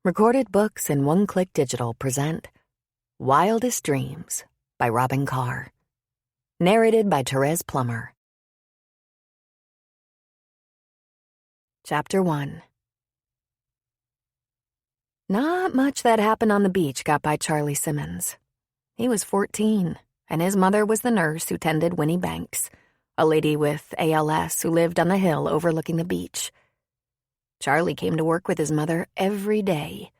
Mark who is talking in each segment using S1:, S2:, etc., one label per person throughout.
S1: Recorded Books and One Click Digital present Wildest Dreams by Robin Carr. Narrated by Therese Plummer. Chapter 1. Not much that happened on the beach got by Charlie Simmons. He was 14, and his mother was the nurse who tended Winnie Banks, a lady with ALS who lived on the hill overlooking the beach. Charlie came to work with his mother every day.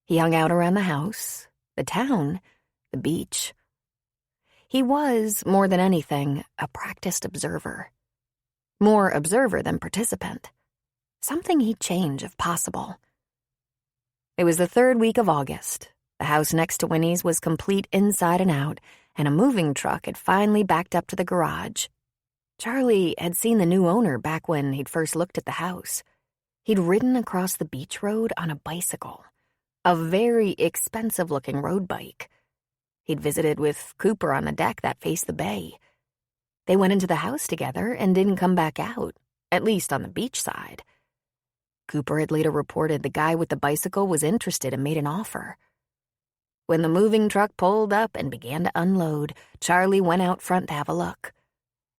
S1: He hung out around the house, the town, the beach. He was, more than anything, a practiced observer. More observer than participant. Something he'd change if possible. It was the third week of August. The house next to Winnie's was complete inside and out, and a moving truck had finally backed up to the garage. Charlie had seen the new owner back when he'd first looked at the house. He'd ridden across the beach road on a bicycle, a very expensive-looking road bike. He'd visited with Cooper on the deck that faced the bay. They went into the house together and didn't come back out, at least on the beach side. Cooper had later reported the guy with the bicycle was interested and made an offer. When the moving truck pulled up and began to unload, Charlie went out front to have a look.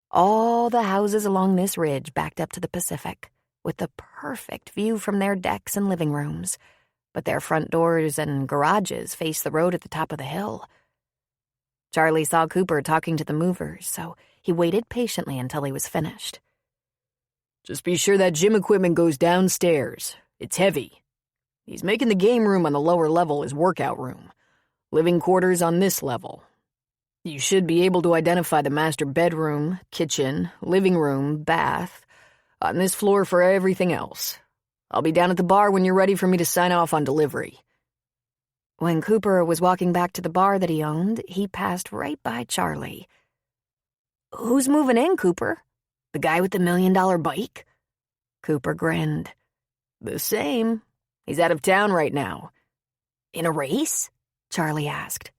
S1: All the houses along this ridge backed up to the Pacific, with the perfect view from their decks and living rooms, but their front doors and garages faced the road at the top of the hill. Charlie saw Cooper talking to the movers, so he waited patiently until he was finished.
S2: Just be sure that gym equipment goes downstairs. It's heavy. He's making the game room on the lower level his workout room. Living quarters on this level. You should be able to identify the master bedroom, kitchen, living room, bath, on this floor for everything else. I'll be down at the bar when you're ready for me to sign off on delivery.
S1: When Cooper was walking back to the bar that he owned, he passed right by Charlie. "Who's moving in, Cooper? The guy with the $1 million bike?" Cooper grinned.
S2: The same. He's out of town right now.
S1: "In a race?" Charlie asked.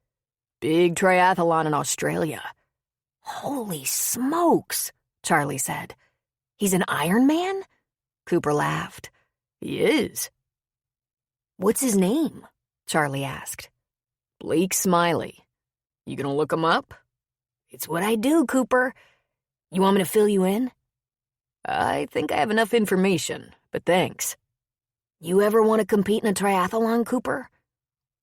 S2: Big triathlon in Australia.
S1: "Holy smokes," Charlie said. "He's an Ironman?" Cooper laughed.
S2: He is.
S1: "What's his name?" Charlie asked.
S2: Blake Smiley. You gonna look him up?
S1: "It's what I do, Cooper. You want me to fill you in?"
S2: I think I have enough information, but thanks.
S1: "You ever want to compete in a triathlon, Cooper?"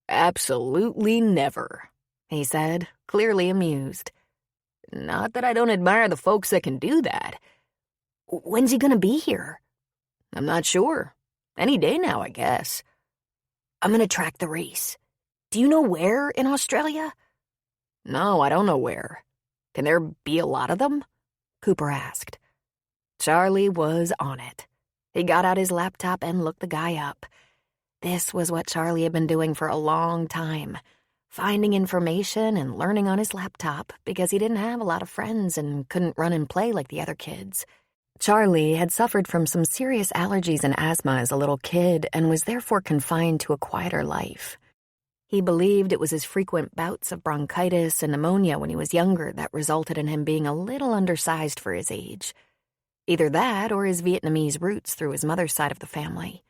S2: Absolutely never,
S1: he said, clearly amused.
S2: Not that I don't admire the folks that can do that.
S1: "When's he gonna be here?"
S2: I'm not sure. Any day now, I guess.
S1: "I'm gonna track the race. Do you know where in Australia?"
S2: No, I don't know where. Can there be a lot of them?
S1: Cooper asked. Charlie was on it. He got out his laptop and looked the guy up. This was what Charlie had been doing for a long time, finding information and learning on his laptop because he didn't have a lot of friends and couldn't run and play like the other kids. Charlie had suffered from some serious allergies and asthma as a little kid and was therefore confined to a quieter life. He believed it was his frequent bouts of bronchitis and pneumonia when he was younger that resulted in him being a little undersized for his age. Either that or his Vietnamese roots through his mother's side of the family.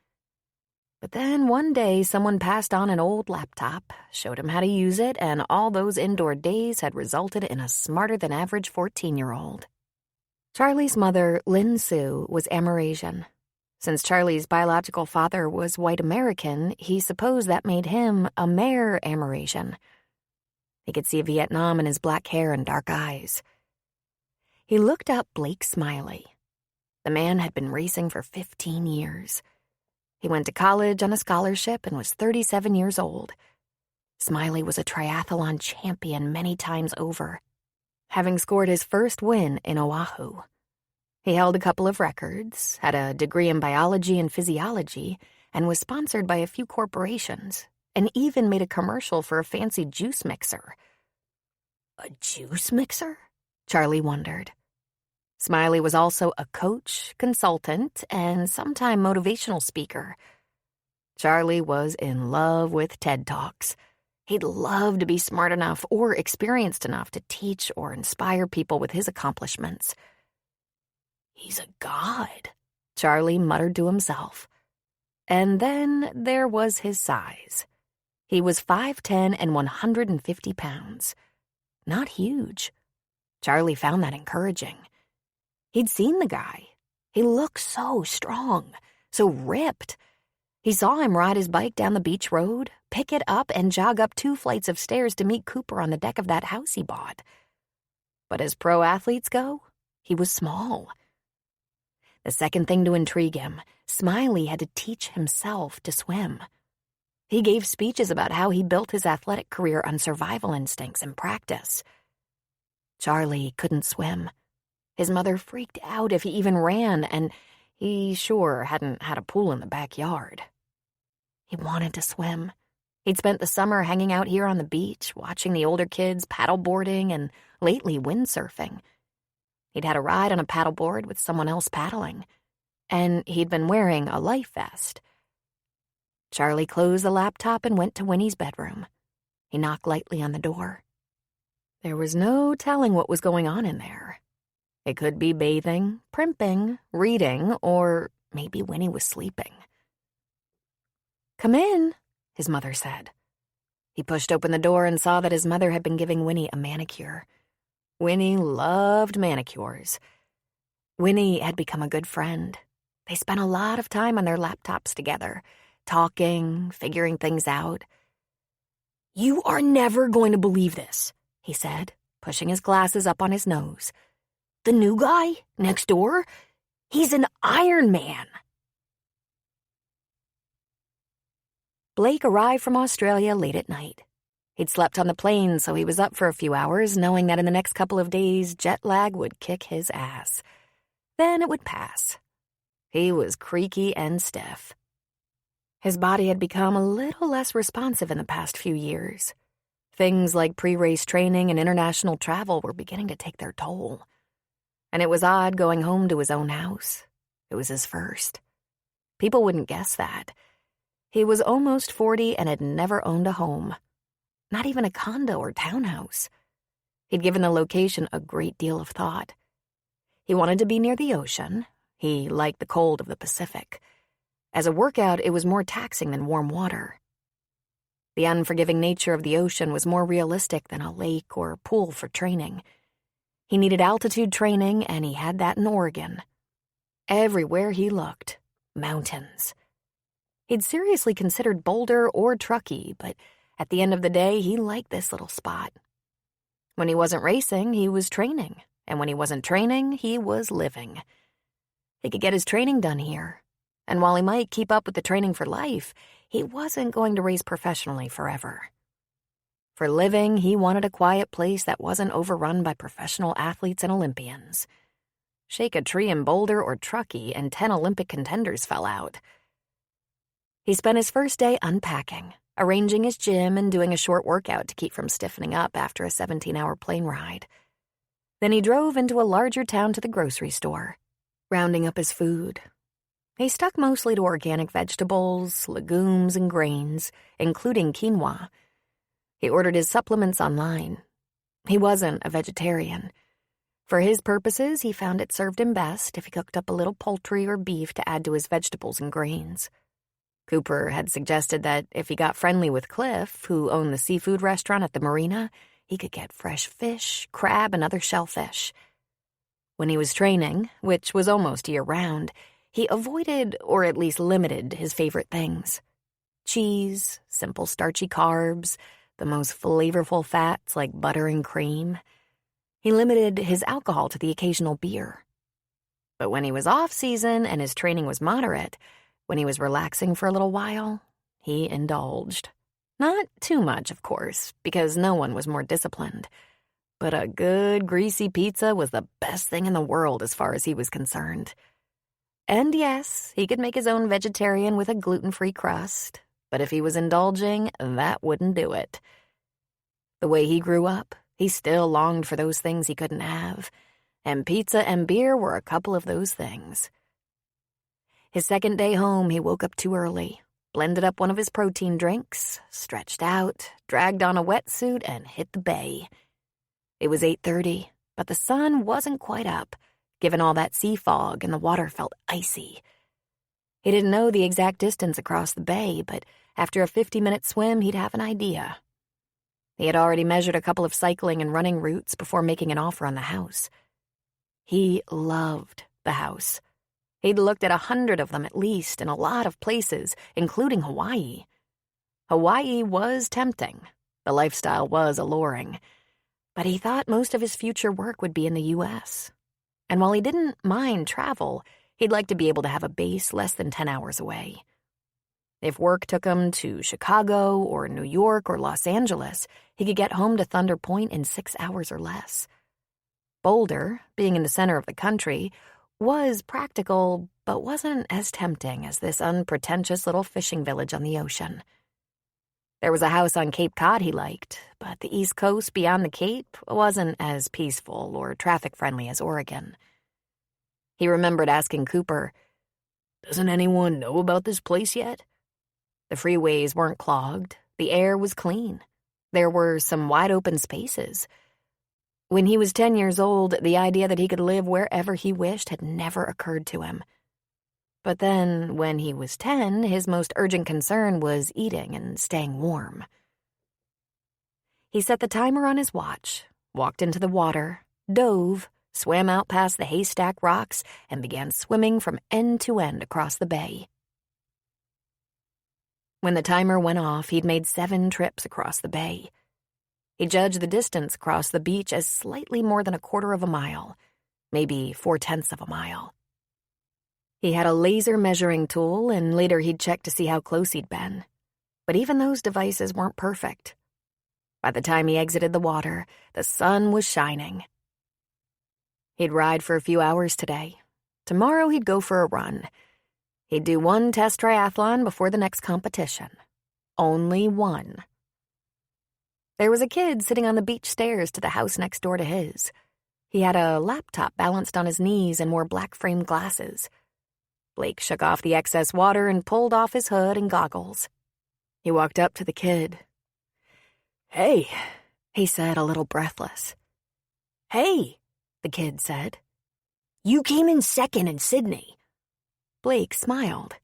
S1: But then one day someone passed on an old laptop, showed him how to use it, and all those indoor days had resulted in a smarter-than-average 14-year-old. Charlie's mother, Lynn Sue, was Amerasian. Since Charlie's biological father was white American, he supposed that made him a Amer Amerasian. He could see Vietnam in his black hair and dark eyes. He looked up Blake Smiley. The man had been racing for 15 years. He went to college on a scholarship and was 37 years old. Smiley was a triathlon champion many times over, having scored his first win in Oahu. He held a couple of records, had a degree in biology and physiology, and was sponsored by a few corporations, and even made a commercial for a fancy juice mixer. A juice mixer? Charlie wondered. Smiley was also a coach, consultant, and sometime motivational speaker. Charlie was in love with TED Talks. He'd love to be smart enough or experienced enough to teach or inspire people with his accomplishments. "He's a god," Charlie muttered to himself. And then there was his size. He was 5'10" and 150 pounds. Not huge. Charlie found that encouraging. He'd seen the guy. He looked so strong, so ripped. He saw him ride his bike down the beach road, pick it up, and jog up 2 flights of stairs to meet Cooper on the deck of that house he bought. But as pro athletes go, he was small. The second thing to intrigue him, Smiley had to teach himself to swim. He gave speeches about how he built his athletic career on survival instincts and practice. Charlie couldn't swim. His mother freaked out if he even ran, and he sure hadn't had a pool in the backyard. He wanted to swim. He'd spent the summer hanging out here on the beach, watching the older kids paddleboarding and lately windsurfing. He'd had a ride on a paddleboard with someone else paddling, and he'd been wearing a life vest. Charlie closed the laptop and went to Winnie's bedroom. He knocked lightly on the door. There was no telling what was going on in there. It could be bathing, primping, reading, or maybe Winnie was sleeping. "Come in," his mother said. He pushed open the door and saw that his mother had been giving Winnie a manicure. Winnie loved manicures. Winnie had become a good friend. They spent a lot of time on their laptops together, talking, figuring things out. "You are never going to believe this," he said, pushing his glasses up on his nose. "The new guy next door, he's an Iron Man." Blake arrived from Australia late at night. He'd slept on the plane, so he was up for a few hours, knowing that in the next couple of days, jet lag would kick his ass. Then it would pass. He was creaky and stiff. His body had become a little less responsive in the past few years. Things like pre-race training and international travel were beginning to take their toll. And it was odd going home to his own house. It was his first. People wouldn't guess that. He was almost 40 and had never owned a home. Not even a condo or townhouse. He'd given the location a great deal of thought. He wanted to be near the ocean. He liked the cold of the Pacific. As a workout, it was more taxing than warm water. The unforgiving nature of the ocean was more realistic than a lake or pool for training. He needed altitude training, and he had that in Oregon. Everywhere he looked, mountains. He'd seriously considered Boulder or Truckee, but at the end of the day, he liked this little spot. When he wasn't racing, he was training, and when he wasn't training, he was living. He could get his training done here, and while he might keep up with the training for life, he wasn't going to race professionally forever. For living, he wanted a quiet place that wasn't overrun by professional athletes and Olympians. Shake a tree in Boulder or Truckee, and 10 Olympic contenders fell out. He spent his first day unpacking, arranging his gym and doing a short workout to keep from stiffening up after a 17-hour plane ride. Then he drove into a larger town to the grocery store, rounding up his food. He stuck mostly to organic vegetables, legumes, and grains, including quinoa. He ordered his supplements online. He wasn't a vegetarian. For his purposes, he found it served him best if he cooked up a little poultry or beef to add to his vegetables and grains. Cooper had suggested that if he got friendly with Cliff, who owned the seafood restaurant at the marina, he could get fresh fish, crab, and other shellfish. When he was training, which was almost year-round, he avoided, or at least limited, his favorite things. Cheese, simple starchy carbs, the most flavorful fats like butter and cream. He limited his alcohol to the occasional beer. But when he was off-season and his training was moderate, when he was relaxing for a little while, he indulged. Not too much, of course, because no one was more disciplined. But a good, greasy pizza was the best thing in the world as far as he was concerned. And yes, he could make his own vegetarian with a gluten-free crust, but if he was indulging, that wouldn't do it. The way he grew up, he still longed for those things he couldn't have, and pizza and beer were a couple of those things. His second day home, he woke up too early, blended up one of his protein drinks, stretched out, dragged on a wetsuit, and hit the bay. It was 8:30, but the sun wasn't quite up, given all that sea fog, and the water felt icy. He didn't know the exact distance across the bay, but after a 50-minute swim, he'd have an idea. He had already measured a couple of cycling and running routes before making an offer on the house. He loved the house. He'd looked at 100 of them at least in a lot of places, including Hawaii. Hawaii was tempting. The lifestyle was alluring. But he thought most of his future work would be in the U.S. And while he didn't mind travel, he'd like to be able to have a base less than 10 hours away. If work took him to Chicago or New York or Los Angeles, he could get home to Thunder Point in 6 hours or less. Boulder, being in the center of the country, was practical, but wasn't as tempting as this unpretentious little fishing village on the ocean. There was a house on Cape Cod he liked, but the East Coast beyond the Cape wasn't as peaceful or traffic-friendly as Oregon. He remembered asking Cooper, "Doesn't anyone know about this place yet?" The freeways weren't clogged. The air was clean. There were some wide-open spaces. When he was 10 years old, the idea that he could live wherever he wished had never occurred to him. But then, when he was 10, his most urgent concern was eating and staying warm. He set the timer on his watch, walked into the water, dove, swam out past the haystack rocks, and began swimming from end to end across the bay. When the timer went off, he'd made 7 trips across the bay. He judged the distance across the beach as slightly more than 1/4 of a mile, maybe 4/10 of a mile. He had a laser measuring tool, and later he'd check to see how close he'd been. But even those devices weren't perfect. By the time he exited the water, the sun was shining. He'd ride for a few hours today. Tomorrow he'd go for a run. He'd do 1 test triathlon before the next competition. Only 1. There was a kid sitting on the beach stairs to the house next door to his. He had a laptop balanced on his knees and wore black-framed glasses. Blake shook off the excess water and pulled off his hood and goggles. He walked up to the kid. "Hey," he said, a little breathless. "Hey," the kid said. "You came in second in Sydney." Blake smiled.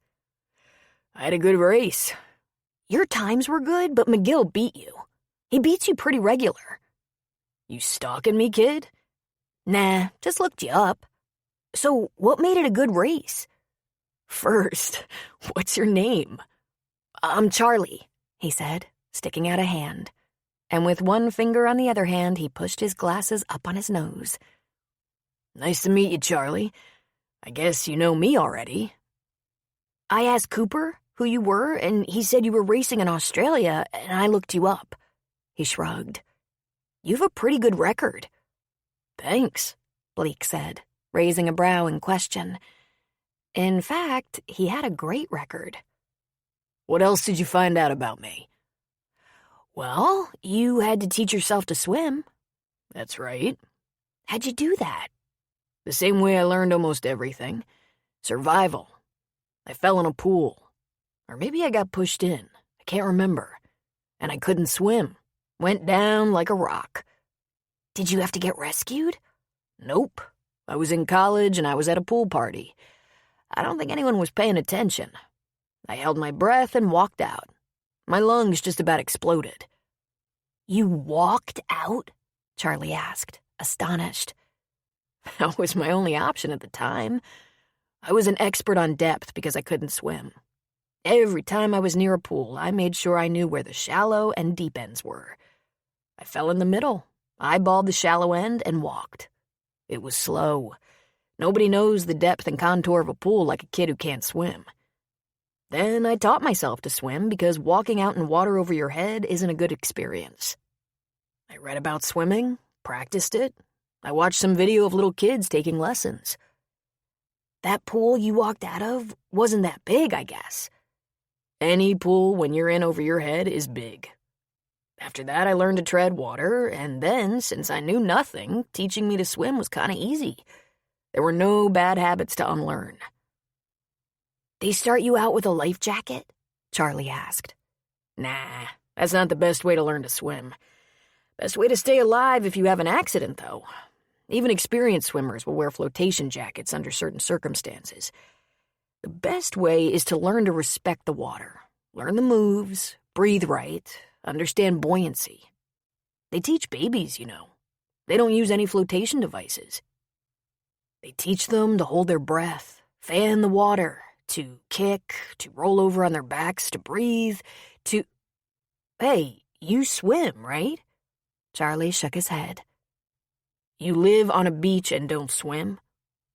S1: "I had a good race." "Your times were good, but McGill beat you. He beats you pretty regular." "You stalking me, kid?" "Nah, just looked you up." "So what made it a good race?" "First, what's your name?" "I'm Charlie," he said, sticking out a hand. And with one finger on the other hand, he pushed his glasses up on his nose. "Nice to meet you, Charlie. I guess you know me already." "I asked Cooper who you were, and he said you were racing in Australia, and I looked you up." He shrugged. "You have a pretty good record." "Thanks," Blake said, raising a brow in question. In fact, he had a great record. "What else did you find out about me?" "Well, you had to teach yourself to swim." "That's right." "How'd you do that?" "The same way I learned almost everything. Survival. I fell in a pool. Or maybe I got pushed in. I can't remember. And I couldn't swim. Went down like a rock." "Did you have to get rescued?" "Nope. I was in college and I was at a pool party. I don't think anyone was paying attention. I held my breath and walked out. My lungs just about exploded." "You walked out?" Charlie asked, astonished. "That was my only option at the time. I was an expert on depth because I couldn't swim. Every time I was near a pool, I made sure I knew where the shallow and deep ends were. I fell in the middle, eyeballed the shallow end, and walked. It was slow. Nobody knows the depth and contour of a pool like a kid who can't swim. Then I taught myself to swim because walking out in water over your head isn't a good experience. I read about swimming, practiced it. I watched some video of little kids taking lessons. That pool you walked out of wasn't that big, I guess." "Any pool when you're in over your head is big. After that, I learned to tread water, and then, since I knew nothing, teaching me to swim was kind of easy. There were no bad habits to unlearn." "They start you out with a life jacket?" Charlie asked. "Nah, that's not the best way to learn to swim. Best way to stay alive if you have an accident, though. Even experienced swimmers will wear flotation jackets under certain circumstances.
S2: The best way is to learn to respect the water, learn the moves, breathe right, understand buoyancy. They teach babies, They don't use any flotation devices. They teach them to hold their breath, fan the water, to kick, to roll over on their backs, to breathe, to... Hey, you swim, right? Charlie shook his head. You live on a beach and don't swim?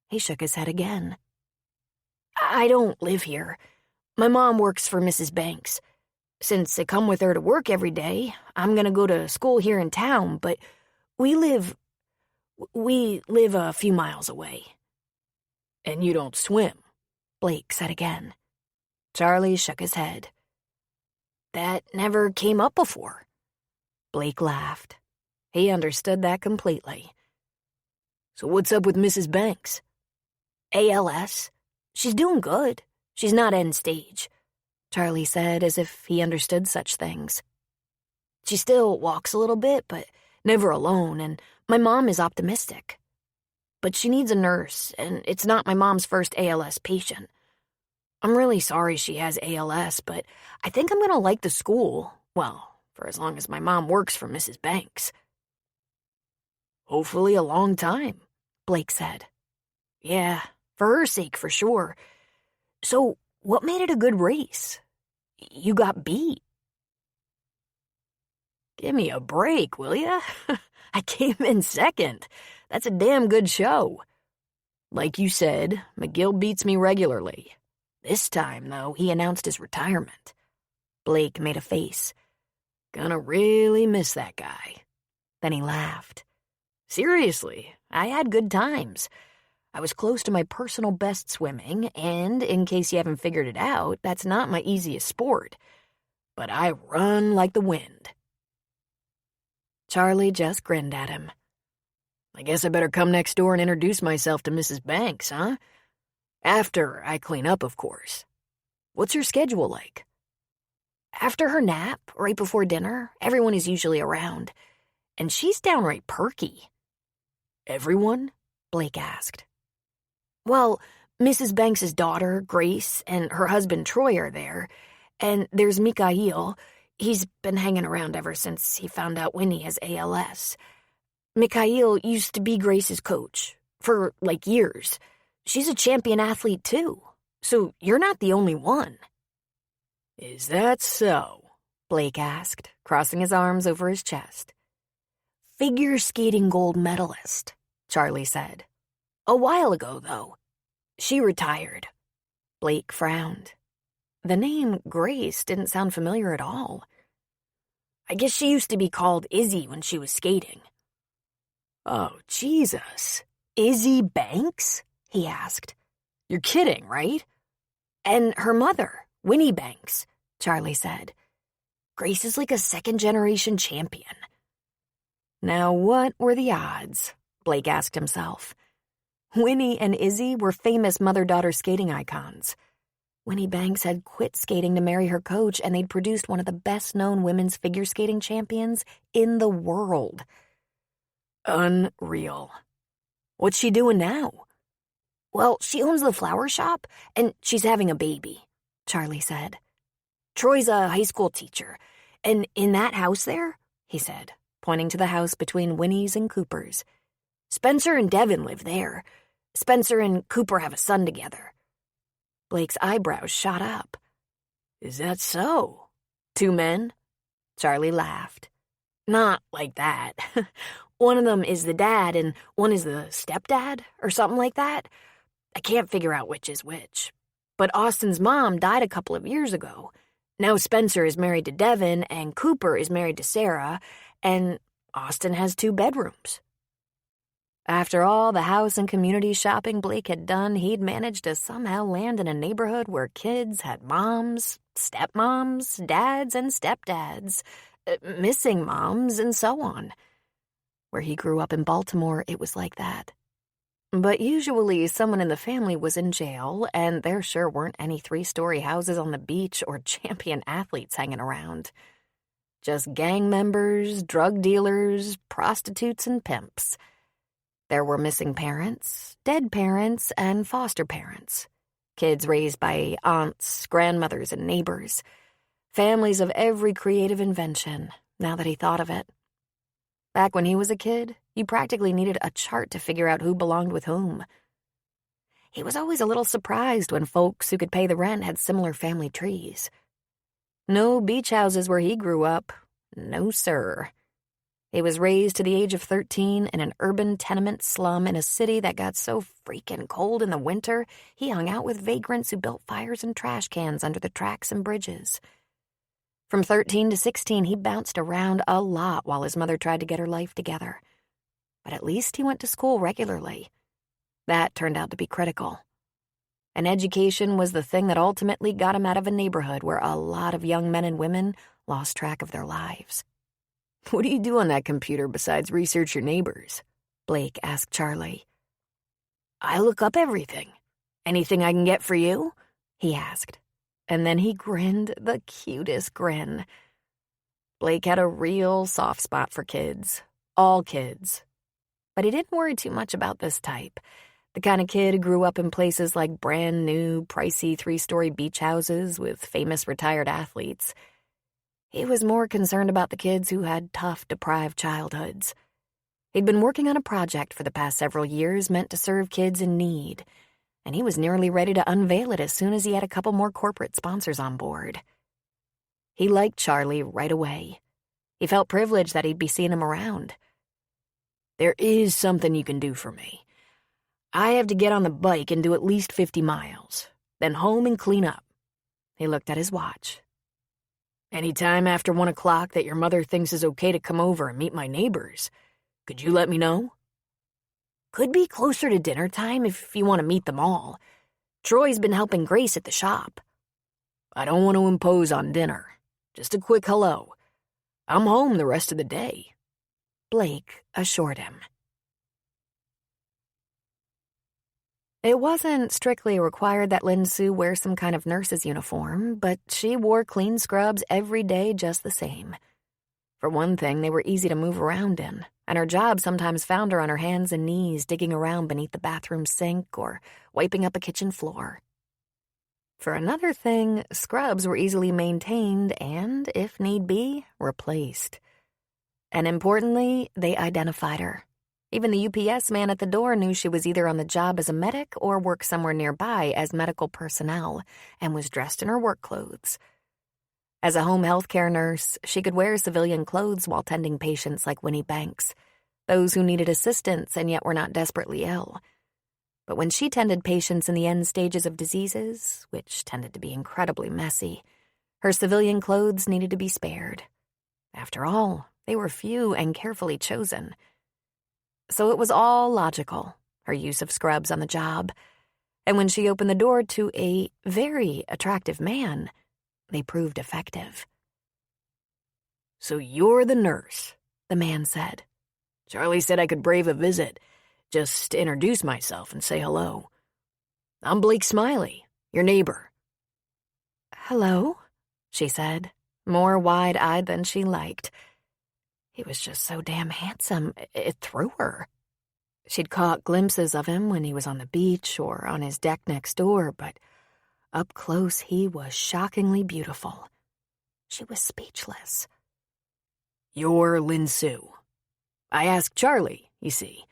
S2: He shook his head again. I don't live here. My mom works for Mrs. Banks. Since I come with her to work every day, I'm gonna go to school here in town, but we live a few miles away. And you don't swim? Blake said again. Charlie shook his head. That never came up before. Blake laughed. He understood that completely. So what's up with Mrs. Banks? ALS. She's doing good. She's not end stage, Charlie said as if he understood such things. She still walks a little bit, but never alone, and my mom is optimistic. But she needs a nurse, and it's not my mom's first ALS patient. I'm really sorry she has ALS, but I think I'm gonna like the school, well, for as long as my mom works for Mrs. Banks. Hopefully a long time, Blake said. Yeah, for her sake, for sure. So, what made it a good race? You got beat. Give me a break, will ya? I came in second. That's a damn good show. Like you said, McGill beats me regularly. This time, though, he announced his retirement. Blake made a face. Gonna really miss that guy. Then he laughed. Seriously, I had good times. I was close to my personal best swimming, and in case you haven't figured it out, that's not my easiest sport. But I run like the wind. Charlie just grinned at him. I guess I better come next door and introduce myself to Mrs. Banks, huh? After I clean up, of course. What's your schedule like? After her nap, right before dinner, everyone is usually around. And she's downright perky. Everyone? Blake asked. Well, Mrs. Banks's daughter, Grace, and her husband, Troy, are there. And there's Mikhail. He's been hanging around ever since he found out Winnie has ALS. Mikhail used to be Grace's coach. For, years. She's a champion athlete, too. So you're not the only one. Is that so? Blake asked, crossing his arms over his chest. Figure skating gold medalist, Charlie said. A while ago, though. She retired. Blake frowned. The name Grace didn't sound familiar at all. I guess she used to be called Izzy when she was skating. Oh, Jesus. Izzy Banks? He asked. You're kidding, right? And her mother, Winnie Banks, Charlie said. Grace is like a second-generation champion. Now, what were the odds? Blake asked himself. Winnie and Izzy were famous mother-daughter skating icons. Winnie Banks had quit skating to marry her coach, and they'd produced one of the best-known women's figure skating champions in the world. Unreal. What's she doing now? Well, she owns the flower shop, and she's having a baby, Charlie said. Troy's a high school teacher, and in that house there, he said, pointing to the house between Winnie's and Cooper's. Spencer and Devin live there. Spencer and Cooper have a son together. Blake's eyebrows shot up. Is that so? 2 men? Charlie laughed. Not like that. One of them is the dad and one is the stepdad, or something like that. I can't figure out which is which. But Austin's mom died a couple of years ago. Now Spencer is married to Devin and Cooper is married to Sarah, and Austin has 2 bedrooms. After all the house and community shopping Blake had done, he'd managed to somehow land in a neighborhood where kids had moms, stepmoms, dads, and stepdads, missing moms, and so on. Where he grew up in Baltimore, it was like that. But usually someone in the family was in jail, and there sure weren't any 3-story houses on the beach or champion athletes hanging around. Just gang members, drug dealers, prostitutes, and pimps. There were missing parents, dead parents, and foster parents.
S1: Kids raised by aunts, grandmothers, and neighbors. Families of every creative invention, now that he thought of it. Back when he was a kid, you practically needed a chart to figure out who belonged with whom. He was always a little surprised when folks who could pay the rent had similar family trees. No beach houses where he grew up. No, sir. He was raised to the age of 13 in an urban tenement slum in a city that got so freaking cold in the winter, he hung out with vagrants who built fires and trash cans under the tracks and bridges. From 13 to 16, he bounced around a lot while his mother tried to get her life together. But at least he went to school regularly. That turned out to be critical. An education was the thing that ultimately got him out of a neighborhood where a lot of young men and women lost track of their lives.
S2: What do you do on that computer besides research your neighbors?
S1: Blake asked Charlie.
S2: I look up everything. Anything I can get for you?
S1: He asked. And then he grinned the cutest grin. Blake had a real soft spot for kids. All kids. But he didn't worry too much about this type. The kind of kid who grew up in places like brand new, pricey 3-story beach houses with famous retired athletes. He was more concerned about the kids who had tough, deprived childhoods. He'd been working on a project for the past several years meant to serve kids in need, and he was nearly ready to unveil it as soon as he had a couple more corporate sponsors on board. He liked Charlie right away. He felt privileged that he'd be seeing him around.
S2: There is something you can do for me. I have to get on the bike and do at least 50 miles, then home and clean up.
S1: He looked at his watch.
S2: Any time after 1 o'clock that your mother thinks is okay to come over and meet my neighbors. Could you let me know?
S1: Could be closer to dinner time if you want to meet them all. Troy's been helping Grace at the shop.
S2: I don't want to impose on dinner. Just a quick hello. I'm home the rest of the day.
S1: Blake assured him. It wasn't strictly required that Lin Sue wear some kind of nurse's uniform, but she wore clean scrubs every day just the same. For one thing, they were easy to move around in, and her job sometimes found her on her hands and knees digging around beneath the bathroom sink or wiping up a kitchen floor. For another thing, scrubs were easily maintained and, if need be, replaced. And importantly, they identified her. Even the UPS man at the door knew she was either on the job as a medic or worked somewhere nearby as medical personnel and was dressed in her work clothes. As a home healthcare nurse, she could wear civilian clothes while tending patients like Winnie Banks, those who needed assistance and yet were not desperately ill. But when she tended patients in the end stages of diseases, which tended to be incredibly messy, her civilian clothes needed to be spared. After all, they were few and carefully chosen. So it was all logical, her use of scrubs on the job. And when she opened the door to a very attractive man, they proved effective.
S2: So you're the nurse,
S1: the man said.
S2: Charlie said I could brave a visit, just introduce myself and say hello. I'm Blake Smiley, your neighbor.
S1: Hello, she said, more wide-eyed than she liked. He was just so damn handsome, it threw her. She'd caught glimpses of him when he was on the beach or on his deck next door, but up close he was shockingly beautiful. She was speechless.
S2: You're Lin Sue. I asked Charlie, you see.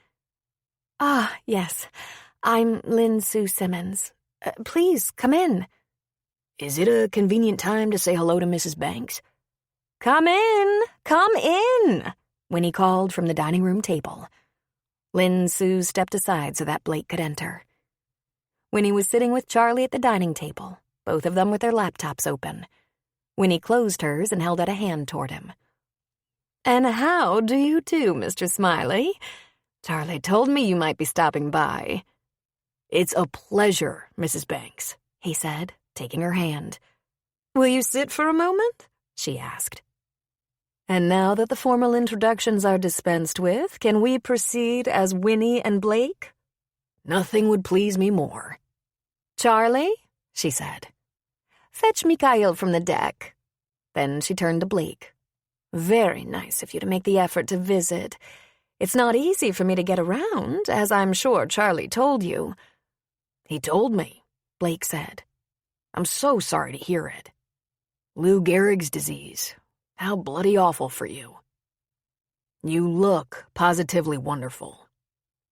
S1: Ah, yes. I'm Lin Sue Simmons. Please, come in.
S2: Is it a convenient time to say hello to Mrs. Banks?
S1: Come in, Winnie called from the dining room table. Lin Sue stepped aside so that Blake could enter. Winnie was sitting with Charlie at the dining table, both of them with their laptops open. Winnie closed hers and held out a hand toward him. And how do you do, Mr. Smiley? Charlie told me you might be stopping by.
S2: It's a pleasure, Mrs. Banks,
S1: he said, taking her hand. Will you sit for a moment? She asked. And now that the formal introductions are dispensed with, can we proceed as Winnie and Blake?
S2: Nothing would please me more.
S1: Charlie, she said, fetch Mikhail from the deck. Then she turned to Blake. Very nice of you to make the effort to visit. It's not easy for me to get around, as I'm sure Charlie told you.
S2: He told me.
S1: Blake said.
S2: I'm so sorry to hear it. Lou Gehrig's disease. How bloody awful for you. You look positively wonderful.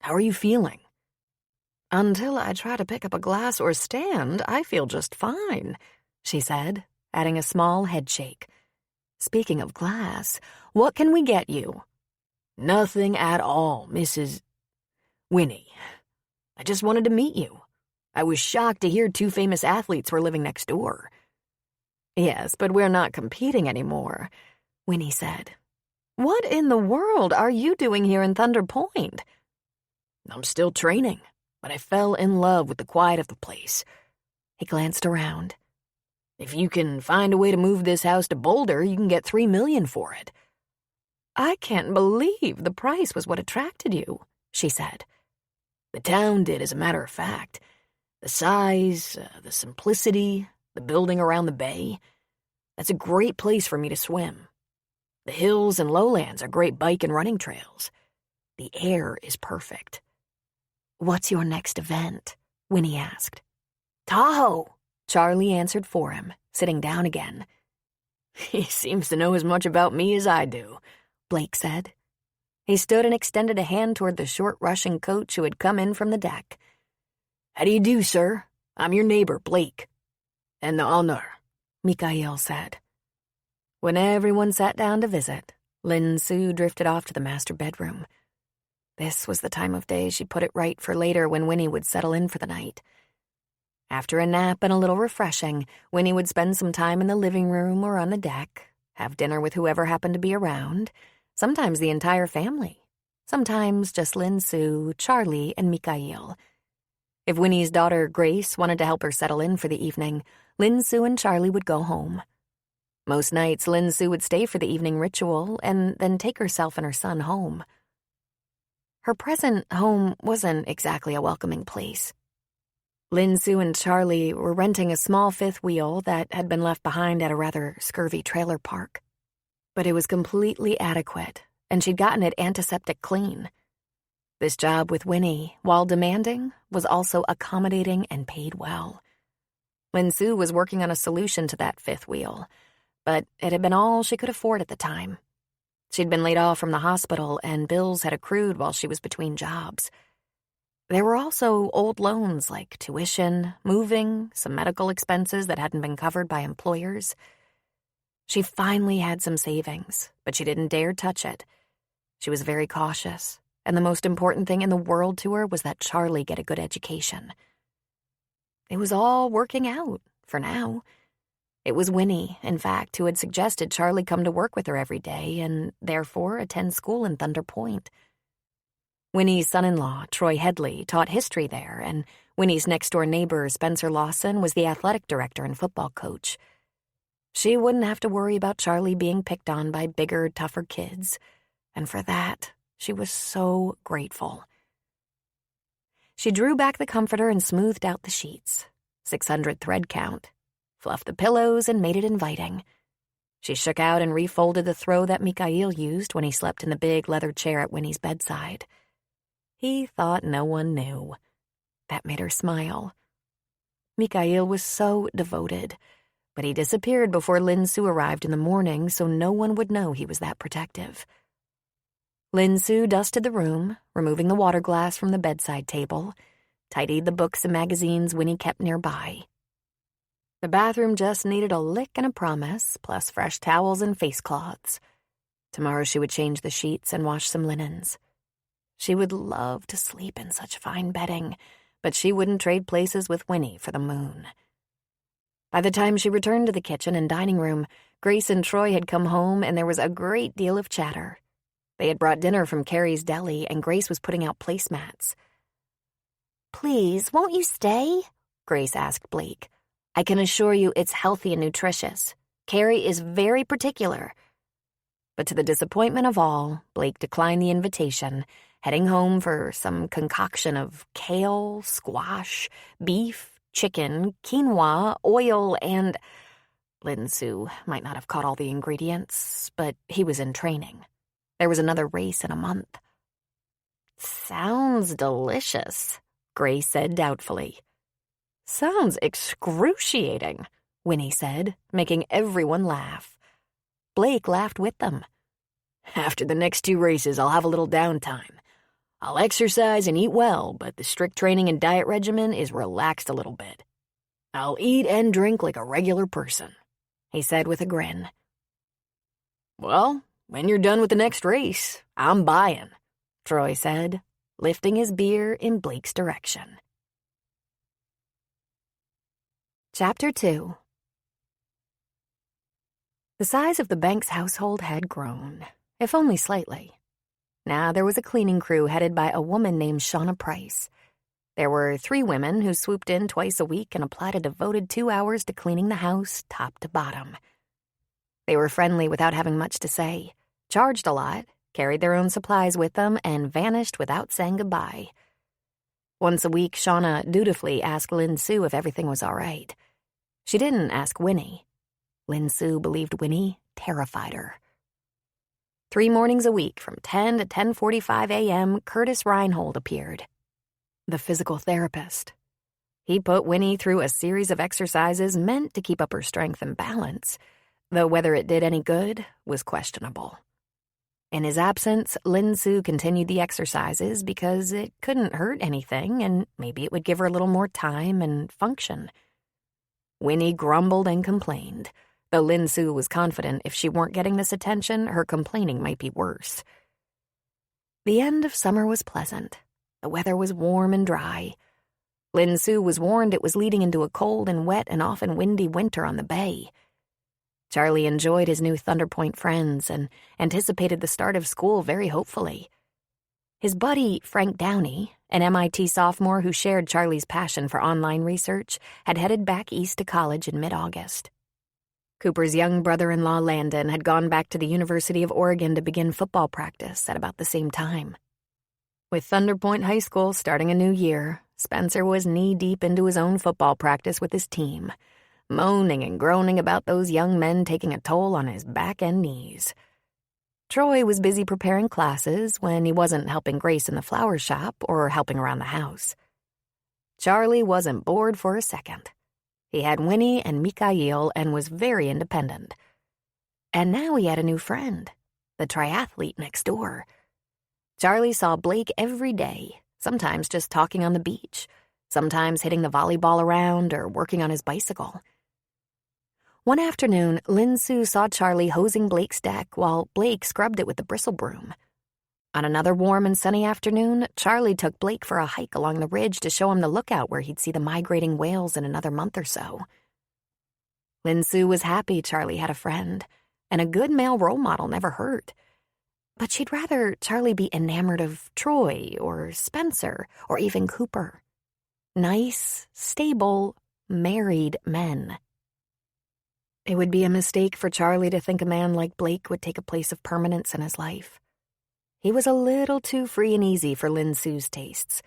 S2: How are you feeling?
S1: Until I try to pick up a glass or stand, I feel just fine, she said, adding a small headshake. Speaking of glass, what can we get you?
S2: Nothing at all, Mrs. Winnie. I just wanted to meet you. I was shocked to hear two famous athletes were living next door.
S1: Yes, but we're not competing anymore, Winnie said. What in the world are you doing here in Thunder Point?
S2: I'm still training, but I fell in love with the quiet of the place.
S1: He glanced around.
S2: If you can find a way to move this house to Boulder, you can get $3 million for it.
S1: I can't believe the price was what attracted you, she said.
S2: The town did, as a matter of fact. The size, the simplicity, the building around the bay. That's a great place for me to swim. The hills and lowlands are great bike and running trails. The air is perfect.
S1: What's your next event? Winnie asked.
S2: Tahoe,
S1: Charlie answered for him, sitting down again.
S2: He seems to know as much about me as I do,
S1: Blake said. He stood and extended a hand toward the short Russian coach who had come in from the deck.
S2: How do you do, sir? I'm your neighbor, Blake. And the honor,
S1: Mikhail said. When everyone sat down to visit, Lin Su drifted off to the master bedroom. This was the time of day she put it right for later when Winnie would settle in for the night. After a nap and a little refreshing, Winnie would spend some time in the living room or on the deck, have dinner with whoever happened to be around, sometimes the entire family, sometimes just Lin Su, Charlie, and Mikhail. If Winnie's daughter, Grace, wanted to help her settle in for the evening, Lin Su and Charlie would go home. Most nights, Lin Su would stay for the evening ritual and then take herself and her son home. Her present home wasn't exactly a welcoming place. Lin Su and Charlie were renting a small fifth wheel that had been left behind at a rather scurvy trailer park. But it was completely adequate, and she'd gotten it antiseptic clean. This job with Winnie, while demanding, was also accommodating and paid well. Lin Su was working on a solution to that fifth wheel, but it had been all she could afford at the time. She'd been laid off from the hospital, and bills had accrued while she was between jobs. There were also old loans like tuition, moving, some medical expenses that hadn't been covered by employers. She finally had some savings, but she didn't dare touch it. She was very cautious, and the most important thing in the world to her was that Charlie get a good education. It was all working out, for now. It was Winnie, in fact, who had suggested Charlie come to work with her every day and, therefore, attend school in Thunder Point. Winnie's son-in-law, Troy Headley, taught history there, and Winnie's next-door neighbor, Spencer Lawson, was the athletic director and football coach. She wouldn't have to worry about Charlie being picked on by bigger, tougher kids, and for that, she was so grateful. She drew back the comforter and smoothed out the sheets. 600 thread count. Fluffed the pillows and made it inviting. She shook out and refolded the throw that Mikhail used when he slept in the big leather chair at Winnie's bedside. He thought no one knew. That made her smile. Mikhail was so devoted, but he disappeared before Lin Su arrived in the morning so no one would know he was that protective. Lin Su dusted the room, removing the water glass from the bedside table, tidied the books and magazines Winnie kept nearby. The bathroom just needed a lick and a promise, plus fresh towels and face cloths. Tomorrow she would change the sheets and wash some linens. She would love to sleep in such fine bedding, but she wouldn't trade places with Winnie for the moon. By the time she returned to the kitchen and dining room, Grace and Troy had come home and there was a great deal of chatter. They had brought dinner from Carrie's Deli and Grace was putting out placemats.
S3: "Please, won't you stay?" Grace asked Blake. "I can assure you it's healthy and nutritious. Carrie is very particular."
S1: But to the disappointment of all, Blake declined the invitation, heading home for some concoction of kale, squash, beef, chicken, quinoa, oil, and... Lin Su might not have caught all the ingredients, but he was in training. There was another race in a month.
S3: "Sounds delicious," Grace said doubtfully.
S1: Sounds excruciating, Winnie said, making everyone laugh. Blake laughed with them.
S2: After the next 2 races, I'll have a little downtime. I'll exercise and eat well, but the strict training and diet regimen is relaxed a little bit. I'll eat and drink like a regular person, he said with a grin. Well, when you're done with the next race, I'm buying,
S1: Troy said, lifting his beer in Blake's direction. Chapter 2. The size of the Banks household had grown, if only slightly. Now there was a cleaning crew headed by a woman named Shauna Price. There were 3 women who swooped in twice a week and applied a devoted 2 hours to cleaning the house top to bottom. They were friendly without having much to say, charged a lot, carried their own supplies with them, and vanished without saying goodbye. Once a week, Shauna dutifully asked Lin Sue if everything was all right. She didn't ask Winnie. Lin Sue believed Winnie terrified her. 3 mornings a week from 10 to 10:45 a.m., Curtis Reinhold appeared, the physical therapist. He put Winnie through a series of exercises meant to keep up her strength and balance, though whether it did any good was questionable. In his absence, Lin Sue continued the exercises because it couldn't hurt anything and maybe it would give her a little more time and function. Winnie grumbled and complained, though Lin Sue was confident if she weren't getting this attention, her complaining might be worse. The end of summer was pleasant. The weather was warm and dry. Lin Sue was warned it was leading into a cold and wet and often windy winter on the bay. Charlie enjoyed his new Thunder Point friends and anticipated the start of school very hopefully. His buddy, Frank Downey, an MIT sophomore who shared Charlie's passion for online research, had headed back east to college in mid-August. Cooper's young brother-in-law, Landon, had gone back to the University of Oregon to begin football practice at about the same time. With Thunder Point High School starting a new year, Spencer was knee-deep into his own football practice with his team, moaning and groaning about those young men taking a toll on his back and knees. Troy was busy preparing classes when he wasn't helping Grace in the flower shop or helping around the house. Charlie wasn't bored for a second. He had Winnie and Mikhail and was very independent. And now he had a new friend, the triathlete next door. Charlie saw Blake every day, sometimes just talking on the beach, sometimes hitting the volleyball around or working on his bicycle. One afternoon, Lin Sue saw Charlie hosing Blake's deck while Blake scrubbed it with the bristle broom. On another warm and sunny afternoon, Charlie took Blake for a hike along the ridge to show him the lookout where he'd see the migrating whales in another month or so. Lin Sue was happy Charlie had a friend, and a good male role model never hurt. But she'd rather Charlie be enamored of Troy or Spencer or even Cooper. Nice, stable, married men. It would be a mistake for Charlie to think a man like Blake would take a place of permanence in his life. He was a little too free and easy for Lin Sue's tastes.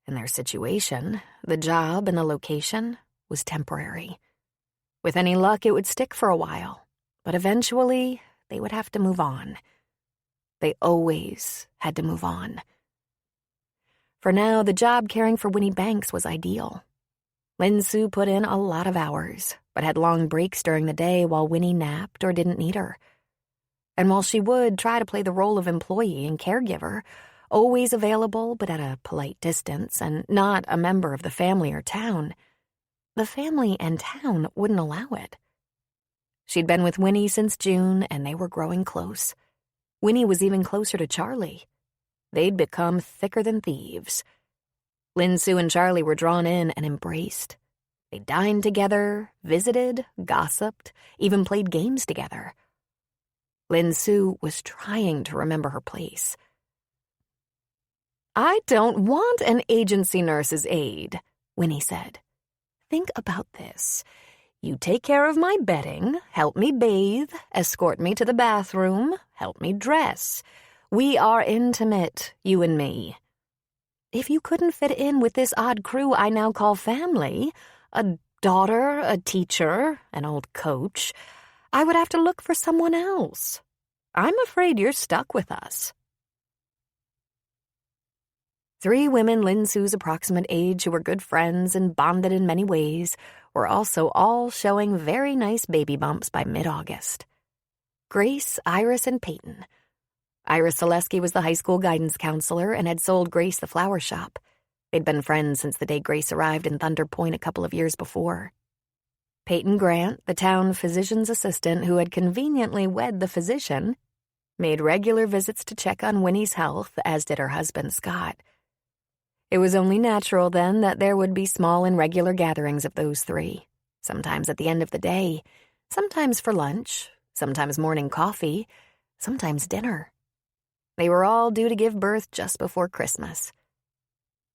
S1: And their situation, the job and the location, was temporary. With any luck, it would stick for a while, but eventually they would have to move on. They always had to move on. For now, the job caring for Winnie Banks was ideal. Lin Sue put in a lot of hours, but had long breaks during the day while Winnie napped or didn't need her. And while she would try to play the role of employee and caregiver, always available but at a polite distance and not a member of the family or town, the family and town wouldn't allow it. She'd been with Winnie since June, and they were growing close. Winnie was even closer to Charlie. They'd become thicker than thieves. Lin Sue and Charlie were drawn in and embraced. They dined together, visited, gossiped, even played games together. Lin Sue was trying to remember her place. "I don't want an agency nurse's aide," Winnie said. "Think about this. You take care of my bedding, help me bathe, escort me to the bathroom, help me dress. We are intimate, you and me. If you couldn't fit in with this odd crew I now call family, a daughter, a teacher, an old coach, I would have to look for someone else. I'm afraid you're stuck with us." 3 women Lin Su's approximate age who were good friends and bonded in many ways were also all showing very nice baby bumps by mid-August. Grace, Iris, and Peyton. Iris Selesky was the high school guidance counselor and had sold Grace the flower shop. They'd been friends since the day Grace arrived in Thunder Point a couple of years before. Peyton Grant, the town physician's assistant who had conveniently wed the physician, made regular visits to check on Winnie's health, as did her husband, Scott. It was only natural, then, that there would be small and regular gatherings of those 3, sometimes at the end of the day, sometimes for lunch, sometimes morning coffee, sometimes dinner. They were all due to give birth just before Christmas.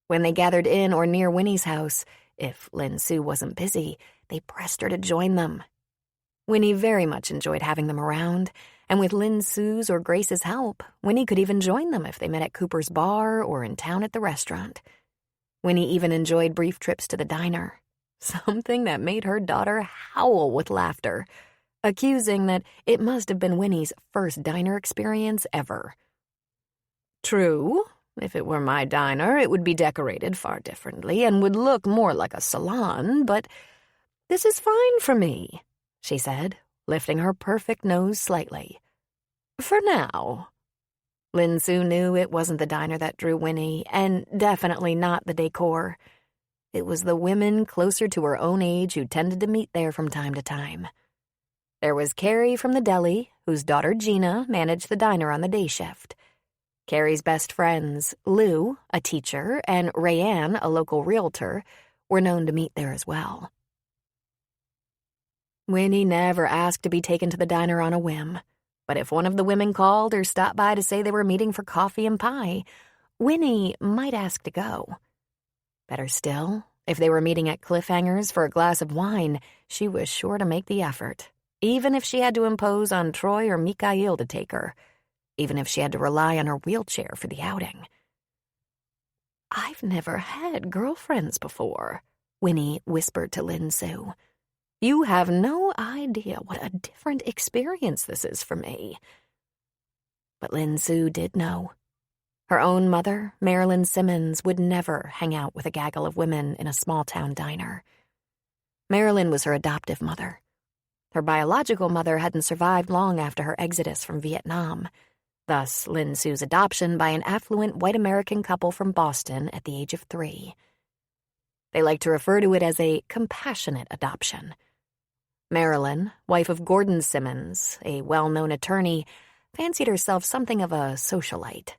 S1: When they gathered in or near Winnie's house, if Lin Su wasn't busy, they pressed her to join them. Winnie very much enjoyed having them around, and with Lin Su's or Grace's help, Winnie could even join them if they met at Cooper's bar or in town at the restaurant. Winnie even enjoyed brief trips to the diner, something that made her daughter howl with laughter, accusing that it must have been Winnie's first diner experience ever. True, if it were my diner, it would be decorated far differently and would look more like a salon, but this is fine for me, she said, lifting her perfect nose slightly. For now. Lin Su knew it wasn't the diner that drew Winnie, and definitely not the decor. It was the women closer to her own age who tended to meet there from time to time. There was Carrie from the deli, whose daughter Gina managed the diner on the day shift. Carrie's best friends, Lou, a teacher, and Rayanne, a local realtor, were known to meet there as well. Winnie never asked to be taken to the diner on a whim, but if one of the women called or stopped by to say they were meeting for coffee and pie, Winnie might ask to go. Better still, if they were meeting at Cliffhangers for a glass of wine, she was sure to make the effort, even if she had to impose on Troy or Mikhail to take her, even if she had to rely on her wheelchair for the outing. "I've never had girlfriends before," Winnie whispered to Lin Su. "You have no idea what a different experience this is for me." But Lin Su did know. Her own mother, Marilyn Simmons, would never hang out with a gaggle of women in a small-town diner. Marilyn was her adoptive mother. Her biological mother hadn't survived long after her exodus from Vietnam, thus Lin Su's adoption by an affluent white American couple from Boston at the age of 3. They like to refer to it as a compassionate adoption. Marilyn, wife of Gordon Simmons, a well-known attorney, fancied herself something of a socialite.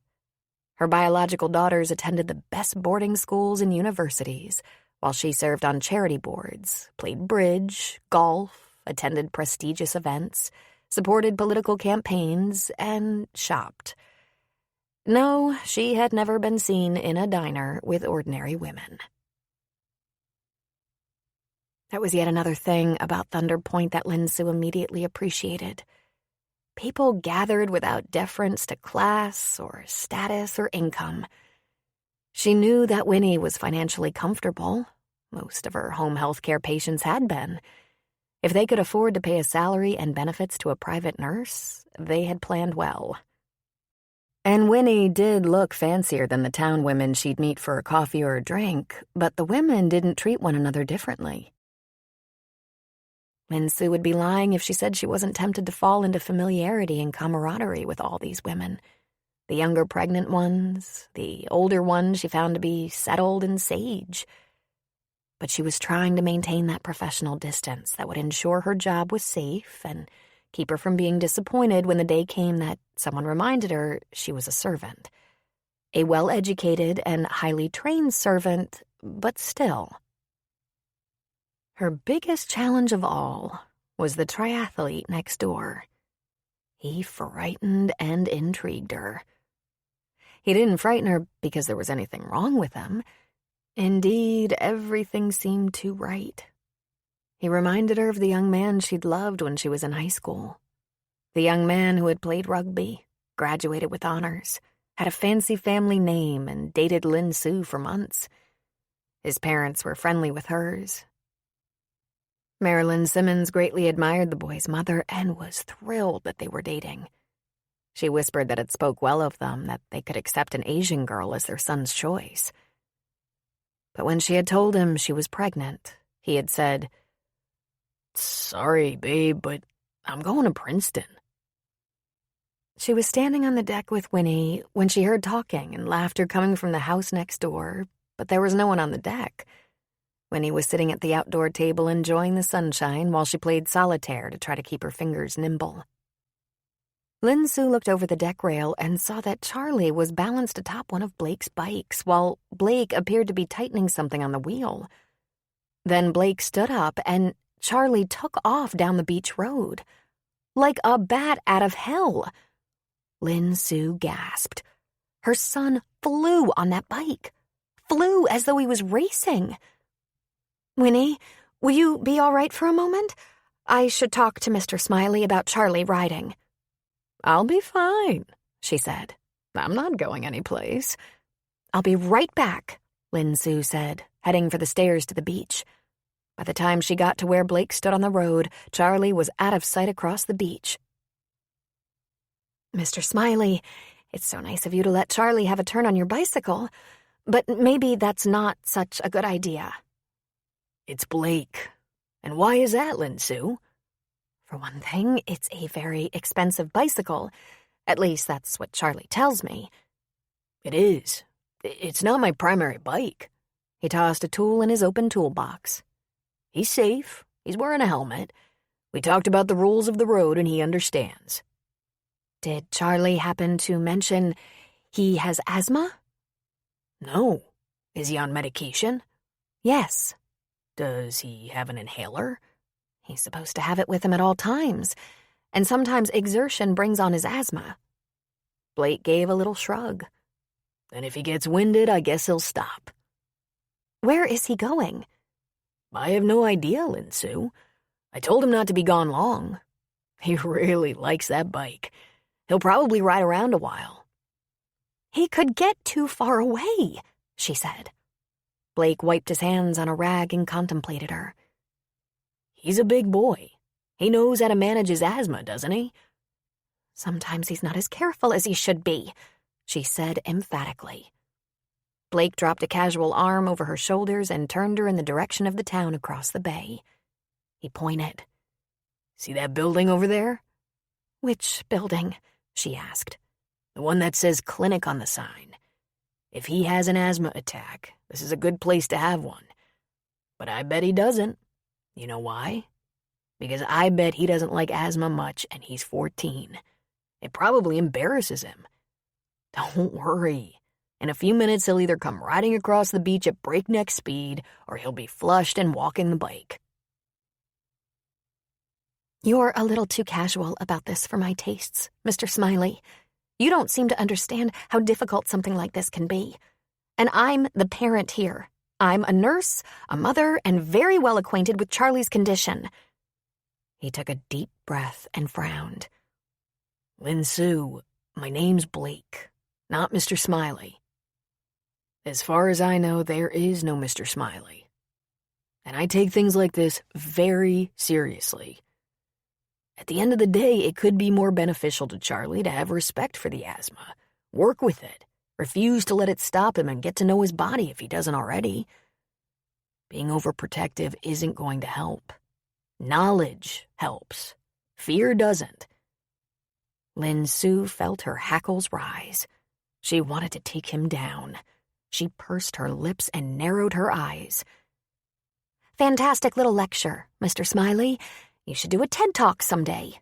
S1: Her biological daughters attended the best boarding schools and universities, while she served on charity boards, played bridge, golf, attended prestigious events, supported political campaigns, and shopped. No, she had never been seen in a diner with ordinary women. That was yet another thing about Thunder Point that Lin Su immediately appreciated. People gathered without deference to class or status or income. She knew that Winnie was financially comfortable. Most of her home health care patients had been. If they could afford to pay a salary and benefits to a private nurse, they had planned well. And Winnie did look fancier than the town women she'd meet for a coffee or a drink, but the women didn't treat one another differently. Lin Su would be lying if she said she wasn't tempted to fall into familiarity and camaraderie with all these women. The younger pregnant ones, the older ones she found to be settled and sage. But she was trying to maintain that professional distance that would ensure her job was safe and keep her from being disappointed when the day came that someone reminded her she was a servant. A well-educated and highly trained servant, but still. Her biggest challenge of all was the triathlete next door. He frightened and intrigued her. He didn't frighten her because there was anything wrong with him. Indeed, everything seemed too right. He reminded her of the young man she'd loved when she was in high school. The young man who had played rugby, graduated with honors, had a fancy family name, and dated Lin Su for months. His parents were friendly with hers. Marilyn Simmons greatly admired the boy's mother and was thrilled that they were dating. She whispered that it spoke well of them that they could accept an Asian girl as their son's choice. But when she had told him she was pregnant, he had said,
S2: "Sorry, babe, but I'm going to Princeton."
S1: She was standing on the deck with Winnie when she heard talking and laughter coming from the house next door, but there was no one on the deck. Winnie was sitting at the outdoor table enjoying the sunshine while she played solitaire to try to keep her fingers nimble. Lin Su looked over the deck rail and saw that Charlie was balanced atop one of Blake's bikes while Blake appeared to be tightening something on the wheel. Then Blake stood up and Charlie took off down the beach road. Like a bat out of hell. Lin Su gasped. Her son flew on that bike. Flew as though he was racing. "Winnie, will you be all right for a moment? I should talk to Mr. Smiley about Charlie riding."
S2: "I'll be fine," she said. "I'm not going anyplace."
S1: "I'll be right back," Lin Su said, heading for the stairs to the beach. By the time she got to where Blake stood on the road, Charlie was out of sight across the beach. "Mr. Smiley, it's so nice of you to let Charlie have a turn on your bicycle, but maybe that's not such a good idea."
S2: "It's Blake. And why is that, Lin Su?"
S1: "For one thing, it's a very expensive bicycle. At least that's what Charlie tells me."
S2: "It is. It's not my primary bike."
S1: He tossed a tool in his open toolbox.
S2: "He's safe. He's wearing a helmet. We talked about the rules of the road and he understands."
S1: "Did Charlie happen to mention he has asthma?"
S2: "No. Is he on medication?"
S1: "Yes."
S2: "Does he have an inhaler?"
S1: "He's supposed to have it with him at all times, and sometimes exertion brings on his asthma." Blake gave a little shrug.
S2: "Then if he gets winded, I guess he'll stop."
S1: "Where is he going?"
S2: "I have no idea, Lin Su. I told him not to be gone long. He really likes that bike. He'll probably ride around a while."
S1: "He could get too far away," she said. Blake wiped his hands on a rag and contemplated her.
S2: "He's a big boy. He knows how to manage his asthma, doesn't he?"
S1: "Sometimes he's not as careful as he should be," she said emphatically. Blake dropped a casual arm over her shoulders and turned her in the direction of the town across the bay. He pointed.
S2: "See that building over there?"
S1: "Which building?" she asked.
S2: "The one that says clinic on the sign. If he has an asthma attack, this is a good place to have one. But I bet he doesn't. You know why? Because I bet he doesn't like asthma much and he's 14. It probably embarrasses him. Don't worry. In a few minutes, he'll either come riding across the beach at breakneck speed or he'll be flushed and walking the bike."
S1: "You're a little too casual about this for my tastes, Mr. Smiley. You don't seem to understand how difficult something like this can be. And I'm the parent here. I'm a nurse, a mother, and very well acquainted with Charlie's condition." He took a deep breath and frowned.
S2: "Lin Su, my name's Blake, not Mr. Smiley. As far as I know, there is no Mr. Smiley. And I take things like this very seriously. At the end of the day, it could be more beneficial to Charlie to have respect for the asthma, work with it, refuse to let it stop him, and get to know his body if he doesn't already. Being overprotective isn't going to help. Knowledge helps. Fear doesn't."
S1: Lin Su felt her hackles rise. She wanted to take him down. She pursed her lips and narrowed her eyes. "Fantastic little lecture, Mr. Smiley. You should do a TED Talk someday.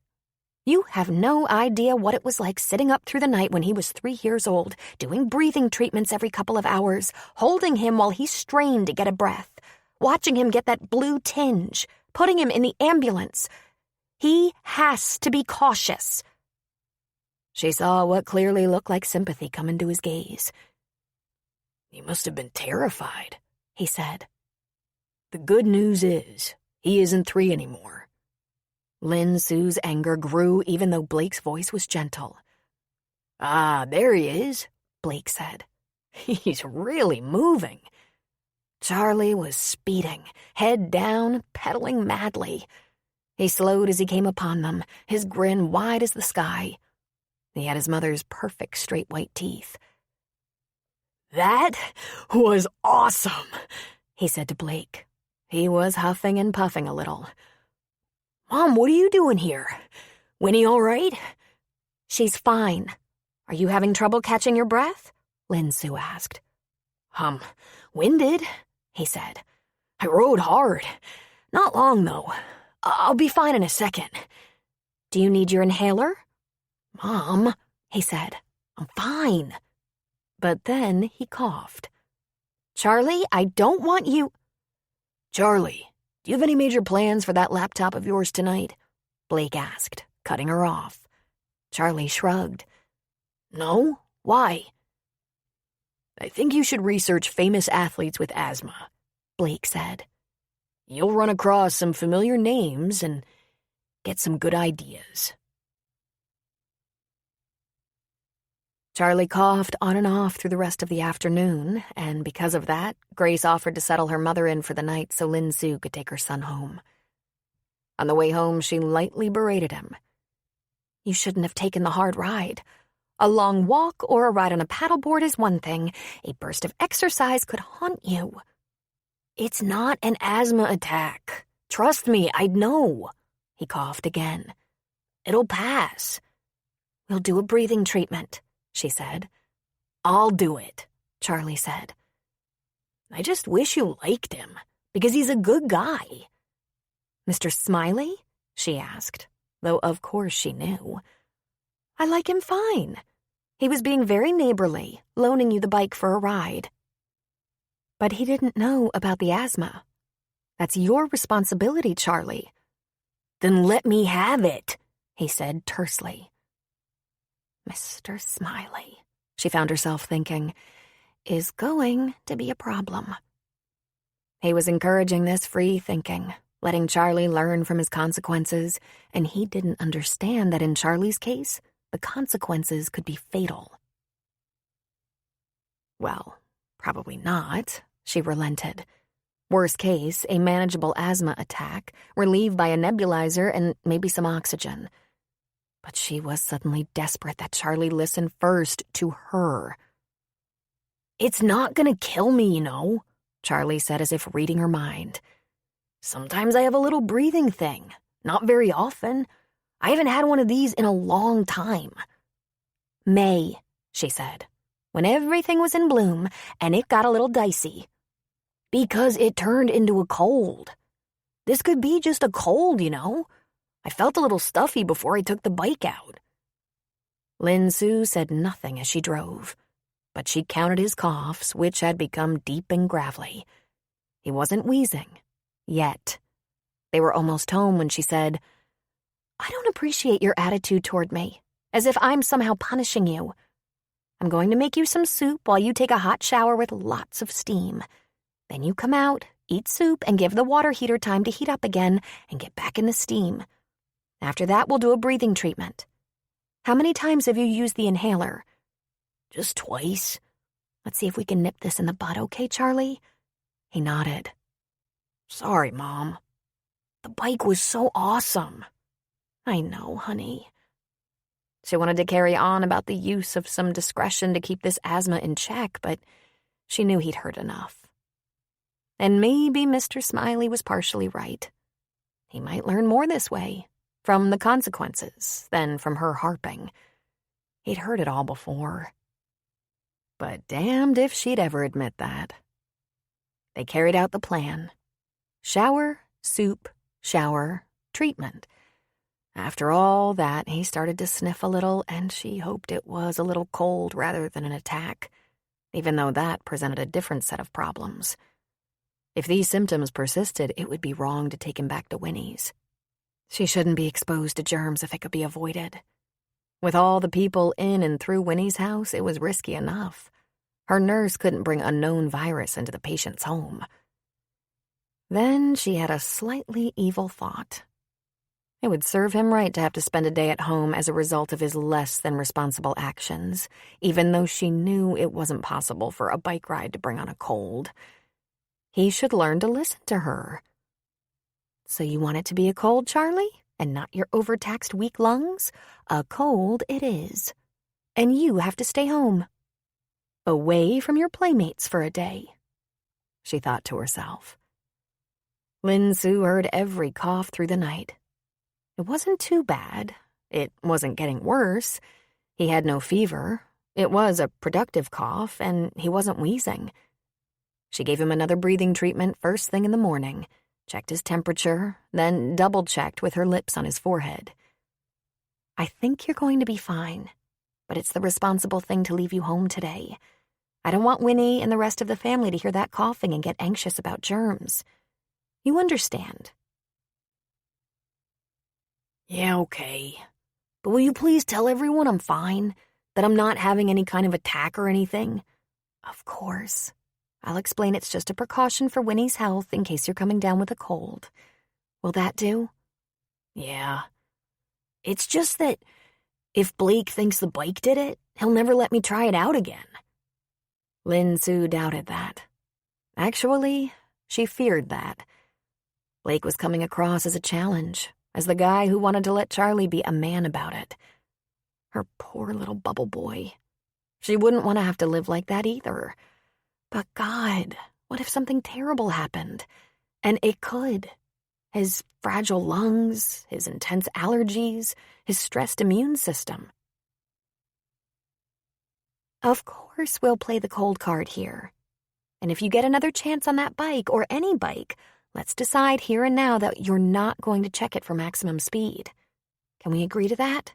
S1: You have no idea what it was like sitting up through the night when he was 3 years old, doing breathing treatments every couple of hours, holding him while he strained to get a breath, watching him get that blue tinge, putting him in the ambulance. He has to be cautious." She saw what clearly looked like sympathy come into his gaze.
S2: "He must have been terrified,"
S1: he said.
S2: "The good news is, he isn't 3 anymore."
S1: Lin Su's anger grew even though Blake's voice was gentle.
S2: "Ah, there he is,"
S1: Blake said.
S2: "He's really moving."
S1: Charlie was speeding, head down, pedaling madly. He slowed as he came upon them, his grin wide as the sky. He had his mother's perfect straight white teeth.
S2: "That was awesome,"
S1: he said to Blake. He was huffing and puffing a little.
S2: "Mom, what are you doing here? Winnie all right?"
S1: "She's fine. Are you having trouble catching your breath?" Lin Sue asked.
S2: Winded," he said. "I rode hard. Not long, though. I'll be fine in a second."
S1: "Do you need your inhaler?"
S2: "Mom," he said, "I'm fine."
S1: But then he coughed. "Charlie, I don't want you—"
S2: "Charlie, do you have any major plans for that laptop of yours tonight?" Blake asked, cutting her off.
S1: Charlie shrugged.
S2: "No? Why?" "I think you should research famous athletes with asthma," Blake said. "You'll run across some familiar names and get some good ideas."
S1: Charlie coughed on and off through the rest of the afternoon, and because of that, Grace offered to settle her mother in for the night so Lin Sue could take her son home. On the way home, she lightly berated him. "You shouldn't have taken the hard ride. A long walk or a ride on a paddleboard is one thing. A burst of exercise could haunt you."
S2: "It's not an asthma attack. Trust me, I know." He coughed again. "It'll pass."
S1: "We'll do a breathing treatment," she said.
S2: "I'll do it,"
S1: Charlie said.
S2: "I just wish you liked him, because he's a good guy."
S1: "Mr. Smiley?" she asked, though of course she knew. "I like him fine. He was being very neighborly, loaning you the bike for a ride." "But he didn't know about the asthma. That's your responsibility, Charlie."
S2: "Then let me have it,"
S1: he said tersely. Mr. Smiley, she found herself thinking, is going to be a problem. He was encouraging this free thinking, letting Charlie learn from his consequences, and he didn't understand that in Charlie's case, the consequences could be fatal. Well, probably not, she relented. Worst case, a manageable asthma attack, relieved by a nebulizer and maybe some oxygen. But she was suddenly desperate that Charlie listen first to her.
S2: "It's not gonna kill me, you know,"
S1: Charlie said as if reading her mind.
S2: "Sometimes I have a little breathing thing. Not very often. I haven't had one of these in a long time."
S1: "May," she said, "when everything was in bloom and it got a little dicey."
S2: "Because it turned into a cold. This could be just a cold, you know. I felt a little stuffy before I took the bike out."
S1: Lin Sue said nothing as she drove, but she counted his coughs, which had become deep and gravelly. He wasn't wheezing, yet. They were almost home when she said, "I don't appreciate your attitude toward me, as if I'm somehow punishing you. I'm going to make you some soup while you take a hot shower with lots of steam. Then you come out, eat soup, and give the water heater time to heat up again and get back in the steam. After that, we'll do a breathing treatment. How many times have you used the inhaler?"
S2: "Just twice."
S1: "Let's see if we can nip this in the bud, okay, Charlie?" He nodded.
S2: "Sorry, Mom. The bike was so awesome."
S1: "I know, honey." She wanted to carry on about the use of some discretion to keep this asthma in check, but she knew he'd heard enough. And maybe Mr. Smiley was partially right. He might learn more this way, from the consequences, than from her harping. He'd heard it all before. But damned if she'd ever admit that. They carried out the plan. Shower, soup, shower, treatment. After all that, he started to sniff a little, and she hoped it was a little cold rather than an attack, even though that presented a different set of problems. If these symptoms persisted, it would be wrong to take him back to Winnie's. She shouldn't be exposed to germs if it could be avoided. With all the people in and through Winnie's house, it was risky enough. Her nurse couldn't bring a known virus into the patient's home. Then she had a slightly evil thought. It would serve him right to have to spend a day at home as a result of his less than responsible actions, even though she knew it wasn't possible for a bike ride to bring on a cold. He should learn to listen to her. "So you want it to be a cold, Charlie?" and not your overtaxed weak lungs, a cold it is. And you have to stay home. Away from your playmates for a day, she thought to herself. Lin Su heard every cough through the night. It wasn't too bad. It wasn't getting worse. He had no fever. It was a productive cough, and he wasn't wheezing. She gave him another breathing treatment first thing in the morning, checked his temperature, then double-checked with her lips on his forehead. I think you're going to be fine, but it's the responsible thing to leave you home today. I don't want Winnie and the rest of the family to hear that coughing and get anxious about germs. You understand?
S2: Yeah, okay. But will you please tell everyone I'm fine? That I'm not having any kind of attack or anything?
S1: Of course. I'll explain it's just a precaution for Winnie's health in case you're coming down with a cold. Will that do?
S2: Yeah. It's just that if Blake thinks the bike did it, he'll never let me try it out again.
S1: Lin Su doubted that. Actually, she feared that. Blake was coming across as a challenge, as the guy who wanted to let Charlie be a man about it. Her poor little bubble boy. She wouldn't want to have to live like that either. But God, what if something terrible happened? And it could. His fragile lungs, his intense allergies, his stressed immune system. Of course we'll play the cold card here. And if you get another chance on that bike, or any bike, let's decide here and now that you're not going to check it for maximum speed. Can we agree to that?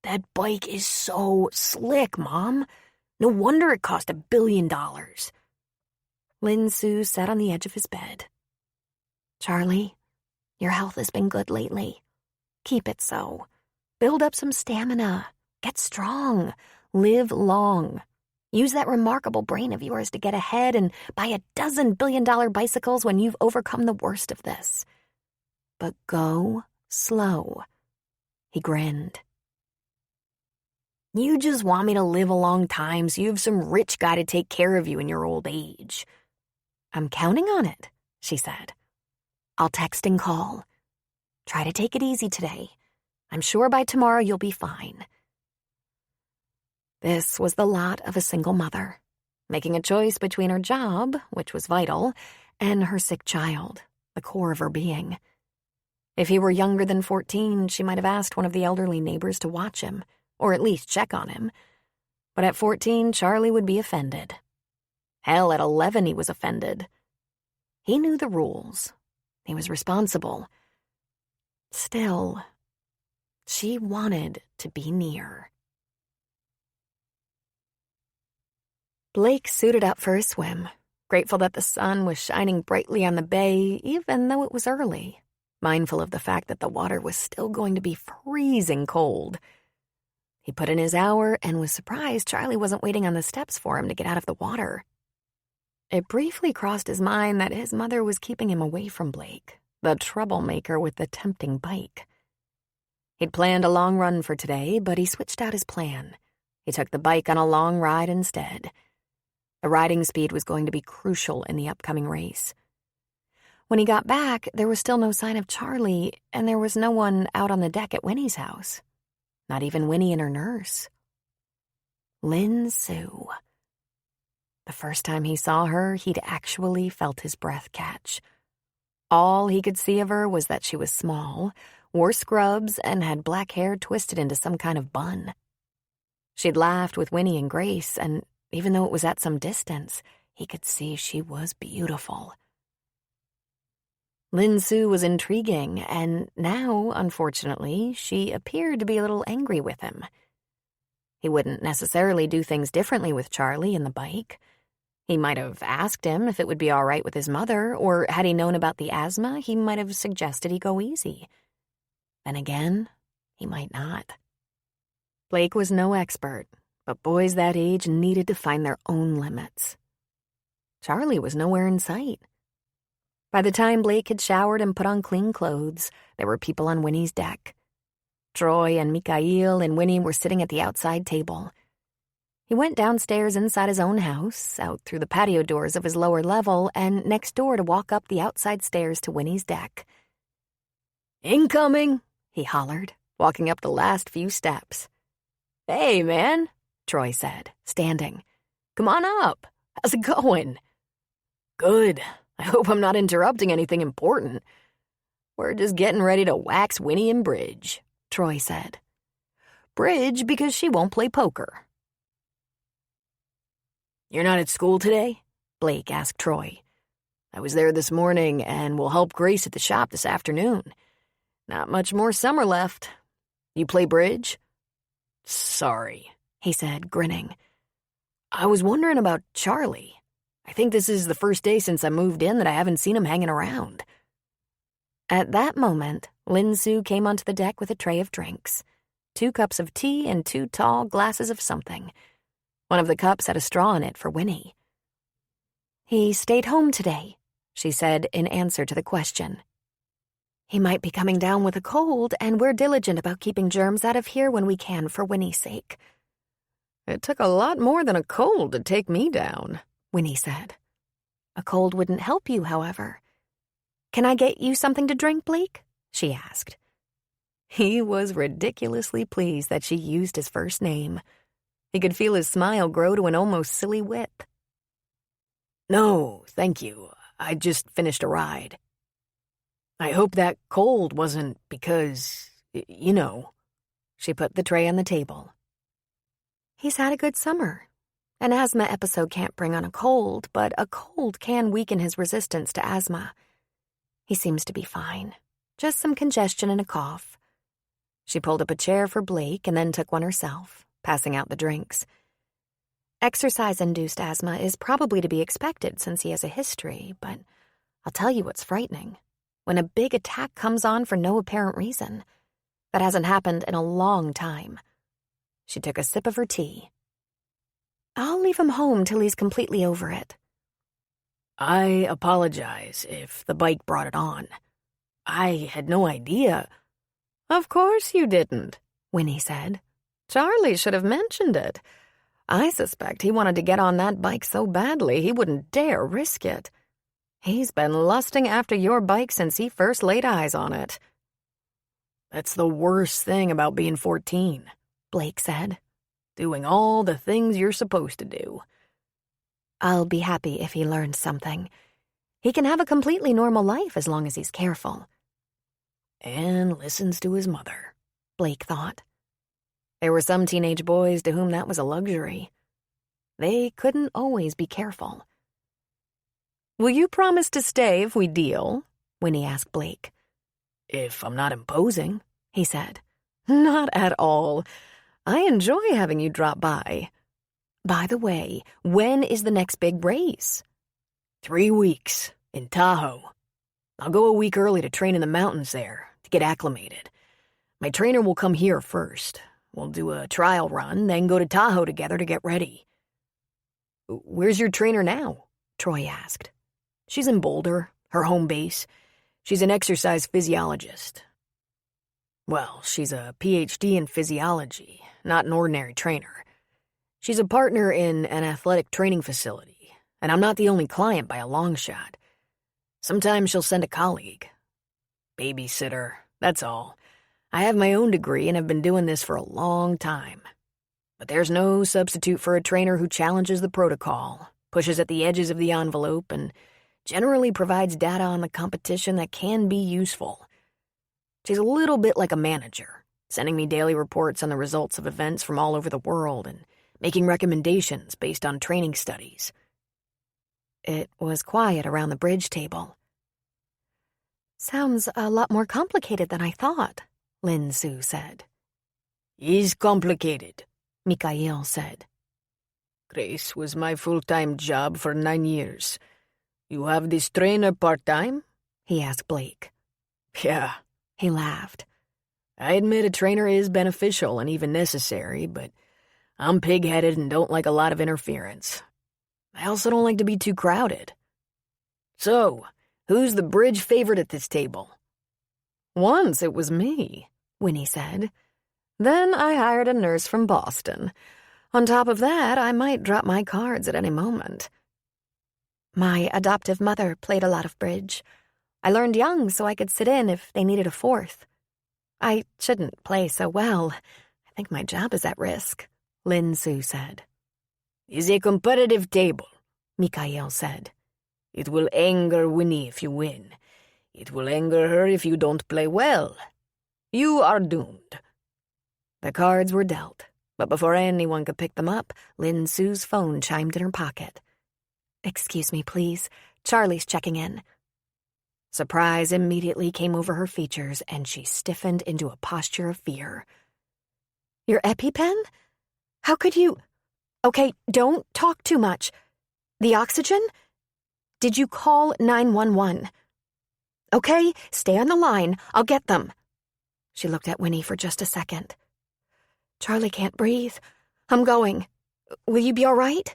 S2: That bike is so slick, Mom. No wonder it cost $1 billion.
S1: Lin Su sat on the edge of his bed. Charlie, your health has been good lately. Keep it so. Build up some stamina. Get strong. Live long. Use that remarkable brain of yours to get ahead and buy a dozen billion-dollar bicycles when you've overcome the worst of this. But go slow. He grinned.
S2: You just want me to live a long time so you have some rich guy to take care of you in your old age.
S1: I'm counting on it, she said. I'll text and call. Try to take it easy today. I'm sure by tomorrow you'll be fine. This was the lot of a single mother, making a choice between her job, which was vital, and her sick child, the core of her being. If he were younger than 14, she might have asked one of the elderly neighbors to watch him, or at least check on him. But at 14, Charlie would be offended. Hell, at 11 he was offended. He knew the rules. He was responsible. Still, she wanted to be near. Blake suited up for a swim, grateful that the sun was shining brightly on the bay even though it was early, mindful of the fact that the water was still going to be freezing cold. He put in his hour and was surprised Charlie wasn't waiting on the steps for him to get out of the water. It briefly crossed his mind that his mother was keeping him away from Blake, the troublemaker with the tempting bike. He'd planned a long run for today, but he switched out his plan. He took the bike on a long ride instead. The riding speed was going to be crucial in the upcoming race. When he got back, there was still no sign of Charlie, and there was no one out on the deck at Winnie's house. Not even Winnie and her nurse. Lin Su. The first time he saw her, he'd actually felt his breath catch. All he could see of her was that she was small, wore scrubs, and had black hair twisted into some kind of bun. She'd laughed with Winnie and Grace, and even though it was at some distance, he could see she was beautiful. Lin Su was intriguing, and now, unfortunately, she appeared to be a little angry with him. He wouldn't necessarily do things differently with Charlie and the bike. He might have asked him if it would be all right with his mother, or had he known about the asthma, he might have suggested he go easy. Then again, he might not. Blake was no expert, but boys that age needed to find their own limits. Charlie was nowhere in sight. By the time Blake had showered and put on clean clothes, there were people on Winnie's deck. Troy and Mikhail and Winnie were sitting at the outside table. He went downstairs inside his own house, out through the patio doors of his lower level, and next door to walk up the outside stairs to Winnie's deck.
S2: Incoming,
S1: he hollered, walking up the last few steps.
S2: Hey, man,
S1: Troy said, standing. Come on up.
S2: how's it going? Good. I hope I'm not interrupting anything important. We're just getting ready to wax Winnie in bridge,
S1: Troy said.
S2: Bridge because she won't play poker. You're not at school today?
S1: Blake asked Troy.
S2: I was there this morning and will help Grace at the shop this afternoon. Not much more summer left. You play bridge? Sorry,
S1: he said, grinning.
S2: I was wondering about Charlie. I think this is the first day since I moved in that I haven't seen him hanging around.
S1: At that moment, Lin Su came onto the deck with a tray of drinks. 2 cups of tea and 2 tall glasses of something. One of the cups had a straw in it for Winnie. He stayed home today, she said in answer to the question. He might be coming down with a cold, and we're diligent about keeping germs out of here when we can for Winnie's sake.
S2: It took a lot more than a cold to take me down,
S1: Winnie said. A cold wouldn't help you, however. Can I get you something to drink, Blake? She asked. He was ridiculously pleased that she used his first name. He could feel his smile grow to an almost silly width.
S2: No, thank you. I just finished a ride. I hope that cold wasn't because, you know.
S1: She put the tray on the table. He's had a good summer. An asthma episode can't bring on a cold, but a cold can weaken his resistance to asthma. He seems to be fine. Just some congestion and a cough. She pulled up a chair for Blake and then took one herself, passing out the drinks. Exercise-induced asthma is probably to be expected since he has a history, but I'll tell you what's frightening. When a big attack comes on for no apparent reason. That hasn't happened in a long time. She took a sip of her tea. I'll leave him home till he's completely over it.
S2: I apologize if the bike brought it on. I had no idea.
S1: Of course you didn't, Winnie said. Charlie should have mentioned it. I suspect he wanted to get on that bike so badly he wouldn't dare risk it. He's been lusting after your bike since he first laid eyes on it.
S2: That's the worst thing about being 14,
S1: Blake said.
S2: Doing all the things you're supposed to do.
S1: I'll be happy if he learns something. He can have a completely normal life as long as he's careful.
S2: And listens to his mother,
S1: Blake thought. There were some teenage boys to whom that was a luxury. They couldn't always be careful. Will you promise to stay if we deal? Winnie asked Blake.
S2: If I'm not imposing,
S1: he said. Not at all. I enjoy having you drop by. By the way, when is the next big race?
S2: 3 weeks, in Tahoe. I'll go a week early to train in the mountains there, to get acclimated. My trainer will come here first. We'll do a trial run, then go to Tahoe together to get ready. Where's your trainer now? Troy asked. She's in Boulder, her home base. She's an exercise physiologist. Well, she's a PhD in physiology, not an ordinary trainer. She's a partner in an athletic training facility, and I'm not the only client by a long shot. Sometimes she'll send a colleague. Babysitter, that's all. I have my own degree and have been doing this for a long time. But there's no substitute for a trainer who challenges the protocol, pushes at the edges of the envelope, and generally provides data on the competition that can be useful. She's a little bit like a manager, sending me daily reports on the results of events from all over the world and making recommendations based on training studies.
S1: It was quiet around the bridge table. Sounds a lot more complicated than I thought, Lin Su said.
S2: Is complicated,
S1: Mikhail said.
S2: Grace was my full-time job for 9 years. You have this trainer part-time?
S1: He asked Blake.
S2: Yeah.
S1: He laughed.
S2: I admit a trainer is beneficial and even necessary, but I'm pig-headed and don't like a lot of interference. I also don't like to be too crowded. So, who's the bridge favorite at this table?
S1: Once it was me, Winnie said. Then I hired a nurse from Boston. On top of that, I might drop my cards at any moment. My adoptive mother played a lot of bridge. I learned young so I could sit in if they needed a fourth. I shouldn't play so well. I think my job is at risk, Lin Su said.
S2: It's a competitive table, Mikhail said. It will anger Winnie if you win. It will anger her if you don't play well. You are doomed.
S1: The cards were dealt, but before anyone could pick them up, Lin Su's phone chimed in her pocket. Excuse me, please. Charlie's checking in. Surprise immediately came over her features, and she stiffened into a posture of fear. Your EpiPen? How could you... Okay, don't talk too much. The oxygen? Did you call 911? Okay, stay on the line. I'll get them. She looked at Winnie for just a second. Charlie can't breathe. I'm going. Will you be all right?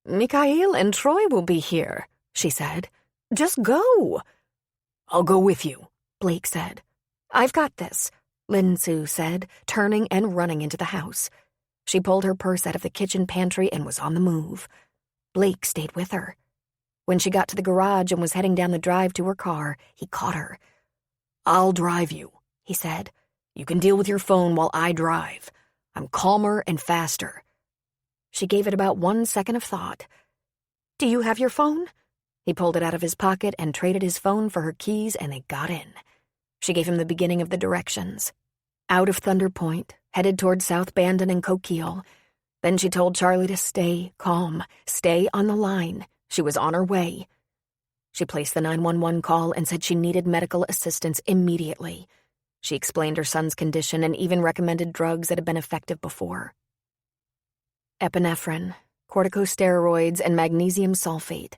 S2: Mikhail and Troy will be here, she said.
S1: Just go.
S2: I'll go with you,
S1: Blake said. I've got this, Lin Su said, turning and running into the house. She pulled her purse out of the kitchen pantry and was on the move. Blake stayed with her. When she got to the garage and was heading down the drive to her car, he caught her.
S2: I'll drive you, he said. You can deal with your phone while I drive. I'm calmer and faster.
S1: She gave it about 1 second of thought. Do you have your phone? He pulled it out of his pocket and traded his phone for her keys, and they got in. She gave him the beginning of the directions. Out of Thunder Point, headed toward South Bandon and Coquille. Then she told Charlie to stay calm, stay on the line. She was on her way. She placed the 911 call and said she needed medical assistance immediately. She explained her son's condition and even recommended drugs that had been effective before. Epinephrine, corticosteroids, and magnesium sulfate.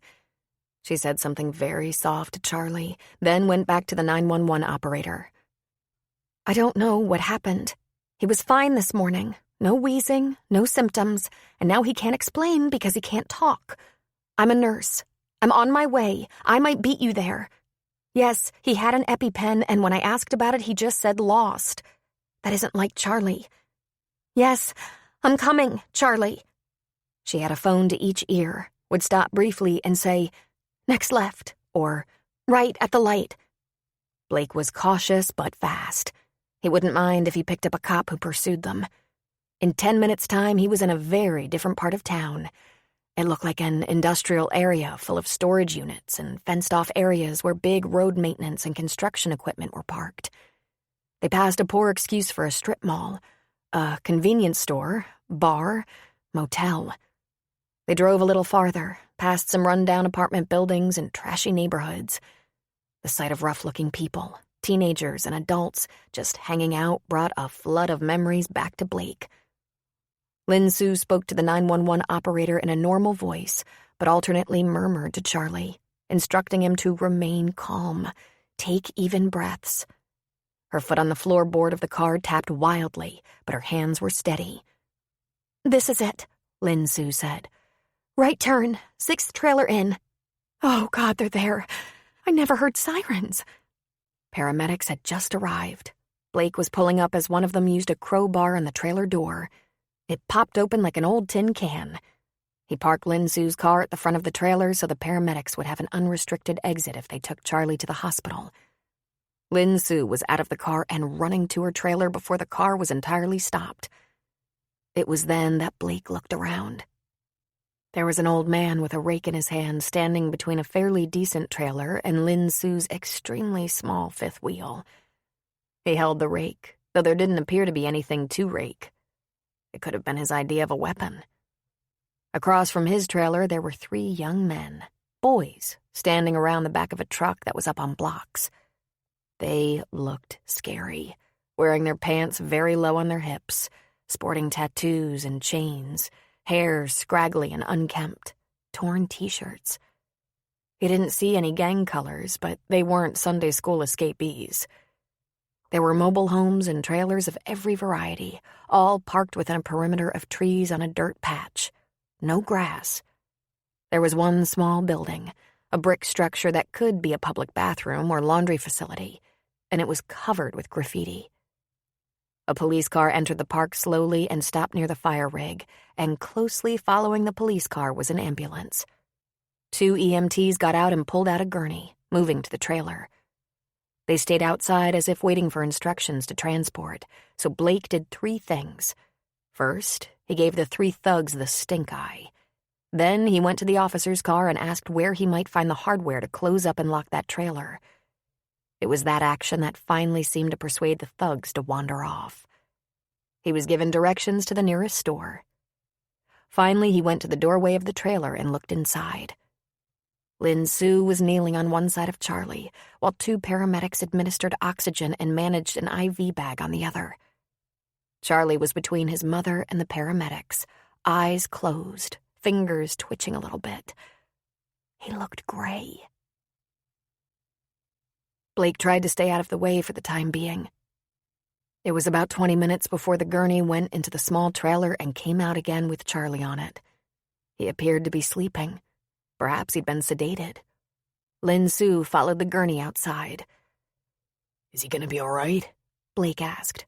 S1: She said something very soft to Charlie, then went back to the 911 operator. I don't know what happened. He was fine this morning. No wheezing, no symptoms, and now he can't explain because he can't talk. I'm a nurse. I'm on my way. I might beat you there. Yes, he had an EpiPen, and when I asked about it, he just said lost. That isn't like Charlie. Yes, I'm coming, Charlie. She had a phone to each ear, would stop briefly and say, next left, or right at the light. Blake was cautious but fast. He wouldn't mind if he picked up a cop who pursued them. In 10 minutes' time, he was in a very different part of town. It looked like an industrial area full of storage units and fenced-off areas where big road maintenance and construction equipment were parked. They passed a poor excuse for a strip mall, a convenience store, bar, motel. They drove a little farther, past some run-down apartment buildings and trashy neighborhoods. The sight of rough-looking people, teenagers and adults just hanging out brought a flood of memories back to Blake. Lin Su spoke to the 911 operator in a normal voice, but alternately murmured to Charlie, instructing him to remain calm, take even breaths. Her foot on the floorboard of the car tapped wildly, but her hands were steady. This is it, Lin Su said. Right turn, 6th trailer in. Oh, God, they're there. I never heard sirens. Paramedics had just arrived. Blake was pulling up as one of them used a crowbar on the trailer door. It popped open like an old tin can. He parked Lin Su's car at the front of the trailer so the paramedics would have an unrestricted exit if they took Charlie to the hospital. Lin Su was out of the car and running to her trailer before the car was entirely stopped. It was then that Blake looked around. There was an old man with a rake in his hand standing between a fairly decent trailer and Lin Su's extremely small fifth wheel. He held the rake, though there didn't appear to be anything to rake. It could have been his idea of a weapon. Across from his trailer, there were 3 young men, boys, standing around the back of a truck that was up on blocks. They looked scary, wearing their pants very low on their hips, sporting tattoos and chains, hair scraggly and unkempt, torn t-shirts. He didn't see any gang colors, but they weren't Sunday school escapees. There were mobile homes and trailers of every variety, all parked within a perimeter of trees on a dirt patch. No grass. There was one small building, a brick structure that could be a public bathroom or laundry facility, and it was covered with graffiti. A police car entered the park slowly and stopped near the fire rig, and closely following the police car was an ambulance. 2 EMTs got out and pulled out a gurney, moving to the trailer. They stayed outside as if waiting for instructions to transport, so Blake did 3 things. First, he gave the 3 thugs the stink eye. Then he went to the officer's car and asked where he might find the hardware to close up and lock that trailer. It was that action that finally seemed to persuade the thugs to wander off. He was given directions to the nearest store. Finally, he went to the doorway of the trailer and looked inside. Lin Sue was kneeling on one side of Charlie, while 2 paramedics administered oxygen and managed an IV bag on the other. Charlie was between his mother and the paramedics, eyes closed, fingers twitching a little bit. He looked gray. Blake tried to stay out of the way for the time being. It was about 20 minutes before the gurney went into the small trailer and came out again with Charlie on it. He appeared to be sleeping. Perhaps he'd been sedated. Lin Sue followed the gurney outside.
S2: Is he gonna be all right?
S1: Blake asked.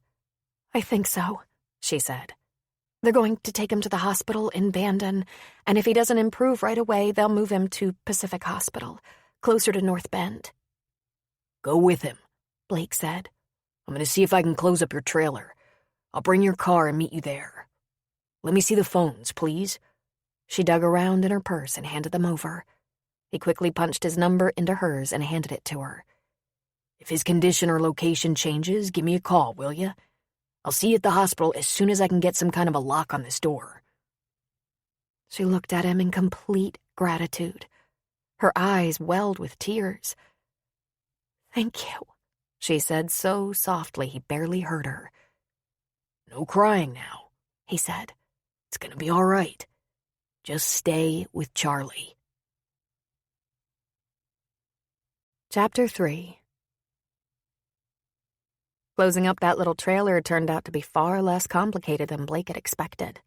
S1: I think so, she said. They're going to take him to the hospital in Bandon, and if he doesn't improve right away, they'll move him to Pacific Hospital, closer to North Bend.
S2: Go with him,
S1: Blake said.
S2: I'm gonna see if I can close up your trailer. I'll bring your car and meet you there. Let me see the phones, please.
S1: She dug around in her purse and handed them over. He quickly punched his number into hers and handed it to her.
S2: If his condition or location changes, give me a call, will you? I'll see you at the hospital as soon as I can get some kind of a lock on this door.
S1: She looked at him in complete gratitude. Her eyes welled with tears. Thank you, she said so softly he barely heard her.
S2: No crying now,
S1: he said.
S2: It's gonna be all right. Just stay with Charlie.
S1: Chapter 3. Closing up that little trailer turned out to be far less complicated than Blake had expected.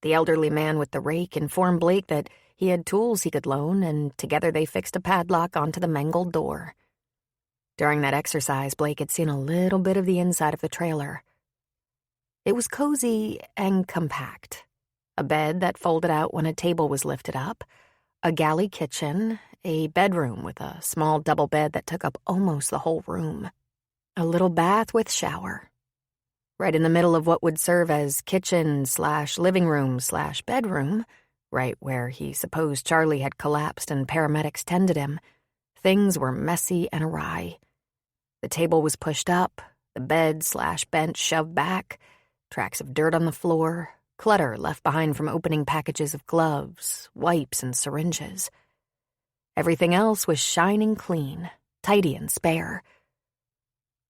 S1: The elderly man with the rake informed Blake that he had tools he could loan, and together they fixed a padlock onto the mangled door. During that exercise, Blake had seen a little bit of the inside of the trailer. It was cozy and compact. A bed that folded out when a table was lifted up, a galley kitchen, a bedroom with a small double bed that took up almost the whole room, a little bath with shower. Right in the middle of what would serve as kitchen/living room/bedroom, right where he supposed Charlie had collapsed and paramedics tended him, things were messy and awry. The table was pushed up, the bed/bench shoved back, tracks of dirt on the floor, clutter left behind from opening packages of gloves, wipes, and syringes. Everything else was shining clean, tidy and spare.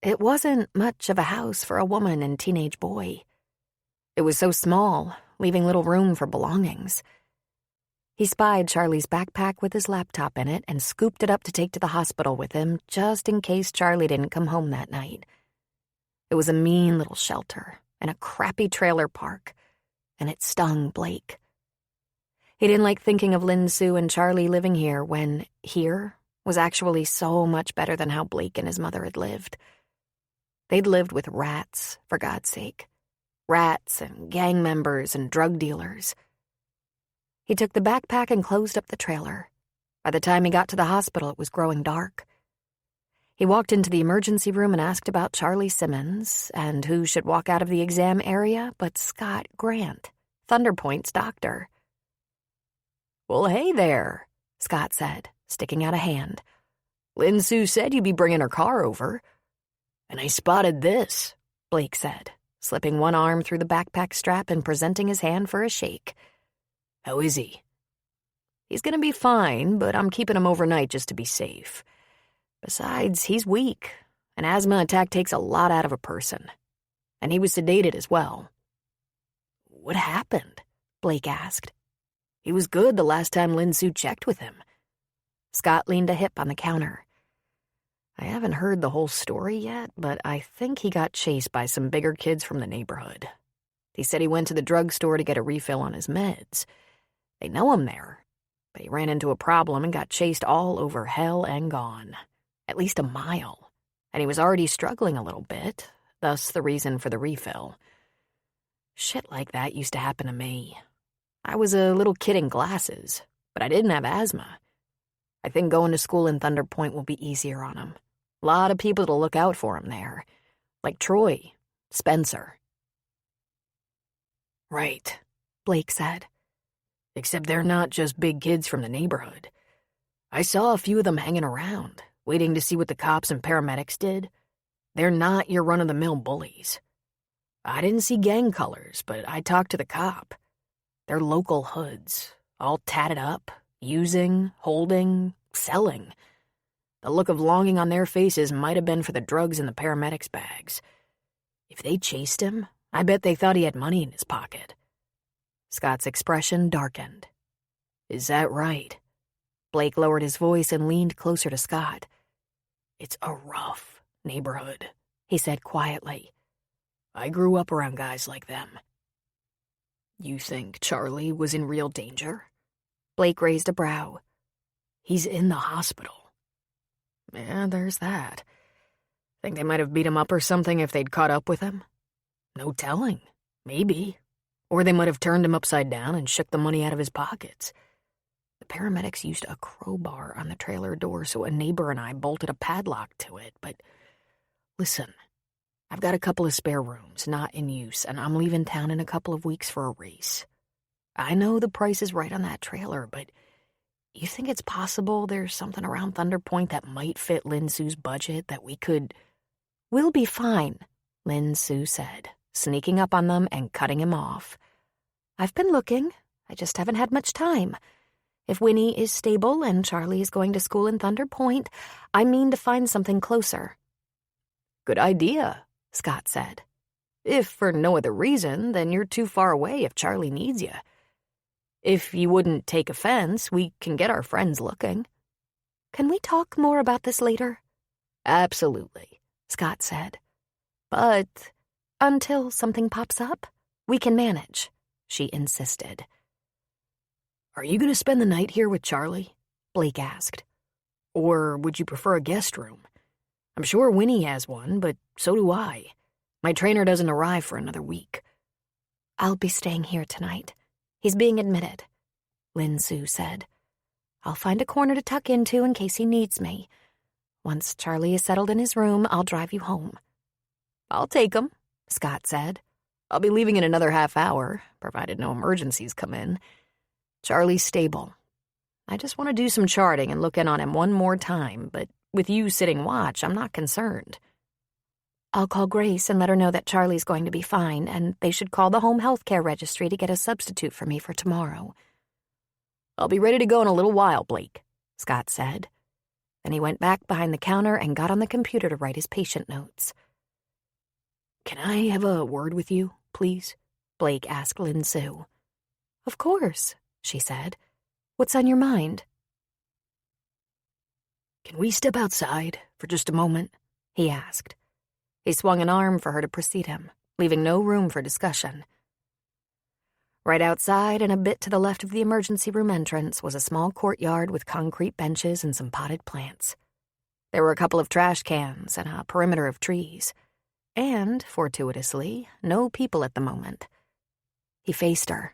S1: It wasn't much of a house for a woman and teenage boy. It was so small, leaving little room for belongings. He spied Charlie's backpack with his laptop in it and scooped it up to take to the hospital with him just in case Charlie didn't come home that night. It was a mean little shelter in a crappy trailer park, and it stung Blake. He didn't like thinking of Lin Sue and Charlie living here when here was actually so much better than how Blake and his mother had lived. They'd lived with rats, for God's sake. Rats and gang members and drug dealers. He took the backpack and closed up the trailer. By the time he got to the hospital, it was growing dark. He walked into the emergency room and asked about Charlie Simmons, and who should walk out of the exam area but Scott Grant, Thunder Point's doctor.
S2: Well, hey there,
S1: Scott said, sticking out a hand.
S2: Lin Sue said you'd be bringing her car over. And I spotted this,
S1: Blake said, slipping one arm through the backpack strap and presenting his hand for a shake.
S2: How is he?
S1: He's gonna be fine, but I'm keeping him overnight just to be safe. Besides, he's weak. An asthma attack takes a lot out of a person. And he was sedated as well.
S2: What happened?
S1: Blake asked.
S2: He was good the last time Lin Sue checked with him.
S1: Scott leaned a hip on the counter. I haven't heard the whole story yet, but I think he got chased by some bigger kids from the neighborhood. He said he went to the drugstore to get a refill on his meds. They know him there, but he ran into a problem and got chased all over hell and gone. At least a mile. And he was already struggling a little bit, thus the reason for the refill. Shit like that used to happen to me. I was a little kid in glasses, but I didn't have asthma. I think going to school in Thunder Point will be easier on him. A lot of people to look out for him there. Like Troy, Spencer."
S2: Right,
S1: Blake said.
S2: except they're not just big kids from the neighborhood. I saw a few of them hanging around, waiting to see what the cops and paramedics did. They're not your run-of-the-mill bullies. I didn't see gang colors, but I talked to the cop. They're local hoods, all tatted up, using, holding, selling. The look of longing on their faces might have been for the drugs in the paramedics' bags. If they chased him, I bet they thought he had money in his pocket.
S1: Scott's expression darkened.
S2: Is that right?
S1: Blake lowered his voice and leaned closer to Scott.
S2: It's a rough neighborhood,
S1: he said quietly.
S2: I grew up around guys like them. You think Charlie was in real danger?
S1: Blake raised a brow.
S2: He's in the hospital.
S1: Yeah, there's that. Think they might have beat him up or something if they'd caught up with him?
S2: No telling. Maybe. Or they might have turned him upside down and shook the money out of his pockets.
S1: The paramedics used a crowbar on the trailer door, so a neighbor and I bolted a padlock to it, but
S2: listen,
S1: I've got a couple of spare rooms, not in use, and I'm leaving town in a couple of weeks for a race. I know the price is right on that trailer, but you think it's possible there's something around Thunder Point that might fit Lin Su's budget that we could...
S3: We'll be fine,
S1: Lin Su said, sneaking up on them and cutting him off.
S3: I've been looking. I just haven't had much time. If Winnie is stable and Charlie is going to school in Thunder Point, I mean to find something closer.
S1: Good idea, Scott said. If for no other reason, then you're too far away if Charlie needs you. If you wouldn't take offense, we can get our friends looking.
S3: Can we talk more about this later?
S1: Absolutely, Scott said. But
S3: until something pops up, we can manage, she insisted.
S2: Are you going to spend the night here with Charlie?
S1: Blake asked.
S2: Or would you prefer a guest room? I'm sure Winnie has one, but so do I. My trainer doesn't arrive for another week.
S3: I'll be staying here tonight. He's being admitted, Lin Su said. I'll find a corner to tuck into in case he needs me. Once Charlie is settled in his room, I'll drive you home.
S1: I'll take him, Scott said. I'll be leaving in another half hour, provided no emergencies come in. Charlie's stable. I just want to do some charting and look in on him one more time, but with you sitting watch, I'm not concerned.
S3: I'll call Grace and let her know that Charlie's going to be fine, and they should call the home health care registry to get a substitute for me for tomorrow.
S1: I'll be ready to go in a little while, Blake, Scott said. Then he went back behind the counter and got on the computer to write his patient notes.
S2: Can I have a word with you, please?
S1: Blake asked Lin Su.
S3: Of course, she said. What's on your mind?
S2: Can we step outside for just a moment?
S1: He asked. He swung an arm for her to precede him, leaving no room for discussion. Right outside and a bit to the left of the emergency room entrance was a small courtyard with concrete benches and some potted plants. There were a couple of trash cans and a perimeter of trees. And, fortuitously, no people at the moment. He faced her.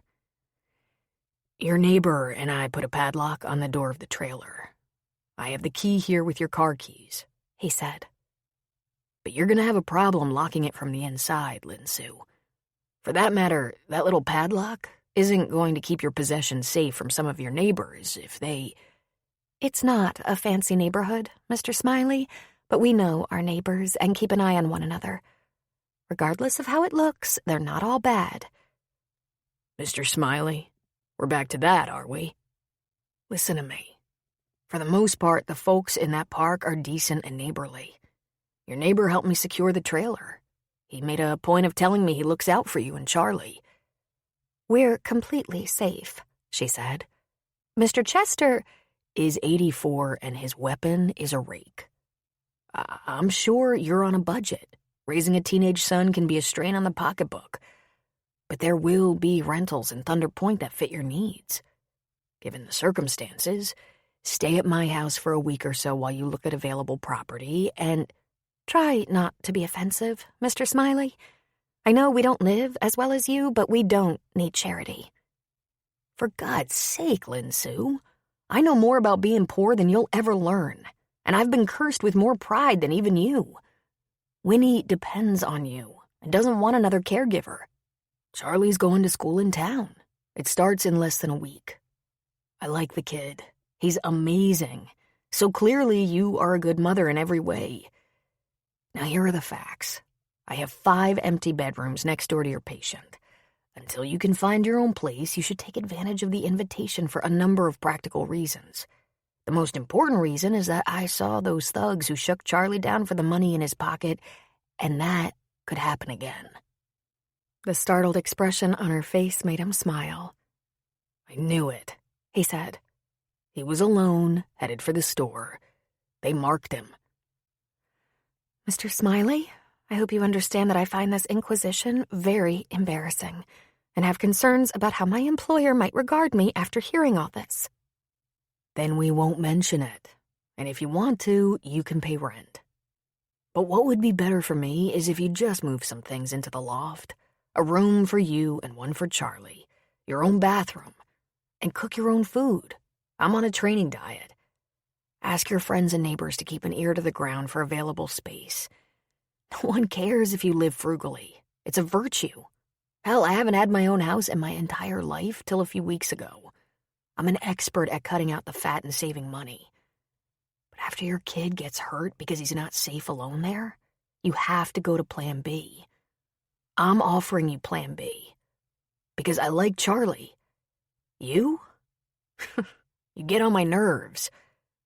S2: Your neighbor and I put a padlock on the door of the trailer. I have the key here with your car keys, he said. But you're going to have a problem locking it from the inside, Lin Su. For that matter, that little padlock isn't going to keep your possessions safe from some of your neighbors if they...
S3: It's not a fancy neighborhood, Mr. Smiley, but we know our neighbors and keep an eye on one another. Regardless of how it looks, they're not all bad.
S2: Mr. Smiley, we're back to that, are we? Listen to me. For the most part, the folks in that park are decent and neighborly. Your neighbor helped me secure the trailer. He made a point of telling me he looks out for you and Charlie.
S3: We're completely safe, she said. Mr. Chester
S2: is 84 and his weapon is a rake. I'm sure you're on a budget. Raising a teenage son can be a strain on the pocketbook. But there will be rentals in Thunder Point that fit your needs. Given the circumstances, stay at my house for a week or so while you look at available property and...
S3: Try not to be offensive, Mr. Smiley. I know we don't live as well as you, but we don't need charity.
S2: For God's sake, Lin Su,
S1: I know more about being poor than you'll ever learn, and I've been cursed with more pride than even you. Winnie depends on you and doesn't want another caregiver. Charlie's going to school in town. It starts in less than a week. I like the kid. He's amazing. So clearly you are a good mother in every way. Now here are the facts. I have 5 empty bedrooms next door to your patient. Until you can find your own place, you should take advantage of the invitation for a number of practical reasons. The most important reason is that I saw those thugs who shook Charlie down for the money in his pocket, and that could happen again.
S3: The startled expression on her face made him smile.
S1: I knew it, he said. He was alone, headed for the store. They marked him.
S3: Mr. Smiley, I hope you understand that I find this inquisition very embarrassing and have concerns about how my employer might regard me after hearing all this.
S1: Then we won't mention it. And if you want to, you can pay rent. But what would be better for me is if you just move some things into the loft. A room for you and one for Charlie. Your own bathroom. And cook your own food. I'm on a training diet. Ask your friends and neighbors to keep an ear to the ground for available space. No one cares if you live frugally. It's a virtue. Hell, I haven't had my own house in my entire life till a few weeks ago. I'm an expert at cutting out the fat and saving money. But after your kid gets hurt because he's not safe alone there, you have to go to Plan B. I'm offering you Plan B. Because I like Charlie. You? You get on my nerves,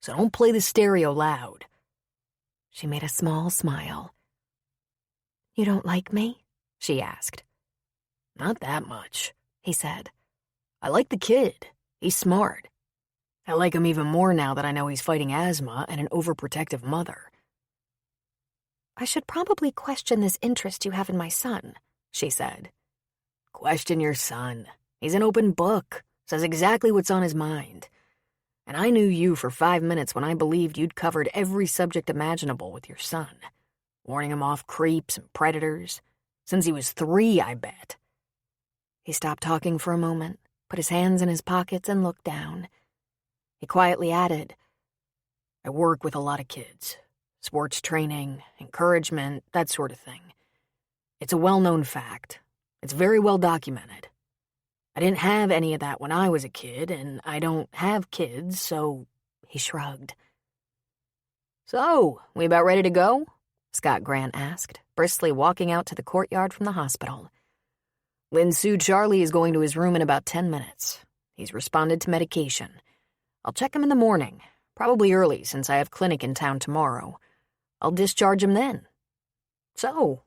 S1: so don't play the stereo loud.
S3: She made a small smile. You don't like me? She asked.
S1: Not that much, he said. I like the kid. He's smart. I like him even more now that I know he's fighting asthma and an overprotective mother.
S3: I should probably question this interest you have in my son, she said.
S1: Question your son. He's an open book, says exactly what's on his mind. And I knew you for 5 minutes when I believed you'd covered every subject imaginable with your son, warning him off creeps and predators. Since he was 3, I bet. He stopped talking for a moment, put his hands in his pockets and looked down. He quietly added, I work with a lot of kids. Sports training, encouragement, that sort of thing. It's a well-known fact. It's very well documented. I didn't have any of that when I was a kid, and I don't have kids, so he shrugged. So, we about ready to go? Scott Grant asked, briskly walking out to the courtyard from the hospital. Lin Sue Charlie is going to his room in about 10 minutes. He's responded to medication. I'll check him in the morning, probably early since I have clinic in town tomorrow. I'll discharge him then. So,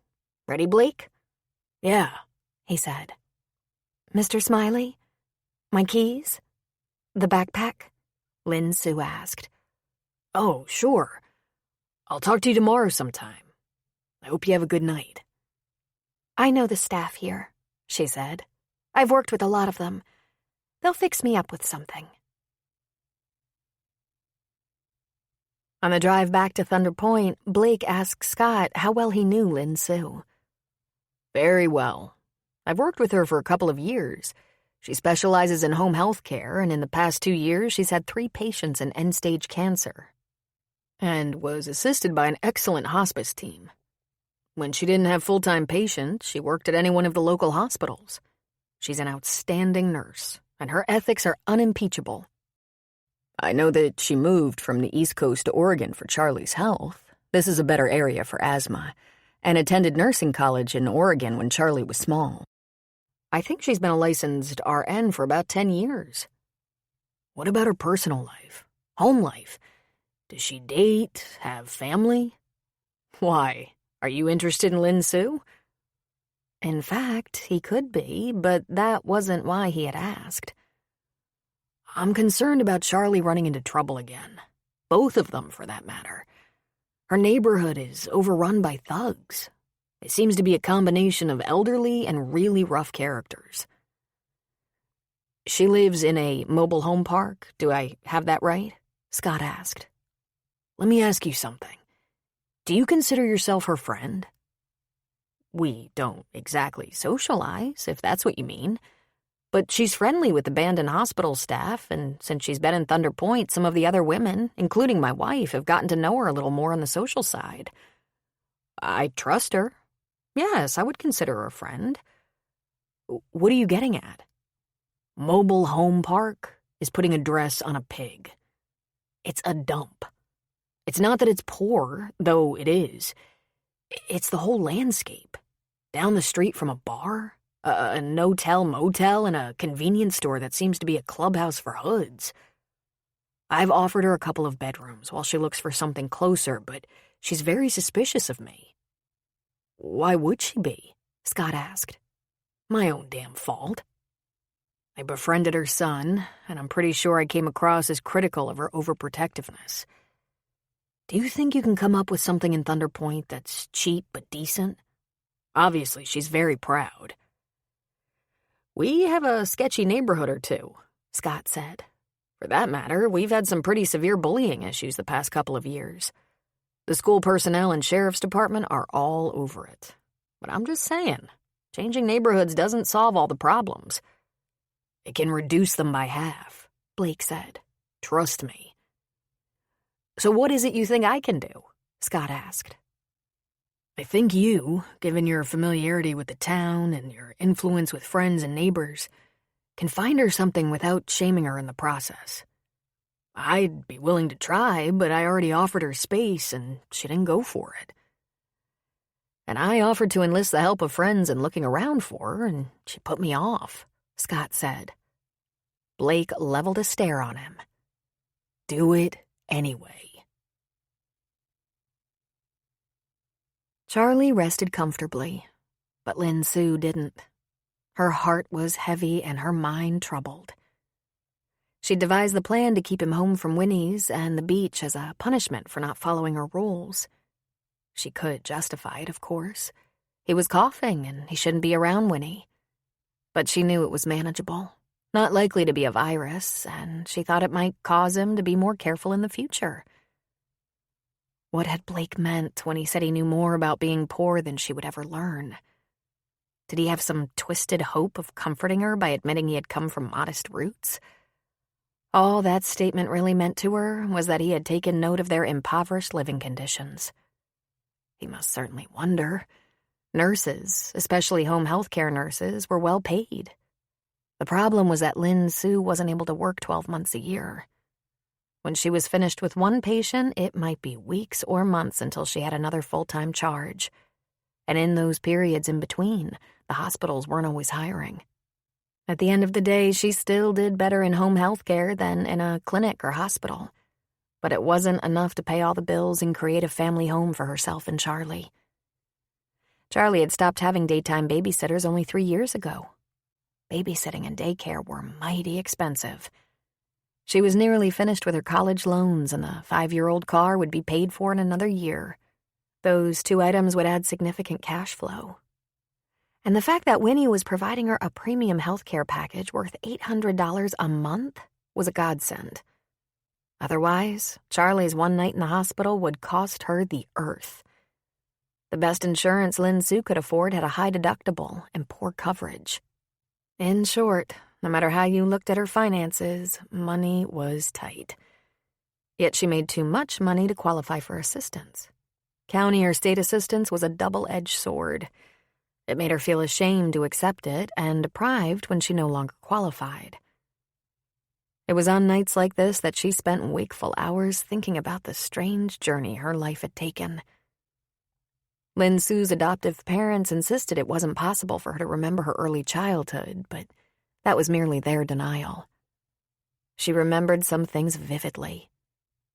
S1: ready, Blake? Yeah, he said.
S3: Mr. Smiley? My keys? The backpack? Lin Sue asked.
S1: Oh, sure. I'll talk to you tomorrow sometime. I hope you have a good night.
S3: I know the staff here, she said. I've worked with a lot of them. They'll fix me up with something.
S1: On the drive back to Thunder Point, Blake asked Scott how well he knew Lin Sue. Very well. I've worked with her for a couple of years. She specializes in home health care, and in the past 2 years, she's had 3 patients in end-stage cancer. And was assisted by an excellent hospice team. When she didn't have full-time patients, she worked at any one of the local hospitals. She's an outstanding nurse, and her ethics are unimpeachable. I know that she moved from the East Coast to Oregon for Charlie's health. This is a better area for asthma, and attended nursing college in Oregon when Charlie was small. I think she's been a licensed RN for about 10 years. What about her personal life? Home life? Does she date? Have family? Why? Are you interested in Lin Sue? In fact, he could be, but that wasn't why he had asked. I'm concerned about Charlie running into trouble again. Both of them, for that matter. Her neighborhood is overrun by thugs. It seems to be a combination of elderly and really rough characters. She lives in a mobile home park, do I have that right? Scott asked. Let me ask you something. Do you consider yourself her friend? We don't exactly socialize, if that's what you mean. But she's friendly with the band and hospital staff, and since she's been in Thunder Point, some of the other women, including my wife, have gotten to know her a little more on the social side. I trust her. Yes, I would consider her a friend. What are you getting at? Mobile Home Park is putting a dress on a pig. It's a dump. It's not that it's poor, though it is. It's the whole landscape. Down the street from a bar, a no-tell motel, and a convenience store that seems to be a clubhouse for hoods. I've offered her a couple of bedrooms while she looks for something closer, but she's very suspicious of me. Why would she be? Scott asked. My own damn fault. I befriended her son, and I'm pretty sure I came across as critical of her overprotectiveness. Do you think you can come up with something in Thunder Point that's cheap but decent? Obviously, she's very proud. We have a sketchy neighborhood or two, Scott said. For that matter, we've had some pretty severe bullying issues the past couple of years. The school personnel and sheriff's department are all over it. But I'm just saying, changing neighborhoods doesn't solve all the problems. It can reduce them by half, Blake said. Trust me. So what is it you think I can do? Scott asked. I think you, given your familiarity with the town and your influence with friends and neighbors, can find her something without shaming her in the process. I'd be willing to try, but I already offered her space and she didn't go for it. And I offered to enlist the help of friends in looking around for her, and she put me off, Scott said. Blake leveled a stare on him. Do it anyway. Charlie rested comfortably, but Lin Sue didn't. Her heart was heavy and her mind troubled. She devised the plan to keep him home from Winnie's and the beach as a punishment for not following her rules. She could justify it, of course. He was coughing and he shouldn't be around Winnie. But she knew it was manageable, not likely to be a virus, and she thought it might cause him to be more careful in the future. What had Blake meant when he said he knew more about being poor than she would ever learn? Did he have some twisted hope of comforting her by admitting he had come from modest roots? All that statement really meant to her was that he had taken note of their impoverished living conditions. He must certainly wonder. Nurses, especially home health care nurses, were well paid. The problem was that Lin Sue wasn't able to work 12 months a year. When she was finished with one patient, it might be weeks or months until she had another full-time charge. And in those periods in between, the hospitals weren't always hiring. At the end of the day, she still did better in home health care than in a clinic or hospital. But it wasn't enough to pay all the bills and create a family home for herself and Charlie. Charlie had stopped having daytime babysitters only 3 years ago. Babysitting and daycare were mighty expensive. She was nearly finished with her college loans, and the 5-year-old car would be paid for in another year. Those 2 items would add significant cash flow. And the fact that Winnie was providing her a premium healthcare package worth $800 a month was a godsend. Otherwise, Charlie's one night in the hospital would cost her the earth. The best insurance Lin Sue could afford had a high deductible and poor coverage. In short, no matter how you looked at her finances, money was tight. Yet she made too much money to qualify for assistance. County or state assistance was a double-edged sword. It made her feel ashamed to accept it and deprived when she no longer qualified. It was on nights like this that she spent wakeful hours thinking about the strange journey her life had taken. Lin Sue's adoptive parents insisted it wasn't possible for her to remember her early childhood, but that was merely their denial. She remembered some things vividly.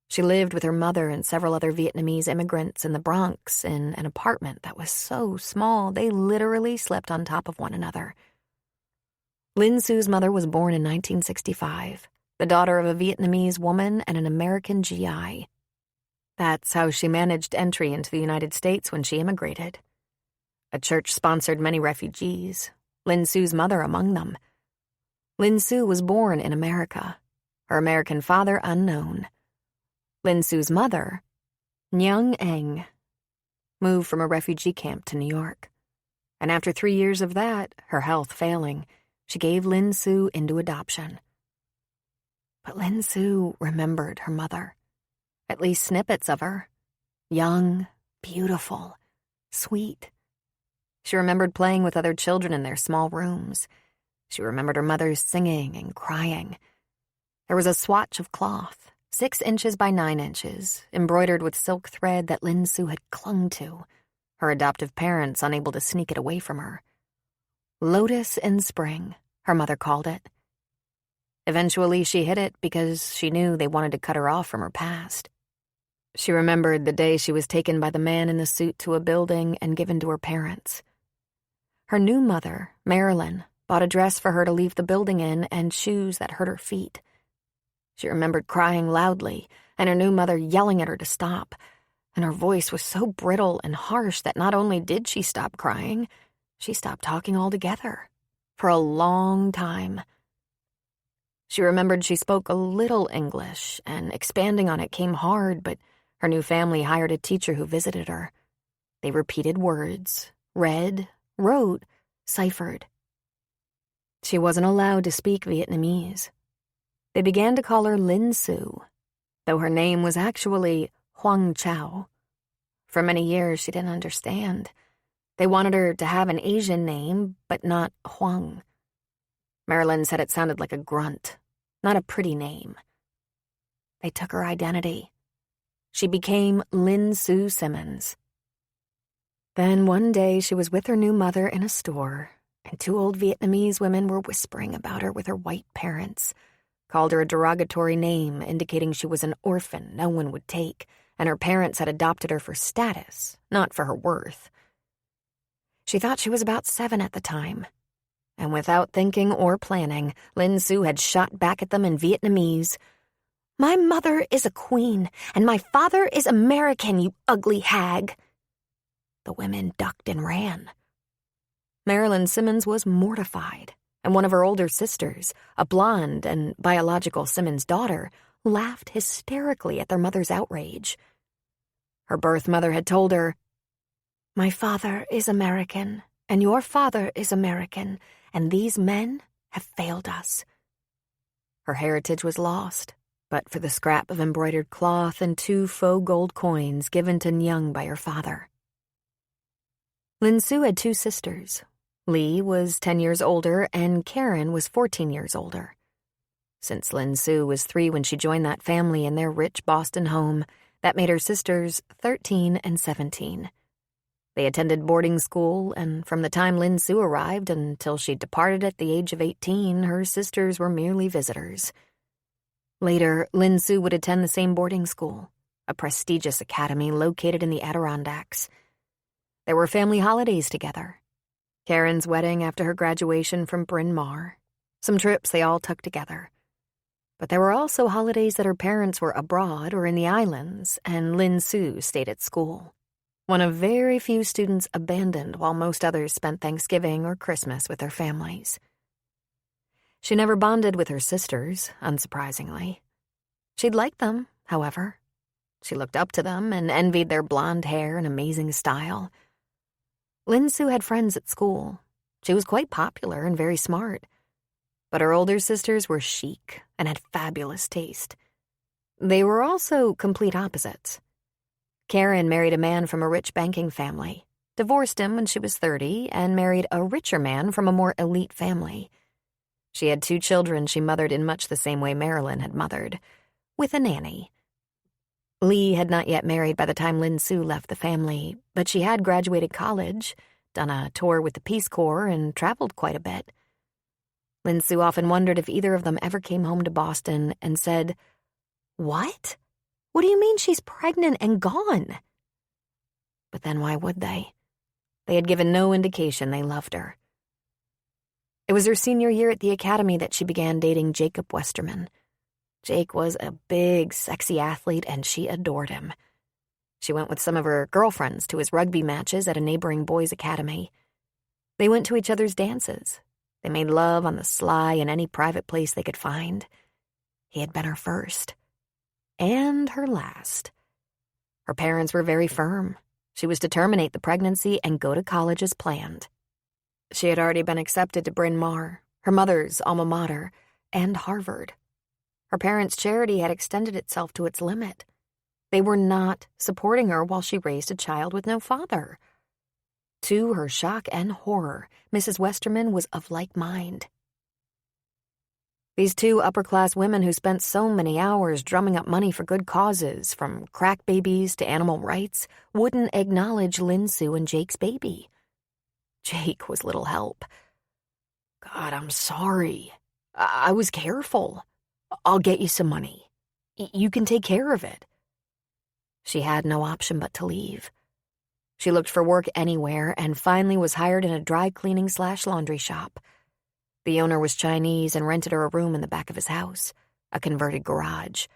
S1: She lived with her mother and several other Vietnamese immigrants in the Bronx in an apartment that was so small they literally slept on top of one another. Lin Sue's mother was born in 1965, the daughter of a Vietnamese woman and an American GI. That's how she managed entry into the United States when she immigrated. A church sponsored many refugees, Lin Sue's mother among them. Lin Sue was born in America, her American father unknown. Lin Sue's mother, Nyung Eng, moved from a refugee camp to New York. And after 3 years of that, her health failing, she gave Lin Su into adoption. But Lin Su remembered her mother, at least snippets of her. Young, beautiful, sweet. She remembered playing with other children in their small rooms. She remembered her mother singing and crying. There was a swatch of cloth, 6 inches by 9 inches, embroidered with silk thread that Lin Su had clung to, her adoptive parents unable to sneak it away from her. Lotus in spring, her mother called it. Eventually, she hid it because she knew they wanted to cut her off from her past. She remembered the day she was taken by the man in the suit to a building and given to her parents. Her new mother, Marilyn, bought a dress for her to leave the building in and shoes that hurt her feet. She remembered crying loudly and her new mother yelling at her to stop, and her voice was so brittle and harsh that not only did she stop crying, she stopped talking altogether, for a long time. She remembered she spoke a little English, and expanding on it came hard, but her new family hired a teacher who visited her. They repeated words, read, wrote, ciphered. She wasn't allowed to speak Vietnamese. They began to call her Lin Su, though her name was actually Huang Chao. For many years, she didn't understand. They wanted her to have an Asian name, but not Huang. Marilyn said it sounded like a grunt, not a pretty name. They took her identity. She became Lin Su Simmons. Then one day she was with her new mother in a store, and 2 old Vietnamese women were whispering about her with her white parents, called her a derogatory name indicating she was an orphan no one would take, and her parents had adopted her for status, not for her worth. She thought she was about 7 at the time, and without thinking or planning, Lin Su had shot back at them in Vietnamese. "My mother is a queen, and my father is American, you ugly hag." The women ducked and ran. Marilyn Simmons was mortified, and one of her older sisters, a blonde and biological Simmons' daughter, laughed hysterically at their mother's outrage. Her birth mother had told her, "My father is American, and your father is American, and these men have failed us." Her heritage was lost, but for the scrap of embroidered cloth and 2 faux gold coins given to Nyung by her father. Lin Su had 2 sisters. Lee was 10 years older, and Karen was 14 years older. Since Lin Su was 3 when she joined that family in their rich Boston home, that made her sisters 13 and 17. They attended boarding school, and from the time Lin Su arrived until she departed at the age of 18, her sisters were merely visitors. Later, Lin Su would attend the same boarding school, a prestigious academy located in the Adirondacks. There were family holidays together. Karen's wedding after her graduation from Bryn Mawr. Some trips they all took together. But there were also holidays that her parents were abroad or in the islands, and Lin Su stayed at school. One of very few students abandoned while most others spent Thanksgiving or Christmas with their families. She never bonded with her sisters, unsurprisingly. She'd liked them, however. She looked up to them and envied their blonde hair and amazing style. Lin Su had friends at school. She was quite popular and very smart. But her older sisters were chic and had fabulous taste. They were also complete opposites. Karen married a man from a rich banking family, divorced him when she was 30, and married a richer man from a more elite family. She had 2 children she mothered in much the same way Marilyn had mothered, with a nanny. Lee had not yet married by the time Lin Su left the family, but she had graduated college, done a tour with the Peace Corps, and traveled quite a bit. Lin Su often wondered if either of them ever came home to Boston and said, "What? What do you mean she's pregnant and gone?" But then why would they? They had given no indication they loved her. It was her senior year at the academy that she began dating Jacob Westerman. Jake was a big, sexy athlete, and she adored him. She went with some of her girlfriends to his rugby matches at a neighboring boys' academy. They went to each other's dances. They made love on the sly in any private place they could find. He had been her first. And her last. Her parents were very firm. She was to terminate the pregnancy and go to college as planned. She had already been accepted to Bryn Mawr. her mother's alma mater, and Harvard. Her parents' charity had extended itself to its limit. They were not supporting her while she raised a child with no father. To her shock and horror, Mrs. Westerman was of like mind. These two upper-class women who spent so many hours drumming up money for good causes, from crack babies to animal rights, wouldn't acknowledge Lin Sue and Jake's baby. Jake was little help. "God, I'm sorry. I was careful. I'll get you some money. You can take care of it." She had no option but to leave. She looked for work anywhere and finally was hired in a dry cleaning/laundry shop. The owner was Chinese and rented her a room in the back of his house, a converted garage.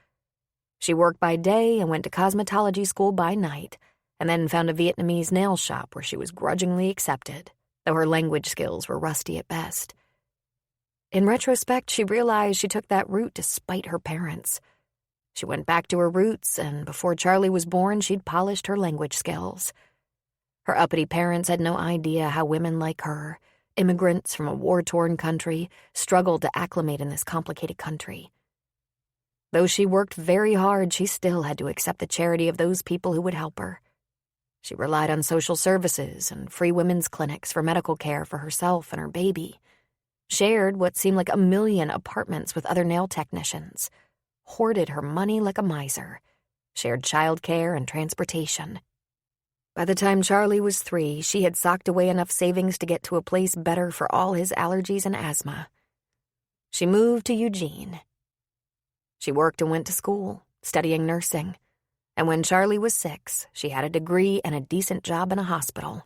S1: She worked by day and went to cosmetology school by night, and then found a Vietnamese nail shop where she was grudgingly accepted, though her language skills were rusty at best. In retrospect, she realized she took that route to spite her parents. She went back to her roots, and before Charlie was born, she'd polished her language skills. Her uppity parents had no idea how women like her, immigrants from a war-torn country, struggled to acclimate in this complicated country. Though she worked very hard, she still had to accept the charity of those people who would help her. She relied on social services and free women's clinics for medical care for herself and her baby, shared what seemed like 1,000,000 apartments with other nail technicians, hoarded her money like a miser, shared childcare and transportation. By the time Charlie was 3, she had socked away enough savings to get to a place better for all his allergies and asthma. She moved to Eugene. She worked and went to school, studying nursing, and when Charlie was 6, she had a degree and a decent job in a hospital.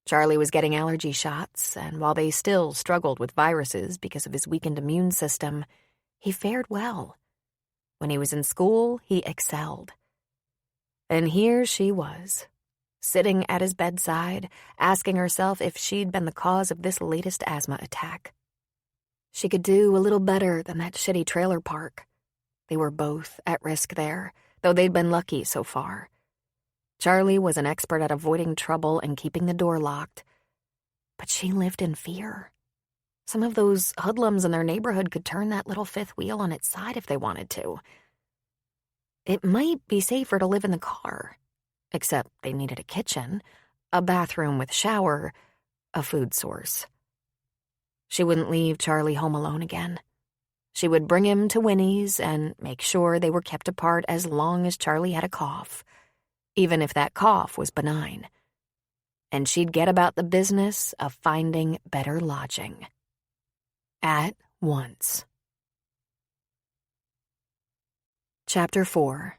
S1: Charlie was getting allergy shots, and while they still struggled with viruses because of his weakened immune system, he fared well. When he was in school, he excelled. And here she was, sitting at his bedside, asking herself if she'd been the cause of this latest asthma attack. She could do a little better than that shitty trailer park. They were both at risk there, though they'd been lucky so far. Charlie was an expert at avoiding trouble and keeping the door locked, but she lived in fear. Some of those hoodlums in their neighborhood could turn that little fifth wheel on its side if they wanted to. It might be safer to live in the car, except they needed a kitchen, a bathroom with shower, a food source. She wouldn't leave Charlie home alone again. She would bring him to Winnie's and make sure they were kept apart as long as Charlie had a cough, even if that cough was benign. And she'd get about the business of finding better lodging. At once. Chapter 4.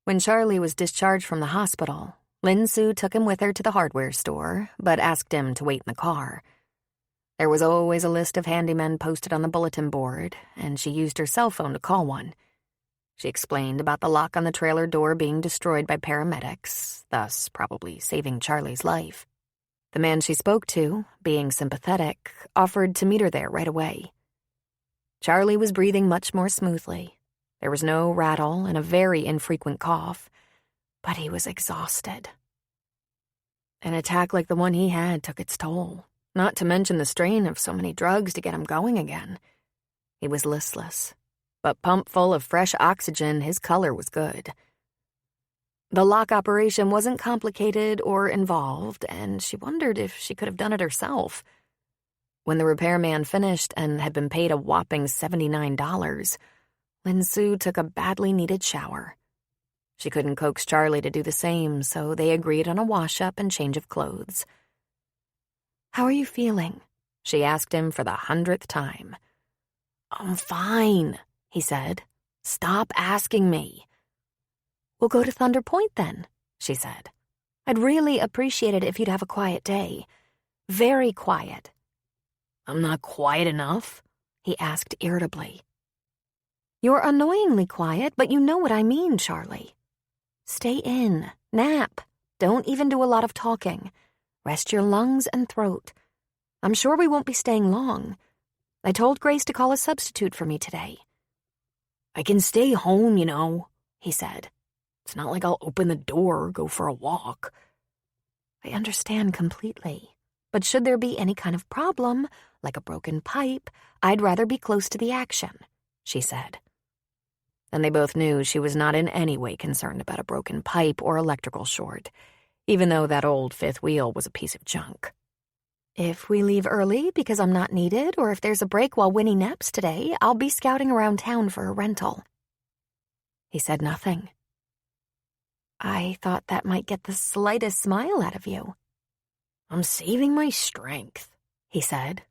S1: When Charlie was discharged from the hospital, Lin Sue took him with her to the hardware store, but asked him to wait in the car. There was always a list of handymen posted on the bulletin board, and she used her cell phone to call one. She explained about the lock on the trailer door being destroyed by paramedics, thus probably saving Charlie's life. The man she spoke to, being sympathetic, offered to meet her there right away. Charlie was breathing much more smoothly. There was no rattle and a very infrequent cough, but he was exhausted. An attack like the one he had took its toll, not to mention the strain of so many drugs to get him going again. He was listless, but pumped full of fresh oxygen, his color was good. The lock operation wasn't complicated or involved, and she wondered if she could have done it herself. When the repairman finished and had been paid a whopping $79, Lin Sue took a badly needed shower. She couldn't coax Charlie to do the same, so they agreed on a wash-up and change of clothes. "How are you feeling?" she asked him for the 100th time. "I'm fine," he said. "Stop asking me." "We'll go to Thunder Point then," she said. "I'd really appreciate it if you'd have a quiet day. Very quiet." "I'm not quiet enough?" he asked irritably. "You're annoyingly quiet, but you know what I mean, Charlie. Stay in, nap, don't even do a lot of talking. Rest your lungs and throat. I'm sure we won't be staying long. I told Grace to call a substitute for me today." "I can stay home, you know," he said. "It's not like I'll open the door or go for a walk." "I understand completely.
S3: But should there be any kind of problem, like a broken pipe, I'd rather be close to the action, she said.
S1: And they both knew she was not in any way concerned about a broken pipe or electrical short, even though that old fifth wheel was a piece of junk.
S3: If we leave early because I'm not needed, or if there's a break while Winnie naps today, I'll be scouting around town for a rental.
S1: He said nothing.
S3: I thought that might get the slightest smile out of you.
S1: I'm saving my strength, he said.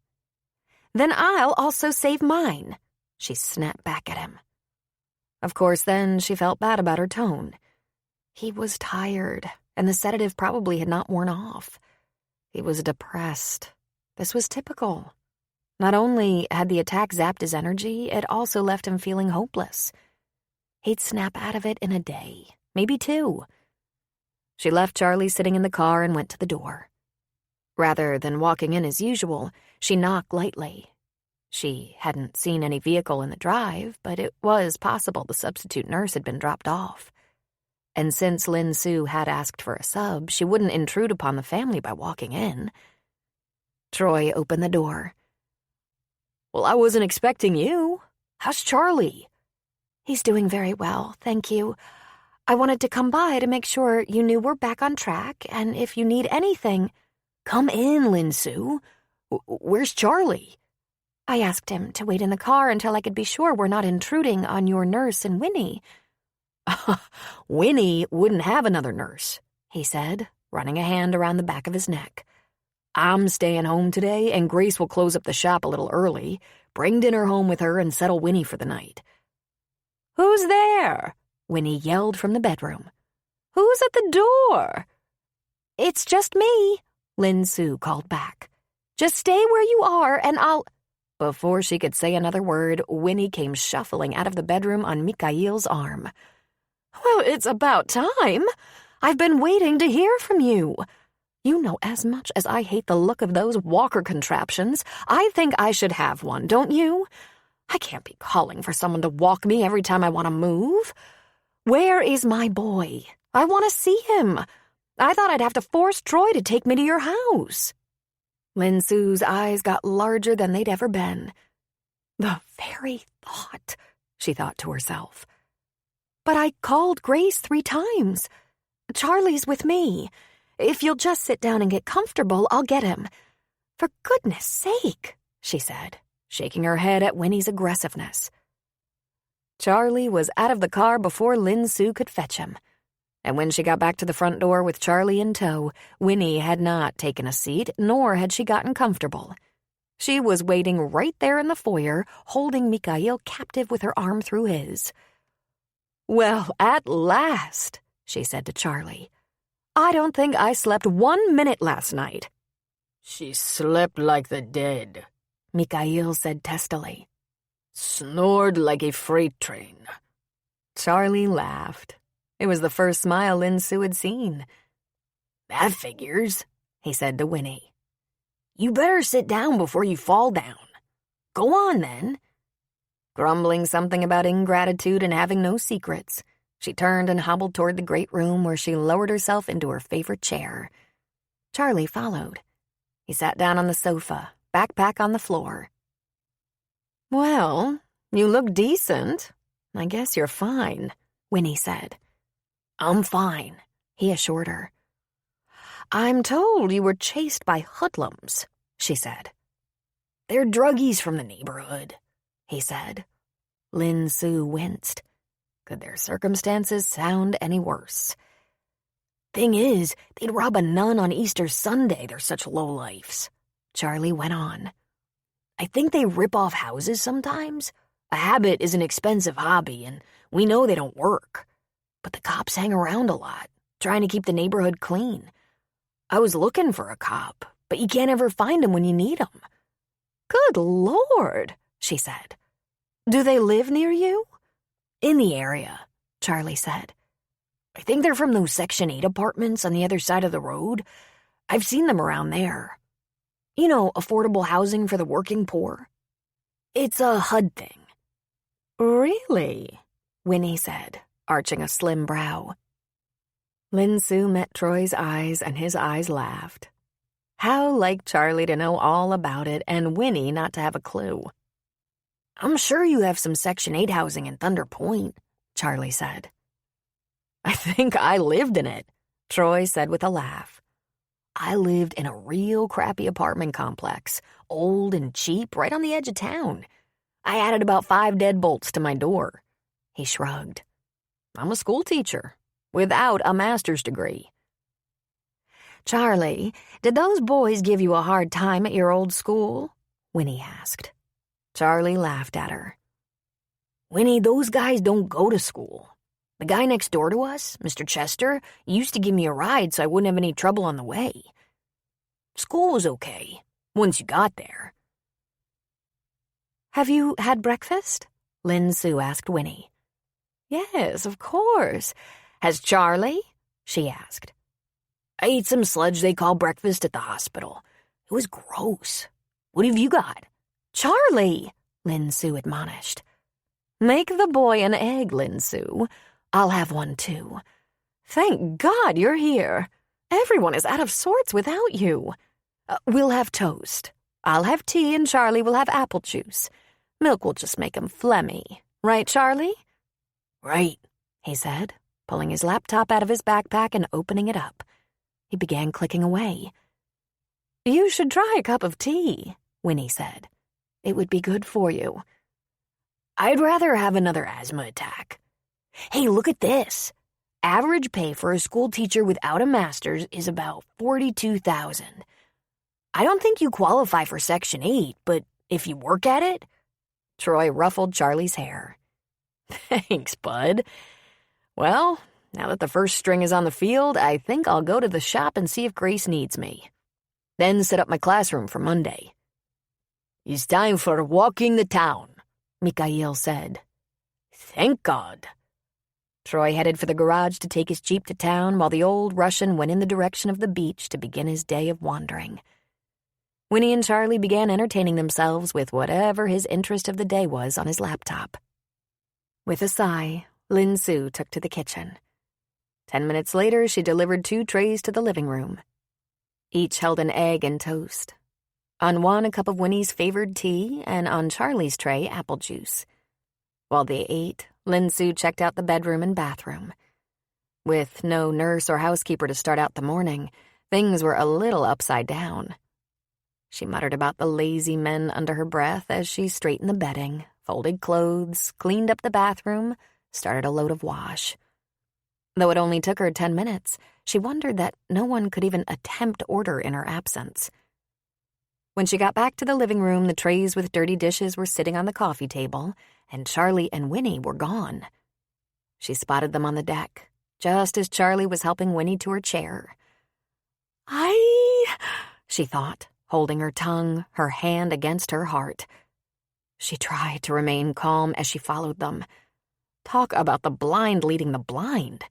S3: Then I'll also save mine, she snapped back at him.
S1: Of course, then she felt bad about her tone.
S3: He was tired, and the sedative probably had not worn off.
S1: He was depressed. This was typical. Not only had the attack zapped his energy, it also left him feeling hopeless. He'd snap out of it in a day, maybe 2. She left Charlie sitting in the car and went to the door. Rather than walking in as usual, she knocked lightly. She hadn't seen any vehicle in the drive, but it was possible the substitute nurse had been dropped off. And since Lin Su had asked for a sub, she wouldn't intrude upon the family by walking in. Troy opened the door.
S2: Well, I wasn't expecting you. How's Charlie?
S3: He's doing very well, thank you. I wanted to come by to make sure you knew we're back on track, and if you need anything...
S2: Come in, Lin Su. Where's Charlie?
S3: I asked him to wait in the car until I could be sure we're not intruding on your nurse and Winnie.
S2: Winnie wouldn't have another nurse, he said, running a hand around the back of his neck. I'm staying home today, and Grace will close up the shop a little early. Bring dinner home with her and settle Winnie for the night.
S1: Who's there? Winnie yelled from the bedroom. Who's at the door?
S3: It's just me,
S1: Lin Su called back.
S3: Just stay where you are and I'll...
S1: Before she could say another word, Winnie came shuffling out of the bedroom on Mikhail's arm.
S3: Well, it's about time. I've been waiting to hear from you. You know as much as I hate the look of those walker contraptions, I think I should have one, don't you? I can't be calling for someone to walk me every time I want to move. Where is my boy? I want to see him. I thought I'd have to force Troy to take me to your house.
S1: Lin Su's eyes got larger than they'd ever been.
S3: The very thought, she thought to herself. But I called Grace 3 times. Charlie's with me. If you'll just sit down and get comfortable, I'll get him. For goodness sake, she said, shaking her head at Winnie's aggressiveness.
S1: Charlie was out of the car before Lin Su could fetch him. And when she got back to the front door with Charlie in tow, Winnie had not taken a seat, nor had she gotten comfortable. She was waiting right there in the foyer, holding Mikhail captive with her arm through his.
S3: Well, at last, she said to Charlie. I don't think I slept 1 minute last night.
S2: She slept like the dead,
S1: Mikhail said testily.
S2: Snored like a freight train.
S1: Charlie laughed. It was the first smile Lin Su had seen.
S2: That figures,
S1: he said to Winnie.
S2: You better sit down before you fall down. Go on, then.
S1: Grumbling something about ingratitude and having no secrets, she turned and hobbled toward the great room where she lowered herself into her favorite chair. Charlie followed. He sat down on the sofa, backpack on the floor. Well, you look decent. I guess you're fine, Winnie said.
S2: I'm fine,
S1: he assured her. I'm told you were chased by hoodlums, she said.
S2: They're druggies from the neighborhood,
S1: he said. Lin Su winced. Could their circumstances sound any worse?
S2: Thing is, they'd rob a nun on Easter Sunday. They're such lowlifes,
S1: Charlie went on.
S2: I think they rip off houses sometimes. A habit is an expensive hobby, and we know they don't work. But the cops hang around a lot, trying to keep the neighborhood clean. I was looking for a cop, but you can't ever find them when you need them.
S3: Good Lord, she said. Do they live near you?
S2: In the area,
S1: Charlie said.
S2: I think they're from those Section 8 apartments on the other side of the road. I've seen them around there. You know, affordable housing for the working poor. It's a HUD thing.
S1: Really? Winnie said, arching a slim brow. Lin Su met Troy's eyes, and his eyes laughed. How like Charlie to know all about it and Winnie not to have a clue. "I'm sure you have some Section 8 housing in Thunder Point," Charlie said. "I think I lived in it," Troy said with a laugh. "I lived in a real crappy apartment complex, old and cheap, right on the edge of town. I added about 5 deadbolts to my door." He shrugged. "I'm a school teacher, without a master's degree." "Charlie, did those boys give you a hard time at your old school?" Winnie asked. Charlie laughed at her. "Winnie, those guys don't go to school. The guy next door to us, Mr. Chester, used to give me a ride so I wouldn't have any trouble on the way. School was okay, once you got there."
S3: "Have you had breakfast?" Lin Sue asked Winnie.
S1: "Yes, of course. Has Charlie?" she asked. "I ate some sludge they call breakfast at the hospital. It was gross. What have you got?"
S3: "Charlie," Lin Sue admonished. "Make the boy an egg, Lin Sue. I'll have one too. Thank God you're here. Everyone is out of sorts without you. We'll have toast. I'll have tea and Charlie will have apple juice. Milk will just make him phlegmy. Right, Charlie?"
S1: "Right,"
S3: he said, pulling his laptop out of his backpack and opening it up. He began clicking away. "You should try a cup of tea," Winnie said. "It would be good for you."
S1: "I'd rather have another asthma attack. Hey, look at this. Average pay for a school teacher without a master's is about $42,000. I don't think you qualify for Section 8, but if you work at it..." Troy ruffled Charlie's hair. "Thanks, bud. Well, now that the first string is on the field, I think I'll go to the shop and see if Grace needs me. Then set up my classroom for Monday." "It's time for walking the town," Mikhail said. "Thank God." Troy headed for the garage to take his Jeep to town while the old Russian went in the direction of the beach to begin his day of wandering. Winnie and Charlie began entertaining themselves with whatever his interest of the day was on his laptop. With a sigh, Lin Sue took to the kitchen. 10 minutes later, she delivered 2 trays to the living room. Each held an egg and toast. On one, a cup of Winnie's favored tea, and on Charlie's tray, apple juice. While they ate, Lin Sue checked out the bedroom and bathroom. With no nurse or housekeeper to start out the morning, things were a little upside down. She muttered about the lazy men under her breath as she straightened the bedding, folded clothes, cleaned up the bathroom, started a load of wash. Though it only took her 10 minutes, she wondered that no one could even attempt order in her absence. When she got back to the living room, the trays with dirty dishes were sitting on the coffee table, and Charlie and Winnie were gone. She spotted them on the deck, just as Charlie was helping Winnie to her chair. She thought, holding her tongue, her hand against her heart. She tried to remain calm as she followed them. Talk about the blind leading the blind.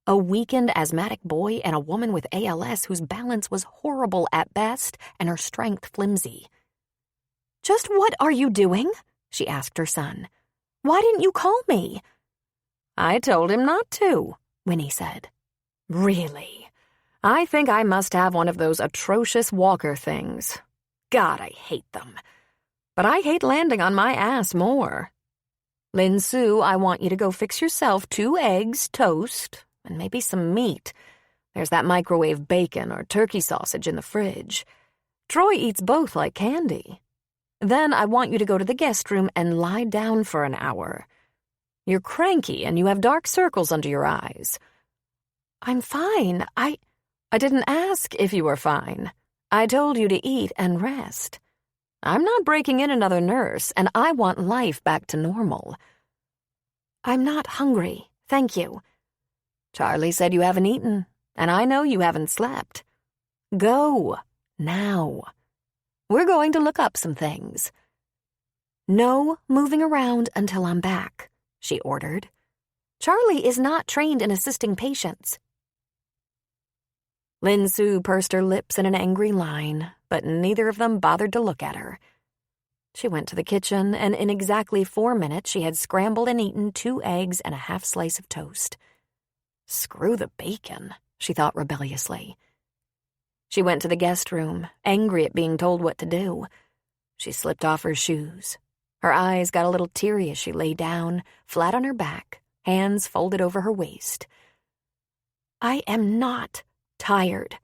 S1: A weakened asthmatic boy and a woman with ALS whose balance was horrible at best and her strength flimsy. "Just what are you doing?" she asked her son. "Why didn't you call me?" "I told him not to," Winnie said. "Really? I think I must have one of those atrocious walker things. God, I hate them. But I hate landing on my ass more. Lin Sue, I want you to go fix yourself 2 eggs, toast, and maybe some meat. There's that microwave bacon or turkey sausage in the fridge. Troy eats both like candy. Then I want you to go to the guest room and lie down for an hour. You're cranky and you have dark circles under your eyes." "I'm fine. I didn't ask if you were fine. I told you to eat and rest. I'm not breaking in another nurse, and I want life back to normal." "I'm not hungry, thank you." "Charlie said you haven't eaten, and I know you haven't slept. Go, now. We're going to look up some things." "No moving around until I'm back," she ordered. "Charlie is not trained in assisting patients." Lin Sue pursed her lips in an angry line, but neither of them bothered to look at her. She went to the kitchen, and in exactly 4 minutes she had scrambled and eaten 2 eggs and a half slice of toast. Screw the bacon, she thought rebelliously. She went to the guest room, angry at being told what to do. She slipped off her shoes. Her eyes got a little teary as she lay down, flat on her back, hands folded over her waist. I am not tired,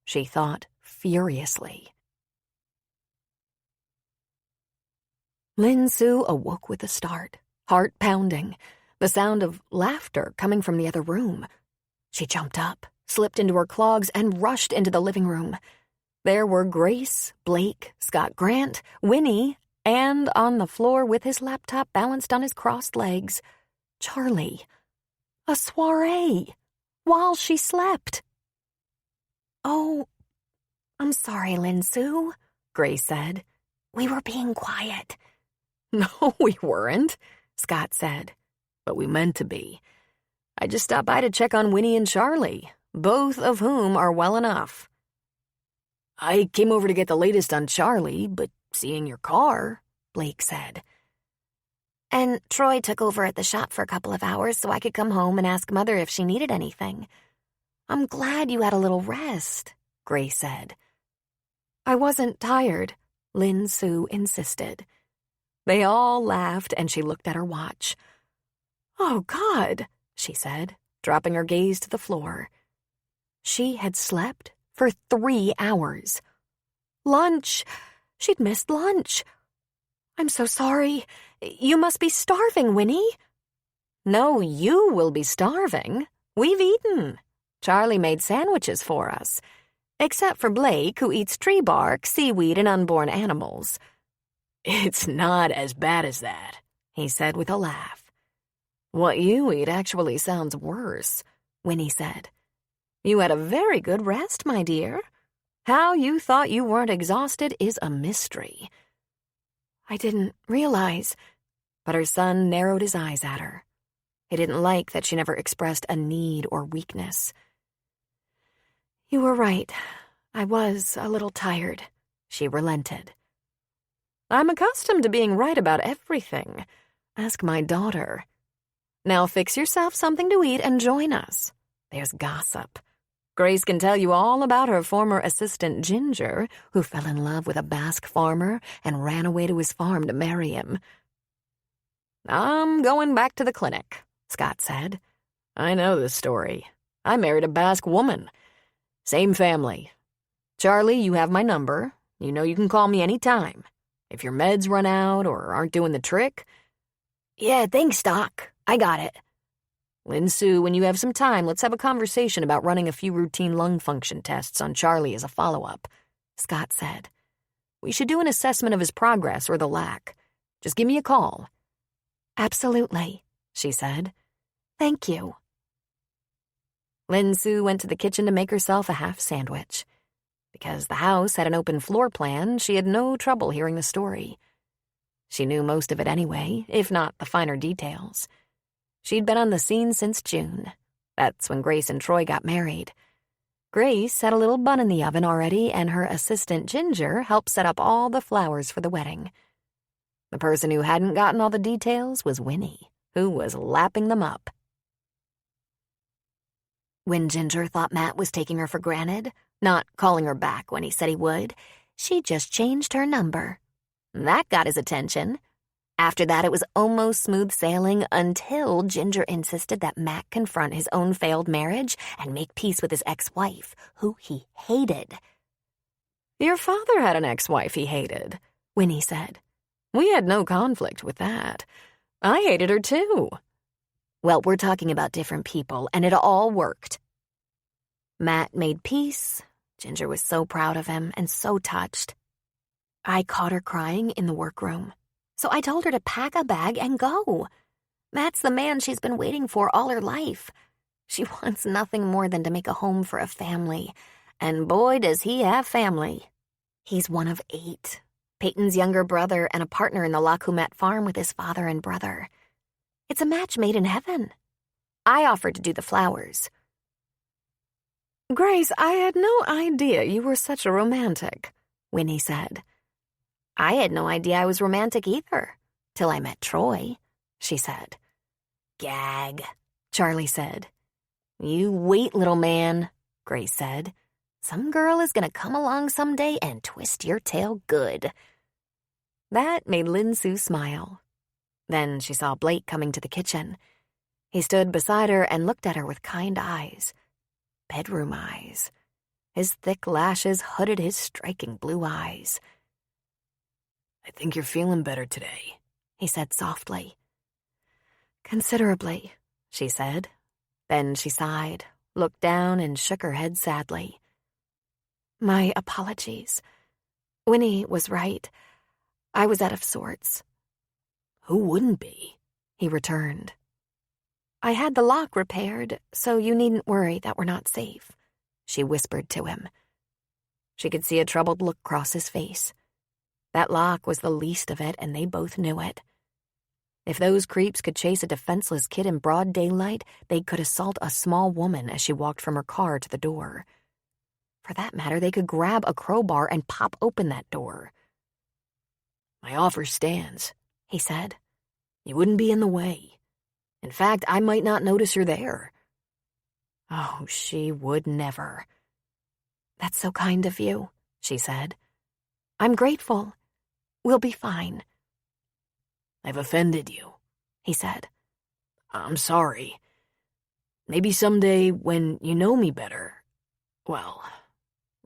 S1: she thought furiously. Lin Su awoke with a start, heart pounding, the sound of laughter coming from the other room. She jumped up, slipped into her clogs, and rushed into the living room. There were Grace, Blake, Scott Grant, Winnie, and on the floor with his laptop balanced on his crossed legs, Charlie. A soiree, while she slept.
S3: Oh, I'm sorry, Lin Su, Grace said. We were being quiet.
S1: No, we weren't, Scott said. But we meant to be. I just stopped by to check on Winnie and Charlie, both of whom are well enough. I came over to get the latest on Charlie, but seeing your car, Blake said.
S3: And Troy took over at the shop for a couple of hours so I could come home and ask Mother if she needed anything. I'm glad you had a little rest, Grace said.
S1: I wasn't tired, Lin Su insisted. They all laughed, and she looked at her watch. Oh, God, she said, dropping her gaze to the floor. She had slept for 3 hours. Lunch. She'd missed lunch. I'm so sorry. You must be starving, Winnie. No, you will be starving. We've eaten. Charlie made sandwiches for us. Except for Blake, who eats tree bark, seaweed, and unborn animals. It's not as bad as that, he said with a laugh. What you eat actually sounds worse, Winnie said. You had a very good rest, my dear. How you thought you weren't exhausted is a mystery. I didn't realize, but her son narrowed his eyes at her. He didn't like that she never expressed a need or weakness. You were right. I was a little tired, she relented. I'm accustomed to being right about everything. Ask my daughter. Now fix yourself something to eat and join us. There's gossip. Grace can tell you all about her former assistant Ginger, who fell in love with a Basque farmer and ran away to his farm to marry him. I'm going back to the clinic, Scott said. I know this story. I married a Basque woman. Same family. Charlie, you have my number. You know you can call me any time. If your meds run out or aren't doing the trick. Yeah, thanks, Doc. I got it. Lin Su, when you have some time, let's have a conversation about running a few routine lung function tests on Charlie as a follow-up, Scott said. We should do an assessment of his progress or the lack. Just give me a call.
S3: Absolutely, she said. Thank you.
S1: Lin Su went to the kitchen to make herself a half sandwich. Because the house had an open floor plan, she had no trouble hearing the story. She knew most of it anyway, if not the finer details. She'd been on the scene since June. That's when Grace and Troy got married. Grace had a little bun in the oven already, and her assistant Ginger helped set up all the flowers for the wedding. The person who hadn't gotten all the details was Winnie, who was lapping them up.
S3: When Ginger thought Matt was taking her for granted, not calling her back when he said he would, she just changed her number. That got his attention. After that, it was almost smooth sailing until Ginger insisted that Matt confront his own failed marriage and make peace with his ex-wife, who he hated.
S1: Your father had an ex-wife he hated, Winnie said. We had no conflict with that. I hated her too.
S3: Well, we're talking about different people, and it all worked. Matt made peace. Ginger was so proud of him and so touched. I caught her crying in the workroom. So I told her to pack a bag and go. Matt's the man she's been waiting for all her life. She wants nothing more than to make a home for a family. And boy, does he have family. He's one of 8. Peyton's younger brother and a partner in the Lacumet farm with his father and brother. It's a match made in heaven. I offered to do the flowers.
S1: Grace, I had no idea you were such a romantic, Winnie said.
S3: I had no idea I was romantic either, till I met Troy, she said.
S1: Gag, Charlie said. You wait, little man, Grace said.
S3: Some girl is gonna come along someday and twist your tail good.
S1: That made Lin Su smile. Then she saw Blake coming to the kitchen. He stood beside her and looked at her with kind eyes. Bedroom eyes. His thick lashes hooded his striking blue eyes.
S2: "I think you're feeling better today,"
S1: he said softly. "Considerably," she said. Then she sighed, looked down, and shook her head sadly. "My apologies. Winnie was right. I was out of sorts."
S2: "Who wouldn't be?"
S1: he returned. "I had the lock repaired, so you needn't worry that we're not safe," she whispered to him. She could see a troubled look cross his face. That lock was the least of it, and they both knew it. If those creeps could chase a defenseless kid in broad daylight, they could assault a small woman as she walked from her car to the door. For that matter, they could grab a crowbar and pop open that door.
S2: "My offer stands,"
S1: he said.
S2: "You wouldn't be in the way. In fact, I might not notice you're there."
S1: Oh, she would never. "That's so kind of you," she said. "I'm grateful. We'll be fine."
S2: "I've offended you,"
S1: he said.
S2: "I'm sorry. Maybe someday when you know me better, well,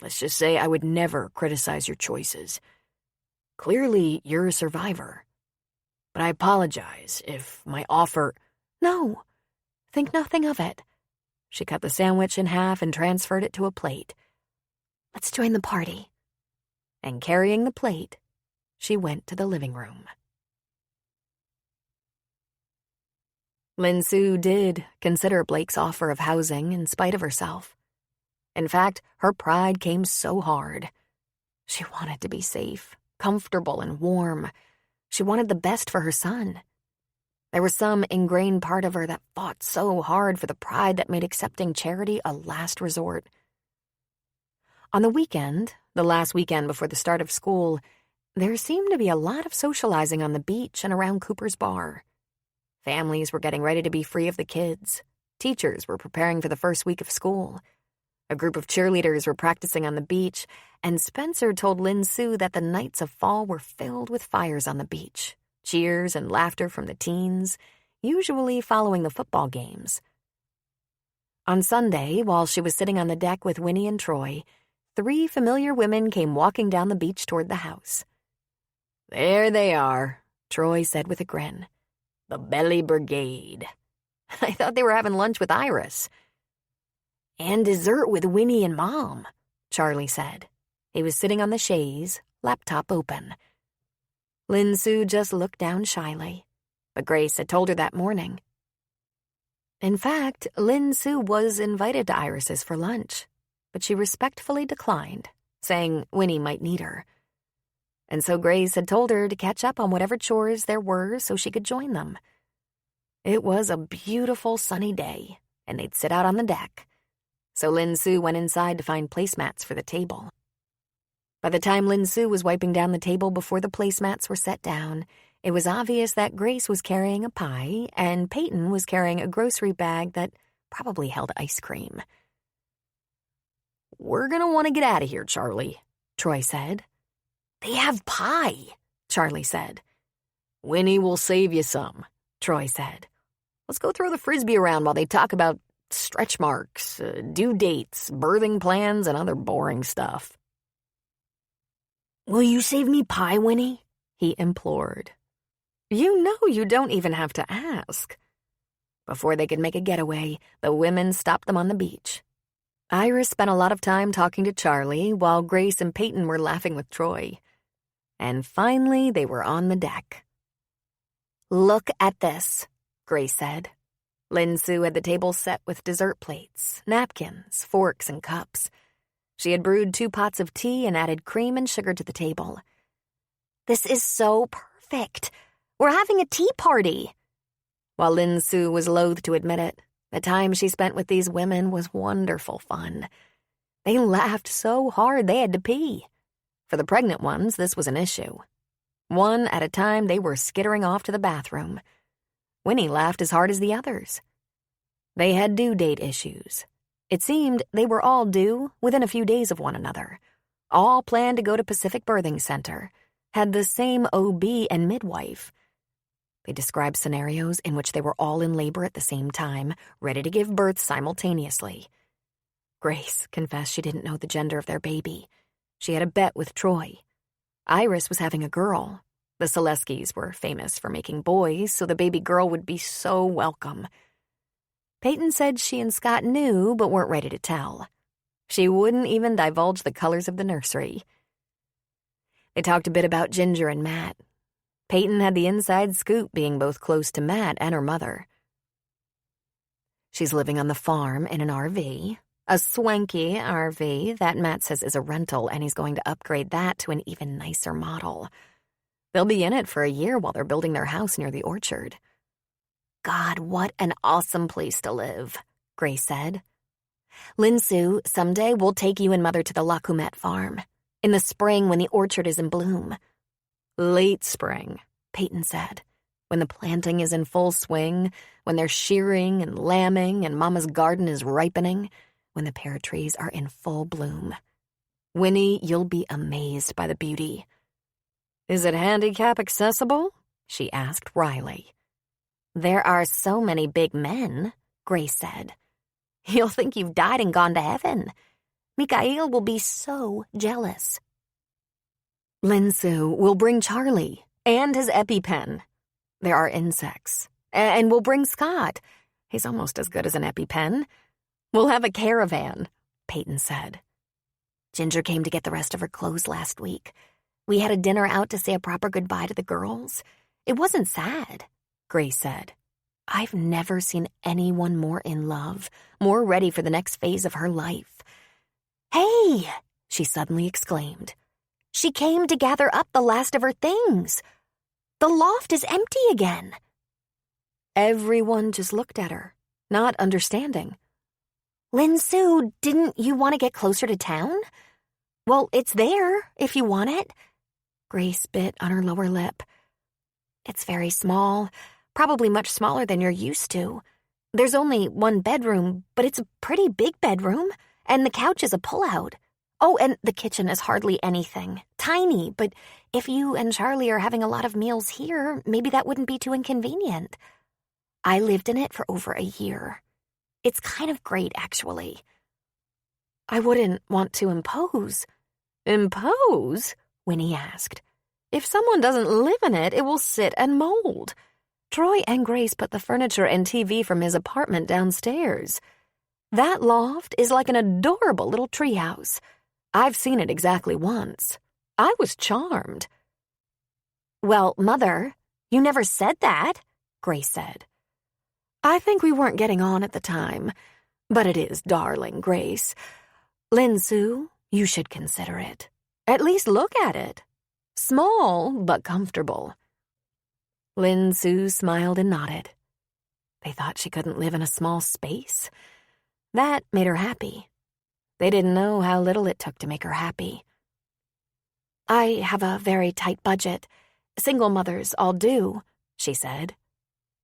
S2: let's just say I would never criticize your choices. Clearly, you're a survivor. But I apologize if my offer—"
S1: "No, think nothing of it." She cut the sandwich in half and transferred it to a plate. "Let's join the party." And carrying the plate, she went to the living room. Lin Su did consider Blake's offer of housing in spite of herself. In fact, her pride came so hard. She wanted to be safe, comfortable, and warm. She wanted the best for her son. There was some ingrained part of her that fought so hard for the pride that made accepting charity a last resort. On the weekend, the last weekend before the start of school, there seemed to be a lot of socializing on the beach and around Cooper's Bar. Families were getting ready to be free of the kids. Teachers were preparing for the first week of school. A group of cheerleaders were practicing on the beach, and Spencer told Lin Su that the nights of fall were filled with fires on the beach, cheers and laughter from the teens, usually following the football games. On Sunday, while she was sitting on the deck with Winnie and Troy, 3 familiar women came walking down the beach toward the house.
S2: "There they are,"
S1: Troy said with a grin.
S2: "The Belly Brigade."
S1: "I thought they were having lunch with Iris."
S2: "And dessert with Winnie and Mom,"
S1: Charlie said. He was sitting on the chaise, laptop open. Lin Su just looked down shyly, but Grace had told her that morning. In fact, Lin Su was invited to Iris's for lunch, but she respectfully declined, saying Winnie might need her. And so Grace had told her to catch up on whatever chores there were so she could join them. It was a beautiful sunny day, and they'd sit out on the deck. So Lin Su went inside to find placemats for the table. By the time Lin Su was wiping down the table before the placemats were set down, it was obvious that Grace was carrying a pie and Peyton was carrying a grocery bag that probably held ice cream.
S2: "We're gonna want to get out of here, Charlie,"
S1: Troy said.
S2: "They have pie,"
S1: Charlie said.
S2: "Winnie will save you some,"
S1: Troy said.
S2: "Let's go throw the Frisbee around while they talk about stretch marks, due dates, birthing plans, and other boring stuff." "Will you save me pie, Winnie?"
S1: he implored. "You know you don't even have to ask." Before they could make a getaway, the women stopped them on the beach. Iris spent a lot of time talking to Charlie while Grace and Peyton were laughing with Troy. And finally, they were on the deck. "Look at this," Grace said. Lin Su had the table set with dessert plates, napkins, forks, and cups. She had brewed 2 pots of tea and added cream and sugar to the table. "This is so perfect. We're having a tea party." While Lin Su was loath to admit it, the time she spent with these women was wonderful fun. They laughed so hard they had to pee. For the pregnant ones, this was an issue. One at a time, they were skittering off to the bathroom. Winnie laughed as hard as the others. They had due date issues. It seemed they were all due within a few days of one another. All planned to go to Pacific Birthing Center, had the same OB and midwife. They described scenarios in which they were all in labor at the same time, ready to give birth simultaneously. Grace confessed she didn't know the gender of their baby. She had a bet with Troy. Iris was having a girl. The Seleskis were famous for making boys, so the baby girl would be so welcome. Peyton said she and Scott knew but weren't ready to tell. She wouldn't even divulge the colors of the nursery. They talked a bit about Ginger and Matt. Peyton had the inside scoop, being both close to Matt and her mother. She's living on the farm in an RV, a swanky RV that Matt says is a rental, and he's going to upgrade that to an even nicer model. They'll be in it for a year while they're building their house near the orchard. God, what an awesome place to live, Grace said. Lin-Su, someday we'll take you and Mother to the Lacumet farm. In the spring when the orchard is in bloom. Late spring, Peyton said. When the planting is in full swing, when they're shearing and lambing and Mama's garden is ripening, when the pear trees are in full bloom. Winnie, you'll be amazed by the beauty. Is it handicap accessible? She asked wryly. There are so many big men, Grace said. You'll think you've died and gone to heaven. Mikhail will be so jealous. Lin-Su will bring Charlie and his EpiPen. There are insects. And we'll bring Scott. He's almost as good as an EpiPen. We'll have a caravan, Peyton said. Ginger came to get the rest of her clothes last week. We had a dinner out to say a proper goodbye to the girls. It wasn't sad, Grace said. I've never seen anyone more in love, more ready for the next phase of her life. Hey, she suddenly exclaimed. She came to gather up the last of her things. The loft is empty again. Everyone just looked at her, not understanding. Lin-Su, didn't you want to get closer to town? Well, it's there, if you want it. Grace bit on her lower lip. It's very small, probably much smaller than you're used to. There's only one bedroom, but it's a pretty big bedroom, and the couch is a pull-out. Oh, and the kitchen is hardly anything. Tiny, but if you and Charlie are having a lot of meals here, maybe that wouldn't be too inconvenient. I lived in it for over a year. It's kind of great, actually. I wouldn't want to impose. Impose? Winnie asked. If someone doesn't live in it, it will sit and mold. Troy and Grace put the furniture and TV from his apartment downstairs. That loft is like an adorable little treehouse. I've seen it exactly once. I was charmed. Well, Mother, you never said that, Grace said. I think we weren't getting on at the time, but it is darling, Grace. Lin-Su, you should consider it. At least look at it. Small, but comfortable. Lin-Su smiled and nodded. They thought she couldn't live in a small space. That made her happy. They didn't know how little it took to make her happy. I have a very tight budget. Single mothers all do, she said.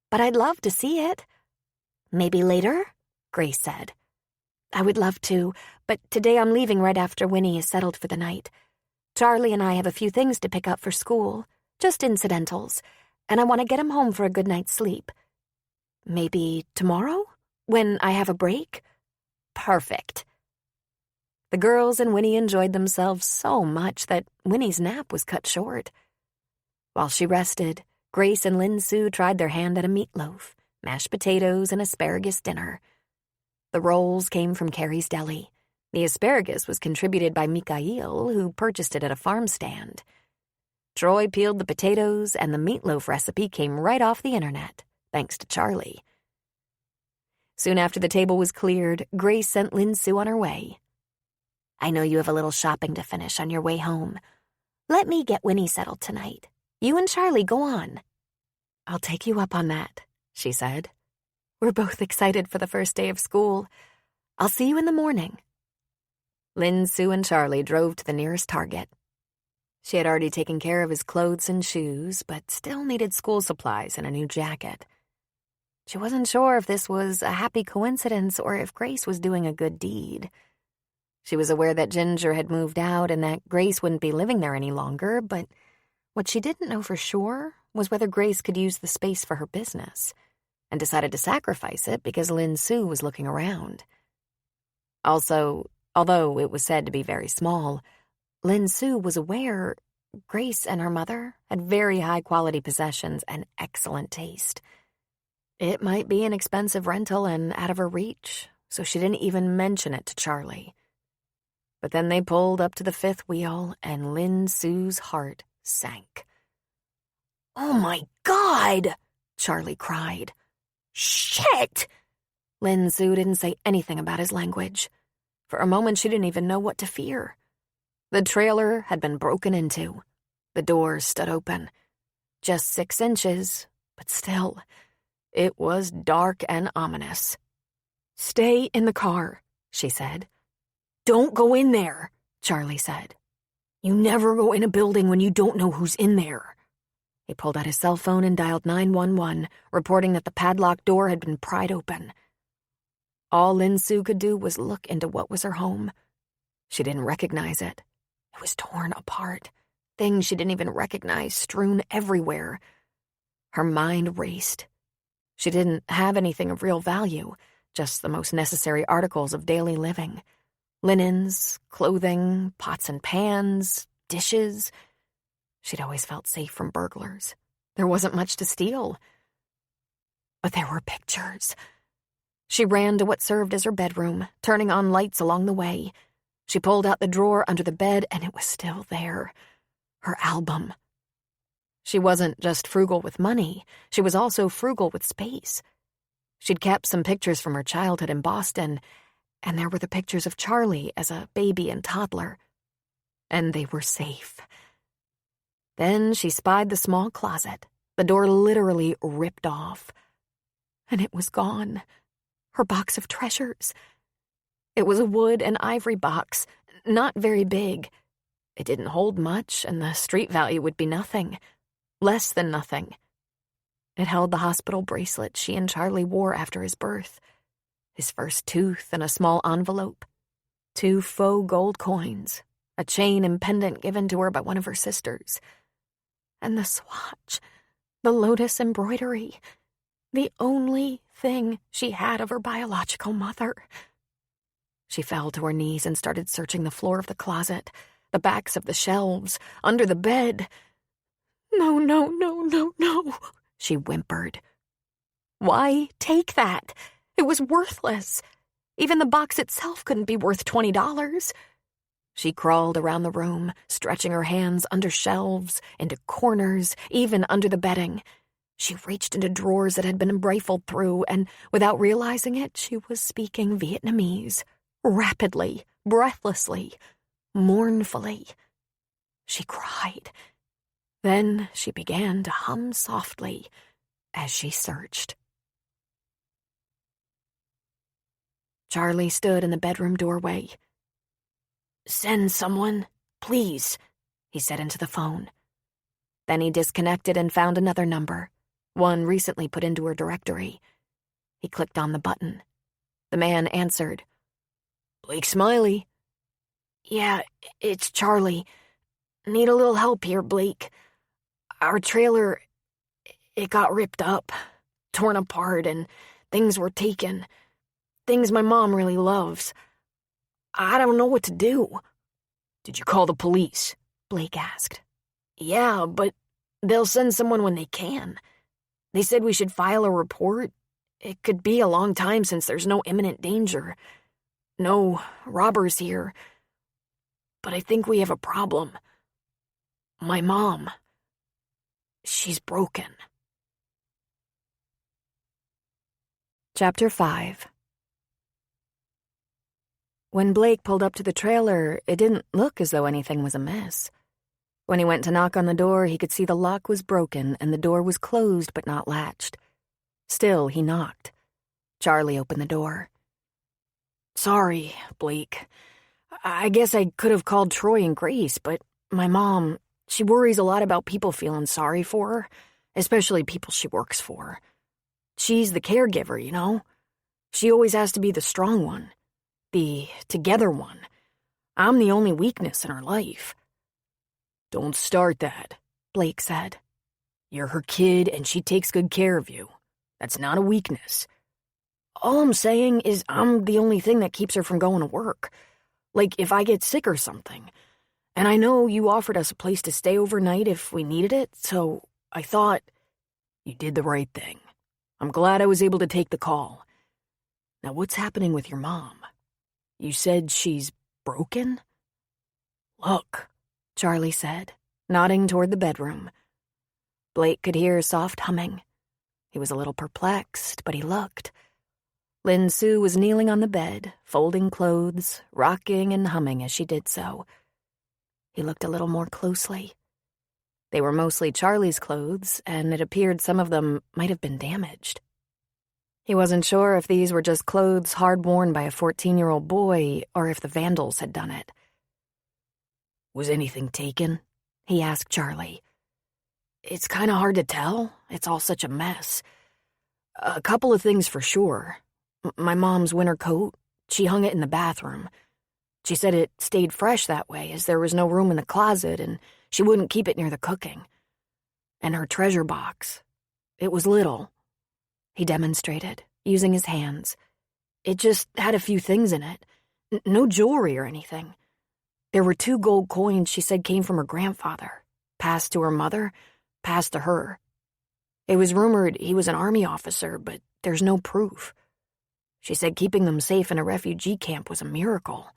S1: But I'd love to see it. Maybe later, Grace said. I would love to, but today I'm leaving right after Winnie is settled for the night. Charlie and I have a few things to pick up for school, just incidentals, and I want to get him home for a good night's sleep. Maybe tomorrow, when I have a break? Perfect. The girls and Winnie enjoyed themselves so much that Winnie's nap was cut short. While she rested, Grace and Lin-Su tried their hand at a meatloaf, mashed potatoes, and asparagus dinner. The rolls came from Carrie's Deli. The asparagus was contributed by Mikhail, who purchased it at a farm stand. Troy peeled the potatoes, and the meatloaf recipe came right off the internet, thanks to Charlie. Soon after the table was cleared, Grace sent Lin-Su on her way. I know you have a little shopping to finish on your way home. Let me get Winnie settled tonight. You and Charlie go on. I'll take you up on that, she said. We're both excited for the first day of school. I'll see you in the morning. Lin-Su and Charlie drove to the nearest Target. She had already taken care of his clothes and shoes, but still needed school supplies and a new jacket. She wasn't sure if this was a happy coincidence or if Grace was doing a good deed. She was aware that Ginger had moved out and that Grace wouldn't be living there any longer, but what she didn't know for sure was whether Grace could use the space for her business, and decided to sacrifice it because Lin Sue was looking around. Also, although it was said to be very small, Lin Sue was aware Grace and her mother had very high-quality possessions and excellent taste. It might be an expensive rental and out of her reach, so she didn't even mention it to Charlie. But then they pulled up to the fifth wheel, and Lin Sue's heart sank. "Oh my God!" Charlie cried. "Shit!" Lin Sue didn't say anything about his language. For a moment, she didn't even know what to fear. The trailer had been broken into. The doors stood open. Just 6 inches, but still, it was dark and ominous. "Stay in the car," she said. "Don't go in there," Charlie said. "You never go in a building when you don't know who's in there." He pulled out his cell phone and dialed 911, reporting that the padlocked door had been pried open. All Lin Sue could do was look into what was her home. She didn't recognize it. It was torn apart. Things she didn't even recognize strewn everywhere. Her mind raced. She didn't have anything of real value, just the most necessary articles of daily living. Linens, clothing, pots and pans, dishes. She'd always felt safe from burglars. There wasn't much to steal. But there were pictures. She ran to what served as her bedroom, turning on lights along the way. She pulled out the drawer under the bed, and it was still there. Her album. She wasn't just frugal with money. She was also frugal with space. She'd kept some pictures from her childhood in Boston, and there were the pictures of Charlie as a baby and toddler. And they were safe. Then she spied the small closet, the door literally ripped off. And it was gone. Her box of treasures. It was a wood and ivory box, not very big. It didn't hold much, and the street value would be nothing. Less than nothing. It held the hospital bracelet she and Charlie wore after his birth. His first tooth in a small envelope. 2 faux gold coins. A chain and pendant given to her by one of her sisters. And the swatch. The lotus embroidery. The only thing she had of her biological mother. She fell to her knees and started searching the floor of the closet, the backs of the shelves, under the bed. "No, no, no, no, no," she whimpered. Why take that? It was worthless. Even the box itself couldn't be worth $20. She crawled around the room, stretching her hands under shelves, into corners, even under the bedding. She reached into drawers that had been rifled through, and without realizing it, she was speaking Vietnamese, rapidly, breathlessly, mournfully. She cried. Then she began to hum softly as she searched. Charlie stood in the bedroom doorway. "Send someone, please," he said into the phone. Then he disconnected and found another number, one recently put into her directory. He clicked on the button. The man answered. "Blake Smiley." "Yeah, it's Charlie. Need a little help here, Blake. Our trailer, it got ripped up, torn apart, and things were taken. Things my mom really loves. I don't know what to do."
S2: "Did you call the police?"
S1: Blake asked.
S3: "Yeah, but they'll send someone when they can. They said we should file a report. It could be a long time since there's no imminent danger. No robbers here. But I think we have a problem. My mom, she's broken."
S1: Chapter 5. When Blake pulled up to the trailer, it didn't look as though anything was amiss. When he went to knock on the door, he could see the lock was broken and the door was closed but not latched. Still, he knocked. Charlie opened the door.
S3: "Sorry, Blake. I guess I could have called Troy and Grace, but my mom, she worries a lot about people feeling sorry for her, especially people she works for.
S2: She's the caregiver, you know? She always has to be the strong one, the together one. I'm the only weakness in her life. Don't start that, Blake said. You're her kid and she takes good care of you. That's not a weakness. All I'm saying is I'm the only thing that keeps her from going to work. Like if I get sick or something. And I know you offered us a place to stay overnight if we needed it, so I thought you did the right thing. I'm glad I was able to take the call. Now what's happening with your mom? You said she's broken? Look, Charlie said, nodding toward the bedroom. Blake could hear soft humming. He was a little perplexed, but he looked. Lin Sue was kneeling on the bed, folding clothes, rocking and humming as she did so. He looked a little more closely. They were mostly Charlie's clothes, and it appeared some of them might have been damaged. He wasn't sure if these were just clothes hard-worn by a 14-year-old boy or if the vandals had done it. Was anything taken? He asked Charlie. It's kind of hard to tell. It's all such a mess. A couple of things for sure. My mom's winter coat, she hung it in the bathroom. She said it stayed fresh that way as there was no room in the closet and she wouldn't keep it near the cooking. And her treasure box. It was little. He demonstrated, using his hands. It just had a few things in it. No jewelry or anything. There were 2 gold coins she said came from her grandfather. Passed to her mother, passed to her. It was rumored he was an army officer, but there's no proof. She said keeping them safe in a refugee camp was a miracle.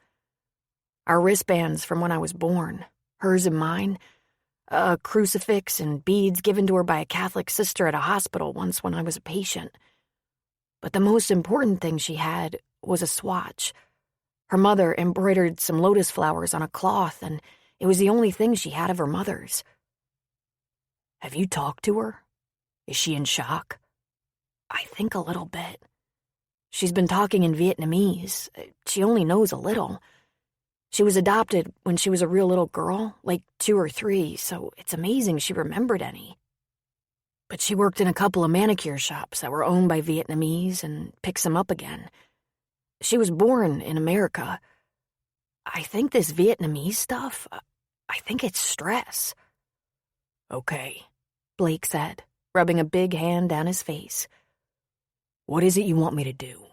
S2: Our wristbands from when I was born, hers and mine, a crucifix and beads given to her by a Catholic sister at a hospital once when I was a patient. But the most important thing she had was a swatch. Her mother embroidered some lotus flowers on a cloth, and it was the only thing she had of her mother's. Have you talked to her? Is she in shock? I think a little bit. She's been talking in Vietnamese. She only knows a little. She was adopted when she was a real little girl, like 2 or 3, so it's amazing she remembered any. But she worked in a couple of manicure shops that were owned by Vietnamese and picks them up again. She was born in America. I think this Vietnamese stuff, I think it's stress. Okay, Blake said, rubbing a big hand down his face. What is it you want me to do?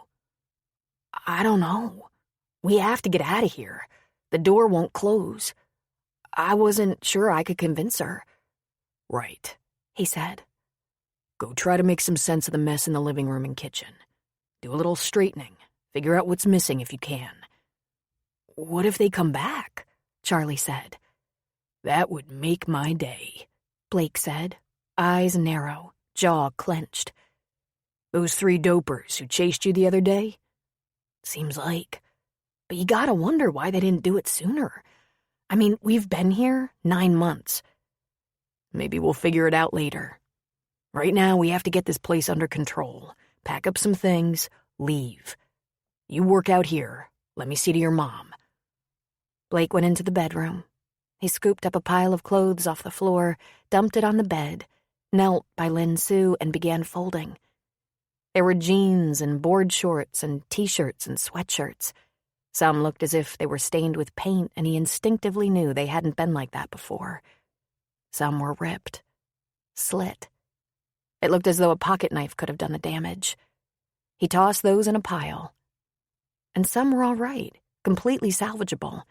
S2: I don't know. We have to get out of here. The door won't close. I wasn't sure I could convince her. Right, he said. Go try to make some sense of the mess in the living room and kitchen. Do a little straightening. Figure out what's missing if you can. What if they come back? Charlie said. That would make my day, Blake said, eyes narrow, jaw clenched. Those 3 dopers who chased you the other day? Seems like. But you gotta wonder why they didn't do it sooner. I mean, we've been here 9 months. Maybe we'll figure it out later. Right now, we have to get this place under control. Pack up some things, leave. You work out here. Let me see to your mom. Blake went into the bedroom. He scooped up a pile of clothes off the floor, dumped it on the bed, knelt by Lin Sue, and began folding. There were jeans and board shorts and T-shirts and sweatshirts. Some looked as if they were stained with paint, and he instinctively knew they hadn't been like that before. Some were ripped, slit. It looked as though a pocket knife could have done the damage. He tossed those in a pile. And some were all right, completely salvageable.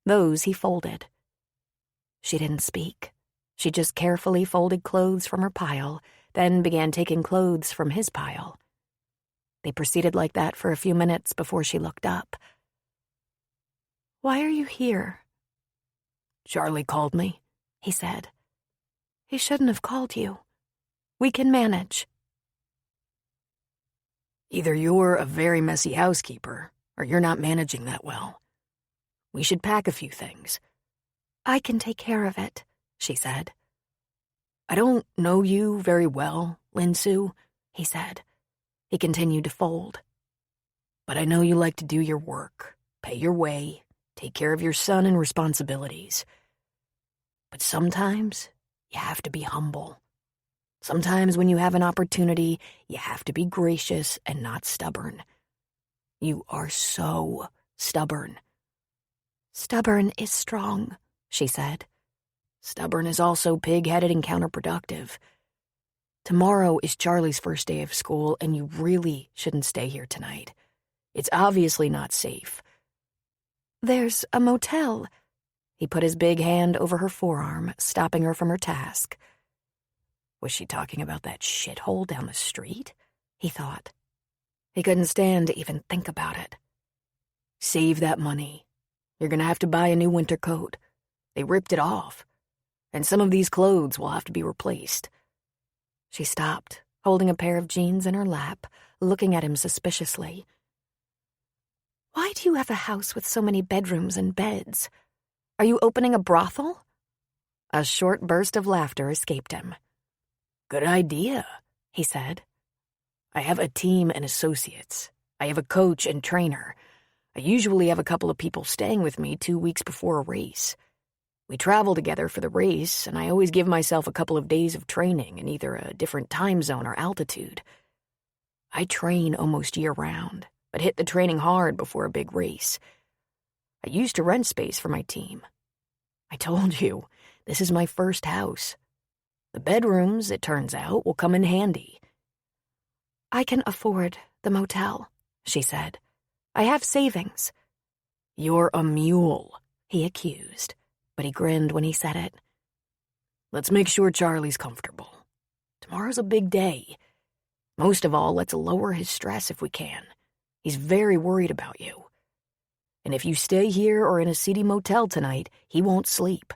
S2: Those he folded. She didn't speak. She just carefully folded clothes from her pile, then began taking clothes from his pile. They proceeded like that for a few minutes before she looked up. Why are you here? Charlie called me, he said. He shouldn't have called you. We can manage. Either you're a very messy housekeeper, or you're not managing that well. We should pack a few things. I can take care of it, she said. I don't know you very well, Lin Sue, he said. He continued to fold. But I know you like to do your work, pay your way, take care of your son and responsibilities. But sometimes you have to be humble. Sometimes when you have an opportunity, you have to be gracious and not stubborn. You are so stubborn.
S3: Stubborn is strong, she said.
S2: Stubborn is also pig-headed and counterproductive. Tomorrow is Charlie's first day of school, and you really shouldn't stay here tonight. It's obviously not safe.
S3: There's a motel.
S2: He put his big hand over her forearm, stopping her from her task. Was she talking about that shithole down the street? He thought. He couldn't stand to even think about it. Save that money. You're gonna have to buy a new winter coat. They ripped it off. And some of these clothes will have to be replaced. She stopped, holding a pair of jeans in her lap, looking at him suspiciously.
S3: Why do you have a house with so many bedrooms and beds? Are you opening a brothel?
S2: A short burst of laughter escaped him. Good idea, he said. I have a team and associates. I have a coach and trainer. I usually have a couple of people staying with me 2 weeks before a race. We travel together for the race, and I always give myself a couple of days of training in either a different time zone or altitude. I train almost year-round, but hit the training hard before a big race. I used to rent space for my team. I told you, this is my first house. The bedrooms, it turns out, will come in handy.
S3: I can afford the motel, she said. I have savings.
S2: You're a mule, he accused, but he grinned when he said it. Let's make sure Charlie's comfortable. Tomorrow's a big day. Most of all, let's lower his stress if we can. He's very worried about you. And if you stay here or in a seedy motel tonight, he won't sleep.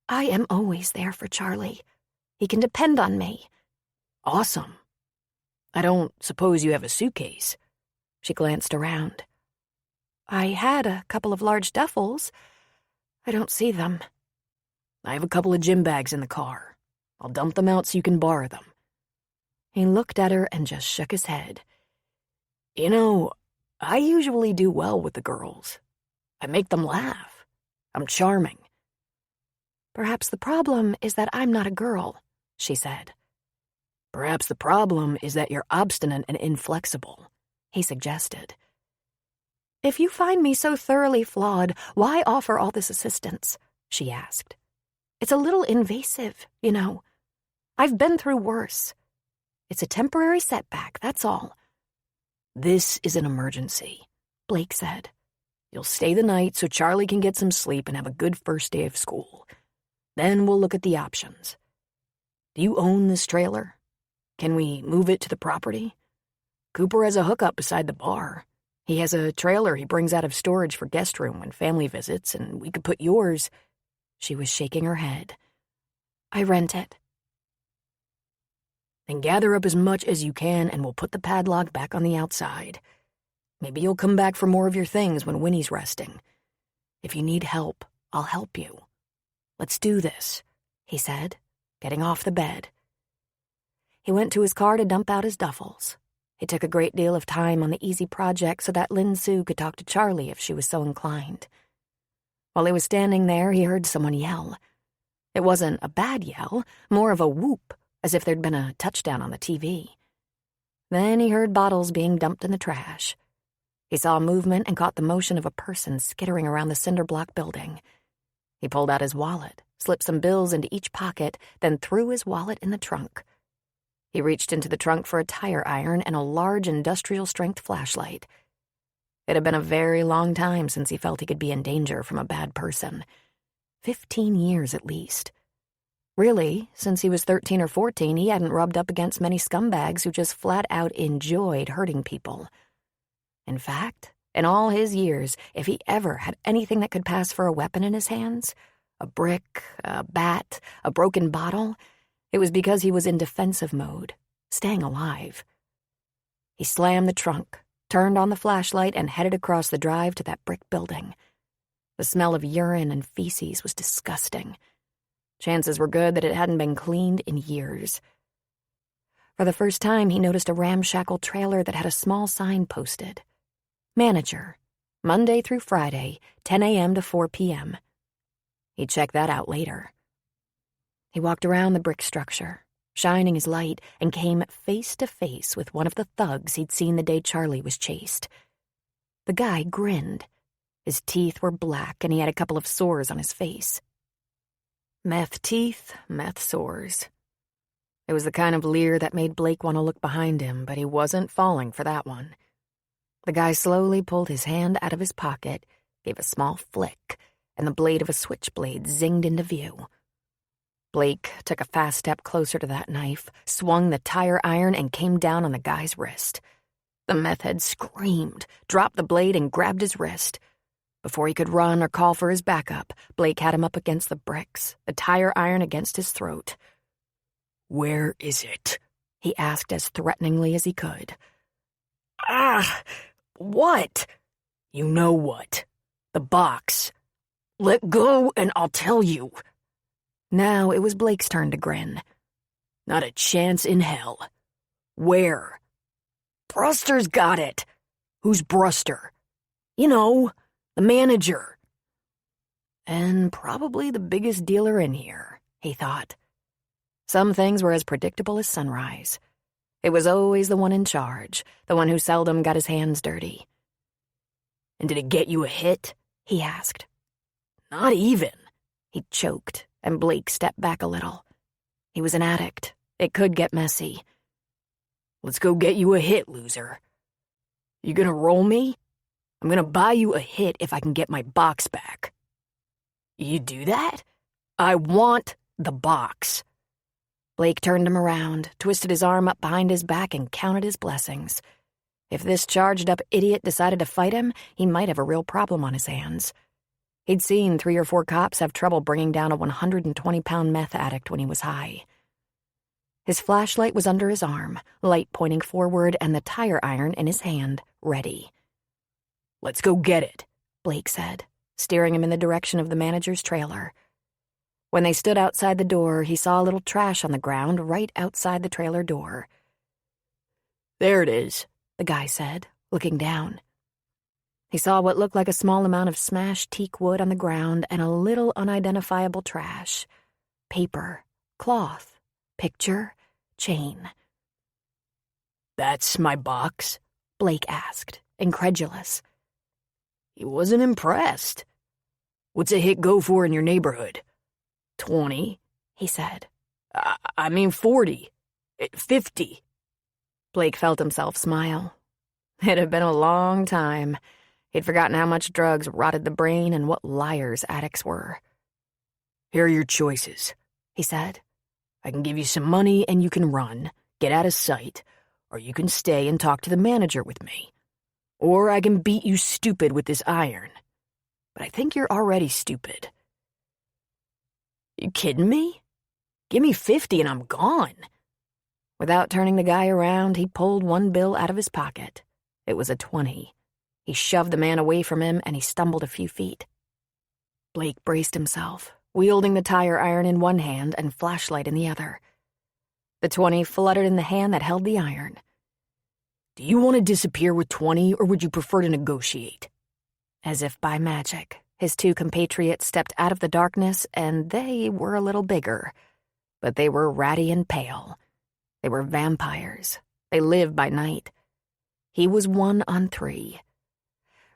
S3: I am always there for Charlie. He can depend on me.
S2: Awesome. I don't suppose you have a suitcase. She glanced around.
S3: I had a couple of large duffels. I don't see them.
S2: I have a couple of gym bags in the car. I'll dump them out so you can borrow them. He looked at her and just shook his head. You know, I usually do well with the girls. I make them laugh. I'm charming.
S3: Perhaps the problem is that I'm not a girl, she said.
S2: Perhaps the problem is that you're obstinate and inflexible, he suggested.
S3: If you find me so thoroughly flawed, why offer all this assistance? She asked. It's a little invasive, you know. I've been through worse. It's a temporary setback, that's all.
S2: This is an emergency, Blake said. You'll stay the night so Charlie can get some sleep and have a good first day of school. Then we'll look at the options. Do you own this trailer? Can we move it to the property? Cooper has a hookup beside the bar. He has a trailer he brings out of storage for guest room when family visits, and we could put yours. She was shaking her head.
S3: I rent it.
S2: Then gather up as much as you can, and we'll put the padlock back on the outside. Maybe you'll come back for more of your things when Winnie's resting. If you need help, I'll help you. Let's do this, he said, getting off the bed. He went to his car to dump out his duffels. He took a great deal of time on the easy project so that Lin Sue could talk to Charlie if she was so inclined. While he was standing there, he heard someone yell. It wasn't a bad yell, more of a whoop, as if there'd been a touchdown on the TV. Then he heard bottles being dumped in the trash. He saw movement and caught the motion of a person skittering around the cinder block building. He pulled out his wallet, slipped some bills into each pocket, then threw his wallet in the trunk. He reached into the trunk for a tire iron and a large industrial-strength flashlight. It had been a very long time since he felt he could be in danger from a bad person. 15 years at least. Really, since he was 13 or 14, he hadn't rubbed up against many scumbags who just flat-out enjoyed hurting people. In fact, in all his years, if he ever had anything that could pass for a weapon in his hands, a brick, a bat, a broken bottle, it was because he was in defensive mode, staying alive. He slammed the trunk, turned on the flashlight, and headed across the drive to that brick building. The smell of urine and feces was disgusting. Chances were good that it hadn't been cleaned in years. For the first time, he noticed a ramshackle trailer that had a small sign posted. Manager, Monday through Friday, 10 a.m. to 4 p.m. He'd check that out later. He walked around the brick structure,
S1: shining his light, and came face to face with one of the thugs he'd seen the day Charlie was chased. The guy grinned. His teeth were black, and he had a couple of sores on his face. Meth teeth, meth sores. It was the kind of leer that made Blake want to look behind him, but he wasn't falling for that one. The guy slowly pulled his hand out of his pocket, gave a small flick, and the blade of a switchblade zinged into view. Blake took a fast step closer to that knife, swung the tire iron, and came down on the guy's wrist. The meth head screamed, dropped the blade, and grabbed his wrist. Before he could run or call for his backup, Blake had him up against the bricks, the tire iron against his throat.
S2: "Where is it?"
S1: he asked as threateningly as he could.
S2: "Ah! What?" "You know what. The box. Let go and I'll tell you."
S1: Now it was Blake's turn to grin.
S2: "Not a chance in hell. Where?" "Bruster's got it." "Who's Bruster?"
S1: "You know, the manager."
S2: "And probably the biggest dealer in here," he thought.
S1: Some things were as predictable as sunrise. It was always the one in charge, the one who seldom got his hands dirty.
S2: "And did it get you a hit?"
S1: he asked.
S2: "Not even."
S1: He choked, and Blake stepped back a little. He was an addict. It could get messy.
S2: "Let's go get you a hit, loser. You gonna roll me? I'm gonna buy you a hit if I can get my box back." "You do that? I want the box."
S1: Blake turned him around, twisted his arm up behind his back, and counted his blessings. If this charged-up idiot decided to fight him, he might have a real problem on his hands. He'd seen 3 or 4 cops have trouble bringing down a 120-pound meth addict when he was high. His flashlight was under his arm, light pointing forward, and the tire iron in his hand, ready.
S2: "Let's go get it,"
S1: Blake said, steering him in the direction of the manager's trailer. When they stood outside the door, he saw a little trash on the ground right outside the trailer door.
S2: "There it is,"
S1: the guy said, looking down. He saw what looked like a small amount of smashed teak wood on the ground and a little unidentifiable trash. Paper, cloth, picture, chain.
S2: "That's my box?"
S1: Blake asked, incredulous.
S2: He wasn't impressed. "What's a hit go for in your neighborhood?" 20,
S1: he said.
S2: I mean 40, 50.
S1: Blake felt himself smile. It had been a long time. He'd forgotten how much drugs rotted the brain and what liars addicts were.
S2: "Here are your choices," he said. "I can give you some money and you can run, get out of sight, or you can stay and talk to the manager with me. Or I can beat you stupid with this iron. But I think you're already stupid." "You kidding me? Give me 50 and I'm gone."
S1: Without turning the guy around, he pulled one bill out of his pocket. It was a 20. He shoved the man away from him and he stumbled a few feet. Blake braced himself, wielding the tire iron in one hand and flashlight in the other. The 20 fluttered in the hand that held the iron.
S2: "Do you want to disappear with 20 or would you prefer to negotiate?"
S1: As if by magic, his 2 compatriots stepped out of the darkness, and they were a little bigger. But they were ratty and pale. They were vampires. They lived by night. He was 1 on 3.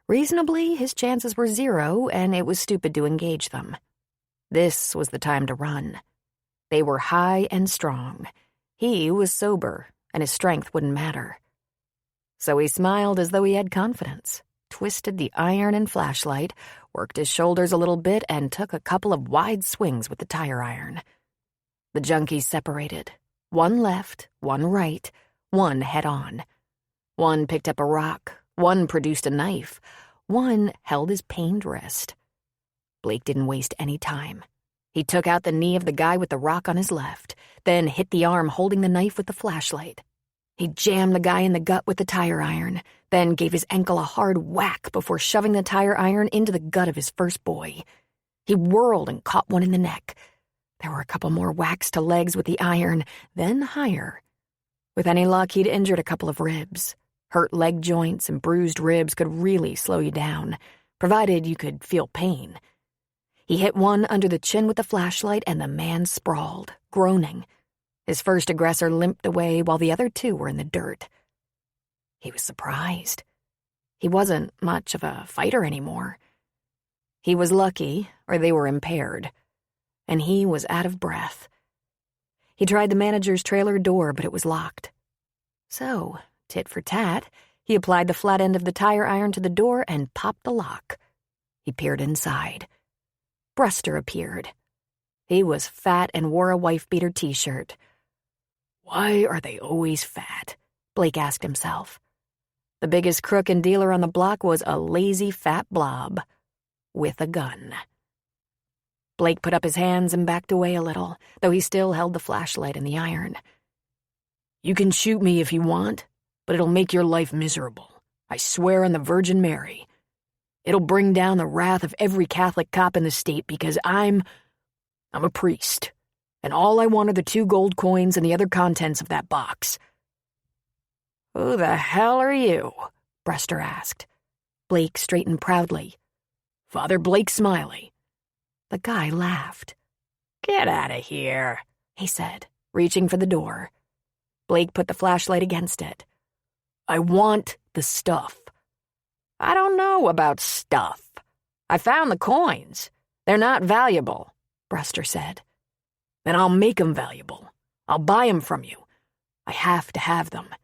S1: Reasonably, his chances were 0, and it was stupid to engage them. This was the time to run. They were high and strong. He was sober, and his strength wouldn't matter. So he smiled as though he had confidence, twisted the iron and flashlight, worked his shoulders a little bit, and took a couple of wide swings with the tire iron. The junkies separated. 1 left, 1 right, 1 head-on. 1 picked up a rock, 1 produced a knife, 1 held his pained wrist. Blake didn't waste any time. He took out the knee of the guy with the rock on his left, then hit the arm holding the knife with the flashlight. He jammed the guy in the gut with the tire iron, then gave his ankle a hard whack before shoving the tire iron into the gut of his first boy. He whirled and caught one in the neck. There were a couple more whacks to legs with the iron, then higher. With any luck, he'd injured a couple of ribs. Hurt leg joints and bruised ribs could really slow you down, provided you could feel pain. He hit one under the chin with the flashlight, and the man sprawled, groaning. His first aggressor limped away while the other two were in the dirt. He was surprised. He wasn't much of a fighter anymore. He was lucky, or they were impaired, and he was out of breath. He tried the manager's trailer door, but it was locked. So, tit for tat, he applied the flat end of the tire iron to the door and popped the lock. He peered inside. Bruster appeared. He was fat and wore a wife-beater t-shirt. Why are they always fat? Blake asked himself. The biggest crook and dealer on the block was a lazy fat blob with a gun. Blake put up his hands and backed away a little, though he still held the flashlight in the iron. You can shoot me if you want, but it'll make your life miserable. I swear on the Virgin Mary. It'll bring down the wrath of every Catholic cop in the state because I'm a priest, and all I want are the 2 gold coins and the other contents of that box. Who the hell are you? Bruster asked. Blake straightened proudly. Father Blake Smiley. The guy laughed. Get out of here, he said, reaching for the door. Blake put the flashlight against it. I want the stuff. I don't know about stuff. I found the coins. They're not valuable, Bruster said. Then I'll make 'em valuable. I'll buy 'em from you. I have to have them.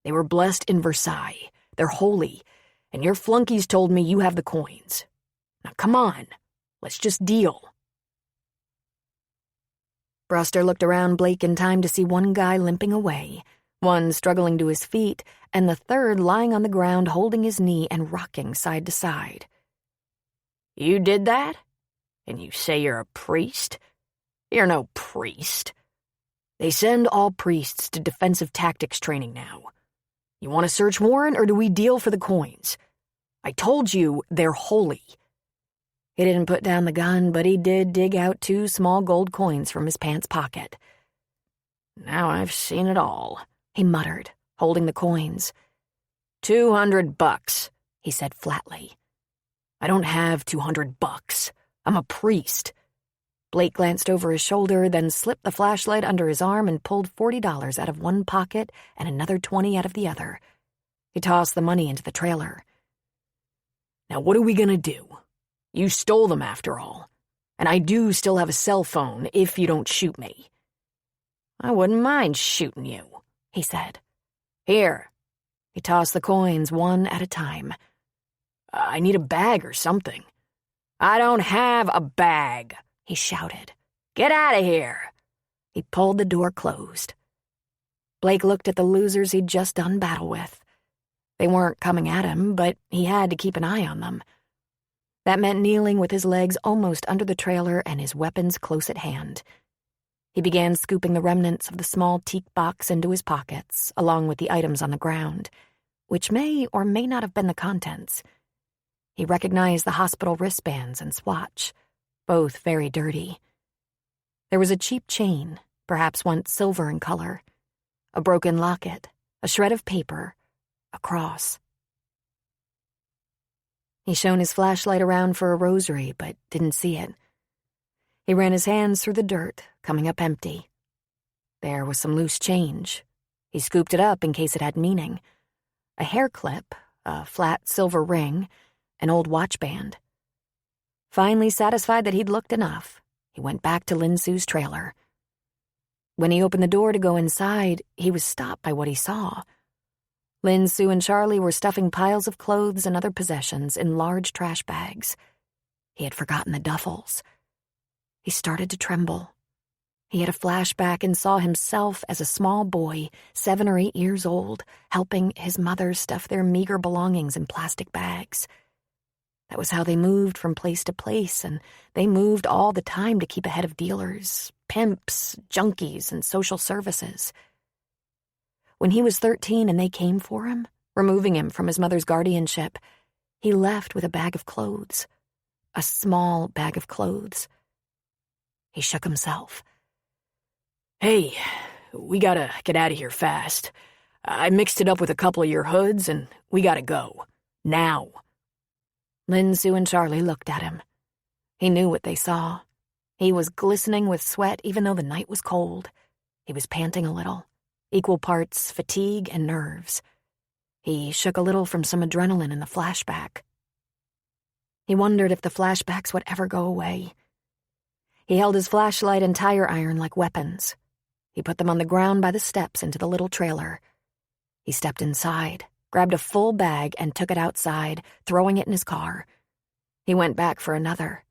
S1: They were blessed in Versailles. They're holy, and your flunkies told me you have the coins. Now come on, let's just deal. Bruster looked around Blake in time to see one guy limping away, one struggling to his feet, and the third lying on the ground holding his knee and rocking side to side. You did that? And you say you're a priest? You're no priest. They send all priests to defensive tactics training now. You want a search warrant, or do we deal for the coins? I told you they're holy. He didn't put down the gun, but he did dig out 2 small gold coins from his pants pocket. Now I've seen it all, he muttered, holding the coins. $200, he said flatly. I don't have $200. I'm a priest. Blake glanced over his shoulder, then slipped the flashlight under his arm and pulled $40 out of one pocket and another 20 out of the other. He tossed the money into the trailer. Now what are we gonna do? You stole them after all, and I do still have a cell phone if you don't shoot me. I wouldn't mind shooting you, he said. Here. He tossed the coins one at a time. I need a bag or something. I don't have a bag, he shouted. Get out of here. He pulled the door closed. Blake looked at the losers he'd just done battle with. They weren't coming at him, but he had to keep an eye on them. That meant kneeling with his legs almost under the trailer and his weapons close at hand. He began scooping the remnants of the small teak box into his pockets, along with the items on the ground, which may or may not have been the contents. He recognized the hospital wristbands and swatch, both very dirty. There was a cheap chain, perhaps once silver in color, a broken locket, a shred of paper, a cross. He shone his flashlight around for a rosary, but didn't see it. He ran his hands through the dirt, coming up empty. There was some loose change. He scooped it up in case it had meaning. A hair clip, a flat silver ring, an old watch band. Finally satisfied that he'd looked enough, he went back to Lin Su's trailer. When he opened the door to go inside, he was stopped by what he saw. Lin Su and Charlie were stuffing piles of clothes and other possessions in large trash bags. He had forgotten the duffels. He started to tremble. He had a flashback and saw himself as a small boy, 7 or 8 years old, helping his mother stuff their meager belongings in plastic bags. That was how they moved from place to place, and they moved all the time to keep ahead of dealers, pimps, junkies, and social services. When he was 13 and they came for him, removing him from his mother's guardianship, he left with a bag of clothes. A small bag of clothes. He shook himself. Hey, we gotta get out of here fast. I mixed it up with a couple of your hoods, and we gotta go. Now. Lin Su and Charlie looked at him. He knew what they saw. He was glistening with sweat even though the night was cold. He was panting a little, equal parts fatigue and nerves. He shook a little from some adrenaline in the flashback. He wondered if the flashbacks would ever go away. He held his flashlight and tire iron like weapons. He put them on the ground by the steps into the little trailer. He stepped inside, grabbed a full bag, and took it outside, throwing it in his car. He went back for another.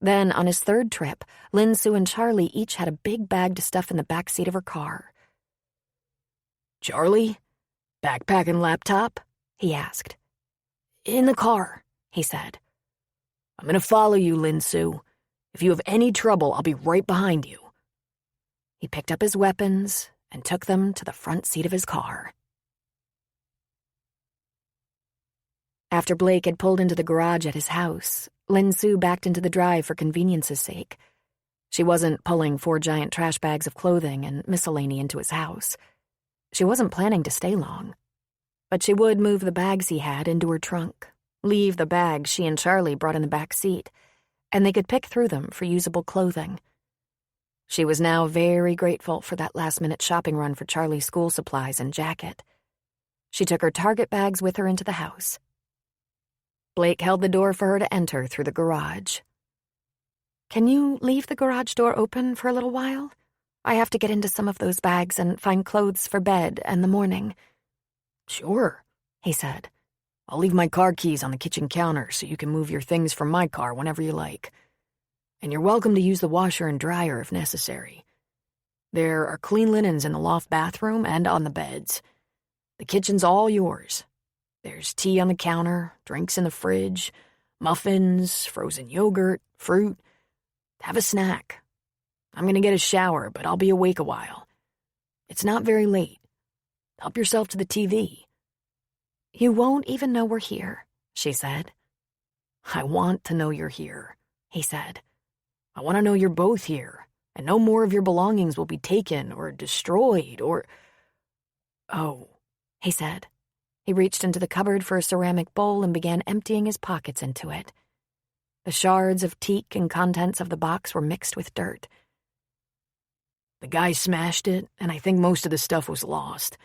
S1: Then, on his third trip, Lin Sue and Charlie each had a big bag to stuff in the back seat of her car.
S2: "Charlie? Backpack and laptop?"
S1: he asked.
S2: "In the car," he said. "I'm gonna follow you, Lin Sue. If you have any trouble, I'll be right behind you."
S1: He picked up his weapons and took them to the front seat of his car. After Blake had pulled into the garage at his house, Lin Sue backed into the drive for convenience's sake. She wasn't pulling 4 giant trash bags of clothing and miscellany into his house. She wasn't planning to stay long. But she would move the bags he had into her trunk, leave the bags she and Charlie brought in the back seat, and they could pick through them for usable clothing. She was now very grateful for that last-minute shopping run for Charlie's school supplies and jacket. She took her Target bags with her into the house. Blake held the door for her to enter through the garage. "Can you leave the garage door open for a little while? I have to get into some of those bags and find clothes for bed and the morning."
S2: "Sure," he said. "I'll leave my car keys on the kitchen counter so you can move your things from my car whenever you like. And you're welcome to use the washer and dryer if necessary. There are clean linens in the loft bathroom and on the beds. The kitchen's all yours. There's tea on the counter, drinks in the fridge, muffins, frozen yogurt, fruit. Have a snack. I'm gonna get a shower, but I'll be awake a while. It's not very late. Help yourself to the TV."
S1: "You won't even know we're here," she said.
S2: "I want to know you're here," he said. "I want to know you're both here, and no more of your belongings will be taken or destroyed or—"
S1: "Oh," he said. He reached into the cupboard for a ceramic bowl and began emptying his pockets into it. The shards of teak and contents of the box were mixed with dirt.
S2: "The guy smashed it, and I think most of the stuff was lost.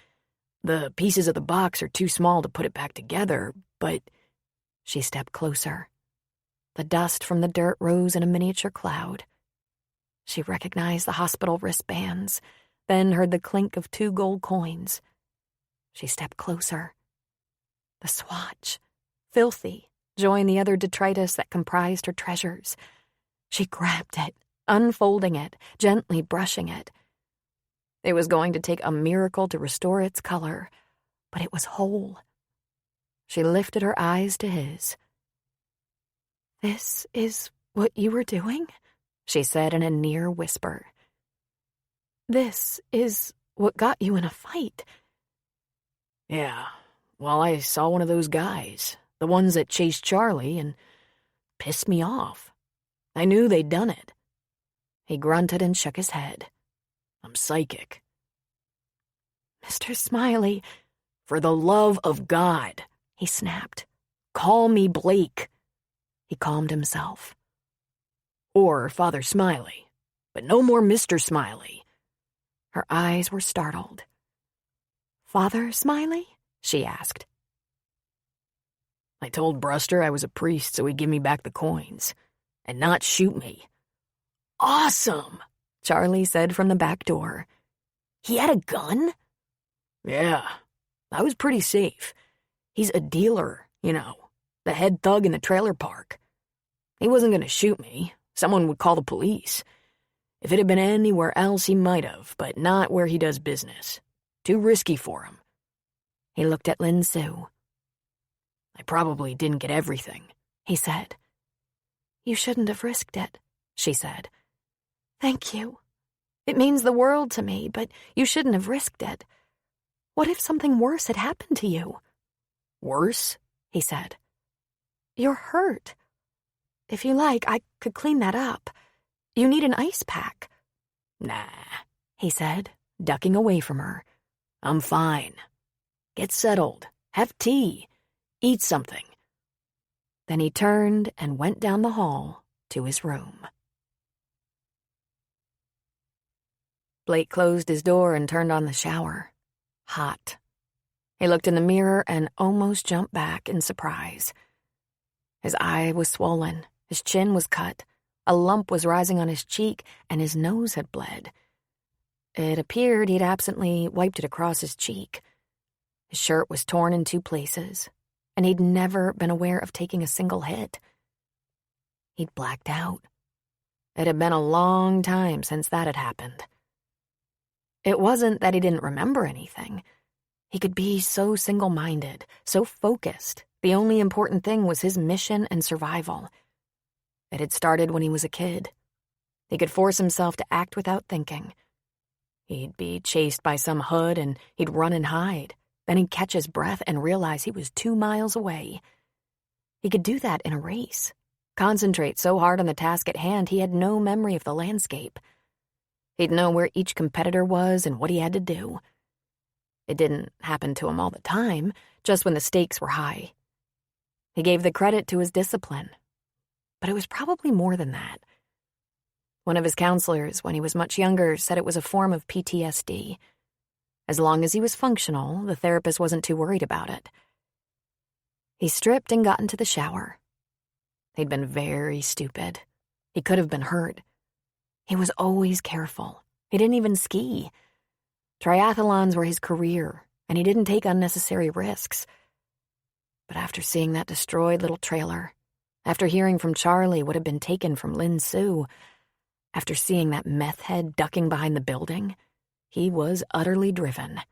S2: The pieces of the box are too small to put it back together, but—"
S1: She stepped closer. The dust from the dirt rose in a miniature cloud. She recognized the hospital wristbands, then heard the clink of 2 gold coins. She stepped closer. The swatch, filthy, joined the other detritus that comprised her treasures. She grabbed it, unfolding it, gently brushing it. It was going to take a miracle to restore its color, but it was whole. She lifted her eyes to his. "This is what you were doing?" she said in a near whisper. "This is what got you in a fight."
S2: "Yeah, well, I saw one of those guys, the ones that chased Charlie, and pissed me off. I knew they'd done it." He grunted and shook his head. "I'm psychic."
S1: "Mr. Smiley."
S2: "For the love of God," he snapped. "Call me Blake." He calmed himself. "Or Father Smiley, but no more Mr. Smiley."
S1: Her eyes were startled. "Father Smiley?" she asked.
S2: "I told Bruster I was a priest so he'd give me back the coins, and not shoot me." "Awesome," Charlie said from the back door. "He had a gun?" "Yeah, I was pretty safe. He's a dealer, you know, the head thug in the trailer park. He wasn't gonna shoot me. Someone would call the police. If it had been anywhere else, he might have, but not where he does business. Too risky for him."
S1: He looked at Lin Sue.
S2: "I probably didn't get everything," he said.
S1: "You shouldn't have risked it," she said. "Thank you. It means the world to me, but you shouldn't have risked it. What if something worse had happened to you?"
S2: "Worse?"
S1: he said. "You're hurt. If you like, I could clean that up. You need an ice pack."
S2: "Nah,"
S1: he said, ducking away from her.
S2: "I'm fine. Get settled. Have tea. Eat something."
S1: Then he turned and went down the hall to his room. Blake closed his door and turned on the shower. Hot. He looked in the mirror and almost jumped back in surprise. His eye was swollen, his chin was cut, a lump was rising on his cheek, and his nose had bled. It appeared he'd absently wiped it across his cheek. His shirt was torn in 2 places, and he'd never been aware of taking a single hit. He'd blacked out. It had been a long time since that had happened. It wasn't that he didn't remember anything. He could be so single-minded, so focused. The only important thing was his mission and survival. It had started when he was a kid. He could force himself to act without thinking. He'd be chased by some hood and he'd run and hide. Then he'd catch his breath and realize he was 2 miles away. He could do that in a race. Concentrate so hard on the task at hand he had no memory of the landscape. He'd know where each competitor was and what he had to do. It didn't happen to him all the time, just when the stakes were high. He gave the credit to his discipline. But it was probably more than that. One of his counselors, when he was much younger, said it was a form of PTSD. As long as he was functional, the therapist wasn't too worried about it. He stripped and got into the shower. He'd been very stupid. He could have been hurt. He was always careful. He didn't even ski. Triathlons were his career, and he didn't take unnecessary risks. But after seeing that destroyed little trailer, after hearing from Charlie what had been taken from Lin Sue, after seeing that meth head ducking behind the building, he was utterly driven.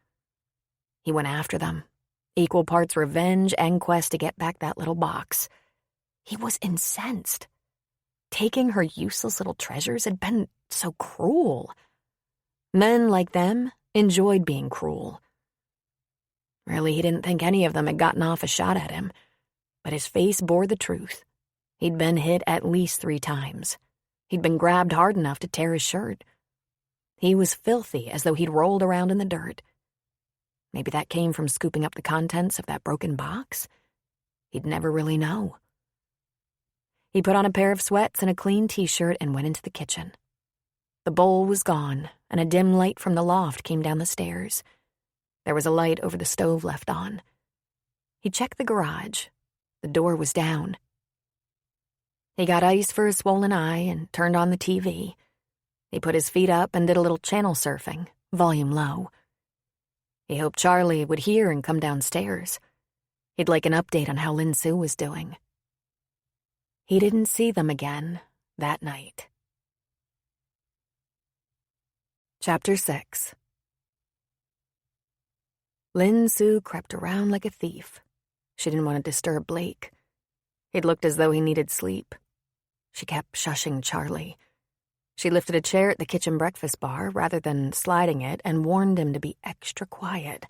S1: He went after them, equal parts revenge and quest to get back that little box. He was incensed. Taking her useless little treasures had been so cruel. Men like them enjoyed being cruel. Really, he didn't think any of them had gotten off a shot at him, but his face bore the truth. He'd been hit at least 3 times. He'd been grabbed hard enough to tear his shirt. He was filthy, as though he'd rolled around in the dirt. Maybe that came from scooping up the contents of that broken box? He'd never really know. He put on a pair of sweats and a clean t-shirt and went into the kitchen. The bowl was gone, and a dim light from the loft came down the stairs. There was a light over the stove left on. He checked the garage. The door was down. He got ice for his swollen eye and turned on the TV. He put his feet up and did a little channel surfing, volume low. He hoped Charlie would hear and come downstairs. He'd like an update on how Lin Sue was doing. He didn't see them again that night. Chapter 6. Lin Sue crept around like a thief. She didn't want to disturb Blake. It looked as though he needed sleep. She kept shushing Charlie. She lifted a chair at the kitchen breakfast bar rather than sliding it and warned him to be extra quiet.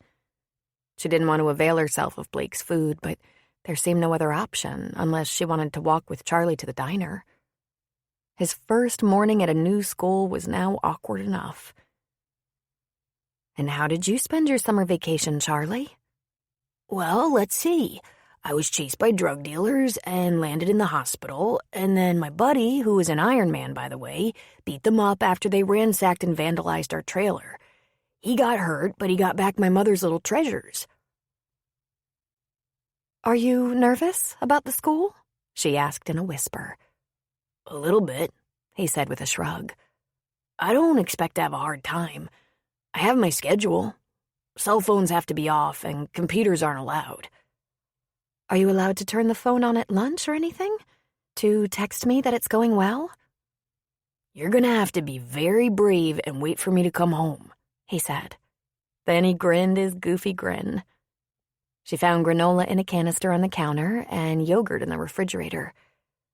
S1: She didn't want to avail herself of Blake's food, but there seemed no other option unless she wanted to walk with Charlie to the diner. His first morning at a new school was now awkward enough. "And how did you spend your summer vacation, Charlie?"
S2: "Well, let's see. I was chased by drug dealers and landed in the hospital, and then my buddy, who was an Iron Man, by the way, beat them up after they ransacked and vandalized our trailer. He got hurt, but he got back my mother's little treasures."
S3: "Are you nervous about the school?" she asked in a whisper.
S2: "A little bit," he said with a shrug. "I don't expect to have a hard time. I have my schedule. Cell phones have to be off, and computers aren't allowed."
S3: "Are you allowed to turn the phone on at lunch or anything? To text me that it's going well?"
S2: "You're gonna have to be very brave and wait for me to come home," he said.
S1: Then he grinned his goofy grin. She found granola in a canister on the counter and yogurt in the refrigerator.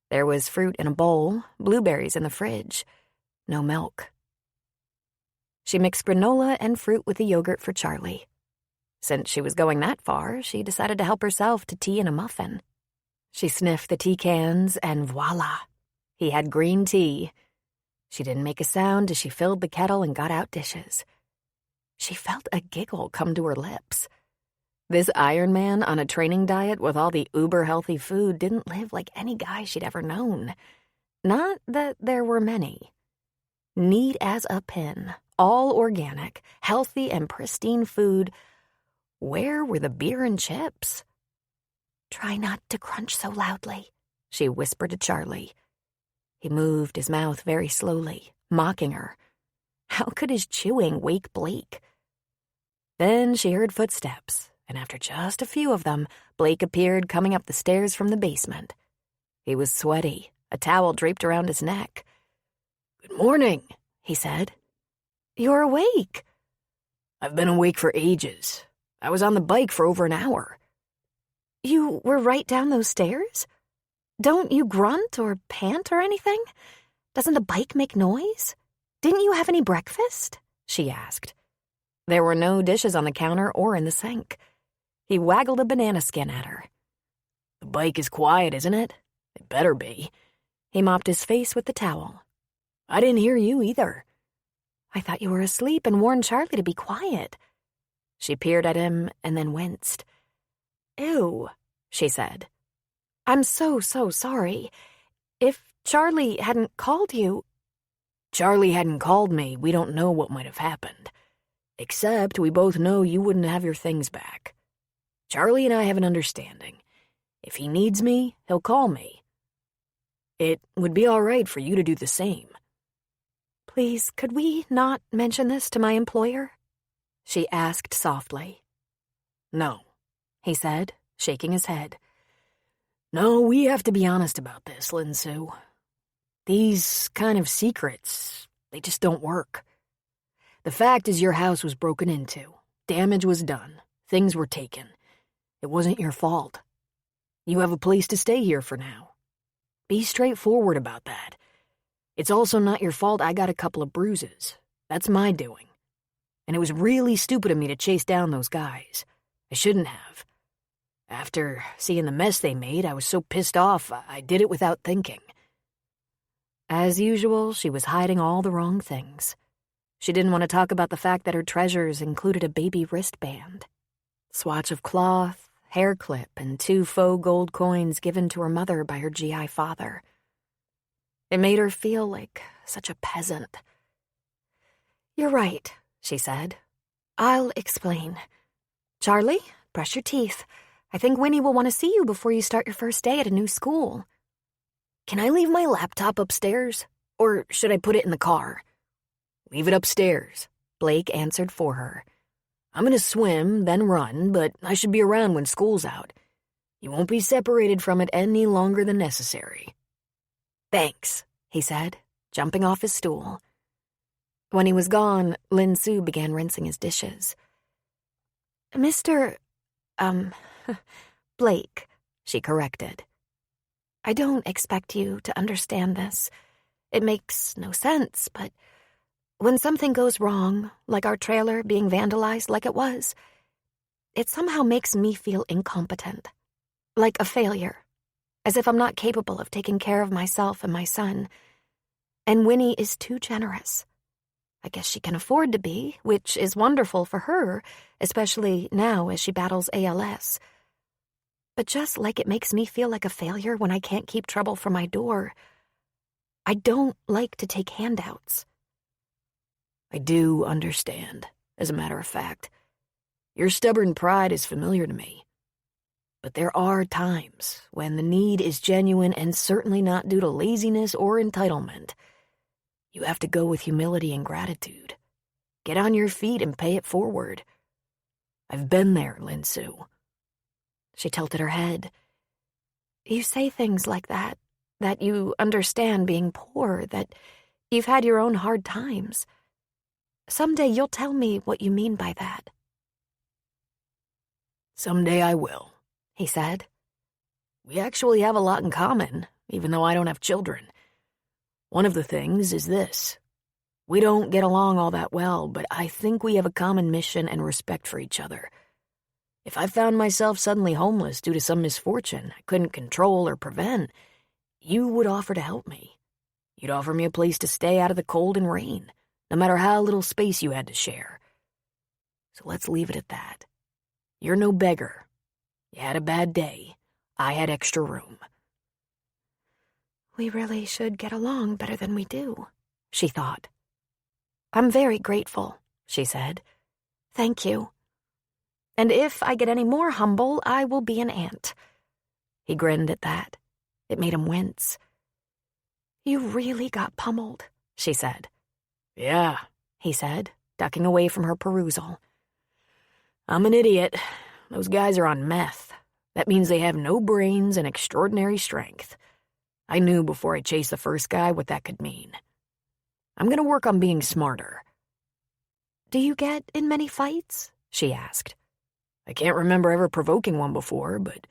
S1: There was fruit in a bowl, blueberries in the fridge. No milk. She mixed granola and fruit with the yogurt for Charlie. Since she was going that far, she decided to help herself to tea and a muffin. She sniffed the tea cans, and voila, he had green tea. She didn't make a sound as she filled the kettle and got out dishes. She felt a giggle come to her lips. This Iron Man on a training diet with all the uber-healthy food didn't live like any guy she'd ever known. Not that there were many. Neat as a pin, all organic, healthy and pristine food. Where were the beer and chips?
S3: "Try not to crunch so loudly,"
S1: she whispered to Charlie. He moved his mouth very slowly, mocking her. How could his chewing wake Blake? Then she heard footsteps, and after just a few of them, Blake appeared coming up the stairs from the basement. He was sweaty, a towel draped around his neck.
S2: "Good morning,"
S1: he said. "You're awake."
S2: "I've been awake for ages. I was on the bike for over an hour."
S1: "You were right down those stairs? Don't you grunt or pant or anything? Doesn't the bike make noise? Didn't you have any breakfast?" she asked. There were no dishes on the counter or in the sink. He waggled a banana skin at her.
S2: "The bike is quiet, isn't it? It better be."
S1: He mopped his face with the towel.
S2: "I didn't hear you either."
S1: "I thought you were asleep and warned Charlie to be quiet." She peered at him and then winced. "Ew," she said. "I'm so sorry. If Charlie hadn't called you—"
S2: "Charlie hadn't called me, we don't know what might have happened. Except we both know you wouldn't have your things back. Charlie and I have an understanding. If he needs me, he'll call me. It would be all right for you to do the same."
S1: "Please, could we not mention this to my employer?" she asked softly.
S2: "No,"
S1: he said, shaking his head.
S2: "No, we have to be honest about this, Lin Sue. These kind of secrets, they just don't work. The fact is your house was broken into, damage was done, things were taken. It wasn't your fault. You have a place to stay here for now. Be straightforward about that. It's also not your fault I got a couple of bruises. That's my doing. And it was really stupid of me to chase down those guys. I shouldn't have. After seeing the mess they made, I was so pissed off, I did it without thinking."
S1: As usual, she was hiding all the wrong things. She didn't want to talk about the fact that her treasures included a baby wristband, swatch of cloth, hair clip, and 2 faux gold coins given to her mother by her GI father. It made her feel like such a peasant. "You're right," she said. "I'll explain. Charlie, brush your teeth. I think Winnie will want to see you before you start your first day at a new school."
S2: "Can I leave my laptop upstairs? Or should I put it in the car?" "Leave it upstairs,"
S1: Blake answered for her.
S2: "I'm gonna swim, then run, but I should be around when school's out. You won't be separated from it any longer than necessary."
S1: "Thanks," he said, jumping off his stool. When he was gone, Lin Sue began rinsing his dishes. "Mr. Blake," she corrected. "I don't expect you to understand this. It makes no sense, but when something goes wrong, like our trailer being vandalized like it was, it somehow makes me feel incompetent, like a failure, as if I'm not capable of taking care of myself and my son. And Winnie is too generous. I guess she can afford to be, which is wonderful for her, especially now as she battles ALS. But just like it makes me feel like a failure when I can't keep trouble from my door, I don't like to take handouts."
S2: "I do understand, as a matter of fact. Your stubborn pride is familiar to me. But there are times when the need is genuine and certainly not due to laziness or entitlement. You have to go with humility and gratitude. Get on your feet and pay it forward. I've been there, Lin Sue."
S1: She tilted her head. "You say things like that you understand being poor, that you've had your own hard times. Someday you'll tell me what you mean by that."
S2: "Someday I will,"
S1: he said.
S2: "We actually have a lot in common, even though I don't have children. One of the things is this. We don't get along all that well, but I think we have a common mission and respect for each other. If I found myself suddenly homeless due to some misfortune I couldn't control or prevent, you would offer to help me. You'd offer me a place to stay out of the cold and rain, no matter how little space you had to share. So let's leave it at that. You're no beggar. You had a bad day. I had extra room."
S1: "We really should get along better than we do," she thought.
S3: I'm very grateful, she said. Thank you. And if I get any more humble, I will be an aunt. He grinned at that. It made him wince. You really got pummeled, she said.
S2: Yeah,
S3: He said, ducking away from her perusal.
S2: I'm an idiot. Those guys are on meth. That means they have no brains and extraordinary strength. I knew before I chased the first guy what that could mean. I'm gonna work on being smarter.
S3: Do you get in many fights? She asked.
S2: I can't remember ever provoking one before, but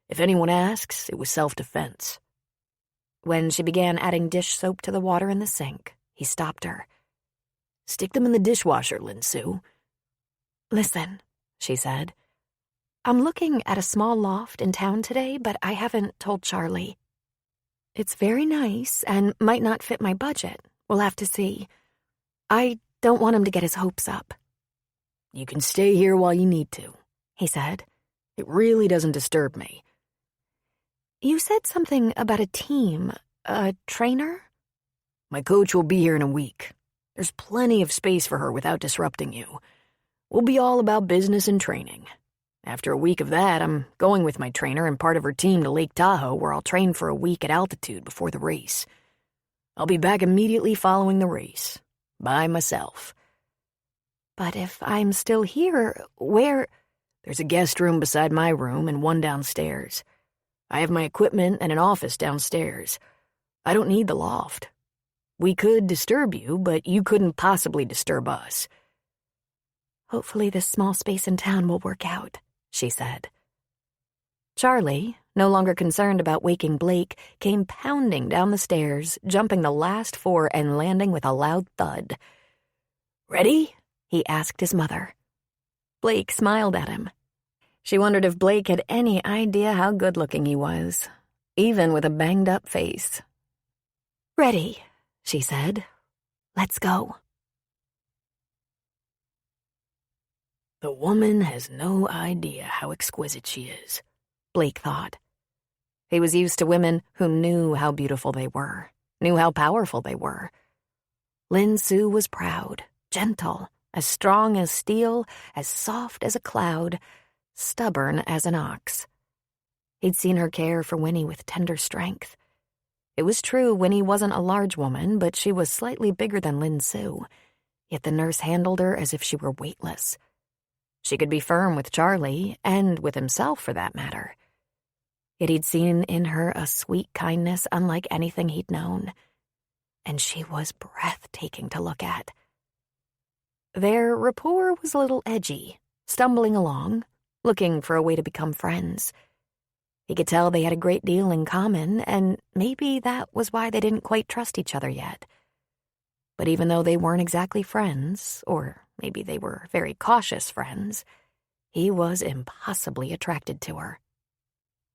S2: if anyone asks, it was self-defense.
S3: When she began adding dish soap to the water in the sink, he stopped her.
S2: Stick them in the dishwasher, Lin-Su.
S3: Listen, she said. I'm looking at a small loft in town today, but I haven't told Charlie. It's very nice and might not fit my budget. We'll have to see. I don't want him to get his hopes up.
S2: You can stay here while you need to,
S3: he said.
S2: It really doesn't disturb me.
S3: You said something about a team, a trainer?
S2: My coach will be here in a week. There's plenty of space for her without disrupting you. We'll be all about business and training. After a week of that, I'm going with my trainer and part of her team to Lake Tahoe, where I'll train for a week at altitude before the race. I'll be back immediately following the race, by myself.
S3: But if I'm still here, where?
S2: There's a guest room beside my room and one downstairs. I have my equipment and an office downstairs. I don't need the loft. We could disturb you, but you couldn't possibly disturb us.
S3: Hopefully this small space in town will work out, she said.
S1: Charlie, no longer concerned about waking Blake, came pounding down the stairs, jumping the last 4 and landing with a loud thud.
S2: Ready?
S1: He asked his mother. Blake smiled at him. She wondered if Blake had any idea how good-looking he was, even with a banged-up face.
S3: Ready, she said. Let's go.
S2: The woman has no idea how exquisite she is,
S1: Blake thought. He was used to women who knew how beautiful they were, knew how powerful they were. Lin-Su was proud, gentle, as strong as steel, as soft as a cloud, stubborn as an ox. He'd seen her care for Winnie with tender strength. It was true Winnie wasn't a large woman, but she was slightly bigger than Lin-Su, yet the nurse handled her as if she were weightless. She could be firm with Charlie, and with himself for that matter. Yet he'd seen in her a sweet kindness unlike anything he'd known, and she was breathtaking to look at. Their rapport was a little edgy, stumbling along, looking for a way to become friends. He could tell they had a great deal in common, and maybe that was why they didn't quite trust each other yet. But even though they weren't exactly friends, or maybe they were very cautious friends, he was impossibly attracted to her.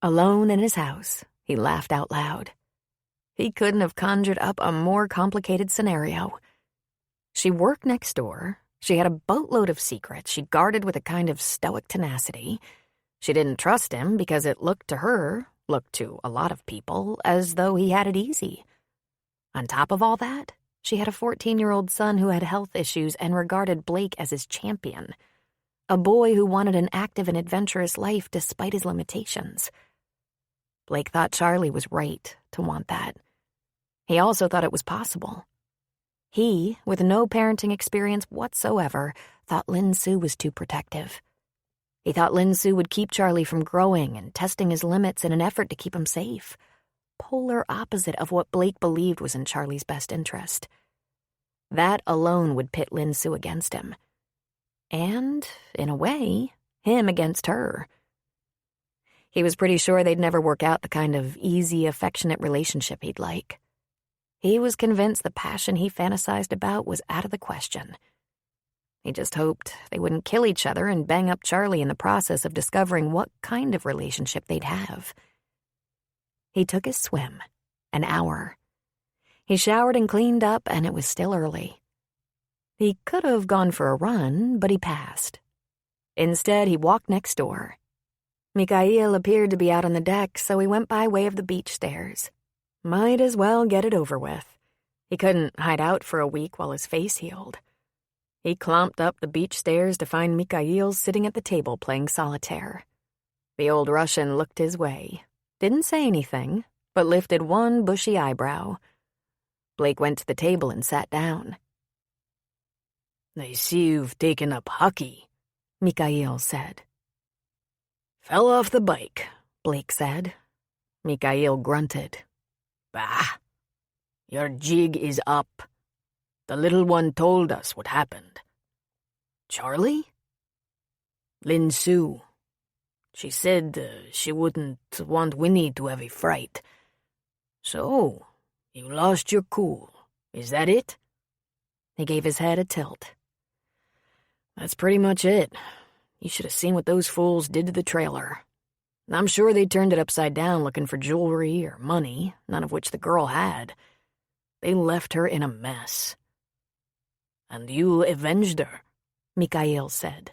S1: Alone in his house, he laughed out loud. He couldn't have conjured up a more complicated scenario. She worked next door. She had a boatload of secrets she guarded with a kind of stoic tenacity. She didn't trust him because it looked to a lot of people, as though he had it easy. On top of all that, she had a 14-year-old son who had health issues and regarded Blake as his champion, a boy who wanted an active and adventurous life despite his limitations. Blake thought Charlie was right to want that. He also thought it was possible. He, with no parenting experience whatsoever, thought Lin-Su was too protective. He thought Lin-Su would keep Charlie from growing and testing his limits in an effort to keep him safe. Polar opposite of what Blake believed was in Charlie's best interest. That alone would pit Lin-Su against him. And, in a way, him against her. He was pretty sure they'd never work out the kind of easy, affectionate relationship he'd like. He was convinced the passion he fantasized about was out of the question. He just hoped they wouldn't kill each other and bang up Charlie in the process of discovering what kind of relationship they'd have. He took his swim, an hour. He showered and cleaned up, and it was still early. He could have gone for a run, but he passed. Instead, he walked next door. Mikhail appeared to be out on the deck, so he went by way of the beach stairs. Might as well get it over with. He couldn't hide out for a week while his face healed. He clomped up the beach stairs to find Mikhail sitting at the table playing solitaire. The old Russian looked his way, didn't say anything, but lifted one bushy eyebrow. Blake went to the table and sat down.
S2: "I see you've taken up hockey,"
S1: Mikhail said.
S2: "Fell off the bike,"
S1: Blake said. Mikhail grunted.
S2: "Bah! Your jig is up. The little one told us what happened." "Charlie?" "Lin Sue. She said she wouldn't want Winnie to have a fright. So, you lost your cool. Is that it?"
S1: He gave his head a tilt.
S2: "That's pretty much it. You should have seen what those fools did to the trailer. I'm sure they turned it upside down looking for jewelry or money, none of which the girl had. They left her in a mess." "And you avenged her,"
S1: Mikhail said.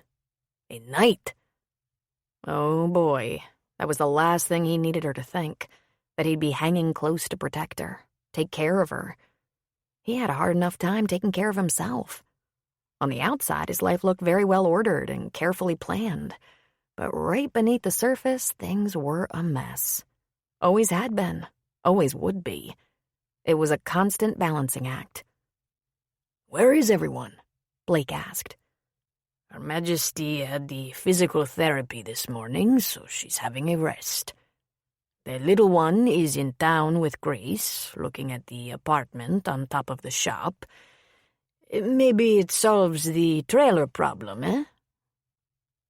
S2: "A knight."
S1: Oh boy, that was the last thing he needed her to think, that he'd be hanging close to protect her, take care of her. He had a hard enough time taking care of himself. On the outside, his life looked very well ordered and carefully planned, but right beneath the surface, things were a mess. Always had been, always would be. It was a constant balancing act.
S2: "Where is everyone?"
S1: Blake asked.
S2: "Her Majesty had the physical therapy this morning, so she's having a rest. The little one is in town with Grace, looking at the apartment on top of the shop. Maybe it solves the trailer problem, eh?"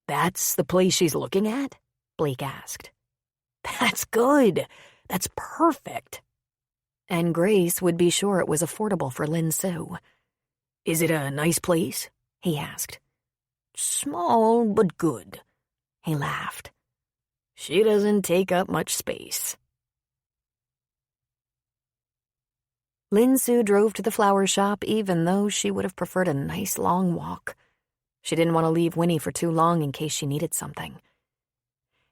S1: "That's the place she's looking at?" Blake asked.
S2: "That's good. That's perfect."
S1: And Grace would be sure it was affordable for Lin Sue.
S2: "Is it a nice place?"
S1: he asked.
S2: "Small, but good."
S1: He laughed.
S2: "She doesn't take up much space."
S1: Lin Sue drove to the flower shop even though she would have preferred a nice long walk. She didn't want to leave Winnie for too long in case she needed something.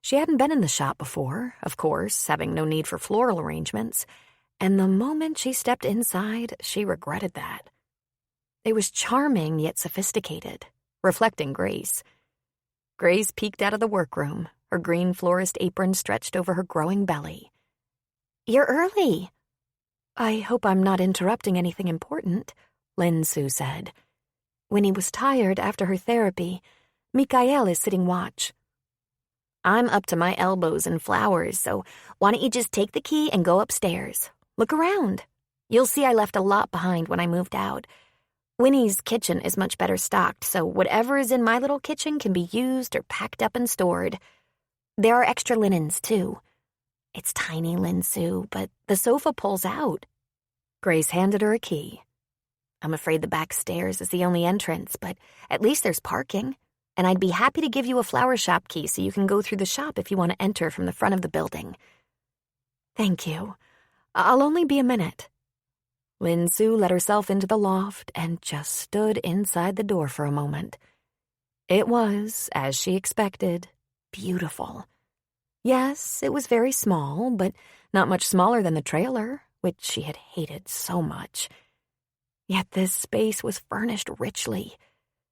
S1: She hadn't been in the shop before, of course, having no need for floral arrangements, and the moment she stepped inside, she regretted that. It was charming yet sophisticated, reflecting Grace. Grace peeked out of the workroom, her green florist apron stretched over her growing belly. "You're early." "I hope I'm not interrupting anything important," Lin Sue said. Winnie was tired after her therapy. Mikhail is sitting watch. "I'm up to my elbows in flowers, so why don't you just take the key and go upstairs? Look around. You'll see I left a lot behind when I moved out. Winnie's kitchen is much better stocked, so whatever is in my little kitchen can be used or packed up and stored. There are extra linens, too. It's tiny, Lin Sue, but the sofa pulls out." Grace handed her a key. "I'm afraid the back stairs is the only entrance, but at least there's parking. And I'd be happy to give you a flower shop key so you can go through the shop if you want to enter from the front of the building." "Thank you. I'll only be a minute." Lin Sue let herself into the loft and just stood inside the door for a moment. It was, as she expected, beautiful. Yes, it was very small, but not much smaller than the trailer, which she had hated so much. Yet this space was furnished richly.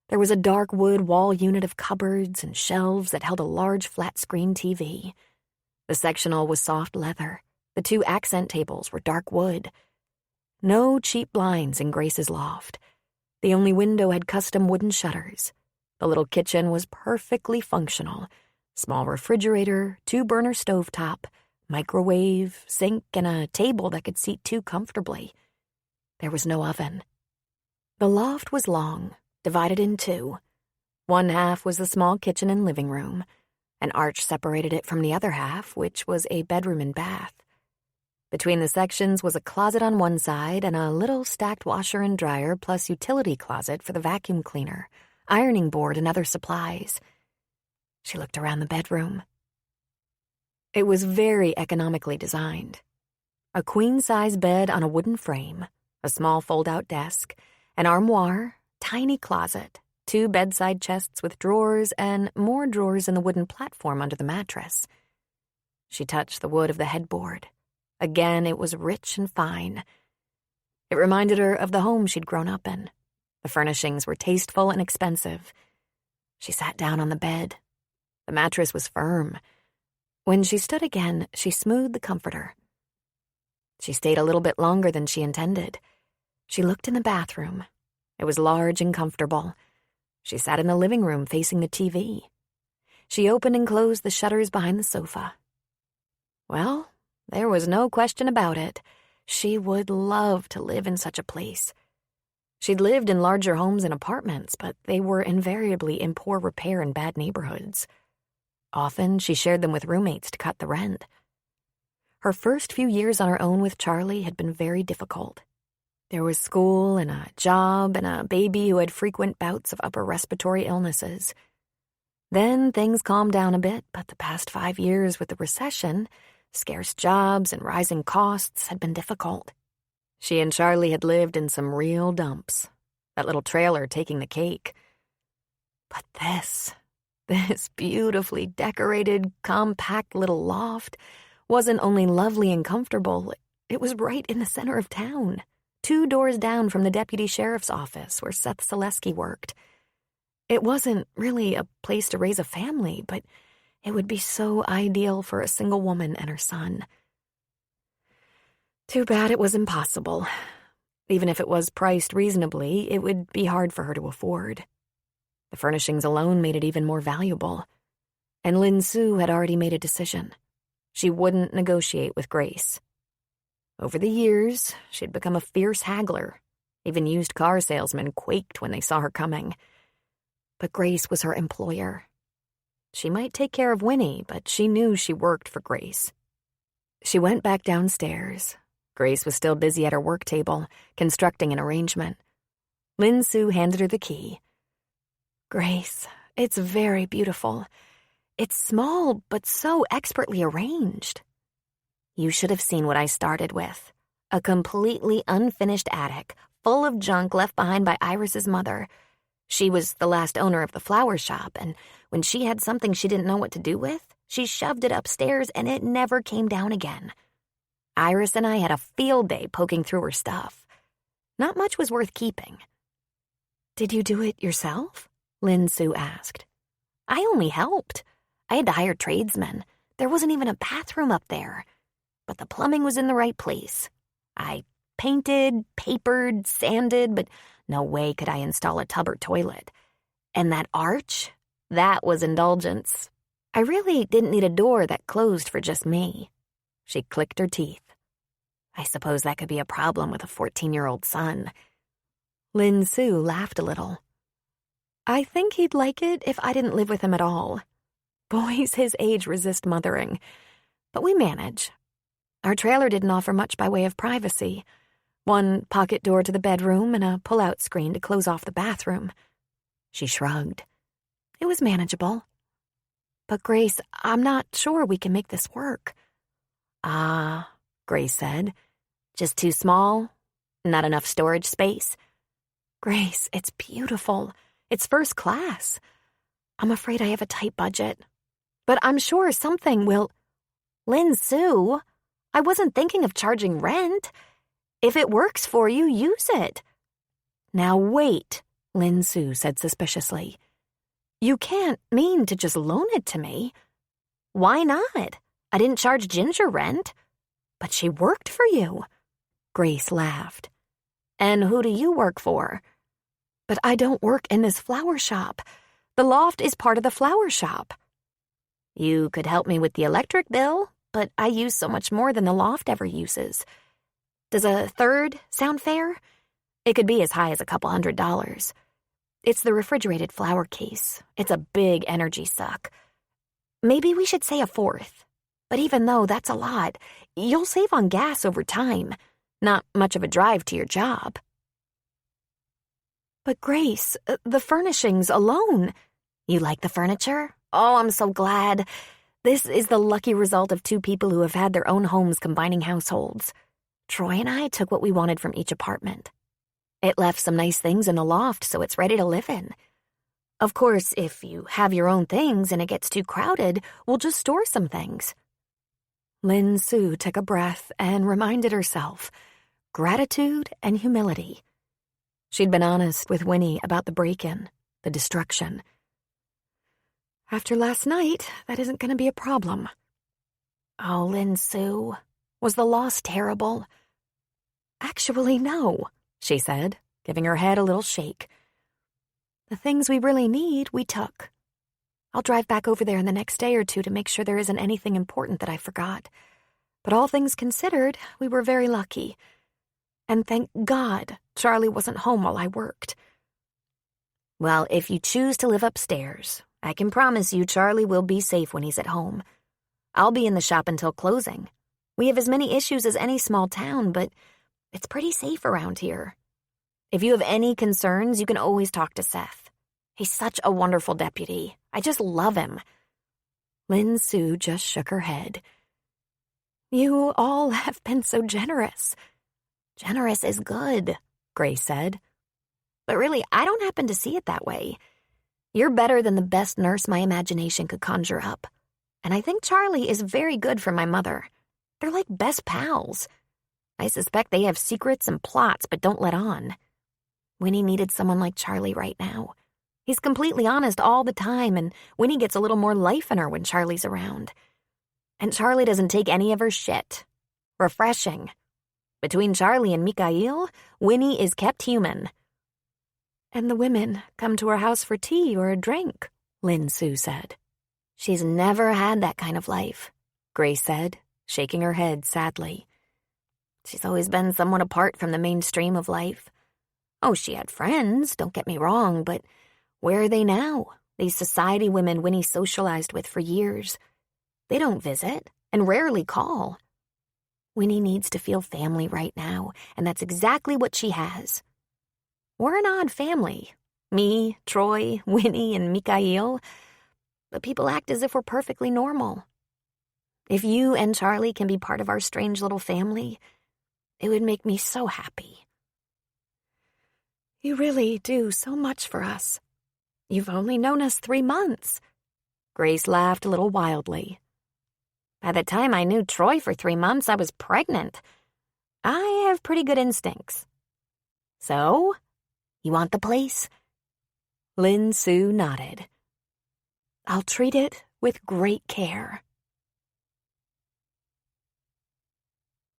S1: There was a dark wood wall unit of cupboards and shelves that held a large flat-screen TV. The sectional was soft leather. The 2 accent tables were dark wood. No cheap blinds in Grace's loft. The only window had custom wooden shutters. The little kitchen was perfectly functional. Small refrigerator, 2-burner stovetop, microwave, sink, and a table that could seat 2 comfortably. There was no oven. The loft was long, divided in 2. One half was the small kitchen and living room. An arch separated it from the other half, which was a bedroom and bath. Between the sections was a closet on one side and a little stacked washer and dryer plus utility closet for the vacuum cleaner, ironing board, and other supplies. She looked around the bedroom. It was very economically designed. A queen-size bed on a wooden frame, a small fold-out desk, an armoire, tiny closet, 2 bedside chests with drawers, and more drawers in the wooden platform under the mattress. She touched the wood of the headboard. Again, it was rich and fine. It reminded her of the home she'd grown up in. The furnishings were tasteful and expensive. She sat down on the bed. The mattress was firm. When she stood again, she smoothed the comforter. She stayed a little bit longer than she intended. She looked in the bathroom. It was large and comfortable. She sat in the living room facing the TV. She opened and closed the shutters behind the sofa. Well, there was no question about it. She would love to live in such a place. She'd lived in larger homes and apartments, but they were invariably in poor repair and bad neighborhoods. Often, she shared them with roommates to cut the rent. Her first few years on her own with Charlie had been very difficult. There was school and a job and a baby who had frequent bouts of upper respiratory illnesses. Then things calmed down a bit, but the past 5 years with the recession, scarce jobs and rising costs had been difficult. She and Charlie had lived in some real dumps, that little trailer taking the cake. But this beautifully decorated, compact little loft wasn't only lovely and comfortable, it was right in the center of town, 2 doors down from the deputy sheriff's office where Seth Selesky worked. It wasn't really a place to raise a family, but it would be so ideal for a single woman and her son. Too bad it was impossible. Even if it was priced reasonably, it would be hard for her to afford. The furnishings alone made it even more valuable. And Lin Sue had already made a decision. She wouldn't negotiate with Grace. Over the years, she'd become a fierce haggler. Even used car salesmen quaked when they saw her coming. But Grace was her employer. She might take care of Winnie, but she knew she worked for Grace. She went back downstairs. Grace was still busy at her work table, constructing an arrangement. Lin Sue handed her the key. "Grace, it's very beautiful. It's small, but so expertly arranged. You should have seen what I started with. A completely unfinished attic, full of junk left behind by Iris's mother. She was the last owner of the flower shop, and when she had something she didn't know what to do with, she shoved it upstairs and it never came down again. Iris and I had a field day poking through her stuff. Not much was worth keeping." "Did you do it yourself?" Lin Sue asked. "I only helped. I had to hire tradesmen. There wasn't even a bathroom up there. But the plumbing was in the right place. I painted, papered, sanded, but no way could I install a tub or toilet. And that arch, that was indulgence. I really didn't need a door that closed for just me." She clicked her teeth. "I suppose that could be a problem with a 14-year-old son." Lin Sue laughed a little. "I think he'd like it if I didn't live with him at all. Boys his age resist mothering, but we manage. Our trailer didn't offer much by way of privacy. One pocket door to the bedroom and a pull-out screen to close off the bathroom." She shrugged. "It was manageable. But Grace, I'm not sure we can make this work." "Ah," Grace said. "Just too small? Not enough storage space?" "Grace, it's beautiful. It's first class. I'm afraid I have a tight budget. But I'm sure something will—" "Lin Sue, I wasn't thinking of charging rent. If it works for you, use it." "Now wait," Lin Sue said suspiciously. "You can't mean to just loan it to me." "Why not? I didn't charge Ginger rent." "But she worked for you." Grace laughed. "And who do you work for?" "But I don't work in this flower shop. The loft is part of the flower shop." "You could help me with the electric bill, but I use so much more than the loft ever uses. Does a third sound fair? It could be as high as a couple $100. It's the refrigerated flower case. It's a big energy suck. Maybe we should say a fourth. But even though that's a lot, you'll save on gas over time. Not much of a drive to your job." "But Grace, the furnishings alone—" "You like the furniture? Oh, I'm so glad. This is the lucky result of 2 people who have had their own homes combining households. Troy and I took what we wanted from each apartment. It left some nice things in the loft, so it's ready to live in. Of course, if you have your own things and it gets too crowded, we'll just store some things." Lin Sue took a breath and reminded herself, gratitude and humility. She'd been honest with Winnie about the break-in, the destruction. After last night, that isn't going to be a problem.
S3: Oh, Lin Sue, was the loss terrible?
S1: Actually, no, she said, giving her head a little shake. The things we really need, we took. I'll drive back over there in the next day or two to make sure there isn't anything important that I forgot. But all things considered, we were very lucky. And thank God Charlie wasn't home while I worked. Well, if you choose to live upstairs, I can promise you Charlie will be safe when he's at home. I'll be in the shop until closing. We have as many issues as any small town, but it's pretty safe around here. If you have any concerns, you can always talk to Seth. He's such a wonderful deputy. I just love him. Lin Sue just shook her head. You all have been so generous.
S3: Generous is good,
S1: Grace said. But really, I don't happen to see it that way. You're better than the best nurse my imagination could conjure up. And I think Charlie is very good for my mother. They're like best pals. I suspect they have secrets and plots but don't let on. Winnie needed someone like Charlie right now. He's completely honest all the time, and Winnie gets a little more life in her when Charlie's around. And Charlie doesn't take any of her shit. Refreshing. Between Charlie and Mikhail, Winnie is kept human. And the women come to her house for tea or a drink, Lin Sue said. She's never had that kind of life, Grace said, shaking her head sadly. She's always been somewhat apart from the mainstream of life. Oh, she had friends, don't get me wrong, but where are they now? These society women Winnie socialized with for years. They don't visit and rarely call. Winnie needs to feel family right now, and that's exactly what she has. We're an odd family. Me, Troy, Winnie, and Mikhail. But people act as if we're perfectly normal. If you and Charlie can be part of our strange little family, it would make me so happy. You really do so much for us. You've only known us 3 months. Grace laughed a little wildly. By the time I knew Troy for 3 months, I was pregnant. I have pretty good instincts. So, you want the place? Lin Sue nodded. I'll treat it with great care.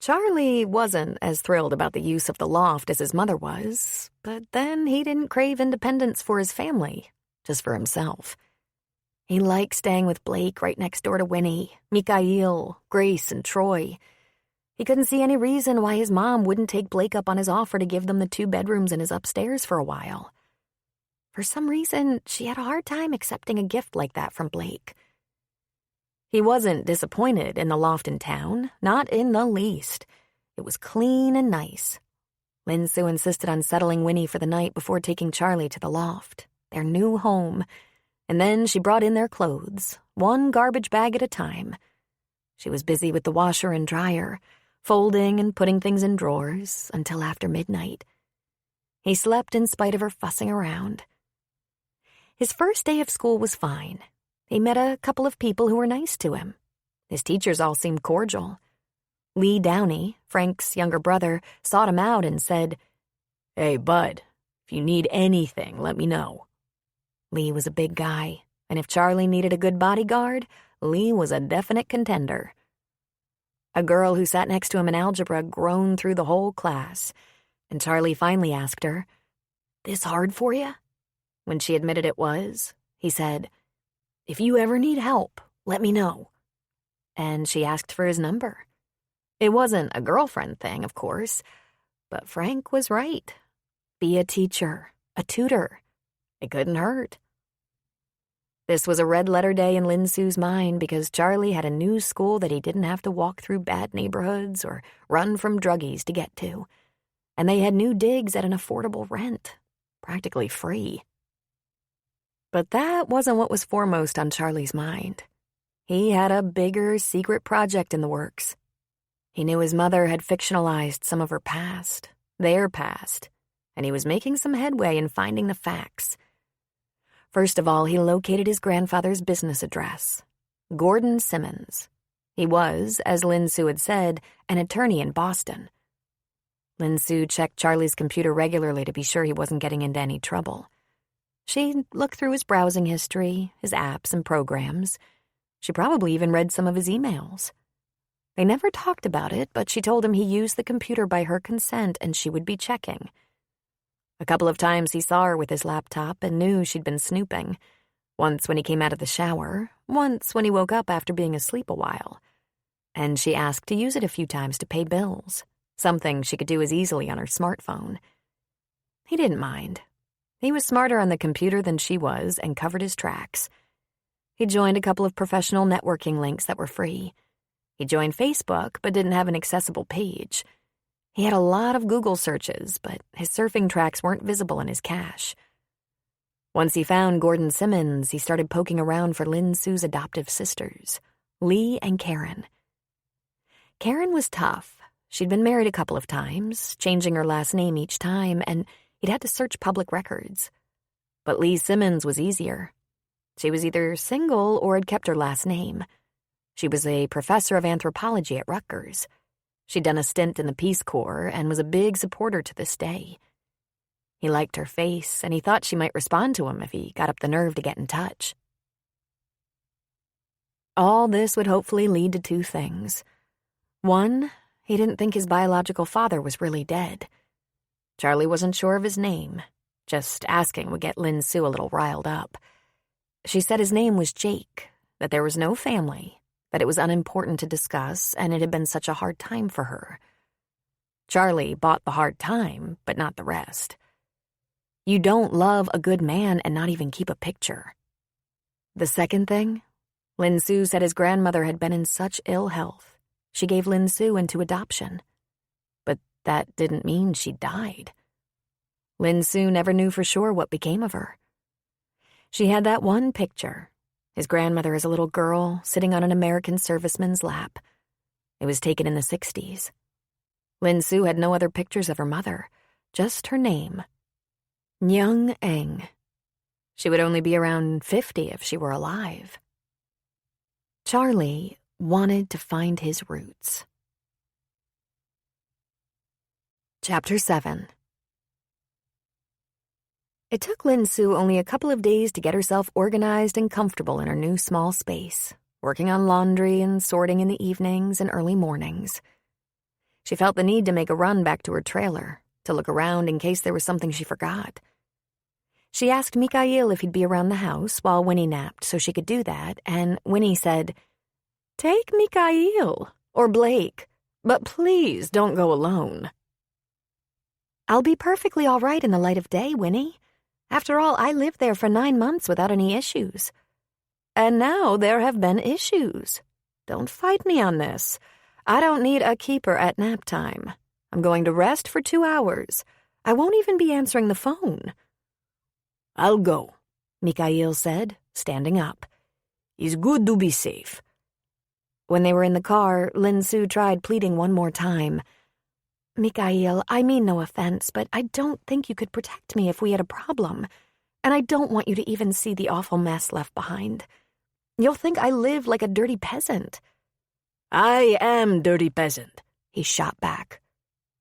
S1: Charlie wasn't as thrilled about the use of the loft as his mother was, but then he didn't crave independence for his family, just for himself. He liked staying with Blake right next door to Winnie, Mikhail, Grace, and Troy. He couldn't see any reason why his mom wouldn't take Blake up on his offer to give them the 2 bedrooms in his upstairs for a while. For some reason, she had a hard time accepting a gift like that from Blake. He wasn't disappointed in the loft in town, not in the least. It was clean and nice. Lin Sue insisted on settling Winnie for the night before taking Charlie to the loft, their new home, and then she brought in their clothes, 1 garbage bag at a time. She was busy with the washer and dryer, folding and putting things in drawers until after midnight. He slept in spite of her fussing around. His first day of school was fine. He met a couple of people who were nice to him. His teachers all seemed cordial. Lee Downey, Frank's younger brother, sought him out and said, "Hey, bud, if you need anything, let me know." Lee was a big guy, and if Charlie needed a good bodyguard, Lee was a definite contender. A girl who sat next to him in algebra groaned through the whole class, and Charlie finally asked her, "This hard for you?" When she admitted it was, he said, "If you ever need help, let me know." And she asked for his number. It wasn't a girlfriend thing, of course, but Frank was right. Be a teacher, a tutor. It couldn't hurt. This was a red-letter day in Lin Sue's mind because Charlie had a new school that he didn't have to walk through bad neighborhoods or run from druggies to get to. And they had new digs at an affordable rent, practically free. But that wasn't what was foremost on Charlie's mind. He had a bigger secret project in the works. He knew his mother had fictionalized some of her past, their past, and he was making some headway in finding the facts. First of all, he located his grandfather's business address, Gordon Simmons. He was, as Lin Sue had said, an attorney in Boston. Lin Su checked Charlie's computer regularly to be sure he wasn't getting into any trouble. She looked through his browsing history, his apps and programs. She probably even read some of his emails. They never talked about it, but she told him he used the computer by her consent and she would be checking. A couple of times he saw her with his laptop and knew she'd been snooping. Once when he came out of the shower, once when he woke up after being asleep a while. And she asked to use it a few times to pay bills, something she could do as easily on her smartphone. He didn't mind. He was smarter on the computer than she was and covered his tracks. He joined a couple of professional networking links that were free. He joined Facebook but didn't have an accessible page. He had a lot of Google searches, but his surfing tracks weren't visible in his cache. Once he found Gordon Simmons, he started poking around for Lin Su's adoptive sisters, Lee and Karen. Karen was tough. She'd been married a couple of times, changing her last name each time, and he'd had to search public records. But Lee Simmons was easier. She was either single or had kept her last name. She was a professor of anthropology at Rutgers. She'd done a stint in the Peace Corps and was a big supporter to this day. He liked her face, and he thought she might respond to him if he got up the nerve to get in touch. All this would hopefully lead to two things. One, he didn't think his biological father was really dead. Charlie wasn't sure of his name. Just asking would get Lin Su a little riled up. She said his name was Jake, that there was no family, that it was unimportant to discuss, and it had been such a hard time for her. Charlie bought the hard time, but not the rest. You don't love a good man and not even keep a picture. The second thing, Lin Su said his grandmother had been in such ill health. She gave Lin Su into adoption. But that didn't mean she died. Lin Su never knew for sure what became of her. She had that one picture, his grandmother as a little girl sitting on an American serviceman's lap. It was taken in the 60s. Lin Su had no other pictures of her mother, just her name. Nyung Eng. She would only be around 50 if she were alive. Charlie wanted to find his roots. Chapter 7. It took Lin Su only a couple of days to get herself organized and comfortable in her new small space, working on laundry and sorting in the evenings and early mornings. She felt the need to make a run back to her trailer, to look around in case there was something she forgot. She asked Mikhail if he'd be around the house while Winnie napped so she could do that, and Winnie said, "Take Mikhail, or Blake, but please don't go alone." "I'll be perfectly all right in the light of day, Winnie. After all, I lived there for 9 months without any issues. And now there have been issues. Don't fight me on this. I don't need a keeper at nap time. I'm going to rest for 2 hours. I won't even be answering the phone."
S2: "I'll go,"
S1: Mikhail said, standing up.
S2: "It's good to be safe."
S1: When they were in the car, Lin Su tried pleading one more time. "Mikhail, I mean no offense, but I don't think you could protect me if we had a problem. And I don't want you to even see the awful mess left behind. You'll think I live like a dirty peasant."
S2: "I am dirty peasant,"
S1: he shot back.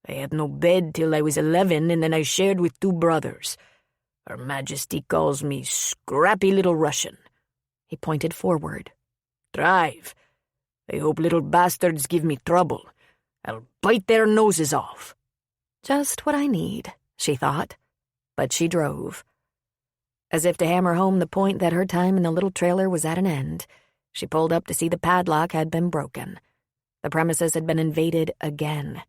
S2: "I had no bed till I was 11, and then I shared with 2 brothers. Her Majesty calls me scrappy little Russian."
S1: He pointed forward.
S2: "Drive. I hope little bastards give me trouble. I'll bite their noses off."
S1: Just what I need, she thought. But she drove. As if to hammer home the point that her time in the little trailer was at an end, she pulled up to see the padlock had been broken. The premises had been invaded again.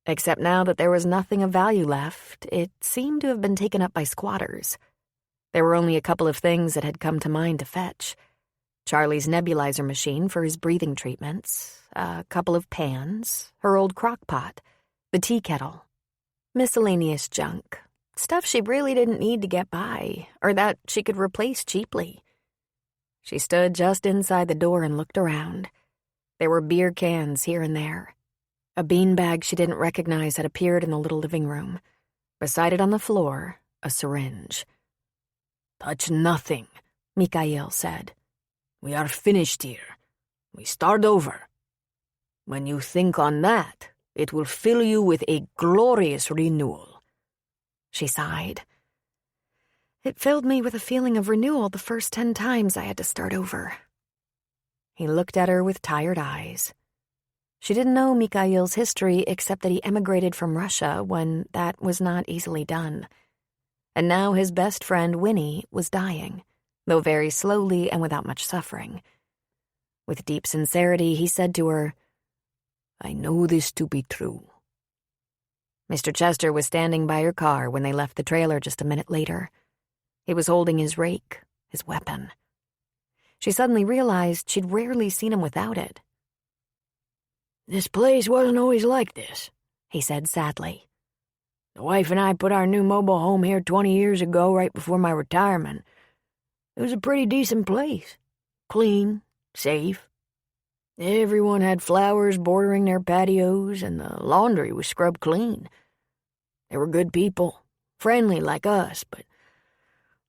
S1: Except now that there was nothing of value left, it seemed to have been taken up by squatters. There were only a couple of things that had come to mind to fetch. Charlie's nebulizer machine for his breathing treatments, a couple of pans, her old crock pot, the tea kettle. Miscellaneous junk, stuff she really didn't need to get by, or that she could replace cheaply. She stood just inside the door and looked around. There were beer cans here and there. A beanbag she didn't recognize had appeared in the little living room. Beside it on the floor, a syringe.
S2: "Touch nothing,"
S1: Mikhail said.
S2: "We are finished here. We start over. When you think on that, It will fill you with a glorious renewal."
S3: She sighed. It filled me with a feeling of renewal the first 10 times I had to start over.
S1: He looked at her with tired eyes. She didn't know Mikhail's history except that he emigrated from Russia when that was not easily done. And now his best friend, Winnie, was dying, though very slowly and without much suffering. With deep sincerity, he said to her, "I know this to be true." Mr. Chester was standing by her car when they left the trailer just a minute later. He was holding his rake, his weapon. She suddenly realized she'd rarely seen him without it.
S2: "This place wasn't always like this,"
S1: he said sadly.
S2: "The wife and I put our new mobile home here 20 years ago, right before my retirement. It was a pretty decent place. Clean, safe. Everyone had flowers bordering their patios, and the laundry was scrubbed clean. They were good people, friendly like us, but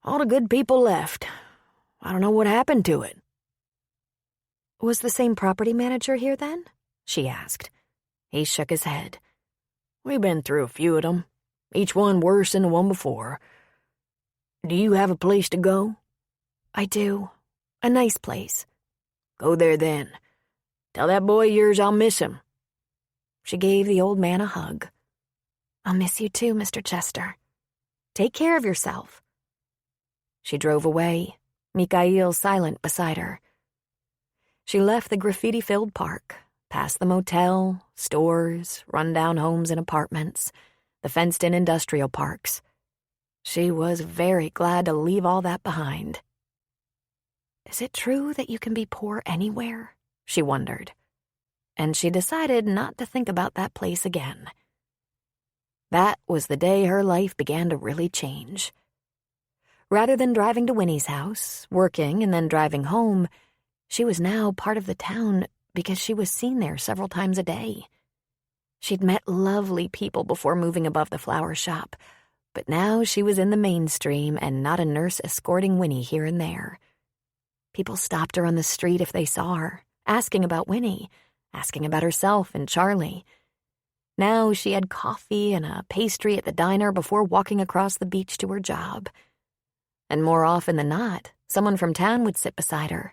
S2: all the good people left. I don't know what happened to it."
S3: Was the same property manager here then?
S1: She asked. He shook his head.
S2: "We've been through a few of them, each one worse than the one before. Do you have a place to go?"
S3: I do. A nice place.
S2: "Go there then. Tell that boy of yours I'll miss him."
S1: She gave the old man a hug.
S3: "I'll miss you too, Mr. Chester.
S1: Take care of yourself." She drove away, Mikhail silent beside her. She left the graffiti-filled park, past the motel, stores, run-down homes and apartments, the fenced-in industrial parks. She was very glad to leave all that behind.
S3: Is it true that you can be poor anywhere?
S1: She wondered. And she decided not to think about that place again. That was the day her life began to really change. Rather than driving to Winnie's house, working, and then driving home, she was now part of the town because she was seen there several times a day. She'd met lovely people before moving above the flower shop, but now she was in the mainstream and not a nurse escorting Winnie here and there. People stopped her on the street if they saw her, asking about Winnie, asking about herself and Charlie. Now she had coffee and a pastry at the diner before walking across the beach to her job. And more often than not, someone from town would sit beside her.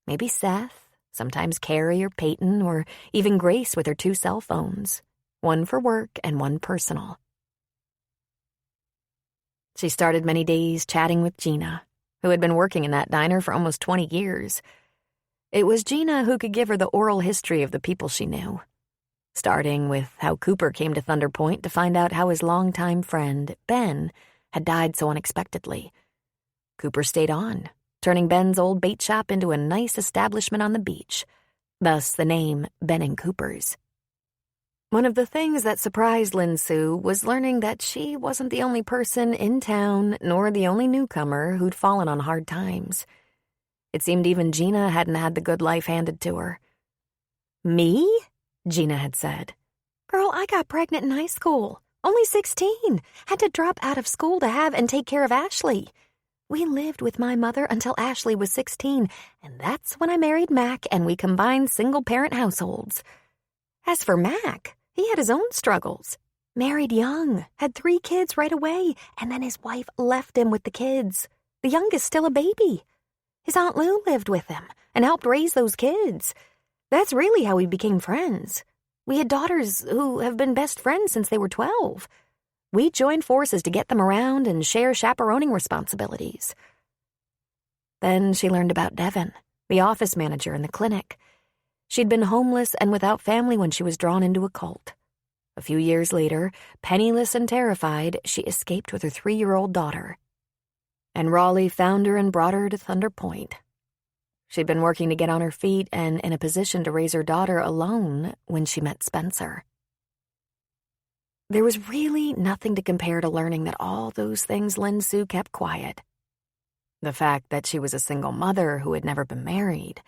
S1: Maybe Seth, sometimes Carrie or Peyton, or even Grace with her 2 cell phones, one for work and one personal. She started many days chatting with Gina, who had been working in that diner for almost 20 years. It was Gina who could give her the oral history of the people she knew, starting with how Cooper came to Thunder Point to find out how his longtime friend, Ben, had died so unexpectedly. Cooper stayed on, turning Ben's old bait shop into a nice establishment on the beach, thus the name Ben and Cooper's. One of the things that surprised Lin Sue was learning that she wasn't the only person in town nor the only newcomer who'd fallen on hard times. It seemed even Gina hadn't had the good life handed to her.
S3: Me?
S1: Gina had said.
S3: Girl, I got pregnant in high school. Only 16. Had to drop out of school to have and take care of Ashley. We lived with my mother until Ashley was 16, and that's when I married Mac and we combined single-parent households. As for Mac, he had his own struggles. Married young, had 3 kids right away, and then his wife left him with the kids. The youngest still a baby. His Aunt Lou lived with him and helped raise those kids. That's really how we became friends. We had daughters who have been best friends since they were 12. We joined forces to get them around and share chaperoning responsibilities. Then she learned about Devin, the office manager in the clinic. She'd been homeless and without family when she was drawn into a cult. A few years later, penniless and terrified, she escaped with her 3-year-old daughter. And Raleigh found her and brought her to Thunder Point. She'd been working to get on her feet and in a position to raise her daughter alone when she met Spencer. There was really nothing to compare to learning that all those things Lin Sue kept quiet. The fact that she was a single mother who had never been married,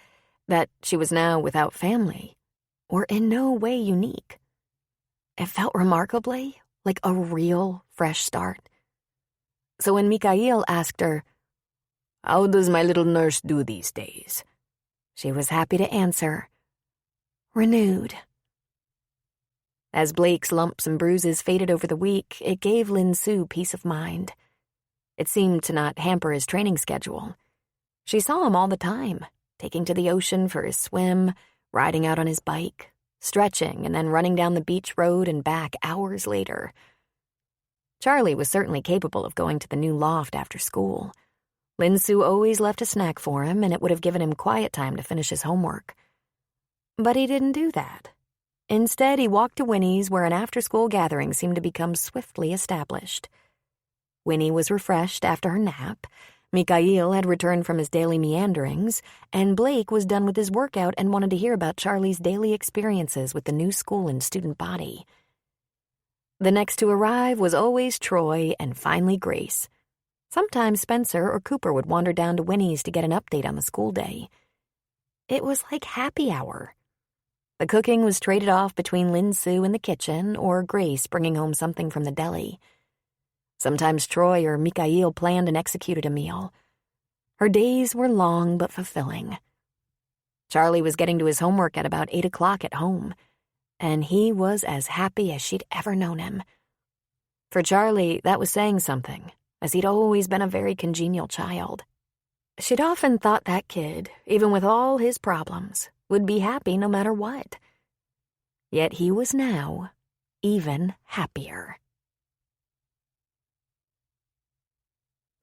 S3: that she was now without family, were in no way unique. It felt remarkably like a real fresh start. So when Mikhail asked her, "How does my little nurse do these days?" she was happy to answer, "Renewed."
S1: As Blake's lumps and bruises faded over the week, it gave Lin Su peace of mind. It seemed to not hamper his training schedule. She saw him all the time, taking to the ocean for his swim, riding out on his bike, stretching, and then running down the beach road and back hours later. Charlie was certainly capable of going to the new loft after school. Lin Su always left a snack for him, and it would have given him quiet time to finish his homework. But he didn't do that. Instead, he walked to Winnie's, where an after-school gathering seemed to become swiftly established. Winnie was refreshed after her nap, Mikhail had returned from his daily meanderings, and Blake was done with his workout and wanted to hear about Charlie's daily experiences with the new school and student body. The next to arrive was always Troy and finally Grace. Sometimes Spencer or Cooper would wander down to Winnie's to get an update on the school day. It was like happy hour. The cooking was traded off between Lin Su in the kitchen or Grace bringing home something from the deli. Sometimes Troy or Mikhail planned and executed a meal. Her days were long but fulfilling. Charlie was getting to his homework at about 8 o'clock at home, and he was as happy as she'd ever known him. For Charlie, that was saying something, as he'd always been a very congenial child. She'd often thought that kid, even with all his problems, would be happy no matter what. Yet he was now even happier.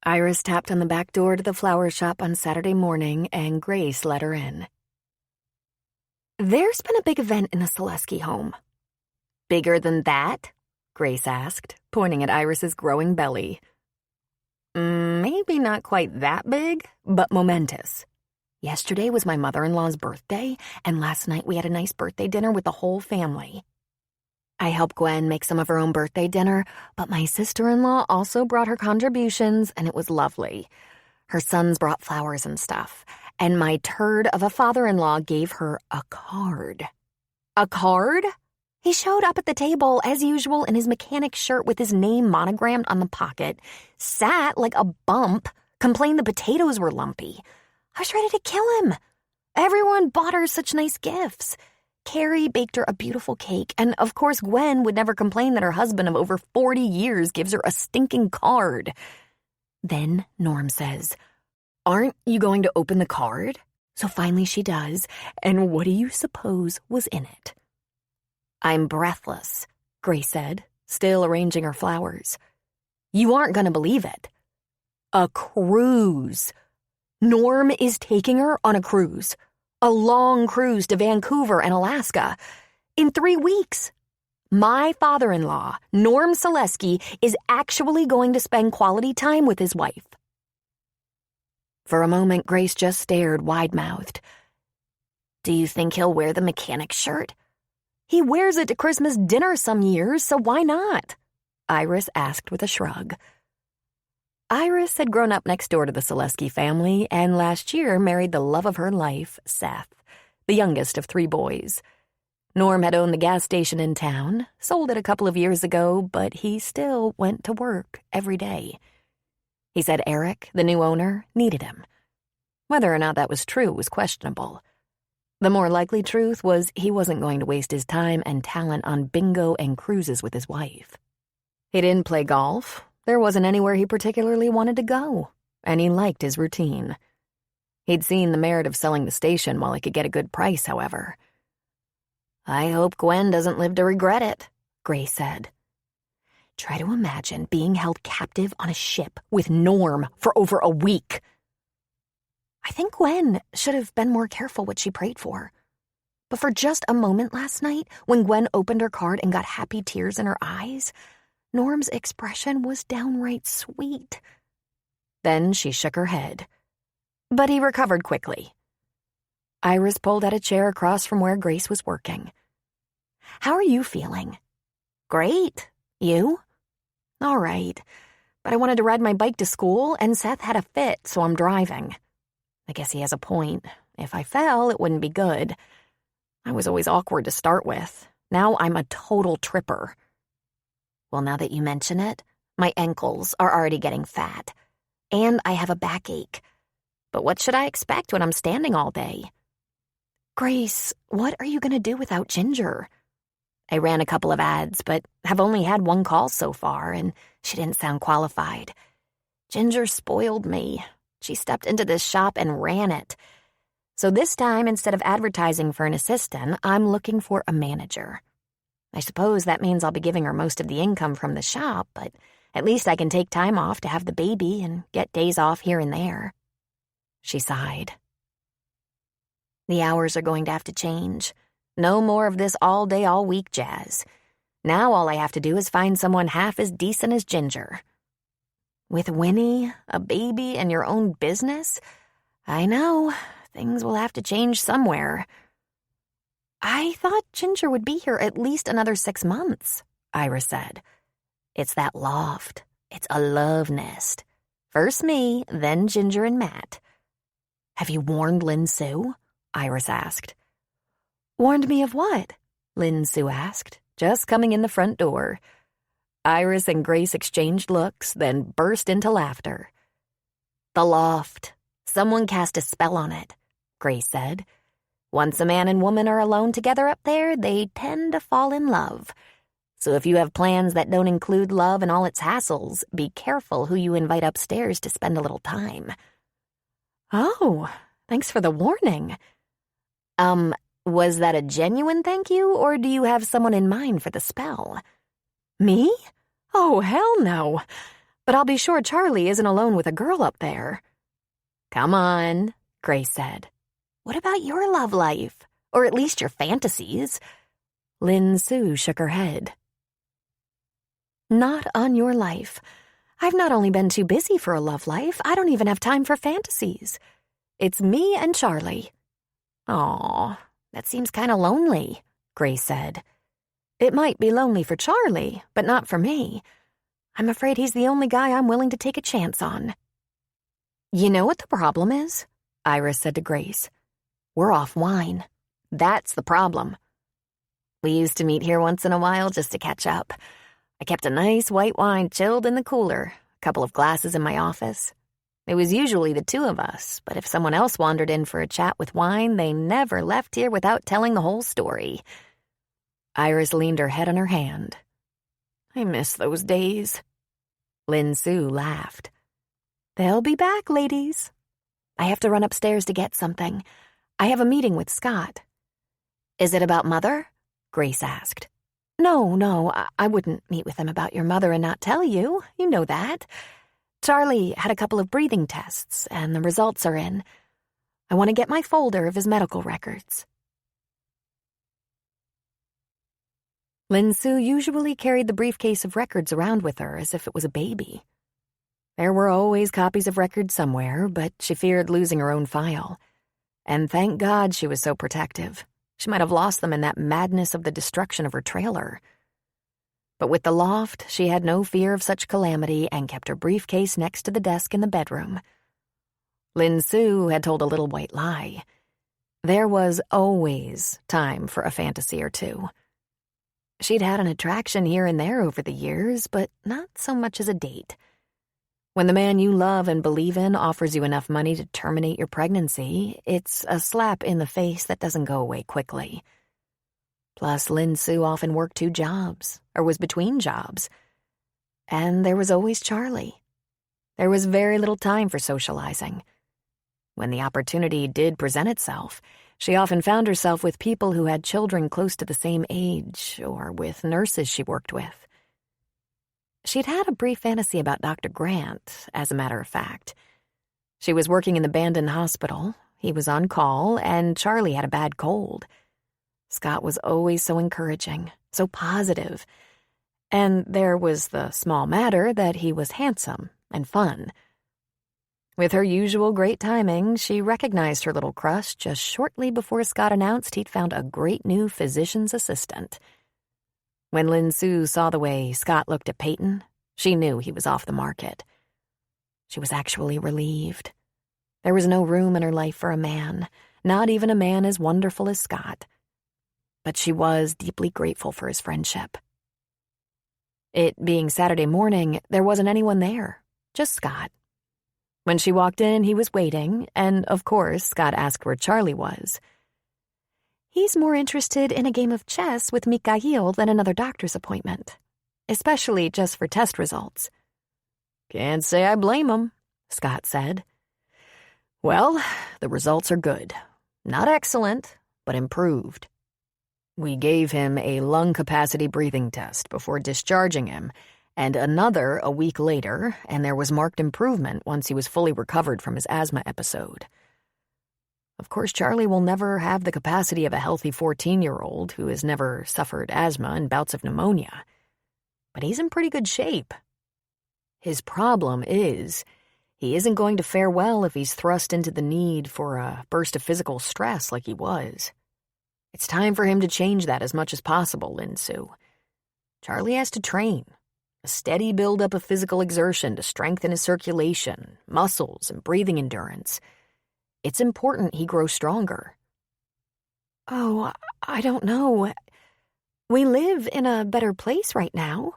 S1: Iris tapped on the back door to the flower shop on Saturday morning, and Grace let her in. "There's been a big event in the Selesky home." "Bigger than that?" Grace asked, pointing at Iris's growing belly. "Maybe not quite that big, but momentous. Yesterday was my mother-in-law's birthday, and last night we had a nice birthday dinner with the whole family. I helped Gwen make some of her own birthday dinner, but my sister-in-law also brought her contributions, and it was lovely. Her sons brought flowers and stuff, and my turd of a father-in-law gave her a card." "A card?" He showed up at the table, as usual, in his mechanic shirt with his name monogrammed on the pocket, sat like a bump, complained the potatoes were lumpy. I was ready to kill him. Everyone bought her such nice gifts. Carrie baked her a beautiful cake, and of course Gwen would never complain that her husband of over 40 years gives her a stinking card. Then Norm says, "Aren't you going to open the card?" So finally she does, and what do you suppose was in it? "I'm breathless," Grace said, still arranging her flowers. "You aren't going to believe it. A cruise. Norm is taking her on a cruise. A long cruise to Vancouver and Alaska. In 3 weeks. My father-in-law, Norm Selesky, is actually going to spend quality time with his wife." For a moment, Grace just stared wide-mouthed. "Do you think he'll wear the mechanic shirt?" "He wears it to Christmas dinner some years, so why not?" Iris asked with a shrug. Iris had grown up next door to the Selesky family and last year married the love of her life, Seth, the youngest of 3 boys. Norm had owned the gas station in town, sold it a couple of years ago, but he still went to work every day. He said Eric, the new owner, needed him. Whether or not that was true was questionable. The more likely truth was he wasn't going to waste his time and talent on bingo and cruises with his wife. He didn't play golf. There wasn't anywhere he particularly wanted to go, and he liked his routine. He'd seen the merit of selling the station while he could get a good price, however. "I hope Gwen doesn't live to regret it," Grace said. Try to imagine being held captive on a ship with Norm for over a week. I think Gwen should have been more careful what she prayed for. But for just a moment last night, when Gwen opened her card and got happy tears in her eyes, Norm's expression was downright sweet. Then she shook her head. But he recovered quickly. Iris pulled out a chair across from where Grace was working. "How are you feeling?" "Great. You?" "All right. But I wanted to ride my bike to school, and Seth had a fit, so I'm driving. I guess he has a point. If I fell, it wouldn't be good. I was always awkward to start with. Now I'm a total tripper." "Well, now that you mention it, my ankles are already getting fat. And I have a backache. But what should I expect when I'm standing all day?" "Grace, what are you going to do without Ginger?" I ran a couple of ads, but have only had one call so far, and she didn't sound qualified. Ginger spoiled me. She stepped into this shop and ran it. So this time, instead of advertising for an assistant, I'm looking for a manager. I suppose that means I'll be giving her most of the income from the shop, but at least I can take time off to have the baby and get days off here and there. She sighed. The hours are going to have to change. No more of this all-day, all-week jazz. Now all I have to do is find someone half as decent as Ginger. With Winnie, a baby, and your own business? I know, things will have to change somewhere. I thought Ginger would be here at least another 6 months, Ira said. It's that loft. It's a love nest. First me, then Ginger and Matt. Have you warned Lin Sue? Iris asked. Warned me of what? Lin Sue asked, just coming in the front door. Iris and Grace exchanged looks, then burst into laughter. The loft. Someone cast a spell on it, Grace said. Once a man and woman are alone together up there, they tend to fall in love. So if you have plans that don't include love and all its hassles, be careful who you invite upstairs to spend a little time. Oh, thanks for the warning. Was that a genuine thank you, or do you have someone in mind for the spell? Me? Oh, hell no. But I'll be sure Charlie isn't alone with a girl up there. Come on, Grace said. What about your love life? Or at least your fantasies? Lin Sue shook her head. Not on your life. I've not only been too busy for a love life, I don't even have time for fantasies. It's me and Charlie. Aw, that seems kind of lonely, Grace said. It might be lonely for Charlie, but not for me. I'm afraid he's the only guy I'm willing to take a chance on. You know what the problem is? Iris said to Grace. We're off wine. That's the problem. We used to meet here once in a while just to catch up. I kept a nice white wine chilled in the cooler, a couple of glasses in my office. It was usually the two of us, but if someone else wandered in for a chat with wine, they never left here without telling the whole story. Iris leaned her head on her hand. I miss those days. Lin Sue laughed. They'll be back, ladies. I have to run upstairs to get something. I have a meeting with Scott. Is it about Mother? Grace asked. No, I wouldn't meet with him about your mother and not tell you. You know that. Charlie had a couple of breathing tests, and the results are in. I want to get my folder of his medical records. Lin Sue usually carried the briefcase of records around with her as if it was a baby. There were always copies of records somewhere, but she feared losing her own file. And thank God she was so protective. She might have lost them in that madness of the destruction of her trailer. But with the loft, she had no fear of such calamity and kept her briefcase next to the desk in the bedroom. Lin Sue had told a little white lie. There was always time for a fantasy or two. She'd had an attraction here and there over the years, but not so much as a date. When the man you love and believe in offers you enough money to terminate your pregnancy, it's a slap in the face that doesn't go away quickly. Plus, Lin Sue often worked 2 jobs, or was between jobs. And there was always Charlie. There was very little time for socializing. When the opportunity did present itself, she often found herself with people who had children close to the same age, or with nurses she worked with. She'd had a brief fantasy about Dr. Grant, as a matter of fact. She was working in the Bandon hospital, he was on call, and Charlie had a bad cold. Scott was always so encouraging, so positive. And there was the small matter that he was handsome and fun. With her usual great timing, she recognized her little crush just shortly before Scott announced he'd found a great new physician's assistant. When Lin Sue saw the way Scott looked at Peyton, she knew he was off the market. She was actually relieved. There was no room in her life for a man, not even a man as wonderful as Scott. But she was deeply grateful for his friendship. It being Saturday morning, there wasn't anyone there, just Scott. When she walked in, he was waiting, and of course, Scott asked where Charlie was.
S3: He's more interested in a game of chess with Mikhail than another doctor's appointment, especially just for test results.
S2: Can't say I blame him, Scott said. Well, the results are good. Not excellent, but improved. We gave him a lung capacity breathing test before discharging him, and another a week later, and there was marked improvement once he was fully recovered from his asthma episode. Of course, Charlie will never have the capacity of a healthy 14-year-old who has never suffered asthma and bouts of pneumonia. But he's in pretty good shape. His problem is, he isn't going to fare well if he's thrust into the need for a burst of physical stress like he was. It's time for him to change that as much as possible, Lin Sue. Charlie has to train. A steady buildup of physical exertion to strengthen his circulation, muscles, and breathing endurance. It's important he grows stronger.
S3: Oh, I don't know. We live in a better place right now.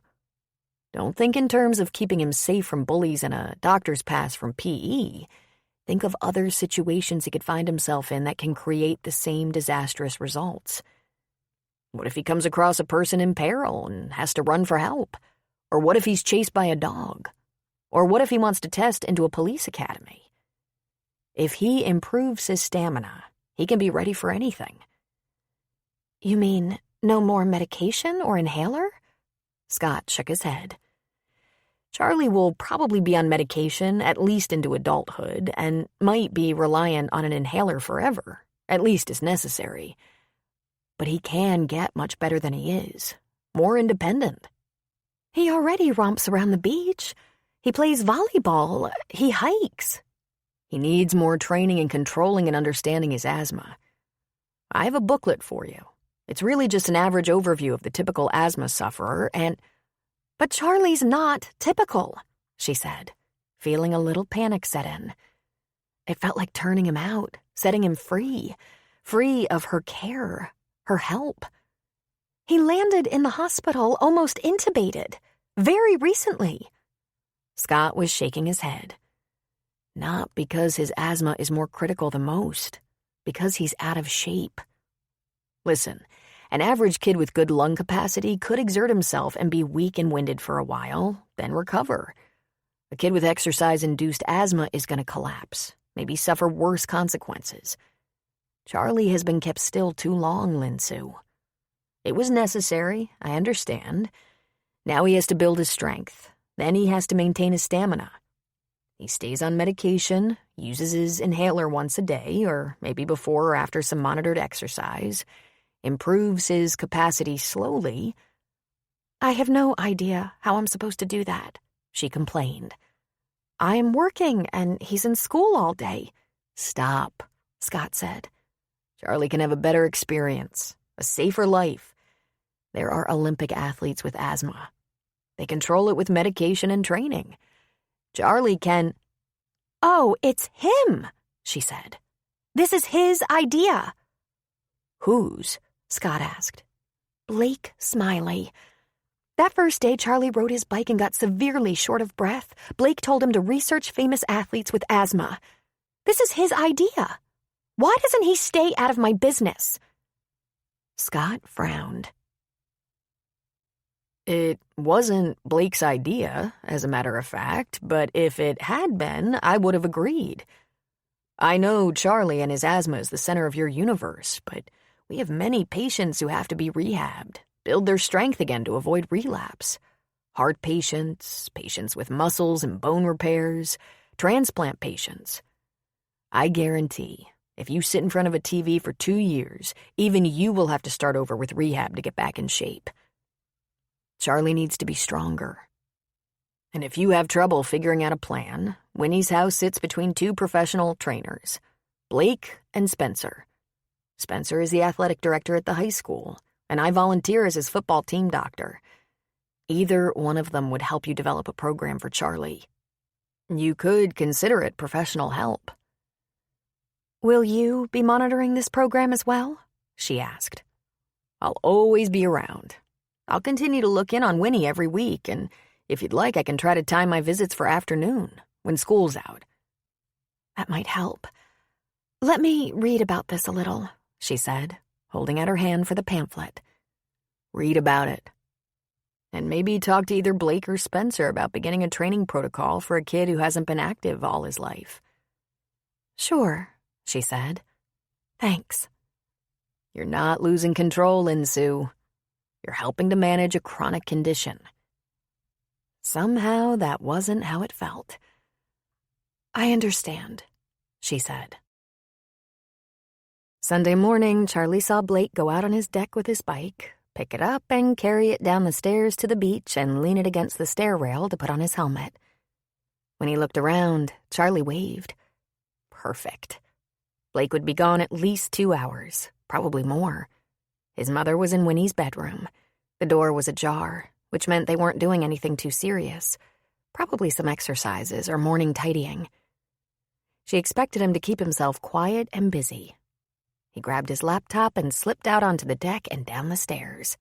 S2: Don't think in terms of keeping him safe from bullies and a doctor's pass from PE. Think of other situations he could find himself in that can create the same disastrous results. What if he comes across a person in peril and has to run for help? Or what if he's chased by a dog? Or what if he wants to test into a police academy? If he improves his stamina, he can be ready for anything.
S3: You mean no more medication or inhaler?
S2: Scott shook his head. Charlie will probably be on medication at least into adulthood and might be reliant on an inhaler forever, at least as necessary. But he can get much better than he is, more independent.
S3: He already romps around the beach. He plays volleyball. He hikes.
S2: He needs more training in controlling and understanding his asthma. I have a booklet for you. It's really just an average overview of the typical asthma sufferer and—
S3: But Charlie's not typical, she said, feeling a little panic set in. It felt like turning him out, setting him free of her care, her help. He landed in the hospital almost intubated, very recently.
S2: Scott was shaking his head. Not because his asthma is more critical than most, because he's out of shape. Listen, an average kid with good lung capacity could exert himself and be weak and winded for a while, then recover. A kid with exercise-induced asthma is going to collapse, maybe suffer worse consequences. Charlie has been kept still too long, Lin Sue. It was necessary, I understand. Now he has to build his strength. Then he has to maintain his stamina. He stays on medication, uses his inhaler once a day, or maybe before or after some monitored exercise, improves his capacity slowly.
S3: I have no idea how I'm supposed to do that, she complained. I'm working and he's in school all day.
S2: Stop, Scott said. Charlie can have a better experience, a safer life. There are Olympic athletes with asthma. They control it with medication and training. Charlie can—
S3: Oh, it's him, she said. This is his idea.
S2: Whose?
S3: Scott asked. Blake Smiley. That first day Charlie rode his bike and got severely short of breath, Blake told him to research famous athletes with asthma. This is his idea. Why doesn't he stay out of my business?
S2: Scott frowned. It wasn't Blake's idea, as a matter of fact, but if it had been, I would have agreed. I know Charlie and his asthma is the center of your universe, but we have many patients who have to be rehabbed, build their strength again to avoid relapse. Heart patients, patients with muscles and bone repairs, transplant patients. I guarantee, if you sit in front of a TV for 2 years, even you will have to start over with rehab to get back in shape. Charlie needs to be stronger. And if you have trouble figuring out a plan, Winnie's house sits between 2 professional trainers, Blake and Spencer. Spencer is the athletic director at the high school, and I volunteer as his football team doctor. Either one of them would help you develop a program for Charlie. You could consider it professional help.
S3: Will you be monitoring this program as well? She asked.
S2: I'll always be around. I'll continue to look in on Winnie every week, and if you'd like, I can try to time my visits for afternoon, when school's out.
S3: That might help. Let me read about this a little, she said,
S1: holding out her hand for the pamphlet.
S2: Read about it. And maybe talk to either Blake or Spencer about beginning a training protocol for a kid who hasn't been active all his life.
S1: Sure, she said. Thanks.
S2: You're not losing control, Lin-Sue. You're helping to manage a chronic condition.
S1: Somehow that wasn't how it felt. I understand, she said. Sunday morning, Charlie saw Blake go out on his deck with his bike, pick it up and carry it down the stairs to the beach and lean it against the stair rail to put on his helmet. When he looked around, Charlie waved. Perfect. Blake would be gone at least 2 hours, probably more. His mother was in Winnie's bedroom. The door was ajar, which meant they weren't doing anything too serious. Probably some exercises or morning tidying. She expected him to keep himself quiet and busy. He grabbed his laptop and slipped out onto the deck and down the stairs.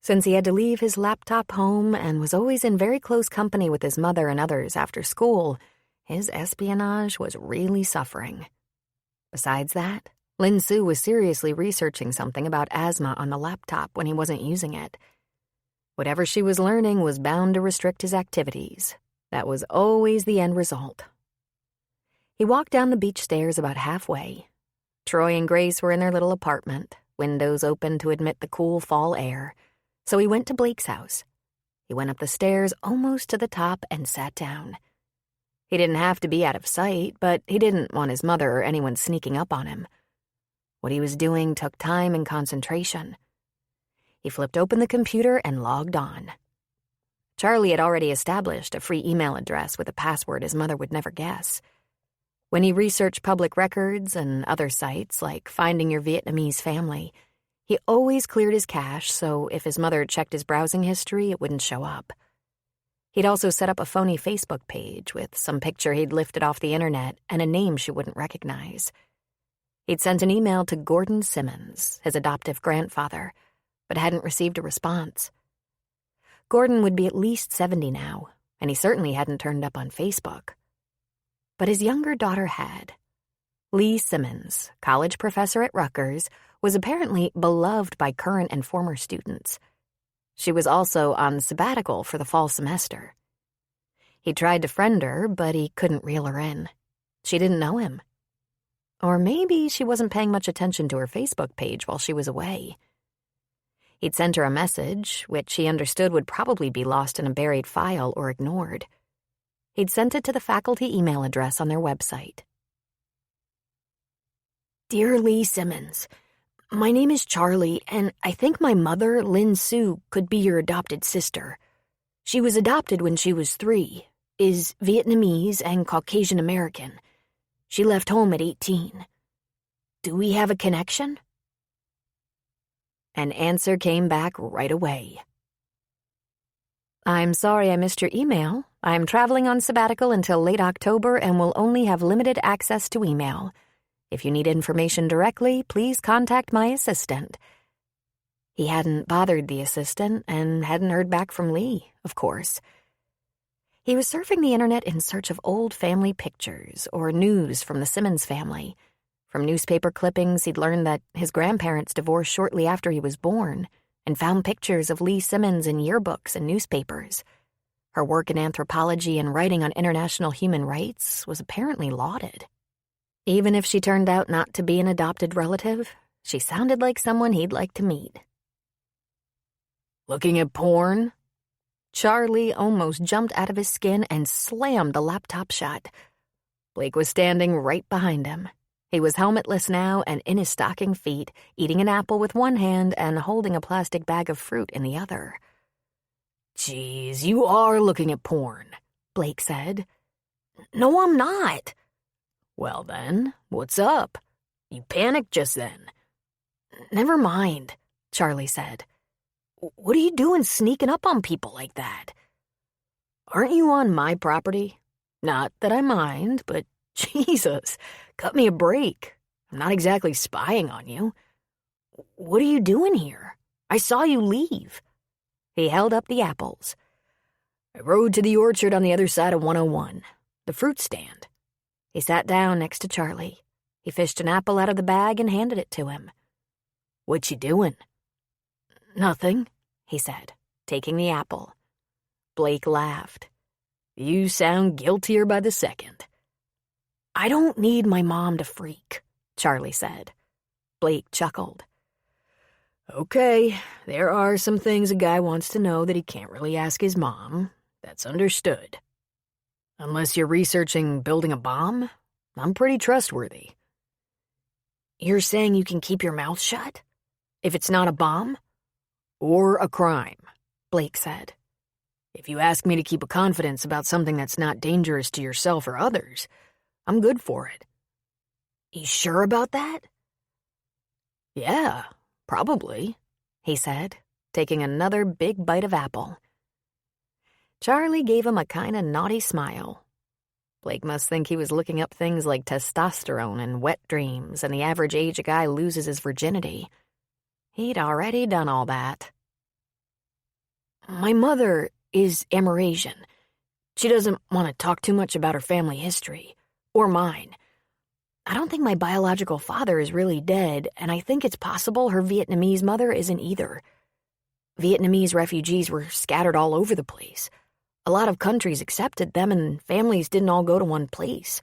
S1: Since he had to leave his laptop home and was always in very close company with his mother and others after school, his espionage was really suffering. Besides that, Lin-Sue was seriously researching something about asthma on the laptop when he wasn't using it. Whatever she was learning was bound to restrict his activities. That was always the end result. He walked down the beach stairs about halfway. Troy and Grace were in their little apartment, windows open to admit the cool fall air, so he went to Blake's house. He went up the stairs almost to the top and sat down. He didn't have to be out of sight, but he didn't want his mother or anyone sneaking up on him. What he was doing took time and concentration. He flipped open the computer and logged on. Charlie had already established a free email address with a password his mother would never guess. When he researched public records and other sites like Finding Your Vietnamese Family, he always cleared his cache so if his mother checked his browsing history, it wouldn't show up. He'd also set up a phony Facebook page with some picture he'd lifted off the internet and a name she wouldn't recognize. He'd sent an email to Gordon Simmons, his adoptive grandfather, but hadn't received a response. Gordon would be at least 70 now, and he certainly hadn't turned up on Facebook. But his younger daughter had. Lee Simmons, college professor at Rutgers, was apparently beloved by current and former students. She was also on sabbatical for the fall semester. He tried to friend her, but he couldn't reel her in. She didn't know him. Or maybe she wasn't paying much attention to her Facebook page while she was away. He'd sent her a message, which he understood would probably be lost in a buried file or ignored. He'd sent it to the faculty email address on their website. Dear Lee Simmons, my name is Charlie, and I think my mother, Lin-Sue, could be your adopted sister. She was adopted when she was 3, is Vietnamese and Caucasian American. She left home at 18. Do we have a connection? An answer came back right away. I'm sorry I missed your email. I'm traveling on sabbatical until late October and will only have limited access to email. If you need information directly, please contact my assistant. He hadn't bothered the assistant and hadn't heard back from Lee, of course. He was surfing the internet in search of old family pictures or news from the Simmons family. From newspaper clippings, he'd learned that his grandparents divorced shortly after he was born and found pictures of Lee Simmons in yearbooks and newspapers. Her work in anthropology and writing on international human rights was apparently lauded. Even if she turned out not to be an adopted relative, she sounded like someone he'd like to meet.
S2: Looking at porn?
S1: Charlie almost jumped out of his skin and slammed the laptop shut. Blake was standing right behind him. He was helmetless now and in his stocking feet, eating an apple with one hand and holding a plastic bag of fruit in the other.
S2: Geez, you are looking at porn,
S1: Blake said. No, I'm not.
S2: Well then, what's up? You panicked just then.
S1: Never mind, Charlie said. What are you doing sneaking up on people like that?
S2: Aren't you on my property? Not that I mind, but Jesus, cut me a break. I'm not exactly spying on you.
S1: What are you doing here? I saw you leave. He held up the apples.
S2: I rode to the orchard on the other side of 101, the fruit stand.
S1: He sat down next to Charlie. He fished an apple out of the bag and handed it to him.
S2: What you doing?"
S3: "Nothing," he said, taking the apple.
S2: Blake laughed. "You sound guiltier by the second."
S3: "I don't need my mom to freak," Charlie said.
S2: Blake chuckled. "Okay, there are some things a guy wants to know that he can't really ask his mom. That's understood. Unless you're researching building a bomb, I'm pretty trustworthy."
S3: "You're saying you can keep your mouth shut? If it's not a bomb?"
S2: "Or a crime,"
S3: Blake said.
S2: "If you ask me to keep a confidence about something that's not dangerous to yourself or others, I'm good for it."
S3: "You sure about that?"
S2: "Yeah, probably,"
S3: he said, taking another big bite of apple. Charlie gave him a kind of naughty smile. Blake must think he was looking up things like testosterone and wet dreams and the average age a guy loses his virginity. He'd already done all that. "My mother is Amerasian. She doesn't want to talk too much about her family history, or mine. I don't think my biological father is really dead, and I think it's possible her Vietnamese mother isn't either. Vietnamese refugees were scattered all over the place. A lot of countries accepted them, and families didn't all go to one place.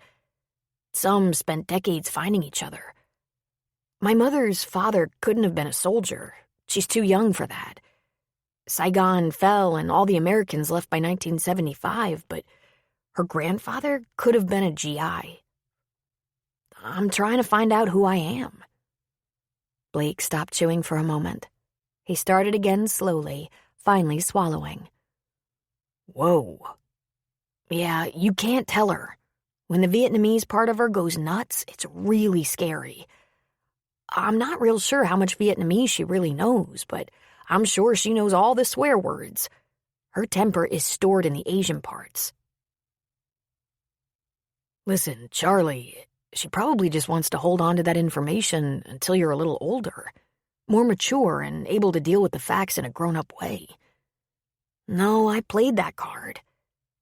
S3: Some spent decades finding each other. My mother's father couldn't have been a soldier. She's too young for that. Saigon fell, and all the Americans left by 1975, but her grandfather could have been a GI. I'm trying to find out who I am." Blake stopped chewing for a moment. He started again slowly, finally swallowing.
S2: "Whoa."
S3: "Yeah, you can't tell her. When the Vietnamese part of her goes nuts, it's really scary. I'm not real sure how much Vietnamese she really knows, but I'm sure she knows all the swear words. Her temper is stored in the Asian parts."
S2: "Listen, Charlie, she probably just wants to hold on to that information until you're a little older, more mature and able to deal with the facts in a grown-up way."
S3: "No, I played that card.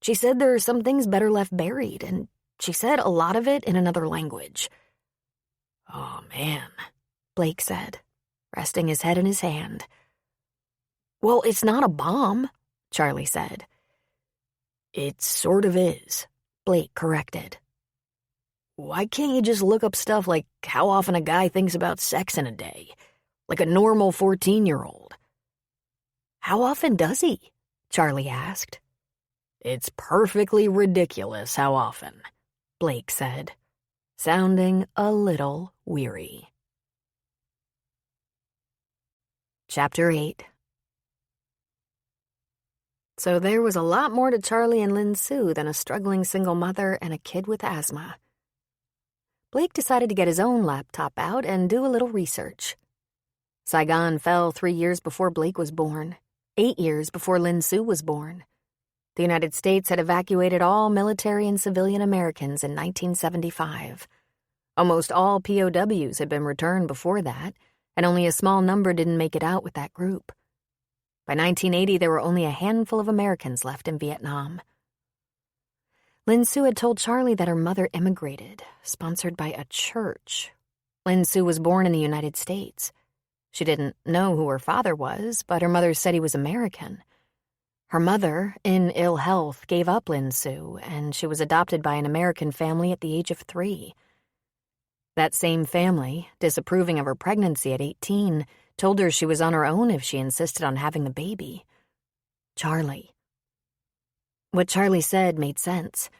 S3: She said there are some things better left buried, and she said a lot of it in another language."
S2: "Oh, man,"
S3: Blake said, resting his head in his hand. "Well, it's not a bomb," Charlie said.
S2: "It sort of is,"
S3: Blake corrected.
S2: "Why can't you just look up stuff like how often a guy thinks about sex in a day? Like a normal 14-year-old.
S3: "How often does he?" Charlie asked.
S2: "It's perfectly ridiculous how often," Blake said, sounding a little weary.
S3: Chapter 8. So there was a lot more to Charlie and Lin Sue than a struggling single mother and a kid with asthma. Blake decided to get his own laptop out and do a little research. Saigon fell 3 years before Blake was born, 8 years before Lin Sue was born. The United States had evacuated all military and civilian Americans in 1975. Almost all POWs had been returned before that, and only a small number didn't make it out with that group. By 1980, there were only a handful of Americans left in Vietnam. Lin Sue had told Charlie that her mother immigrated, sponsored by a church. Lin Sue was born in the United States. She didn't know who her father was, but her mother said he was American. Her mother, in ill health, gave up Lin Sue, and she was adopted by an American family at the age of 3. That same family, disapproving of her pregnancy at 18, told her she was on her own if she insisted on having the baby. Charlie. What Charlie said made sense.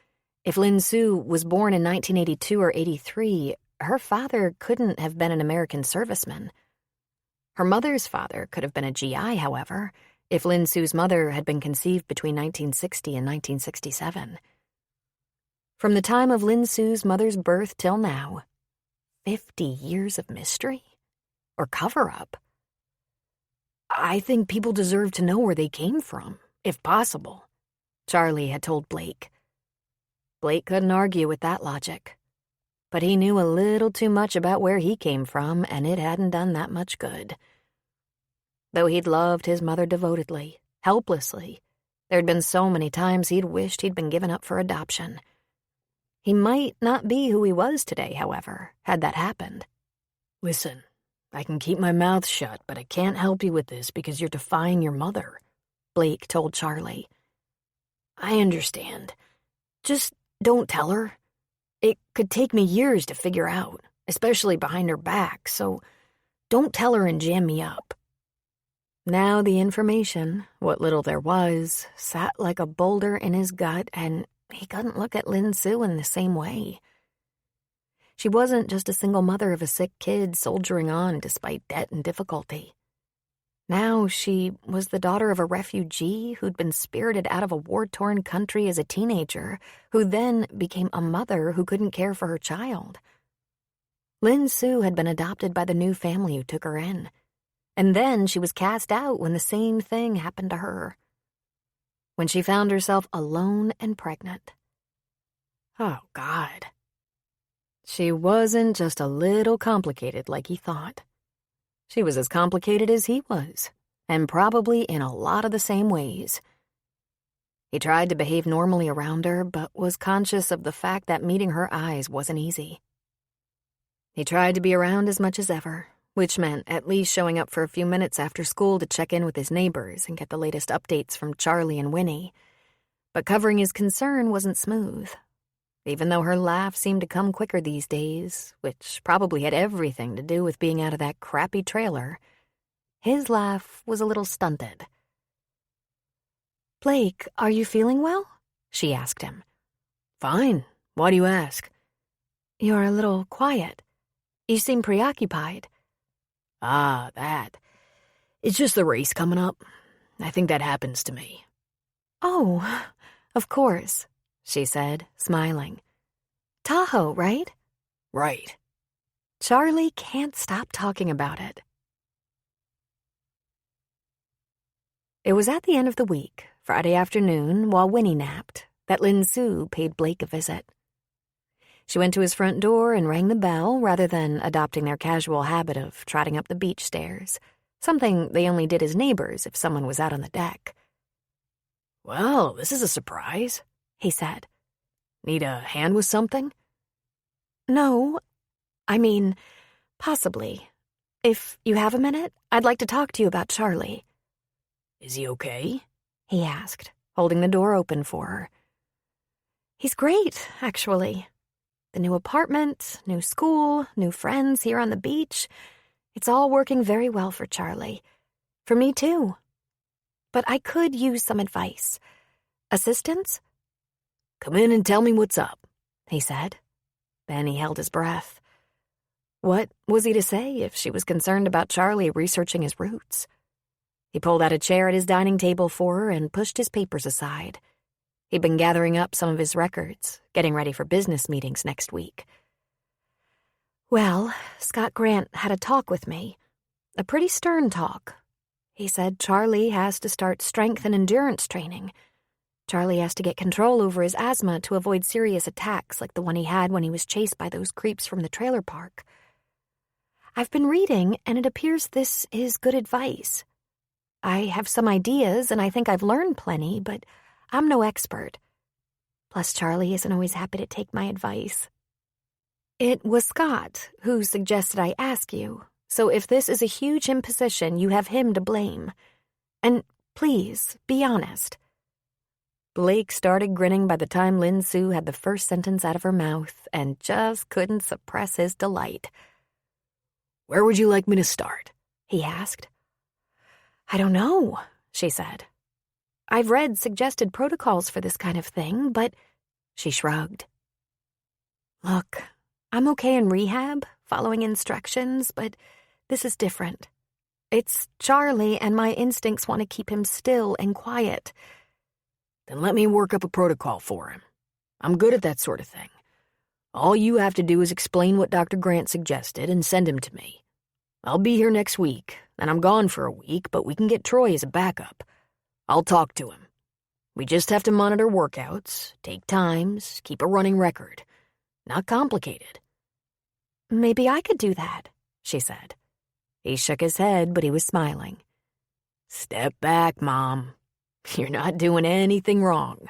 S3: If Lin Sue was born in 1982 or 83, her father couldn't have been an American serviceman. Her mother's father could have been a GI, however, if Lin Sue's mother had been conceived between 1960 and 1967. From the time of Lin Sue's mother's birth till now, 50 years of mystery? Or cover-up? I think people deserve to know where they came from, if possible, Charlie had told Blake. Blake couldn't argue with that logic. But he knew a little too much about where he came from, and it hadn't done that much good. Though he'd loved his mother devotedly, helplessly, there'd been so many times he'd wished he'd been given up for adoption. He might not be who he was today, however, had that happened.
S2: Listen, I can keep my mouth shut, but I can't help you with this because you're defying your mother," Blake told Charlie. "I understand. Just don't tell her. It could take me years to figure out, especially behind her back, so don't tell her and jam me up." Now the information, what little there was, sat like a boulder in his gut, and he couldn't look at Lin Sue in the same way. She wasn't just a single mother of a sick kid soldiering on despite debt and difficulty. Now she was the daughter of a refugee who'd been spirited out of a war-torn country as a teenager, who then became a mother who couldn't care for her child. Lin Sue had been adopted by the new family who took her in, and then she was cast out when the same thing happened to her. When she found herself alone and pregnant. Oh, God. She wasn't just a little complicated like he thought. She was as complicated as he was, and probably in a lot of the same ways. He tried to behave normally around her, but was conscious of the fact that meeting her eyes wasn't easy. He tried to be around as much as ever, which meant at least showing up for a few minutes after school to check in with his neighbors and get the latest updates from Charlie and Winnie. But covering his concern wasn't smooth. Even though her laugh seemed to come quicker these days, which probably had everything to do with being out of that crappy trailer, his laugh was a little stunted.
S3: "Blake, are you feeling well?" she asked him.
S2: "Fine. Why do you ask?"
S3: "You're a little quiet. You seem preoccupied."
S2: "Ah, that. It's just the race coming up. I think that happens to me."
S3: "Oh, of course," she said, smiling. "Tahoe, right?"
S2: "Right."
S3: Charlie can't stop talking about it. It was at the end of the week, Friday afternoon, while Winnie napped, that Lin Sue paid Blake a visit. She went to his front door and rang the bell rather than adopting their casual habit of trotting up the beach stairs, something they only did as neighbors if someone was out on the deck.
S2: "Well, this is a surprise," he said. "Need a hand with something?"
S3: "No. I mean, possibly. If you have a minute, I'd like to talk to you about Charlie."
S2: "Is he okay?"
S3: he asked, holding the door open for her. "He's great, actually. The new apartment, new school, new friends here on the beach. It's all working very well for Charlie. For me, too. But I could use some advice. Assistance?"
S2: "Come in and tell me what's up,"
S3: he said. Then he held his breath. What was he to say if she was concerned about Charlie researching his roots? He pulled out a chair at his dining table for her and pushed his papers aside. He'd been gathering up some of his records, getting ready for business meetings next week. "Well, Scott Grant had a talk with me. A pretty stern talk. He said Charlie has to start strength and endurance training. Charlie has to get control over his asthma to avoid serious attacks like the one he had when he was chased by those creeps from the trailer park. I've been reading, and it appears this is good advice. I have some ideas, and I think I've learned plenty, but I'm no expert. Plus, Charlie isn't always happy to take my advice. It was Scott who suggested I ask you, so if this is a huge imposition, you have him to blame. And please, be honest." Blake started grinning by the time Lin Sue had the first sentence out of her mouth and just couldn't suppress his delight.
S2: "Where would you like me to start?"
S3: he asked. "I don't know," she said. "I've read suggested protocols for this kind of thing, but—" she shrugged. "Look, I'm okay in rehab, following instructions, but this is different. It's Charlie, and my instincts want to keep him still and quiet."
S2: "Then let me work up a protocol for him. I'm good at that sort of thing. All you have to do is explain what Dr. Grant suggested and send him to me. I'll be here next week, and I'm gone for a week, but we can get Troy as a backup. I'll talk to him. We just have to monitor workouts, take times, keep a running record. Not complicated."
S3: "Maybe I could do that," she said. He shook his head, but he was smiling.
S2: "Step back, Mom. You're not doing anything wrong."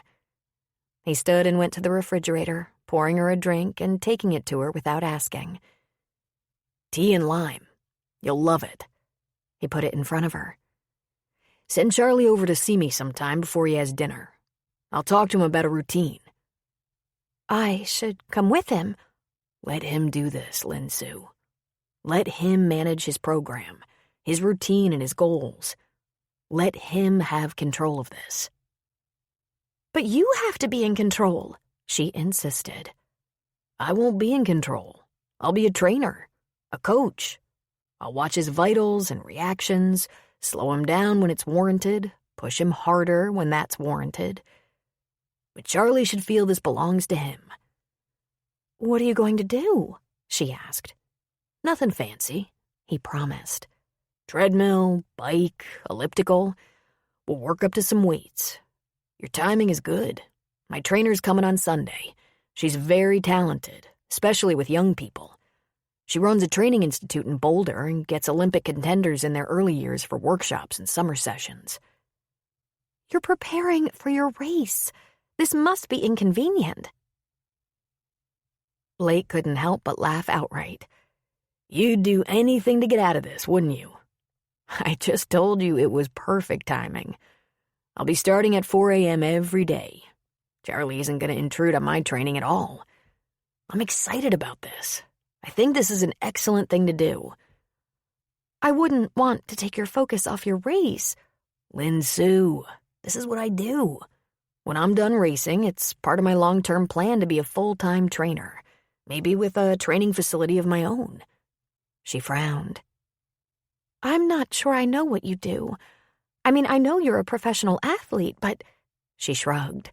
S3: He stood and went to the refrigerator, pouring her a drink and taking it to her without asking.
S2: "Tea and lime. You'll love it." He put it in front of her. "Send Charlie over to see me sometime before he has dinner. I'll talk to him about a routine."
S3: I should come with him.
S2: Let him do this, Lin Sue. Let him manage his program, his routine, and his goals. Let him have control of this.
S3: But you have to be in control, she insisted.
S2: I won't be in control. I'll be a trainer, a coach. I'll watch his vitals and reactions, slow him down when it's warranted, push him harder when that's warranted. But Charlie should feel this belongs to him.
S3: What are you going to do? She asked.
S2: Nothing fancy, he promised. Treadmill, bike, elliptical. We'll work up to some weights. Your timing is good. My trainer's coming on Sunday. She's very talented, especially with young people. She runs a training institute in Boulder and gets Olympic contenders in their early years for workshops and summer sessions.
S3: You're preparing for your race. This must be inconvenient.
S2: Blake couldn't help but laugh outright. You'd do anything to get out of this, wouldn't you? I just told you it was perfect timing. I'll be starting at 4 a.m. every day. Charlie isn't going to intrude on my training at all. I'm excited about this. I think this is an excellent thing to do.
S3: I wouldn't want to take your focus off your race.
S2: Lin Sue, this is what I do. When I'm done racing, it's part of my long-term plan to be a full-time trainer, maybe with a training facility of my own. She frowned.
S3: I'm not sure I know what you do. I mean, I know you're a professional athlete, but...
S2: She shrugged.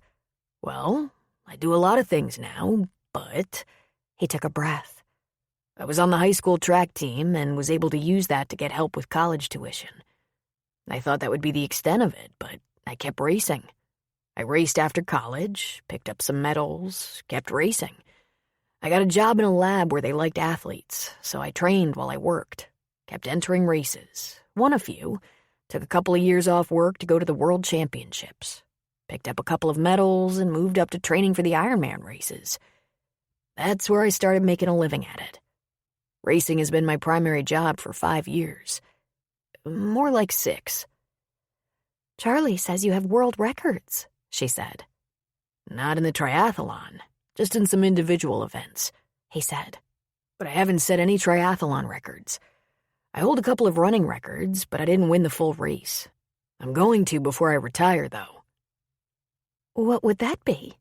S2: Well, I do a lot of things now, but... He took a breath. I was on the high school track team and was able to use that to get help with college tuition. I thought that would be the extent of it, but I kept racing. I raced after college, picked up some medals, kept racing. I got a job in a lab where they liked athletes, so I trained while I worked, kept entering races, won a few, took a couple of years off work to go to the World Championships, picked up a couple of medals, and moved up to training for the Ironman races. That's where I started making a living at it. Racing has been my primary job for 5 years. More like 6.
S3: Charlie says you have world records, she said.
S2: Not in the triathlon, just in some individual events, he said. But I haven't set any triathlon records. I hold a couple of running records, but I didn't win the full race. I'm going to before I retire, though.
S3: What would that be?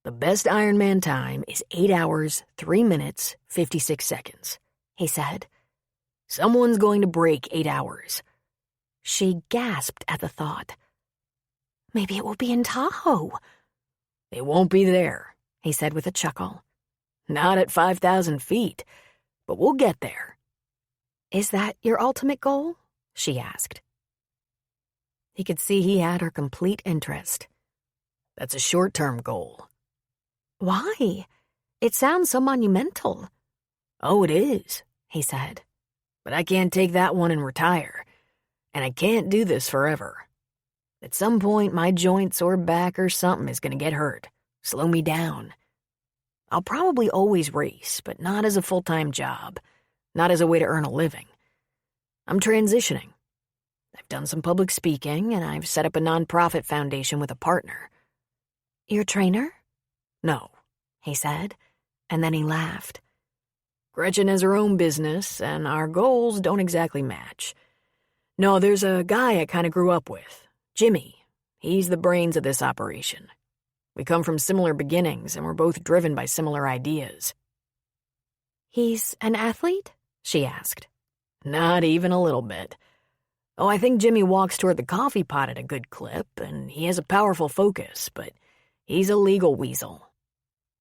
S2: The best Ironman time is 8 hours, 3 minutes, 56 seconds, he said. Someone's going to break 8 hours.
S3: She gasped at the thought. Maybe it will be in Tahoe.
S2: It won't be there, he said with a chuckle. Not at 5,000 feet, but we'll get there.
S3: Is that your ultimate goal? She asked.
S2: He could see he had her complete interest. That's a short-term goal.
S3: Why? It sounds so monumental.
S2: Oh, it is, he said. But I can't take that one and retire. And I can't do this forever. At some point, my joints or back or something is going to get hurt, slow me down. I'll probably always race, but not as a full-time job, not as a way to earn a living. I'm transitioning. I've done some public speaking, and I've set up a nonprofit foundation with a partner.
S3: Your trainer?
S2: No, he said, and then he laughed. Gretchen has her own business, and our goals don't exactly match. No, there's a guy I kind of grew up with, Jimmy. He's the brains of this operation. We come from similar beginnings, and we're both driven by similar ideas.
S3: He's an athlete? She asked.
S2: Not even a little bit. Oh, I think Jimmy walks toward the coffee pot at a good clip, and he has a powerful focus, but he's a legal weasel.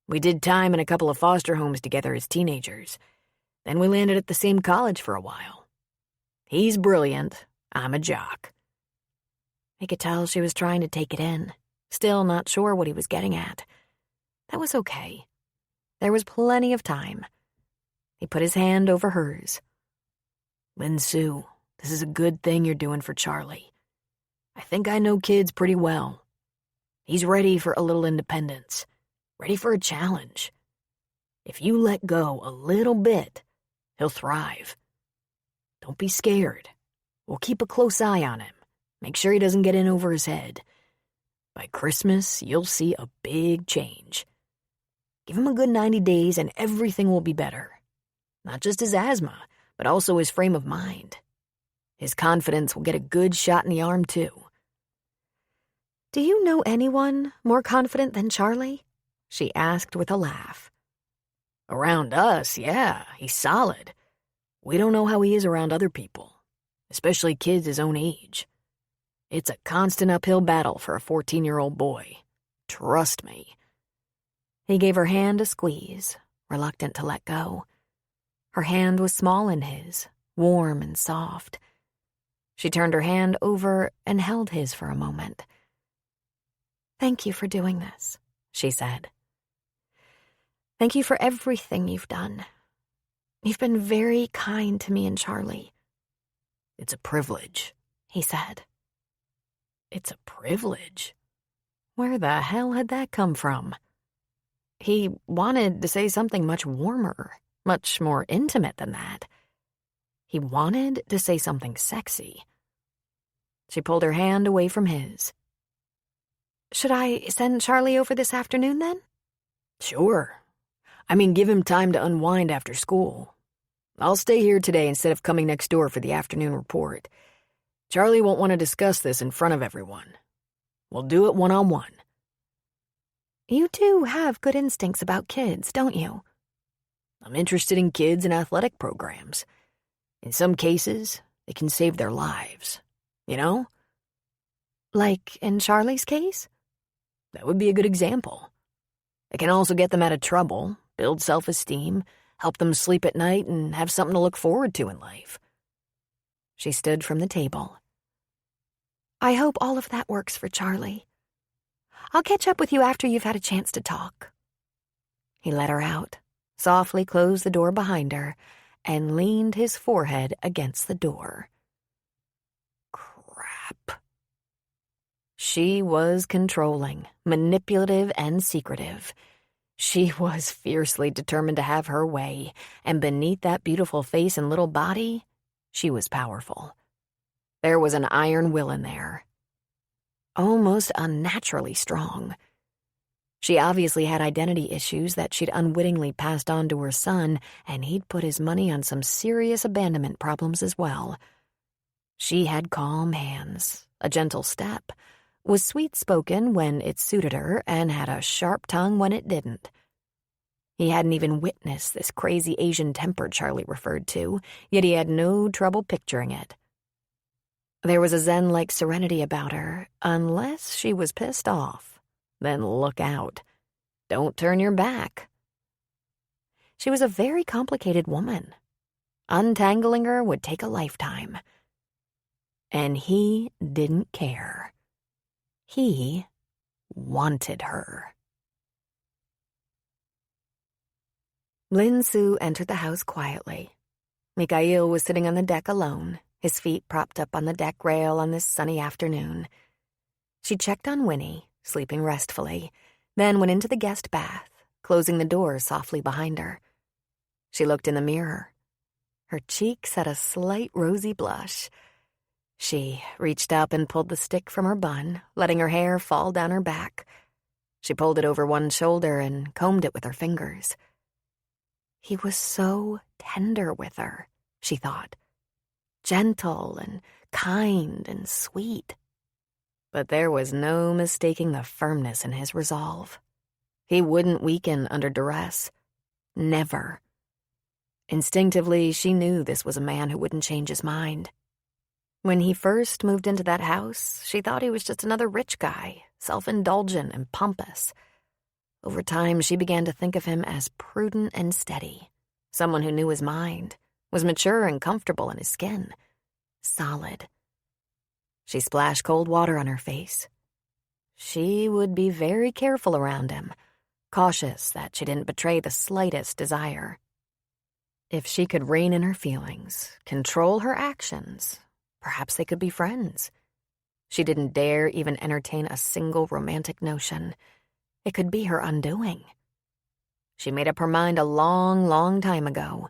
S2: We did time in a couple of foster homes together as teenagers. Then we landed at the same college for a while. He's brilliant. I'm a jock.
S3: I could tell she was trying to take it in, still not sure what he was getting at. That was okay. There was plenty of time. He put his hand over hers.
S2: Lin Sue, this is a good thing you're doing for Charlie. I think I know kids pretty well. He's ready for a little independence, ready for a challenge. If you let go a little bit, he'll thrive. Don't be scared. We'll keep a close eye on him. Make sure he doesn't get in over his head. By Christmas, you'll see a big change. Give him a good 90 days and everything will be better. Not just his asthma, but also his frame of mind. His confidence will get a good shot in the arm, too.
S3: Do you know anyone more confident than Charlie? She asked with a laugh.
S2: Around us, yeah, he's solid. We don't know how he is around other people, especially kids his own age. It's a constant uphill battle for a 14-year-old boy. Trust me.
S3: He gave her hand a squeeze, reluctant to let go. Her hand was small in his, warm and soft. She turned her hand over and held his for a moment. Thank you for doing this, she said. Thank you for everything you've done. You've been very kind to me and Charlie.
S2: It's a privilege,
S3: he said.
S2: It's a privilege?
S3: Where the hell had that come from? He wanted to say something much warmer, much more intimate than that. He wanted to say something sexy. She pulled her hand away from his. Should I send Charlie over this afternoon, then?
S2: Sure. I mean, give him time to unwind after school. I'll stay here today instead of coming next door for the afternoon report. Charlie won't want to discuss this in front of everyone. We'll do it one-on-one.
S3: You do have good instincts about kids, don't you?
S2: I'm interested in kids and athletic programs. In some cases, they can save their lives. You know?
S3: Like in Charlie's case?
S2: That would be a good example. It can also get them out of trouble, build self-esteem, help them sleep at night, and have something to look forward to in life.
S3: She stood from the table. I hope all of that works for Charlie. I'll catch up with you after you've had a chance to talk. He let her out, softly closed the door behind her, and leaned his forehead against the door.
S2: Crap. She was controlling, manipulative, and secretive. She was fiercely determined to have her way, and beneath that beautiful face and little body, she was powerful. There was an iron will in there. Almost unnaturally strong. She obviously had identity issues that she'd unwittingly passed on to her son, and he'd put his money on some serious abandonment problems as well. She had calm hands, a gentle step, was sweet-spoken when it suited her, and had a sharp tongue when it didn't. He hadn't even witnessed this crazy Asian temper Charlie referred to, yet he had no trouble picturing it. There was a zen-like serenity about her, unless she was pissed off. Then look out. Don't turn your back. She was a very complicated woman. Untangling her would take a lifetime. And he didn't care. He wanted her. Lin Su entered the house quietly. Mikhail was sitting on the deck alone, his feet propped up on the deck rail on this sunny afternoon. She checked on Winnie, sleeping restfully, then went into the guest bath, closing the door softly behind her. She looked in the mirror. Her cheeks had a slight rosy blush. She reached up and pulled the stick from her bun, letting her hair fall down her back. She pulled it over one shoulder and combed it with her fingers. He was so tender with her, she thought. Gentle and kind and sweet. But there was no mistaking the firmness in his resolve. He wouldn't weaken under duress. Never. Instinctively, she knew this was a man who wouldn't change his mind. When he first moved into that house, she thought he was just another rich guy, self-indulgent and pompous. Over time, she began to think of him as prudent and steady, someone who knew his mind, was mature and comfortable in his skin. Solid. She splashed cold water on her face. She would be very careful around him, cautious that she didn't betray the slightest desire. If she could rein in her feelings, control her actions, perhaps they could be friends. She didn't dare even entertain a single romantic notion. It could be her undoing. She made up her mind a long, long time ago.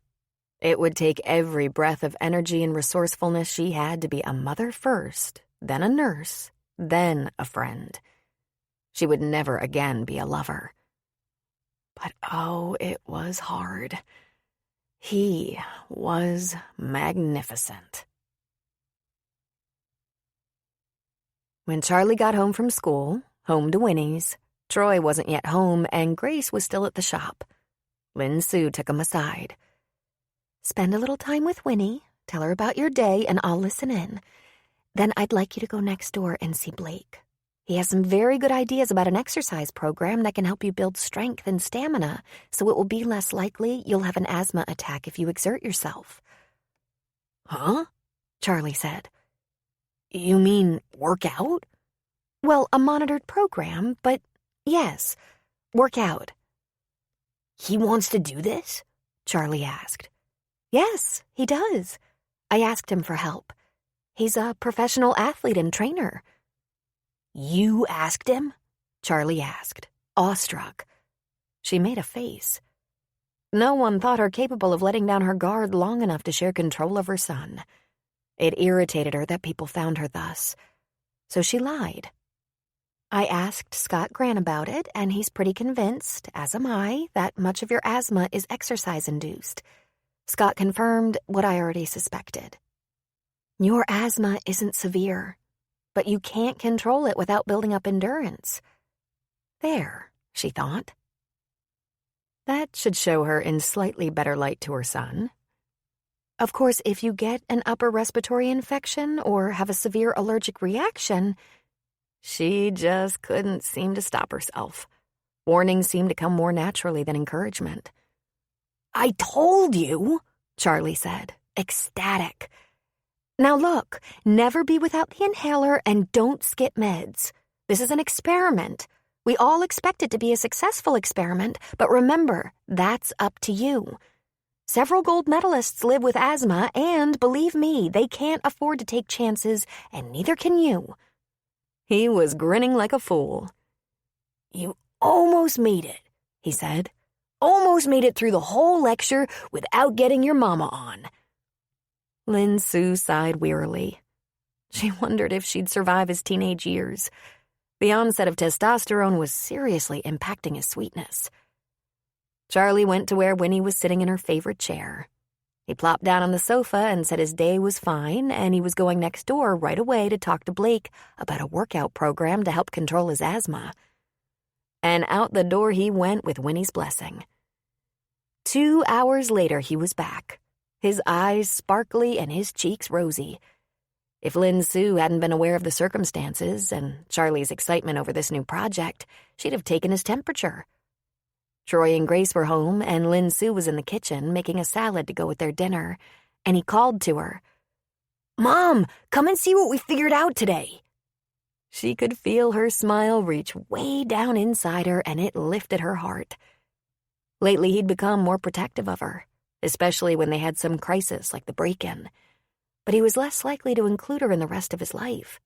S1: It would take every breath of energy and resourcefulness she had to be a mother first, then a nurse, then a friend. She would never again be a lover. But oh, it was hard. He was magnificent. When Charlie got home from school, home to Winnie's, Troy wasn't yet home and Grace was still at the shop. Lin Sue took him aside.
S3: Spend a little time with Winnie, tell her about your day, and I'll listen in. Then I'd like you to go next door and see Blake. He has some very good ideas about an exercise program that can help you build strength and stamina, so it will be less likely you'll have an asthma attack if you exert yourself.
S1: Huh? Charlie said. You mean work out?
S3: Well, a monitored program, but yes, work out.
S1: He wants to do this? Charlie asked.
S3: Yes, he does. I asked him for help. He's a professional athlete and trainer.
S1: You asked him? Charlie asked, awestruck. She made a face. No one thought her capable of letting down her guard long enough to share control of her son. It irritated her that people found her thus. So she lied.
S3: I asked Scott Grant about it, and he's pretty convinced, as am I, that much of your asthma is exercise-induced. Scott confirmed what I already suspected. Your asthma isn't severe, but you can't control it without building up endurance.
S1: There, she thought. That should show her in slightly better light to her son.
S3: Of course, if you get an upper respiratory infection or have a severe allergic reaction...
S1: She just couldn't seem to stop herself. Warnings seemed to come more naturally than encouragement. I told you, Charlie said, ecstatic.
S3: Now look, never be without the inhaler and don't skip meds. This is an experiment. We all expect it to be a successful experiment, but remember, that's up to you. Several gold medalists live with asthma, and believe me, they can't afford to take chances, and neither can you.
S1: He was grinning like a fool. You almost made it, he said. Almost made it through the whole lecture without getting your mama on. Lin Sue sighed wearily. She wondered if she'd survive his teenage years. The onset of testosterone was seriously impacting his sweetness. Charlie went to where Winnie was sitting in her favorite chair. He plopped down on the sofa and said his day was fine and he was going next door right away to talk to Blake about a workout program to help control his asthma. And out the door he went with Winnie's blessing. 2 hours later he was back, his eyes sparkly and his cheeks rosy. If Lin Sue hadn't been aware of the circumstances and Charlie's excitement over this new project, she'd have taken his temperature. Troy and Grace were home, and Lin Sue was in the kitchen making a salad to go with their dinner, and he called to her. Mom, come and see what we figured out today. She could feel her smile reach way down inside her, and it lifted her heart. Lately, he'd become more protective of her, especially when they had some crisis like the break-in. But he was less likely to include her in the rest of his life.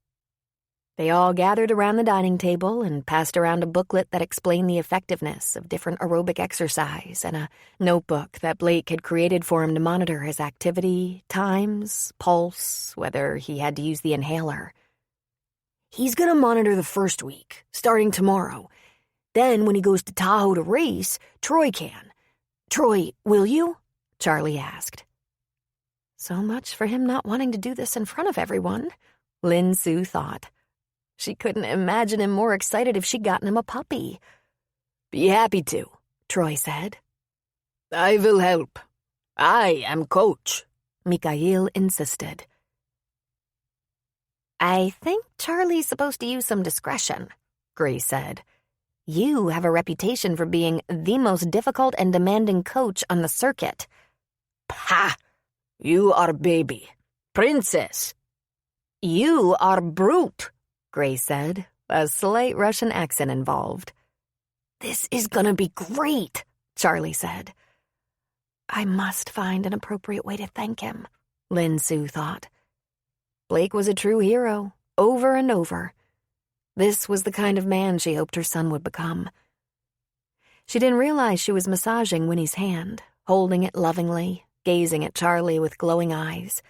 S1: They all gathered around the dining table and passed around a booklet that explained the effectiveness of different aerobic exercise and a notebook that Blake had created for him to monitor his activity, times, pulse, whether he had to use the inhaler. He's gonna monitor the first week, starting tomorrow. Then when he goes to Tahoe to race, Troy can. Troy, will you? Charlie asked. So much for him not wanting to do this in front of everyone, Lin Sue thought. She couldn't imagine him more excited if she'd gotten him a puppy. Be happy to, Troy said. I will help. I am coach, Mikhail insisted. I think Charlie's supposed to use some discretion, Grace said. You have a reputation for being the most difficult and demanding coach on the circuit. Pah! You are baby. Princess. You are brute, Grace said, a slight Russian accent involved. This is gonna be great, Charlie said. I must find an appropriate way to thank him, Lin Sue thought. Blake was a true hero, over and over. This was the kind of man she hoped her son would become. She didn't realize she was massaging Winnie's hand, holding it lovingly, gazing at Charlie with glowing eyes.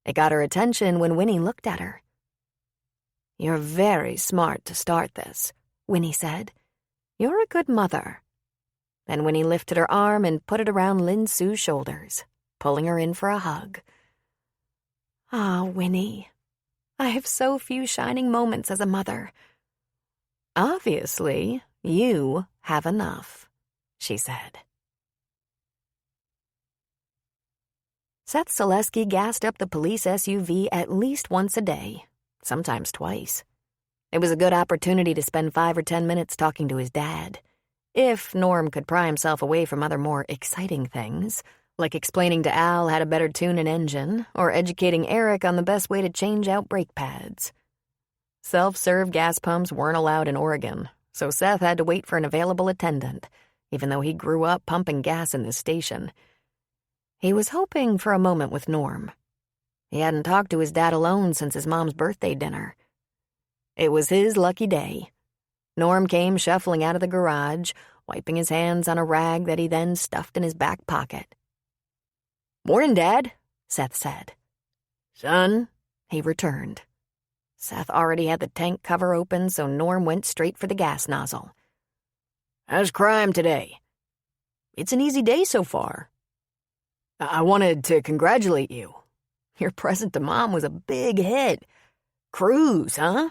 S1: It got her attention when Winnie looked at her. "You're very smart to start this," Winnie said. "You're a good mother." Then Winnie lifted her arm and put it around Lin Su's shoulders, pulling her in for a hug. "Ah, Winnie, I have so few shining moments as a mother." "Obviously, you have enough," she said. Seth Selesky gassed up the police SUV at least once a day, sometimes twice. It was a good opportunity to spend 5 or 10 minutes talking to his dad. If Norm could pry himself away from other more exciting things, like explaining to Al how to better tune an engine, or educating Eric on the best way to change out brake pads. Self-serve gas pumps weren't allowed in Oregon, so Seth had to wait for an available attendant, even though he grew up pumping gas in this station. He was hoping for a moment with Norm. He hadn't talked to his dad alone since his mom's birthday dinner. It was his lucky day. Norm came shuffling out of the garage, wiping his hands on a rag that he then stuffed in his back pocket. "Morning, Dad," Seth said. "Son," he returned. Seth already had the tank cover open, so Norm went straight for the gas nozzle. "How's crime today?" "It's an easy day so far." "I wanted to congratulate you. Your present to Mom was a big hit. Cruise, huh?"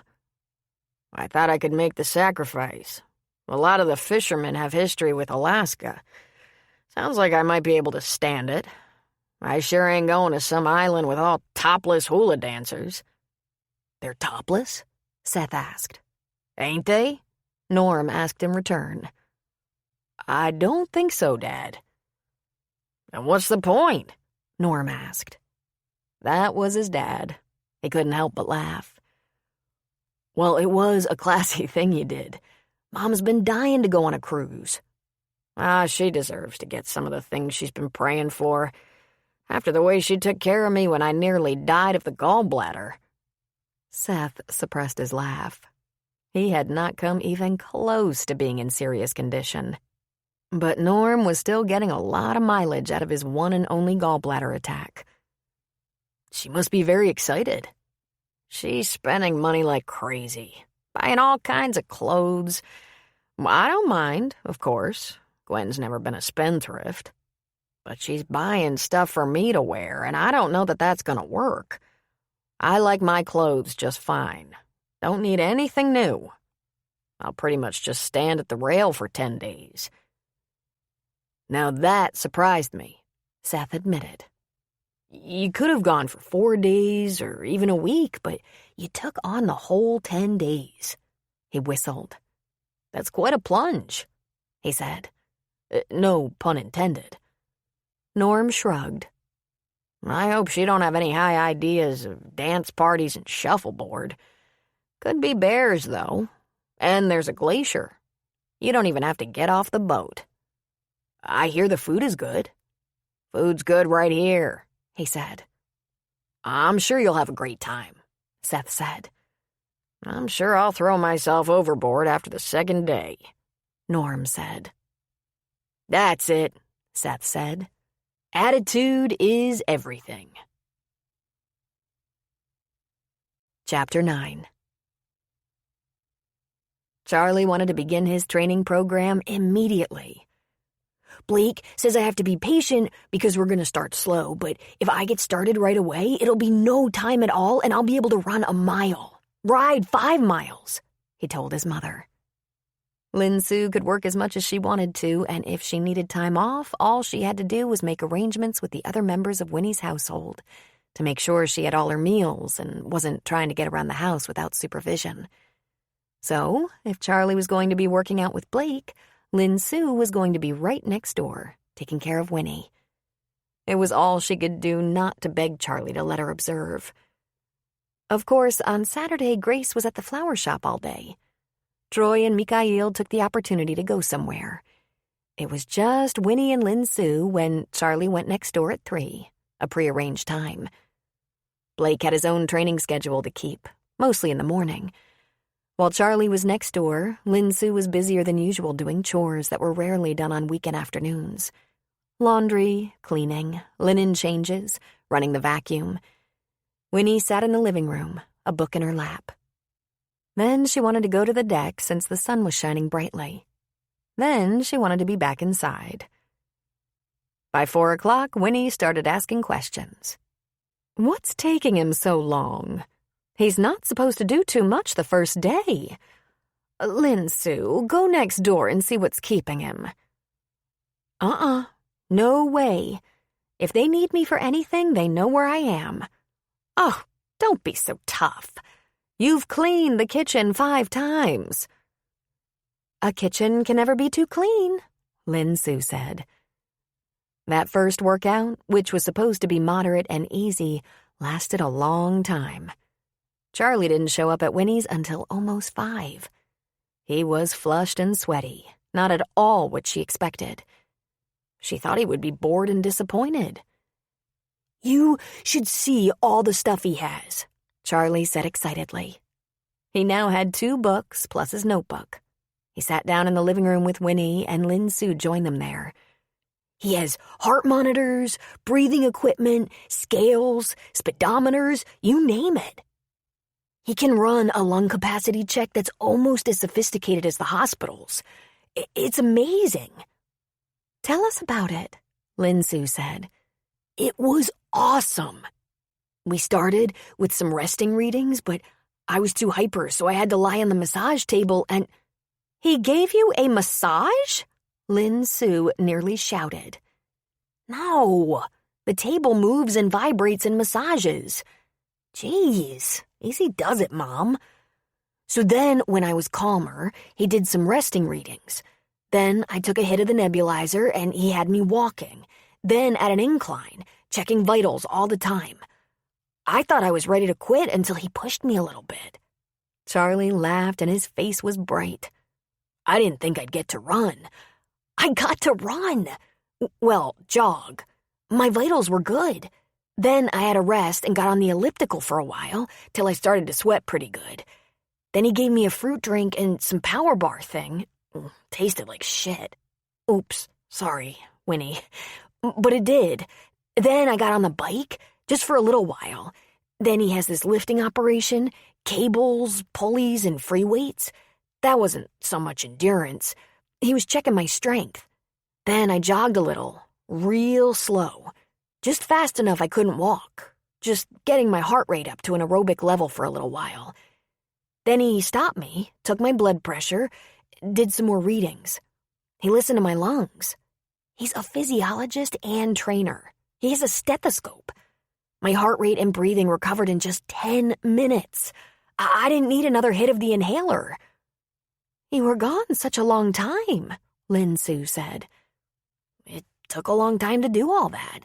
S1: "I thought I could make the sacrifice. A lot of the fishermen have history with Alaska. Sounds like I might be able to stand it. I sure ain't going to some island with all topless hula dancers." "They're topless?" Seth asked. "Ain't they?" Norm asked in return. "I don't think so, Dad." "Then what's the point?" Norm asked. That was his dad. He couldn't help but laugh. "Well, it was a classy thing you did. Mom's been dying to go on a cruise." She deserves to get some of the things she's been praying for. After the way she took care of me when I nearly died of the gallbladder." Seth suppressed his laugh. He had not come even close to being in serious condition. But Norm was still getting a lot of mileage out of his one and only gallbladder attack. "She must be very excited." "She's spending money like crazy, buying all kinds of clothes. I don't mind, of course. Gwen's never been a spendthrift. But she's buying stuff for me to wear, and I don't know that that's gonna work. I like my clothes just fine. Don't need anything new. I'll pretty much just stand at the rail for 10 days. Now that surprised me, Seth admitted. You could have gone for 4 days or even a week, but you took on the whole 10 days. He whistled. That's quite a plunge, he said. No pun intended. Norm shrugged. I hope she don't have any high ideas of dance parties and shuffleboard. Could be bears, though. And there's a glacier. You don't even have to get off the boat. I hear the food is good. Food's good right here, he said. I'm sure you'll have a great time, Seth said. I'm sure I'll throw myself overboard after the second day, Norm said. That's it, Seth said. Attitude is everything. Chapter 9. Charlie wanted to begin his training program immediately. Blake says I have to be patient because we're going to start slow, but if I get started right away, it'll be no time at all and I'll be able to run a mile, ride 5 miles, he told his mother. Lin Su could work as much as she wanted to, and if she needed time off, all she had to do was make arrangements with the other members of Winnie's household to make sure she had all her meals and wasn't trying to get around the house without supervision. So, if Charlie was going to be working out with Blake, Lin Su was going to be right next door, taking care of Winnie. It was all she could do not to beg Charlie to let her observe. Of course, on Saturday, Grace was at the flower shop all day. Troy and Mikhail took the opportunity to go somewhere. It was just Winnie and Lin Su when Charlie went next door at 3, a prearranged time. Blake had his own training schedule to keep, mostly in the morning. While Charlie was next door, Lin Su was busier than usual doing chores that were rarely done on weekend afternoons. Laundry, cleaning, linen changes, running the vacuum. Winnie sat in the living room, a book in her lap. Then she wanted to go to the deck since the sun was shining brightly. Then she wanted to be back inside. By 4 o'clock, Winnie started asking questions. What's taking him so long? He's not supposed to do too much the first day. Lin-Soo, go next door and see what's keeping him. No way. If they need me for anything, they know where I am. Oh, don't be so tough. You've cleaned the kitchen 5 times. A kitchen can never be too clean, Lin-Soo said. That first workout, which was supposed to be moderate and easy, lasted a long time. Charlie didn't show up at Winnie's until almost 5. He was flushed and sweaty, not at all what she expected. She thought he would be bored and disappointed. You should see all the stuff he has, Charlie said excitedly. He now had 2 books plus his notebook. He sat down in the living room with Winnie, and Lin-Soo joined them there. He has heart monitors, breathing equipment, scales, speedometers, you name it. He can run a lung capacity check that's almost as sophisticated as the hospital's. It's amazing. Tell us about it, Lin-Soo said. It was awesome. We started with some resting readings, but I was too hyper, so I had to lie on the massage table and... He gave you a massage? Lin-Soo nearly shouted. No, the table moves and vibrates in massages. Jeez, easy does it, Mom. So then, when I was calmer, he did some resting readings. Then I took a hit of the nebulizer and he had me walking. Then at an incline, checking vitals all the time. I thought I was ready to quit until he pushed me a little bit. Charlie laughed and his face was bright. I didn't think I'd get to run. I got to run. Well, jog. My vitals were good. Then I had a rest and got on the elliptical for a while till I started to sweat pretty good. Then he gave me a fruit drink and some power bar thing. Tasted like shit. Oops, sorry, Winnie. But it did. Then I got on the bike, just for a little while. Then he has this lifting operation, cables, pulleys, and free weights. That wasn't so much endurance. He was checking my strength. Then I jogged a little, real slow. Just fast enough I couldn't walk. Just getting my heart rate up to an aerobic level for a little while. Then he stopped me, took my blood pressure, did some more readings. He listened to my lungs. He's a physiologist and trainer. He has a stethoscope. My heart rate and breathing recovered in just 10 minutes. I didn't need another hit of the inhaler. You were gone such a long time, Lin-Soo said. It took a long time to do all that.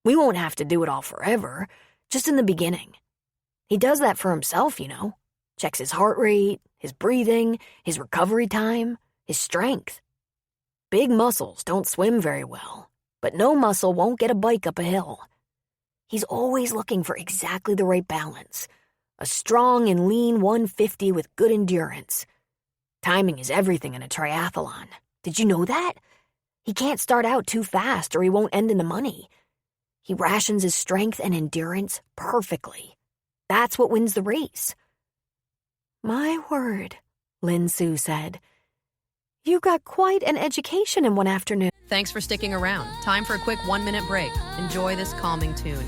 S1: We won't have to do it all forever, just in the beginning. He does that for himself, you know. Checks his heart rate, his breathing, his recovery time, his strength. Big muscles don't swim very well, but no muscle won't get a bike up a hill. He's always looking for exactly the right balance. A strong and lean 150 with good endurance. Timing is everything in a triathlon. Did you know that? He can't start out too fast or he won't end in the money. He rations his strength and endurance perfectly. That's what wins the race. My word, Lin-Soo said. You got quite an education in one afternoon.
S4: Thanks for sticking around. Time for a quick 1-minute break. Enjoy this calming tune.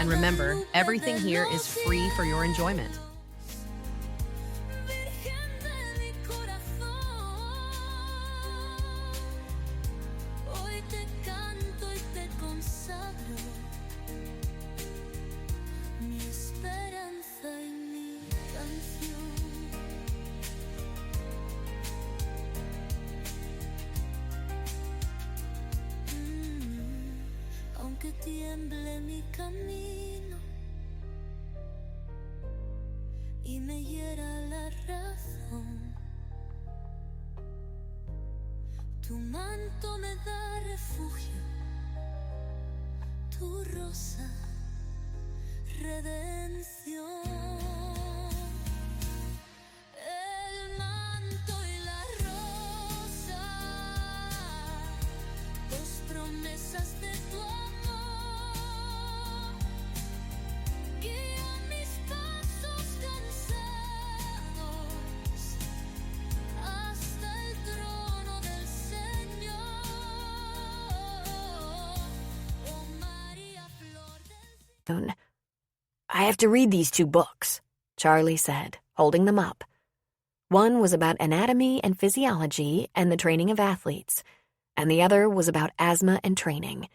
S4: And remember, everything here is free for your enjoyment.
S5: Que tiemble mi camino y me hiera la razón. Tu manto me da refugio, tu rosa, redención. El manto y la rosa, dos promesas.
S1: I have to read these 2 books, Charlie said, holding them up. One was about anatomy and physiology and the training of athletes, and the other was about asthma and training.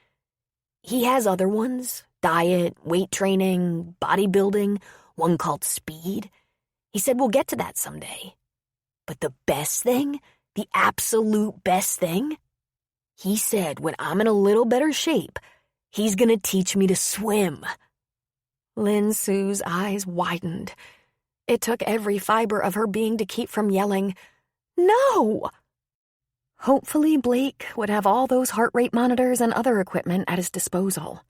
S1: He has other ones, diet, weight training, bodybuilding, one called Speed. He said we'll get to that someday. But the best thing, the absolute best thing, he said when I'm in a little better shape, he's gonna teach me to swim. Lin Su's eyes widened. It took every fiber of her being to keep from yelling, "No!" Hopefully Blake would have all those heart rate monitors and other equipment at his disposal.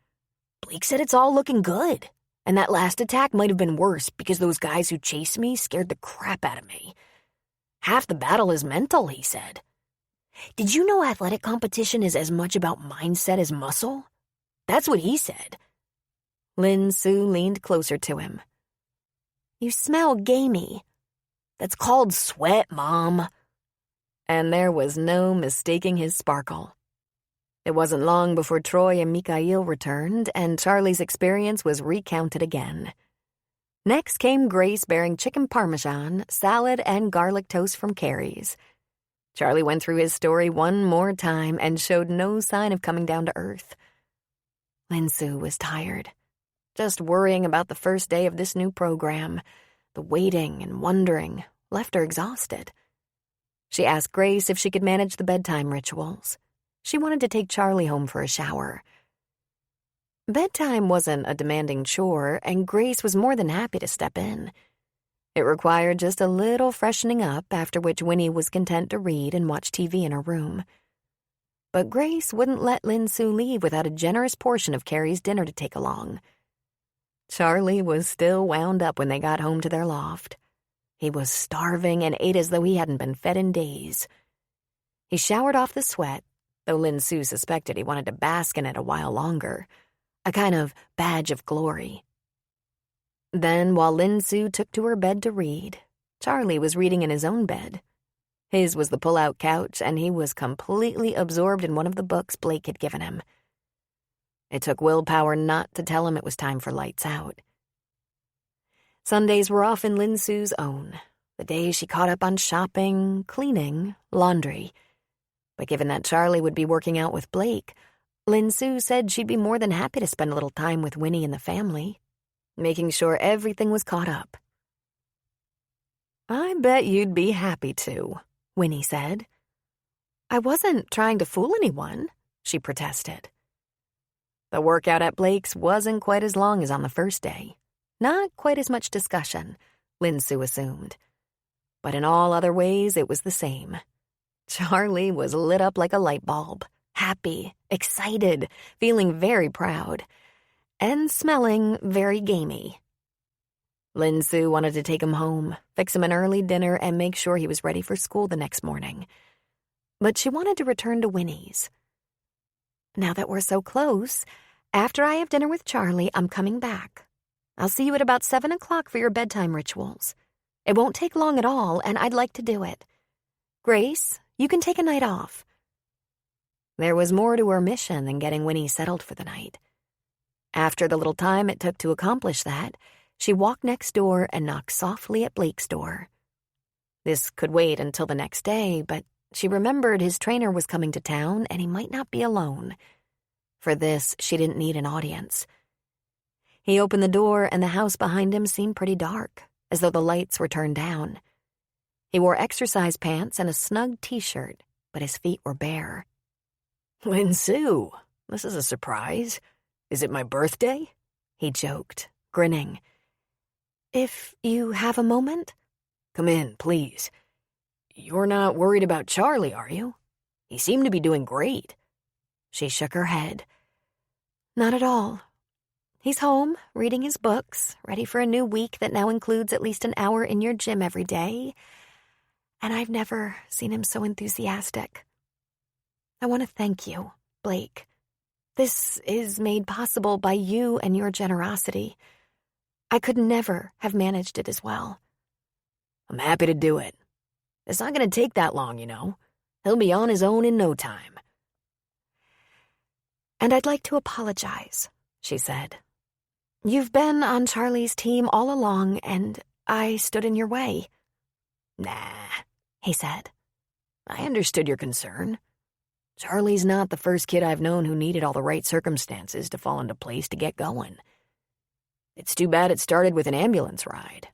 S1: Blake said it's all looking good, and that last attack might have been worse because those guys who chased me scared the crap out of me. Half the battle is mental, he said. Did you know athletic competition is as much about mindset as muscle? That's what he said. Lin Su leaned closer to him. You smell gamey. That's called sweat, Mom. And there was no mistaking his sparkle. It wasn't long before Troy and Mikhail returned, and Charlie's experience was recounted again. Next came Grace bearing chicken parmesan, salad, and garlic toast from Carrie's. Charlie went through his story one more time and showed no sign of coming down to earth. Lin Su was tired, just worrying about the first day of this new program. The waiting and wondering left her exhausted. She asked Grace if she could manage the bedtime rituals. She wanted to take Charlie home for a shower. Bedtime wasn't a demanding chore, and Grace was more than happy to step in. It required just a little freshening up, after which Winnie was content to read and watch TV in her room. But Grace wouldn't let Lin Su leave without a generous portion of Carrie's dinner to take along. Charlie was still wound up when they got home to their loft. He was starving and ate as though he hadn't been fed in days. He showered off the sweat, though Lin Su suspected he wanted to bask in it a while longer, a kind of badge of glory. Then, while Lin Su took to her bed to read, Charlie was reading in his own bed. His was the pull-out couch, and he was completely absorbed in one of the books Blake had given him. It took willpower not to tell him it was time for lights out. Sundays were often Lin Su's own, the days she caught up on shopping, cleaning, laundry. But given that Charlie would be working out with Blake, Lin Su said she'd be more than happy to spend a little time with Winnie and the family, making sure everything was caught up. I bet you'd be happy to, Winnie said. I wasn't trying to fool anyone, she protested. The workout at Blake's wasn't quite as long as on the first day. Not quite as much discussion, Lin Su assumed. But in all other ways, it was the same. Charlie was lit up like a light bulb, happy, excited, feeling very proud, and smelling very gamey. Lin Su wanted to take him home, fix him an early dinner, and make sure he was ready for school the next morning. But she wanted to return to Winnie's. Now that we're so close, after I have dinner with Charlie, I'm coming back. I'll see you at about 7 o'clock for your bedtime rituals. It won't take long at all, and I'd like to do it. Grace, you can take a night off. There was more to her mission than getting Winnie settled for the night. After the little time it took to accomplish that, she walked next door and knocked softly at Blake's door. This could wait until the next day, but she remembered his trainer was coming to town and he might not be alone. For this, she didn't need an audience. He opened the door and the house behind him seemed pretty dark, as though the lights were turned down. He wore exercise pants and a snug t-shirt, but his feet were bare. Lin Su, this is a surprise. Is it my birthday? He joked, grinning. If you have a moment? Come in, please. You're not worried about Charlie, are you? He seemed to be doing great. She shook her head. Not at all. He's home, reading his books, ready for a new week that now includes at least an hour in your gym every day. And I've never seen him so enthusiastic. I want to thank you, Blake. This is made possible by you and your generosity. I could never have managed it as well. I'm happy to do it. It's not going to take that long, you know. He'll be on his own in no time. And I'd like to apologize, she said.
S3: You've been on Charlie's team all along, and I stood in your way.
S2: Nah,
S3: He said.
S2: I understood your concern. Charlie's not the first kid I've known who needed all the right circumstances to fall into place to get going. It's too bad it started with an ambulance ride.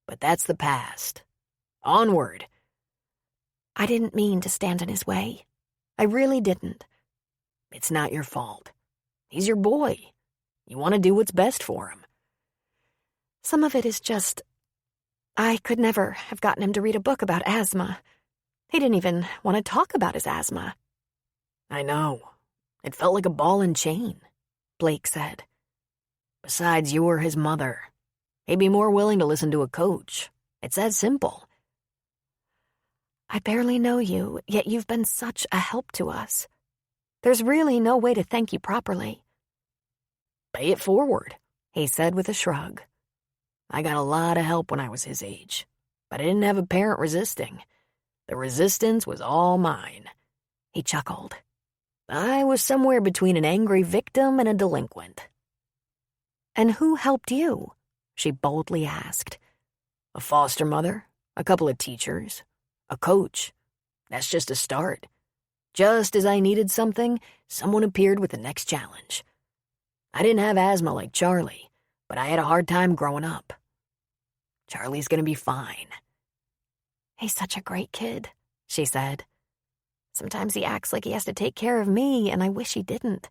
S2: But that's the past. Onward.
S3: I didn't mean to stand in his way. I really didn't.
S2: It's not your fault. He's your boy. You want to do what's best for him.
S3: Some of it is just... I could never have gotten him to read a book about asthma. He didn't even want to talk about his asthma.
S2: I know. It felt like a ball and chain,
S3: Blake said.
S2: Besides, you're his mother. He'd be more willing to listen to a coach. It's that simple.
S3: I barely know you, yet you've been such a help to us. There's really no way to thank you properly.
S2: Pay it forward, he said with a shrug. I got a lot of help when I was his age, but I didn't have a parent resisting. The resistance was all mine.
S3: He chuckled.
S2: I was somewhere between an angry victim and a delinquent.
S3: And who helped you? She boldly asked.
S2: A foster mother, a couple of teachers, a coach. That's just a start. Just as I needed something, someone appeared with the next challenge. I didn't have asthma like Charlie, but I had a hard time growing up. Charlie's gonna be fine.
S3: He's such a great kid, she said. Sometimes he acts like he has to take care of me, and I wish he didn't.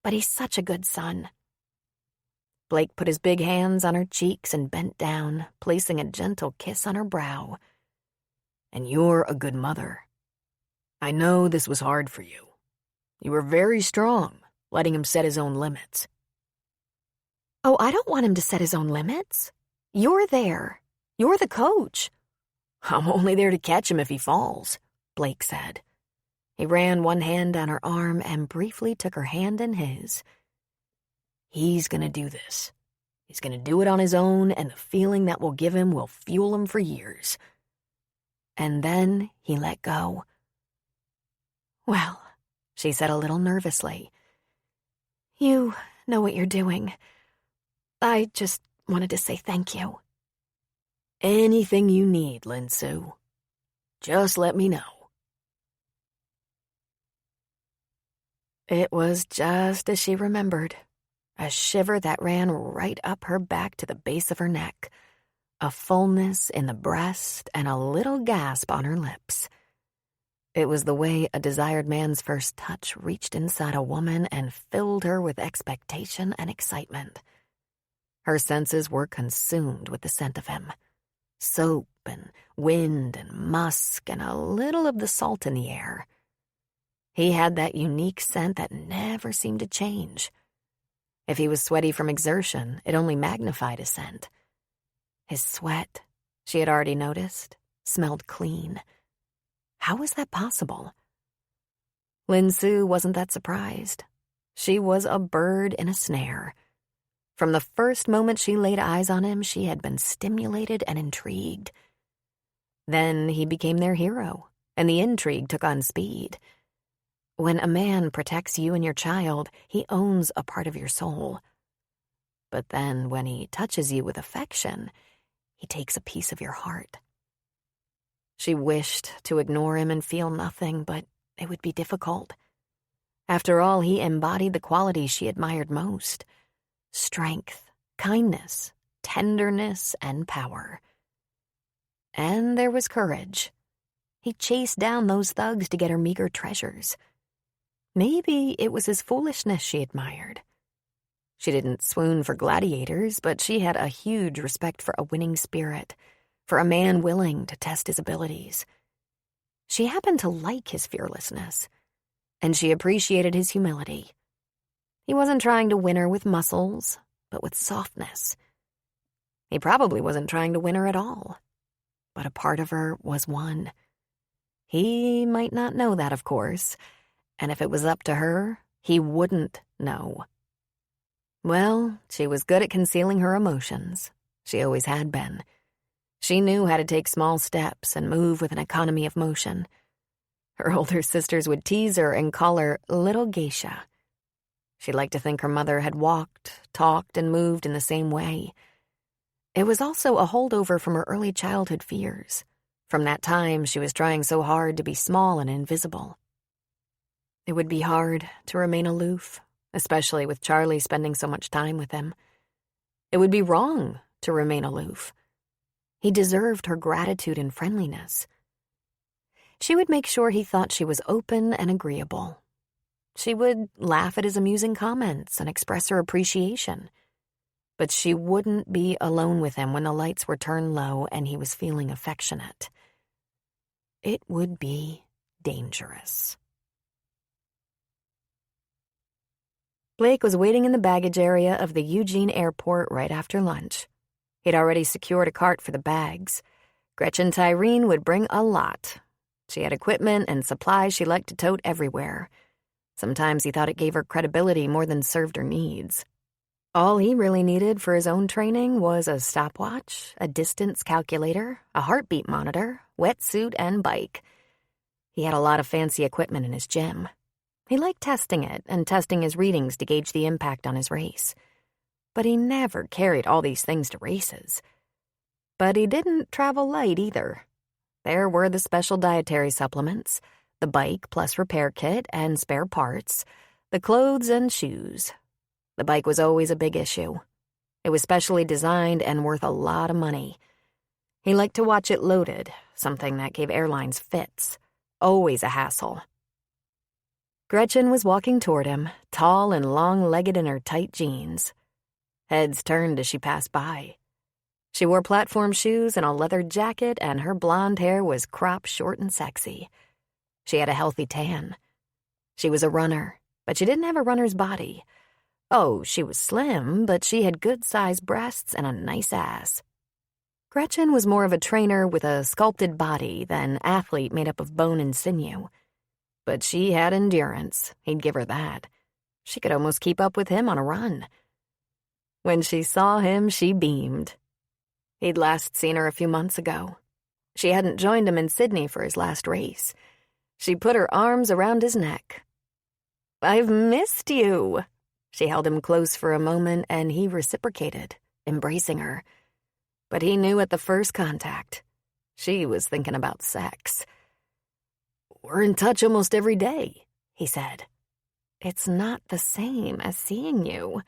S3: But he's such a good son. Blake put his big hands on her cheeks and bent down, placing a gentle kiss on her brow.
S2: And you're a good mother. I know this was hard for you. You were very strong, letting him set his own limits.
S3: Oh, I don't want him to set his own limits. You're there. You're the coach.
S2: I'm only there to catch him if he falls, Blake said. He ran one hand down her arm and briefly took her hand in his. He's gonna do this. He's gonna do it on his own, and the feeling that will give him will fuel him for years.
S3: And then he let go. Well, she said a little nervously, you know what you're doing. I just wanted to say thank you.
S2: Anything you need, Lin Sue. Just let me know.
S3: It was just as she remembered. A shiver that ran right up her back to the base of her neck, a fullness in the breast, and a little gasp on her lips. It was the way a desired man's first touch reached inside a woman and filled her with expectation and excitement. Her senses were consumed with the scent of him. Soap and wind and musk and a little of the salt in the air. He had that unique scent that never seemed to change. If he was sweaty from exertion, it only magnified his scent. His sweat, she had already noticed, smelled clean. How was that possible? Lin Sue wasn't that surprised. She was a bird in a snare. From the first moment she laid eyes on him, she had been stimulated and intrigued. Then he became their hero, and the intrigue took on speed. When a man protects you and your child, he owns a part of your soul. But then when he touches you with affection, he takes a piece of your heart. She wished to ignore him and feel nothing, but it would be difficult. After all, he embodied the qualities she admired most: strength, kindness, tenderness, and power. And there was courage. He chased down those thugs to get her meager treasures. Maybe it was his foolishness she admired. She didn't swoon for gladiators, but she had a huge respect for a winning spirit, for a man willing to test his abilities. She happened to like his fearlessness, and she appreciated his humility. He wasn't trying to win her with muscles, but with softness. He probably wasn't trying to win her at all, but a part of her was won. He might not know that, of course, and if it was up to her, he wouldn't know. Well, she was good at concealing her emotions. She always had been. She knew how to take small steps and move with an economy of motion. Her older sisters would tease her and call her Little Geisha.
S1: She liked to think her mother had walked, talked, and moved in the same way. It was also a holdover from her early childhood fears. From that time, she was trying so hard to be small and invisible. It would be hard to remain aloof, especially with Charlie spending so much time with him. It would be wrong to remain aloof. He deserved her gratitude and friendliness. She would make sure he thought she was open and agreeable. She would laugh at his amusing comments and express her appreciation. But she wouldn't be alone with him when the lights were turned low and he was feeling affectionate. It would be dangerous. Blake was waiting in the baggage area of the Eugene airport right after lunch. He'd already secured a cart for the bags. Gretchen Tyreen would bring a lot. She had equipment and supplies she liked to tote everywhere. Sometimes he thought it gave her credibility more than served her needs. All he really needed for his own training was a stopwatch, a distance calculator, a heartbeat monitor, wetsuit, and bike. He had a lot of fancy equipment in his gym. He liked testing it and testing his readings to gauge the impact on his race. But he never carried all these things to races. But he didn't travel light either. There were the special dietary supplements, the bike plus repair kit and spare parts, the clothes and shoes. The bike was always a big issue. It was specially designed and worth a lot of money. He liked to watch it loaded, something that gave airlines fits. Always a hassle. Gretchen was walking toward him, tall and long-legged in her tight jeans. Heads turned as she passed by. She wore platform shoes and a leather jacket, and her blonde hair was cropped short and sexy. She had a healthy tan. She was a runner, but she didn't have a runner's body. Oh, she was slim, but she had good-sized breasts and a nice ass. Gretchen was more of a trainer with a sculpted body than athlete made up of bone and sinew. But she had endurance, he'd give her that. She could almost keep up with him on a run. When she saw him, she beamed. He'd last seen her a few months ago. She hadn't joined him in Sydney for his last race. She put her arms around his neck. "I've missed you." She held him close for a moment, and he reciprocated, embracing her. But he knew at the first contact, she was thinking about sex. "We're in touch almost every day," he said. "It's not the same as seeing you."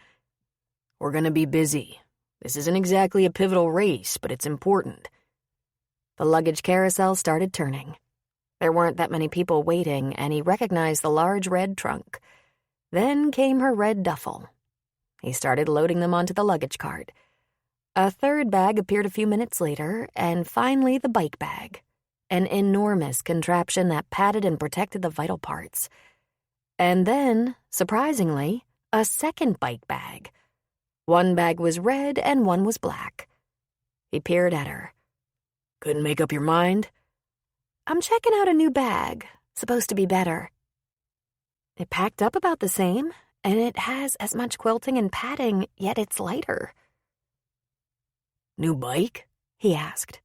S1: "We're gonna be busy. This isn't exactly a pivotal race, but it's important." The luggage carousel started turning. There weren't that many people waiting, and he recognized the large red trunk. Then came her red duffel. He started loading them onto the luggage cart. A third bag appeared a few minutes later, and finally the bike bag, an enormous contraption that padded and protected the vital parts. And then, surprisingly, a second bike bag. One bag was red and one was black. He peered at her. "Couldn't make up your mind?" "I'm checking out a new bag. Supposed to be better." It packed up about the same, and it has as much quilting and padding, yet it's lighter. "New bike?" he asked.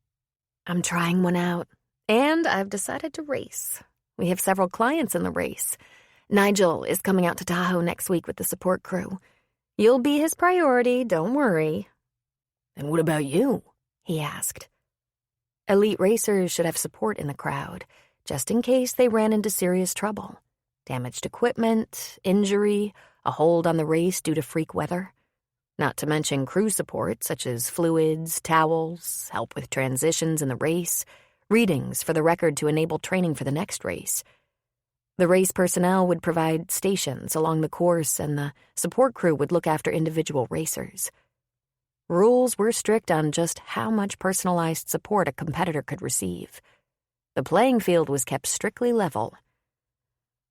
S1: "I'm trying one out, and I've decided to race. We have several clients in the race. Nigel is coming out to Tahoe next week with the support crew. You'll be his priority, don't worry." "And what about you?" he asked. Elite racers should have support in the crowd, just in case they ran into serious trouble. Damaged equipment, injury, a hold on the race due to freak weather. Not to mention crew support such as fluids, towels, help with transitions in the race, readings for the record to enable training for the next race. The race personnel would provide stations along the course, and the support crew would look after individual racers. Rules were strict on just how much personalized support a competitor could receive. The playing field was kept strictly level.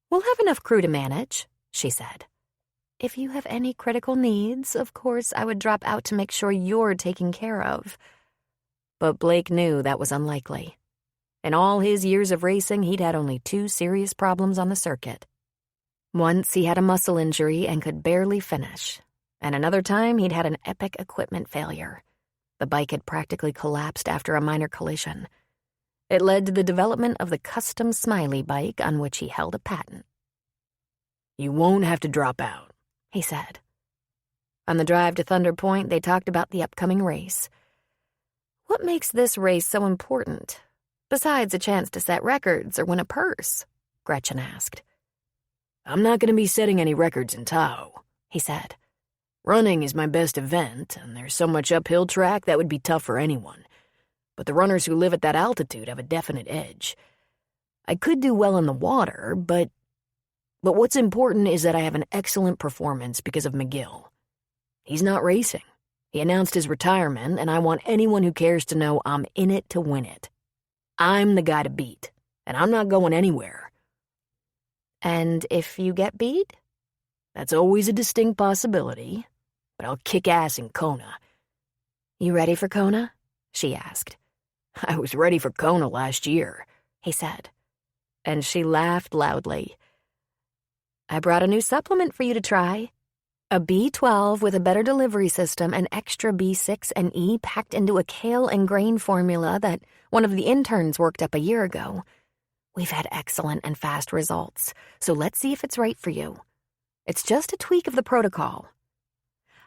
S1: "We'll have enough crew to manage," she said. "If you have any critical needs, of course I would drop out to make sure you're taken care of." But Blake knew that was unlikely. In all his years of racing, he'd had only 2 serious problems on the circuit. Once he had a muscle injury and could barely finish, and another time he'd had an epic equipment failure. The bike had practically collapsed after a minor collision. It led to the development of the custom Smiley bike on which he held a patent. "You won't have to drop out. he said. On the drive to Thunder Point, they talked about the upcoming race. What makes this race so important, besides a chance to set records or win a purse? Gretchen asked.
S2: I'm not going to be setting any records in Tahoe,
S1: He said.
S2: Running is my best event, and there's so much uphill track that would be tough for anyone. But the runners who live at that altitude have a definite edge. I could do well in the water, but what's important is that I have an excellent performance because of McGill. He's not racing. He announced his retirement, and I want anyone who cares to know I'm in it to win it. I'm the guy to beat, and I'm not going anywhere.
S1: And if you get beat?
S2: That's always a distinct possibility, but I'll kick ass in Kona.
S1: You ready for Kona? She asked.
S2: I was ready for Kona last year,
S1: he said. And she laughed loudly. I brought a new supplement for you to try. A B12 with a better delivery system and extra B6 and E packed into a kale and grain formula that one of the interns worked up a year ago. We've had excellent and fast results, so let's see if it's right for you. It's just a tweak of the protocol.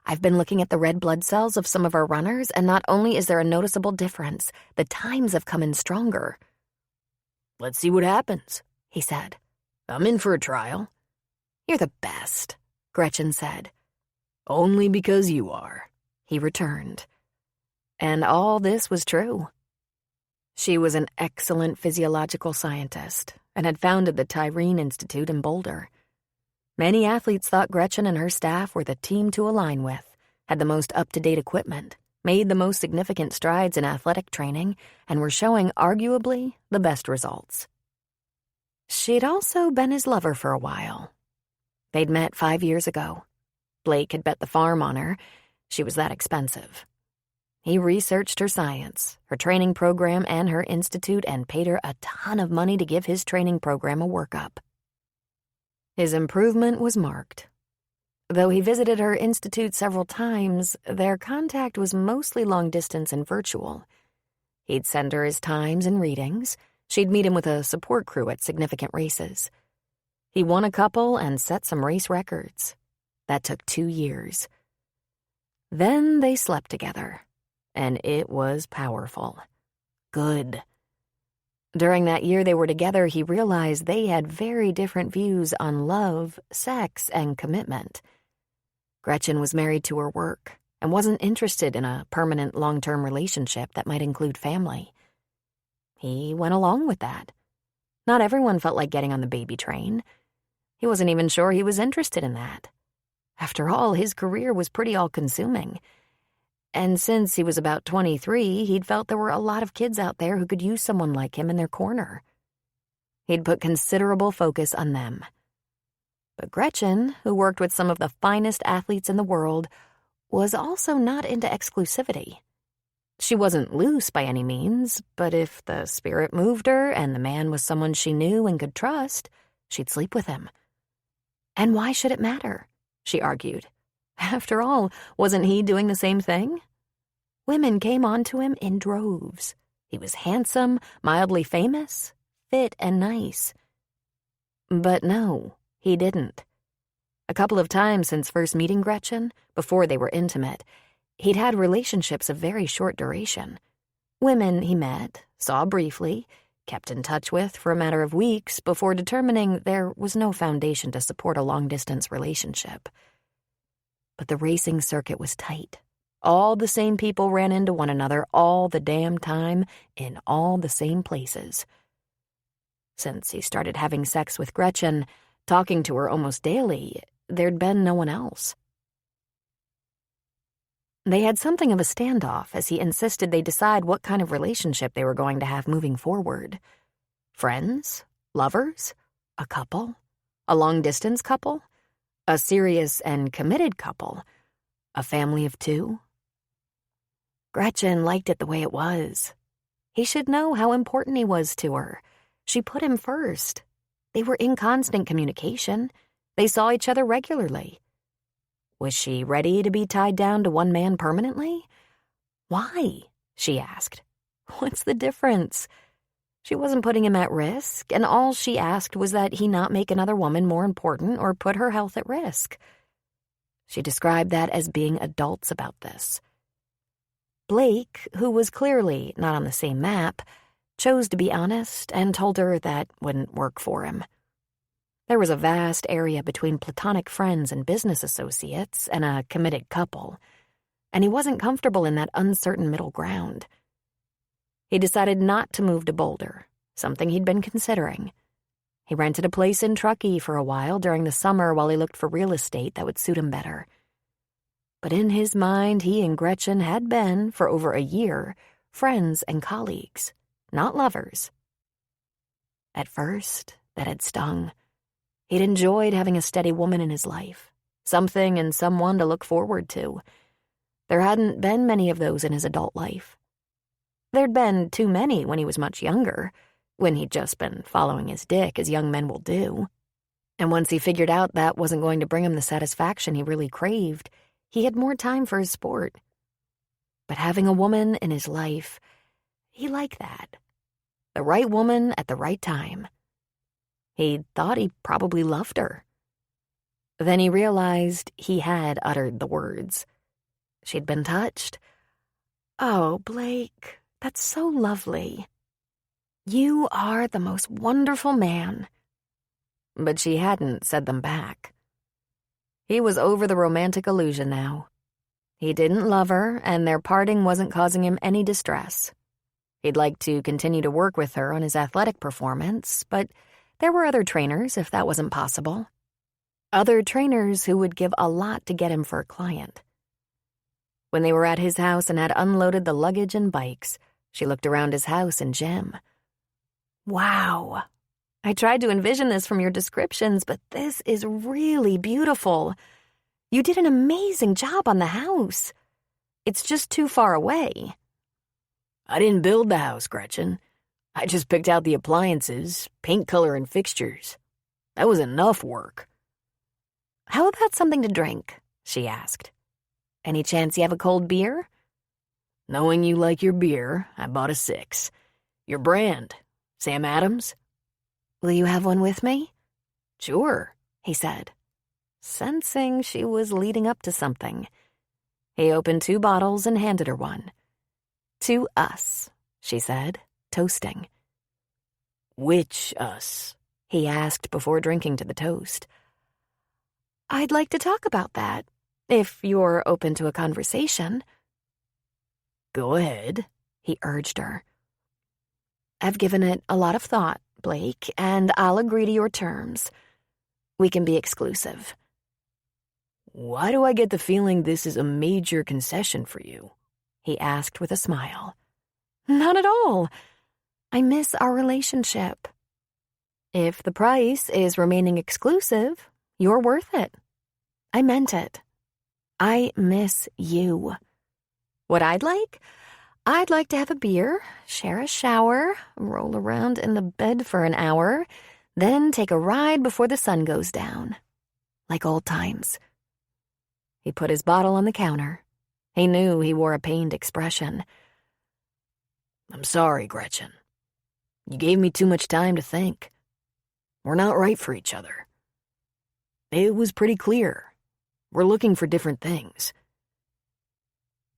S1: I've been looking at the red blood cells of some of our runners, and not only is there a noticeable difference, the times have come in stronger.
S2: Let's see what happens,
S1: he said.
S2: I'm in for a trial.
S1: You're the best, Gretchen said.
S2: Only because you are,
S1: he returned. And all this was true. She was an excellent physiological scientist and had founded the Tyreen Institute in Boulder. Many athletes thought Gretchen and her staff were the team to align with, had the most up-to-date equipment, made the most significant strides in athletic training, and were showing arguably the best results. She'd also been his lover for a while. They'd met 5 years ago. Blake had bet the farm on her. She was that expensive. He researched her science, her training program, and her institute, and paid her a ton of money to give his training program a workup. His improvement was marked. Though he visited her institute several times, their contact was mostly long-distance and virtual. He'd send her his times and readings. She'd meet him with a support crew at significant races. He won a couple and set some race records. That took 2 years. Then they slept together, and it was powerful. Good. During that year they were together, he realized they had very different views on love, sex, and commitment. Gretchen was married to her work and wasn't interested in a permanent long-term relationship that might include family. He went along with that. Not everyone felt like getting on the baby train. He wasn't even sure he was interested in that. After all, his career was pretty all-consuming. And since he was about 23, he'd felt there were a lot of kids out there who could use someone like him in their corner. He'd put considerable focus on them. But Gretchen, who worked with some of the finest athletes in the world, was also not into exclusivity. She wasn't loose by any means, but if the spirit moved her and the man was someone she knew and could trust, she'd sleep with him. And why should it matter? She argued. After all, wasn't he doing the same thing? Women came on to him in droves. He was handsome, mildly famous, fit and nice. But no, he didn't. A couple of times since first meeting Gretchen, before they were intimate, he'd had relationships of very short duration. Women he met, saw briefly, kept in touch with for a matter of weeks before determining there was no foundation to support a long-distance relationship. But the racing circuit was tight. All the same people ran into one another all the damn time in all the same places. Since he started having sex with Gretchen, talking to her almost daily, there'd been no one else. They had something of a standoff as he insisted they decide what kind of relationship they were going to have moving forward. Friends? Lovers? A couple? A long-distance couple? A serious and committed couple? A family of 2? Gretchen liked it the way it was. He should know how important he was to her. She put him first. They were in constant communication. They saw each other regularly. Was she ready to be tied down to one man permanently? Why? She asked. What's the difference? She wasn't putting him at risk, and all she asked was that he not make another woman more important or put her health at risk. She described that as being adults about this. Blake, who was clearly not on the same map, chose to be honest and told her that wouldn't work for him. There was a vast area between platonic friends and business associates and a committed couple, and he wasn't comfortable in that uncertain middle ground. He decided not to move to Boulder, something he'd been considering. He rented a place in Truckee for a while during the summer while he looked for real estate that would suit him better. But in his mind, he and Gretchen had been, for over a year, friends and colleagues, not lovers. At first, that had stung. He'd enjoyed having a steady woman in his life, something and someone to look forward to. There hadn't been many of those in his adult life. There'd been too many when he was much younger, when he'd just been following his dick as young men will do. And once he figured out that wasn't going to bring him the satisfaction he really craved, he had more time for his sport. But having a woman in his life, he liked that. The right woman at the right time. He thought he probably loved her. Then he realized he had uttered the words. She'd been touched. "Oh, Blake, that's so lovely. You are the most wonderful man." But she hadn't said them back. He was over the romantic illusion now. He didn't love her, and their parting wasn't causing him any distress. He'd like to continue to work with her on his athletic performance, but there were other trainers if that wasn't possible. Other trainers who would give a lot to get him for a client. When they were at his house and had unloaded the luggage and bikes, she looked around his house and gym. "Wow. I tried to envision this from your descriptions, but this is really beautiful. You did an amazing job on the house. It's just too far away."
S2: I didn't build the house, Gretchen. I just picked out the appliances, paint color, and fixtures. That was enough work.
S1: "How about something to drink?" she asked. "Any chance you have a cold beer?"
S2: Knowing you like your beer, I bought a 6. Your brand, Sam Adams?
S1: "Will you have one with me?"
S2: Sure,
S1: he said, sensing she was leading up to something. He opened 2 bottles and handed her one. "To us," she said, toasting.
S2: Which us?
S1: He asked before drinking to the toast. "I'd like to talk about that, if you're open to a conversation."
S2: Go ahead,
S1: he urged her. "I've given it a lot of thought, Blake, and I'll agree to your terms. We can be exclusive."
S2: Why do I get the feeling this is a major concession for you?
S1: He asked with a smile. "Not at all. I miss our relationship. If the price is remaining exclusive, you're worth it. I meant it. I miss you. What I'd like to have a beer, share a shower, roll around in the bed for an hour, then take a ride before the sun goes down. Like old times." He put his bottle on the counter. He knew he wore a pained expression.
S2: I'm sorry, Gretchen. You gave me too much time to think. We're not right for each other. It was pretty clear. We're looking for different things.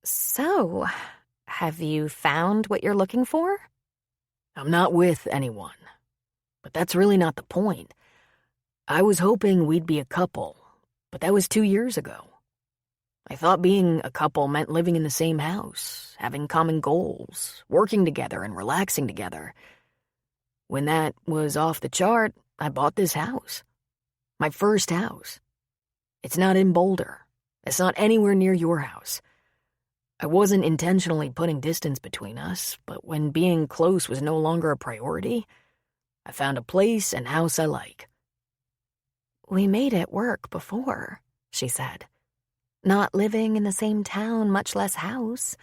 S1: "So, have you found what you're looking for?"
S2: I'm not with anyone. But that's really not the point. I was hoping we'd be a couple, but that was 2 years ago. I thought being a couple meant living in the same house, having common goals, working together and relaxing together. When that was off the chart, I bought this house. My first house. It's not in Boulder. It's not anywhere near your house. I wasn't intentionally putting distance between us, but when being close was no longer a priority, I found a place and house I like.
S1: "We made it work before," she said. "Not living in the same town, much less house."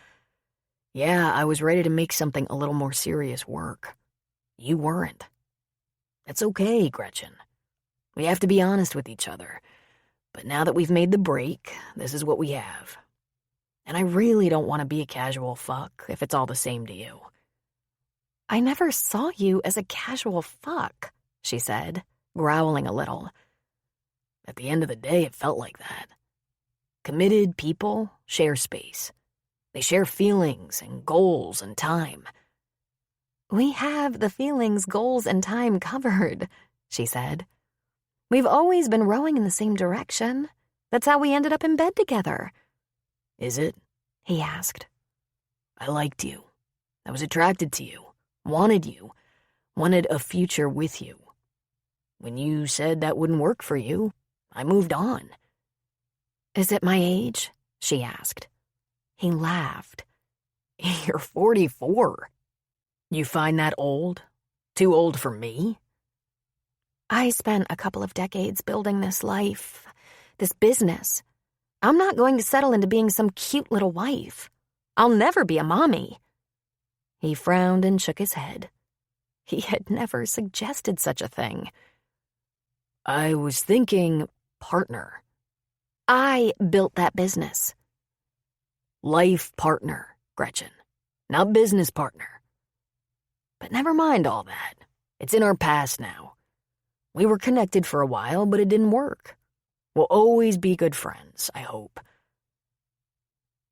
S2: Yeah, I was ready to make something a little more serious work. You weren't. It's okay, Gretchen. We have to be honest with each other. But now that we've made the break, this is what we have. And I really don't want to be a casual fuck if it's all the same to you.
S1: "I never saw you as a casual fuck," she said, growling a little.
S2: At the end of the day, it felt like that. Committed people share space. They share feelings and goals and time.
S3: We have the feelings, goals, and time covered, she said. We've always been rowing in the same direction. That's how we ended up in bed together.
S2: Is it?
S3: He asked.
S2: I liked you. I was attracted to you. Wanted you. Wanted a future with you. When you said that wouldn't work for you, I moved on.
S3: Is it my age? She asked. He laughed.
S2: You're 44. You find that old? Too old for me?
S3: I spent a couple of decades building this life, this business. I'm not going to settle into being some cute little wife. I'll never be a mommy.
S1: He frowned and shook his head. He had never suggested such a thing.
S2: I was thinking partner.
S3: I built that business.
S2: Life partner, Gretchen. Not business partner. But never mind all that. It's in our past now. We were connected for a while, but it didn't work. We'll always be good friends, I hope.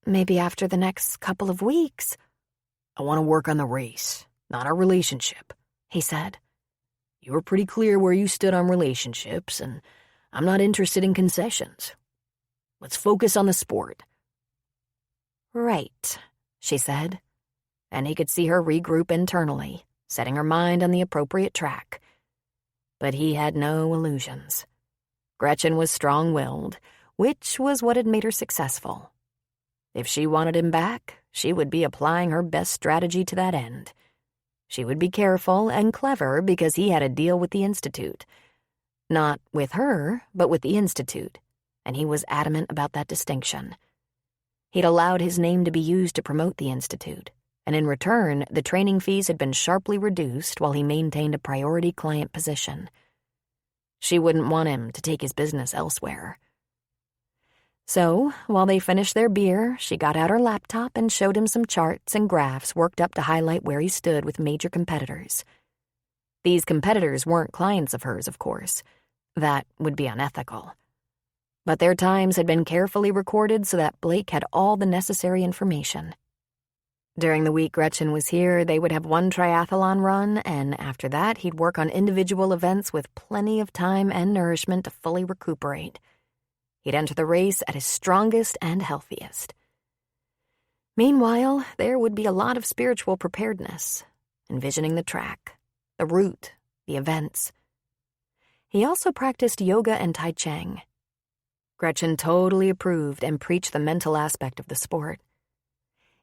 S3: Maybe after the next couple of weeks.
S2: I want to work on the race, not our relationship, he said. You were pretty clear where you stood on relationships, and I'm not interested in concessions. Let's focus on the sport.
S3: Right, she said, and he could see her regroup internally, setting her mind on the appropriate track. But he had no illusions. Gretchen was strong-willed, which was what had made her successful. If she wanted him back, she would be applying her best strategy to that end. She would be careful and clever because he had a deal with the Institute. Not with her, but with the Institute, and he was adamant about that distinction. He'd allowed his name to be used to promote the Institute, and in return, the training fees had been sharply reduced while he maintained a priority client position. She wouldn't want him to take his business elsewhere. So, while they finished their beer, she got out her laptop and showed him some charts and graphs worked up to highlight where he stood with major competitors. These competitors weren't clients of hers, of course. That would be unethical. But their times had been carefully recorded so that Blake had all the necessary information. During the week Gretchen was here, they would have one triathlon run, and after that, he'd work on individual events with plenty of time and nourishment to fully recuperate. He'd enter the race at his strongest and healthiest. Meanwhile, there would be a lot of spiritual preparedness, envisioning the track, the route, the events. He also practiced yoga and Tai Chi. Gretchen totally approved and preached the mental aspect of the sport.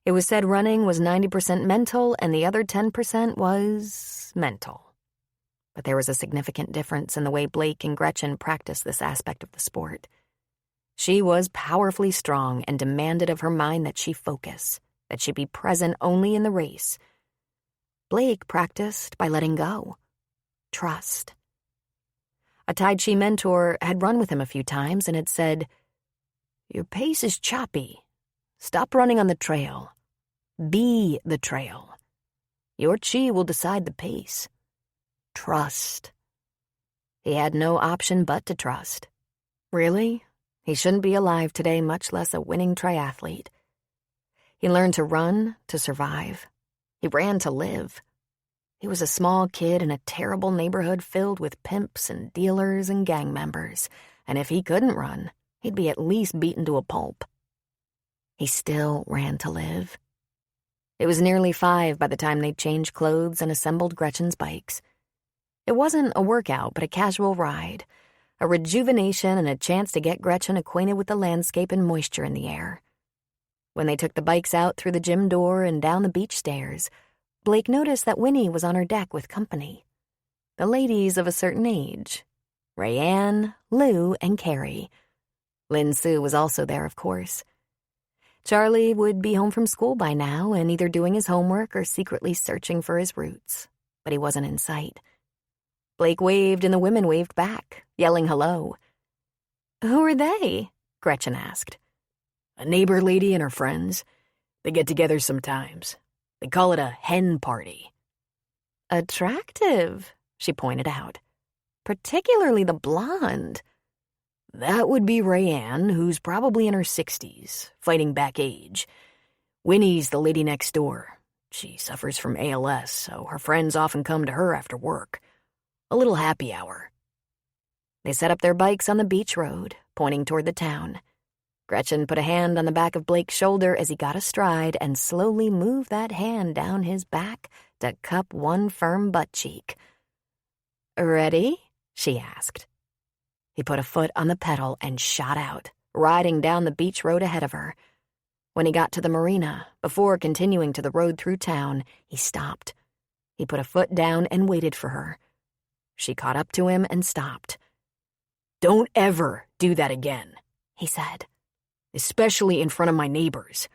S3: It was said running was 90% mental and the other 10% was mental. But there was a significant difference in the way Blake and Gretchen practiced this aspect of the sport. She was powerfully strong and demanded of her mind that she focus, that she be present only in the race. Blake practiced by letting go. Trust. A Tai Chi mentor had run with him a few times and had said, "Your pace is choppy. Stop running on the trail. Be the trail. Your chi will decide the pace. Trust." He had no option but to trust. Really? He shouldn't be alive today, much less a winning triathlete. He learned to run to survive. He ran to live. He was a small kid in a terrible neighborhood filled with pimps and dealers and gang members, and if he couldn't run, he'd be at least beaten to a pulp. He still ran to live. It was nearly 5 by the time they'd changed clothes and assembled Gretchen's bikes. It wasn't a workout, but a casual ride, a rejuvenation and a chance to get Gretchen acquainted with the landscape and moisture in the air. When they took the bikes out through the gym door and down the beach stairs, Blake noticed that Winnie was on her deck with company. The ladies of a certain age. Rayanne, Lou, and Carrie. Lin Sue was also there, of course. Charlie would be home from school by now and either doing his homework or secretly searching for his roots, but he wasn't in sight. Blake waved and the women waved back, yelling hello. "Who are they?" Gretchen asked.
S2: A neighbor lady and her friends. They get together sometimes. They call it a hen party.
S3: "Attractive," she pointed out. "Particularly the blonde."
S2: That would be Rayanne, who's probably in her 60s, fighting back age. Winnie's the lady next door. She suffers from ALS, so her friends often come to her after work. A little happy hour.
S1: They set up their bikes on the beach road, pointing toward the town. Gretchen put a hand on the back of Blake's shoulder as he got astride and slowly moved that hand down his back to cup one firm butt cheek. "Ready?" she asked. He put a foot on the pedal and shot out, riding down the beach road ahead of her. When he got to the marina, before continuing to the road through town, he stopped. He put a foot down and waited for her. She caught up to him and stopped.
S2: Don't ever do that again,
S1: he said.
S2: especially in front of my neighbors.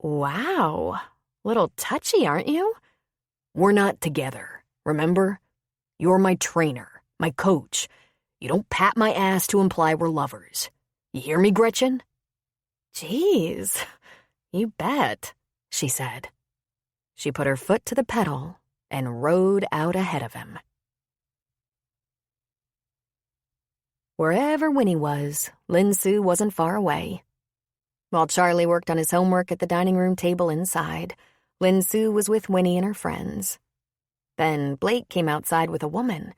S1: Wow, little touchy, aren't you?
S2: We're not together, remember? You're my trainer, my coach. You don't pat my ass to imply we're lovers. You hear me, Gretchen?
S1: Geez, you bet, she said. She put her foot to the pedal and rode out ahead of him. Wherever Winnie was, Lin Sue wasn't far away. While Charlie worked on his homework at the dining room table inside, Lin Sue was with Winnie and her friends. Then Blake came outside with a woman,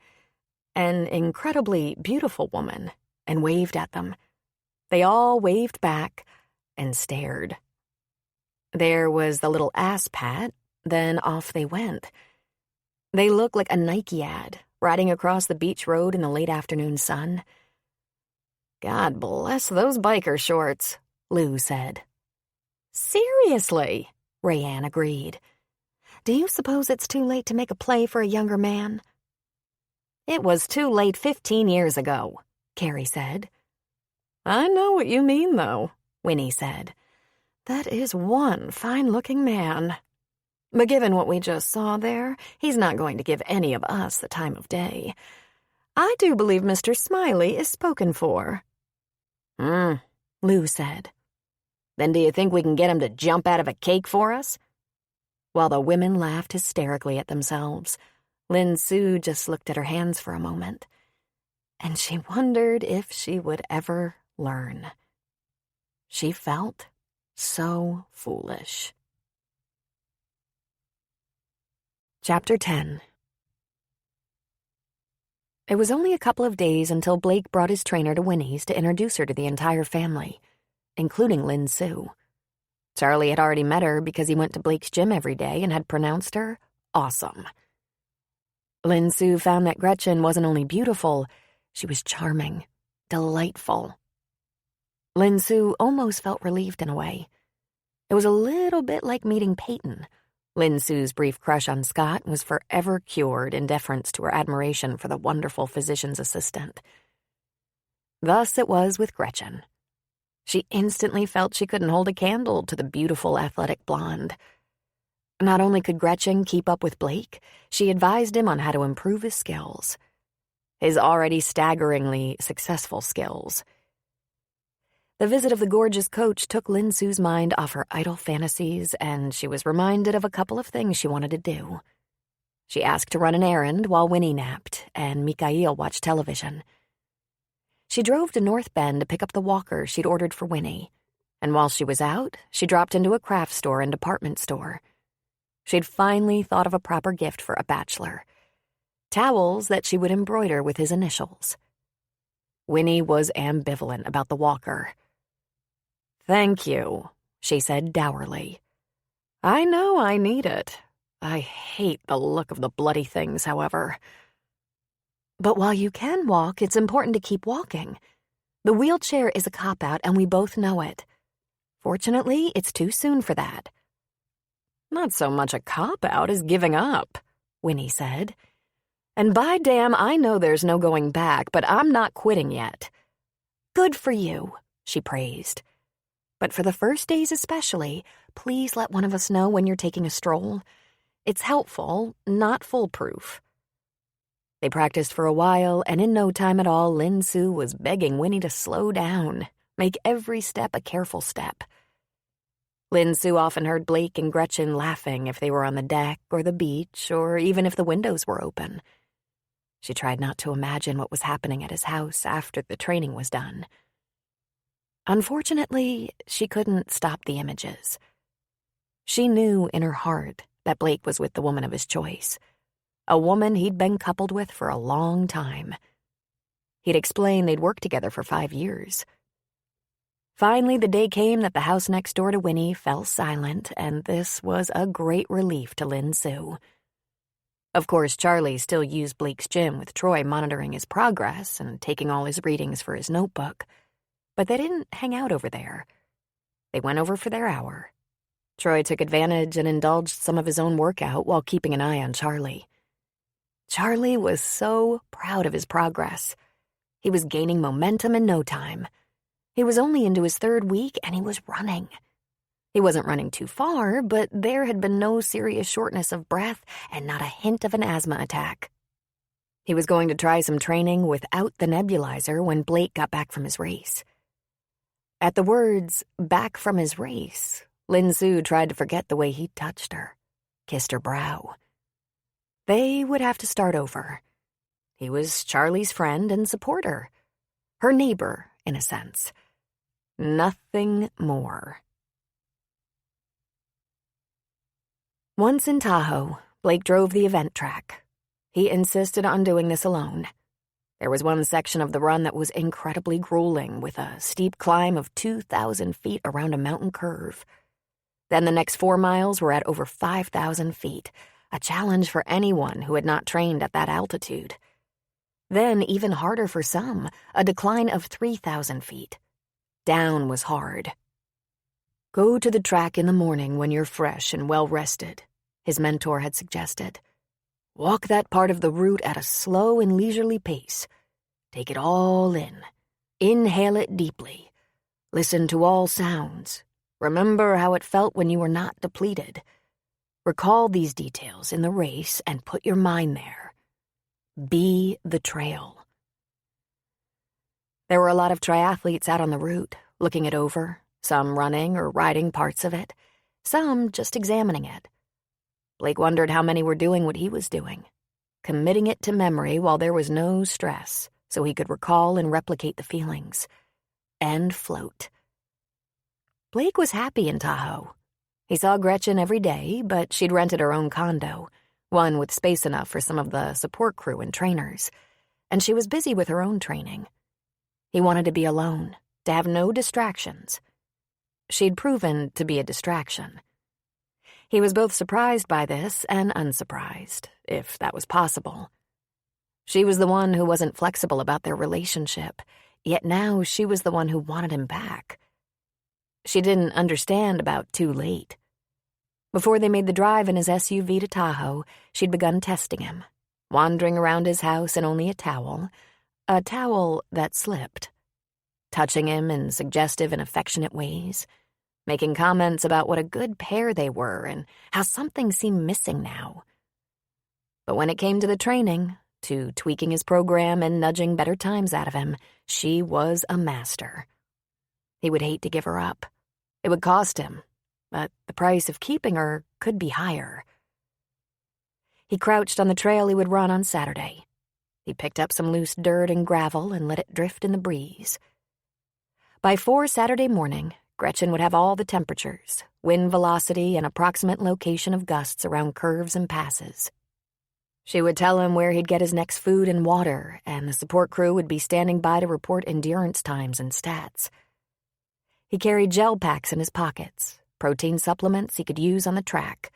S1: an incredibly beautiful woman, and waved at them. They all waved back and stared. There was the little ass pat, then off they went. They looked like a Nike ad, riding across the beach road in the late afternoon sun. God bless those biker shorts, Lou said. Seriously, Rayanne agreed. Do you suppose it's too late to make a play for a younger man? It was too late 15 years ago, Carrie said. I know what you mean, though, Winnie said. That is one fine-looking man. But given what we just saw there, he's not going to give any of us the time of day. I do believe Mr. Smiley is spoken for. Lou said.
S2: Then do you think we can get him to jump out of a cake for us?
S1: While the women laughed hysterically at themselves, Lin Sue just looked at her hands for a moment, and she wondered if she would ever learn. She felt so foolish. Chapter 10. It was only a couple of days until Blake brought his trainer to Winnie's to introduce her to the entire family, including Lin Sue. Charlie had already met her because he went to Blake's gym every day and had pronounced her awesome. Lin Sue found that Gretchen wasn't only beautiful, she was charming, delightful. Lin Sue almost felt relieved in a way. It was a little bit like meeting Peyton. Lin Sue's brief crush on Scott was forever cured in deference to her admiration for the wonderful physician's assistant. Thus it was with Gretchen. She instantly felt she couldn't hold a candle to the beautiful, athletic blonde. Not only could Gretchen keep up with Blake, she advised him on how to improve his skills. His already staggeringly successful skills. The visit of the gorgeous coach took Lin Sue's mind off her idle fantasies, and she was reminded of a couple of things she wanted to do. She asked to run an errand while Winnie napped, and Mikhail watched television. She drove to North Bend to pick up the walker she'd ordered for Winnie, and while she was out, she dropped into a craft store and department store. She'd finally thought of a proper gift for a bachelor. Towels that she would embroider with his initials. Winnie was ambivalent about the walker. Thank you, she said dourly. I know I need it. I hate the look of the bloody things, however. But while you can walk, it's important to keep walking. The wheelchair is a cop-out, and we both know it. Fortunately, it's too soon for that. Not so much a cop-out as giving up, Winnie said. And by damn, I know there's no going back, but I'm not quitting yet. Good for you, she praised. But for the first days especially, please let one of us know when you're taking a stroll. It's helpful, not foolproof. They practiced for a while, and in no time at all, Lin Sue was begging Winnie to slow down, make every step a careful step. Lin Sue often heard Blake and Gretchen laughing if they were on the deck or the beach, or even if the windows were open. She tried not to imagine what was happening at his house after the training was done. Unfortunately, she couldn't stop the images. She knew in her heart that Blake was with the woman of his choice, a woman he'd been coupled with for a long time. He'd explained they'd worked together for 5 years. Finally, the day came that the house next door to Winnie fell silent, and this was a great relief to Lin Sue. Of course, Charlie still used Blake's gym with Troy monitoring his progress and taking all his readings for his notebook, but they didn't hang out over there. They went over for their hour. Troy took advantage and indulged some of his own workout while keeping an eye on Charlie. Charlie was so proud of his progress. He was gaining momentum in no time. He was only into his 3rd week and he was running. He wasn't running too far, but there had been no serious shortness of breath and not a hint of an asthma attack. He was going to try some training without the nebulizer when Blake got back from his race. At the words, "back from his race," Lin Sue tried to forget the way he'd touched her, kissed her brow. They would have to start over. He was Charlie's friend and supporter. Her neighbor, in a sense. Nothing more. Once in Tahoe, Blake drove the event track. He insisted on doing this alone. There was one section of the run that was incredibly grueling, with a steep climb of 2,000 feet around a mountain curve. Then the next 4 miles were at over 5,000 feet, a challenge for anyone who had not trained at that altitude. Then, even harder for some, a decline of 3,000 feet. Down was hard. "Go to the track in the morning when you're fresh and well-rested," his mentor had suggested. "Walk that part of the route at a slow and leisurely pace. Take it all in. Inhale it deeply. Listen to all sounds. Remember how it felt when you were not depleted. Recall these details in the race and put your mind there. Be the trail." There were a lot of triathletes out on the route, looking it over, some running or riding parts of it, some just examining it. Blake wondered how many were doing what he was doing, committing it to memory while there was no stress, so he could recall and replicate the feelings. And float. Blake was happy in Tahoe. He saw Gretchen every day, but she'd rented her own condo, one with space enough for some of the support crew and trainers, and she was busy with her own training. He wanted to be alone, to have no distractions. She'd proven to be a distraction. He was both surprised by this and unsurprised, if that was possible. She was the one who wasn't flexible about their relationship, yet now she was the one who wanted him back. She didn't understand about too late. Before they made the drive in his SUV to Tahoe, she'd begun testing him, wandering around his house in only a towel that slipped, touching him in suggestive and affectionate ways, making comments about what a good pair they were and how something seemed missing now. But when it came to the training, to tweaking his program and nudging better times out of him, she was a master. He would hate to give her up. It would cost him, but the price of keeping her could be higher. He crouched on the trail he would run on Saturday. He picked up some loose dirt and gravel and let it drift in the breeze. By 4 Saturday morning, Gretchen would have all the temperatures, wind velocity, and approximate location of gusts around curves and passes. She would tell him where he'd get his next food and water, and the support crew would be standing by to report endurance times and stats. He carried gel packs in his pockets, protein supplements he could use on the track.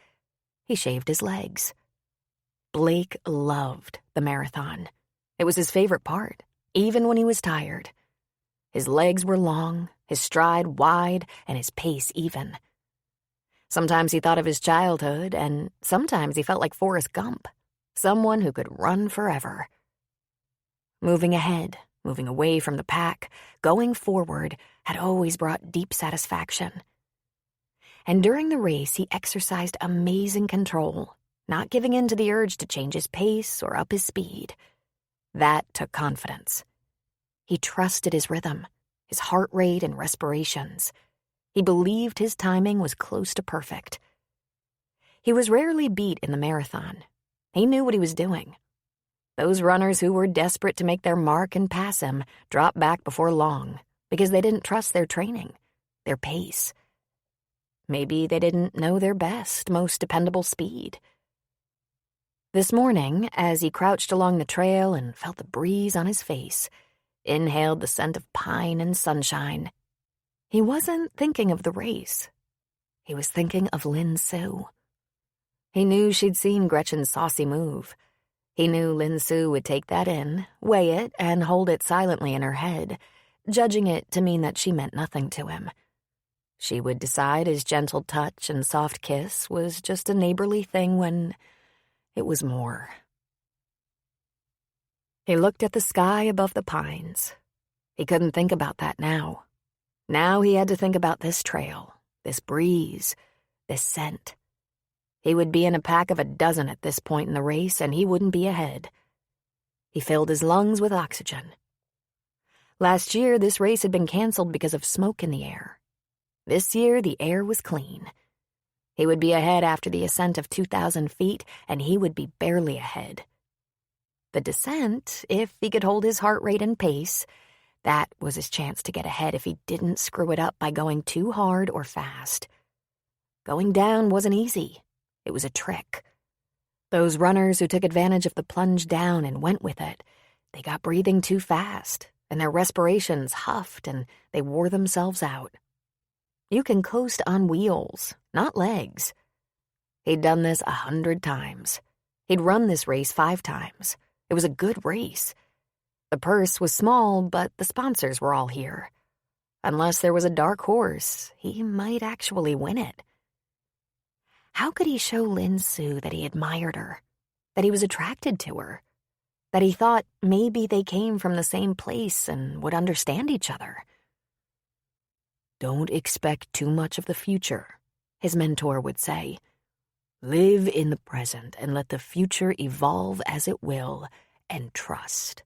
S1: He shaved his legs. Blake loved the marathon. It was his favorite part, even when he was tired. His legs were long, his stride wide, and his pace even. Sometimes he thought of his childhood, and sometimes he felt like Forrest Gump, someone who could run forever. Moving ahead, moving away from the pack, going forward, had always brought deep satisfaction. And during the race, he exercised amazing control, not giving in to the urge to change his pace or up his speed. That took confidence. He trusted his rhythm, his heart rate and respirations. He believed his timing was close to perfect. He was rarely beat in the marathon. He knew what he was doing. Those runners who were desperate to make their mark and pass him dropped back before long because they didn't trust their training, their pace. Maybe they didn't know their best, most dependable speed. This morning, as he crouched along the trail and felt the breeze on his face, inhaled the scent of pine and sunshine, he wasn't thinking of the race. He was thinking of Lin Sue. He knew she'd seen Gretchen's saucy move. He knew Lin Sue would take that in, weigh it, and hold it silently in her head, judging it to mean that she meant nothing to him. She would decide his gentle touch and soft kiss was just a neighborly thing when it was more. He looked at the sky above the pines. He couldn't think about that now. Now he had to think about this trail, this breeze, this scent. He would be in a pack of a dozen at this point in the race, and he wouldn't be ahead. He filled his lungs with oxygen. Last year, this race had been canceled because of smoke in the air. This year, the air was clean. He would be ahead after the ascent of 2,000 feet, and he would be barely ahead. The descent, if he could hold his heart rate and pace, that was his chance to get ahead if he didn't screw it up by going too hard or fast. Going down wasn't easy. It was a trick. Those runners who took advantage of the plunge down and went with it, they got breathing too fast, and their respirations huffed and they wore themselves out. You can coast on wheels, not legs. He'd done this 100 times. He'd run this race 5 times. It was a good race. The purse was small, but the sponsors were all here. Unless there was a dark horse, he might actually win it. How could he show Lin Sue that he admired her, that he was attracted to her, that he thought maybe they came from the same place and would understand each other? "Don't expect too much of the future," his mentor would say. "Live in the present and let the future evolve as it will, and trust."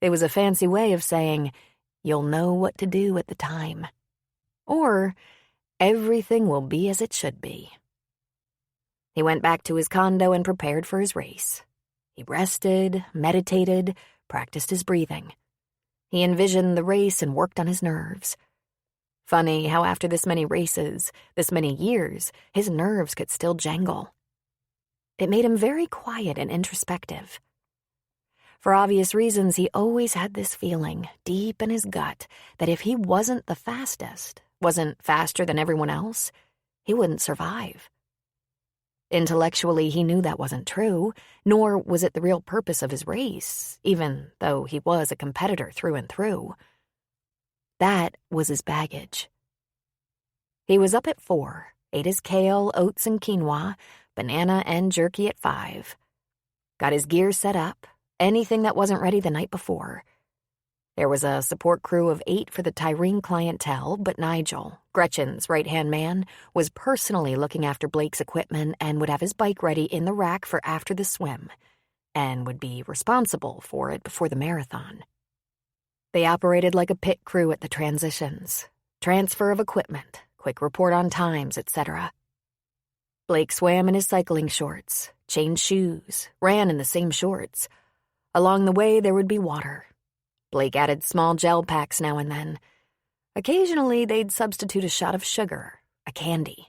S1: It was a fancy way of saying, you'll know what to do at the time. Or, everything will be as it should be. He went back to his condo and prepared for his race. He rested, meditated, practiced his breathing. He envisioned the race and worked on his nerves. Funny how after this many races, this many years, his nerves could still jangle. It made him very quiet and introspective. For obvious reasons, he always had this feeling, deep in his gut, that if he wasn't the fastest, wasn't faster than everyone else, he wouldn't survive. Intellectually, he knew that wasn't true, nor was it the real purpose of his race, even though he was a competitor through and through. That was his baggage. He was up at 4, ate his kale, oats, and quinoa, banana, and jerky at 5. Got his gear set up, anything that wasn't ready the night before. There was a support crew of 8 for the Tyreen clientele, but Nigel, Gretchen's right-hand man, was personally looking after Blake's equipment and would have his bike ready in the rack for after the swim, and would be responsible for it before the marathon. They operated like a pit crew at the transitions, transfer of equipment, quick report on times, etc. Blake swam in his cycling shorts, changed shoes, ran in the same shorts. Along the way, there would be water. Blake added small gel packs now and then. Occasionally, they'd substitute a shot of sugar, a candy.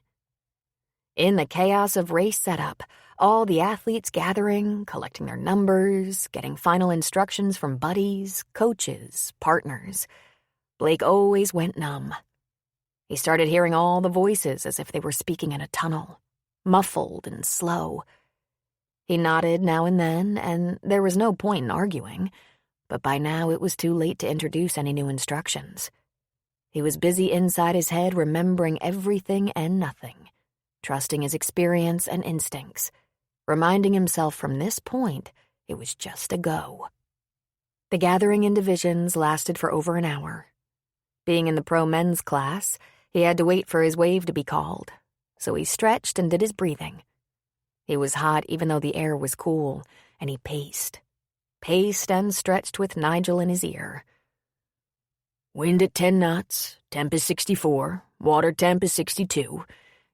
S1: In the chaos of race setup, all the athletes gathering, collecting their numbers, getting final instructions from buddies, coaches, partners, Blake always went numb. He started hearing all the voices as if they were speaking in a tunnel, muffled and slow. He nodded now and then, and there was no point in arguing, but by now it was too late to introduce any new instructions. He was busy inside his head remembering everything and nothing, trusting his experience and instincts, reminding himself from this point it was just a go. The gathering in divisions lasted for over an hour. Being in the pro men's class, he had to wait for his wave to be called, so he stretched and did his breathing. He was hot even though the air was cool, and he paced and stretched with Nigel in his ear. "Wind at 10 knots, temp is 64, water temp is 62.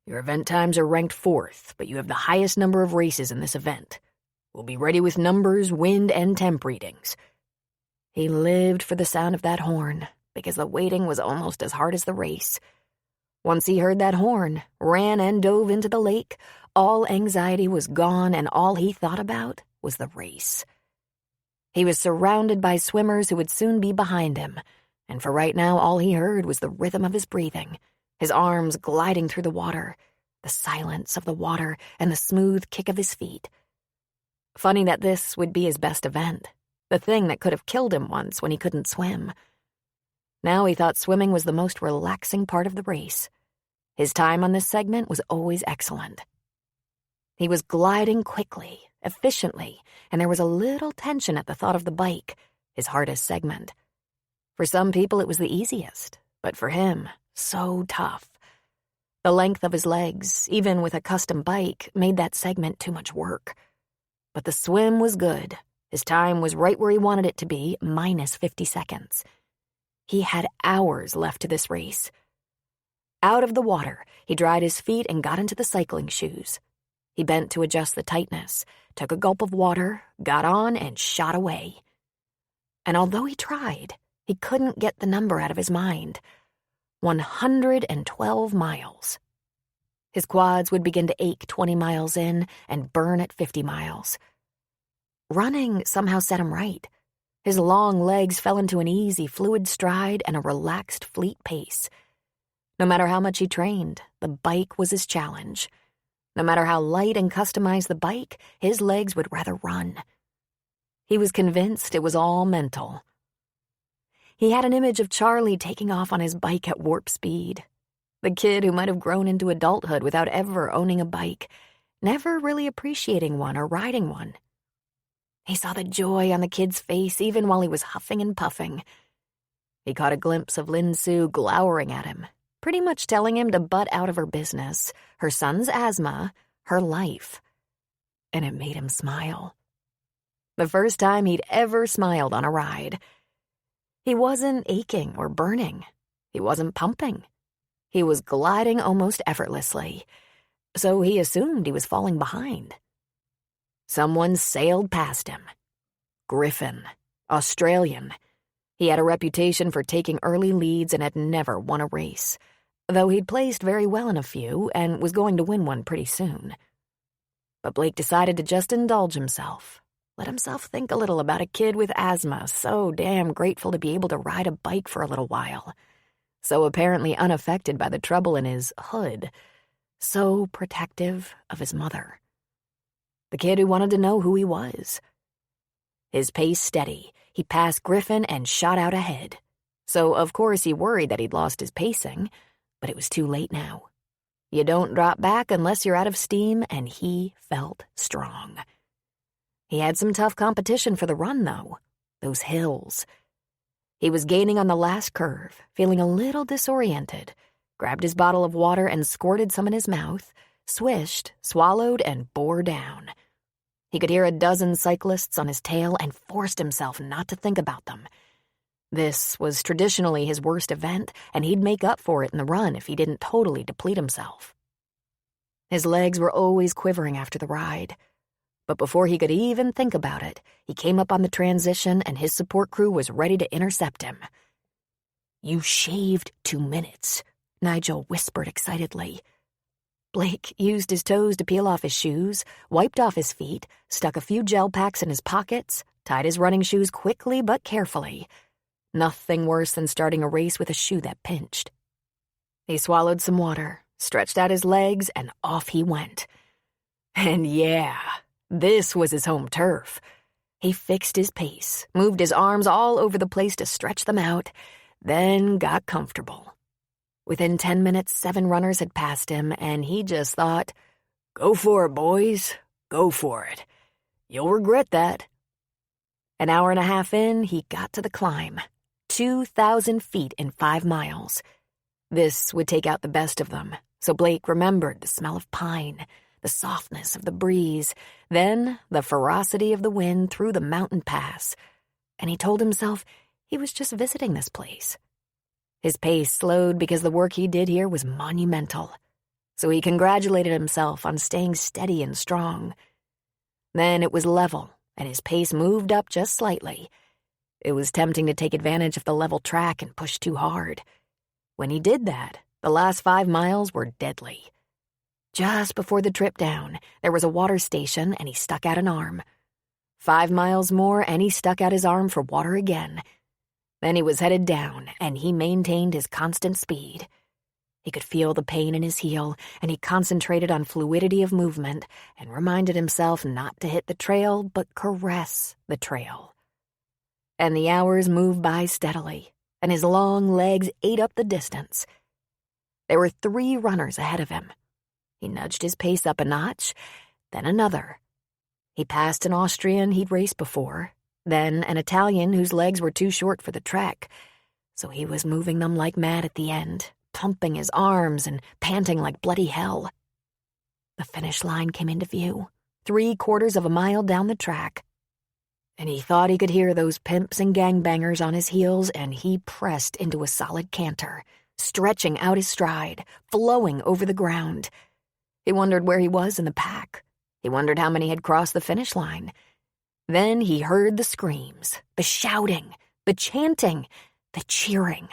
S1: Your event times are ranked 4th, but you have the highest number of races in this event.
S2: We'll be ready with numbers, wind, and temp readings."
S1: He lived for the sound of that horn, because the waiting was almost as hard as the race. Once he heard that horn, ran and dove into the lake, all anxiety was gone and all he thought about was the race. He was surrounded by swimmers who would soon be behind him, and for right now all he heard was the rhythm of his breathing, his arms gliding through the water, the silence of the water, and the smooth kick of his feet. Funny that this would be his best event, the thing that could have killed him once when he couldn't swim. Now he thought swimming was the most relaxing part of the race. His time on this segment was always excellent. He was gliding quickly, efficiently, and there was a little tension at the thought of the bike, his hardest segment. For some people it was the easiest, but for him, so tough. The length of his legs, even with a custom bike, made that segment too much work. But the swim was good. His time was right where he wanted it to be, minus 50 seconds. He had hours left to this race. Out of the water, he dried his feet and got into the cycling shoes. He bent to adjust the tightness, took a gulp of water, got on, and shot away. And although he tried, he couldn't get the number out of his mind. 112 miles. His quads would begin to ache 20 miles in and burn at 50 miles. Running somehow set him right. His long legs fell into an easy, fluid stride and a relaxed, fleet pace. No matter how much he trained, the bike was his challenge. No matter how light and customized the bike, his legs would rather run. He was convinced it was all mental. He had an image of Charlie taking off on his bike at warp speed. The kid who might have grown into adulthood without ever owning a bike, never really appreciating one or riding one. He saw the joy on the kid's face even while he was huffing and puffing. He caught a glimpse of Lin Sue glowering at him, pretty much telling him to butt out of her business, her son's asthma, her life. And it made him smile. The first time he'd ever smiled on a ride. He wasn't aching or burning. He wasn't pumping. He was gliding almost effortlessly, so he assumed he was falling behind. Someone sailed past him. Griffin, Australian. He had a reputation for taking early leads and had never won a race, though he'd placed very well in a few and was going to win one pretty soon. But Blake decided to just indulge himself, let himself think a little about a kid with asthma, so damn grateful to be able to ride a bike for a little while, so apparently unaffected by the trouble in his hood, so protective of his mother. The kid who wanted to know who he was. His pace steady, he passed Griffin and shot out ahead. So, of course, he worried that he'd lost his pacing, but it was too late now. You don't drop back unless you're out of steam, and he felt strong. He had some tough competition for the run, though. Those hills. He was gaining on the last curve, feeling a little disoriented, grabbed his bottle of water and squirted some in his mouth, swished, swallowed, and bore down. He could hear a dozen cyclists on his tail and forced himself not to think about them. This was traditionally his worst event, and he'd make up for it in the run if he didn't totally deplete himself. His legs were always quivering after the ride. But before he could even think about it, he came up on the transition and his support crew was ready to intercept him. "You shaved 2 minutes," Nigel whispered excitedly. Blake used his toes to peel off his shoes, wiped off his feet, stuck a few gel packs in his pockets, tied his running shoes quickly but carefully. Nothing worse than starting a race with a shoe that pinched. He swallowed some water, stretched out his legs, and off he went. And yeah, this was his home turf. He fixed his pace, moved his arms all over the place to stretch them out, then got comfortable. Within 10 minutes, 7 runners had passed him, and he just thought, "Go for it, boys. Go for it. You'll regret that." An hour and a half in, he got to the climb. 2,000 feet in 5 miles. This would take out the best of them, so Blake remembered the smell of pine, the softness of the breeze, then the ferocity of the wind through the mountain pass, and he told himself he was just visiting this place. His pace slowed because the work he did here was monumental, so he congratulated himself on staying steady and strong. Then it was level, and his pace moved up just slightly. It was tempting to take advantage of the level track and push too hard. When he did that, the last 5 miles were deadly. Just before the trip down, there was a water station, and he stuck out an arm. 5 miles more, and he stuck out his arm for water again. Then he was headed down, and he maintained his constant speed. He could feel the pain in his heel, and he concentrated on fluidity of movement and reminded himself not to hit the trail, but caress the trail. And the hours moved by steadily, and his long legs ate up the distance. There were 3 runners ahead of him. He nudged his pace up a notch, then another. He passed an Austrian he'd raced before, then an Italian whose legs were too short for the trek, so he was moving them like mad at the end, pumping his arms and panting like bloody hell. The finish line came into view, 3/4 of a mile down the track, and he thought he could hear those pimps and gangbangers on his heels, and he pressed into a solid canter, stretching out his stride, flowing over the ground. He wondered where he was in the pack. He wondered how many had crossed the finish line. Then he heard the screams, the shouting, the chanting, the cheering.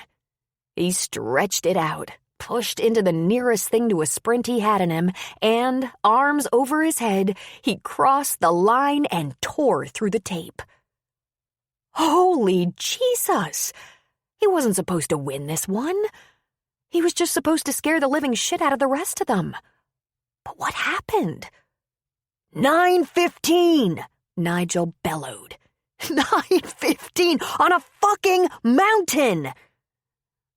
S1: He stretched it out, pushed into the nearest thing to a sprint he had in him, and, arms over his head, he crossed the line and tore through the tape. Holy Jesus! He wasn't supposed to win this one. He was just supposed to scare the living shit out of the rest of them. But what happened? 9:15! Nigel bellowed. 9:15 on a fucking mountain!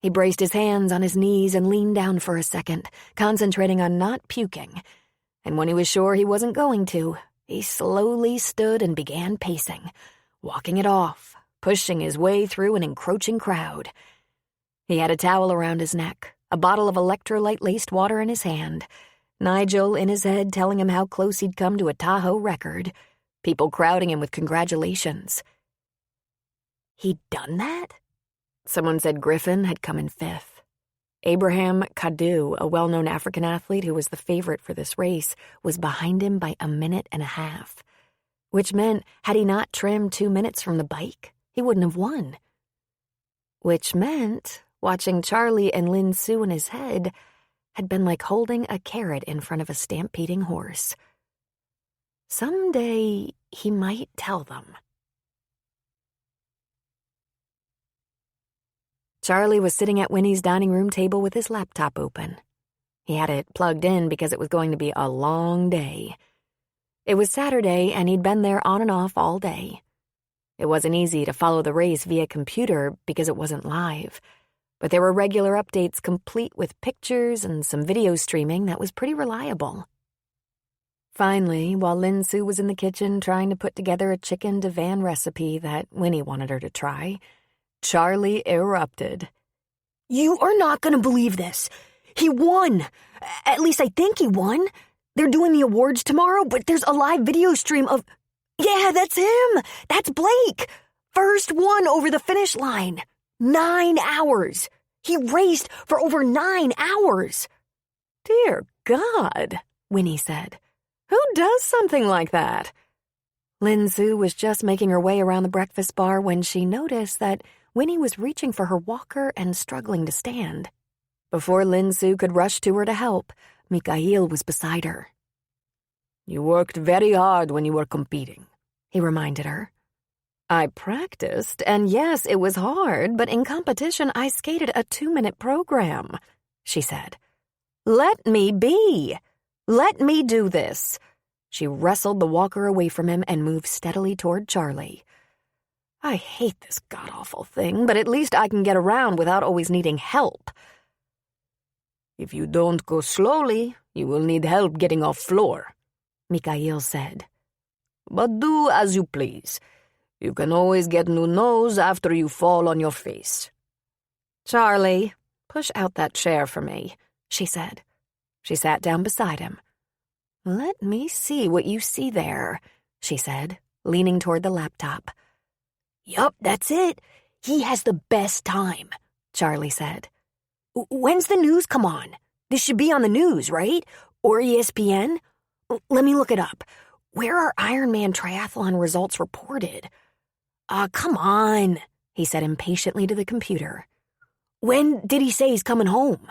S1: He braced his hands on his knees and leaned down for a second, concentrating on not puking. And when he was sure he wasn't going to, he slowly stood and began pacing, walking it off, pushing his way through an encroaching crowd. He had a towel around his neck, a bottle of electrolyte-laced water in his hand, Nigel in his head telling him how close he'd come to a Tahoe record, people crowding him with congratulations. He'd done that? Someone said Griffin had come in 5th. Abraham Kadu, a well-known African athlete who was the favorite for this race, was behind him by 1.5 minutes, which meant had he not trimmed 2 minutes from the bike, he wouldn't have won. Which meant watching Charlie and Lin Su in his head had been like holding a carrot in front of a stampeding horse. Someday he might tell them. Charlie was sitting at Winnie's dining room table with his laptop open. He had it plugged in because it was going to be a long day. It was Saturday, and he'd been there on and off all day. It wasn't easy to follow the race via computer because it wasn't live, but there were regular updates complete with pictures and some video streaming that was pretty reliable. Finally, while Lin Su was in the kitchen trying to put together a chicken divan recipe that Winnie wanted her to try, Charlie erupted. "You are not going to believe this. He won. At least I think he won. They're doing the awards tomorrow, but there's a live video stream of... Yeah, that's him. That's Blake. First one over the finish line. 9 hours. He raced for over 9 hours. Dear God, Winnie said. Who does something like that? Lin Su was just making her way around the breakfast bar when she noticed that Winnie was reaching for her walker and struggling to stand. Before Lin Su could rush to her to help, Mikhail was beside her. You worked very hard when you were competing, he reminded her. I practiced, and yes, it was hard, but in competition I skated a 2-minute program, she said. Let me be. Let me do this. She wrestled the walker away from him and moved steadily toward Charlie. I hate this god-awful thing, but at least I can get around without always needing help. If you don't go slowly, you will need help getting off floor, Mikhail said. But do as you please. You can always get new nose after you fall on your face. Charlie, push out that chair for me, she said. She sat down beside him. Let me see what you see there, she said, leaning toward the laptop. Yup, that's it. He has the best time, Charlie said. When's the news come on? This should be on the news, right? Or ESPN? Let me look it up. Where are Ironman triathlon results reported? Come on, he said impatiently to the computer. When did he say he's coming home?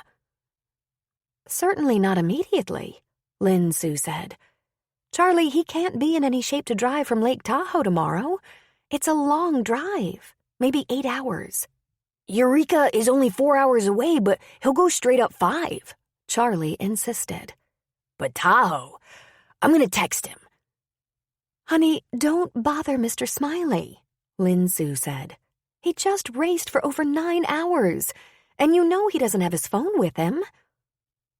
S1: Certainly not immediately, Lin Su said. Charlie, he can't be in any shape to drive from Lake Tahoe tomorrow. It's a long drive, maybe 8 hours. Eureka is only 4 hours away, but he'll go straight up 5, Charlie insisted. But Tahoe, I'm going to text him. Honey, don't bother Mr. Smiley, Lin Su said. He just raced for over 9 hours, and you know he doesn't have his phone with him.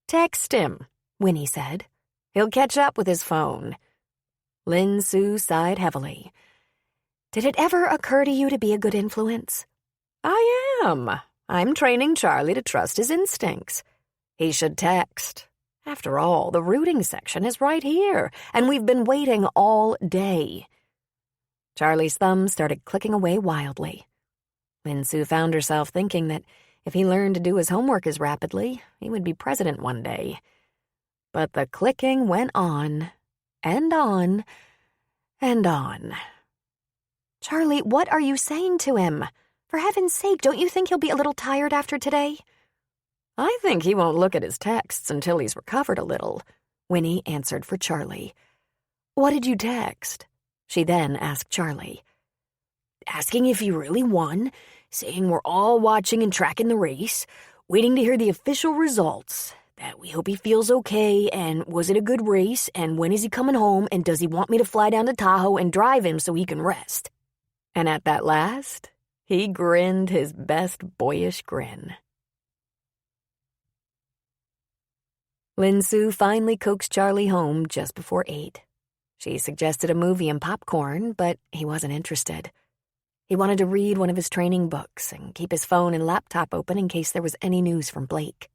S1: Text him, Winnie said. He'll catch up with his phone. Lin Su sighed heavily. Did it ever occur to you to be a good influence? I am. I'm training Charlie to trust his instincts. He should text. After all, the rooting section is right here, and we've been waiting all day. Charlie's thumb started clicking away wildly. Lin Su found herself thinking that if he learned to do his homework as rapidly, he would be president one day. But the clicking went on, and on, and on. Charlie, what are you saying to him? For heaven's sake, don't you think he'll be a little tired after today? I think he won't look at his texts until he's recovered a little, Winnie answered for Charlie. What did you text? She then asked Charlie. Asking if he really won, saying we're all watching and tracking the race, waiting to hear the official results, that we hope he feels okay, and was it a good race, and when is he coming home, and does he want me to fly down to Tahoe and drive him so he can rest? And at that last, he grinned his best boyish grin. Lin Su finally coaxed Charlie home just before 8. She suggested a movie and popcorn, but he wasn't interested. He wanted to read one of his training books and keep his phone and laptop open in case there was any news from Blake.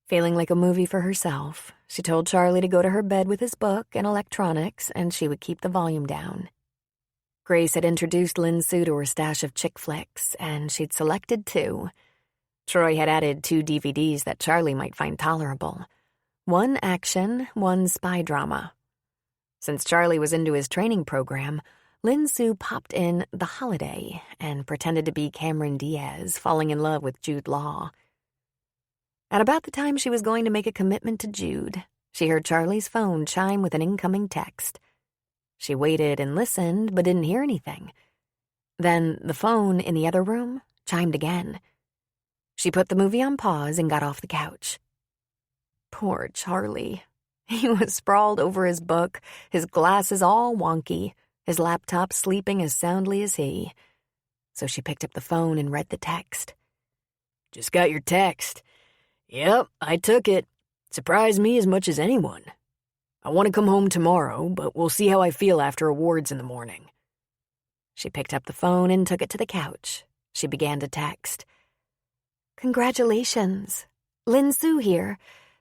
S1: Feeling like a movie for herself, she told Charlie to go to her bed with his book and electronics, and she would keep the volume down. Grace had introduced Lin Su to her stash of chick flicks, and she'd selected 2. Troy had added 2 DVDs that Charlie might find tolerable. 1 action, 1 spy drama. Since Charlie was into his training program, Lin Su popped in The Holiday and pretended to be Cameron Diaz falling in love with Jude Law. At about the time she was going to make a commitment to Jude, she heard Charlie's phone chime with an incoming text. She waited and listened, but didn't hear anything. Then the phone in the other room chimed again. She put the movie on pause and got off the couch. Poor Charlie. He was sprawled over his book, his glasses all wonky, his laptop sleeping as soundly as he. So she picked up the phone and read the text. Just got your text. Yep, I took it. Surprised me as much as anyone. I want to come home tomorrow, but we'll see how I feel after awards in the morning. She picked up the phone and took it to the couch. She began to text. Congratulations. Lin Su here.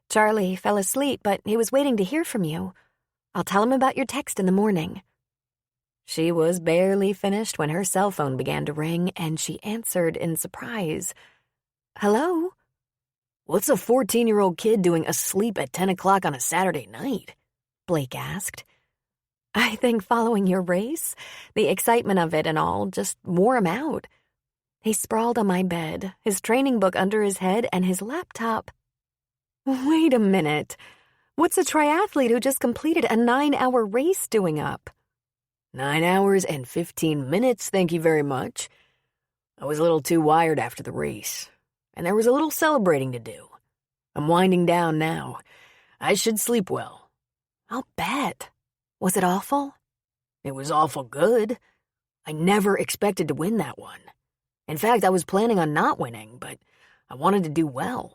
S1: Charlie fell asleep, but he was waiting to hear from you. I'll tell him about your text in the morning. She was barely finished when her cell phone began to ring, and she answered in surprise. Hello? What's a 14-year-old kid doing asleep at 10 o'clock on a Saturday night? Blake asked. I think following your race, the excitement of it and all, just wore him out. He sprawled on my bed, his training book under his head and his laptop. Wait a minute. What's a triathlete who just completed a 9-hour race doing up? 9 hours and 15 minutes, thank you very much. I was a little too wired after the race, and there was a little celebrating to do. I'm winding down now. I should sleep well. I'll bet. Was it awful? It was awful good. I never expected to win that one. In fact, I was planning on not winning, but I wanted to do well.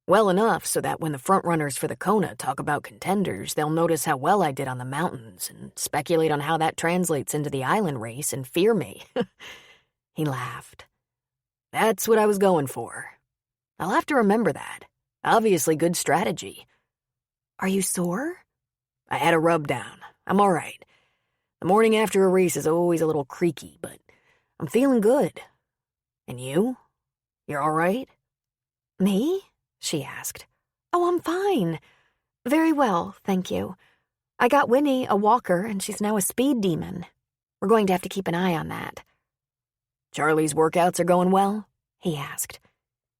S1: Well enough so that when the frontrunners for the Kona talk about contenders, they'll notice how well I did on the mountains and speculate on how that translates into the island race and fear me. He laughed. That's what I was going for. I'll have to remember that. Obviously good strategy. Are you sore? I had a rub down. I'm all right. The morning after a race is always a little creaky, but I'm feeling good. And you? You're all right? Me? She asked. Oh, I'm fine. Very well, thank you.
S3: I got Winnie a walker, and she's now a speed demon. We're going to have to keep an eye on that.
S2: Charlie's workouts are going well?
S3: He asked.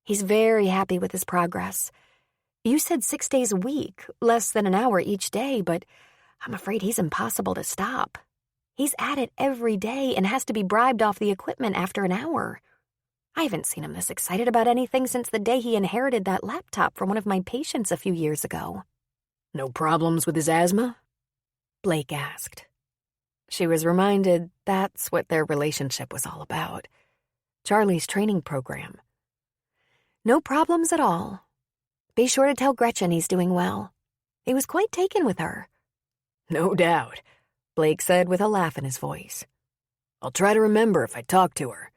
S3: He's very happy with his progress. You said 6 days a week, less than an hour each day, but I'm afraid he's impossible to stop. He's at it every day and has to be bribed off the equipment after an hour. I haven't seen him this excited about anything since the day he inherited that laptop from one of my patients a few years ago.
S2: No problems with his asthma?
S3: Blake asked. She was reminded that's what their relationship was all about. Charlie's training program. No problems at all. Be sure to tell Gretchen he's doing well. He was quite taken with her.
S2: No doubt, Blake said with a laugh in his voice. I'll try to remember if I talk to her.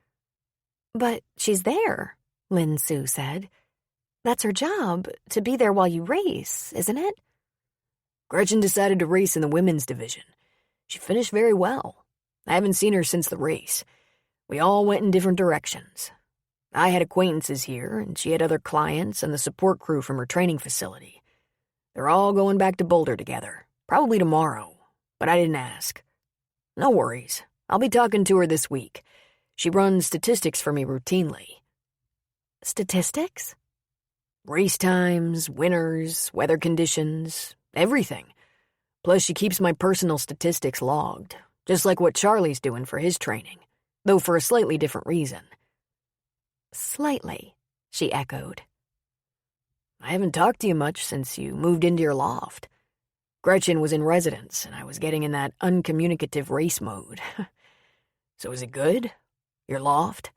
S3: But she's there, Lin Sue said. That's her job, to be there while you race, isn't it?
S2: Gretchen decided to race in the women's division. She finished very well. I haven't seen her since the race. We all went in different directions. I had acquaintances here, and she had other clients and the support crew from her training facility. They're all going back to Boulder together, probably tomorrow, but I didn't ask. No worries. I'll be talking to her this week. She runs statistics for me routinely.
S3: Statistics?
S2: Race times, winners, weather conditions, everything. Plus, she keeps my personal statistics logged, just like what Charlie's doing for his training, though for a slightly different reason.
S3: Slightly, she echoed.
S2: I haven't talked to you much since you moved into your loft. Gretchen was in residence, and I was getting in that uncommunicative race mode. So is it good? Your loft?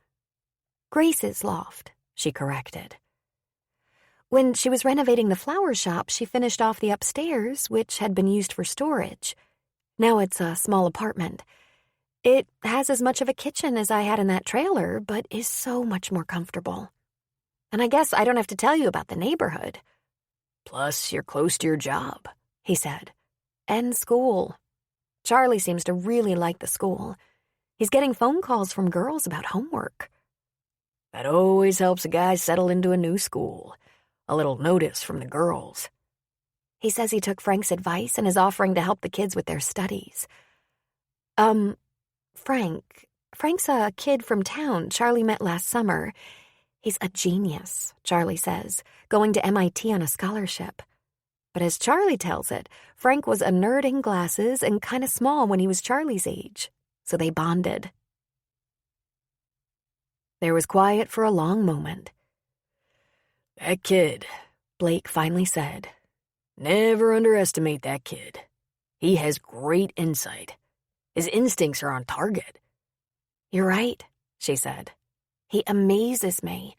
S3: Grace's loft, she corrected. When she was renovating the flower shop, she finished off the upstairs, which had been used for storage. Now it's a small apartment. It has as much of a kitchen as I had in that trailer, but is so much more comfortable. And I guess I don't have to tell you about the neighborhood.
S2: Plus, you're close to your job,
S3: he said. And school. Charlie seems to really like the school. He's getting phone calls from girls about homework.
S2: That always helps a guy settle into a new school. A little notice from the girls.
S3: He says he took Frank's advice and is offering to help the kids with their studies. Frank's a kid from town Charlie met last summer. He's a genius, Charlie says, going to MIT on a scholarship. But as Charlie tells it, Frank was a nerd in glasses and kind of small when he was Charlie's age, so they bonded.
S2: There was quiet for a long moment. That kid,
S3: Blake finally said.
S2: Never underestimate that kid. He has great insight. His instincts are on target.
S3: You're right, she said. He amazes me.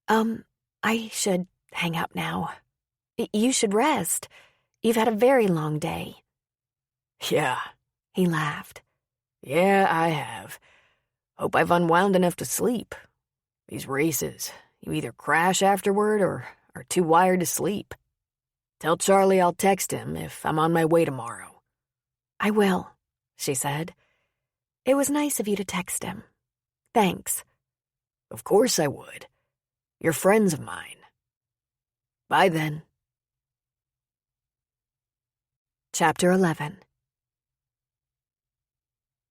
S3: I should hang up now. You should rest. You've had a very long day.
S2: Yeah,
S3: he laughed.
S2: Yeah, I have. Hope I've unwound enough to sleep. These races, you either crash afterward or are too wired to sleep. Tell Charlie I'll text him if I'm on my way tomorrow.
S3: I will, she said. It was nice of you to text him. Thanks.
S2: Of course I would. You're friends of mine. Bye then.
S3: Chapter 11.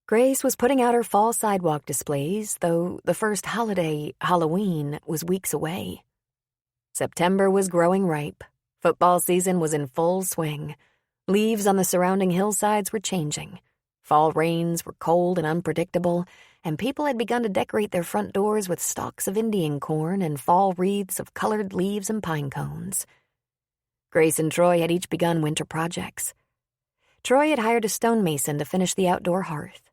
S3: Grace was putting out her fall sidewalk displays, though the first holiday, Halloween, was weeks away. September was growing ripe. Football season was in full swing. Leaves on the surrounding hillsides were changing. Fall rains were cold and unpredictable, and people had begun to decorate their front doors with stalks of Indian corn and fall wreaths of colored leaves and pine cones. Grace and Troy had each begun winter projects. Troy had hired a stonemason to finish the outdoor hearth.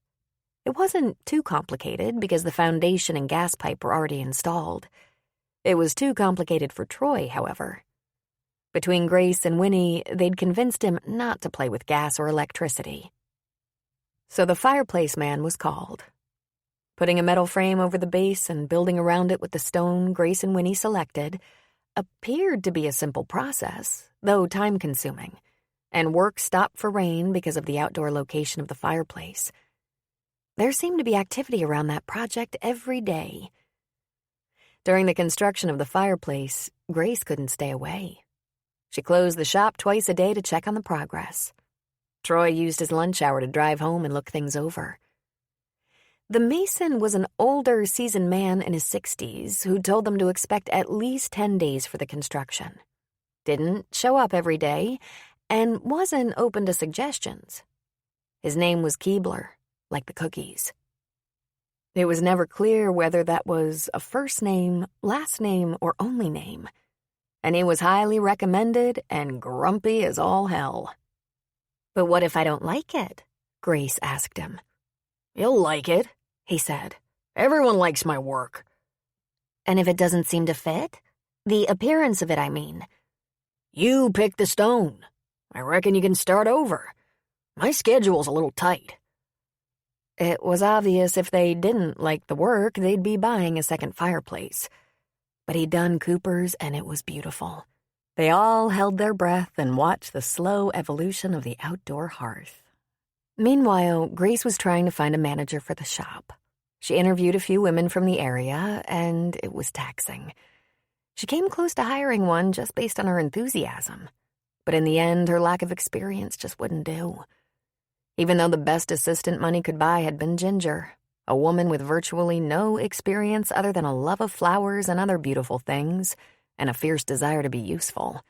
S3: It wasn't too complicated because the foundation and gas pipe were already installed. It was too complicated for Troy, however. Between Grace and Winnie, they'd convinced him not to play with gas or electricity. So the fireplace man was called. Putting a metal frame over the base and building around it with the stone Grace and Winnie selected appeared to be a simple process, though time-consuming, and work stopped for rain because of the outdoor location of the fireplace. There seemed to be activity around that project every day. During the construction of the fireplace, Grace couldn't stay away.
S1: She closed the shop twice a day to check on the progress. Troy used his lunch hour to drive home and look things over. The mason was an older, seasoned man in his 60s who told them to expect at least 10 days for the construction. Didn't show up every day and wasn't open to suggestions. His name was Keebler, like the cookies. It was never clear whether that was a first name, last name, or only name, and he was highly recommended and grumpy as all hell.
S3: "But what if I don't like it?" Grace asked him.
S2: "You'll like it," he said. "Everyone likes my work."
S3: "And if it doesn't seem to fit? The appearance of it, I mean."
S2: "You pick the stone. I reckon you can start over. My schedule's a little tight."
S1: It was obvious if they didn't like the work, they'd be buying a second fireplace. But he'd done Cooper's, and it was beautiful. They all held their breath and watched the slow evolution of the outdoor hearth. Meanwhile, Grace was trying to find a manager for the shop. She interviewed a few women from the area, and it was taxing. She came close to hiring one just based on her enthusiasm. But in the end, her lack of experience just wouldn't do. Even though the best assistant money could buy had been Ginger, a woman with virtually no experience other than a love of flowers and other beautiful things, and a fierce desire to be useful.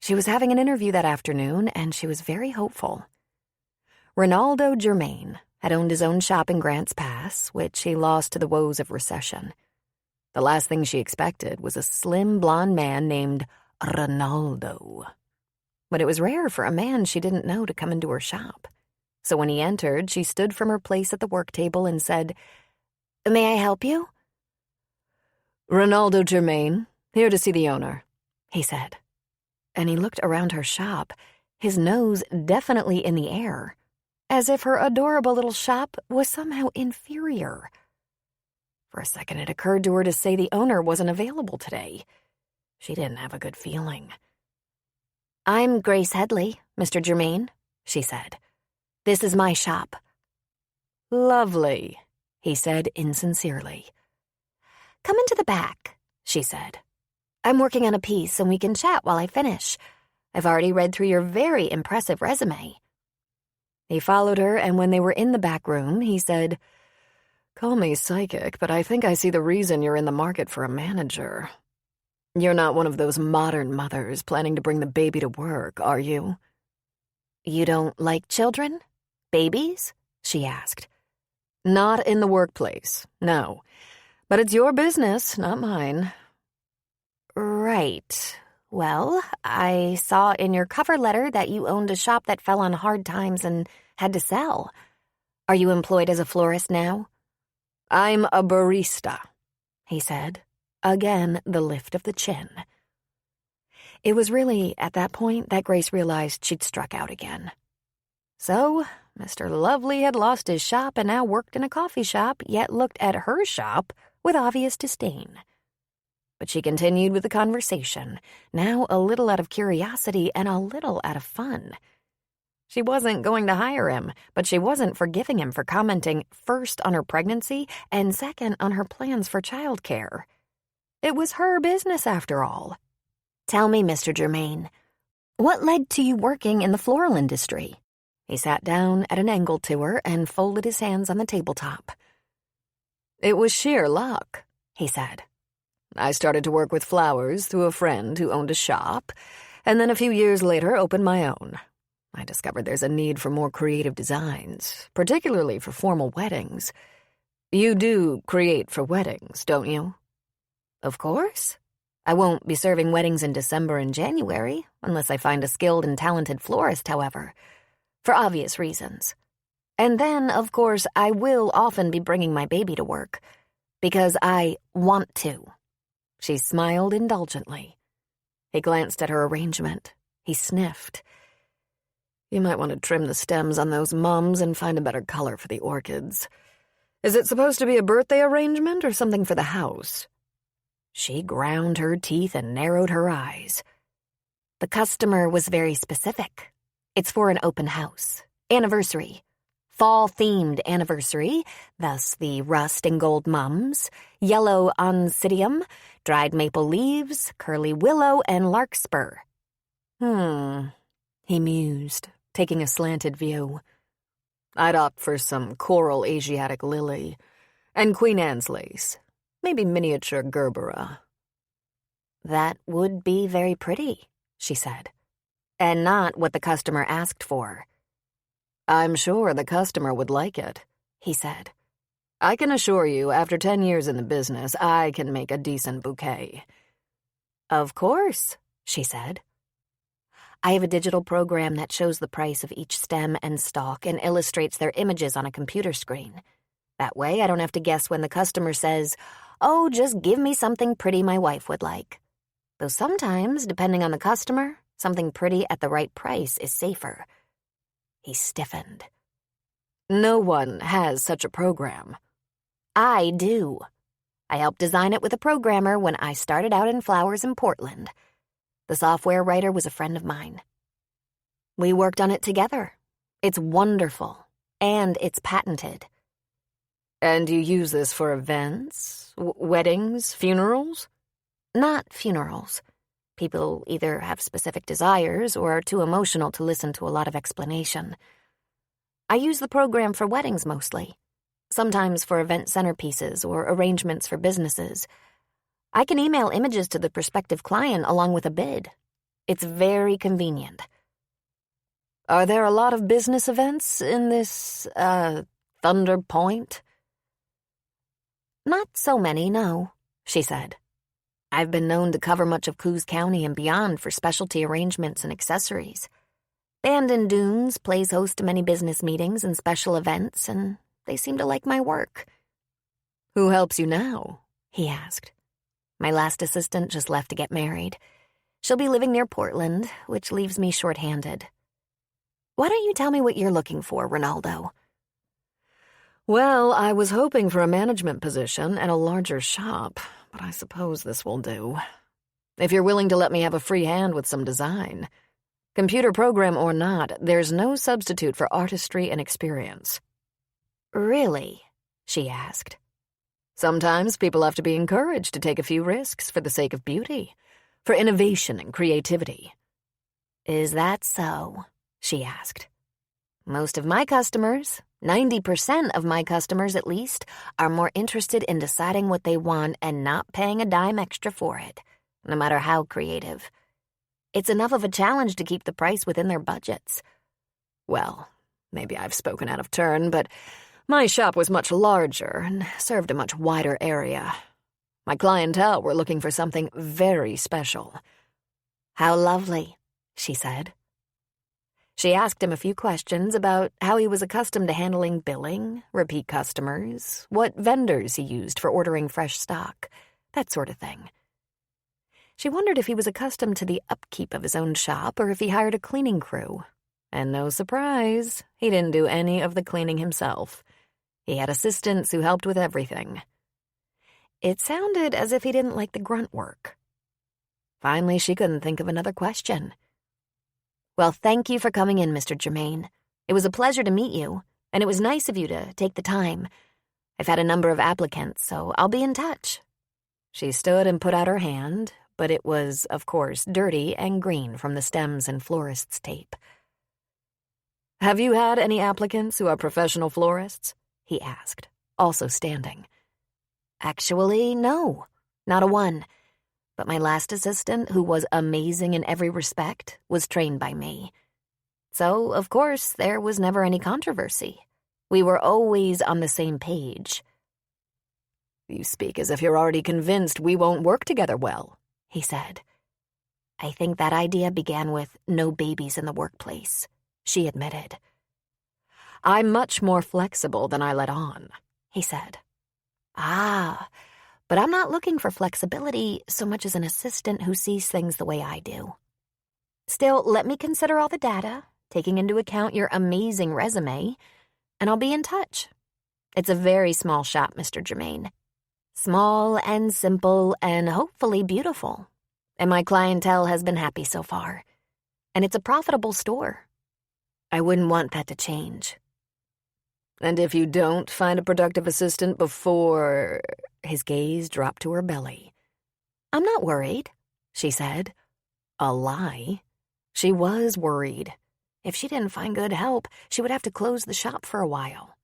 S1: She was having an interview that afternoon, and she was very hopeful. Ronaldo Germain had owned his own shop in Grants Pass, which he lost to the woes of recession. The last thing she expected was a slim blonde man named Ronaldo. But it was rare for a man she didn't know to come into her shop. So when he entered, she stood from her place at the work table and said, "May I help you?"
S2: "Ronaldo Germain, here to see the owner,"
S1: he said. And he looked around her shop, his nose definitely in the air, as if her adorable little shop was somehow inferior. For a second, it occurred to her to say the owner wasn't available today. She didn't have a good feeling. "I'm Grace Headley, Mr. Germain," she said. "This is my shop."
S2: "Lovely," he said insincerely.
S3: "Come into the back," she said. "I'm working on a piece and we can chat while I finish. I've already read through your very impressive resume."
S1: He followed her, and when they were in the back room, he said,
S2: "Call me psychic, but I think I see the reason you're in the market for a manager. You're not one of those modern mothers planning to bring the baby to work, are you?"
S3: "You don't like children? Babies?" she asked.
S2: "Not in the workplace, no. But it's your business, not mine."
S3: "Right. Well, I saw in your cover letter that you owned a shop that fell on hard times and had to sell. Are you employed as a florist now?"
S2: "I'm a barista,"
S1: he said. Again, the lift of the chin. It was really at that point that Grace realized she'd struck out again. So, Mr. Lovely had lost his shop and now worked in a coffee shop, yet looked at her shop with obvious disdain. But she continued with the conversation, now a little out of curiosity and a little out of fun. She wasn't going to hire him, but she wasn't forgiving him for commenting first on her pregnancy and second on her plans for childcare. It was her business, after all.
S3: "Tell me, Mr. Germain, what led to you working in the floral industry?"
S1: He sat down at an angle to her and folded his hands on the tabletop.
S2: "It was sheer luck," he said. "I started to work with flowers through a friend who owned a shop, and then a few years later opened my own. I discovered there's a need for more creative designs, particularly for formal weddings. You do create for weddings, don't you?"
S1: "Of course. I won't be serving weddings in December and January, unless I find a skilled and talented florist, however, for obvious reasons. And then, of course, I will often be bringing my baby to work, because I want to." She smiled indulgently. He glanced at her arrangement. He sniffed.
S2: "You might want to trim the stems on those mums and find a better color for the orchids. Is it supposed to be a birthday arrangement or something for the house?"
S1: She ground her teeth and narrowed her eyes. "The customer was very specific. It's for an open house. Anniversary. Fall-themed anniversary, thus the rust and gold mums, yellow oncidium, dried maple leaves, curly willow, and larkspur, He mused, taking a slanted view. I'd opt for some coral Asiatic lily and Queen Anne's lace, maybe miniature gerbera.
S3: That would be very pretty, she said, and not what the customer asked for.
S1: I'm sure the customer would like it, he said. I can assure you, after 10 years in the business, I can make a decent bouquet.
S3: Of course, she said. I have a digital program that shows the price of each stem and stalk and illustrates their images on a computer screen. That way I don't have to guess when the customer says, "Oh, just give me something pretty my wife would like." Though sometimes, depending on the customer, something pretty at the right price is safer. He stiffened.
S1: No one has such a program.
S3: I do. I helped design it with a programmer when I started out in flowers in Portland. The software writer was a friend of mine. We worked on it together. It's wonderful, and it's patented.
S1: And you use this for events, weddings, funerals?
S3: Not funerals. People either have specific desires or are too emotional to listen to a lot of explanation. I use the program for weddings mostly. Sometimes for event centerpieces or arrangements for businesses. I can email images to the prospective client along with a bid. It's very convenient.
S1: Are there a lot of business events in this, Thunder Point?
S3: Not so many, no, she said. I've been known to cover much of Coos County and beyond for specialty arrangements and accessories. Bandon Dunes plays host to many business meetings and special events, and they seem to like my work.
S1: Who helps you now?
S3: He asked. My last assistant just left to get married. She'll be living near Portland, which leaves me short-handed. Why don't you tell me what you're looking for, Ronaldo?
S1: Well, I was hoping for a management position at a larger shop, but I suppose this will do. If you're willing to let me have a free hand with some design. Computer program or not, there's no substitute for artistry and experience.
S3: Really? She asked.
S1: Sometimes people have to be encouraged to take a few risks for the sake of beauty, for innovation and creativity.
S3: Is that so? She asked. Most of my customers, 90% of my customers at least, are more interested in deciding what they want and not paying a dime extra for it, no matter how creative. It's enough of a challenge to keep the price within their budgets.
S1: Well, maybe I've spoken out of turn, but my shop was much larger and served a much wider area. My clientele were looking for something very special.
S3: How lovely, she said. She asked him a few questions about how he was accustomed to handling billing, repeat customers, what vendors he used for ordering fresh stock, that sort of thing. She wondered if he was accustomed to the upkeep of his own shop or if he hired a cleaning crew. And no surprise, he didn't do any of the cleaning himself. He had assistants who helped with everything. It sounded as if he didn't like the grunt work. Finally, she couldn't think of another question. Well, thank you for coming in, Mr. Germain. It was a pleasure to meet you, and it was nice of you to take the time. I've had a number of applicants, so I'll be in touch.
S1: She stood and put out her hand, but it was, of course, dirty and green from the stems and florist's tape. Have you had any applicants who are professional florists? He asked, also standing.
S3: Actually, no, not a one. But my last assistant, who was amazing in every respect, was trained by me. So, of course, there was never any controversy. We were always on the same page.
S1: You speak as if you're already convinced we won't work together well, he said.
S3: I think that idea began with no babies in the workplace, she admitted.
S1: I'm much more flexible than I let on, he said.
S3: Ah, but I'm not looking for flexibility so much as an assistant who sees things the way I do. Still, let me consider all the data, taking into account your amazing resume, and I'll be in touch. It's a very small shop, Mr. Germain. Small and simple and hopefully beautiful. And my clientele has been happy so far. And it's a profitable store. I wouldn't want that to change.
S1: And if you don't find a productive assistant before... His gaze dropped to her belly.
S3: I'm not worried, she said.
S1: A lie? She was worried. If she didn't find good help, she would have to close the shop for a while.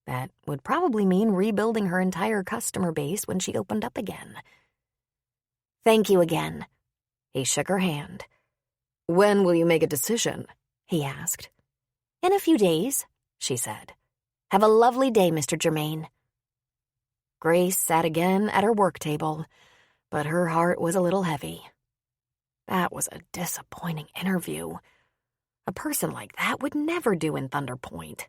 S1: That would probably mean rebuilding her entire customer base when she opened up again. "Thank you again." He shook her hand.
S2: When will you make a decision?
S1: He asked. "In a few days," she said. "Have a lovely day, Mr. Germain." Grace sat again at her work table, but her heart was a little heavy. That was a disappointing interview. A person like that would never do in Thunder Point.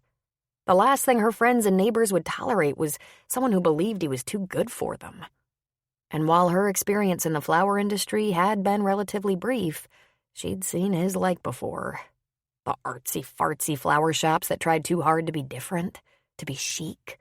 S1: The last thing her friends and neighbors would tolerate was someone who believed he was too good for them. And while her experience in the flower industry had been relatively brief, she'd seen his like before. The artsy-fartsy flower shops that tried too hard to be different, to be chic.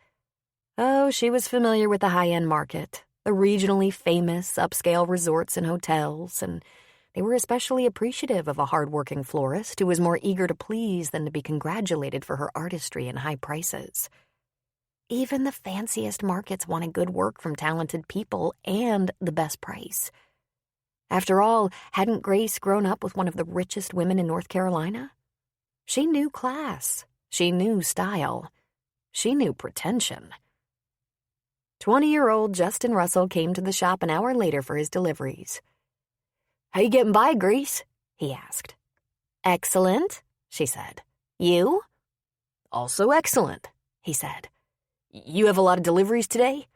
S1: Oh, she was familiar with the high-end market, the regionally famous upscale resorts and hotels, and they were especially appreciative of a hard-working florist who was more eager to please than to be congratulated for her artistry and high prices. Even the fanciest markets wanted good work from talented people and the best price. After all, hadn't Grace grown up with one of the richest women in North Carolina? She knew class. She knew style. She knew pretension. 20-year-old Justin Russell came to the shop an hour later for his deliveries. "How you getting by, Grace?" he asked. "Excellent," she said. "You?"
S2: Also excellent,
S1: he said.
S2: You have a lot of deliveries today?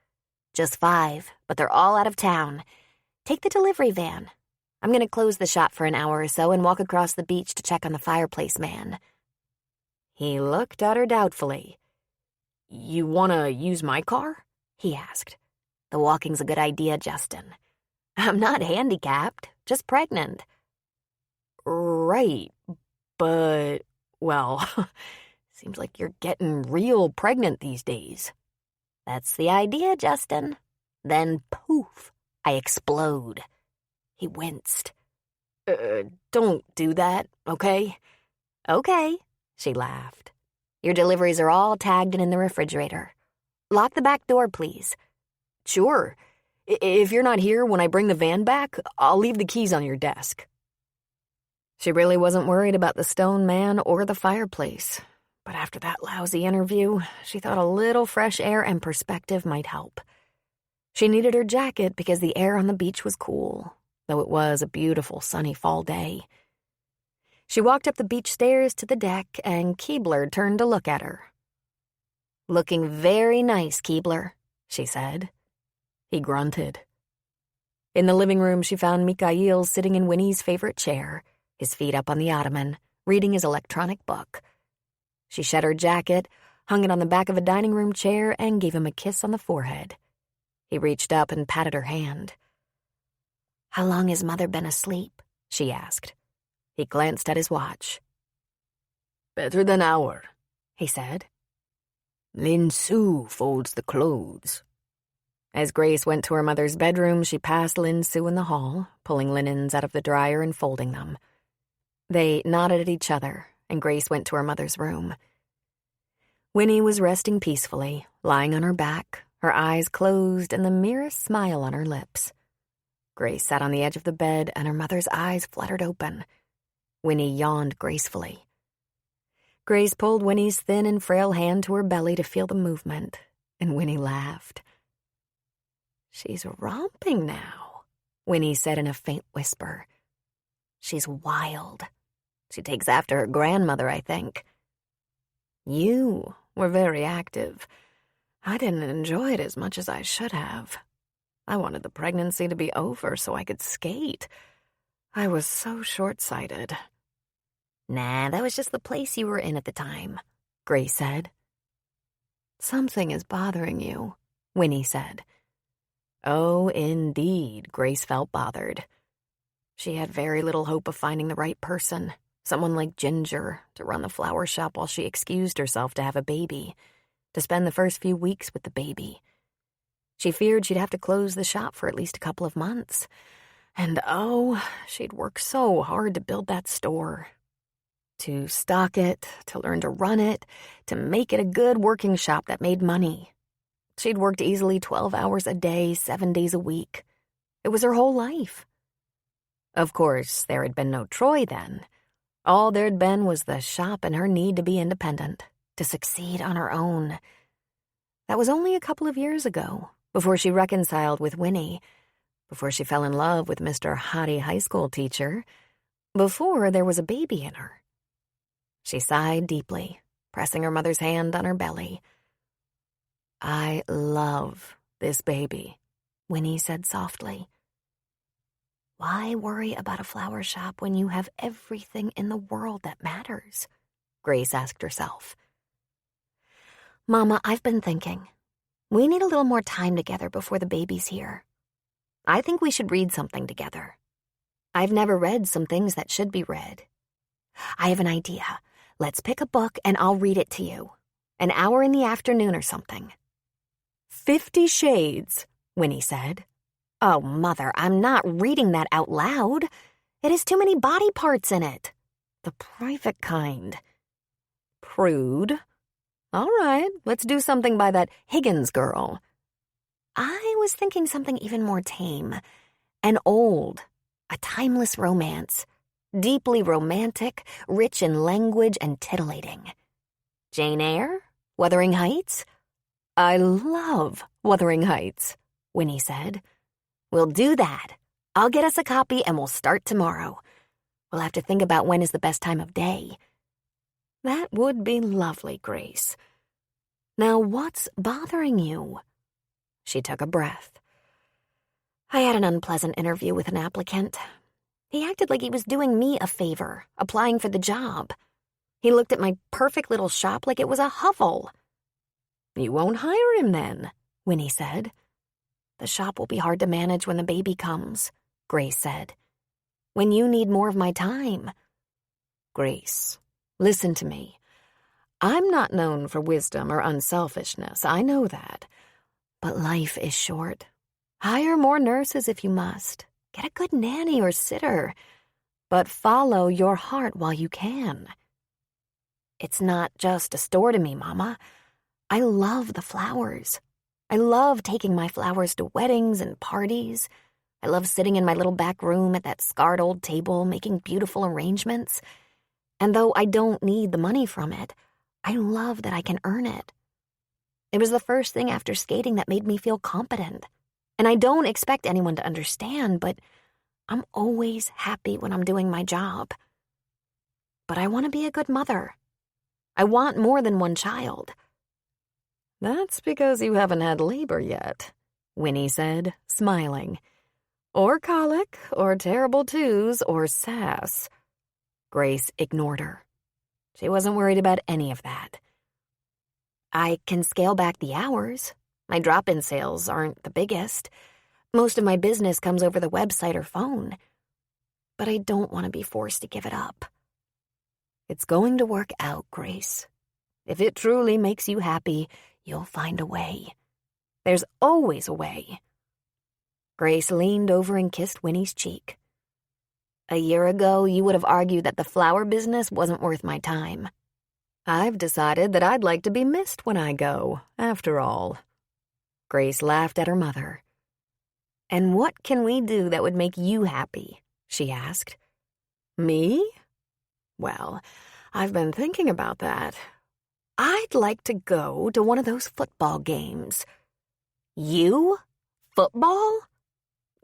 S1: "Just 5, but they're all out of town. Take the delivery van. I'm going to close the shop for an hour or so and walk across the beach to check on the fireplace man." He looked at her doubtfully.
S2: You want to use my car?
S1: He asked. "The walking's a good idea, Justin. I'm not handicapped, just pregnant."
S2: Right, but, well, seems like you're getting real pregnant these days.
S1: "That's the idea, Justin." Then, poof, I explode. He winced.
S2: Don't do that, okay?
S1: "Okay," she laughed. "Your deliveries are all tagged and in the refrigerator. Lock the back door, please."
S2: Sure. If you're not here when I bring the van back, I'll leave the keys on your desk. She really wasn't worried about the stone man or the fireplace. But after that lousy interview, she thought a little fresh air and perspective might help. She needed her jacket because the air on the beach was cool, though it was a beautiful sunny fall day. She walked up the beach stairs to the deck, and Keebler turned to look at her.
S1: "Looking very nice, Keebler," she said.
S2: He grunted. In the living room, she found Mikhail sitting in Winnie's favorite chair, his feet up on the ottoman, reading his electronic book. She shed her jacket, hung it on the back of a dining room chair, and gave him a kiss on the forehead. He reached up and patted her hand.
S1: "How long has Mother been asleep?" she asked.
S2: He glanced at his watch. "Better than an hour," he said. "Lin Su folds the clothes." As Grace went to her mother's bedroom, she passed Lin Su in the hall, pulling linens out of the dryer and folding them. They nodded at each other, and Grace went to her mother's room. Winnie was resting peacefully, lying on her back, her eyes closed and the merest smile on her lips. Grace sat on the edge of the bed, and her mother's eyes fluttered open. Winnie yawned gracefully. Grace pulled Winnie's thin and frail hand to her belly to feel the movement, and Winnie laughed. "She's romping now," Winnie said in a faint whisper. "She's wild. She takes after her grandmother, I think." "You were very active. I didn't enjoy it as much as I should have. I wanted the pregnancy to be over so I could skate. I was so short-sighted."
S1: "Nah, that was just the place you were in at the time," Grace said.
S2: "Something is bothering you," Winnie said. Oh, indeed, Grace felt bothered. She had very little hope of finding the right person, someone like Ginger, to run the flower shop while she excused herself to have a baby, to spend the first few weeks with the baby. She feared she'd have to close the shop for at least a couple of months. And oh, she'd worked so hard to build that store. To stock it, to learn to run it, to make it a good working shop that made money. She'd worked easily 12 hours a day, 7 days a week. It was her whole life. Of course, there had been no Troy then.
S1: All there'd been was the shop and her need to be independent, to succeed on her own. That was only a couple of years ago, before she reconciled with Winnie, before she fell in love with Mr. Hottie high school teacher, before there was a baby in her. She sighed deeply, pressing her mother's hand on her belly. "I love this baby," Winnie said softly. "Why worry about a flower shop when you have everything in the world that matters?" Grace asked herself. "Mama, I've been thinking. We need a little more time together before the baby's here. I think we should read something together. I've never read some things that should be read. I have an idea. Let's pick a book and I'll read it to you. An hour in the afternoon or something." 50 Shades, Winnie said. "Oh, Mother, I'm not reading that out loud. It has too many body parts in it. The private kind." "Prude. All right, let's do something by that Higgins girl." "I was thinking something even more tame. An old, a timeless romance. Deeply romantic, rich in language and titillating. Jane Eyre? Wuthering Heights?" "I love Wuthering Heights," Winnie said. "We'll do that. I'll get us a copy and we'll start tomorrow. We'll have to think about when is the best time of day." "That would be lovely, Grace. Now, what's bothering you?" She took a breath. "I had an unpleasant interview with an applicant. He acted like he was doing me a favor, applying for the job. He looked at my perfect little shop like it was a hovel." "You won't hire him then," Winnie said. "The shop will be hard to manage when the baby comes," Grace said. "When you need more of my time." "Grace, listen to me. I'm not known for wisdom or unselfishness, I know that. But life is short. Hire more nurses if you must. Get a good nanny or sitter. But follow your heart while you can." "It's not just a store to me, Mama. I love the flowers. I love taking my flowers to weddings and parties. I love sitting in my little back room at that scarred old table making beautiful arrangements. And though I don't need the money from it, I love that I can earn it. It was the first thing after skating that made me feel competent. And I don't expect anyone to understand, but I'm always happy when I'm doing my job. But I want to be a good mother. I want more than one child." "That's because you haven't had labor yet," Winnie said, smiling. "Or colic, or terrible twos, or sass." Grace ignored her. She wasn't worried about any of that. "I can scale back the hours. My drop-in sales aren't the biggest. Most of my business comes over the website or phone. But I don't want to be forced to give it up." "It's going to work out, Grace. If it truly makes you happy, you'll find a way. There's always a way." Grace leaned over and kissed Winnie's cheek. "A year ago, you would have argued that the flower business wasn't worth my time. I've decided that I'd like to be missed when I go, after all." Grace laughed at her mother. "And what can we do that would make you happy?" she asked. "Me? Well, I've been thinking about that. I'd like to go to one of those football games." "You? Football?"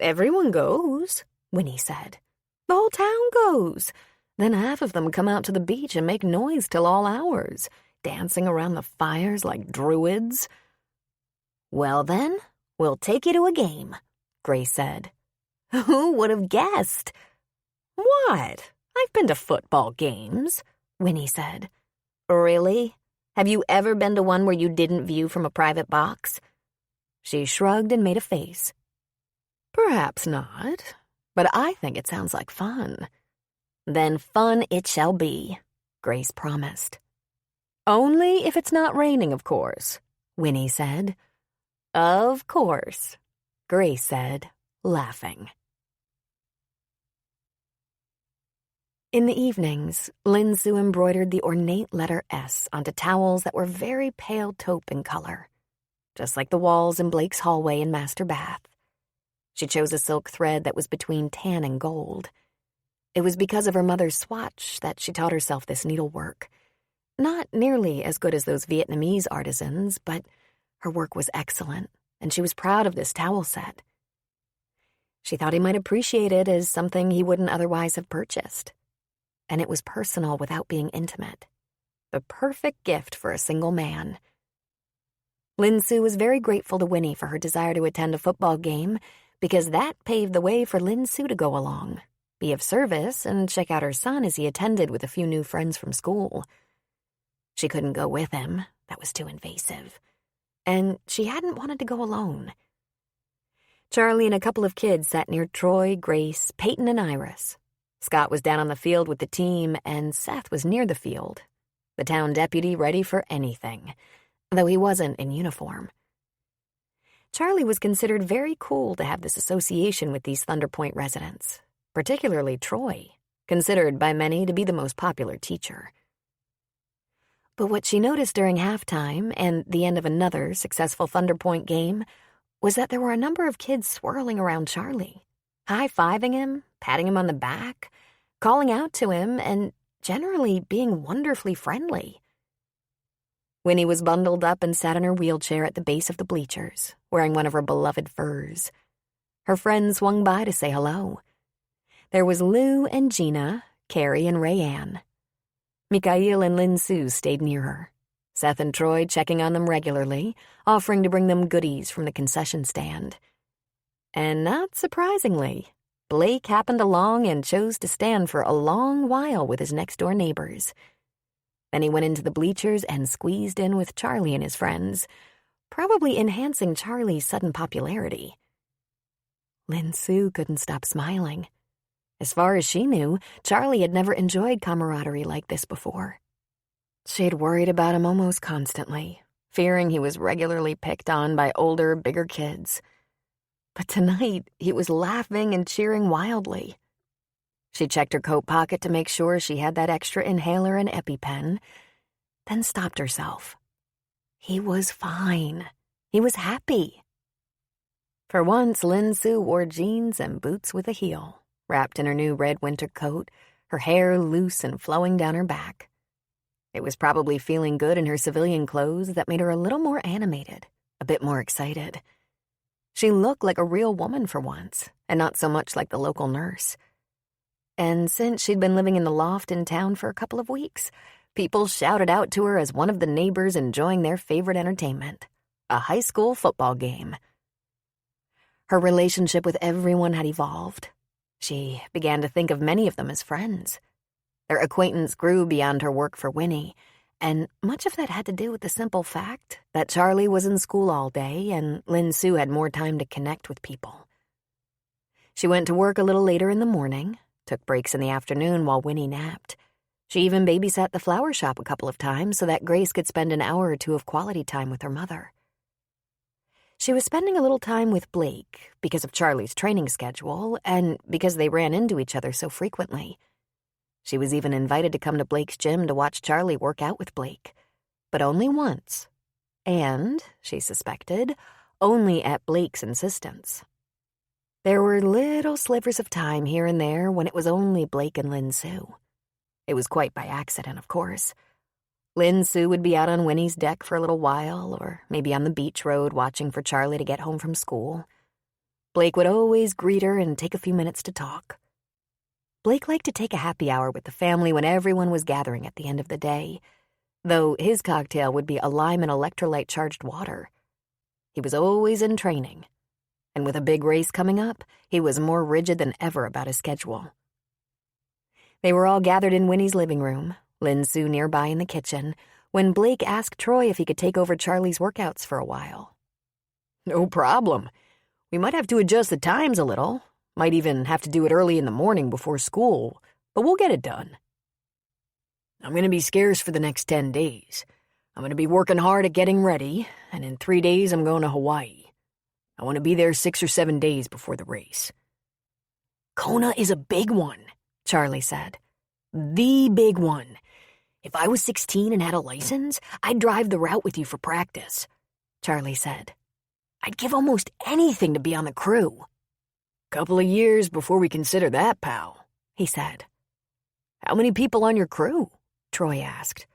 S1: "Everyone goes," Winnie said. "The whole town goes. Then half of them come out to the beach and make noise till all hours, dancing around the fires like druids." "Well then, we'll take you to a game," Grace said. "Who would have guessed?" "What? I've been to football games," Winnie said. "Really? Have you ever been to one where you didn't view from a private box?" She shrugged and made a face. "Perhaps not, but I think it sounds like fun." "Then fun it shall be," Grace promised. "Only if it's not raining, of course," Winnie said. "Of course," Grace said, laughing. In the evenings, Lin Sue embroidered the ornate letter S onto towels that were very pale taupe in color, just like the walls in Blake's hallway and master bath. She chose a silk thread that was between tan and gold. It was because of her mother's swatch that she taught herself this needlework. Not nearly as good as those Vietnamese artisans, but her work was excellent, and she was proud of this towel set. She thought he might appreciate it as something he wouldn't otherwise have purchased. And it was personal without being intimate. The perfect gift for a single man. Lin Su was very grateful to Winnie for her desire to attend a football game, because that paved the way for Lin Su to go along, be of service, and check out her son as he attended with a few new friends from school. She couldn't go with him. That was too invasive. And she hadn't wanted to go alone. Charlie and a couple of kids sat near Troy, Grace, Peyton, and Iris. Scott was down on the field with the team, and Seth was near the field, the town deputy ready for anything, though he wasn't in uniform. Charlie was considered very cool to have this association with these Thunder Point residents, particularly Troy, considered by many to be the most popular teacher. But what she noticed during halftime and the end of another successful Thunder Point game was that there were a number of kids swirling around Charlie, high-fiving him, patting him on the back, calling out to him, and generally being wonderfully friendly. Winnie was bundled up and sat in her wheelchair at the base of the bleachers, wearing one of her beloved furs. Her friends swung by to say hello. There was Lou and Gina, Carrie and Rayanne. Mikhail and Lin Su stayed near her, Seth and Troy checking on them regularly, offering to bring them goodies from the concession stand. And not surprisingly, Blake happened along and chose to stand for a long while with his next-door neighbors. Then he went into the bleachers and squeezed in with Charlie and his friends, probably enhancing Charlie's sudden popularity. Lin Su couldn't stop smiling. As far as she knew, Charlie had never enjoyed camaraderie like this before. She'd worried about him almost constantly, fearing he was regularly picked on by older, bigger kids. But tonight, he was laughing and cheering wildly. She checked her coat pocket to make sure she had that extra inhaler and EpiPen, then stopped herself. He was fine. He was happy. For once, Lin Su wore jeans and boots with a heel, wrapped in her new red winter coat, her hair loose and flowing down her back. It was probably feeling good in her civilian clothes that made her a little more animated, a bit more excited. She looked like a real woman for once, and not so much like the local nurse. And since she'd been living in the loft in town for a couple of weeks, people shouted out to her as one of the neighbors enjoying their favorite entertainment, a high school football game. Her relationship with everyone had evolved. She began to think of many of them as friends. Their acquaintance grew beyond her work for Winnie, and much of that had to do with the simple fact that Charlie was in school all day and Lin Su had more time to connect with people. She went to work a little later in the morning, took breaks in the afternoon while Winnie napped. She even babysat the flower shop a couple of times so that Grace could spend an hour or two of quality time with her mother. She was spending a little time with Blake because of Charlie's training schedule and because they ran into each other so frequently. She was even invited to come to Blake's gym to watch Charlie work out with Blake, but only once. And, she suspected, only at Blake's insistence. There were little slivers of time here and there when it was only Blake and Lin Su. It was quite by accident, of course. Lin Su would be out on Winnie's deck for a little while, or maybe on the beach road watching for Charlie to get home from school. Blake would always greet her and take a few minutes to talk. Blake liked to take a happy hour with the family when everyone was gathering at the end of the day, though his cocktail would be a lime and electrolyte-charged water. He was always in training, and with a big race coming up, he was more rigid than ever about his schedule. They were all gathered in Winnie's living room, Lin Su nearby in the kitchen, when Blake asked Troy if he could take over Charlie's workouts for a while.
S2: No problem. We might have to adjust the times a little. Might even have to do it early in the morning before school, but we'll get it done. I'm going to be scarce for the next 10 days. I'm going to be working hard at getting ready, and in 3 days I'm going to Hawaii. I want to be there 6 or 7 days before the race.
S1: Kona is a big one,
S2: Charlie said.
S1: the big one. If I was 16 and had a license, I'd drive the route with you for practice, Charlie said. I'd give almost anything to be on the crew.
S2: Couple of years before we consider that, pal,
S3: he said.
S2: How many people on your crew?
S3: Troy asked.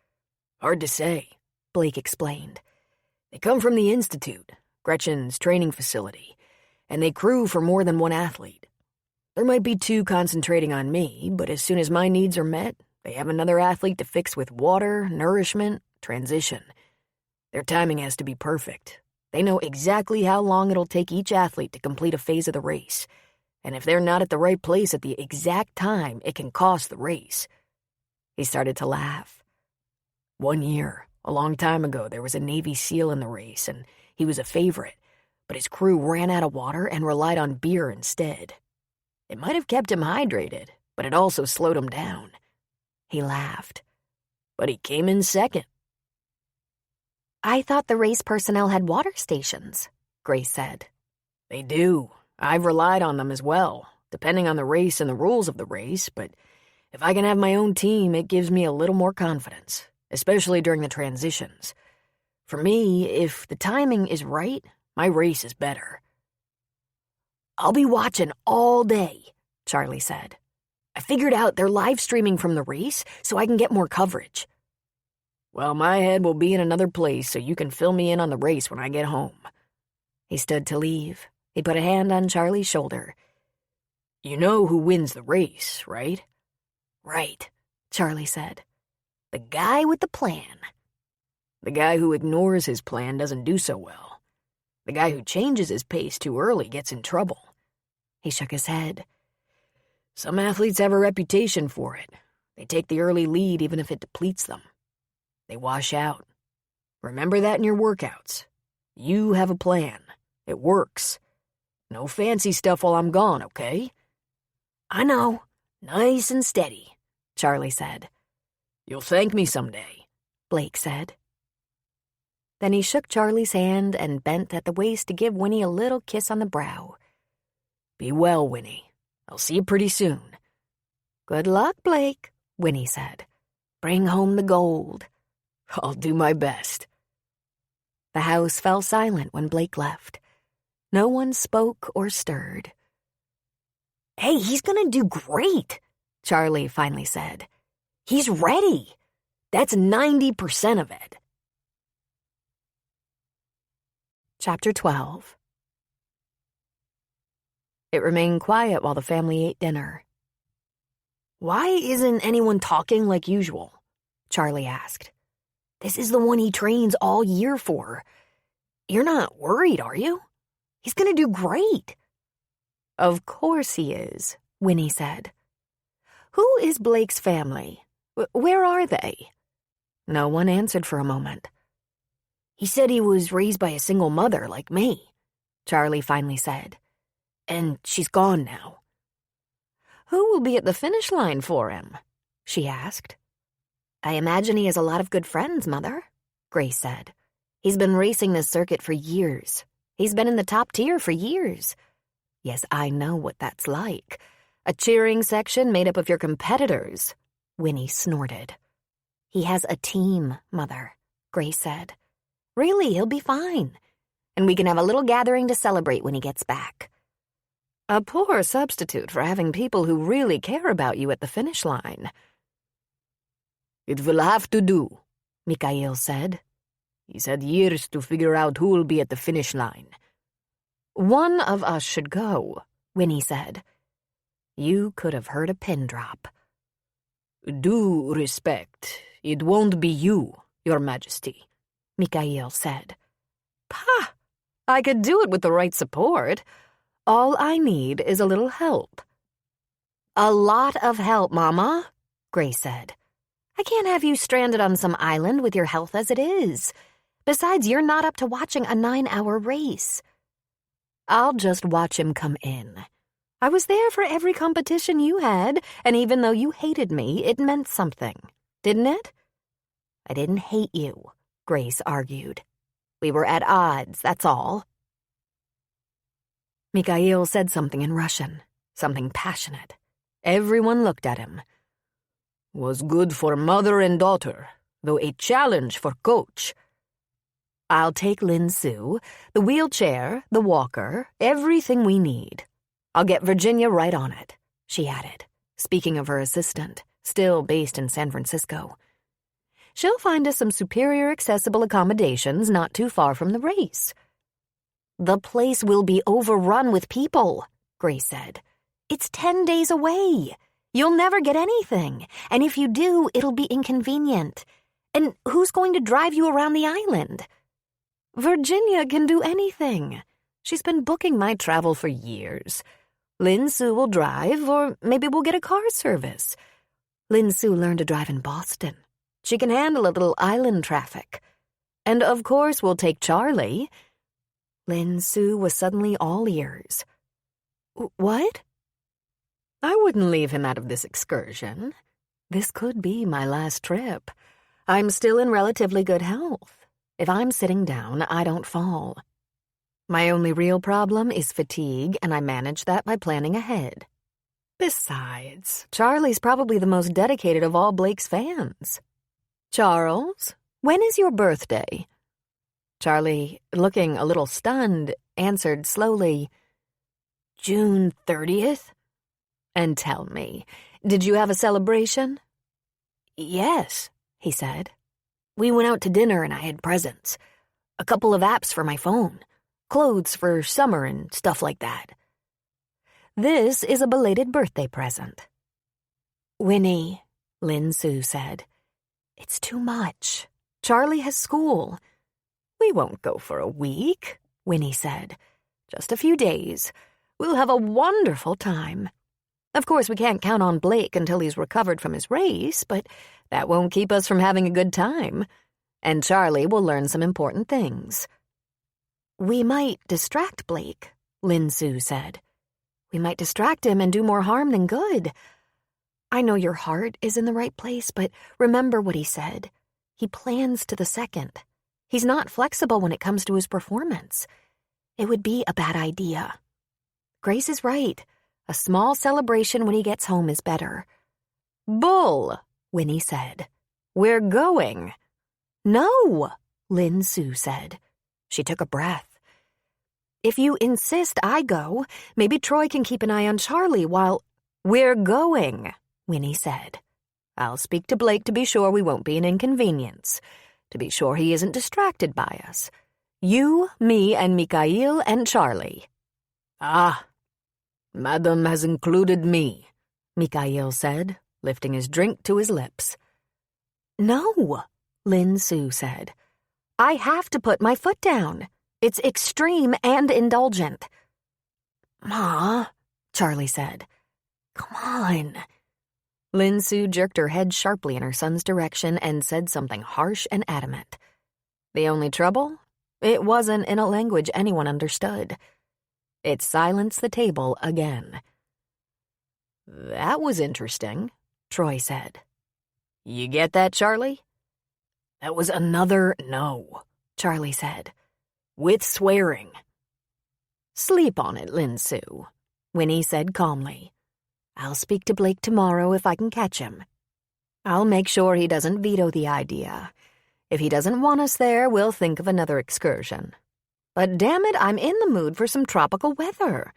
S2: Hard to say,
S3: Blake explained.
S2: They come from the Institute, Gretchen's training facility, and they crew for more than one athlete. There might be 2 concentrating on me, but as soon as my needs are met, they have another athlete to fix with water, nourishment, transition. Their timing has to be perfect. They know exactly how long it'll take each athlete to complete a phase of the race, and if they're not at the right place at the exact time, it can cost the race. He started to laugh. One year, a long time ago, there was a Navy SEAL in the race, and he was a favorite, but his crew ran out of water and relied on beer instead. It might have kept him hydrated, but it also slowed him down.
S3: He laughed.
S2: But he came in second.
S3: I thought the race personnel had water stations, Grace said.
S2: They do. I've relied on them as well, depending on the race and the rules of the race, but if I can have my own team, it gives me a little more confidence, especially during the transitions. For me, if the timing is right, my race is better.
S3: I'll be watching all day, Charlie said. I figured out they're live streaming from the race so I can get more coverage.
S2: Well, my head will be in another place so you can fill me in on the race when I get home.
S3: He stood to leave. He put a hand on Charlie's shoulder.
S2: You know who wins the race, right?
S3: Right, Charlie said. The guy with the plan.
S2: The guy who ignores his plan doesn't do so well. The guy who changes his pace too early gets in trouble.
S3: He shook his head.
S2: Some athletes have a reputation for it. They take the early lead even if it depletes them. They wash out. Remember that in your workouts. You have a plan. It works. No fancy stuff while I'm gone, okay?
S3: I know. Nice and steady, Charlie said.
S2: You'll thank me someday,
S3: Blake said. Then he shook Charlie's hand and bent at the waist to give Winnie a little kiss on the brow.
S2: Be well, Winnie. I'll see you pretty soon.
S3: Good luck, Blake, Winnie said. Bring home the gold.
S2: I'll do my best.
S3: The house fell silent when Blake left. No one spoke or stirred. Hey, he's gonna do great, Charlie finally said. He's ready. That's 90% of it. Chapter 12. It remained quiet while the family ate dinner. Why isn't anyone talking like usual? Charlie asked. This is the one he trains all year for. You're not worried, are you? He's gonna do great. Of course he is, Winnie said. Who is Blake's family? Where are they? No one answered for a moment. He said he was raised by a single mother like me, Charlie finally said. And she's gone now. Who will be at the finish line for him? She asked. I imagine he has a lot of good friends, Mother, Grace said. He's been racing this circuit for years. He's been in the top tier for years. Yes, I know what that's like. A cheering section made up of your competitors, Winnie snorted. He has a team, Mother, Grace said. Really, he'll be fine. And we can have a little gathering to celebrate when he gets back. A poor substitute for having people who really care about you at the finish line.
S2: It will have to do,
S3: Mikhail said.
S2: He's had years to figure out who'll be at the finish line.
S3: One of us should go, Winnie said. You could have heard a pin drop.
S2: Due respect, it won't be you, Your Majesty,
S3: Mikhail said. Pah! I could do it with the right support. All I need is a little help. A lot of help, Mama, Grace said. I can't have you stranded on some island with your health as it is. Besides, you're not up to watching a 9-hour race. I'll just watch him come in. I was there for every competition you had, and even though you hated me, it meant something, didn't it? I didn't hate you, Grace argued. We were at odds, that's all. Mikhail said something in Russian, something passionate. Everyone looked at him.
S2: Was good for mother and daughter, though a challenge for coach.
S3: I'll take Lin Su, the wheelchair, the walker, everything we need. I'll get Virginia right on it, she added.
S1: speaking of her assistant, still based in San Francisco. She'll find us some superior accessible accommodations not too far from the race. The place will be overrun with people, Grace said. It's 10 days away. You'll never get anything, and if you do, it'll be inconvenient. And who's going to drive you around the island? Virginia can do anything. She's been booking my travel for years. Lin Su will drive, or maybe we'll get a car service. Lin Su learned to drive in Boston. She can handle a little island traffic. And of course we'll take Charlie. Lin Su was suddenly all ears. What? I wouldn't leave him out of this excursion. This could be my last trip. I'm still in relatively good health. If I'm sitting down, I don't fall. My only real problem is fatigue, and I manage that by planning ahead. Besides, Charlie's probably the most dedicated of all Blake's fans. Charles, when is your birthday? Charlie, looking a little stunned, answered slowly, June 30th? And tell me, did you have a celebration? Yes, he said. We went out to dinner and I had presents. A couple of apps for my phone. Clothes for summer and stuff like that. This is a belated birthday present. Winnie, Lin Su said. It's too much. Charlie has school. We won't go for a week, Winnie said. Just a few days. We'll have a wonderful time. Of course, we can't count on Blake until he's recovered from his race, but that won't keep us from having a good time. And Charlie will learn some important things. We might distract Blake, Lin Su said. We might distract him and do more harm than good. I know your heart is in the right place, but remember what he said. He plans to the second. He's not flexible when it comes to his performance. It would be a bad idea. Grace is right. A small celebration when he gets home is better. Bull, Winnie said. We're going. No, Lin Su said. She took a breath. If you insist I go, maybe Troy can keep an eye on Charlie while... We're going, Winnie said. I'll speak to Blake to be sure we won't be an inconvenience, to be sure he isn't distracted by us. You, me, and Mikhail and Charlie. Ah, Madam has included me, Mikhail said, lifting his drink to his lips. No, Lin Su said. I have to put my foot down. It's extreme and indulgent. Ma, Charlie said. Come on. Lin Su jerked her head sharply in her son's direction and said something harsh and adamant. The only trouble? It wasn't in a language anyone understood. It silenced the table again. That was interesting, Troy said. You get that, Charlie? That was another no, Charlie said. With swearing. Sleep on it, Lin Su, Winnie said calmly. I'll speak to Blake tomorrow if I can catch him. I'll make sure he doesn't veto the idea. If he doesn't want us there, we'll think of another excursion. But damn it, I'm in the mood for some tropical weather.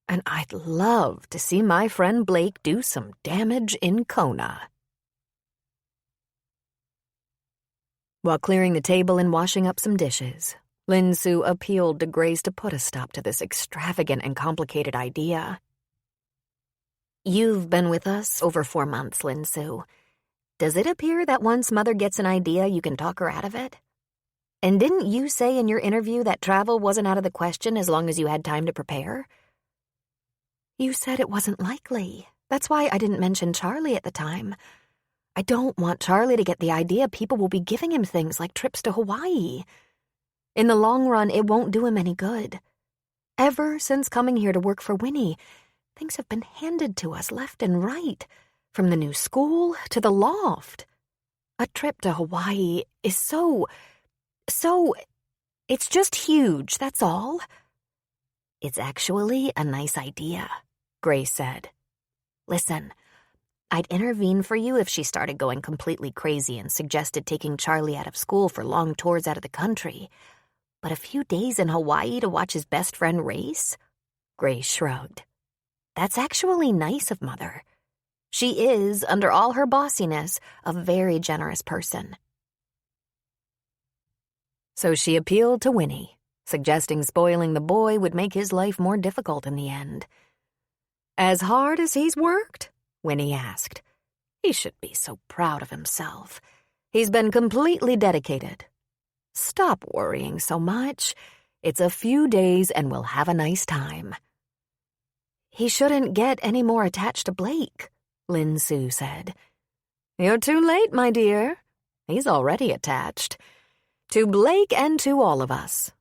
S1: And I'd love to see my friend Blake do some damage in Kona. While clearing the table and washing up some dishes, Lin Su appealed to Grace to put a stop to this extravagant and complicated idea. You've been with us over 4 months, Lin Su. Does it appear that once Mother gets an idea, you can talk her out of it? And didn't you say in your interview that travel wasn't out of the question as long as you had time to prepare? You said it wasn't likely. That's why I didn't mention Charlie at the time. I don't want Charlie to get the idea people will be giving him things like trips to Hawaii. In the long run, it won't do him any good. Ever since coming here to work for Winnie, things have been handed to us left and right, from the new school to the loft. A trip to Hawaii is so, it's just huge, that's all. It's actually a nice idea, Grace said. Listen, I'd intervene for you if she started going completely crazy and suggested taking Charlie out of school for long tours out of the country. But a few days in Hawaii to watch his best friend race? Grace shrugged. That's actually nice of Mother. She is, under all her bossiness, a very generous person.
S3: So she appealed to Winnie, suggesting spoiling the boy would make his life more difficult in the end. "As hard as he's worked?" Winnie asked. "He should be so proud of himself. He's been completely dedicated. Stop worrying so much. It's a few days and we'll have a nice time."
S1: "He shouldn't get any more attached to Blake," Lin Su said.
S3: "You're too late, my dear. He's already attached. To Blake and to all of us.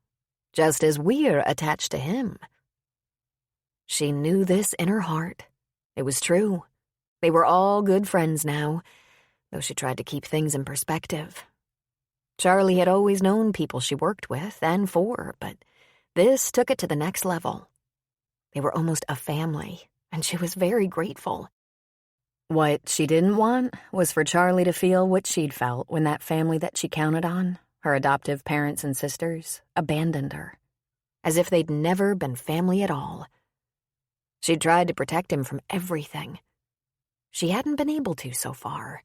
S3: Just as we're attached to him."
S1: She knew this in her heart. It was true. They were all good friends now, though she tried to keep things in perspective. Charlie had always known people she worked with and for, but this took it to the next level. They were almost a family, and she was very grateful.
S3: What she didn't want was for Charlie to feel what she'd felt when that family that she counted on, her adoptive parents and sisters, abandoned her,
S1: as if they'd never been family at all. She'd tried to protect him from everything. She hadn't been able to so far.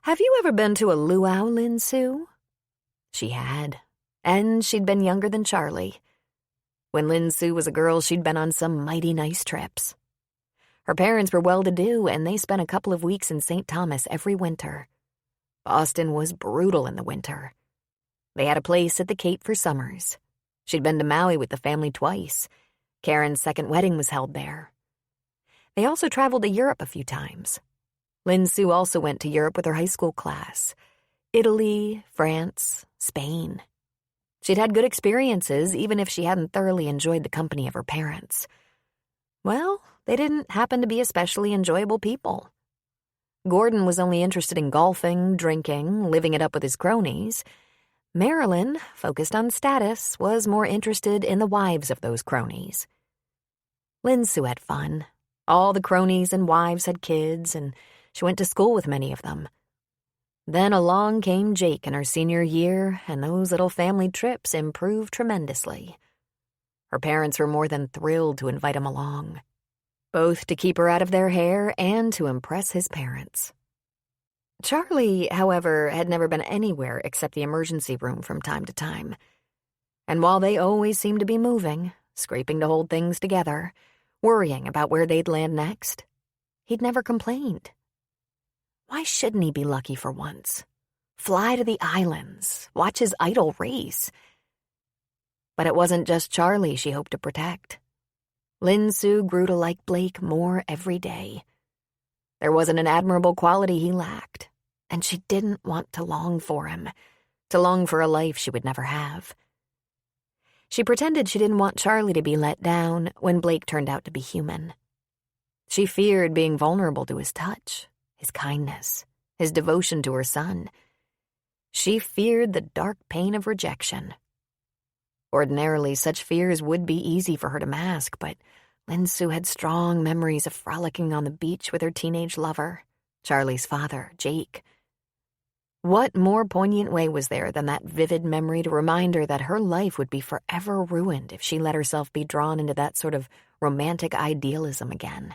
S3: "Have you ever been to a luau, Lin Su?"
S1: She had, and she'd been younger than Charlie. When Lin Su was a girl, she'd been on some mighty nice trips. Her parents were well-to-do, and they spent a couple of weeks in St. Thomas every winter. Boston was brutal in the winter. They had a place at the Cape for summers. She'd been to Maui with the family twice. Karen's second wedding was held there. They also traveled to Europe a few times. Lin Su also went to Europe with her high school class. Italy, France, Spain. She'd had good experiences, even if she hadn't thoroughly enjoyed the company of her parents. Well, they didn't happen to be especially enjoyable people. Gordon was only interested in golfing, drinking, living it up with his cronies. Marilyn, focused on status, was more interested in the wives of those cronies. Lin Su had fun. All the cronies and wives had kids, and she went to school with many of them. Then along came Jake in her senior year, and those little family trips improved tremendously. Her parents were more than thrilled to invite him along, both to keep her out of their hair and to impress his parents. Charlie, however, had never been anywhere except the emergency room from time to time. And while they always seemed to be moving, scraping to hold things together, worrying about where they'd land next, he'd never complained. Why shouldn't he be lucky for once? Fly to the islands, watch his idol race. But it wasn't just Charlie she hoped to protect. Lin Su grew to like Blake more every day. There wasn't an admirable quality he lacked, and she didn't want to long for him, to long for a life she would never have. She pretended she didn't want Charlie to be let down when Blake turned out to be human. She feared being vulnerable to his touch, his kindness, his devotion to her son. She feared the dark pain of rejection. Ordinarily, such fears would be easy for her to mask, but Lin Su had strong memories of frolicking on the beach with her teenage lover, Charlie's father, Jake. What more poignant way was there than that vivid memory to remind her that her life would be forever ruined if she let herself be drawn into that sort of romantic idealism again?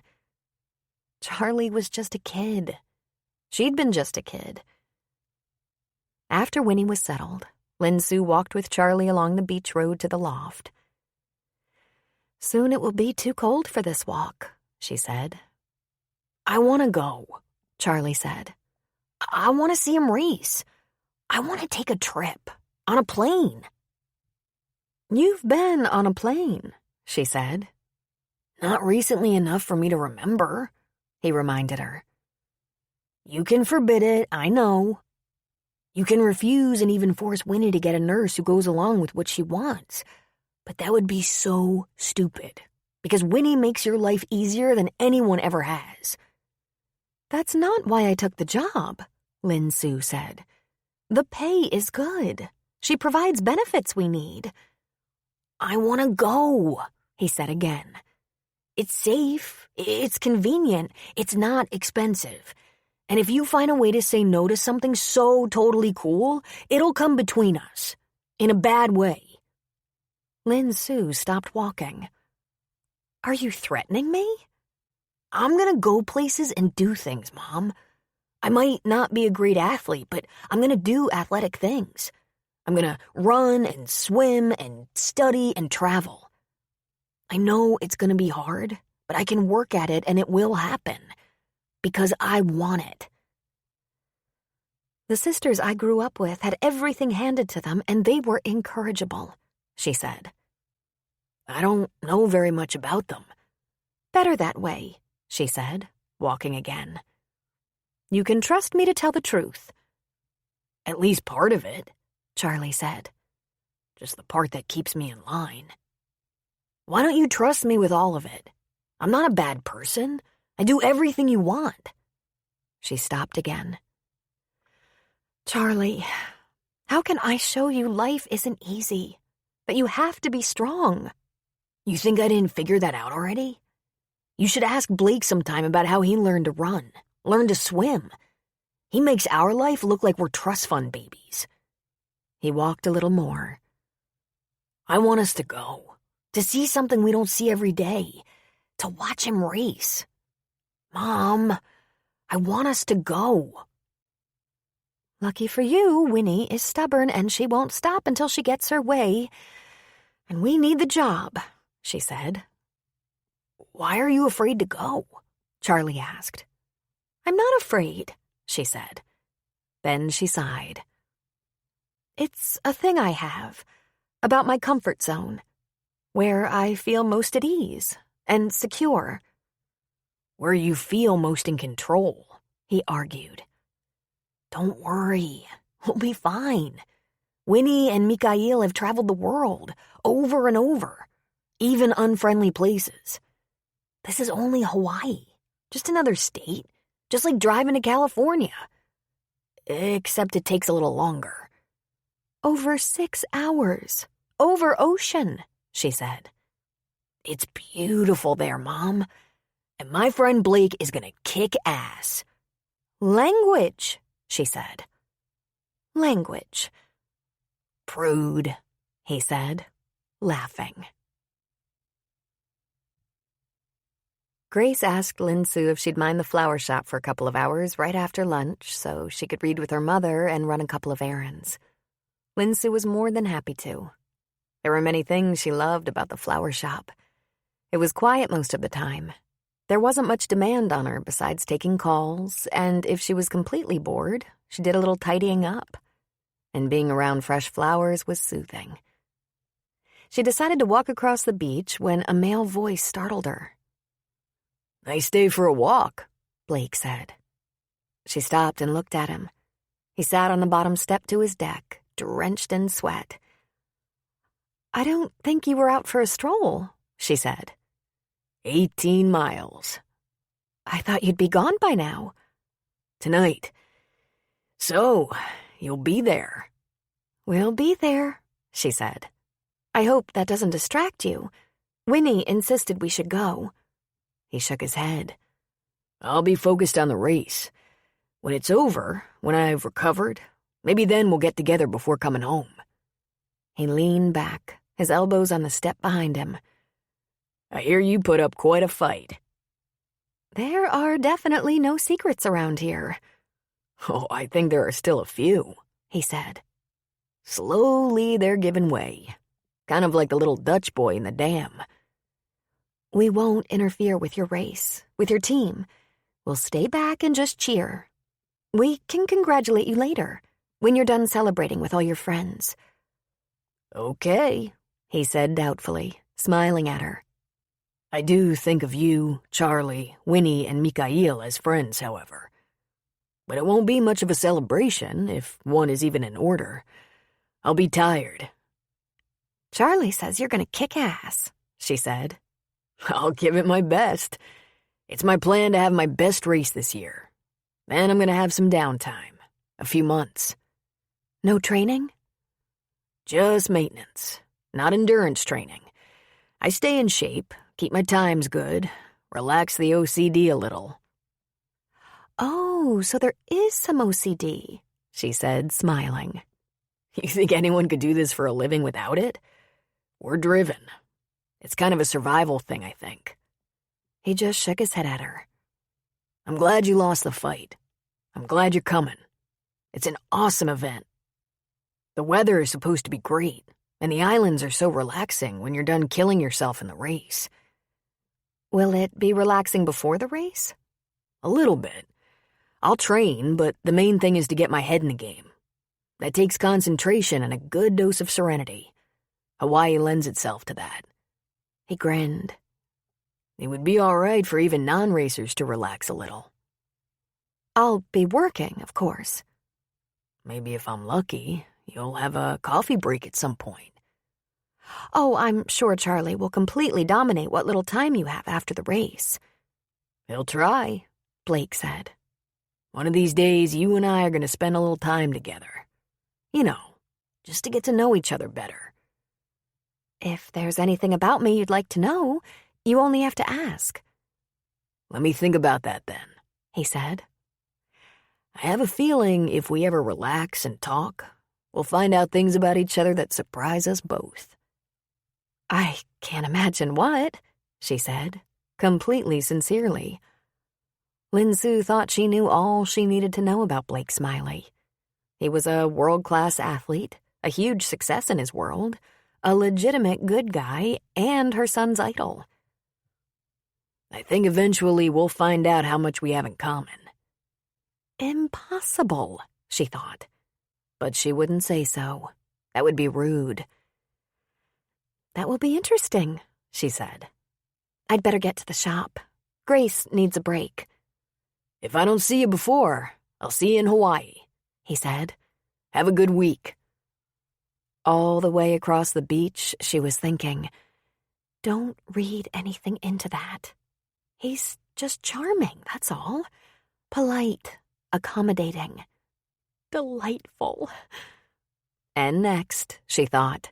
S1: Charlie was just a kid. She'd been just a kid. After Winnie was settled, Lin Su walked with Charlie along the beach road to the loft. "Soon it will be too cold for this walk," she said. "I want to go," Charlie said. "I want to see him race. I want to take a trip on a plane." "You've been on a plane," she said. "Not recently enough for me to remember," he reminded her. "You can forbid it, I know. You can refuse and even force Winnie to get a nurse who goes along with what she wants. But that would be so stupid, because Winnie makes your life easier than anyone ever has." "That's not why I took the job," Lin Su said. "The pay is good. She provides benefits we need." "I want to go," he said again. "It's safe, it's convenient, it's not expensive. And if you find a way to say no to something so totally cool, it'll come between us. In a bad way." Lin Su stopped walking. "Are you threatening me?" I'm gonna go places and do things, Mom. I might not be a great athlete, but I'm gonna do athletic things. I'm gonna run and swim and study and travel. I know it's gonna be hard, but I can work at it and it will happen. Because I want it.
S3: The sisters I grew up with had everything handed to them, and they were incorrigible, she said.
S1: I don't know very much about them.
S3: Better that way, she said, walking again. You can trust me to tell the truth.
S1: At least part of it,
S3: Charlie said.
S1: just the part that keeps me in line. Why don't you trust me with all of it? I'm not a bad person. I do everything you want.
S3: She stopped again. Charlie, how can I show you life isn't easy? That you have to be strong.
S1: You think I didn't figure that out already? You should ask Blake sometime about how he learned to run, learned to swim. He makes our life look like we're trust fund babies.
S3: He walked a little more.
S1: I want us to go, to see something we don't see every day, to watch him race. Mom, I want us to go.
S3: Lucky for you, Winnie is stubborn and she won't stop until she gets her way. And we need the job, she said.
S1: Why are you afraid to go?
S3: Charlie asked. I'm not afraid, she said. Then she sighed. It's a thing I have, about my comfort zone, where I feel most at ease and secure.
S1: Where you feel most in control,
S3: he argued.
S1: Don't worry, we'll be fine. Winnie and Mikhail have traveled the world, over and over, even unfriendly places. This is only Hawaii, just another state, just like driving to California. Except it takes a little longer.
S3: Over 6 hours, over ocean, she said.
S1: It's beautiful there, Mom. And my friend Blake is gonna kick ass.
S3: Language, she said. Language.
S1: Prude,
S3: he said, laughing. Grace asked Lin Sue if she'd mind the flower shop for a couple of hours right after lunch so she could read with her mother and run a couple of errands. Lin Sue was more than happy to. There were many things she loved about the flower shop. It was quiet most of the time. There wasn't much demand on her besides taking calls, and if she was completely bored, she did a little tidying up. And being around fresh flowers was soothing. She decided to walk across the beach when a male voice startled her.
S1: Nice day for a walk,
S3: Blake said. She stopped and looked at him. He sat on the bottom step to his deck, drenched in sweat. I don't think you were out for a stroll, she said.
S1: 18 miles.
S3: I thought you'd be gone by now.
S1: Tonight. So, you'll be there.
S3: We'll be there, she said. I hope that doesn't distract you. Winnie insisted we should go. He shook his head.
S1: I'll be focused on the race. When it's over, when I've recovered, maybe then we'll get together before coming home.
S3: He leaned back, his elbows on the step behind him.
S1: I hear you put up quite a fight.
S3: There are definitely no secrets around here.
S1: Oh, I think there are still a few,
S3: he said.
S1: Slowly they're giving way. Kind of like the little Dutch boy in the dam.
S3: We won't interfere with your race, with your team. We'll stay back and just cheer. We can congratulate you later, when you're done celebrating with all your friends.
S1: Okay, he said doubtfully, smiling at her. I do think of you, Charlie, Winnie, and Mikhail as friends, however. But it won't be much of a celebration, if one is even in order. I'll be tired.
S3: Charlie says you're gonna kick ass, she said.
S1: I'll give it my best. It's my plan to have my best race this year. Then I'm gonna have some downtime. A few months.
S3: No training?
S1: Just maintenance. Not endurance training. I stay in shape, keep my times good, relax the OCD a little.
S3: Oh, so there is some OCD, she said, smiling.
S1: You think anyone could do this for a living without it? We're driven. It's kind of a survival thing, I think. He just shook his head at her.
S2: I'm glad you lost the fight. I'm glad you're coming. It's an awesome event. The weather is supposed to be great, and the islands are so relaxing when you're done killing yourself in the race.
S1: Will it be relaxing before the race?
S2: A little bit. I'll train, but the main thing is to get my head in the game. That takes concentration and a good dose of serenity. Hawaii lends itself to that.
S1: He grinned.
S2: It would be all right for even non-racers to relax a little.
S1: I'll be working, of course.
S2: Maybe if I'm lucky, you'll have a coffee break at some point.
S1: Oh, I'm sure Charlie will completely dominate what little time you have after the race.
S2: He'll try,
S1: Blake said.
S2: One of these days, you and I are going to spend a little time together. You know, just to get to know each other better.
S1: If there's anything about me you'd like to know, you only have to ask.
S2: Let me think about that then,
S1: he said.
S2: I have a feeling if we ever relax and talk, we'll find out things about each other that surprise us both.
S1: I can't imagine what, she said, completely sincerely. Lin-Su thought she knew all she needed to know about Blake Smiley. He was a world-class athlete, a huge success in his world, a legitimate good guy, and her son's idol.
S2: I think eventually we'll find out how much we have in common.
S1: Impossible, she thought. But she wouldn't say so. That would be rude. That will be interesting, she said. I'd better get to the shop. Grace needs a break.
S2: If I don't see you before, I'll see you in Hawaii,
S1: he said.
S2: Have a good week.
S1: All the way across the beach, she was thinking, don't read anything into that. He's just charming, that's all. Polite, accommodating, delightful. And next, she thought,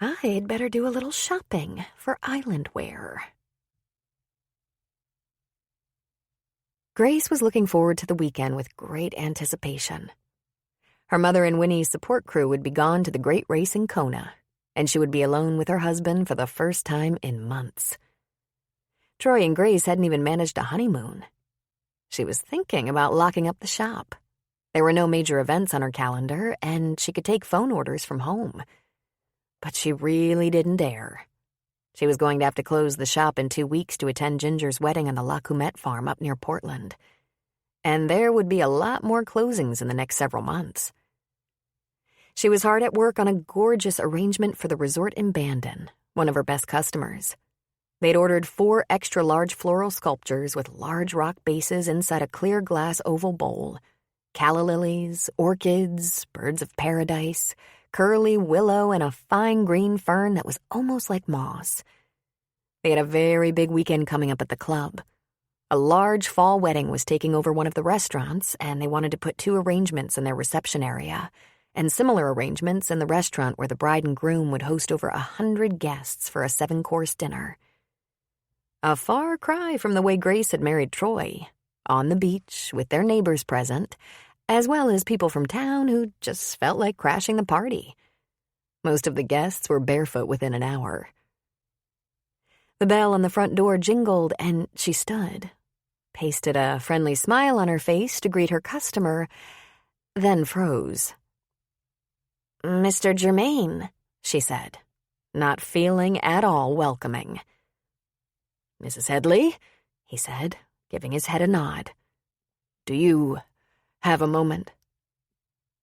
S1: I'd better do a little shopping for island wear. Grace was looking forward to the weekend with great anticipation. Her mother and Winnie's support crew would be gone to the great race in Kona, and she would be alone with her husband for the first time in months. Troy and Grace hadn't even managed a honeymoon. She was thinking about locking up the shop. There were no major events on her calendar, and she could take phone orders from home. But she really didn't dare. She was going to have to close the shop in 2 weeks to attend Ginger's wedding on the La Cumette farm up near Portland. And there would be a lot more closings in the next several months. She was hard at work on a gorgeous arrangement for the resort in Bandon, one of her best customers. They'd ordered 4 extra-large floral sculptures with large rock bases inside a clear glass oval bowl. Calla lilies, orchids, birds of paradise, curly willow, and a fine green fern that was almost like moss. They had a very big weekend coming up at the club. A large fall wedding was taking over one of the restaurants, and they wanted to put 2 arrangements in their reception area, and similar arrangements in the restaurant where the bride and groom would host over 100 guests for a 7-course dinner. A far cry from the way Grace had married Troy, on the beach with their neighbors present, as well as people from town who just felt like crashing the party. Most of the guests were barefoot within an hour. The bell on the front door jingled, and she stood, pasted a friendly smile on her face to greet her customer, then froze. "Mr. Germain," she said, not feeling at all welcoming.
S2: "Mrs. Headley,"
S1: he said, giving his head a nod.
S2: "Do you have a moment?"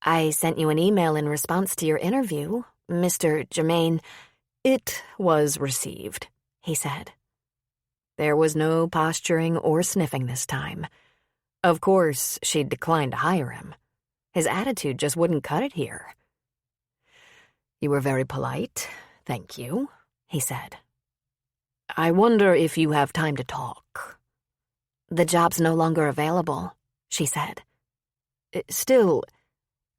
S1: "I sent you an email in response to your interview, Mr. Germain."
S2: "It was received," he said.
S1: There was no posturing or sniffing this time. Of course, she'd declined to hire him. His attitude just wouldn't cut it here.
S2: "You were very polite, thank you,"
S1: he said.
S2: "I wonder if you have time to talk."
S1: "The job's no longer available," she said.
S2: "Still,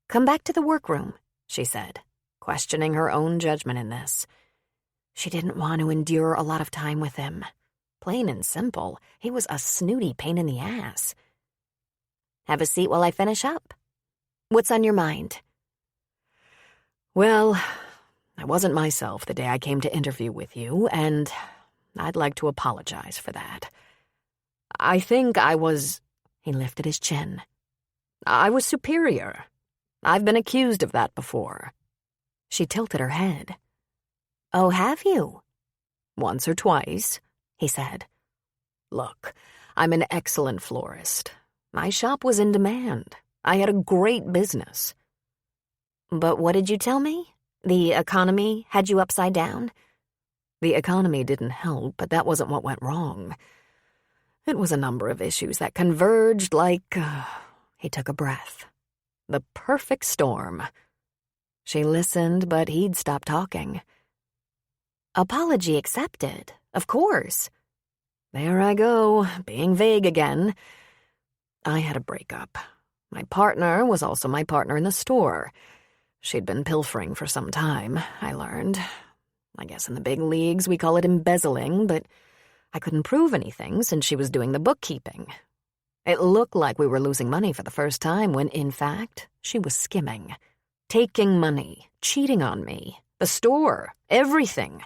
S1: come back to the workroom," she said, questioning her own judgment in this. She didn't want to endure a lot of time with him. Plain and simple, he was a snooty pain in the ass. "Have a seat while I finish up. What's on your mind?"
S2: "Well, I wasn't myself the day I came to interview with you, and
S1: I'd like to apologize for that. I think I was—" he lifted his chin. "I was superior. I've been accused of that before." She tilted her head.
S3: "Oh, have you?"
S1: "Once or twice," he said. "Look, I'm an excellent florist. My shop was in demand. I had a great business."
S3: "But what did you tell me? The economy had you upside down?"
S1: The economy didn't help, but that wasn't what went wrong. It was a number of issues that converged like— he took a breath. The perfect storm. She listened, but he'd stopped talking.
S3: "Apology accepted, of course."
S1: There I go, being vague again. I had a breakup. My partner was also my partner in the store. She'd been pilfering for some time, I learned. I guess in the big leagues we call it embezzling, but I couldn't prove anything since she was doing the bookkeeping. It looked like we were losing money for the first time when, in fact, she was skimming. Taking money, cheating on me, the store, everything.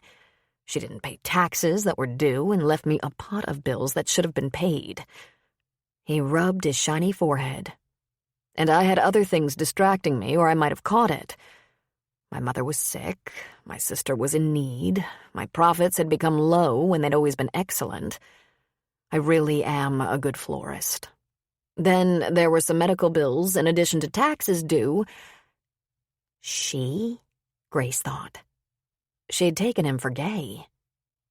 S1: She didn't pay taxes that were due and left me a pot of bills that should have been paid. He rubbed his shiny forehead. And I had other things distracting me, or I might have caught it. My mother was sick, my sister was in need, my profits had become low when they'd always been excellent. I really am a good florist. Then there were some medical bills in addition to taxes due.
S3: She?
S1: Grace thought. She'd taken him for gay.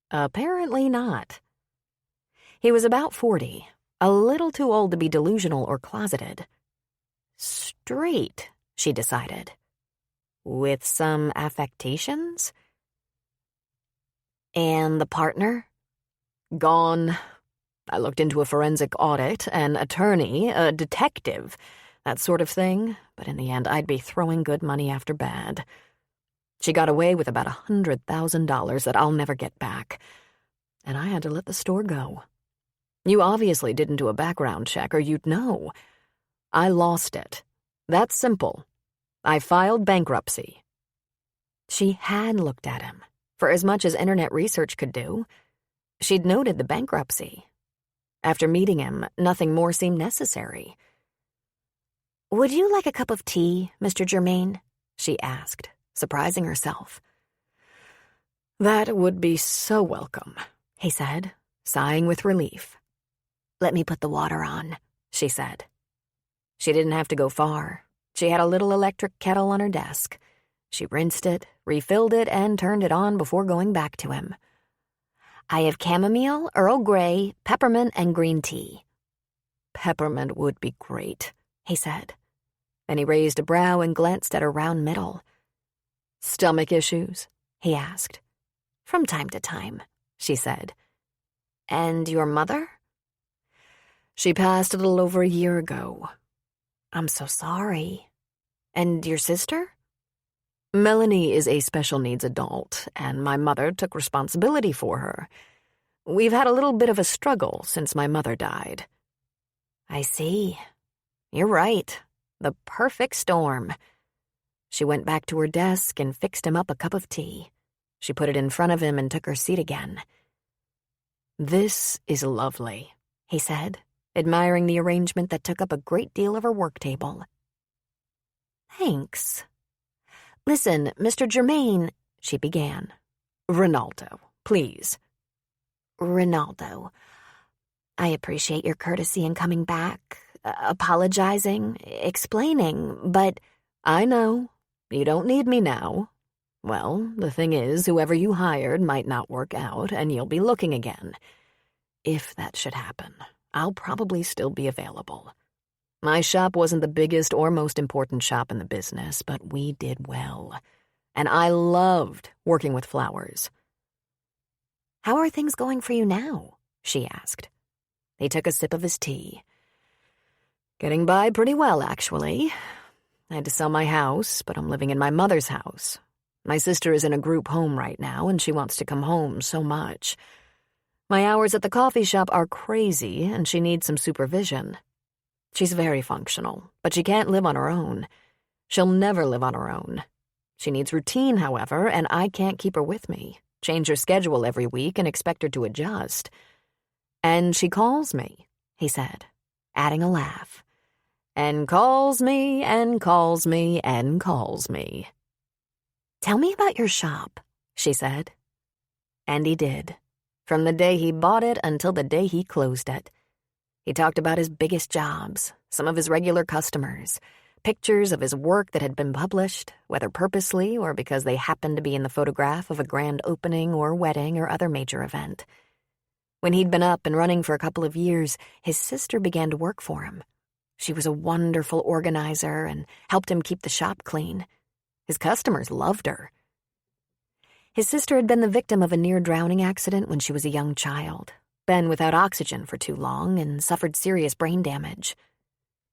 S1: Apparently not. He was about 40, a little too old to be delusional or closeted. Straight, she decided. With some affectations?
S3: And the partner?
S1: Gone. I looked into a forensic audit, an attorney, a detective, that sort of thing, but in the end I'd be throwing good money after bad. She got away with about $100,000 that I'll never get back, and I had to let the store go. You obviously didn't do a background check or you'd know. I lost it. That's simple. I filed bankruptcy. She had looked at him, for as much as internet research could do. She'd noted the bankruptcy. After meeting him, nothing more seemed necessary.
S3: "Would you like a cup of tea, Mr. Germain?" she asked, surprising herself.
S1: "That would be so welcome," he said, sighing with relief.
S3: "Let me put the water on,"
S1: she said. She didn't have to go far. She had a little electric kettle on her desk. She rinsed it, refilled it, and turned it on before going back to him.
S3: "I have chamomile, Earl Grey, peppermint, and green tea."
S1: "Peppermint would be great," he said. Then he raised a brow and glanced at her round middle. "Stomach issues?" he asked.
S3: "From time to time,"
S1: she said.
S3: "And your mother?"
S1: "She passed a little over a year ago."
S3: "I'm so sorry. And your sister?"
S1: "Melanie is a special needs adult, and my mother took responsibility for her. We've had a little bit of a struggle since my mother died."
S3: "I see. You're right. The perfect storm."
S1: She went back to her desk and fixed him up a cup of tea. She put it in front of him and took her seat again. "This is lovely," he said, admiring the arrangement that took up a great deal of her work table.
S3: "Thanks. Listen, Mr. Germain," she began.
S1: "Ronaldo, please."
S3: "Ronaldo, I appreciate your courtesy in coming back, apologizing, explaining, but—"
S1: "I know. You don't need me now. Well, the thing is, whoever you hired might not work out, and you'll be looking again. If that should happen, I'll probably still be available. My shop wasn't the biggest or most important shop in the business, but we did well. And I loved working with flowers."
S3: "How are things going for you now?" she asked.
S1: He took a sip of his tea. "Getting by pretty well, actually. I had to sell my house, but I'm living in my mother's house. My sister is in a group home right now, and she wants to come home so much. My hours at the coffee shop are crazy, and she needs some supervision. She's very functional, but she can't live on her own. She'll never live on her own. She needs routine, however, and I can't keep her with me. change her schedule every week and expect her to adjust. And she calls me, he said, adding a laugh. And calls me and calls me and calls me.
S3: Tell me about your shop, she said.
S1: And he did, from the day he bought it until the day he closed it. He talked about his biggest jobs, some of his regular customers, pictures of his work that had been published, whether purposely or because they happened to be in the photograph of a grand opening or wedding or other major event. When he'd been up and running for a couple of years, his sister began to work for him. She was a wonderful organizer and helped him keep the shop clean. His customers loved her. His sister had been the victim of a near-drowning accident when she was a young child, been without oxygen for too long, and suffered serious brain damage.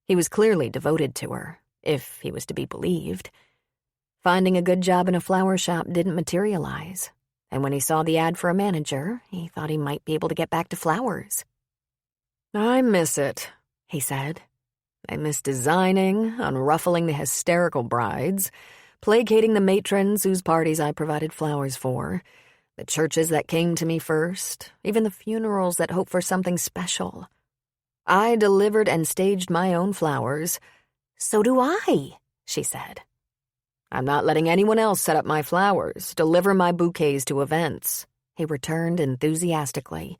S1: He was clearly devoted to her, if he was to be believed. Finding a good job in a flower shop didn't materialize, and when he saw the ad for a manager, he thought he might be able to get back to flowers.
S2: I miss it, he said. I miss designing, unruffling the hysterical brides, placating the matrons whose parties I provided flowers for, the churches that came to me first, even the funerals that hoped for something special. I delivered and staged my own flowers.
S3: So do I, she said.
S2: I'm not letting anyone else set up my flowers, deliver my bouquets to events, he returned enthusiastically.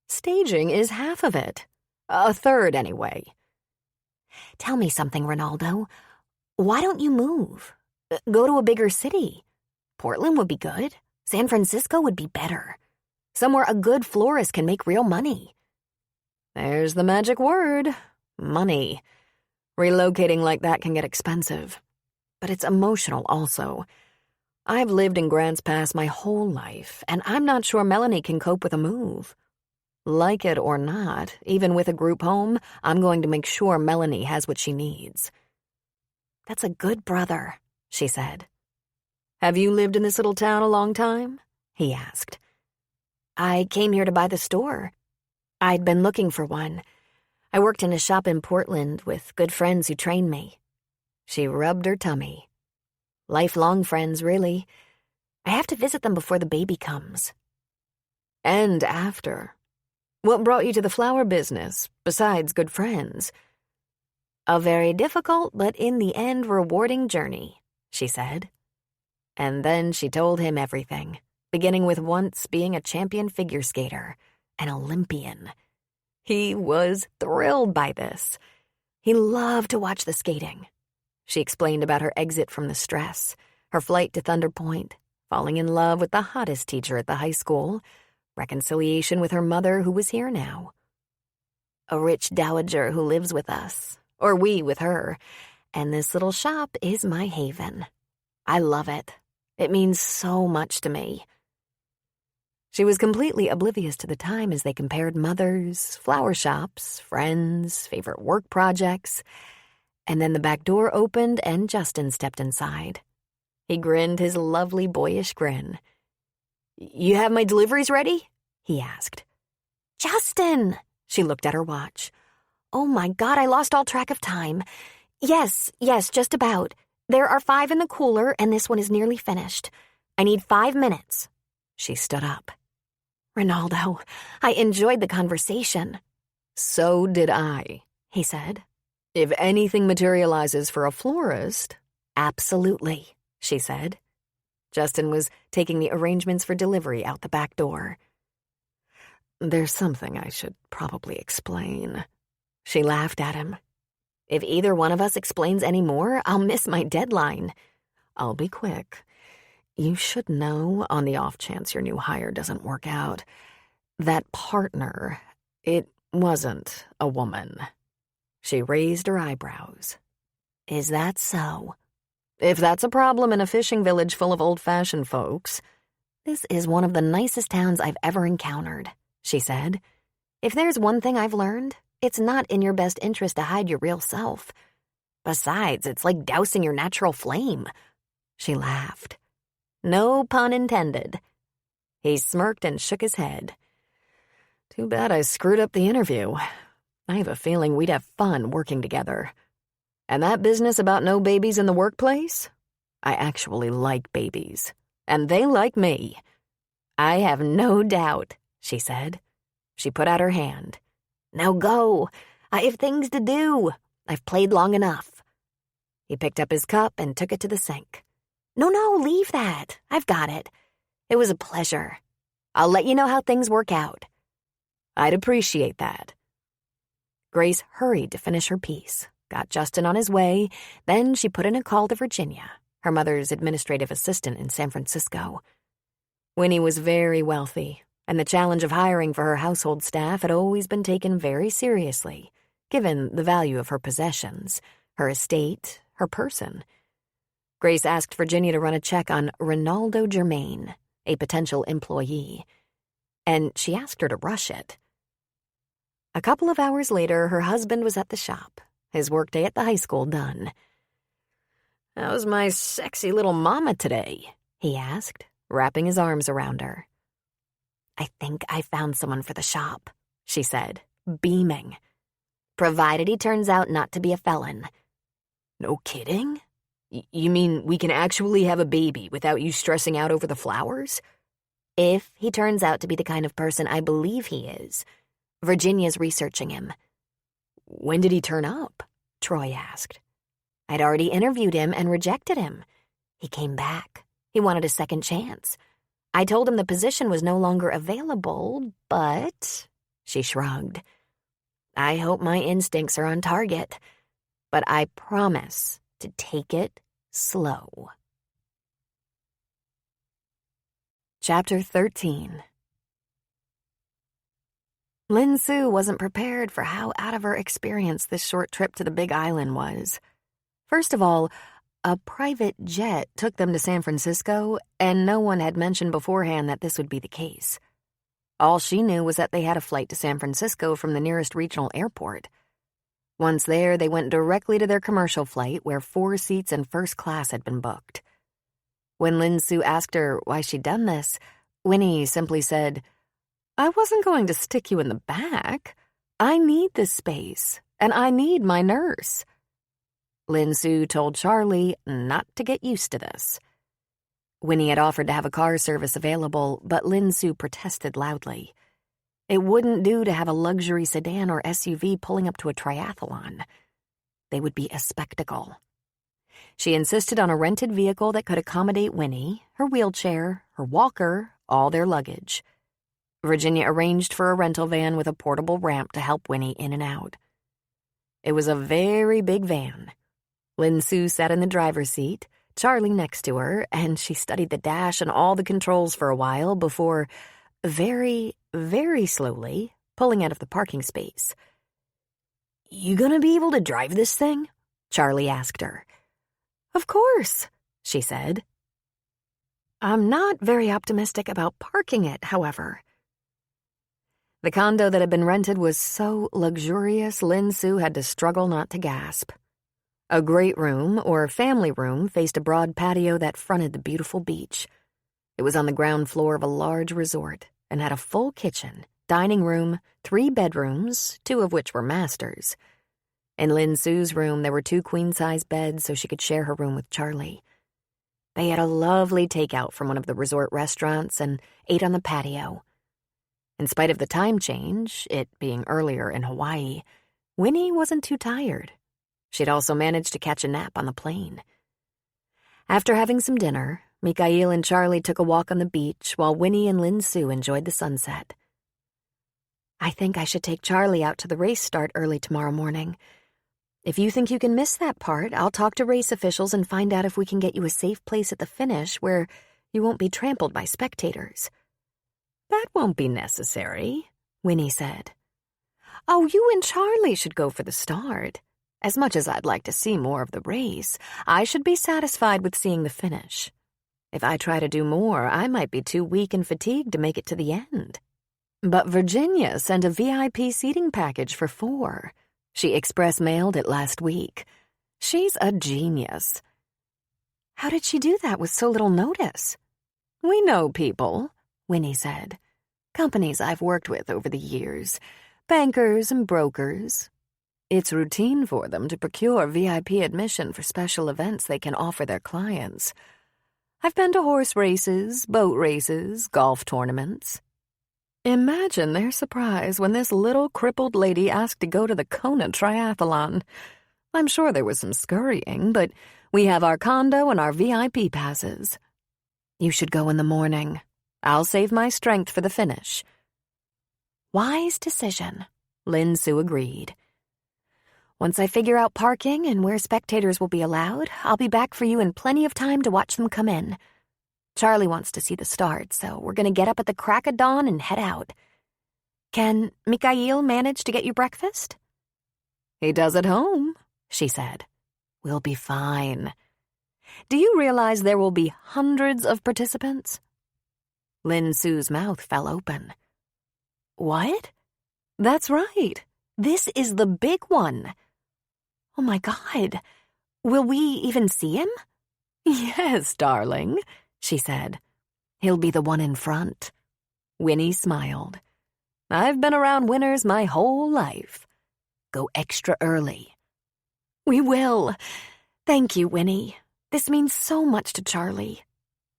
S2: Staging is half of it. A third, anyway.
S3: Tell me something, Ronaldo. Why don't you move? Go to a bigger city. Portland would be good. San Francisco would be better. Somewhere a good florist can make real money.
S2: There's the magic word. Money. Relocating like that can get expensive. But it's emotional also. I've lived in Grants Pass my whole life, and I'm not sure Melanie can cope with a move. Like it or not, even with a group home, I'm going to make sure Melanie has what she needs.
S3: That's a good brother, she said.
S2: Have you lived in this little town a long time? He asked.
S3: I came here to buy the store. I'd been looking for one. I worked in a shop in Portland with good friends who trained me.
S1: She rubbed her tummy.
S3: Lifelong friends, really. I have to visit them before the baby comes.
S2: And after. What brought you to the flower business, besides good friends?
S3: A very difficult, but in the end rewarding journey, she said.
S1: And then she told him everything, beginning with once being a champion figure skater, an Olympian. He was thrilled by this. He loved to watch the skating. She explained about her exit from the stress, her flight to Thunder Point, falling in love with the hottest teacher at the high school, reconciliation with her mother who was here now.
S3: A rich dowager who lives with us, or we with her, and this little shop is my haven. I love it. It means so much to me.
S1: She was completely oblivious to the time as they compared mothers, flower shops, friends, favorite work projects. And then the back door opened and Justin stepped inside. He grinned his lovely boyish grin.
S2: You have my deliveries ready? He asked.
S3: Justin! She looked at her watch. Oh my God, I lost all track of time. Yes, just about. There are 5 in the cooler, and this one is nearly finished. I need 5 minutes.
S1: She stood up.
S3: Ronaldo, I enjoyed the conversation.
S2: So did I,
S3: he said.
S2: If anything materializes for a florist.
S1: Absolutely, she said. Justin was taking the arrangements for delivery out the back door.
S2: There's something I should probably explain.
S1: She laughed at him. If either one of us explains any more, I'll miss my deadline.
S2: I'll be quick. You should know, on the off chance your new hire doesn't work out, that partner, it wasn't a woman.
S1: She raised her eyebrows.
S3: Is that so?
S2: If that's a problem in a fishing village full of old-fashioned folks.
S3: This is one of the nicest towns I've ever encountered, she said. If there's one thing I've learned, it's not in your best interest to hide your real self. Besides, it's like dousing your natural flame.
S1: She laughed. No pun intended. He smirked and shook his head.
S2: Too bad I screwed up the interview. I have a feeling we'd have fun working together. And that business about no babies in the workplace? I actually like babies. And they like me.
S1: I have no doubt, she said. She put out her hand. Now go. I have things to do. I've played long enough. He picked up his cup and took it to the sink. No, leave that. I've got it. It was a pleasure. I'll let you know how things work out.
S2: I'd appreciate that.
S1: Grace hurried to finish her piece, got Justin on his way, then she put in a call to Virginia, her mother's administrative assistant in San Francisco. Winnie was very wealthy, and the challenge of hiring for her household staff had always been taken very seriously, given the value of her possessions, her estate, her person. Grace asked Virginia to run a check on Ronaldo Germain, a potential employee, and she asked her to rush it. A couple of hours later, her husband was at the shop, his workday at the high school done.
S2: "How's my sexy little mama today?"
S1: he asked, wrapping his arms around her. I think I found someone for the shop, she said, beaming. Provided he turns out not to be a felon.
S2: No kidding? You mean we can actually have a baby without you stressing out over the flowers?
S1: If he turns out to be the kind of person I believe he is. Virginia's researching him.
S2: When did he turn up?
S1: Troy asked. I'd already interviewed him and rejected him. He came back. He wanted a second chance. I told him the position was no longer available, but... She shrugged. I hope my instincts are on target, but I promise to take it slow. Chapter 13. Lin Su wasn't prepared for how out of her experience this short trip to the Big Island was. First of all, a private jet took them to San Francisco, and no one had mentioned beforehand that this would be the case. All she knew was that they had a flight to San Francisco from the nearest regional airport. Once there, they went directly to their commercial flight where 4 seats in first class had been booked. When Lin Su asked her why she'd done this, Winnie simply said, I wasn't going to stick you in the back. I need this space, and I need my nurse. Lin Su told Charlie not to get used to this. Winnie had offered to have a car service available, but Lin Su protested loudly. It wouldn't do to have a luxury sedan or SUV pulling up to a triathlon. They would be a spectacle. She insisted on a rented vehicle that could accommodate Winnie, her wheelchair, her walker, all their luggage. Virginia arranged for a rental van with a portable ramp to help Winnie in and out. It was a very big van. Lin Su sat in the driver's seat, Charlie next to her, and she studied the dash and all the controls for a while before, very, very slowly, pulling out of the parking space.
S2: You gonna be able to drive this thing?
S1: Charlie asked her. Of course, she said. I'm not very optimistic about parking it, however. The condo that had been rented was so luxurious, Lin Su had to struggle not to gasp. A great room, or family room, faced a broad patio that fronted the beautiful beach. It was on the ground floor of a large resort and had a full kitchen, dining room, 3 bedrooms, 2 of which were masters. In Lin Su's room, there were 2 queen-size beds so she could share her room with Charlie. They had a lovely takeout from one of the resort restaurants and ate on the patio. In spite of the time change, it being earlier in Hawaii, Winnie wasn't too tired. She'd also managed to catch a nap on the plane. After having some dinner, Mikhail and Charlie took a walk on the beach while Winnie and Lin Su enjoyed the sunset. I think I should take Charlie out to the race start early tomorrow morning. If you think you can miss that part, I'll talk to race officials and find out if we can get you a safe place at the finish where you won't be trampled by spectators. That won't be necessary, Winnie said. Oh, you and Charlie should go for the start. As much as I'd like to see more of the race, I should be satisfied with seeing the finish. If I try to do more, I might be too weak and fatigued to make it to the end. But Virginia sent a VIP seating package for 4. She express-mailed it last week. She's a genius. How did she do that with so little notice? We know people, Winnie said. Companies I've worked with over the years. Bankers and brokers. It's routine for them to procure VIP admission for special events they can offer their clients. I've been to horse races, boat races, golf tournaments. Imagine their surprise when this little crippled lady asked to go to the Kona Triathlon. I'm sure there was some scurrying, but we have our condo and our VIP passes. You should go in the morning. I'll save my strength for the finish. Wise decision, Lin Su agreed. Once I figure out parking and where spectators will be allowed, I'll be back for you in plenty of time to watch them come in. Charlie wants to see the start, so we're going to get up at the crack of dawn and head out. Can Mikhail manage to get you breakfast? He does at home, she said. We'll be fine. Do you realize there will be hundreds of participants? Lin Su's mouth fell open. What? That's right. This is the big one. Oh my God. Will we even see him? Yes, darling, she said. He'll be the one in front. Winnie smiled. I've been around winners my whole life. Go extra early. We will. Thank you, Winnie. This means so much to Charlie.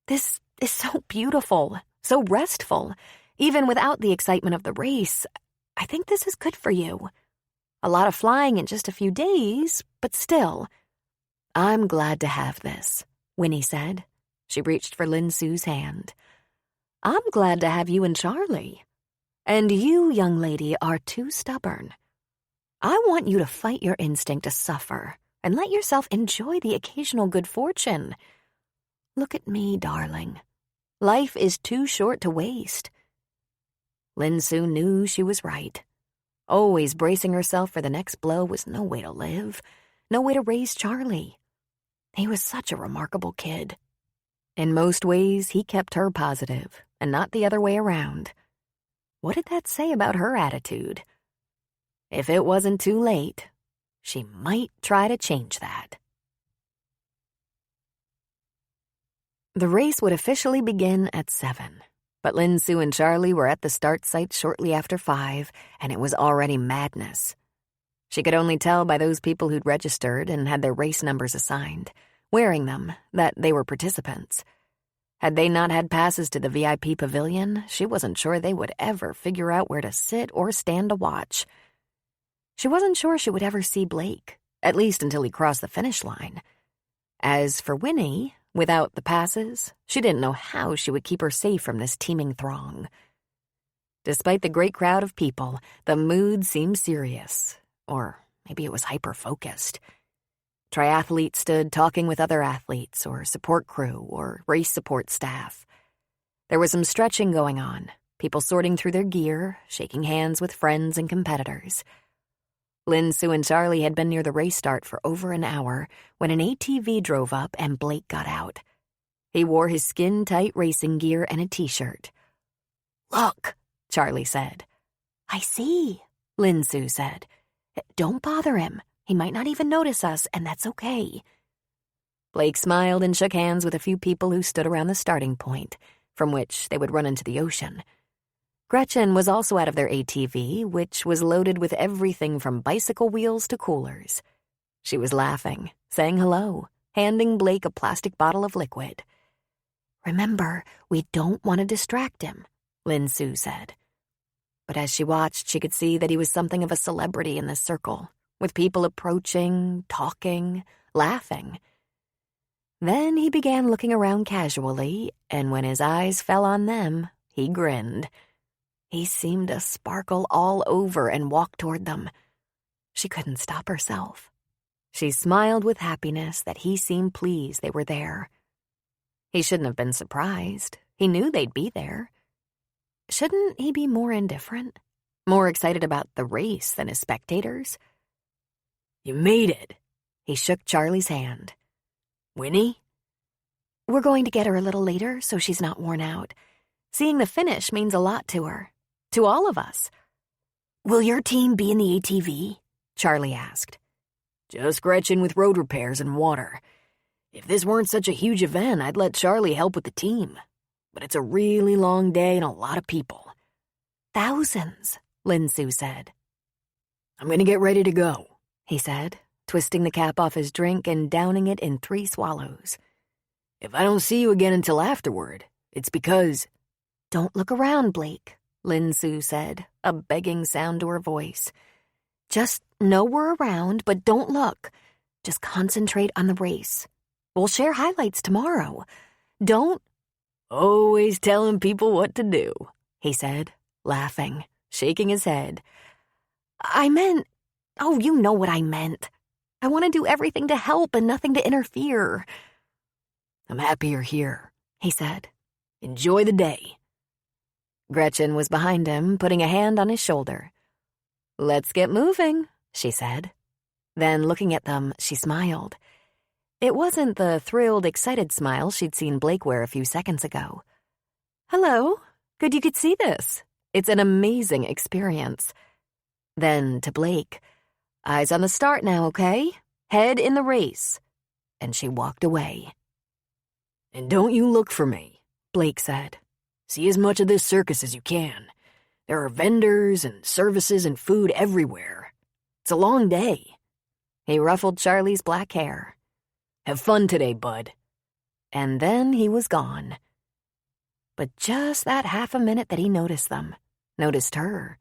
S1: This is so beautiful, so restful. Even without the excitement of the race, I think this is good for you. A lot of flying in just a few days, but still. I'm glad to have this, Winnie said. She reached for Lin Su's hand. I'm glad to have you and Charlie. And you, young lady, are too stubborn. I want you to fight your instinct to suffer and let yourself enjoy the occasional good fortune. Look at me, darling. Life is too short to waste. Lin Su knew she was right. Always bracing herself for the next blow was no way to live, no way to raise Charlie. He was such a remarkable kid. In most ways, he kept her positive, and not the other way around. What did that say about her attitude? If it wasn't too late, she might try to change that. The race would officially begin at 7, but Lin Su and Charlie were at the start site shortly after 5, and it was already madness. She could only tell by those people who'd registered and had their race numbers assigned, wearing them, that they were participants. Had they not had passes to the VIP pavilion, she wasn't sure they would ever figure out where to sit or stand to watch. She wasn't sure she would ever see Blake, at least until he crossed the finish line. As for Winnie, without the passes, she didn't know how she would keep her safe from this teeming throng. Despite the great crowd of people, the mood seemed serious, or maybe it was hyper-focused. Triathletes stood talking with other athletes, or support crew, or race support staff. There was some stretching going on, people sorting through their gear, shaking hands with friends and competitors. Lin Su and Charlie had been near the race start for over an hour when an ATV drove up and Blake got out. He wore his skin-tight racing gear and a t-shirt. Look, Charlie said. I see, Lin Su said. Don't bother him. He might not even notice us, and that's okay. Blake smiled and shook hands with a few people who stood around the starting point, from which they would run into the ocean. Gretchen was also out of their ATV, which was loaded with everything from bicycle wheels to coolers. She was laughing, saying hello, handing Blake a plastic bottle of liquid. Remember, we don't want to distract him, Lin Su said. But as she watched, she could see that he was something of a celebrity in this circle, with people approaching, talking, laughing. Then he began looking around casually, and when his eyes fell on them, he grinned. He seemed to sparkle all over and walk toward them. She couldn't stop herself. She smiled with happiness that he seemed pleased they were there. He shouldn't have been surprised. He knew they'd be there. Shouldn't he be more indifferent? More excited about the race than his spectators? You made it. He shook Charlie's hand. Winnie? We're going to get her a little later so she's not worn out. Seeing the finish means a lot to her. To all of us. Will your team be in the ATV? Charlie asked. Just Gretchen with road repairs and water. If this weren't such a huge event, I'd let Charlie help with the team. But it's a really long day and a lot of people. Thousands, Lin Su said. I'm going to get ready to go, he said, twisting the cap off his drink and downing it in 3 swallows.
S2: If I don't see you again until afterward, it's because—"
S3: "Don't look around, Blake," Lin Su said, a begging sound to her voice. "Just know we're around, but don't look. Just concentrate on the race. We'll share highlights tomorrow. Don't—"
S2: "Always telling people what to do,"
S3: he said, laughing, shaking his head. "I meant— oh, you know what I meant. I want to do everything to help and nothing to interfere."
S2: "I'm happy you're here,"
S3: he said.
S2: "Enjoy the day."
S3: Gretchen was behind him, putting a hand on his shoulder. "Let's get moving," she said. Then, looking at them, she smiled. It wasn't the thrilled, excited smile she'd seen Blake wear a few seconds ago. "Hello. Good you could see this. It's an amazing experience." Then, to Blake, "Eyes on the start now, okay? Head in the race." And she walked away.
S2: "And don't you look for me,"
S3: Blake said.
S2: "See as much of this circus as you can. There are vendors and services and food everywhere. It's a long day."
S3: He ruffled Charlie's black hair.
S2: "Have fun today, bud."
S3: And then he was gone. But just that half a minute that he noticed them, noticed her,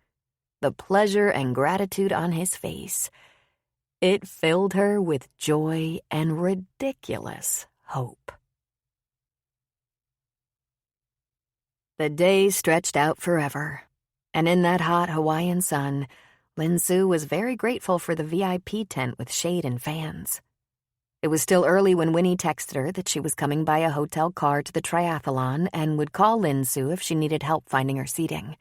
S3: the pleasure and gratitude on his face, it filled her with joy and ridiculous hope. The day stretched out forever, and in that hot Hawaiian sun, Lin Su was very grateful for the VIP tent with shade and fans. It was still early when Winnie texted her that she was coming by a hotel car to the triathlon and would call Lin Su if she needed help finding her seating.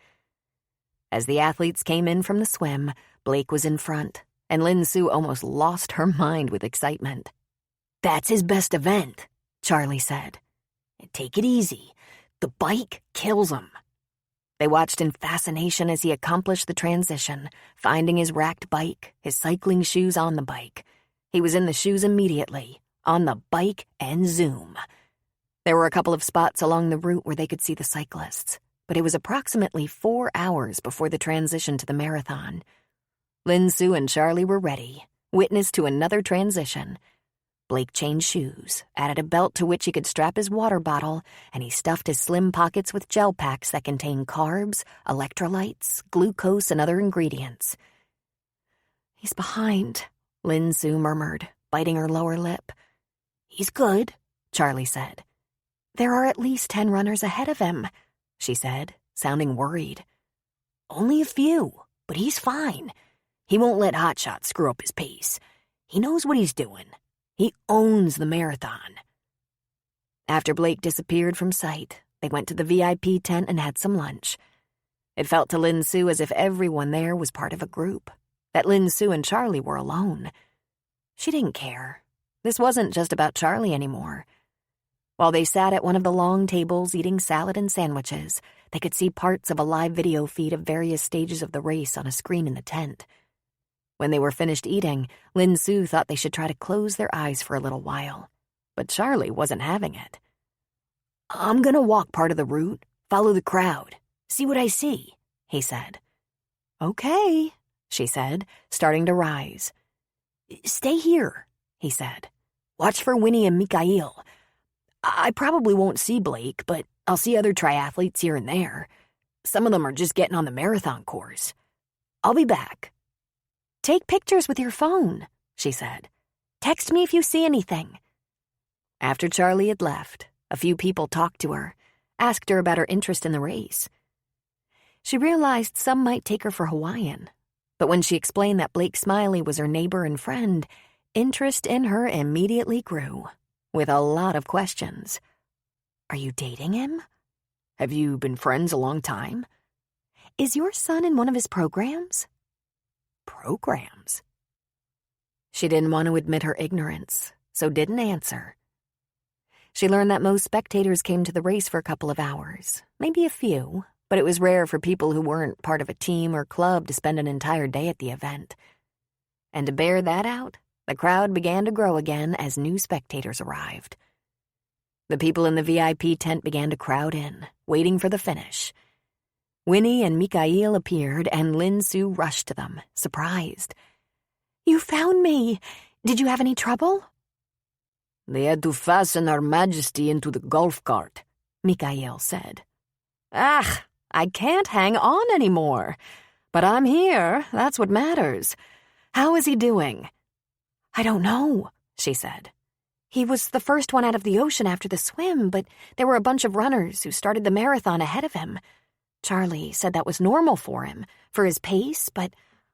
S3: As the athletes came in from the swim, Blake was in front, and Lin Su almost lost her mind with excitement.
S2: "That's his best event,"
S3: Charlie said.
S2: "Take it easy. The bike kills him."
S3: They watched in fascination as he accomplished the transition, finding his racked bike, his cycling shoes on the bike. He was in the shoes immediately, on the bike, and zoom. There were a couple of spots along the route where they could see the cyclists, but it was approximately 4 hours before the transition to the marathon. Lin Su and Charlie were ready, witness to another transition. Blake changed shoes, added a belt to which he could strap his water bottle, and he stuffed his slim pockets with gel packs that contained carbs, electrolytes, glucose, and other ingredients. "He's behind," Lin Su murmured, biting her lower lip.
S2: "He's good,"
S3: Charlie said. "There are at least 10 runners ahead of him," she said, sounding worried.
S2: "Only a few, but he's fine. He won't let Hotshot screw up his pace. He knows what he's doing. He owns the marathon."
S3: After Blake disappeared from sight, they went to the VIP tent and had some lunch. It felt to Lin Su as if everyone there was part of a group, that Lin Su and Charlie were alone. She didn't care. This wasn't just about Charlie anymore. While they sat at one of the long tables eating salad and sandwiches, they could see parts of a live video feed of various stages of the race on a screen in the tent. When they were finished eating, Lin Su thought they should try to close their eyes for a little while. But Charlie wasn't having it.
S2: "I'm gonna walk part of the route, follow the crowd, see what I see," he said.
S3: "Okay," she said, starting to rise.
S2: "Stay here," he said.
S3: "Watch for Winnie and Mikhail.
S2: I probably won't see Blake, but I'll see other triathletes here and there. Some of them are just getting on the marathon course. I'll be back."
S3: "Take pictures with your phone," she said. "Text me if you see anything." After Charlie had left, a few people talked to her, asked her about her interest in the race. She realized some might take her for Hawaiian, but when she explained that Blake Smiley was her neighbor and friend, interest in her immediately grew, with a lot of questions. "Are you dating him?
S2: Have you been friends a long time?
S3: Is your son in one of his programs?"
S2: Programs?
S3: She didn't want to admit her ignorance, so didn't answer. She learned that most spectators came to the race for a couple of hours, maybe a few, but it was rare for people who weren't part of a team or club to spend an entire day at the event. And to bear that out, the crowd began to grow again as new spectators arrived. The people in the VIP tent began to crowd in, waiting for the finish. Winnie and Mikhail appeared, and Lin Su rushed to them, surprised. "You found me! Did you have any trouble?"
S2: They had to fasten Her Majesty into the golf cart,
S1: Mikhail said. Ah, I can't hang on anymore. But I'm here, that's what matters. How is he doing? I don't know, she said. He was the first one out of the ocean after the swim, but there were a bunch of runners who started the marathon ahead of him. Charlie said that was normal for him, for his pace, but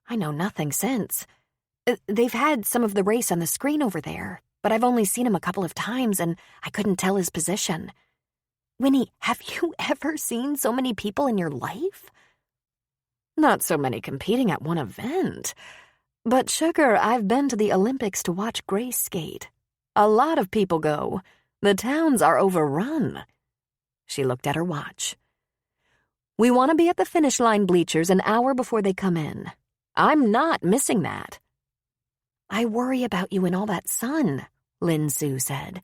S1: I know nothing since. They've had some of the race on the screen over there, but I've only seen him a couple of times and I couldn't tell his position. Winnie, have you ever seen so many people in your life? Not so many competing at one event. But, sugar, I've been to the Olympics to watch Grace skate. A lot of people go. The towns are overrun. She looked at her watch. We want to be at the finish line bleachers an hour before they come in. I'm not missing that. I worry about you in all that sun, Lin Su said.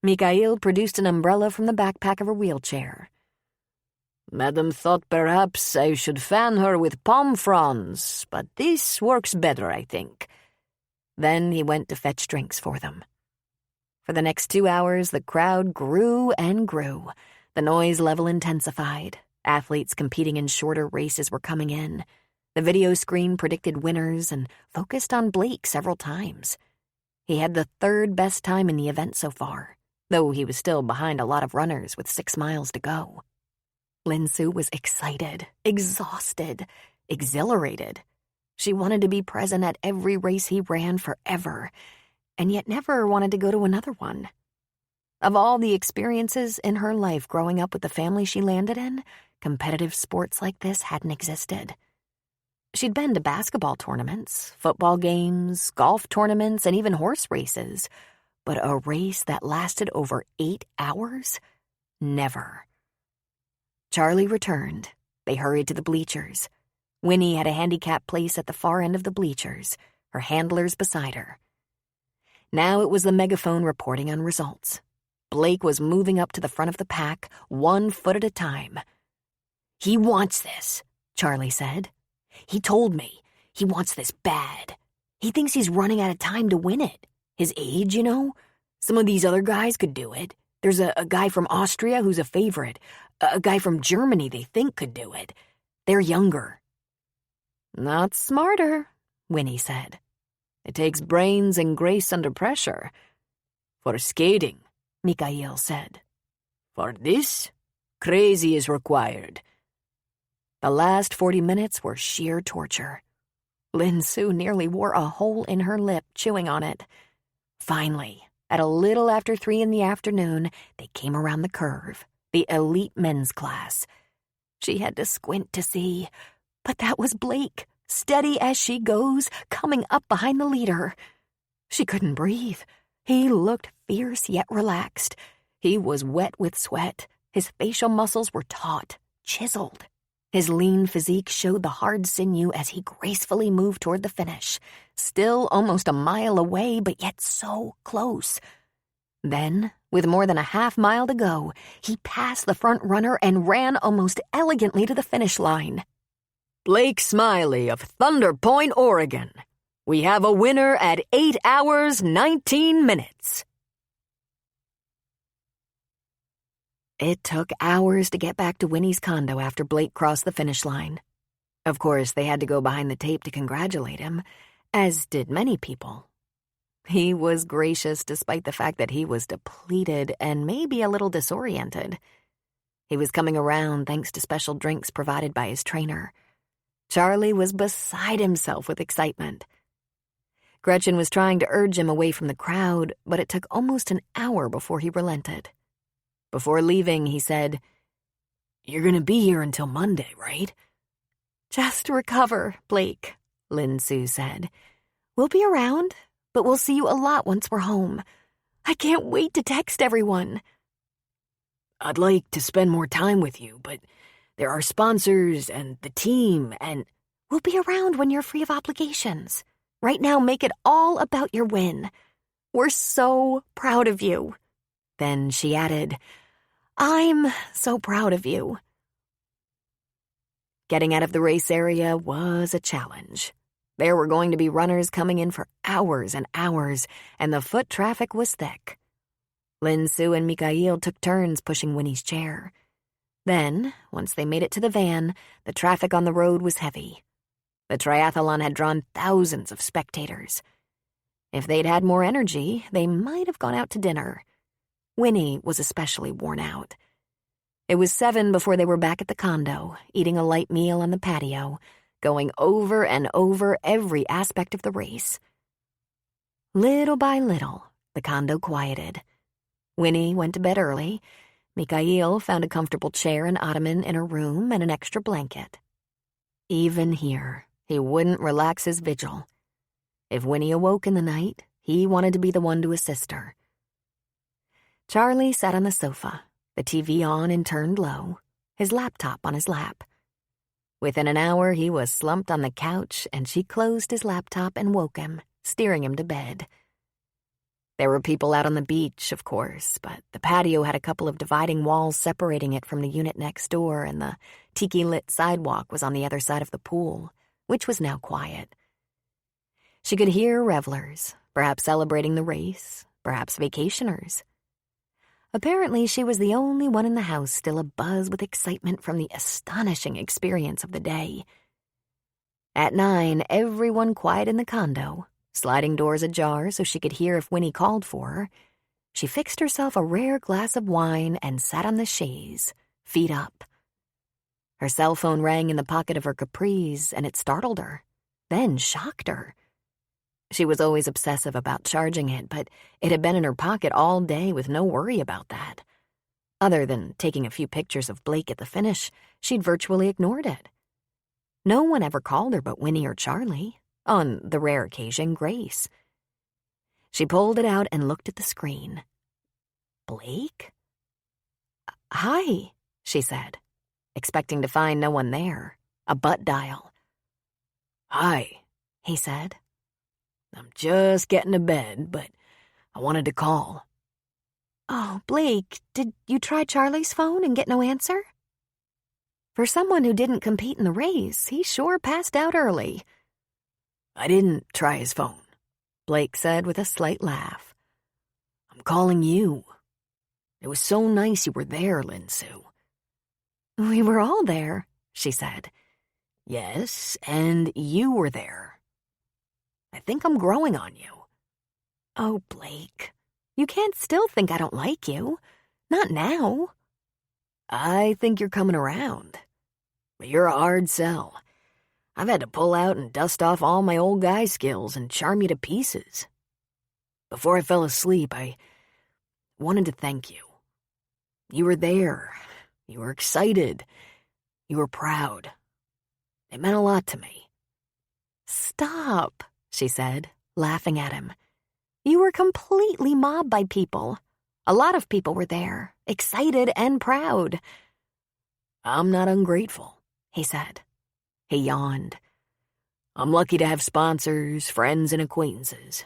S1: Mikhail produced an umbrella from the backpack of her wheelchair.
S2: Madam thought perhaps I should fan her with palm fronds, but this works better, I think.
S1: Then he went to fetch drinks for them. For the next 2 hours, the crowd grew and grew. The noise level intensified. Athletes competing in shorter races were coming in. The video screen predicted winners and focused on Blake several times. He had the third best time in the event so far, though he was still behind a lot of runners with 6 miles to go. Lin Su was excited, exhausted, exhilarated. She wanted to be present at every race he ran forever, and yet never wanted to go to another one. Of all the experiences in her life growing up with the family she landed in, competitive sports like this hadn't existed. She'd been to basketball tournaments, football games, golf tournaments, and even horse races, but a race that lasted over 8 hours? Never. Charlie returned. They hurried to the bleachers. Winnie had a handicapped place at the far end of the bleachers, her handlers beside her. Now it was the megaphone reporting on results. Blake was moving up to the front of the pack, 1 foot at a time. He wants this, Charlie said. He told me. He wants this bad. He thinks he's running out of time to win it. His age, you know? Some of these other guys could do it. There's a guy from Austria who's a favorite. A guy from Germany they think could do it. They're younger. Not smarter, Winnie said. It takes brains and grace under pressure.
S2: For skating,
S1: Mikhail said.
S2: For this, crazy is required.
S1: The last 40 minutes were sheer torture. Lin Su nearly wore a hole in her lip chewing on it. Finally, at a little after 3 in the afternoon, they came around the curve, the elite men's class. She had to squint to see, but that was Blake, steady as she goes, coming up behind the leader. She couldn't breathe. He looked fierce yet relaxed. He was wet with sweat. His facial muscles were taut, chiseled. His lean physique showed the hard sinew as he gracefully moved toward the finish, still almost a mile away, but yet so close. Then, with more than a half mile to go, he passed the front runner and ran almost elegantly to the finish line.
S2: Blake Smiley of Thunder Point, Oregon. We have a winner at 8 hours, 19 minutes.
S1: It took hours to get back to Winnie's condo after Blake crossed the finish line. Of course, they had to go behind the tape to congratulate him, as did many people. He was gracious despite the fact that he was depleted and maybe a little disoriented. He was coming around thanks to special drinks provided by his trainer. Charlie was beside himself with excitement. Gretchen was trying to urge him away from the crowd, but it took almost an hour before he relented. Before leaving, he said, "You're going to be here until Monday, right?" "Just recover, Blake," Lin Su said. "We'll be around, but we'll see you a lot once we're home. I can't wait to text everyone."
S2: I'd like to spend more time with you, but there are sponsors and the team and...
S1: We'll be around when you're free of obligations. Right now, make it all about your win. We're so proud of you. Then she added, I'm so proud of you. Getting out of the race area was a challenge. There were going to be runners coming in for hours and hours, and the foot traffic was thick. Lin Su and Mikhail took turns pushing Winnie's chair. Then, once they made it to the van, the traffic on the road was heavy. The triathlon had drawn thousands of spectators. If they'd had more energy, they might have gone out to dinner. Winnie was especially worn out. It was 7 before they were back at the condo, eating a light meal on the patio, going over and over every aspect of the race. Little by little, the condo quieted. Winnie went to bed early. Mikhail found a comfortable chair and ottoman in her room and an extra blanket. Even here, he wouldn't relax his vigil. If Winnie awoke in the night, he wanted to be the one to assist her. Charlie sat on the sofa, the TV on and turned low, his laptop on his lap. Within an hour, he was slumped on the couch, and she closed his laptop and woke him, steering him to bed. There were people out on the beach, of course, but the patio had a couple of dividing walls separating it from the unit next door, and the tiki-lit sidewalk was on the other side of the pool, which was now quiet. She could hear revelers, perhaps celebrating the race, perhaps vacationers. Apparently, she was the only one in the house still abuzz with excitement from the astonishing experience of the day. At 9, everyone quiet in the condo, sliding doors ajar so she could hear if Winnie called for her. She fixed herself a rare glass of wine and sat on the chaise, feet up. Her cell phone rang in the pocket of her capris, and it startled her, then shocked her. She was always obsessive about charging it, but it had been in her pocket all day with no worry about that. Other than taking a few pictures of Blake at the finish, she'd virtually ignored it. No one ever called her but Winnie or Charlie, on the rare occasion, Grace. She pulled it out and looked at the screen. Blake? "Hi," she said, expecting to find no one there, a butt dial.
S2: "Hi,"
S1: he said.
S2: "I'm just getting to bed, but I wanted to call."
S1: "Oh, Blake, did you try Charlie's phone and get no answer?" For someone who didn't compete in the race, he sure passed out early.
S2: "I didn't try his phone," Blake said with a slight laugh. "I'm calling you. It was so nice you were there, Lin Su."
S1: "We were all there," she said.
S2: "Yes, and you were there. I think I'm growing on you."
S1: "Oh, Blake, you can't still think I don't like you. Not now."
S2: "I think you're coming around. But you're a hard sell. I've had to pull out and dust off all my old guy skills and charm you to pieces. Before I fell asleep, I wanted to thank you. You were there. You were excited. You were proud. It meant a lot to me."
S1: "Stop," she said, laughing at him. "You were completely mobbed by people. A lot of people were there, excited and proud."
S2: "I'm not ungrateful," he said. He yawned. "I'm lucky to have sponsors, friends, and acquaintances.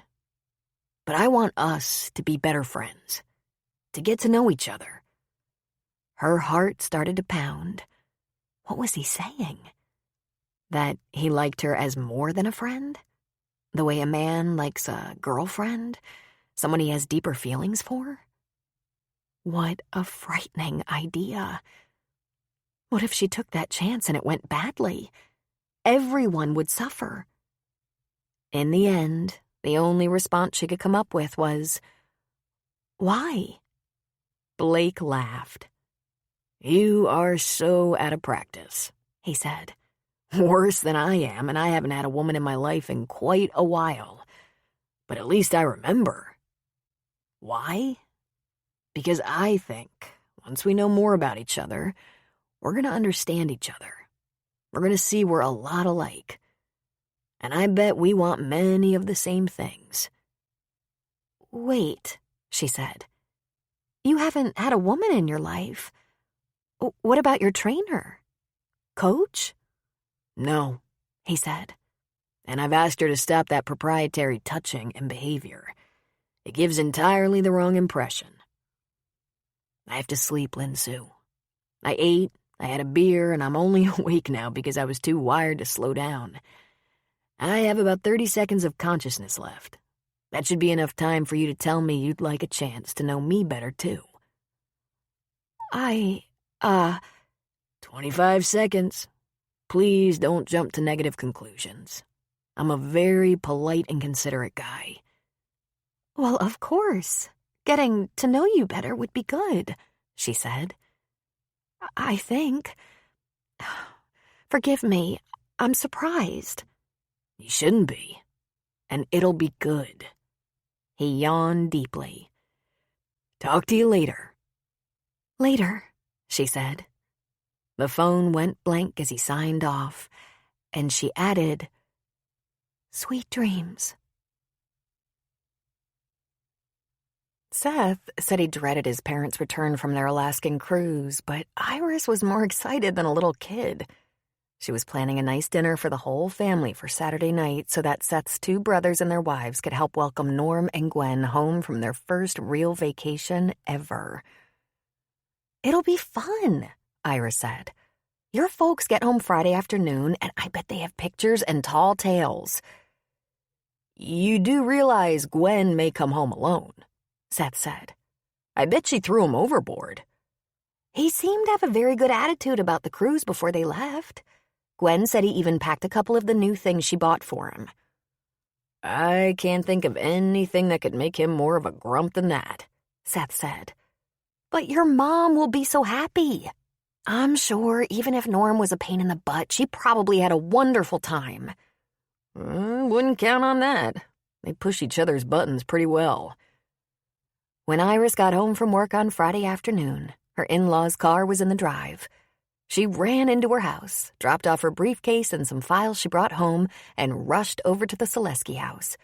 S2: But I want us to be better friends, to get to know each other."
S1: Her heart started to pound. What was he saying? That he liked her as more than a friend? The way a man likes a girlfriend? Someone he has deeper feelings for? What a frightening idea. What if she took that chance and it went badly? Everyone would suffer. In the end, the only response she could come up with was, "Why?" Blake laughed.
S2: "You are so out of practice," he said. "Worse than I am, and I haven't had a woman in my life in quite a while. But at least I remember. Why? Because I think, once we know more about each other, we're going to understand each other. We're going to see we're a lot alike. And I bet we want many of the same things."
S1: "Wait," she said. "You haven't had a woman in your life. What about your trainer? Coach?"
S2: "No," he said. "And I've asked her to stop that proprietary touching and behavior. It gives entirely the wrong impression. I have to sleep, Lin Su. I ate, I had a beer, and I'm only awake now because I was too wired to slow down. I have about 30 seconds of consciousness left. That should be enough time for you to tell me you'd like a chance to know me better, too. 25 seconds. Please don't jump to negative conclusions. I'm a very polite and considerate guy.
S3: Well, of course. Getting to know you better would be good, she said. I think. Forgive me, I'm surprised.
S2: You shouldn't be. And it'll be good. He yawned deeply. Talk to you later.
S3: Later, she said.
S1: The phone went blank as he signed off, and she added,
S3: Sweet dreams.
S1: Seth said he dreaded his parents' return from their Alaskan cruise, but Iris was more excited than a little kid. She was planning a nice dinner for the whole family for Saturday night so that Seth's 2 brothers and their wives could help welcome Norm and Gwen home from their first real vacation ever.
S3: It'll be fun, Iris said.
S1: Your folks get home Friday afternoon, and I bet they have pictures and tall tales.
S2: You do realize Gwen may come home alone, Seth said. I bet she threw him overboard.
S1: He seemed to have a very good attitude about the cruise before they left. Gwen said he even packed a couple of the new things she bought for him.
S2: I can't think of anything that could make him more of a grump than that,
S1: Seth said. But your mom will be so happy. I'm sure even if Norm was a pain in the butt, she probably had a wonderful time.
S2: Wouldn't count on that. They push each other's buttons pretty well.
S1: When Iris got home from work on Friday afternoon, her in-laws' car was in the drive. She ran into her house, dropped off her briefcase and some files she brought home, and rushed over to the Selesky house.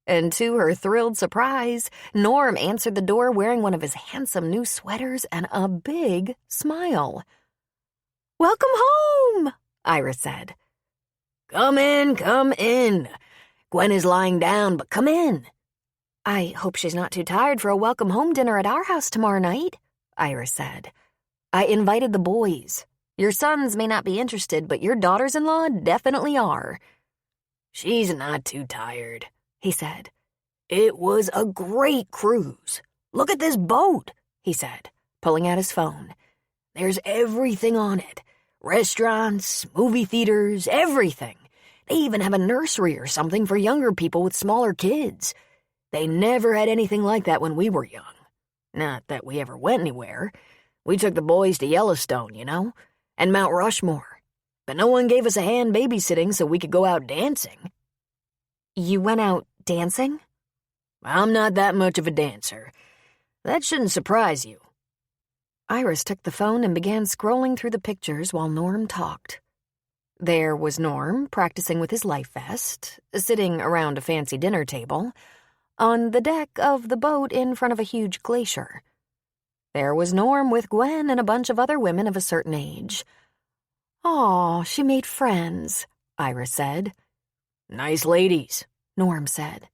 S1: And to her thrilled surprise, Norm answered the door wearing one of his handsome new sweaters and a big smile. "Welcome home," Iris said.
S2: Come in, come in. Gwen is lying down, but come in.
S1: I hope she's not too tired for a welcome home dinner at our house tomorrow night, Iris said. I invited the boys. Your sons may not be interested, but your daughters-in-law definitely are.
S2: She's not too tired,
S1: he said.
S2: It was a great cruise. Look at this boat, he said,
S1: pulling out his phone.
S2: There's everything on it. Restaurants, movie theaters, everything. They even have a nursery or something for younger people with smaller kids. They never had anything like that when we were young. Not that we ever went anywhere. We took the boys to Yellowstone, you know, and Mount Rushmore. But no one gave us a hand babysitting so we could go out dancing.
S1: You went out dancing?
S2: I'm not that much of a dancer. That shouldn't surprise you.
S1: Iris took the phone and began scrolling through the pictures while Norm talked. There was Norm, practicing with his life vest, sitting around a fancy dinner table, on the deck of the boat in front of a huge glacier. There was Norm with Gwen and a bunch of other women of a certain age. "Aw, she made friends," Iris said.
S2: "Nice ladies,"
S1: Norm said.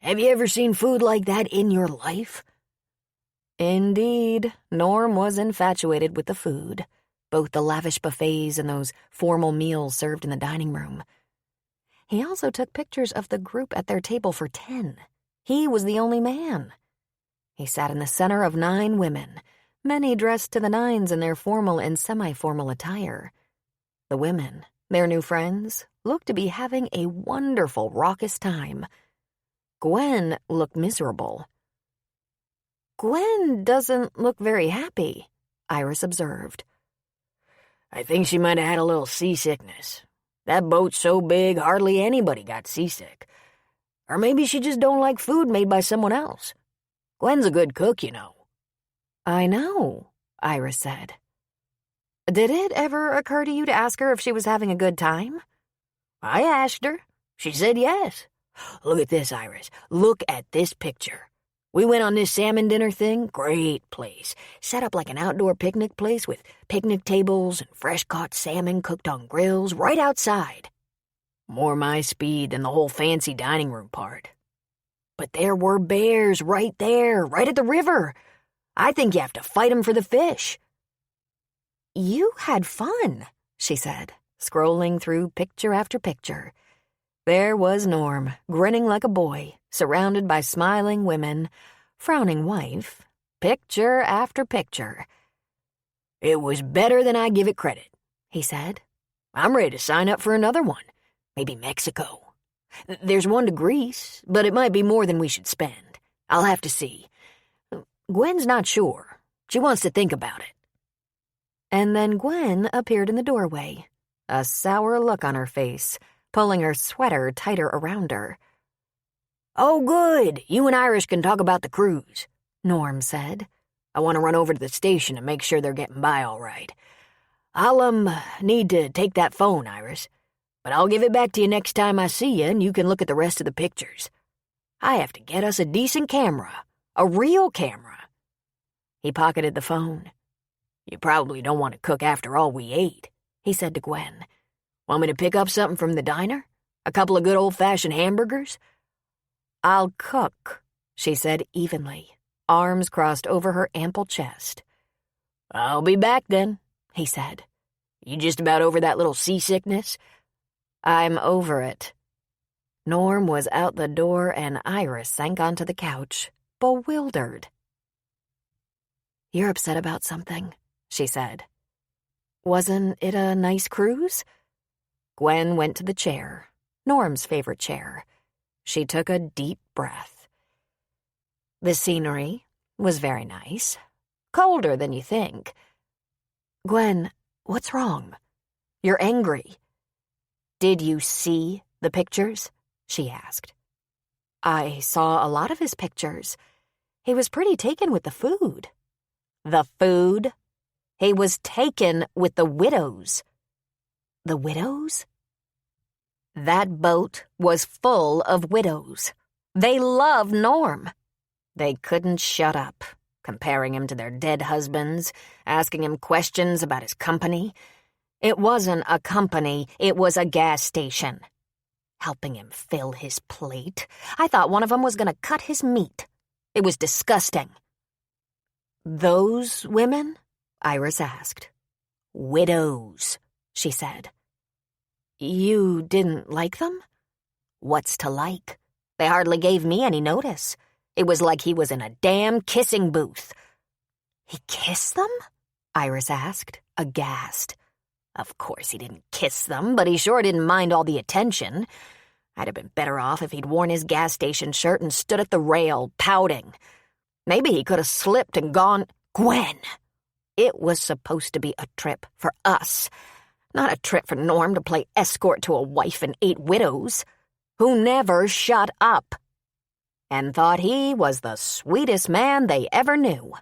S2: "Have you ever seen food like that in your life?"
S1: Indeed, Norm was infatuated with the food, both the lavish buffets and those formal meals served in the dining room. He also took pictures of the group at their table for 10. He was the only man. He sat in the center of 9 women, many dressed to the nines in their formal and semi-formal attire. The women, their new friends, looked to be having a wonderful, raucous time. Gwen looked miserable. "Gwen doesn't look very happy," Iris observed.
S2: "I think she might have had a little seasickness. That boat's so big, hardly anybody got seasick. Or maybe she just don't like food made by someone else. Gwen's a good cook, you know."
S1: "I know," Iris said. "Did it ever occur to you to ask her if she was having a good time?"
S2: "I asked her. She said yes. Look at this, Iris. Look at this picture. We went on this salmon dinner thing. Great place. Set up like an outdoor picnic place with picnic tables and fresh-caught salmon cooked on grills right outside. More my speed than the whole fancy dining room part. But there were bears right there, right at the river. I think you have to fight 'em for the fish."
S1: "You had fun," she said, scrolling through picture after picture. There was Norm, grinning like a boy, surrounded by smiling women, frowning wife, picture after picture. "It was better than I give it credit," he said. "I'm ready to sign up for another one. Maybe Mexico. There's one to Greece, but it might be more than we should spend. I'll have to see. Gwen's not sure. She wants to think about it." And then Gwen appeared in the doorway, a sour look on her face, pulling her sweater tighter around her. "Oh, good. You and Irish can talk about the cruise," Norm said. "I want to run over to the station and make sure they're getting by all right. I'll, need to take that phone, Iris. But I'll give it back to you next time I see you, and you can look at the rest of the pictures. I have to get us a decent camera, a real camera." He pocketed the phone. "You probably don't want to cook after all we ate," he said to Gwen. "Want me to pick up something from the diner? A couple of good old-fashioned hamburgers?" "I'll cook," she said evenly, arms crossed over her ample chest. "I'll be back then," he said. "You just about over that little seasickness?" "I'm over it." Norm was out the door and Iris sank onto the couch, bewildered. "You're upset about something," she said. "Wasn't it a nice cruise?" Gwen went to the chair, Norm's favorite chair. She took a deep breath. "The scenery was very nice. Colder than you think." "Gwen, what's wrong? You're angry." "Did you see the pictures?" she asked. "I saw a lot of his pictures. He was pretty taken with the food." "The food? He was taken with the widows." "The widows?" "That boat was full of widows. They loved Norm. They couldn't shut up, comparing him to their dead husbands, asking him questions about his company. It wasn't a company, it was a gas station. Helping him fill his plate. I thought one of them was going to cut his meat. It was disgusting." "Those women?" Iris asked. "Widows," she said. "You didn't like them?" "What's to like? They hardly gave me any notice. It was like he was in a damn kissing booth." "He kissed them?" Iris asked, aghast. Of course he didn't kiss them, but he sure didn't mind all the attention. I'd have been better off if he'd worn his gas station shirt and stood at the rail, pouting. Maybe he could have slipped and gone. Gwen! It was supposed to be a trip for us, not a trip for Norm to play escort to a wife and 8 widows, who never shut up, and thought he was the sweetest man they ever knew.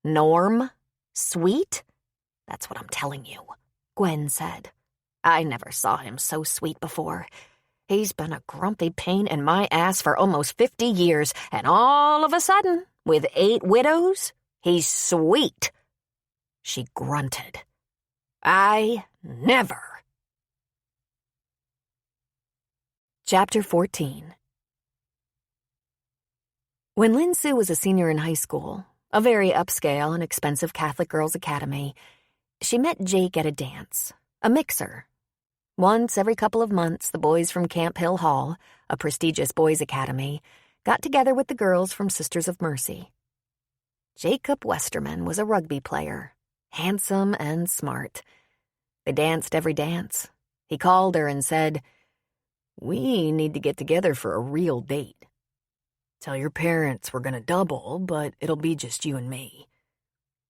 S1: Norm? Sweet? That's what I'm telling you, Gwen said. I never saw him so sweet before. He's been a grumpy pain in my ass for almost 50 years, and all of a sudden, with 8 widows, he's sweet. She grunted. I never. Chapter 14. When Lin Sue was a senior in high school, a very upscale and expensive Catholic girls' academy, she met Jake at a dance, a mixer. Once every couple of months, the boys from Camp Hill Hall, a prestigious boys' academy, got together with the girls from Sisters of Mercy. Jacob Westerman was a rugby player, handsome and smart. They danced every dance. He called her and said, "We need to get together for a real date. Tell your parents we're going to double, but it'll be just you and me.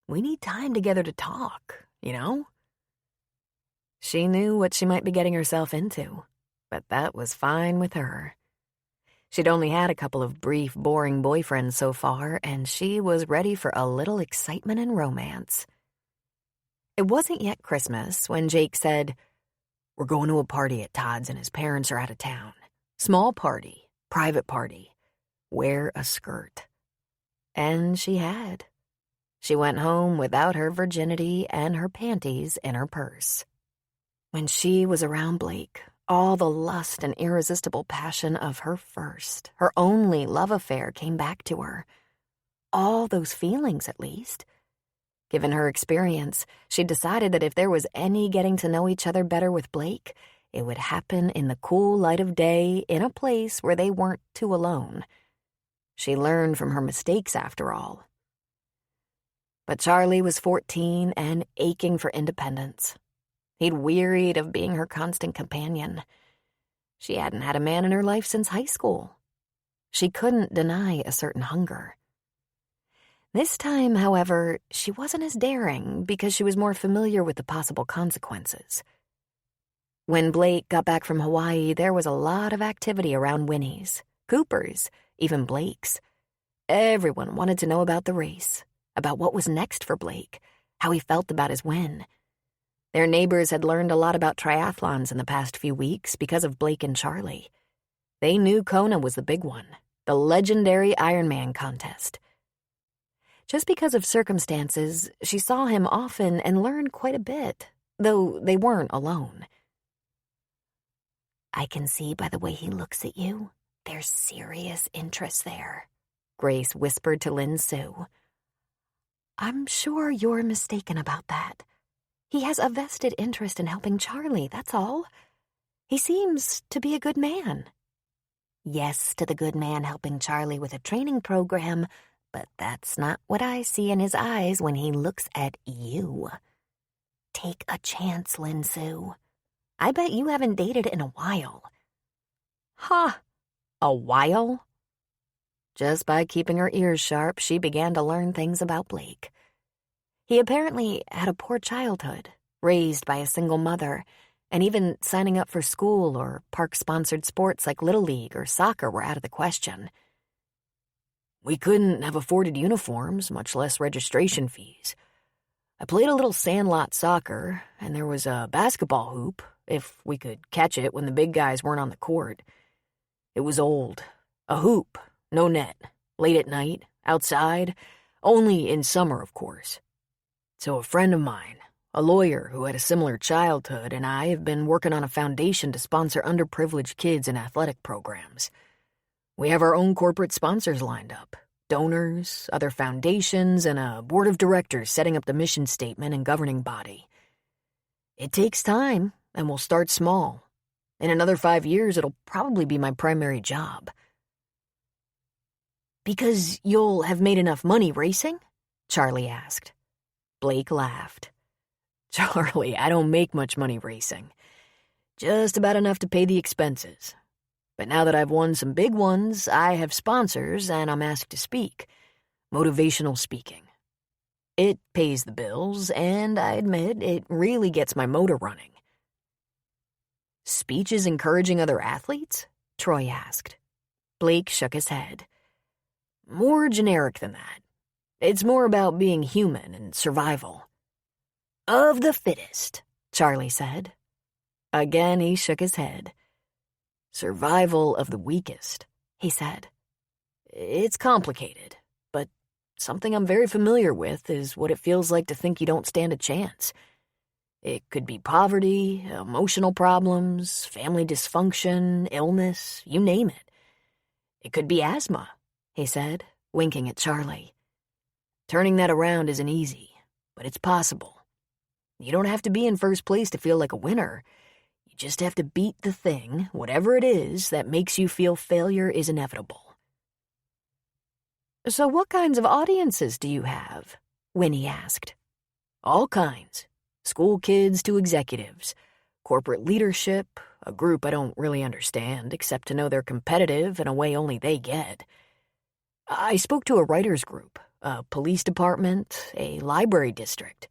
S1: We need time together to talk, you know?" She knew what she might be getting herself into, but that was fine with her. She'd only had a couple of brief, boring boyfriends so far, and she was ready for a little excitement and romance. It wasn't yet Christmas when Jake said, "We're going to a party at Todd's and his parents are out of town. Small party, private party. Wear a skirt." And she had. She went home without her virginity and her panties in her purse. When she was around Blake, all the lust and irresistible passion of her first, her only love affair came back to her. All those feelings, at least. Given her experience, she decided that if there was any getting to know each other better with Blake, It would happen in the cool light of day in a place where they weren't too alone. She learned from her mistakes, after all. But Charlie was 14 and aching for independence. He'd wearied of being her constant companion. She hadn't had a man in her life since high school. She couldn't deny a certain hunger. This time, however, she wasn't as daring because she was more familiar with the possible consequences. When Blake got back from Hawaii, there was a lot of activity around Winnie's, Cooper's, even Blake's. Everyone wanted to know about the race, about what was next for Blake, how he felt about his win. Their neighbors had learned a lot about triathlons in the past few weeks because of Blake and Charlie. They knew Kona was the big one, the legendary Ironman contest. Just because of circumstances, she saw him often and learned quite a bit, though they weren't alone.
S3: I can see by the way he looks at you, there's serious interest there, Grace whispered to Lin Sue. I'm sure you're mistaken about that. He has a vested interest in helping Charlie, that's all. He seems to be a good man. Yes, to the good man helping Charlie with a training program, but that's not what I see in his eyes when he looks at you. Take a chance, Lin Sue. I bet you haven't dated in a while.
S1: Huh, a while? Just by keeping her ears sharp, she began to learn things about Blake. He apparently had a poor childhood, raised by a single mother, and even signing up for school or park-sponsored sports like Little League or soccer were out of the question.
S2: We couldn't have afforded uniforms, much less registration fees. I played a little sandlot soccer, and there was a basketball hoop, if we could catch it when the big guys weren't on the court. It was old. A hoop, no net, late at night, outside, only in summer, of course. So a friend of mine, a lawyer who had a similar childhood, and I have been working on a foundation to sponsor underprivileged kids in athletic programs. We have our own corporate sponsors lined up, donors, other foundations, and a board of directors setting up the mission statement and governing body. It takes time, and we'll start small. In another 5 years, it'll probably be my primary job.
S1: Because you'll have made enough money racing? Charlie asked. Blake laughed.
S2: Charlie, I don't make much money racing. Just about enough to pay the expenses. But now that I've won some big ones, I have sponsors and I'm asked to speak. Motivational speaking. It pays the bills, and I admit it really gets my motor running.
S1: Speeches encouraging other athletes? Troy asked. Blake shook his head.
S2: More generic than that. It's more about being human and survival.
S1: Of the fittest, Charlie said.
S2: Again, he shook his head. Survival of the weakest, he said. It's complicated, but something I'm very familiar with is what it feels like to think you don't stand a chance. It could be poverty, emotional problems, family dysfunction, illness, you name it. It could be asthma, he said, winking at Charlie. Turning that around isn't easy, but it's possible. You don't have to be in first place to feel like a winner. You just have to beat the thing, whatever it is, that makes you feel failure is inevitable.
S1: So what kinds of audiences do you have? Winnie asked.
S2: All kinds. School kids to executives. Corporate leadership, a group I don't really understand, except to know they're competitive in a way only they get. I spoke to a writers group, a police department, a library district.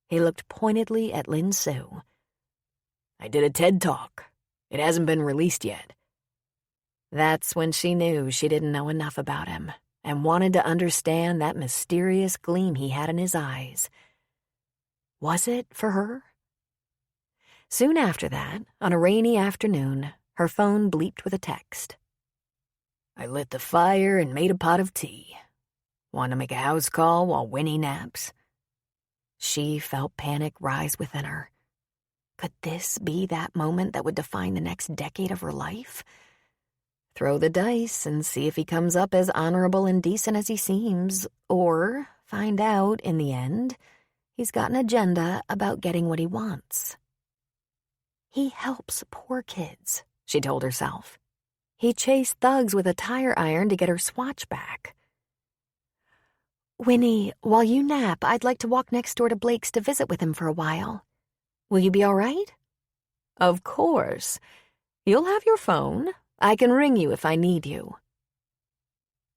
S1: He looked pointedly at Lin Sue.
S2: I did a TED Talk. It hasn't been released yet.
S1: That's when she knew she didn't know enough about him and wanted to understand that mysterious gleam he had in his eyes. Was it for her? Soon after that, on a rainy afternoon, her phone bleeped with a text.
S2: I lit the fire and made a pot of tea. Want to make a house call while Winnie naps?
S1: She felt panic rise within her. Could this be that moment that would define the next decade of her life? Throw the dice and see if he comes up as honorable and decent as he seems, or find out, in the end, he's got an agenda about getting what he wants.
S3: He helps poor kids, she told herself. He chased thugs with a tire iron to get her swatch back. Winnie, while you nap, I'd like to walk next door to Blake's to visit with him for a while. Will you be all right? Of course. You'll have your phone. I can ring you if I need you.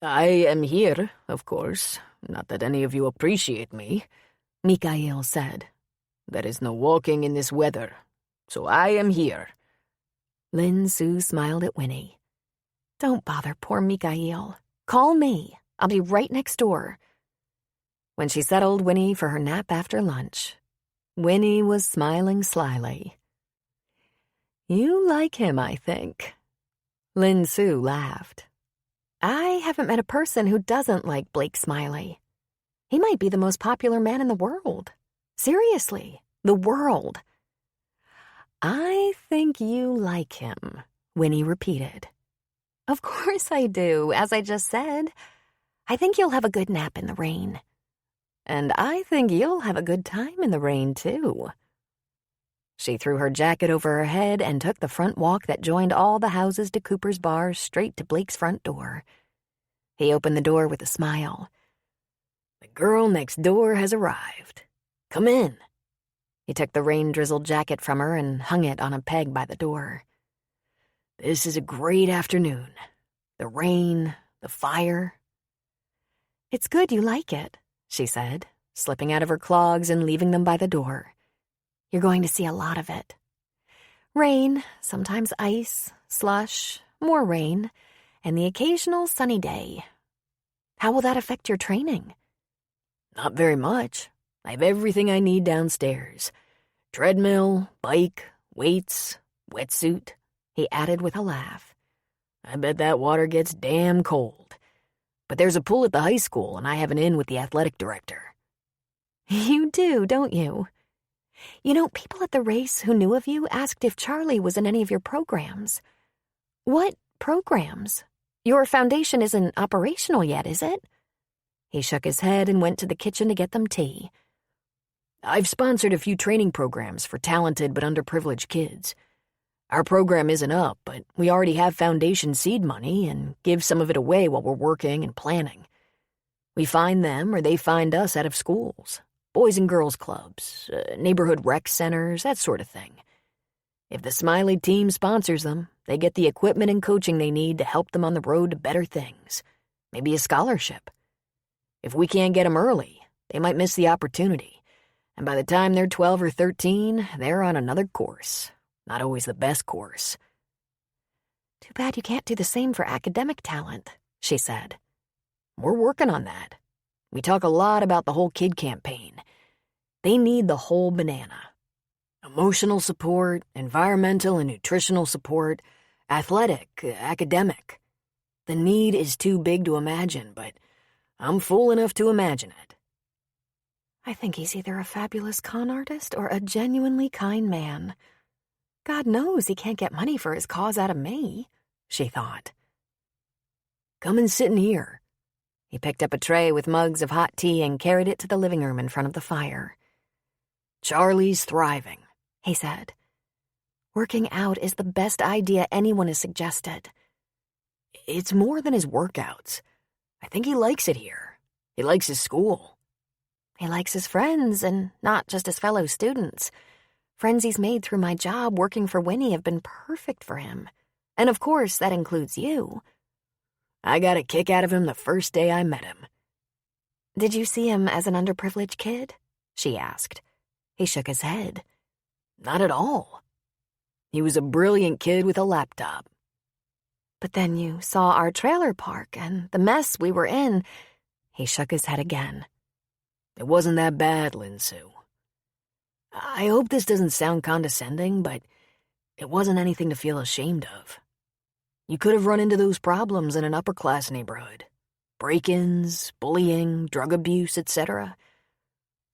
S2: I am here, of course. Not that any of you appreciate me,
S3: Mikhail said.
S2: There is no walking in this weather, so I am here.
S3: Lin Su smiled at Winnie. Don't bother poor Mikhail. Call me. I'll be right next door. When she settled Winnie for her nap after lunch, Winnie was smiling slyly. You like him, I think. Lin Su laughed. I haven't met a person who doesn't like Blake Smiley. He might be the most popular man in the world. Seriously, the world. I think you like him, Winnie repeated. Of course I do, as I just said. I think you'll have a good nap in the rain. And I think you'll have a good time in the rain, too. She threw her jacket over her head and took the front walk that joined all the houses to Cooper's Bar straight to Blake's front door. He opened the door with a smile.
S2: The girl next door has arrived. Come in.
S3: He took the rain-drizzled jacket from her and hung it on a peg by the door.
S2: This is a great afternoon. The rain, the fire.
S3: It's good you like it, she said, slipping out of her clogs and leaving them by the door. You're going to see a lot of it. Rain, sometimes ice, slush, more rain, and the occasional sunny day. How will that affect your training?
S2: Not very much. I have everything I need downstairs. Treadmill, bike, weights, wetsuit, he added with a laugh. I bet that water gets damn cold. But there's a pool at the high school, and I have an in with the athletic director.
S3: You do, don't you? You know, people at the race who knew of you asked if Charlie was in any of your programs. What programs? Your foundation isn't operational yet, is it? He shook his head and went to the kitchen to get them tea.
S2: I've sponsored a few training programs for talented but underprivileged kids. Our program isn't up, but we already have foundation seed money and give some of it away while we're working and planning. We find them or they find us out of schools, boys and girls clubs, neighborhood rec centers, that sort of thing. If the Smiley team sponsors them, they get the equipment and coaching they need to help them on the road to better things, maybe a scholarship. If we can't get them early, they might miss the opportunity, and by the time they're 12 or 13, they're on another course. Not always the best course.
S3: Too bad you can't do the same for academic talent, she said.
S2: We're working on that. We talk a lot about the whole kid campaign. They need the whole banana. Emotional support, environmental and nutritional support, athletic, academic. The need is too big to imagine, but I'm fool enough to imagine it.
S3: I think he's either a fabulous con artist or a genuinely kind man. God knows he can't get money for his cause out of me, she thought.
S2: Come and sit in here.
S3: He picked up a tray with mugs of hot tea and carried it to the living room in front of the fire.
S2: Charlie's thriving,
S3: he said. Working out is the best idea anyone has suggested.
S2: It's more than his workouts. I think he likes it here. He likes his school.
S3: He likes his friends and not just his fellow students. Friends he's made through my job working for Winnie have been perfect for him. And of course, that includes you.
S2: I got a kick out of him the first day I met him.
S3: Did you see him as an underprivileged kid? She asked. He shook his head.
S2: Not at all. He was a brilliant kid with a laptop.
S3: But then you saw our trailer park and the mess we were in. He shook his head again.
S2: It wasn't that bad, Lin Su. I hope this doesn't sound condescending, but it wasn't anything to feel ashamed of. You could have run into those problems in an upper-class neighborhood. Break-ins, bullying, drug abuse, etc.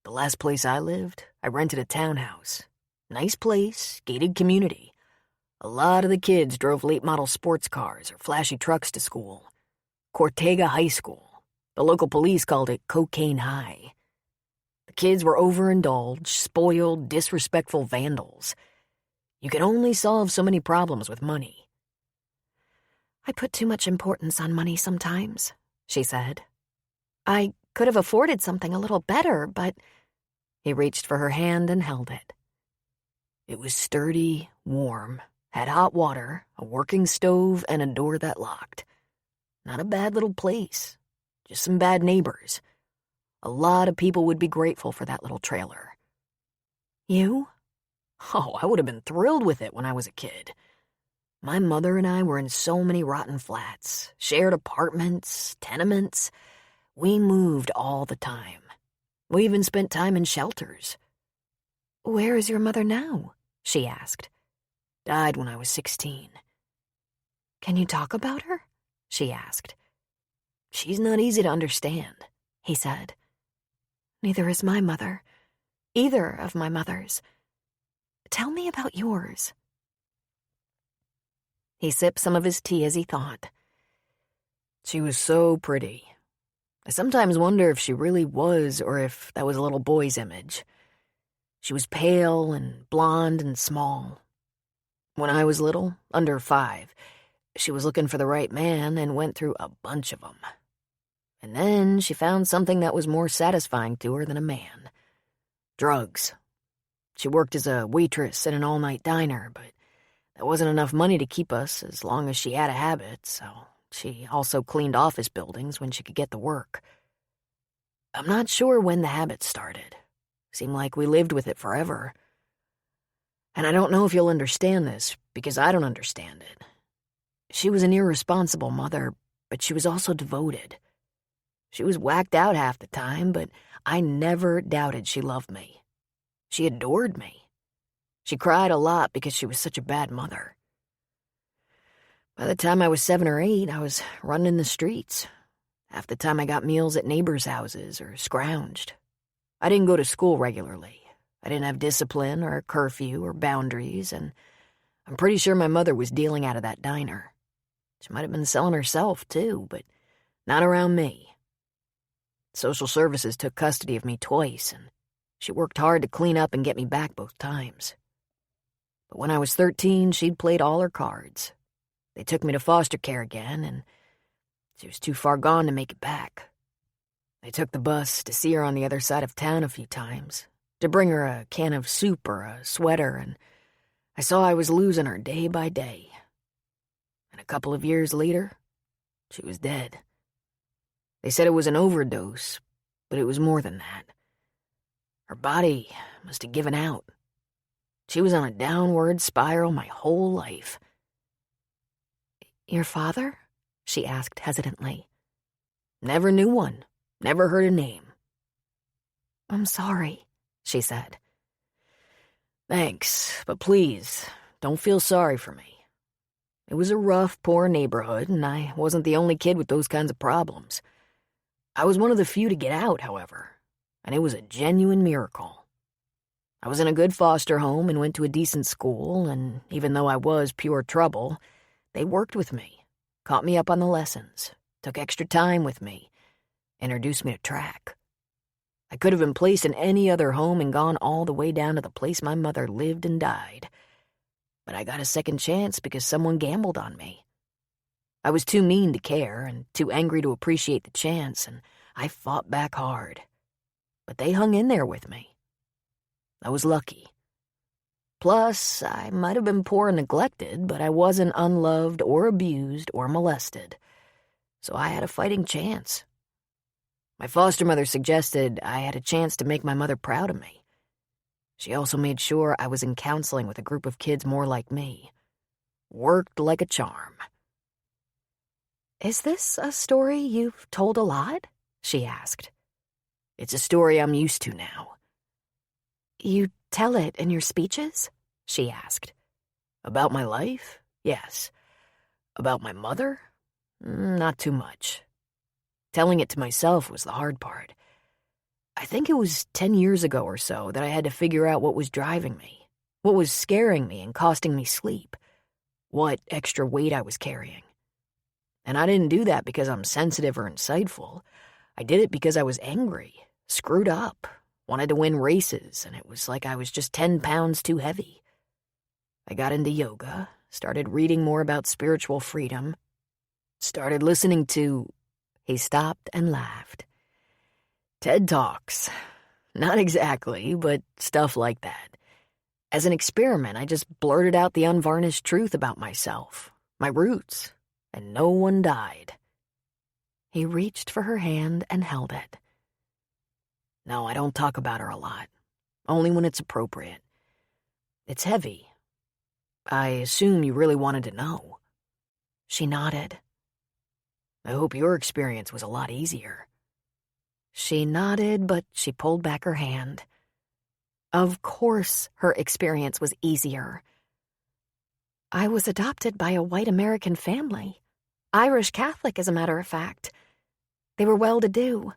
S2: The last place I lived, I rented a townhouse. Nice place, gated community. A lot of the kids drove late-model sports cars or flashy trucks to school. Cortega High School. The local police called it Cocaine High. The kids were overindulged, spoiled, disrespectful vandals. You can only solve so many problems with money.
S3: I put too much importance on money sometimes, she said. I could have afforded something a little better, but...
S2: He reached for her hand and held it. It was sturdy, warm, had hot water, a working stove, and a door that locked. Not a bad little place, just some bad neighbors. A lot of people would be grateful for that little trailer.
S3: You?
S2: Oh, I would have been thrilled with it when I was a kid. My mother and I were in so many rotten flats, shared apartments, tenements. We moved all the time. We even spent time in shelters.
S3: Where is your mother now? She asked.
S2: Died when I was 16.
S3: Can you talk about her? She asked.
S2: She's not easy to understand, he said.
S3: Neither is my mother. Either of my mothers. Tell me about yours.
S2: He sipped some of his tea as he thought. She was so pretty. I sometimes wonder if she really was or if that was a little boy's image. She was pale and blonde and small. When I was little, under 5, she was looking for the right man and went through a bunch of them. And then she found something that was more satisfying to her than a man. Drugs. She worked as a waitress in an all-night diner, but there wasn't enough money to keep us as long as she had a habit, so she also cleaned office buildings when she could get the work. I'm not sure when the habit started. Seemed like we lived with it forever. And I don't know if you'll understand this, because I don't understand it. She was an irresponsible mother, but she was also devoted. She was whacked out half the time, but I never doubted she loved me. She adored me. She cried a lot because she was such a bad mother. By the time I was 7 or 8, I was running in the streets. Half the time I got meals at neighbors' houses or scrounged. I didn't go to school regularly. I didn't have discipline or a curfew or boundaries, and I'm pretty sure my mother was dealing out of that diner. She might have been selling herself, too, but not around me. Social services took custody of me twice, and she worked hard to clean up and get me back both times. But when I was 13, she'd played all her cards. They took me to foster care again, and she was too far gone to make it back. I took the bus to see her on the other side of town a few times, to bring her a can of soup or a sweater, and I saw I was losing her day by day. And a couple of years later, she was dead. They said it was an overdose, but it was more than that. Her body must have given out. She was on a downward spiral my whole life.
S3: Your father? She asked hesitantly.
S2: Never knew one. Never heard a name.
S3: I'm sorry, she said.
S2: Thanks, but please, don't feel sorry for me. It was a rough, poor neighborhood, and I wasn't the only kid with those kinds of problems. I was one of the few to get out, however, and it was a genuine miracle. I was in a good foster home and went to a decent school, and even though I was pure trouble, they worked with me, caught me up on the lessons, took extra time with me, introduced me to track. I could have been placed in any other home and gone all the way down to the place my mother lived and died. But I got a second chance because someone gambled on me. I was too mean to care and too angry to appreciate the chance, and I fought back hard. But they hung in there with me. I was lucky. Plus, I might have been poor and neglected, but I wasn't unloved or abused or molested. So I had a fighting chance. My foster mother suggested I had a chance to make my mother proud of me. She also made sure I was in counseling with a group of kids more like me. Worked like a charm.
S3: Is this a story you've told a lot? She asked.
S2: It's a story I'm used to now.
S3: You tell it in your speeches? She asked.
S2: About my life? Yes. About my mother? Not too much. Telling it to myself was the hard part. I think it was 10 years ago or so that I had to figure out what was driving me, what was scaring me and costing me sleep, what extra weight I was carrying. And I didn't do that because I'm sensitive or insightful. I did it because I was angry, screwed up, wanted to win races, and it was like I was just 10 pounds too heavy. I got into yoga, started reading more about spiritual freedom, started listening to..." He stopped and laughed. "TED Talks. Not exactly, but stuff like that. As an experiment, I just blurted out the unvarnished truth about myself, my roots, and no one died."
S1: He reached for her hand and held it.
S2: "No, I don't talk about her a lot. Only when it's appropriate. It's heavy. I assume you really wanted to know."
S1: She nodded.
S2: "I hope your experience was a lot easier."
S1: She nodded, but she pulled back her hand. Of course her experience was easier. I was adopted by a white American family. Irish Catholic, as a matter of fact. They were well-to-do.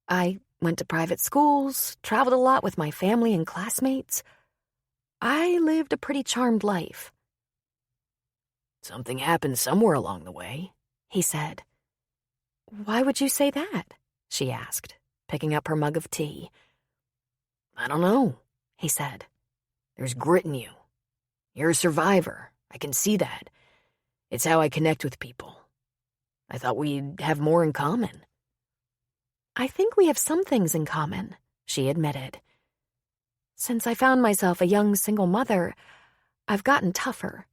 S1: I went to private schools, traveled a lot with my family and classmates. I lived a pretty charmed life.
S2: "Something happened somewhere along the way,"
S1: he said. "Why would you say that?" she asked, picking up her mug of tea.
S2: "I don't know,"
S1: he said.
S2: "There's grit in you. You're a survivor. I can see that. It's how I connect with people. I thought we'd have more in common."
S1: "I think we have some things in common," she admitted. "Since I found myself a young single mother, I've gotten tougher."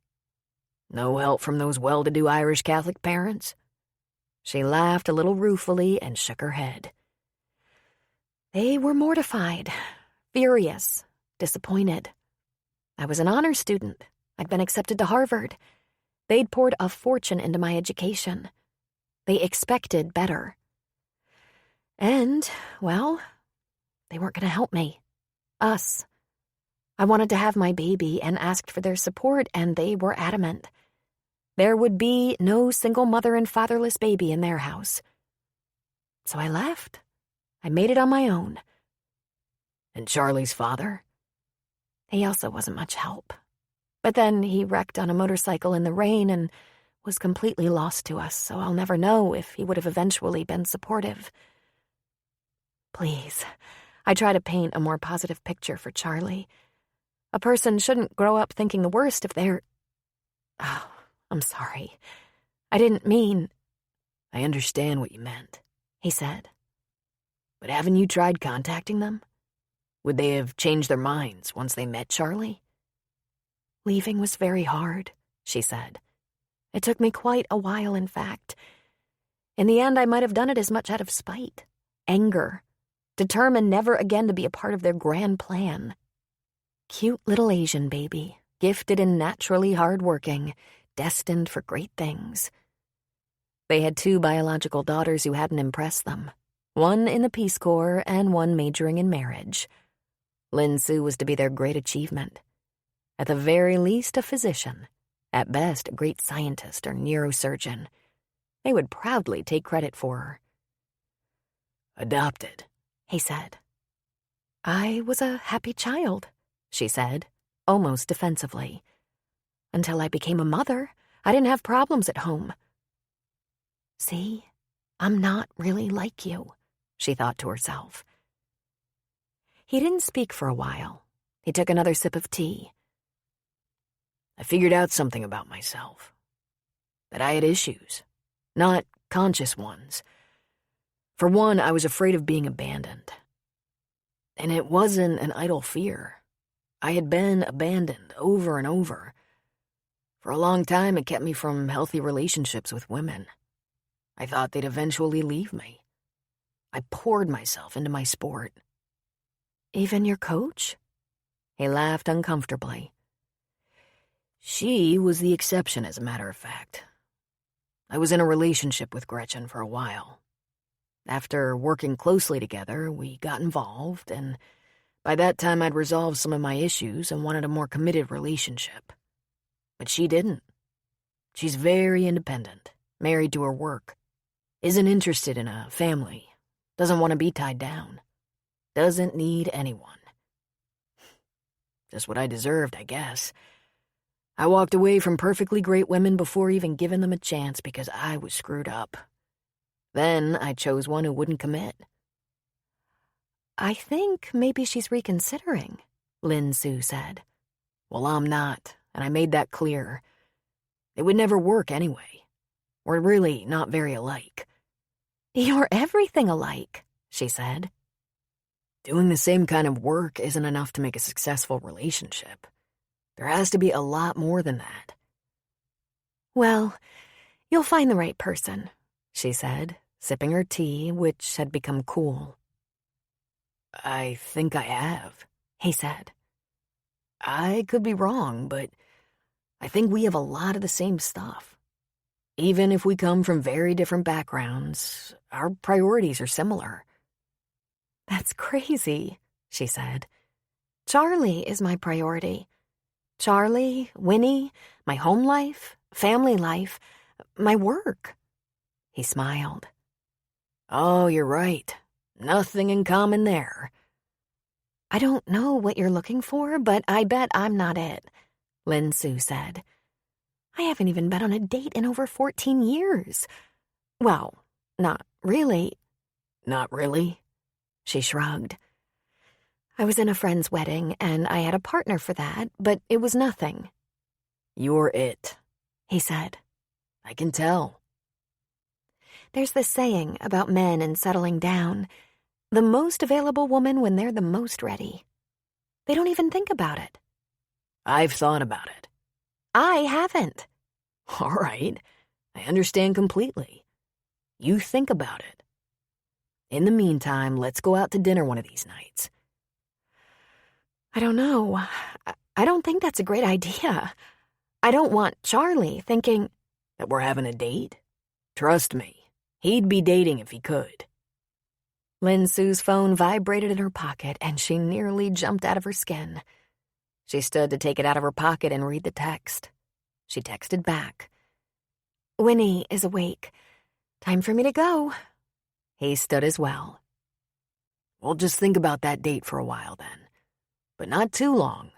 S2: "No help from those well-to-do Irish Catholic parents?"
S1: She laughed a little ruefully and shook her head. "They were mortified, furious, disappointed. I was an honor student. I'd been accepted to Harvard. They'd poured a fortune into my education. They expected better. And, well, they weren't going to help me. Us. I wanted to have my baby and asked for their support, and they were adamant. There would be no single mother and fatherless baby in their house. So I left. I made it on my own."
S2: "And Charlie's father?"
S1: He also wasn't much help. But then he wrecked on a motorcycle in the rain and was completely lost to us, so I'll never know if he would have eventually been supportive. Please, I try to paint a more positive picture for Charlie. A person shouldn't grow up thinking the worst if they're... Oh, I'm sorry. I didn't mean...
S2: "I understand what you meant,"
S1: he said.
S2: "But haven't you tried contacting them? Would they have changed their minds once they met Charlie?"
S1: Leaving was very hard, she said. It took me quite a while, in fact. In the end, I might have done it as much out of spite, anger, determined never again to be a part of their grand plan. Cute little Asian baby, gifted and naturally hard-working, destined for great things. They had 2 biological daughters who hadn't impressed them, one in the Peace Corps and one majoring in marriage. Lin Sue was to be their great achievement. At the very least, a physician. At best, a great scientist or neurosurgeon. They would proudly take credit for her.
S2: "Adopted,"
S1: he said. "I was a happy child," she said, almost defensively. "Until I became a mother, I didn't have problems at home." See, I'm not really like you, she thought to herself. He didn't speak for a while. He took another sip of tea.
S2: "I figured out something about myself. That I had issues. Not conscious ones. For one, I was afraid of being abandoned. And it wasn't an idle fear. I had been abandoned over and over. For a long time, it kept me from healthy relationships with women. I thought they'd eventually leave me. I poured myself into my sport."
S1: "Even your coach?"
S2: He laughed uncomfortably. "She was the exception, as a matter of fact. I was in a relationship with Gretchen for a while. After working closely together, we got involved, and by that time I'd resolved some of my issues and wanted a more committed relationship. But she didn't. She's very independent, married to her work, isn't interested in a family, doesn't want to be tied down, doesn't need anyone. Just what I deserved, I guess. I walked away from perfectly great women before even giving them a chance because I was screwed up. Then I chose one who wouldn't commit."
S1: "I think maybe she's reconsidering," Lin Sue said.
S2: "Well, I'm not, and I made that clear. It would never work anyway. We're really not very alike.
S3: You're everything alike, she said.
S2: Doing the same kind of work isn't enough to make a successful relationship. There has to be a lot more than that.
S3: Well, you'll find the right person, she said, sipping her tea, which had become cool.
S2: I think I have,
S3: he said.
S2: I could be wrong, but I think we have a lot of the same stuff. Even if we come from very different backgrounds, our priorities are similar.
S3: That's crazy, she said. Charlie is my priority. Charlie, Winnie, my home life, family life, my work. He smiled.
S2: Oh, you're right. Nothing in common there.
S3: I don't know what you're looking for, but I bet I'm not it, Lin Su said. I haven't even been on a date in over 14 years. Well, not really.
S2: Not really?
S3: She shrugged. I was in a friend's wedding, and I had a partner for that, but it was nothing.
S2: You're it,
S3: he said.
S2: I can tell.
S3: There's this saying about men and settling down. The most available woman when they're the most ready. They don't even think about it.
S2: I've thought about it.
S3: I haven't.
S2: All right, I understand completely. You think about it. In the meantime, let's go out to dinner one of these nights.
S3: I don't know. I don't think that's a great idea. I don't want Charlie thinking
S2: that we're having a date. Trust me, he'd be dating if he could.
S3: Lin Su's phone vibrated in her pocket, and she nearly jumped out of her skin. She stood to take it out of her pocket and read the text. She texted back. Winnie is awake. Time for me to go. He stood as well.
S2: We'll just think about that date for a while then. But not too long.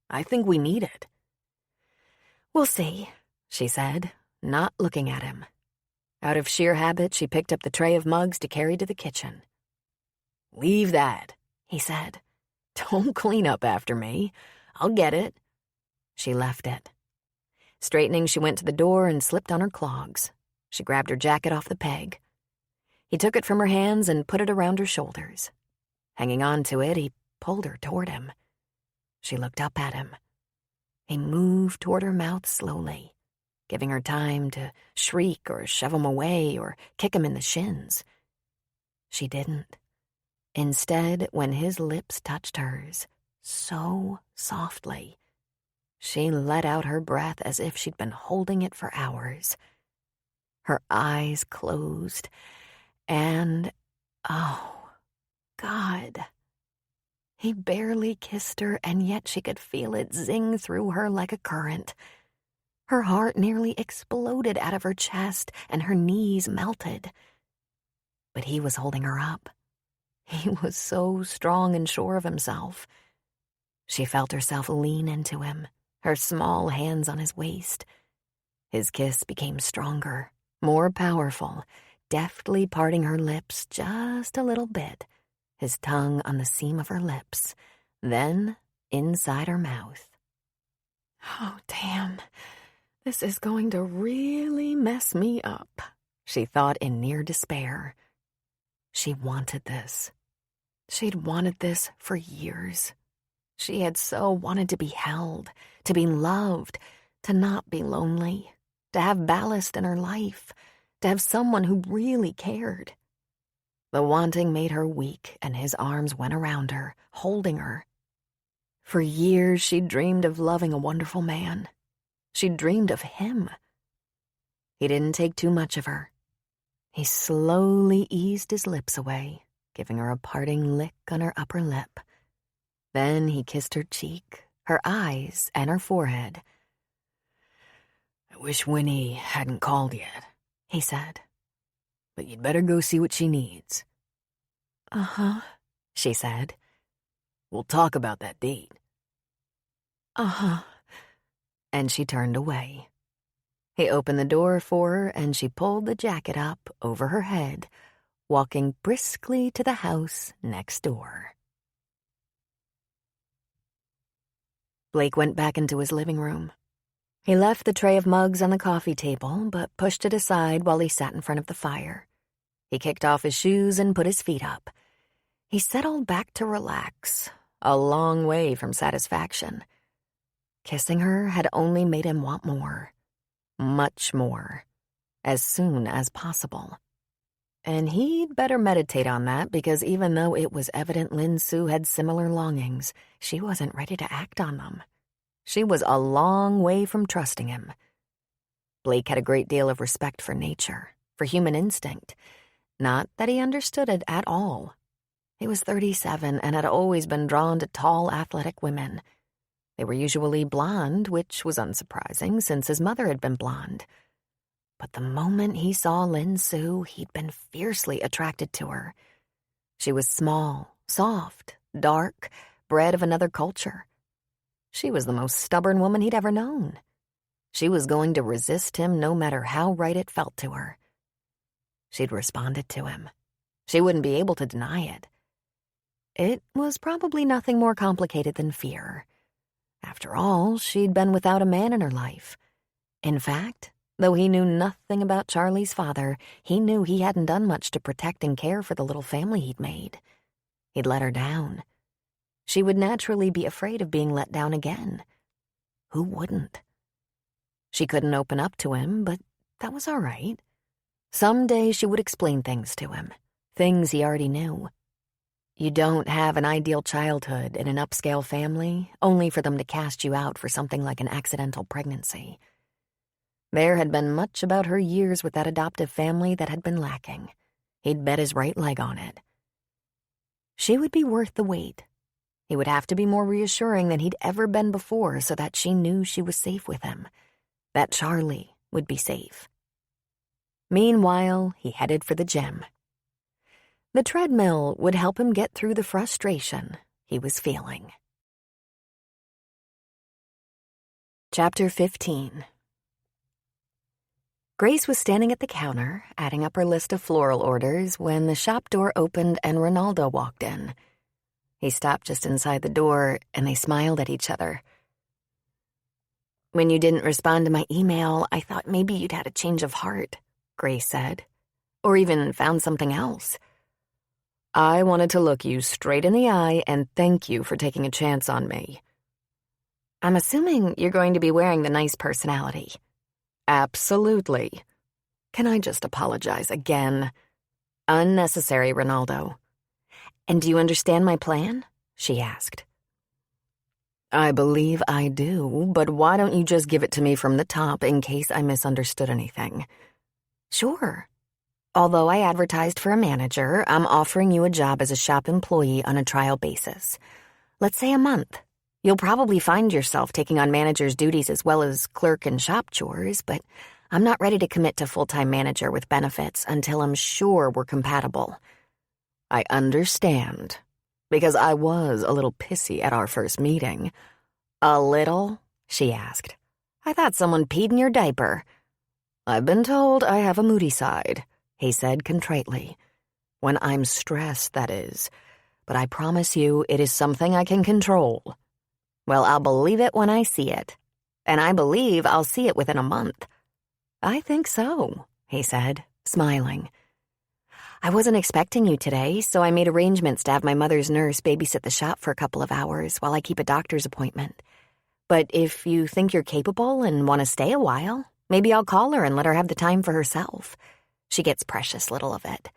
S2: I think we need it.
S3: We'll see, she said, not looking at him. Out of sheer habit, she picked up the tray of mugs to carry to the kitchen.
S2: Leave that,
S3: he said.
S2: Don't clean up after me. I'll get it.
S3: She left it. Straightening, she went to the door and slipped on her clogs. She grabbed her jacket off the peg. He took it from her hands and put it around her shoulders. Hanging on to it, he pulled her toward him. She looked up at him. He moved toward her mouth slowly, giving her time to shriek or shove him away or kick him in the shins. She didn't. Instead, when his lips touched hers, so softly, she let out her breath as if she'd been holding it for hours. Her eyes closed, and, oh, God. He barely kissed her, and yet she could feel it zing through her like a current. Her heart nearly exploded out of her chest, and her knees melted. But he was holding her up. He was so strong and sure of himself. She felt herself lean into him, her small hands on his waist. His kiss became stronger, more powerful, deftly parting her lips just a little bit, his tongue on the seam of her lips, then inside her mouth. Oh, damn. This is going to really mess me up, she thought in near despair. She wanted this. She'd wanted this for years. She had so wanted to be held, to be loved, to not be lonely, to have ballast in her life, to have someone who really cared. The wanting made her weak, and his arms went around her, holding her. For years she'd dreamed of loving a wonderful man. She'd dreamed of him. He didn't take too much of her. He slowly eased his lips away, giving her a parting lick on her upper lip. Then he kissed her cheek, her eyes, and her forehead.
S2: I wish Winnie hadn't called yet,
S3: he said.
S2: But you'd better go see what she needs.
S3: Uh-huh, she said.
S2: We'll talk about that date.
S3: Uh-huh.
S2: And she turned away. He opened the door for her, and she pulled the jacket up over her head, walking briskly to the house next door. Blake went back into his living room,
S1: He left the tray of mugs on the coffee table, but pushed it aside while he sat in front of the fire. He kicked off his shoes and put his feet up. He settled back to relax, a long way from satisfaction. Kissing her had only made him want more. Much more. As soon as possible. And he'd better meditate on that, because even though it was evident Lin Su had similar longings, she wasn't ready to act on them. She was a long way from trusting him. Blake had a great deal of respect for nature, for human instinct. Not that he understood it at all. He was 37 and had always been drawn to tall, athletic women. They were usually blonde, which was unsurprising since his mother had been blonde. But the moment he saw Lin Su, he'd been fiercely attracted to her. She was small, soft, dark, bred of another culture. She was the most stubborn woman he'd ever known. She was going to resist him no matter how right it felt to her. She'd responded to him. She wouldn't be able to deny it. It was probably nothing more complicated than fear. After all, she'd been without a man in her life. In fact, though he knew nothing about Charlie's father, he knew he hadn't done much to protect and care for the little family he'd made. He'd let her down. She would naturally be afraid of being let down again. Who wouldn't? She couldn't open up to him, but that was all right. Someday she would explain things to him, things he already knew. You don't have an ideal childhood in an upscale family, only for them to cast you out for something like an accidental pregnancy. There had been much about her years with that adoptive family that had been lacking. He'd bet his right leg on it. She would be worth the wait. He would have to be more reassuring than he'd ever been before so that she knew she was safe with him, that Charlie would be safe. Meanwhile, he headed for the gym. The treadmill would help him get through the frustration he was feeling. Chapter 15. Grace was standing at the counter, adding up her list of floral orders, when the shop door opened and Ronaldo walked in. He stopped just inside the door, and they smiled at each other. "When you didn't respond to my email, I thought maybe you'd had a change of heart," Grace said. "Or even found something else." "I wanted to look you straight in the eye and thank you for taking a chance on me." "I'm assuming you're going to be wearing the nice personality." "Absolutely. Can I just apologize again?" "Unnecessary, Ronaldo." "And do you understand my plan?" she asked. "I believe I do, but why don't you just give it to me from the top in case I misunderstood anything?" "Sure. Although I advertised for a manager, I'm offering you a job as a shop employee on a trial basis. Let's say a month. You'll probably find yourself taking on manager's duties as well as clerk and shop chores, but I'm not ready to commit to full-time manager with benefits until I'm sure we're compatible." "I understand, because I was a little pissy at our first meeting." "A little?" she asked. "I thought someone peed in your diaper." "I've been told I have a moody side," he said contritely. "When I'm stressed, that is. But I promise you it is something I can control." "Well, I'll believe it when I see it. And I believe I'll see it within a month." "I think so," he said, smiling. "I wasn't expecting you today, so I made arrangements to have my mother's nurse babysit the shop for a couple of hours while I keep a doctor's appointment. But if you think you're capable and want to stay a while, maybe I'll call her and let her have the time for herself. She gets precious little of it."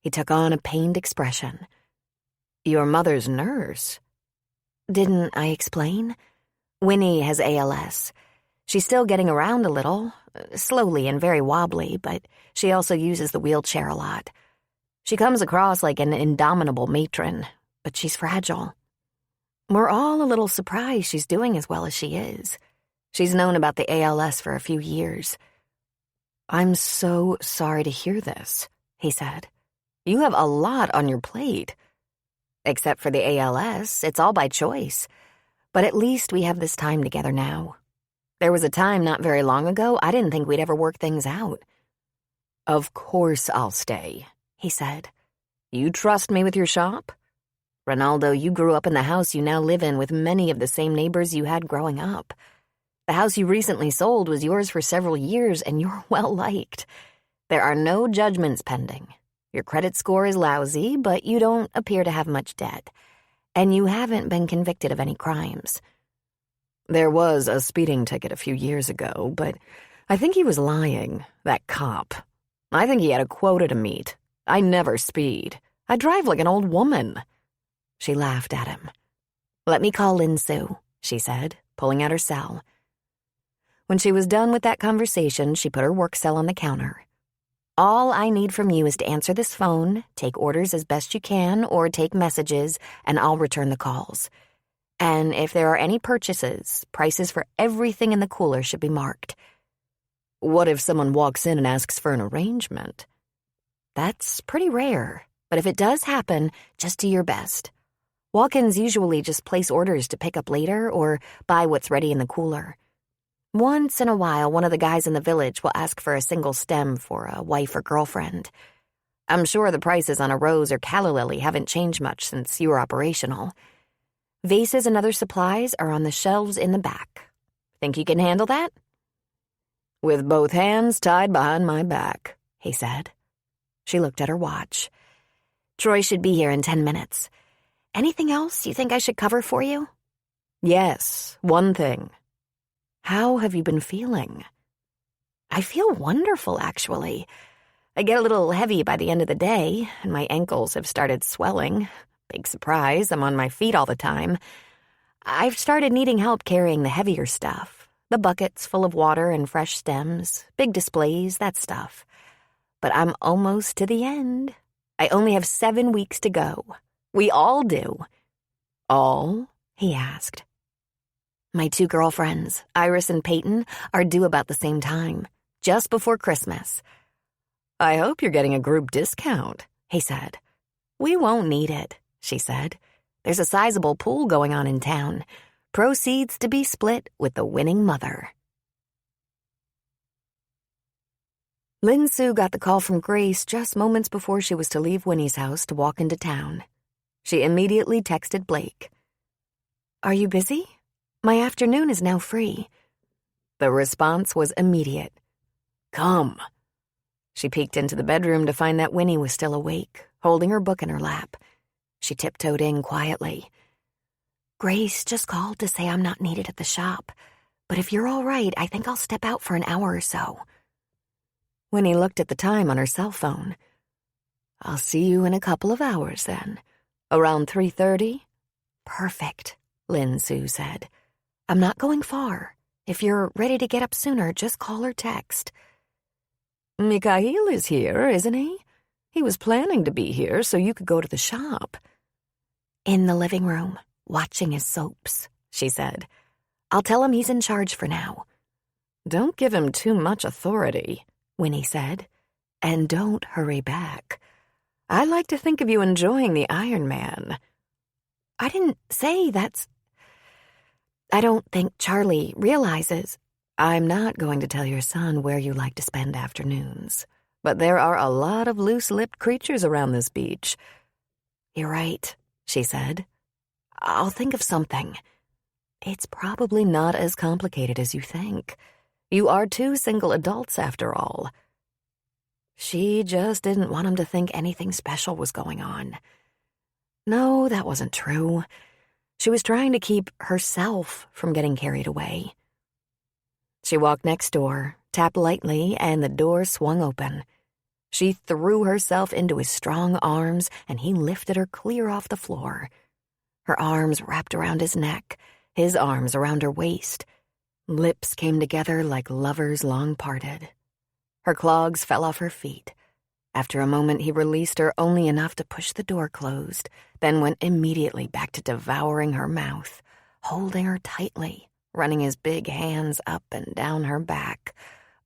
S1: He took on a pained expression. "Your mother's nurse?" "Didn't I explain? Winnie has ALS. She's still getting around a little, slowly and very wobbly, but she also uses the wheelchair a lot. She comes across like an indomitable matron, but she's fragile. We're all a little surprised she's doing as well as she is. She's known about the ALS for a few years." "I'm so sorry to hear this," he said. "You have a lot on your plate." "Except for the ALS, it's all by choice. But at least we have this time together now. There was a time not very long ago I didn't think we'd ever work things out." "Of course I'll stay," he said. "You trust me with your shop? Ronaldo, you grew up in the house you now live in with many of the same neighbors you had growing up. The house you recently sold was yours for several years, and you're well-liked. There are no judgments pending. Your credit score is lousy, but you don't appear to have much debt. And you haven't been convicted of any crimes. There was a speeding ticket a few years ago, but I think he was lying, that cop. I think he had a quota to meet. I never speed. I drive like an old woman." She laughed at him. "Let me call Lin Sue," she said, pulling out her cell. When she was done with that conversation, she put her work cell on the counter. "All I need from you is to answer this phone, take orders as best you can, or take messages, and I'll return the calls. And if there are any purchases, prices for everything in the cooler should be marked." "What if someone walks in and asks for an arrangement?" "That's pretty rare, but if it does happen, just do your best. Walk-ins usually just place orders to pick up later or buy what's ready in the cooler. Once in a while, one of the guys in the village will ask for a single stem for a wife or girlfriend. I'm sure the prices on a rose or calla lily haven't changed much since you were operational. Vases and other supplies are on the shelves in the back. Think you can handle that?" "With both hands tied behind my back," he said. She looked at her watch. "Troy should be here in 10 minutes. Anything else you think I should cover for you?" "Yes, one thing. How have you been feeling?" "I feel wonderful, actually. I get a little heavy by the end of the day, and my ankles have started swelling. Big surprise, I'm on my feet all the time. I've started needing help carrying the heavier stuff, the buckets full of water and fresh stems, big displays, that stuff. But I'm almost to the end. I only have 7 weeks to go. We all do." "All?" he asked. "My 2 girlfriends, Iris and Peyton, are due about the same time, just before Christmas." "I hope you're getting a group discount," he said. "We won't need it," she said. "There's a sizable pool going on in town. Proceeds to be split with the winning mother." Lin Sue got the call from Grace just moments before she was to leave Winnie's house to walk into town. She immediately texted Blake. "Are you busy? My afternoon is now free." The response was immediate. "Come." She peeked into the bedroom to find that Winnie was still awake, holding her book in her lap. She tiptoed in quietly. "Grace just called to say I'm not needed at the shop, but if you're all right, I think I'll step out for an hour or so." Winnie looked at the time on her cell phone. "I'll see you in a couple of hours, then. Around 3:30? "Perfect," Lin Sue said. "I'm not going far. If you're ready to get up sooner, just call or text." "Mikhail is here, isn't he? He was planning to be here so you could go to the shop." "In the living room, watching his soaps," she said. "I'll tell him he's in charge for now." "Don't give him too much authority," Winnie said. "And don't hurry back. I like to think of you enjoying the Iron Man." "I didn't say that's... I don't think Charlie realizes." "I'm not going to tell your son where you like to spend afternoons, but there are a lot of loose-lipped creatures around this beach." "You're right," she said. "I'll think of something. It's probably not as complicated as you think. You are 2 single adults, after all." She just didn't want him to think anything special was going on. No, that wasn't true. She was trying to keep herself from getting carried away. She walked next door, tapped lightly, and the door swung open. She threw herself into his strong arms, and he lifted her clear off the floor. Her arms wrapped around his neck, his arms around her waist. Lips came together like lovers long parted. Her clogs fell off her feet. After a moment, he released her only enough to push the door closed, then went immediately back to devouring her mouth, holding her tightly, running his big hands up and down her back,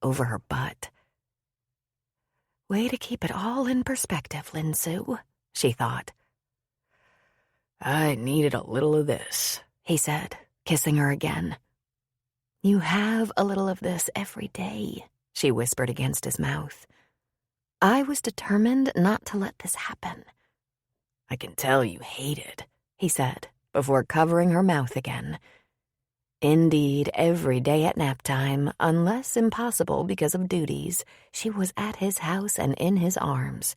S1: over her butt. Way to keep it all in perspective, Lin Sue, she thought. "I needed a little of this," he said, kissing her again. "You have a little of this every day," she whispered against his mouth. "I was determined not to let this happen." "I can tell you hate it," he said, before covering her mouth again. Indeed, every day at nap time, unless impossible because of duties, she was at his house and in his arms.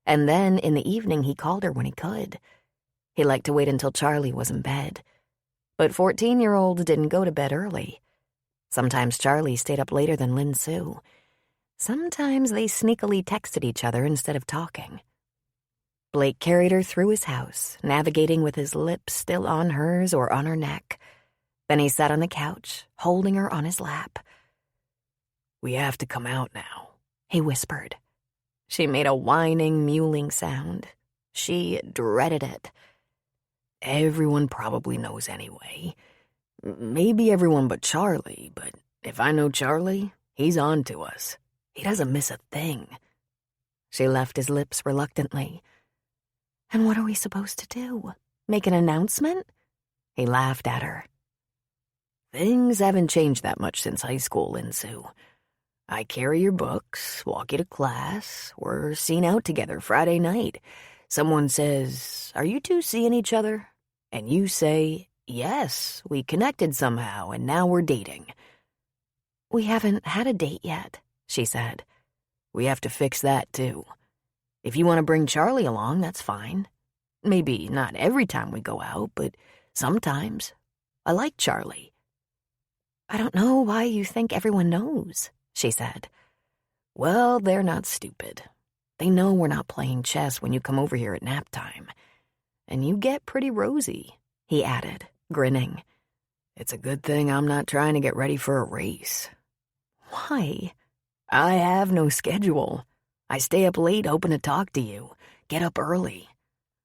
S1: And then in the evening he called her when he could. He liked to wait until Charlie was in bed. But 14-year-olds didn't go to bed early. Sometimes Charlie stayed up later than Lin Sue. Sometimes they sneakily texted each other instead of talking. Blake carried her through his house, navigating with his lips still on hers or on her neck. Then he sat on the couch, holding her on his lap.
S2: "We have to come out now,"
S1: he whispered. She made a whining, mewling sound. She dreaded it.
S2: "Everyone probably knows anyway. Maybe everyone but Charlie, but if I know Charlie, he's on to us. He doesn't miss a thing."
S1: She left his lips reluctantly. And what are we supposed to do? Make an announcement? He laughed at her.
S2: "Things haven't changed that much since high school, Lin Sue. I carry your books, walk you to class, we're seen out together Friday night. Someone says, 'Are you two seeing each other?' And you say, 'Yes, we connected somehow, and now we're dating.'"
S1: We haven't had a date yet, she said.
S2: "We have to fix that, too. If you want to bring Charlie along, that's fine. Maybe not every time we go out, but sometimes. I like Charlie."
S1: "I don't know why you think everyone knows," she said.
S2: "Well, they're not stupid. They know we're not playing chess when you come over here at nap time. And you get pretty rosy," he added, grinning. "It's a good thing I'm not trying to get ready for a race."
S1: "Why?"
S2: "I have no schedule. I stay up late hoping to talk to you, get up early.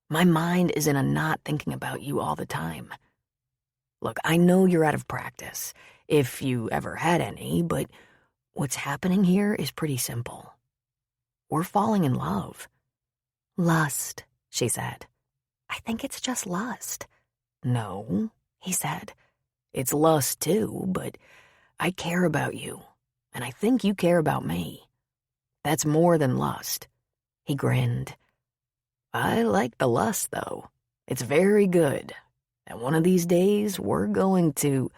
S2: My mind is in a knot thinking about you all the time. Look, I know you're out of practice, if you ever had any, but what's happening here is pretty simple. We're falling in love."
S1: "Lust," she said. "I think it's just lust."
S2: "No," he said. "It's lust too, but I care about you, and I think you care about me. That's more than lust." He grinned. "I like the lust, though. It's very good. And one of these days, we're going to—"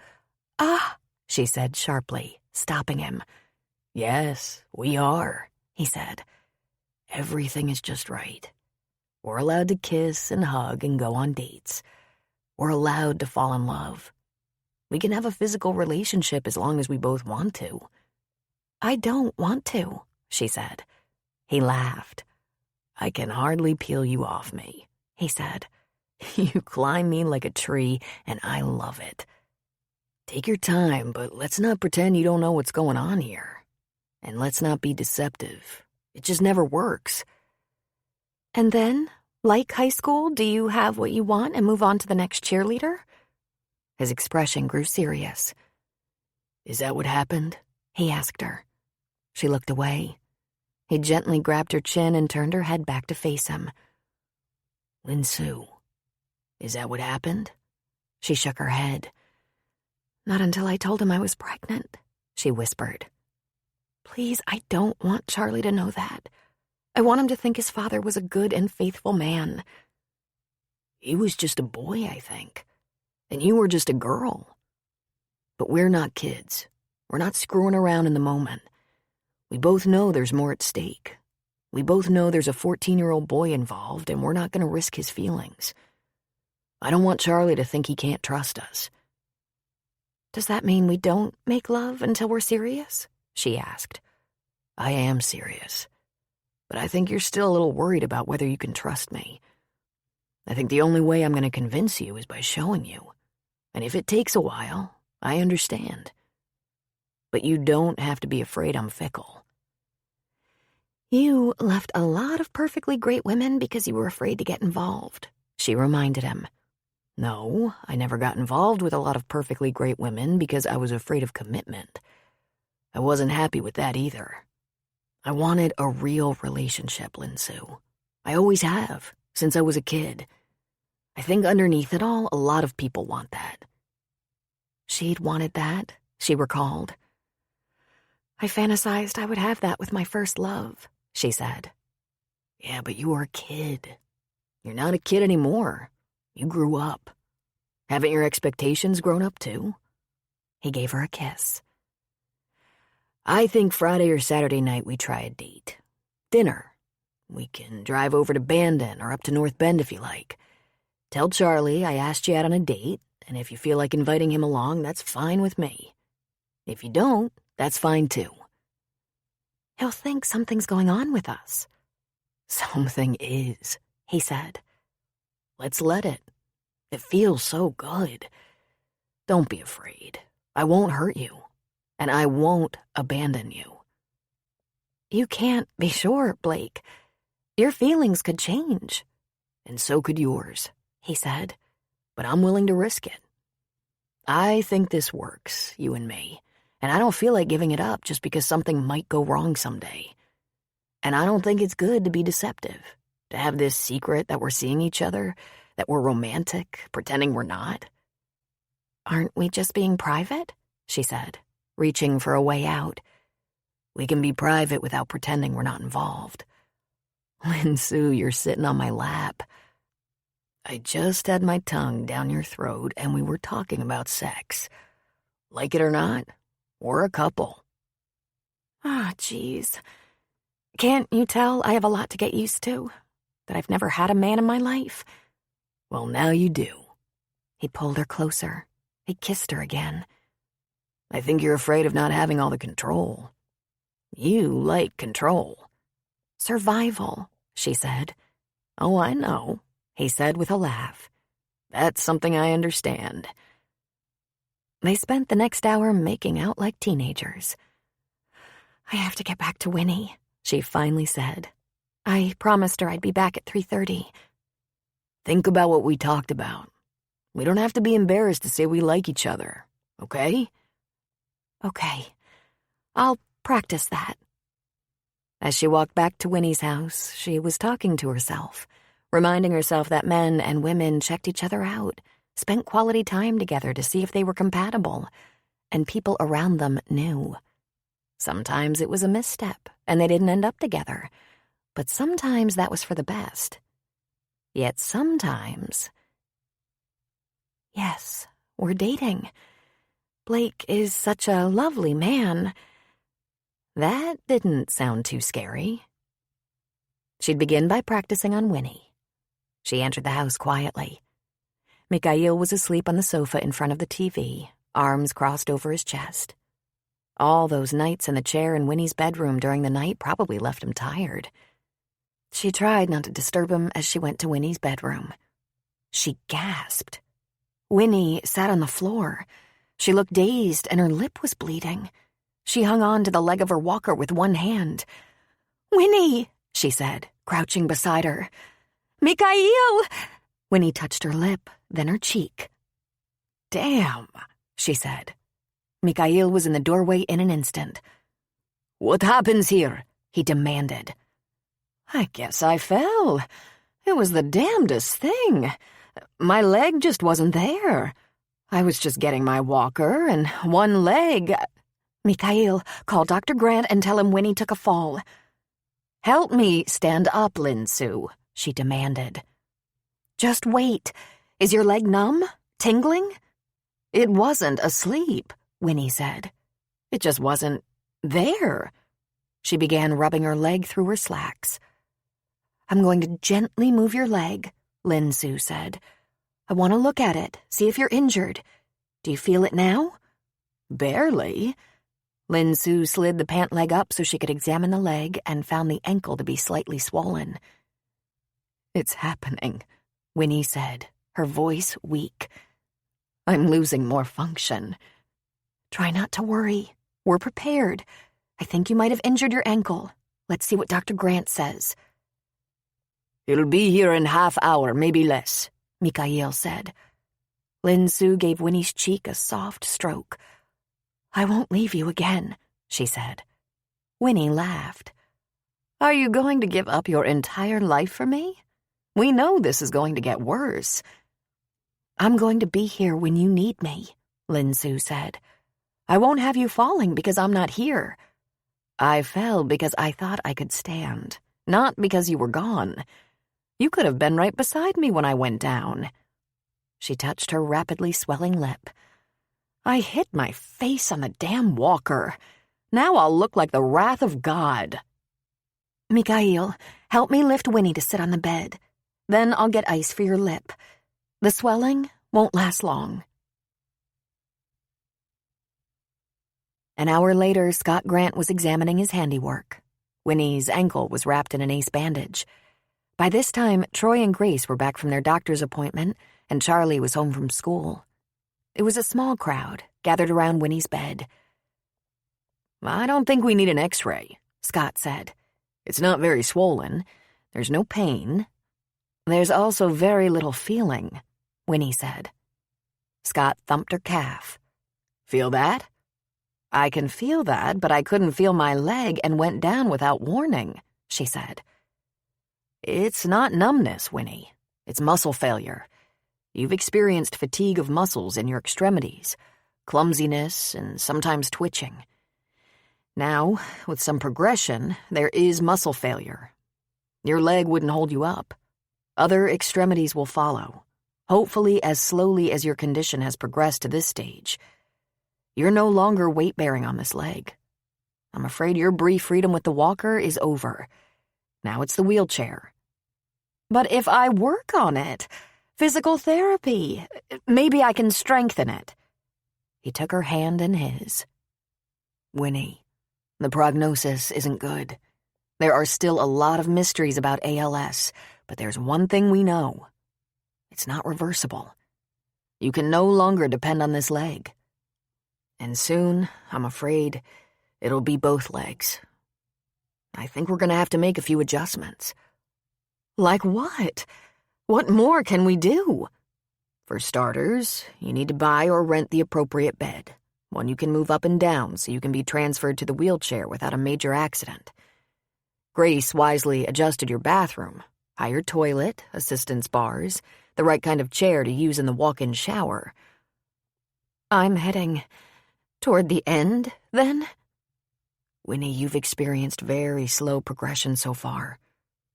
S1: "Ah," she said sharply, stopping him.
S2: "Yes, we are," he said. "Everything is just right. We're allowed to kiss and hug and go on dates. We're allowed to fall in love. We can have a physical relationship as long as we both want to."
S1: "I don't want to," she said.
S2: He laughed. "I can hardly peel you off me," he said. "You climb me like a tree, and I love it. Take your time, but let's not pretend you don't know what's going on here. And let's not be deceptive. It just never works."
S1: "And then, like high school, do you have what you want and move on to the next cheerleader?"
S2: His expression grew serious. "Is that what happened?" he asked her.
S1: She looked away. He gently grabbed her chin and turned her head back to face him.
S2: "Lin Sue, is that what happened?"
S1: She shook her head. "Not until I told him I was pregnant," she whispered. "Please, I don't want Charlie to know that. I want him to think his father was a good and faithful man."
S2: "He was just a boy, I think. And you were just a girl. But we're not kids. We're not screwing around in the moment. We both know there's more at stake. We both know there's a 14-year-old boy involved, and we're not going to risk his feelings. I don't want Charlie to think he can't trust us."
S1: "Does that mean we don't make love until we're serious?" she asked.
S2: "I am serious. But I think you're still a little worried about whether you can trust me. I think the only way I'm going to convince you is by showing you. And if it takes a while, I understand. But you don't have to be afraid I'm fickle."
S1: "You left a lot of perfectly great women because you were afraid to get involved," she reminded him.
S2: "No, I never got involved with a lot of perfectly great women because I was afraid of commitment. I wasn't happy with that either. I wanted a real relationship, Lin Sue. I always have, since I was a kid. I think underneath it all, a lot of people want that."
S1: She'd wanted that, she recalled. "I fantasized I would have that with my first love," she said.
S2: "Yeah, but you were a kid. You're not a kid anymore. You grew up. Haven't your expectations grown up too?
S1: He gave her a kiss.
S2: I think Friday or Saturday night we try a date. Dinner. We can drive over to Bandon or up to North Bend if you like. Tell Charlie I asked you out on a date, and if you feel like inviting him along, that's fine with me. If you don't, that's fine too.
S1: He'll think something's going on with us.
S2: Something is,
S1: He said.
S2: Let's let it. It feels so good. Don't be afraid. I won't hurt you. And I won't abandon you.
S1: You can't be sure, Blake. Your feelings could change.
S2: And so could yours,
S1: He said.
S2: but I'm willing to risk it. I think this works, you and me, and I don't feel like giving it up just because something might go wrong someday. And I don't think it's good to be deceptive, to have this secret that we're seeing each other, that we're romantic, pretending we're not.
S1: Aren't we just being private? She said, reaching for a way out.
S2: We can be private without pretending we're not involved. Lin Sue, you're sitting on my lap. I just had my tongue down your throat and we were talking about sex. Like it or not, we're a couple.
S1: Ah, jeez. Can't you tell I have a lot to get used to? That I've never had a man in my life?
S2: Well, now you do.
S1: He pulled her closer. He kissed her again.
S2: I think you're afraid of not having all the control. You like control.
S1: Survival, she said.
S2: Oh, I know, he said with a laugh. That's something I understand.
S1: They spent the next hour making out like teenagers. I have to get back to Winnie, she finally said. I promised her I'd be back at 3:30.
S2: Think about what we talked about. We don't have to be embarrassed to say we like each other, okay?
S1: Okay. I'll practice that.
S2: As she walked back to Winnie's house, she was talking to herself, reminding herself that men and women checked each other out, spent quality time together to see if they were compatible, and people around them knew. Sometimes it was a misstep, and they didn't end up together, but sometimes that was for the best. Yet sometimes...
S1: Yes, we're dating. Blake is such a lovely man.
S2: That didn't sound too scary. She'd begin by practicing on Winnie. She entered the house quietly. Mikhail was asleep on the sofa in front of the TV, arms crossed over his chest. All those nights in the chair in Winnie's bedroom during the night probably left him tired. She tried not to disturb him as she went to Winnie's bedroom. She gasped. Winnie sat on the floor. She looked dazed and her lip was bleeding. She hung on to the leg of her walker with one hand.
S1: Winnie,
S2: she said, crouching beside her.
S1: Mikhail!
S2: Winnie touched her lip, then her cheek. Damn, she said. Mikhail was in the doorway in an instant. What happens here? He demanded. I guess I fell. It was the damnedest thing. My leg just wasn't there. I was just getting my walker and one leg...
S1: Mikhail, call Dr. Grant and tell him Winnie took a fall.
S2: Help me stand up, Lin Sue, she demanded.
S1: Just wait. Is your leg numb? Tingling?
S2: It wasn't asleep, Winnie said. It just wasn't there. She began rubbing her leg through her slacks.
S1: I'm going to gently move your leg, Lin Sue said. I want to look at it, see if you're injured. Do you feel it now?
S2: Barely. Lin Sue slid the pant leg up so she could examine the leg and found the ankle to be slightly swollen. It's happening, Winnie said, her voice weak. I'm losing more function.
S1: Try not to worry. We're prepared. I think you might have injured your ankle. Let's see what Dr. Grant says.
S2: He'll be here in half hour, maybe less, Mikhail said. Lin Sue gave Winnie's cheek a soft stroke.
S1: I won't leave you again, she said.
S2: Winnie laughed. Are you going to give up your entire life for me? We know this is going to get worse.
S1: I'm going to be here when you need me, Lin Sue said.
S2: I won't have you falling because I'm not here. I fell because I thought I could stand, not because you were gone. You could have been right beside me when I went down. She touched her rapidly swelling lip.
S1: I hit my face on the damn walker. Now I'll look like the wrath of God. Mikhail, help me lift Winnie to sit on the bed. Then I'll get ice for your lip. The swelling won't last long. An hour later, Scott Grant was examining his handiwork. Winnie's ankle was wrapped in an ace bandage. By this time, Troy and Grace were back from their doctor's appointment, and Charlie was home from school. It was a small crowd, gathered around Winnie's bed.
S2: I don't think we need an x-ray, Scott said. It's not very swollen. There's no pain.
S1: There's also very little feeling, Winnie said. Scott thumped her calf.
S2: Feel that?
S1: I can feel that, but I couldn't feel my leg and went down without warning, she said.
S2: It's not numbness, Winnie. It's muscle failure. You've experienced fatigue of muscles in your extremities, clumsiness, and sometimes twitching. Now, with some progression, there is muscle failure. Your leg wouldn't hold you up. Other extremities will follow, hopefully as slowly as your condition has progressed to this stage. You're no longer weight-bearing on this leg. I'm afraid your brief freedom with the walker is over. Now it's the wheelchair.
S1: But if I work on it, physical therapy, maybe I can strengthen it.
S2: He took her hand in his. Winnie, the prognosis isn't good. There are still a lot of mysteries about ALS, but there's one thing we know. It's not reversible. You can no longer depend on this leg. And soon, I'm afraid, it'll be both legs. I think we're going to have to make a few adjustments.
S1: Like what? What more can we do?
S2: For starters, you need to buy or rent the appropriate bed, one you can move up and down so you can be transferred to the wheelchair without a major accident. Grace wisely adjusted your bathroom, hired toilet, assistance bars, the right kind of chair to use in the walk-in shower.
S1: I'm heading toward the end, then?
S2: Winnie, you've experienced very slow progression so far.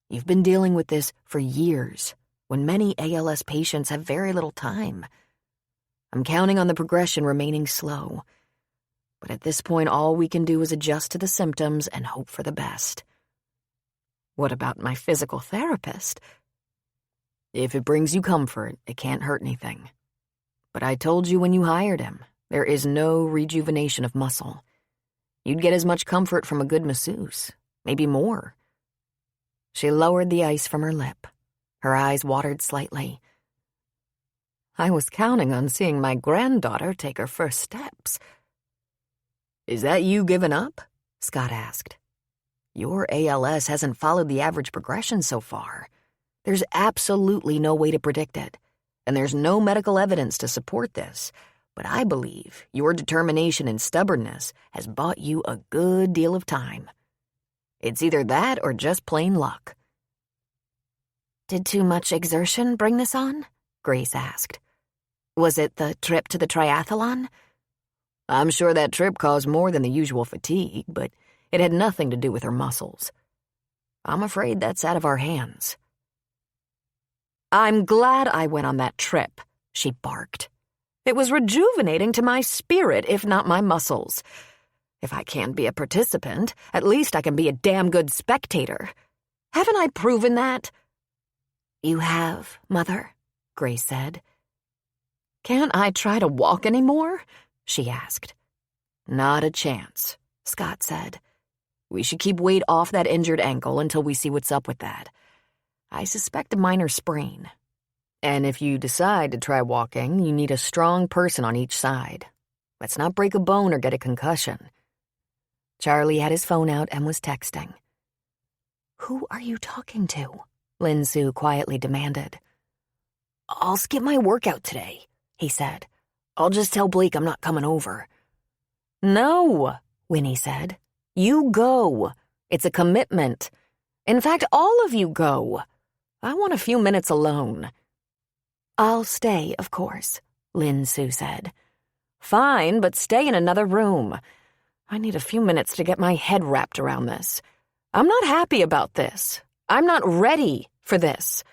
S2: You've been dealing with this for years, when many ALS patients have very little time. I'm counting on the progression remaining slow. But at this point, all we can do is adjust to the symptoms and hope for the best.
S1: What about my physical therapist?
S2: If it brings you comfort, it can't hurt anything. But I told you when you hired him, there is no rejuvenation of muscle. You'd get as much comfort from a good masseuse, maybe more.
S1: She lowered the ice from her lip. Her eyes watered slightly. I was counting on seeing my granddaughter take her first steps.
S2: Is that you giving up? Scott asked. Your ALS hasn't followed the average progression so far. There's absolutely no way to predict it, and there's no medical evidence to support this. But I believe your determination and stubbornness has bought you a good deal of time. It's either that or just plain luck.
S1: Did too much exertion bring this on? Grace asked. Was it the trip to the triathlon?
S2: I'm sure that trip caused more than the usual fatigue, but it had nothing to do with her muscles. I'm afraid that's out of our hands.
S1: I'm glad I went on that trip, she barked. It was rejuvenating to my spirit, if not my muscles. If I can't be a participant, at least I can be a damn good spectator. Haven't I proven that?
S3: You have, Mother, Grace said.
S1: Can't I try to walk anymore? She asked.
S2: Not a chance, Scott said. We should keep weight off that injured ankle until we see what's up with that. I suspect a minor sprain. And if you decide to try walking, you need a strong person on each side. Let's not break a bone or get a concussion.
S1: Charlie had his phone out and was texting.
S3: Who are you talking to? Lin Sue quietly demanded.
S2: I'll skip my workout today, he said. I'll just tell Blake I'm not coming over.
S1: No, Winnie said. You go. It's a commitment. In fact, all of you go. I want a few minutes alone.
S3: I'll stay, of course, Lin Sue said.
S1: Fine, but stay in another room. I need a few minutes to get my head wrapped around this. I'm not happy about this. I'm not ready for this.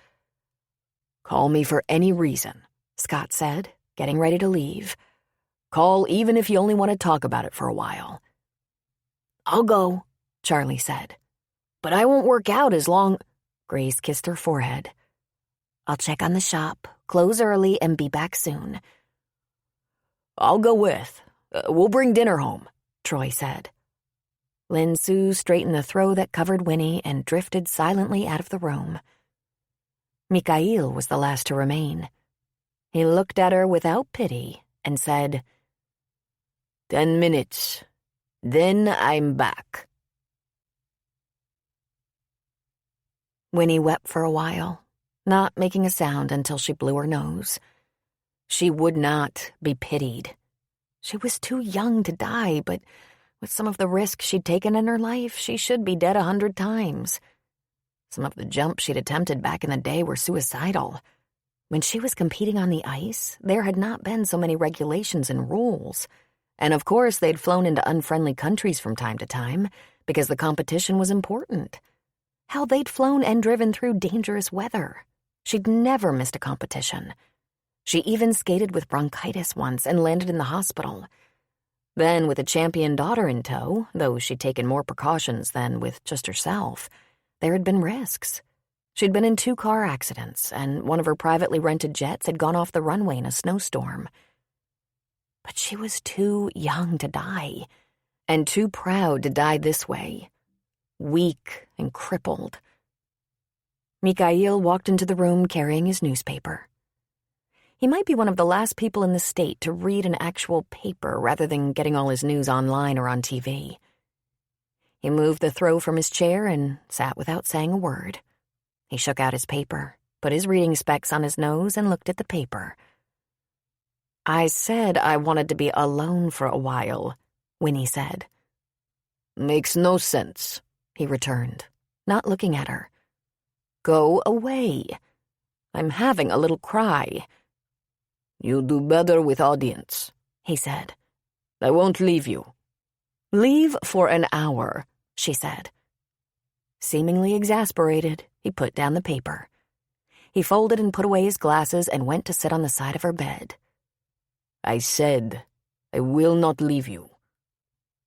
S2: Call me for any reason, Scott said, getting ready to leave. Call even if you only want to talk about it for a while."
S1: "I'll go," Charlie said. "But I won't work out as long—" Grace kissed her forehead. "I'll check on the shop, close early, and be back soon."
S2: "I'll go with. We'll bring dinner home," Troy said.
S1: Lin Su straightened the throw that covered Winnie and drifted silently out of the room. Mikhail was the last to remain. He looked at her without pity and said,
S2: 10 minutes. Then I'm back."
S1: Winnie wept for a while, not making a sound until she blew her nose. She would not be pitied. She was too young to die, but with some of the risks she'd taken in her life, she should be dead 100 times. Some of the jumps she'd attempted back in the day were suicidal. When she was competing on the ice, there had not been so many regulations and rules. And of course, they'd flown into unfriendly countries from time to time because the competition was important. How they'd flown and driven through dangerous weather. She'd never missed a competition. She even skated with bronchitis once and landed in the hospital. Then, with a champion daughter in tow, though she'd taken more precautions than with just herself, there had been risks. She'd been in 2 car accidents, and one of her privately rented jets had gone off the runway in a snowstorm. But she was too young to die, and too proud to die this way, weak and crippled. Mikhail walked into the room carrying his newspaper. He might be one of the last people in the state to read an actual paper rather than getting all his news online or on TV. He moved the throw from his chair and sat without saying a word. He shook out his paper, put his reading specs on his nose, and looked at the paper. "I said I wanted to be alone for a while," Winnie said.
S2: "Makes no sense," he returned,
S1: not looking at her.
S2: "Go away. I'm having a little cry." "You'll do better with audience," he said. "I won't leave you."
S1: "Leave for an hour," she said. Seemingly exasperated, he put down the paper. He folded and put away his glasses and went to sit on the side of her bed.
S2: "I said I will not leave you."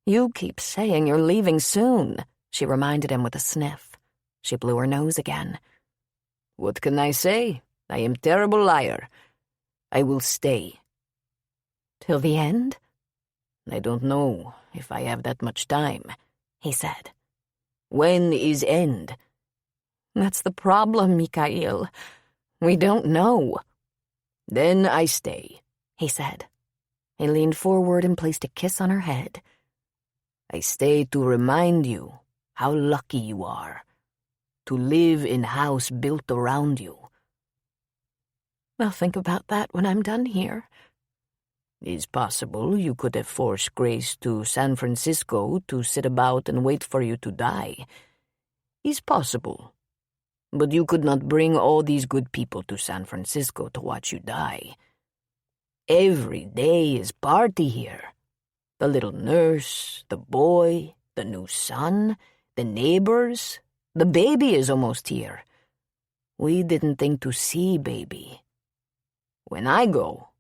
S1: "You keep saying you're leaving soon," she reminded him with a sniff. She blew her nose again.
S2: "What can I say? I am a terrible liar. I will stay."
S1: "Till the end?"
S2: "I don't know if I have that much time,"
S1: he said.
S2: "When is end?"
S1: "That's the problem, Mikhail. We don't know."
S2: "Then I stay,"
S1: he said. He leaned forward and placed a kiss on her head.
S2: "I stay to remind you how lucky you are, to live in a house built around you."
S1: "I'll think about that when I'm done here."
S2: "It's possible you could have forced Grace to San Francisco to sit about and wait for you to die. It's possible. But you could not bring all these good people to San Francisco to watch you die. Every day is party here. The little nurse, the boy, the new son, the neighbors. The baby is almost here. We didn't think to see baby. When I go,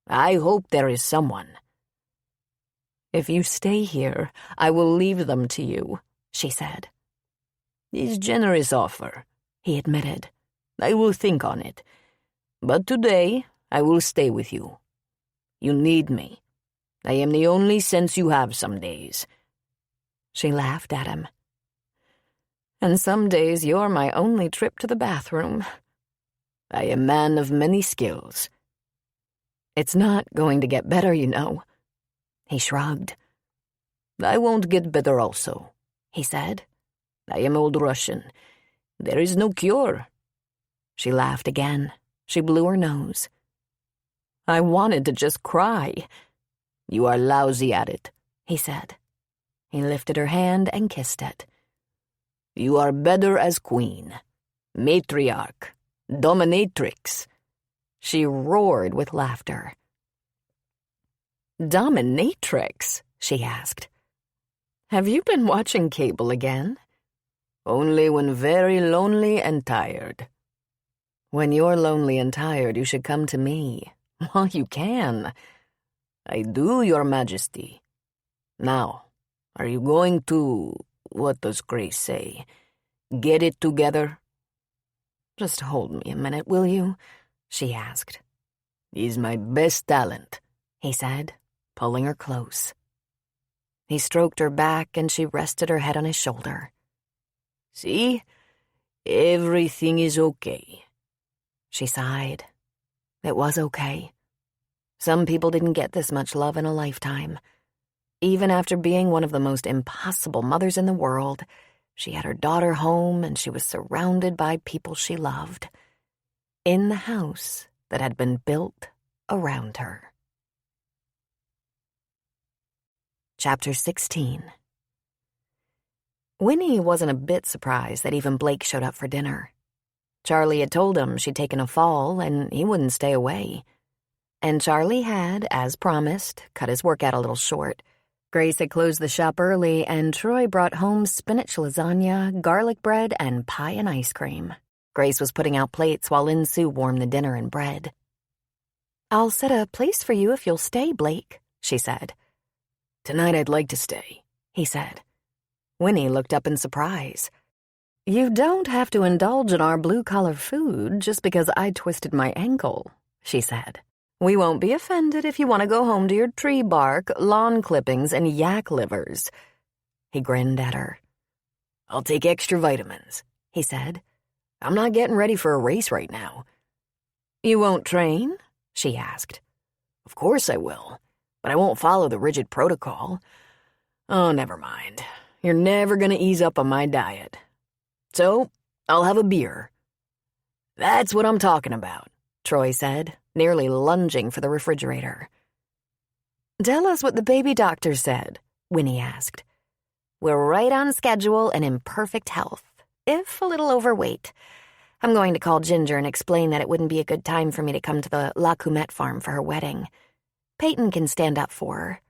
S2: I hope there is someone."
S1: "If you stay here, I will leave them to you," she said.
S2: "It's generous offer,"
S1: he admitted.
S2: "I will think on it. But today, I will stay with you. You need me. I am the only sense you have some days."
S1: She laughed at him. "And some days you're my only trip to the bathroom."
S2: "I am a man of many skills."
S1: "It's not going to get better, you know." He shrugged.
S2: "I won't get better also,"
S1: he said.
S2: "I am old Russian. There is no cure."
S1: She laughed again. She blew her nose. "I wanted to just cry."
S2: "You are lousy at it,"
S1: he said. He lifted her hand and kissed it.
S2: "You are better as queen, matriarch, dominatrix."
S1: She roared with laughter. "Dominatrix?" she asked. "Have you been watching cable again?"
S2: "Only when very lonely and tired."
S1: "When you're lonely and tired, you should come to me. Well, you can."
S2: I do, Your Majesty. Now, are you going to, what does Grace say, get it together?
S1: Just hold me a minute, will you? She asked.
S2: Is my best talent,
S1: he said, pulling her close. He stroked her back and she rested her head on his shoulder.
S2: See? Everything is okay.
S1: She sighed. It was okay. Some people didn't get this much love in a lifetime. Even after being one of the most impossible mothers in the world, she had her daughter home and she was surrounded by people she loved. In the house that had been built around her. Chapter 16. Winnie wasn't a bit surprised that even Blake showed up for dinner. Charlie had told him she'd taken a fall and he wouldn't stay away. And Charlie had, as promised, cut his workout a little short. Grace had closed the shop early and Troy brought home spinach lasagna, garlic bread, and pie and ice cream. Grace was putting out plates while Lin Sue warmed the dinner and bread. "I'll set a place for you if you'll stay, Blake," she said.
S2: Tonight I'd like to stay,
S1: he said. Winnie looked up in surprise. "You don't have to indulge in our blue-collar food just because I twisted my ankle," she said. "We won't be offended if you want to go home to your tree bark, lawn clippings, and yak livers." He grinned at her.
S2: "I'll take extra vitamins,"
S1: he said.
S2: "I'm not getting ready for a race right now."
S1: "You won't train?" she asked.
S2: "Of course I will, but I won't follow the rigid protocol. Oh, never mind. You're never going to ease up on my diet. So, I'll have a beer." "That's what I'm talking about,"
S1: Troy said, nearly lunging for the refrigerator. "Tell us what the baby doctor said," Winnie asked. "We're right on schedule and in perfect health, if a little overweight. I'm going to call Ginger and explain that it wouldn't be a good time for me to come to the La Coumette farm for her wedding. Peyton can stand up for her."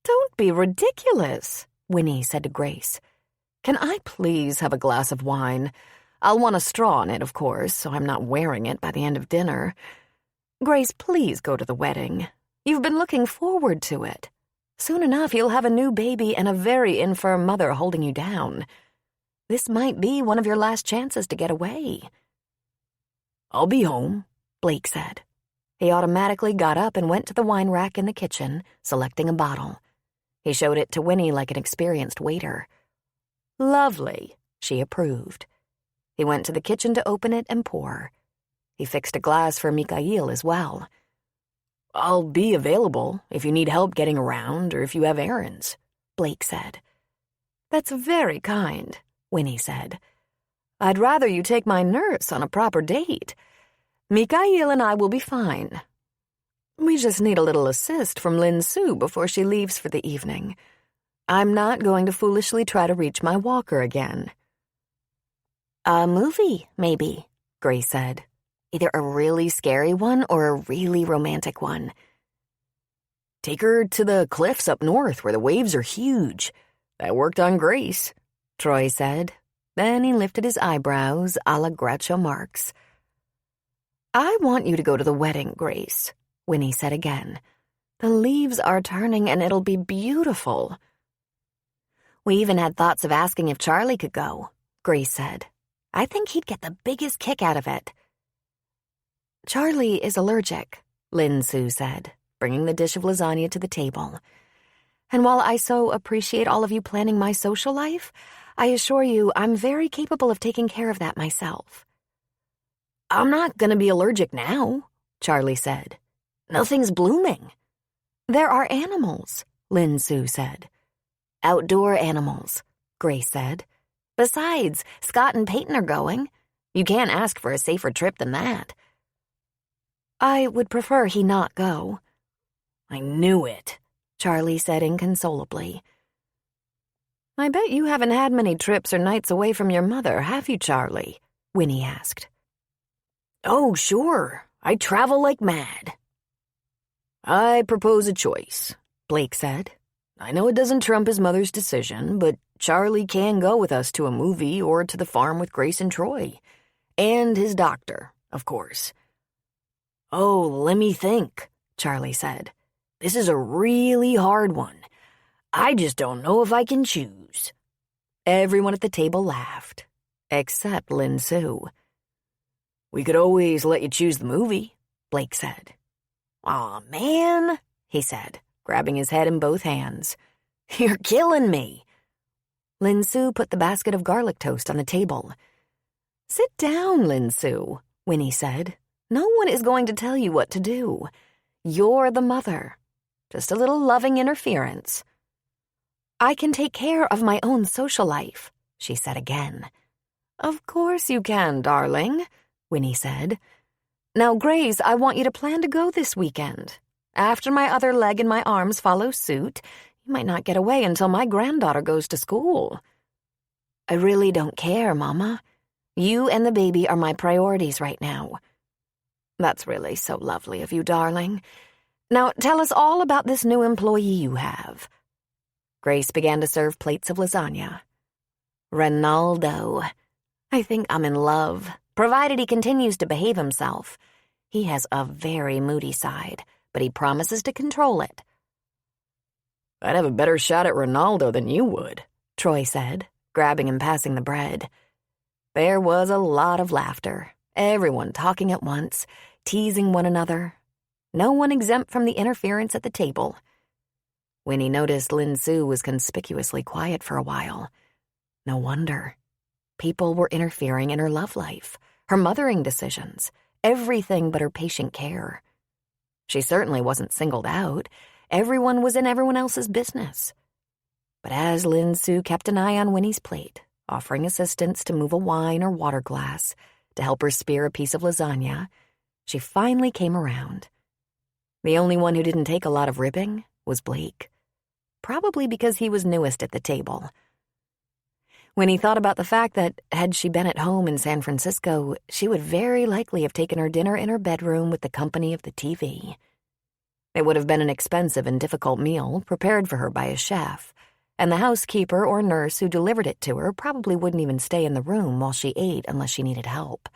S1: "Don't be ridiculous," Winnie said to Grace. "Can I please have a glass of wine? I'll want a straw in it, of course, so I'm not wearing it by the end of dinner. Grace, please go to the wedding. You've been looking forward to it. Soon enough, you'll have a new baby and a very infirm mother holding you down. This might be one of your last chances to get away."
S2: "I'll be home,"
S1: Blake said. He automatically got up and went to the wine rack in the kitchen, selecting a bottle. He showed it to Winnie like an experienced waiter. "Lovely," she approved. He went to the kitchen to open it and pour. He fixed a glass for Mikhail as well.
S2: "I'll be available if you need help getting around or if you have errands,"
S1: Blake said. "That's very kind," Winnie said. "I'd rather you take my nurse on a proper date. Mikhail and I will be fine. We just need a little assist from Lin Sue before she leaves for the evening. I'm not going to foolishly try to reach my walker again." "A movie, maybe," Grace said. "Either a really scary one or a really romantic one."
S2: "Take her to the cliffs up north where the waves are huge. That worked on Grace,"
S1: Troy said. Then he lifted his eyebrows a la Groucho Marx. "I want you to go to the wedding, Grace," Winnie said again. "The leaves are turning and it'll be beautiful." "We even had thoughts of asking if Charlie could go," Grace said. "I think he'd get the biggest kick out of it." "Charlie is allergic," Lin Sue said, bringing the dish of lasagna to the table. "And while I so appreciate all of you planning my social life, I assure you I'm very capable of taking care of that myself."
S2: "I'm not going to be allergic now,"
S1: Charlie said.
S2: "Nothing's blooming."
S1: "There are animals," Lin Sue said. "Outdoor animals," Grace said. "Besides, Scott and Peyton are going. You can't ask for a safer trip than that." "I would prefer he not go."
S2: "I knew it,"
S1: Charlie said inconsolably. "I bet you haven't had many trips or nights away from your mother, have you, Charlie?" Winnie asked.
S2: "Oh, sure. I travel like mad." "I propose a choice," Blake said. "I know it doesn't trump his mother's decision, but Charlie can go with us to a movie or to the farm with Grace and Troy. And his doctor, of course." "Oh, let me think," Charlie said. This is a really hard one. I just don't know if I can choose."
S1: Everyone at the table laughed, except Lin Su.
S2: "We could always let you choose the movie,"
S1: Blake said.
S2: "Aw, man," he said, grabbing his head in both hands. "You're killing me."
S1: Lin Su put the basket of garlic toast on the table. "Sit down, Lin Su," Winnie said. "No one is going to tell you what to do. You're the mother. Just a little loving interference." "I can take care of my own social life," she said again. "Of course you can, darling," Winnie said. "Now, Grace, I want you to plan to go this weekend. After my other leg and my arms follow suit, you might not get away until my granddaughter goes to school." "I really don't care, Mama. You and the baby are my priorities right now." "That's really so lovely of you, darling. Now, tell us all about this new employee you have." Grace began to serve plates of lasagna. "Ronaldo. I think I'm in love, provided he continues to behave himself. He has a very moody side, but he promises to control it."
S2: "I'd have a better shot at Ronaldo than you would,"
S1: Troy said, grabbing and passing the bread. There was a lot of laughter, everyone talking at once, teasing one another. No one exempt from the interference at the table. Winnie noticed Lin Su was conspicuously quiet for a while. No wonder. People were interfering in her love life, her mothering decisions, everything but her patient care. She certainly wasn't singled out. Everyone was in everyone else's business. But as Lin Su kept an eye on Winnie's plate, offering assistance to move a wine or water glass, to help her spear a piece of lasagna, she finally came around. The only one who didn't take a lot of ribbing was Blake. Probably because he was newest at the table. When he thought about the fact that, had she been at home in San Francisco, she would very likely have taken her dinner in her bedroom with the company of the TV. It would have been an expensive and difficult meal prepared for her by a chef, and the housekeeper or nurse who delivered it to her probably wouldn't even stay in the room while she ate unless she needed help.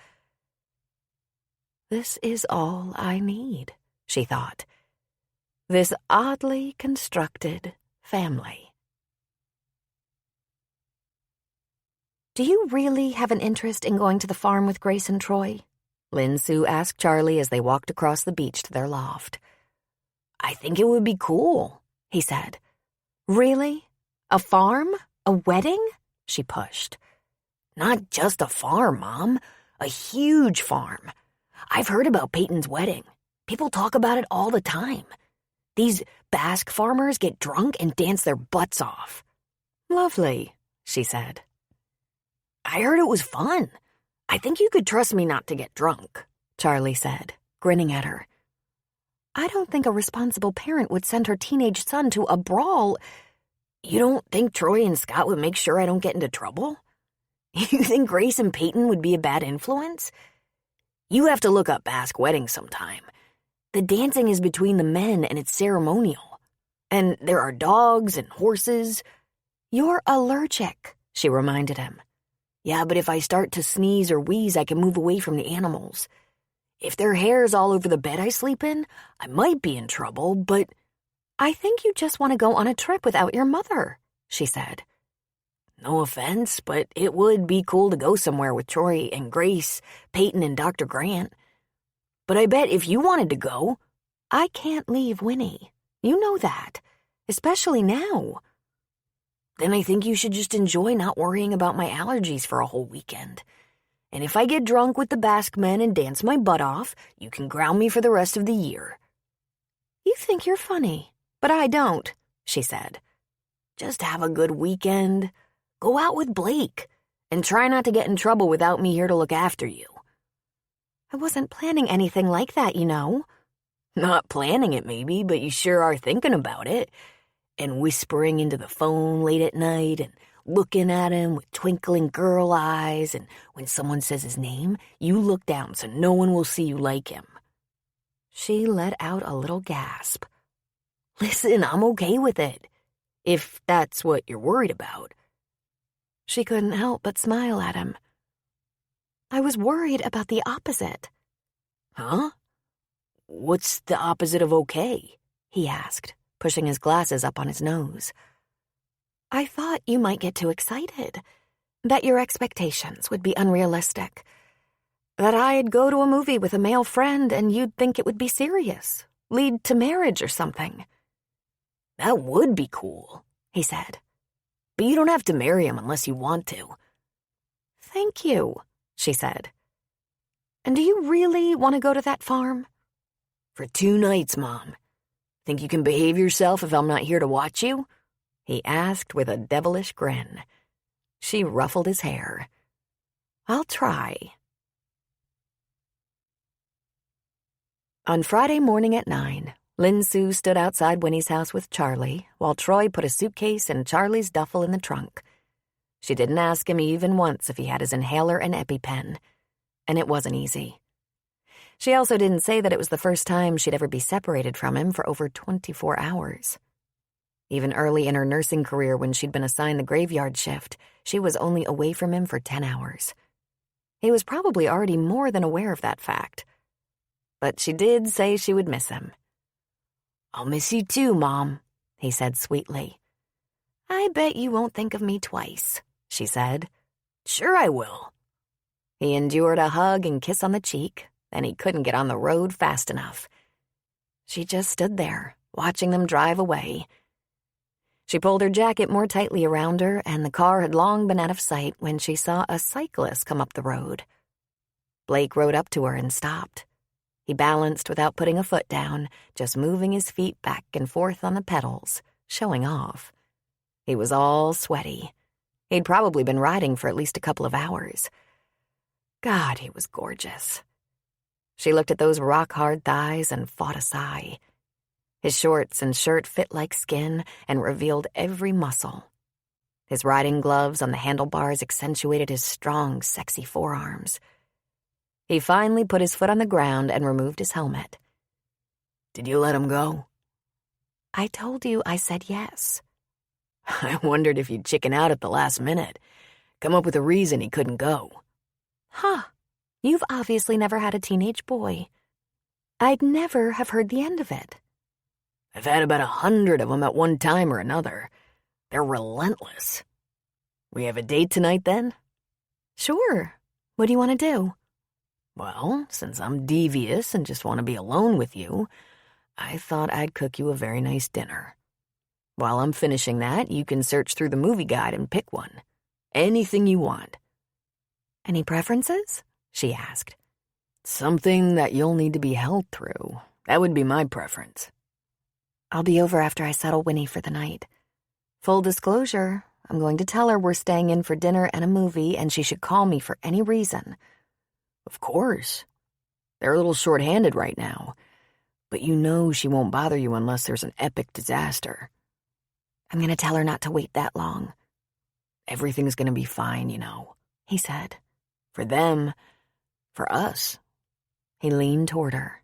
S1: "This is all I need," she thought. "This oddly constructed family." "Do you really have an interest in going to the farm with Grace and Troy?" Lin Su asked Charlie as they walked across the beach to their loft.
S2: "I think it would be cool," he said.
S1: "Really? A farm? A wedding?" she pushed.
S2: "Not just a farm, Mom. A huge farm. I've heard about Peyton's wedding. People talk about it all the time. These Basque farmers get drunk and dance their butts off."
S1: "Lovely," she said.
S2: "I heard it was fun. I think you could trust me not to get drunk,"
S1: Charlie said, grinning at her. "I don't think a responsible parent would send her teenage son to a brawl."
S2: "You don't think Troy and Scott would make sure I don't get into trouble? You think Grace and Peyton would be a bad influence? You have to look up Basque weddings sometime. The dancing is between the men and it's ceremonial. And there are dogs and horses."
S1: "You're allergic," she reminded him.
S2: "Yeah, but if I start to sneeze or wheeze, I can move away from the animals. If there are hairs all over the bed I sleep in, I might be in trouble, but—"
S1: "I think you just want to go on a trip without your mother," she said.
S2: "No offense, but it would be cool to go somewhere with Troy and Grace, Peyton and Dr. Grant. But I bet if you wanted to go—"
S1: "I can't leave Winnie. You know that. Especially now."
S2: "Then I think you should just enjoy not worrying about my allergies for a whole weekend. And if I get drunk with the Basque men and dance my butt off, you can ground me for the rest of the year."
S1: "You think you're funny, but I don't," she said.
S2: "Just have a good weekend. Go out with Blake. And try not to get in trouble without me here to look after you."
S1: "I wasn't planning anything like that, you know."
S2: "Not planning it, maybe, but you sure are thinking about it. And whispering into the phone late at night and looking at him with twinkling girl eyes, and when someone says his name, you look down so no one will see you like him."
S1: She let out a little gasp.
S2: "Listen, I'm okay with it. If that's what you're worried about."
S1: She couldn't help but smile at him. "I was worried about the opposite."
S2: "Huh? What's the opposite of okay?"
S1: he asked, pushing his glasses up on his nose. I thought you might get too excited, that your expectations would be unrealistic, that I'd go to a movie with a male friend and you'd think it would be serious, lead to marriage or something.
S2: That would be cool, he said. But you don't have to marry him unless you want to.
S1: Thank you, she said. And do you really want to go to that farm?
S2: For 2 nights, Mom. Think you can behave yourself if I'm not here to watch you?
S1: He asked with a devilish grin. She ruffled his hair. I'll try. On Friday morning at 9, Lin Sue stood outside Winnie's house with Charlie while Troy put a suitcase and Charlie's duffel in the trunk. She didn't ask him even once if he had his inhaler and EpiPen, and it wasn't easy. She also didn't say that it was the first time she'd ever be separated from him for over 24 hours. Even early in her nursing career, when she'd been assigned the graveyard shift, she was only away from him for 10 hours. He was probably already more than aware of that fact. But she did say she would miss him.
S2: I'll miss you too, Mom,
S1: he said sweetly. I bet you won't think of me twice, she said.
S2: Sure I will.
S1: He endured a hug and kiss on the cheek, then he couldn't get on the road fast enough. She just stood there, watching them drive away. She pulled her jacket more tightly around her, and the car had long been out of sight when she saw a cyclist come up the road. Blake rode up to her and stopped. He balanced without putting a foot down, just moving his feet back and forth on the pedals, showing off. He was all sweaty. He'd probably been riding for at least a couple of hours. God, he was gorgeous. She looked at those rock-hard thighs and fought a sigh. His shorts and shirt fit like skin and revealed every muscle. His riding gloves on the handlebars accentuated his strong, sexy forearms. He finally put his foot on the ground and removed his helmet.
S2: Did you let him go?
S1: I told you I said yes.
S2: I wondered if you'd chicken out at the last minute. Come up with a reason he couldn't go.
S1: Huh. You've obviously never had a teenage boy. I'd never have heard the end of it.
S2: I've had about 100 of them at one time or another. They're relentless. We have a date tonight, then?
S1: Sure. What do you want to do?
S2: Well, since I'm devious and just want to be alone with you, I thought I'd cook you a very nice dinner. While I'm finishing that, you can search through the movie guide and pick one. Anything you want.
S1: Any preferences? She asked.
S2: Something that you'll need to be held through. That would be my preference.
S1: I'll be over after I settle Winnie for the night. Full disclosure, I'm going to tell her we're staying in for dinner and a movie, and she should call me for any reason.
S2: Of course. They're a little short-handed right now, but you know she won't bother you unless there's an epic disaster.
S1: I'm going to tell her not to wait that long.
S2: Everything's going to be fine, you know,
S1: he said.
S2: For them, for us.
S1: He leaned toward her.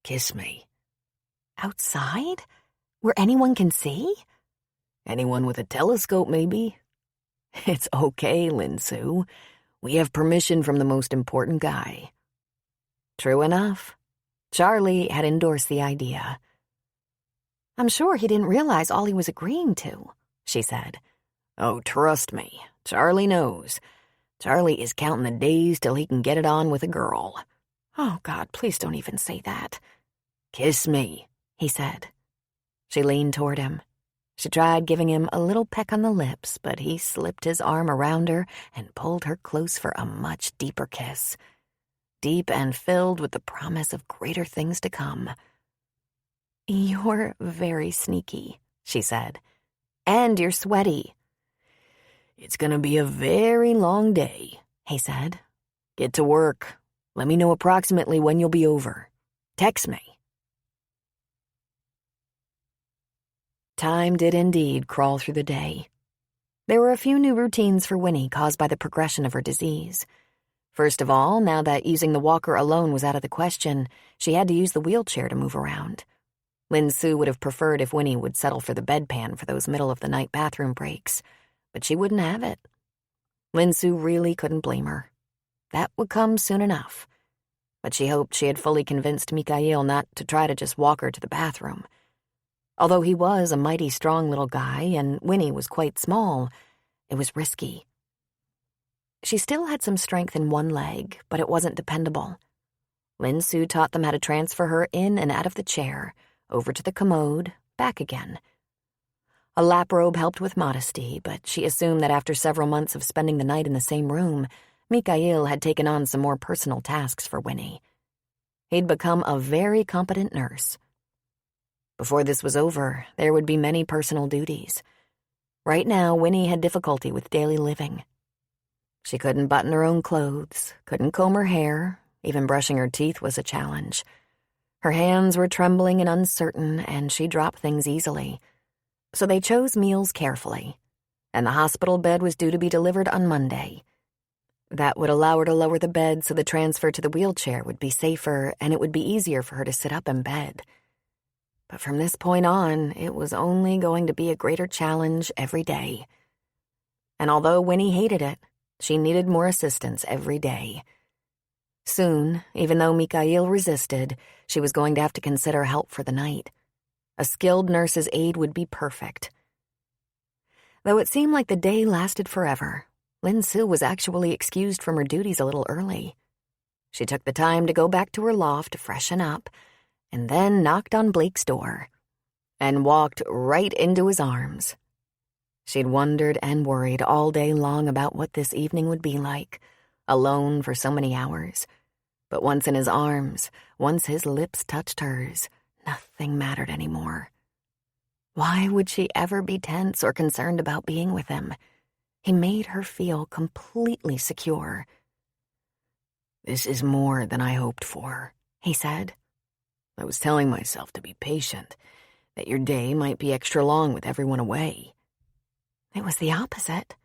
S2: Kiss me.
S1: Outside? Where anyone can see?
S2: Anyone with a telescope, maybe. It's okay, Lin Sue. We have permission from the most important guy.
S1: True enough. Charlie had endorsed the idea. I'm sure he didn't realize all he was agreeing to, she said.
S2: Oh, trust me. Charlie knows. Charlie is counting the days till he can get it on with a girl.
S1: Oh, God, please don't even say that.
S2: Kiss me,
S1: he said. She leaned toward him. She tried giving him a little peck on the lips, but he slipped his arm around her and pulled her close for a much deeper kiss. Deep and filled with the promise of greater things to come. You're very sneaky, she said. And you're sweaty.
S2: It's gonna be a very long day, he said. Get to work. Let me know approximately when you'll be over. Text me.
S1: Time did indeed crawl through the day. There were a few new routines for Winnie caused by the progression of her disease. First of all, now that using the walker alone was out of the question, she had to use the wheelchair to move around. Lin Sue would have preferred if Winnie would settle for the bedpan for those middle-of-the-night bathroom breaks, but she wouldn't have it. Lin Sue really couldn't blame her. That would come soon enough. But she hoped she had fully convinced Mikhail not to try to just walk her to the bathroom. Although he was a mighty strong little guy and Winnie was quite small, it was risky. She still had some strength in one leg, but it wasn't dependable. Lin Su taught them how to transfer her in and out of the chair, over to the commode, back again. A lap robe helped with modesty, but she assumed that after several months of spending the night in the same room, Mikhail had taken on some more personal tasks for Winnie. He'd become a very competent nurse. Before this was over, there would be many personal duties. Right now, Winnie had difficulty with daily living. She couldn't button her own clothes, couldn't comb her hair, even brushing her teeth was a challenge. Her hands were trembling and uncertain, and she dropped things easily. So they chose meals carefully, and the hospital bed was due to be delivered on Monday. That would allow her to lower the bed so the transfer to the wheelchair would be safer and it would be easier for her to sit up in bed. But from this point on, it was only going to be a greater challenge every day. And although Winnie hated it, she needed more assistance every day. Soon, even though Mikhail resisted, she was going to have to consider help for the night. A skilled nurse's aide would be perfect. Though it seemed like the day lasted forever, Lin Su was actually excused from her duties a little early. She took the time to go back to her loft to freshen up, and then knocked on Blake's door, and walked right into his arms. She'd wondered and worried all day long about what this evening would be like, alone for so many hours. But once in his arms, once his lips touched hers, nothing mattered anymore. Why would she ever be tense or concerned about being with him? He made her feel completely secure.
S2: "This is more than I hoped for," he said. "I was telling myself to be patient, that your day might be extra long with everyone away."
S1: It was the opposite.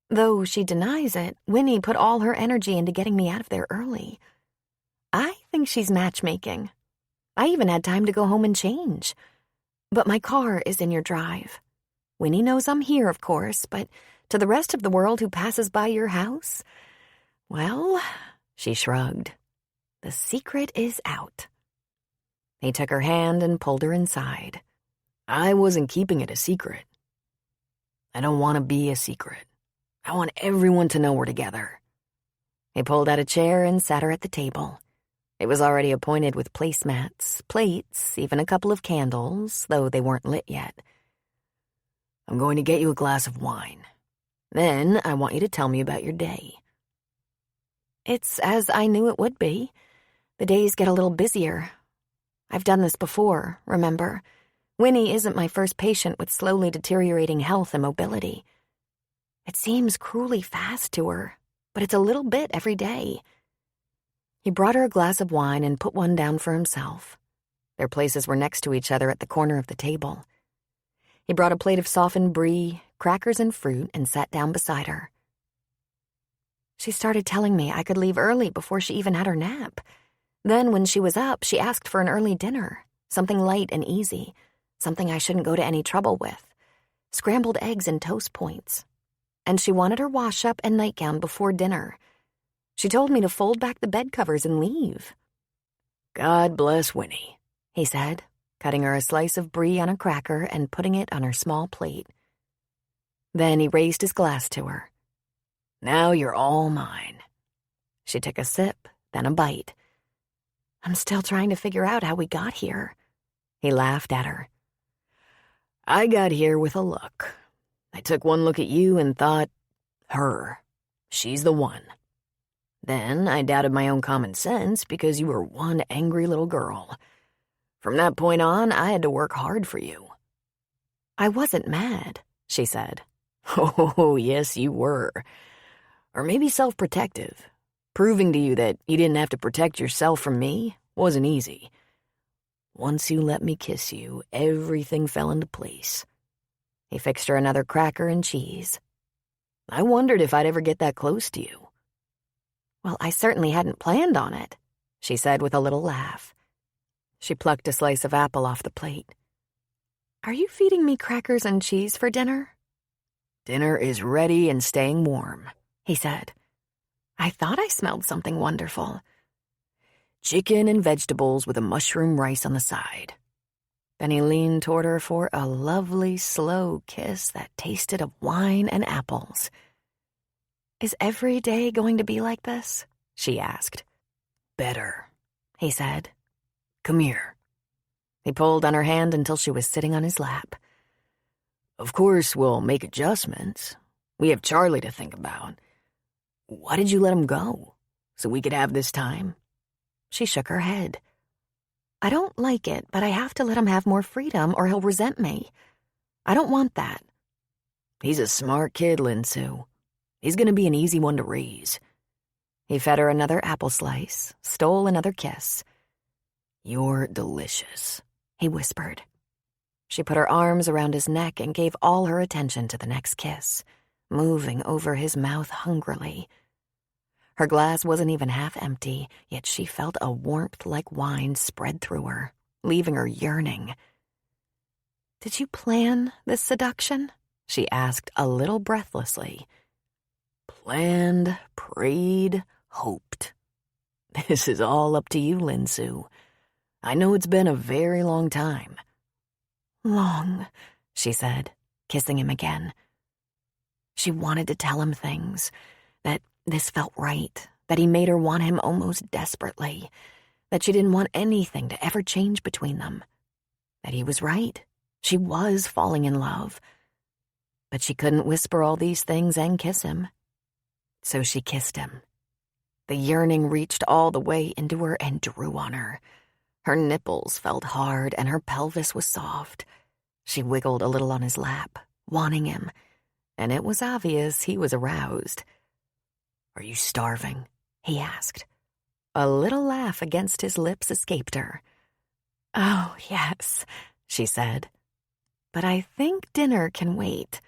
S1: Though she denies it, Winnie put all her energy into getting me out of there early. I think she's matchmaking. I even had time to go home and change. But my car is in your drive. Winnie knows I'm here, of course, but to the rest of the world who passes by your house, well, she shrugged. The secret is out. He took her hand and pulled her inside.
S2: "I wasn't keeping it a secret. I don't want to be a secret. I want everyone to know we're together."
S1: He pulled out a chair and sat her at the table. It was already appointed with placemats, plates, even a couple of candles, though they weren't lit yet.
S2: "I'm going to get you a glass of wine. Then I want you to tell me about your day."
S1: It's as I knew it would be. The days get a little busier. I've done this before, remember? Winnie isn't my first patient with slowly deteriorating health and mobility. It seems cruelly fast to her, but it's a little bit every day. He brought her a glass of wine and put one down for himself. Their places were next to each other at the corner of the table. He brought a plate of softened brie, crackers and fruit, and sat down beside her. She started telling me I could leave early before she even had her nap. Then when she was up, she asked for an early dinner, something light and easy, something I shouldn't go to any trouble with. Scrambled eggs and toast points. And she wanted her wash-up and nightgown before dinner. She told me to fold back the bed covers and leave.
S2: "God bless Winnie,"
S1: he said, cutting her a slice of brie on a cracker and putting it on her small plate. Then he raised his glass to her.
S2: "Now you're all mine."
S1: She took a sip, then a bite. I'm still trying to figure out how we got here. He laughed at her.
S2: "I got here with a look. I took one look at you and thought, her. She's the one. Then I doubted my own common sense because you were one angry little girl. From that point on, I had to work hard for you."
S1: I wasn't mad, she said.
S2: "Oh, yes, you were. Or maybe self-protective. Proving to you that you didn't have to protect yourself from me wasn't easy. Once you let me kiss you, everything fell into place."
S1: He fixed her another cracker and cheese.
S2: "I wondered if I'd ever get that close to you."
S1: "Well, I certainly hadn't planned on it," she said with a little laugh. She plucked a slice of apple off the plate. "Are you feeding me crackers and cheese for dinner?"
S2: "Dinner is ready and staying warm,"
S1: he said. I thought I smelled something wonderful.
S2: "Chicken and vegetables with a mushroom rice on the side."
S1: Then he leaned toward her for a lovely, slow kiss that tasted of wine and apples. "Is every day going to be like this?" she asked.
S2: "Better,"
S1: he said.
S2: "Come here."
S1: He pulled on her hand until she was sitting on his lap.
S2: "Of course, we'll make adjustments. We have Charlie to think about. Why did you let him go? So we could have this time?"
S1: She shook her head. "I don't like it, but I have to let him have more freedom or he'll resent me. I don't want that."
S2: "He's a smart kid, Linsu. He's gonna be an easy one to raise."
S1: He fed her another apple slice, stole another kiss.
S2: "You're delicious,"
S1: he whispered. She put her arms around his neck and gave all her attention to the next kiss, moving over his mouth hungrily. Her glass wasn't even half empty, yet she felt a warmth like wine spread through her, leaving her yearning. "Did you plan this seduction?" she asked a little breathlessly.
S2: "Planned, prayed, hoped. This is all up to you, Linsu. I know it's been a very long time."
S1: "Long," she said, kissing him again. She wanted to tell him things, that this felt right, that he made her want him almost desperately, that she didn't want anything to ever change between them, that he was right, she was falling in love. But she couldn't whisper all these things and kiss him. So she kissed him. The yearning reached all the way into her and drew on her. Her nipples felt hard and her pelvis was soft. She wiggled a little on his lap, wanting him, and it was obvious he was aroused.
S2: "Are you starving?"
S1: he asked. A little laugh against his lips escaped her. "Oh, yes," she said. "But I think dinner can wait."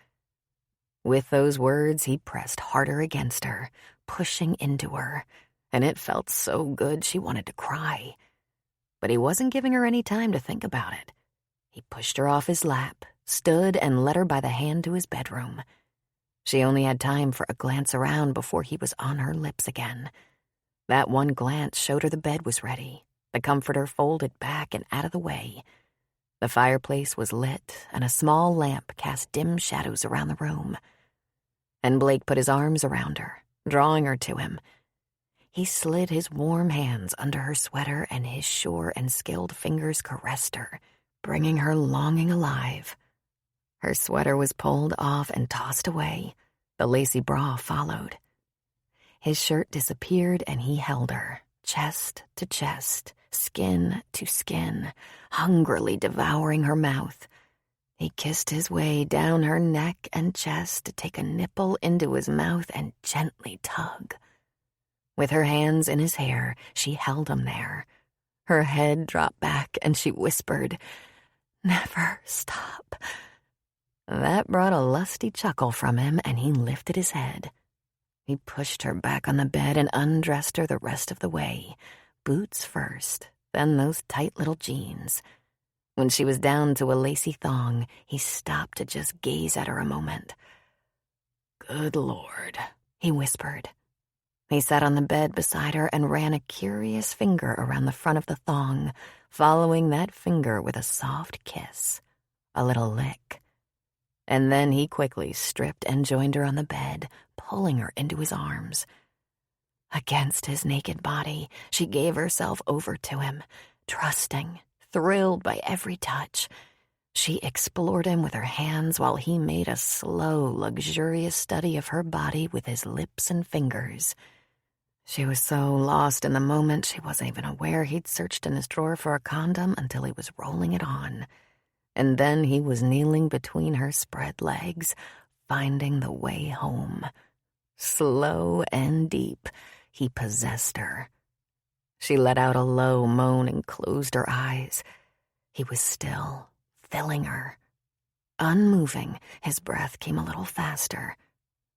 S1: With those words, he pressed harder against her, pushing into her, and it felt so good she wanted to cry. But he wasn't giving her any time to think about it. He pushed her off his lap, stood and led her by the hand to his bedroom. She only had time for a glance around before he was on her lips again. That one glance showed her the bed was ready, the comforter folded back and out of the way. The fireplace was lit, and a small lamp cast dim shadows around the room. And Blake put his arms around her, drawing her to him. He slid his warm hands under her sweater, and his sure and skilled fingers caressed her, bringing her longing alive. Her sweater was pulled off and tossed away. The lacy bra followed. His shirt disappeared, and he held her, chest to chest, skin to skin, hungrily devouring her mouth. He kissed his way down her neck and chest to take a nipple into his mouth and gently tug. With her hands in his hair, she held him there. Her head dropped back, and she whispered, "Never stop." That brought a lusty chuckle from him, and he lifted his head. He pushed her back on the bed and undressed her the rest of the way, boots first, then those tight little jeans. When she was down to a lacy thong, he stopped to just gaze at her a moment.
S2: "Good Lord,"
S1: he whispered. He sat on the bed beside her and ran a curious finger around the front of the thong, following that finger with a soft kiss, a little lick. And then he quickly stripped and joined her on the bed, pulling her into his arms. Against his naked body, she gave herself over to him, trusting, thrilled by every touch. She explored him with her hands while he made a slow, luxurious study of her body with his lips and fingers. She was so lost in the moment she wasn't even aware he'd searched in his drawer for a condom until he was rolling it on. And then he was kneeling between her spread legs, finding the way home. Slow and deep, he possessed her. She let out a low moan and closed her eyes. He was still, filling her. Unmoving, his breath came a little faster.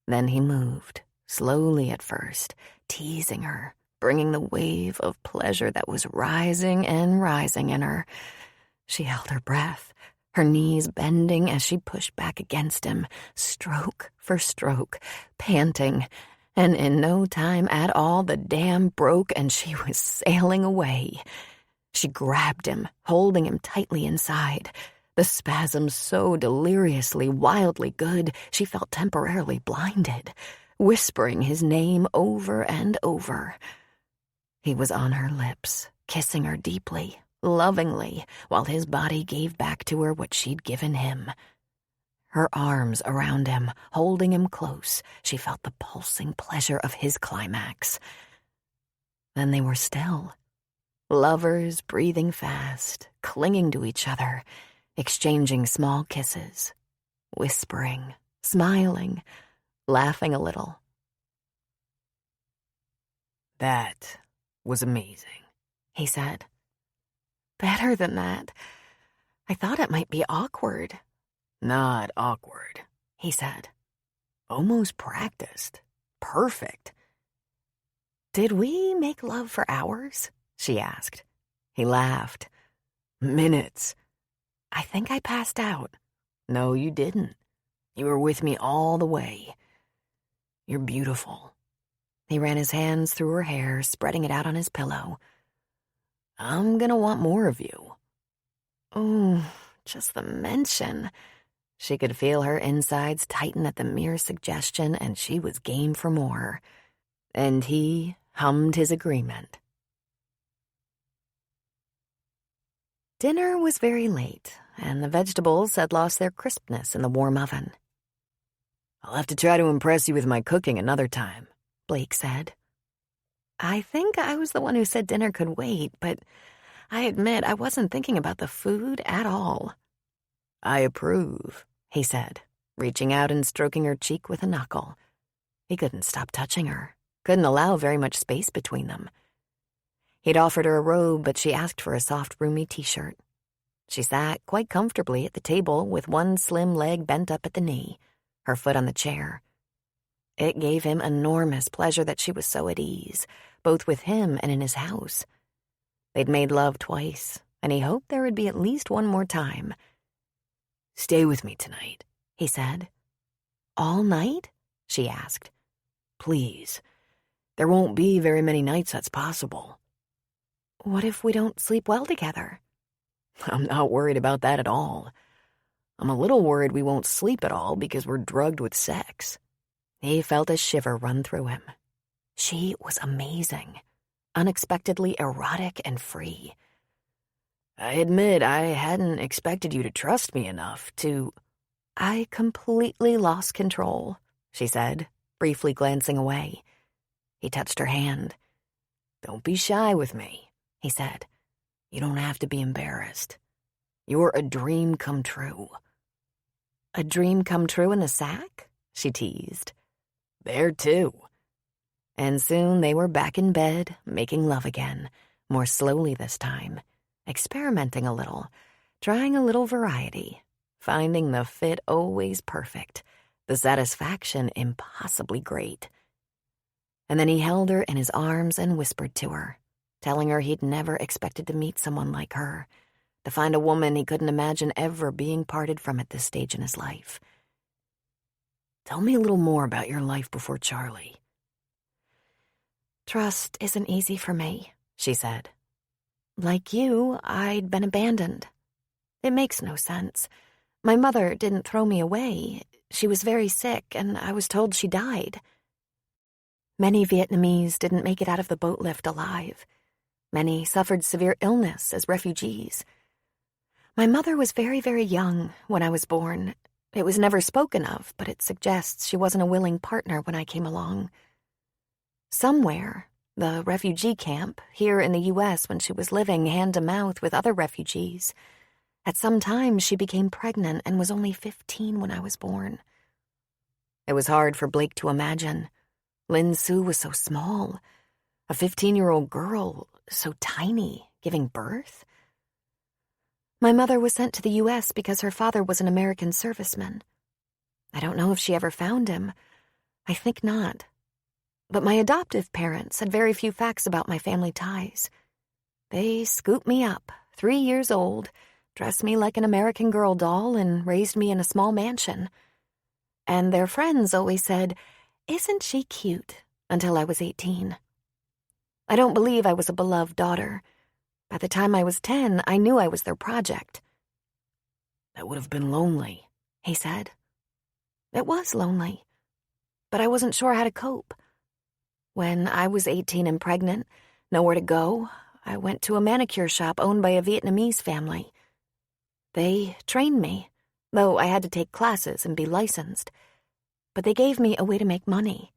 S1: Then he moved, slowly at first, teasing her, bringing the wave of pleasure that was rising and rising in her. She held her breath, her knees bending as she pushed back against him, stroke for stroke, panting. And in no time at all, the dam broke and she was sailing away. She grabbed him, holding him tightly inside. The spasm so deliriously, wildly good, she felt temporarily blinded, whispering his name over and over. He was on her lips, kissing her deeply, lovingly, while his body gave back to her what she'd given him. Her arms around him, holding him close, she felt the pulsing pleasure of his climax. Then they were still. Lovers breathing fast, clinging to each other, exchanging small kisses, whispering, smiling, laughing a little.
S2: That was amazing,
S1: He said. Better than that. I thought it might be awkward,
S2: Not awkward.
S1: he said.
S2: Almost practiced. Perfect.
S1: Did we make love for hours? She asked. He laughed.
S2: Minutes.
S1: I think I passed out.
S2: No, you didn't. You were with me all the way. You're beautiful.
S1: He ran his hands through her hair, spreading it out on his pillow.
S2: I'm gonna want more of you.
S1: Oh, just the mention. She could feel her insides tighten at the mere suggestion, and she was game for more.
S2: And he hummed his agreement.
S1: Dinner was very late, and the vegetables had lost their crispness in the warm oven.
S2: I'll have to try to impress you with my cooking another time,
S1: Blake said. I think I was the one who said dinner could wait, but I admit I wasn't thinking about the food at all.
S2: I approve,
S1: He said, reaching out and stroking her cheek with a knuckle. He couldn't stop touching her, couldn't allow very much space between them. He'd offered her a robe, but she asked for a soft, roomy t-shirt. She sat quite comfortably at the table with one slim leg bent up at the knee, her foot on the chair. It gave him enormous pleasure that she was so at ease, both with him and in his house. They'd made love twice, and he hoped there would be at least one more time.
S2: Stay with me tonight,
S1: He said. All night? She asked.
S2: please. There won't be very many nights that's possible.
S1: What if we don't sleep well together?
S2: I'm not worried about that at all. I'm a little worried we won't sleep at all because we're drugged with sex.
S1: He felt a shiver run through him. She was amazing, unexpectedly erotic and free.
S2: I admit I hadn't expected you to trust me enough to...
S1: I completely lost control, she said, briefly glancing away. He touched her hand.
S2: Don't be shy with me,
S1: He said.
S2: You don't have to be embarrassed. You're a dream come true.
S1: A dream come true in the sack? She teased.
S2: There too.
S1: And soon they were back in bed, making love again, more slowly this time, experimenting a little, trying a little variety, finding the fit always perfect, the satisfaction impossibly great. And then he held her in his arms and whispered to her, telling her he'd never expected to meet someone like her, to find a woman he couldn't imagine ever being parted from at this stage in his life.
S2: Tell me a little more about your life before Charlie.
S1: Trust isn't easy for me, she said. Like you, I'd been abandoned. It makes no sense. My mother didn't throw me away. She was very sick, and I was told she died. Many Vietnamese didn't make it out of the boat lift alive. Many suffered severe illness as refugees. My mother was very, very young when I was born. It was never spoken of, but it suggests she wasn't a willing partner when I came along. Somewhere, the refugee camp, here in the U.S. when she was living hand-to-mouth with other refugees. At some time, she became pregnant and was only 15 when I was born. It was hard for Blake to imagine. Lin Sue was so small. A 15-year-old girl, so tiny, giving birth. My mother was sent to the U.S. because her father was an American serviceman. I don't know if she ever found him. I think not. But my adoptive parents had very few facts about my family ties. They scooped me up, 3 years old, dressed me like an American Girl doll, and raised me in a small mansion. And their friends always said, "Isn't she cute?" until I was 18. I don't believe I was a beloved daughter. By the time I was 10, I knew I was their project.
S2: That would have been lonely,
S1: He said. It was lonely, but I wasn't sure how to cope. When I was 18 and pregnant, nowhere to go, I went to a manicure shop owned by a Vietnamese family. They trained me, though I had to take classes and be licensed. But they gave me a way to make money.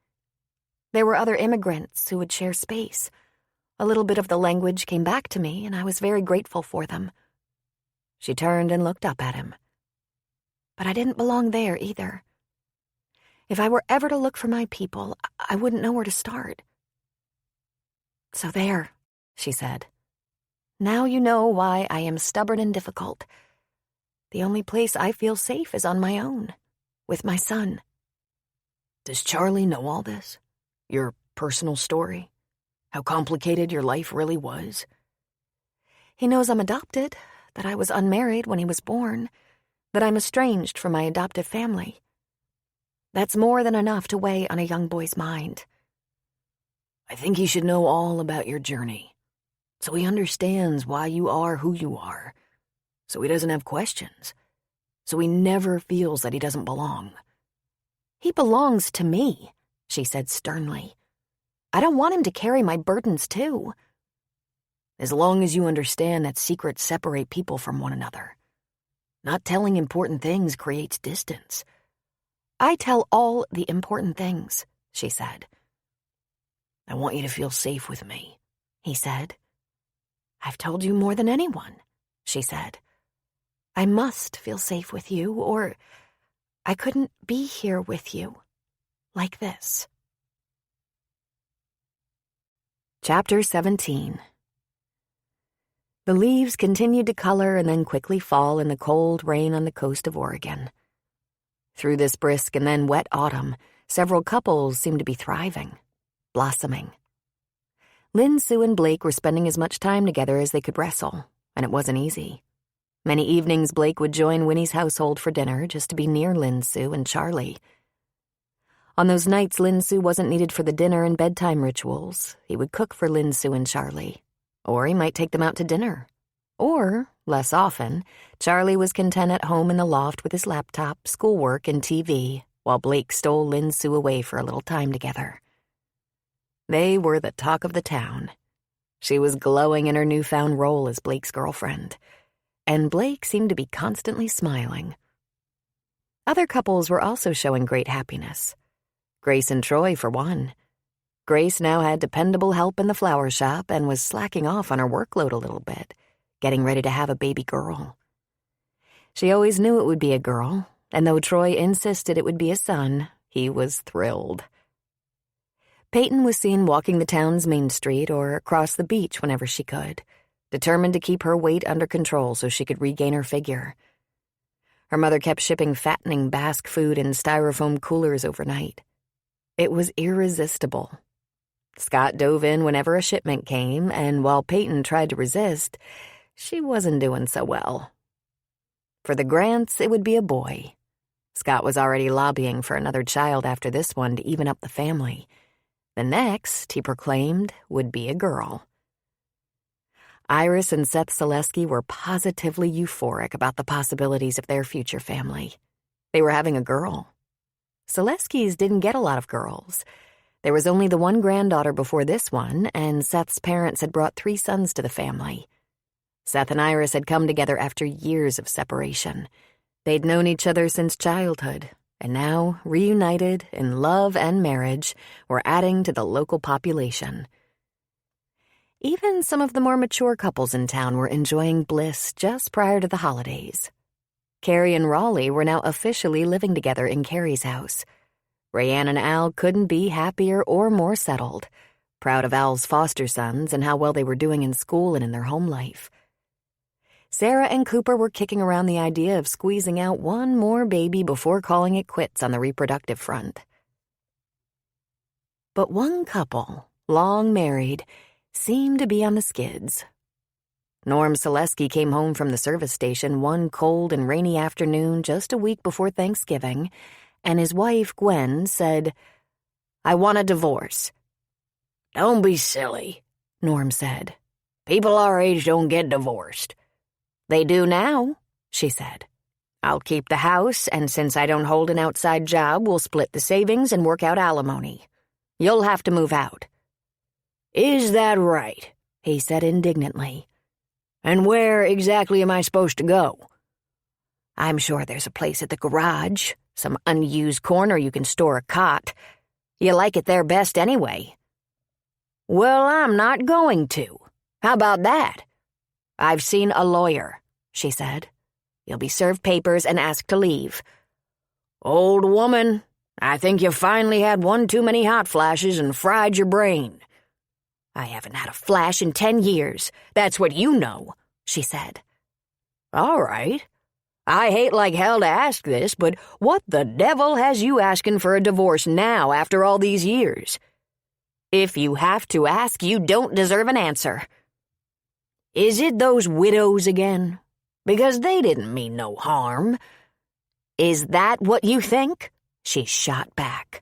S1: There were other immigrants who would share space. A little bit of the language came back to me, and I was very grateful for them. She turned and looked up at him. But I didn't belong there either. If I were ever to look for my people, I wouldn't know where to start. So there, she said. Now you know why I am stubborn and difficult. The only place I feel safe is on my own, with my son.
S2: Does Charlie know all this? Your personal story? How complicated your life really was?
S1: He knows I'm adopted, that I was unmarried when he was born, that I'm estranged from my adoptive family. That's more than enough to weigh on a young boy's mind.
S2: I think he should know all about your journey, so he understands why you are who you are, so he doesn't have questions, so he never feels that he doesn't belong.
S1: He belongs to me, she said sternly. I don't want him to carry my burdens too.
S2: As long as you understand that secrets separate people from one another. Not telling important things creates distance.
S1: I tell all the important things, she said.
S2: I want you to feel safe with me,
S1: he said. I've told you more than anyone, she said. I must feel safe with you, or I couldn't be here with you, like this. Chapter 17. The leaves continued to color and then quickly fall in the cold rain on the coast of Oregon. Through this brisk and then wet autumn, several couples seemed to be thriving, blossoming. Lynn, Sue, and Blake were spending as much time together as they could wrestle, and it wasn't easy. Many evenings Blake would join Winnie's household for dinner just to be near Lynn, Sue, and Charlie. On those nights Lynn, Sue wasn't needed for the dinner and bedtime rituals. He would cook for Lynn, Sue, and Charlie. Or he might take them out to dinner. Or, less often, Charlie was content at home in the loft with his laptop, schoolwork, and TV, while Blake stole Lynn, Sue away for a little time together. They were the talk of the town. She was glowing in her newfound role as Blake's girlfriend, and Blake seemed to be constantly smiling. Other couples were also showing great happiness. Grace and Troy, for one. Grace now had dependable help in the flower shop and was slacking off on her workload a little bit, getting ready to have a baby girl. She always knew it would be a girl, and though Troy insisted it would be a son, he was thrilled. Peyton was seen walking the town's main street or across the beach whenever she could, determined to keep her weight under control so she could regain her figure. Her mother kept shipping fattening Basque food in styrofoam coolers overnight. It was irresistible. Scott dove in whenever a shipment came, and while Peyton tried to resist, she wasn't doing so well. For the Grants, it would be a boy. Scott was already lobbying for another child after this one to even up the family. The next, he proclaimed, would be a girl. Iris and Seth Selesky were positively euphoric about the possibilities of their future family. They were having a girl. Seleskys didn't get a lot of girls. There was only the one granddaughter before this one, and Seth's parents had brought 3 sons to the family. Seth and Iris had come together after years of separation. They'd known each other since childhood, and now, reunited in love and marriage, were adding to the local population. Even some of the more mature couples in town were enjoying bliss just prior to the holidays. Carrie and Raleigh were now officially living together in Carrie's house. Rayanne and Al couldn't be happier or more settled, proud of Al's foster sons and how well they were doing in school and in their home life. Sarah and Cooper were kicking around the idea of squeezing out one more baby before calling it quits on the reproductive front. But one couple, long married, seemed to be on the skids. Norm Selesky came home from the service station one cold and rainy afternoon just a week before Thanksgiving, and his wife, Gwen, said, "I want a divorce."
S2: "Don't be silly,"
S1: Norm said.
S2: People our age don't get divorced."
S1: "They do now," she said. "I'll keep the house, and since I don't hold an outside job, we'll split the savings and work out alimony. You'll have to move out."
S2: "Is that right?"
S1: he said indignantly.
S2: "And where exactly am I supposed to go?"
S1: "I'm sure there's a place at the garage, some unused corner you can store a cot. You like it there best anyway."
S2: "Well, I'm not going to. How about that?"
S1: "I've seen a lawyer," she said. "You'll be served papers and asked to leave."
S2: "Old woman, I think you finally had one too many hot flashes and fried your brain."
S1: "I haven't had a flash in 10 years. That's what you know," she said.
S2: "All right. I hate like hell to ask this, but what the devil has you asking for a divorce now after all these years?"
S1: "If you have to ask, you don't deserve an answer."
S2: "Is it those widows again? Because they didn't mean no harm."
S1: "Is that what you think?" she shot back.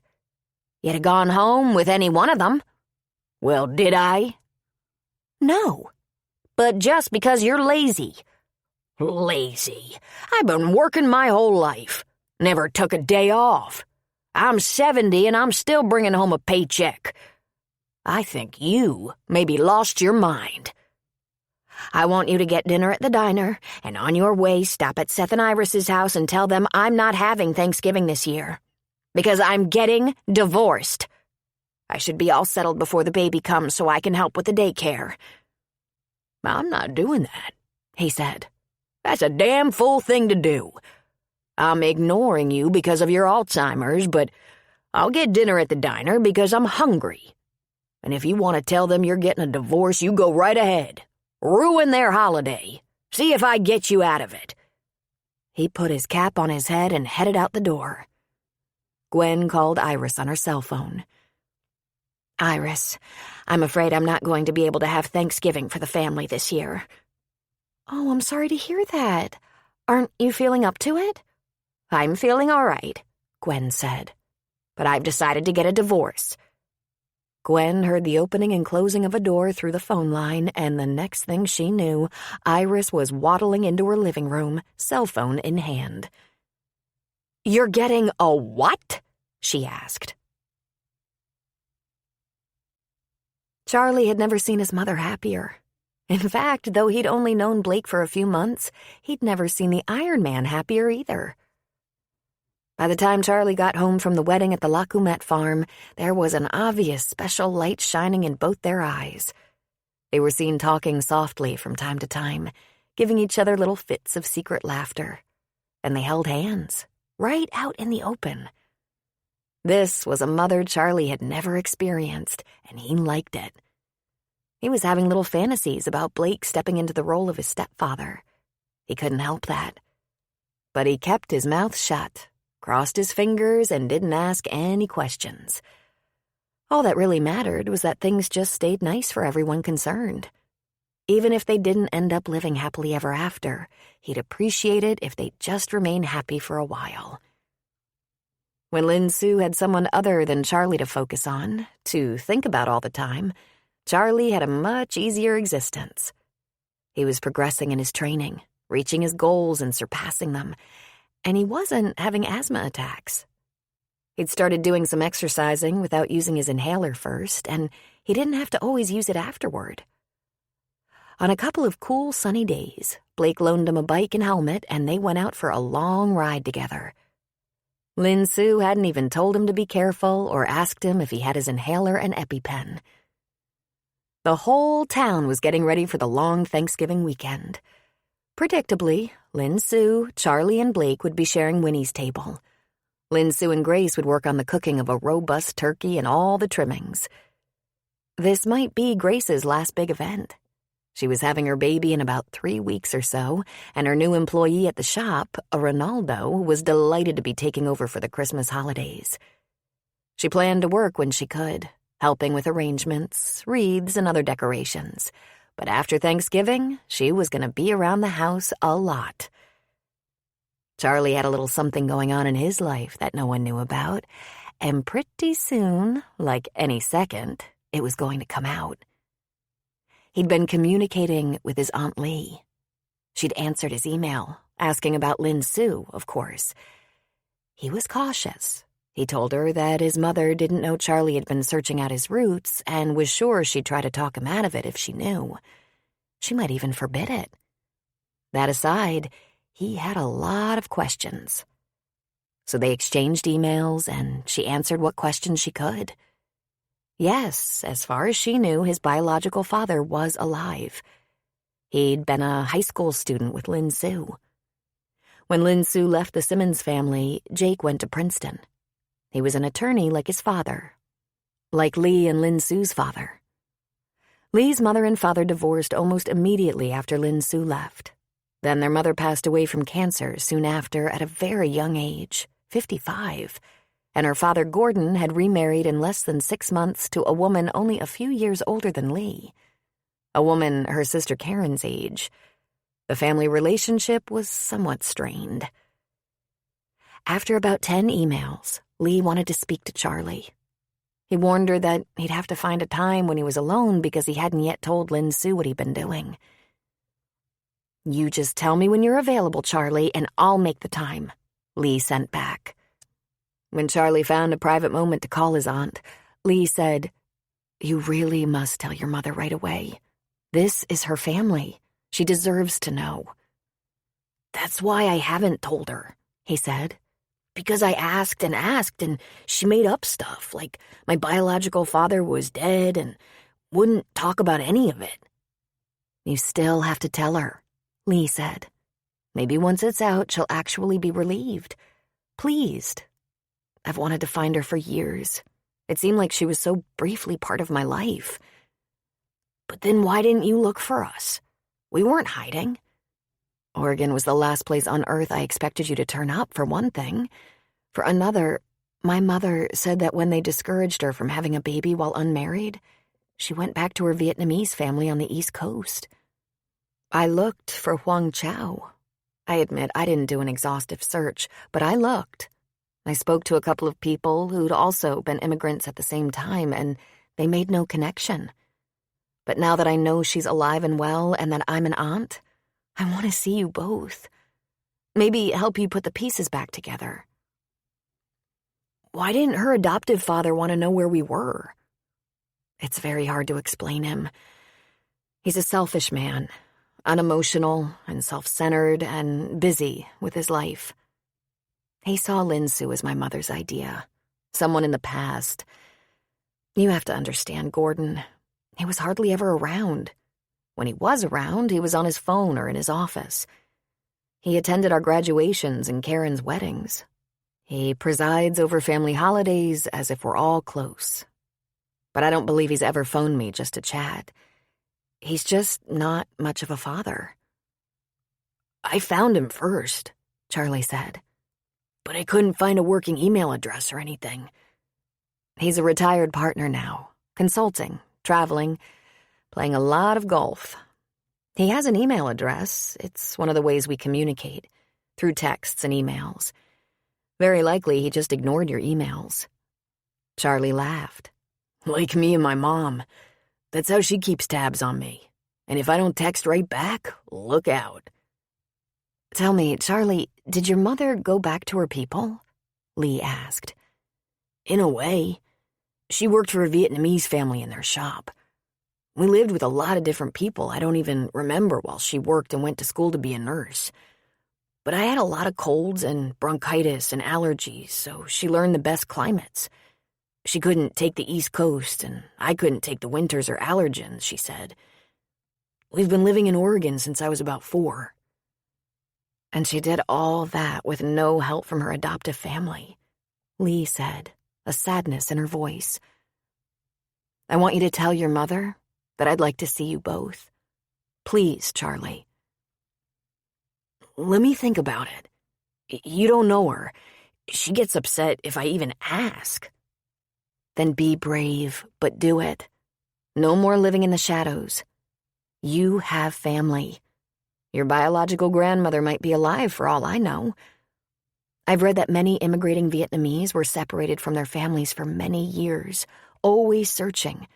S1: "You'd have gone home with any one of them."
S2: "Well, did I?"
S1: "No. But just because you're lazy."
S2: "Lazy? I've been working my whole life. Never took a day off. I'm 70 and I'm still bringing home a paycheck. I think you maybe lost your mind."
S1: "I want you to get dinner at the diner, and on your way stop at Seth and Iris's house and tell them I'm not having Thanksgiving this year. Because I'm getting divorced. I should be all settled before the baby comes so I can help with the daycare."
S2: "I'm not doing that," he said. "That's a damn fool thing to do. I'm ignoring you because of your Alzheimer's, but I'll get dinner at the diner because I'm hungry. And if you want to tell them you're getting a divorce, you go right ahead. Ruin their holiday. See if I get you out of it."
S1: He put his cap on his head and headed out the door. Gwen called Iris on her cell phone. "Iris, I'm afraid I'm not going to be able to have Thanksgiving for the family this year." "Oh, I'm sorry to hear that. Aren't you feeling up to it?" "I'm feeling all right," Gwen said. "But I've decided to get a divorce." Gwen heard the opening and closing of a door through the phone line, and the next thing she knew, Iris was waddling into her living room, cell phone in hand. "You're getting a what?" she asked. Charlie had never seen his mother happier. In fact, though he'd only known Blake for a few months, he'd never seen the Iron Man happier either. By the time Charlie got home from the wedding at the Lacumet farm, there was an obvious special light shining in both their eyes. They were seen talking softly from time to time, giving each other little fits of secret laughter. And they held hands, right out in the open. This was a mother Charlie had never experienced, and he liked it. He was having little fantasies about Blake stepping into the role of his stepfather. He couldn't help that. But he kept his mouth shut, crossed his fingers, and didn't ask any questions. All that really mattered was that things just stayed nice for everyone concerned. Even if they didn't end up living happily ever after, he'd appreciate it if they'd just remain happy for a while. When Lin Sue had someone other than Charlie to focus on, to think about all the time, Charlie had a much easier existence. He was progressing in his training, reaching his goals and surpassing them, and he wasn't having asthma attacks. He'd started doing some exercising without using his inhaler first, and he didn't have to always use it afterward. On a couple of cool, sunny days, Blake loaned him a bike and helmet, and they went out for a long ride together. Lin Sue hadn't even told him to be careful or asked him if he had his inhaler and EpiPen. The whole town was getting ready for the long Thanksgiving weekend. Predictably, Lin Sue, Charlie, and Blake would be sharing Winnie's table. Lin Sue and Grace would work on the cooking of a robust turkey and all the trimmings. This might be Grace's last big event. She was having her baby in about 3 weeks or so, and her new employee at the shop, a Ronaldo, was delighted to be taking over for the Christmas holidays. She planned to work when she could, helping with arrangements, wreaths, and other decorations. But after Thanksgiving, she was going to be around the house a lot. Charlie had a little something going on in his life that no one knew about, and pretty soon, like any second, it was going to come out. He'd been communicating with his Aunt Lee. She'd answered his email, asking about Lin Sue, of course. He was cautious. He told her that his mother didn't know Charlie had been searching out his roots and was sure she'd try to talk him out of it if she knew. She might even forbid it. That aside, he had a lot of questions. So they exchanged emails, and she answered what questions she could. Yes, as far as she knew, his biological father was alive. He'd been a high school student with Lin Sue. When Lin Sue left the Simmons family, Jake went to Princeton. He was an attorney like his father, like Lee and Lin Sue's father. Lee's mother and father divorced almost immediately after Lin Sue left. Then their mother passed away from cancer soon after at a very young age, 55, and her father Gordon had remarried in less than 6 months to a woman only a few years older than Lee, a woman her sister Karen's age. The family relationship was somewhat strained. After about 10 emails, Lee wanted to speak to Charlie. He warned her that he'd have to find a time when he was alone because he hadn't yet told Lin Sue what he'd been doing. "You just tell me when you're available, Charlie, and I'll make the time," Lee sent back. When Charlie found a private moment to call his aunt, Lee said, "You really must tell your mother right away. This is her family. She deserves to know." "That's why I haven't told her," he said. "Because I asked, and she made up stuff, like my biological father was dead and wouldn't talk about any of it." "You still have to tell her," Lee said. "Maybe once it's out, she'll actually be relieved. Pleased. I've wanted to find her for years. It seemed like she was so briefly part of my life." "But then why didn't you look for us? We weren't hiding." "Oregon was the last place on earth I expected you to turn up, for one thing. For another, my mother said that when they discouraged her from having a baby while unmarried, she went back to her Vietnamese family on the East Coast. I looked for Huang Chao. I admit I didn't do an exhaustive search, but I looked. I spoke to a couple of people who'd also been immigrants at the same time, and they made no connection. But now that I know she's alive and well and that I'm an aunt, I want to see you both. Maybe help you put the pieces back together." "Why didn't her adoptive father want to know where we were?" "It's very hard to explain him. He's a selfish man, unemotional and self-centered and busy with his life. He saw Lin Sue as my mother's idea, someone in the past. You have to understand Gordon. He was hardly ever around. When he was around, he was on his phone or in his office. He attended our graduations and Karen's weddings. He presides over family holidays as if we're all close. But I don't believe he's ever phoned me just to chat. He's just not much of a father." "I found him first," Charlie said. "But I couldn't find a working email address or anything." "He's a retired partner now, consulting, traveling, playing a lot of golf. He has an email address. It's one of the ways we communicate, through texts and emails. Very likely he just ignored your emails." Charlie laughed. "Like me and my mom. That's how she keeps tabs on me. And if I don't text right back, look out." "Tell me, Charlie, did your mother go back to her people?" Lee asked. "In a way. She worked for a Vietnamese family in their shop. We lived with a lot of different people I don't even remember while she worked and went to school to be a nurse. But I had a lot of colds and bronchitis and allergies, so she learned the best climates. She couldn't take the East Coast, and I couldn't take the winters or allergens, she said. We've been living in Oregon since I was about 4. And she did all that with no help from her adoptive family," Lee said, a sadness in her voice. "I want you to tell your mother that I'd like to see you both. Please, Charlie." "Let me think about it. You don't know her. She gets upset if I even ask." "Then be brave, but do it. No more living in the shadows. You have family. Your biological grandmother might be alive for all I know. I've read that many immigrating Vietnamese were separated from their families for many years, always searching.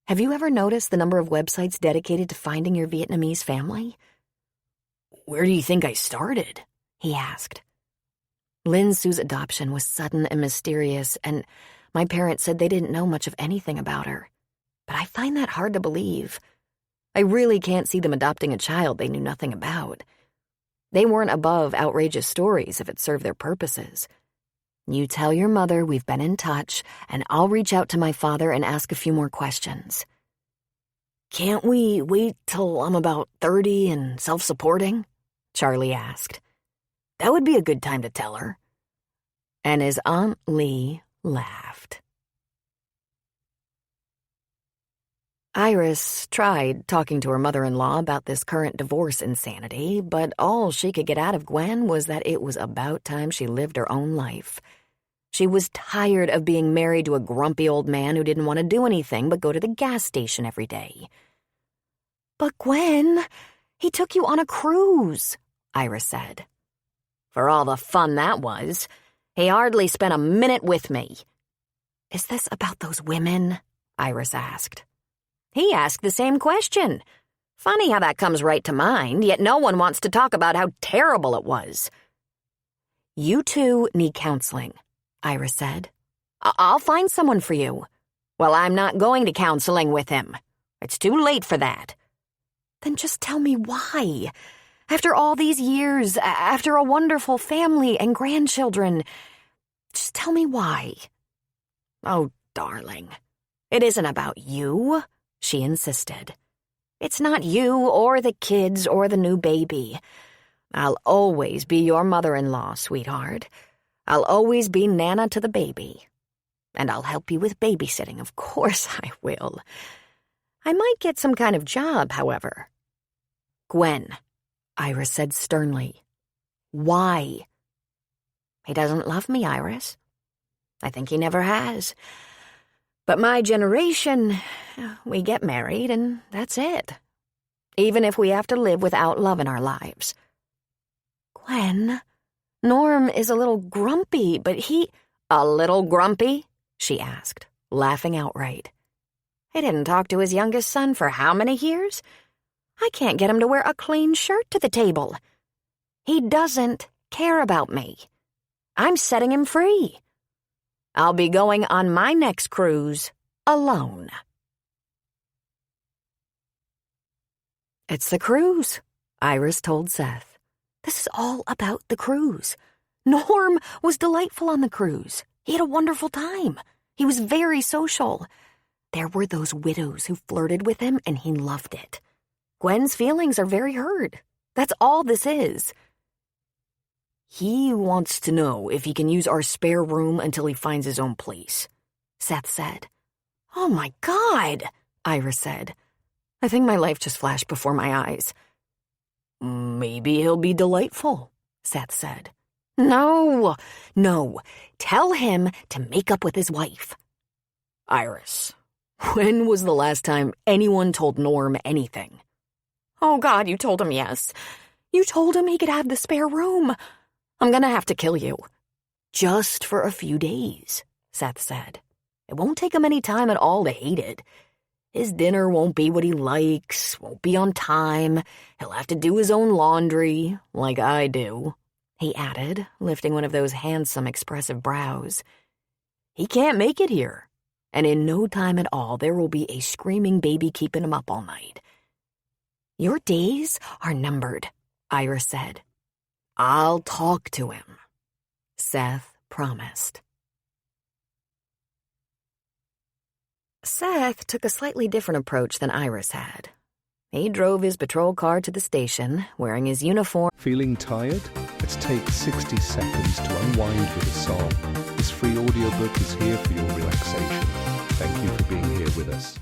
S1: Have you ever noticed the number of websites dedicated to finding your Vietnamese family?
S2: Where do you think I started?
S1: He asked. Lin Su's adoption was sudden and mysterious, and my parents said they didn't know much of anything about her. But I find that hard to believe. I really can't see them adopting a child they knew nothing about. They weren't above outrageous stories if it served their purposes. You tell your mother we've been in touch, and I'll reach out to my father and ask a few more questions.
S2: Can't we wait till I'm about 30 and self-supporting? Charlie asked. That would be a good time to tell her.
S1: And his Aunt Lee laughed. Iris tried talking to her mother-in-law about this current divorce insanity, but all she could get out of Gwen was that it was about time she lived her own life. She was tired of being married to a grumpy old man who didn't want to do anything but go to the gas station every day.
S3: But Gwen, he took you on a cruise, Iris said.
S1: For all the fun that was, he hardly spent a minute with me.
S3: Is this about those women?
S1: Iris asked. He asked the same question. Funny how that comes right to mind, yet no one wants to talk about how terrible it was.
S3: You two need counseling, Iris said.
S1: I'll find someone for you. Well, I'm not going to counseling with him. It's too late for that.
S3: Then just tell me why. After all these years, after a wonderful family and grandchildren, just tell me why.
S1: Oh, darling, it isn't about you, she insisted. It's not you or the kids or the new baby. I'll always be your mother-in-law, sweetheart. I'll always be Nana to the baby. And I'll help you with babysitting, of course I will. I might get some kind of job, however.
S3: Gwen, Iris said sternly. Why?
S1: He doesn't love me, Iris. I think he never has. But my generation, we get married and that's it. Even if we have to live without love in our lives.
S3: Gwen, Norm is a little grumpy, but he...
S1: A little grumpy? She asked, laughing outright. He didn't talk to his youngest son for how many years? I can't get him to wear a clean shirt to the table. He doesn't care about me. I'm setting him free. I'll be going on my next cruise alone.
S3: It's the cruise, Iris told Seth. This is all about the cruise. Norm was delightful on the cruise. He had a wonderful time. He was very social. There were those widows who flirted with him, and he loved it.
S1: Gwen's feelings are very hurt. That's all this is.
S2: He wants to know if he can use our spare room until he finds his own place, Seth said.
S1: Oh my God, Iris said. I think my life just flashed before my eyes.
S2: Maybe he'll be delightful, Seth said.
S1: No. Tell him to make up with his wife.
S2: Iris, when was the last time anyone told Norm anything?
S1: Oh, God, you told him yes. You told him he could have the spare room. I'm gonna have to kill you.
S2: Just for a few days, Seth said. It won't take him any time at all to hate it. His dinner won't be what he likes, won't be on time. He'll have to do his own laundry, like I do, he added, lifting one of those handsome, expressive brows. He can't make it here, and in no time at all there will be a screaming baby keeping him up all night.
S1: Your days are numbered, Iris said.
S2: I'll talk to him, Seth promised.
S1: Seth took a slightly different approach than Iris had. He drove his patrol car to the station, wearing his uniform.
S6: Feeling tired? Let's take 60 seconds to unwind with a song. This free audiobook is here for your relaxation. Thank you for being here with us.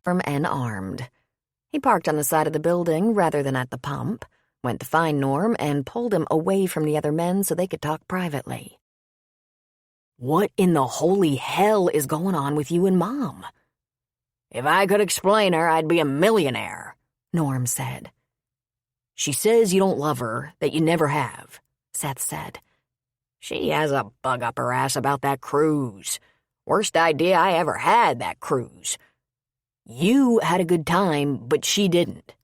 S1: uniform and armed. He parked on the side of the building rather than at the pump, went to find Norm, and pulled him away from the other men so they could talk privately.
S2: What in the holy hell is going on with you and Mom?
S1: If I could explain her, I'd be a millionaire, Norm said.
S2: She says you don't love her, that you never have,
S1: Seth said.
S2: She has a bug up her ass about that cruise. Worst idea I ever had, that cruise. You had a good time, but she didn't.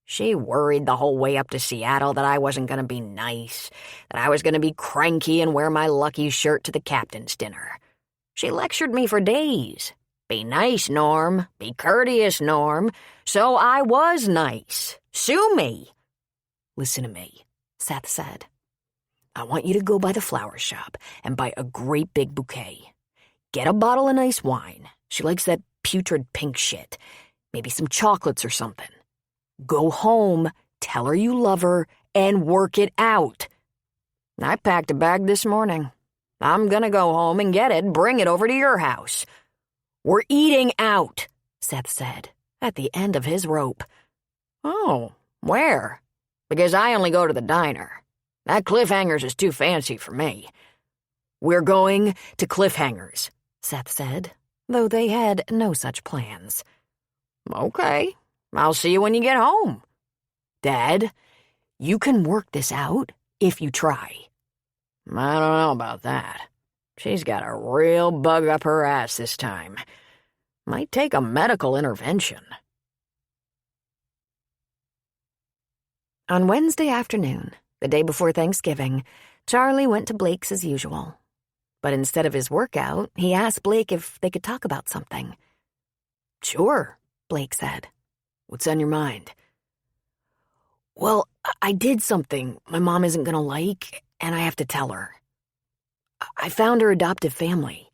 S2: She worried the whole way up to Seattle that I wasn't going to be nice, that I was going to be cranky and wear my lucky shirt to the captain's dinner. She lectured me for days. Be nice, Norm. Be courteous, Norm. So I was nice. Sue me.
S1: Listen to me, Seth said. I want you to go by the flower shop and buy a great big bouquet. Get a bottle of nice wine. She likes that putrid pink shit. Maybe some chocolates or something. Go home, tell her you love her, and work it out.
S2: I packed a bag this morning. I'm gonna go home and get it, bring it over to your house.
S1: We're eating out, Seth said, at the end of his rope.
S2: Oh, where? Because I only go to the diner. That Cliffhangers is too fancy for me.
S1: We're going to Cliffhangers, Seth said, though they had no such plans.
S2: Okay, I'll see you when you get home.
S1: Dad, you can work this out if you try.
S2: I don't know about that. She's got a real bug up her ass this time. Might take a medical intervention.
S1: On Wednesday afternoon, the day before Thanksgiving, Charlie went to Blake's as usual. But instead of his workout, he asked Blake if they could talk about something.
S2: Sure,
S1: Blake said.
S2: What's on your mind?
S1: Well, I did something my mom isn't going to like, and I have to tell her. I found her adoptive family.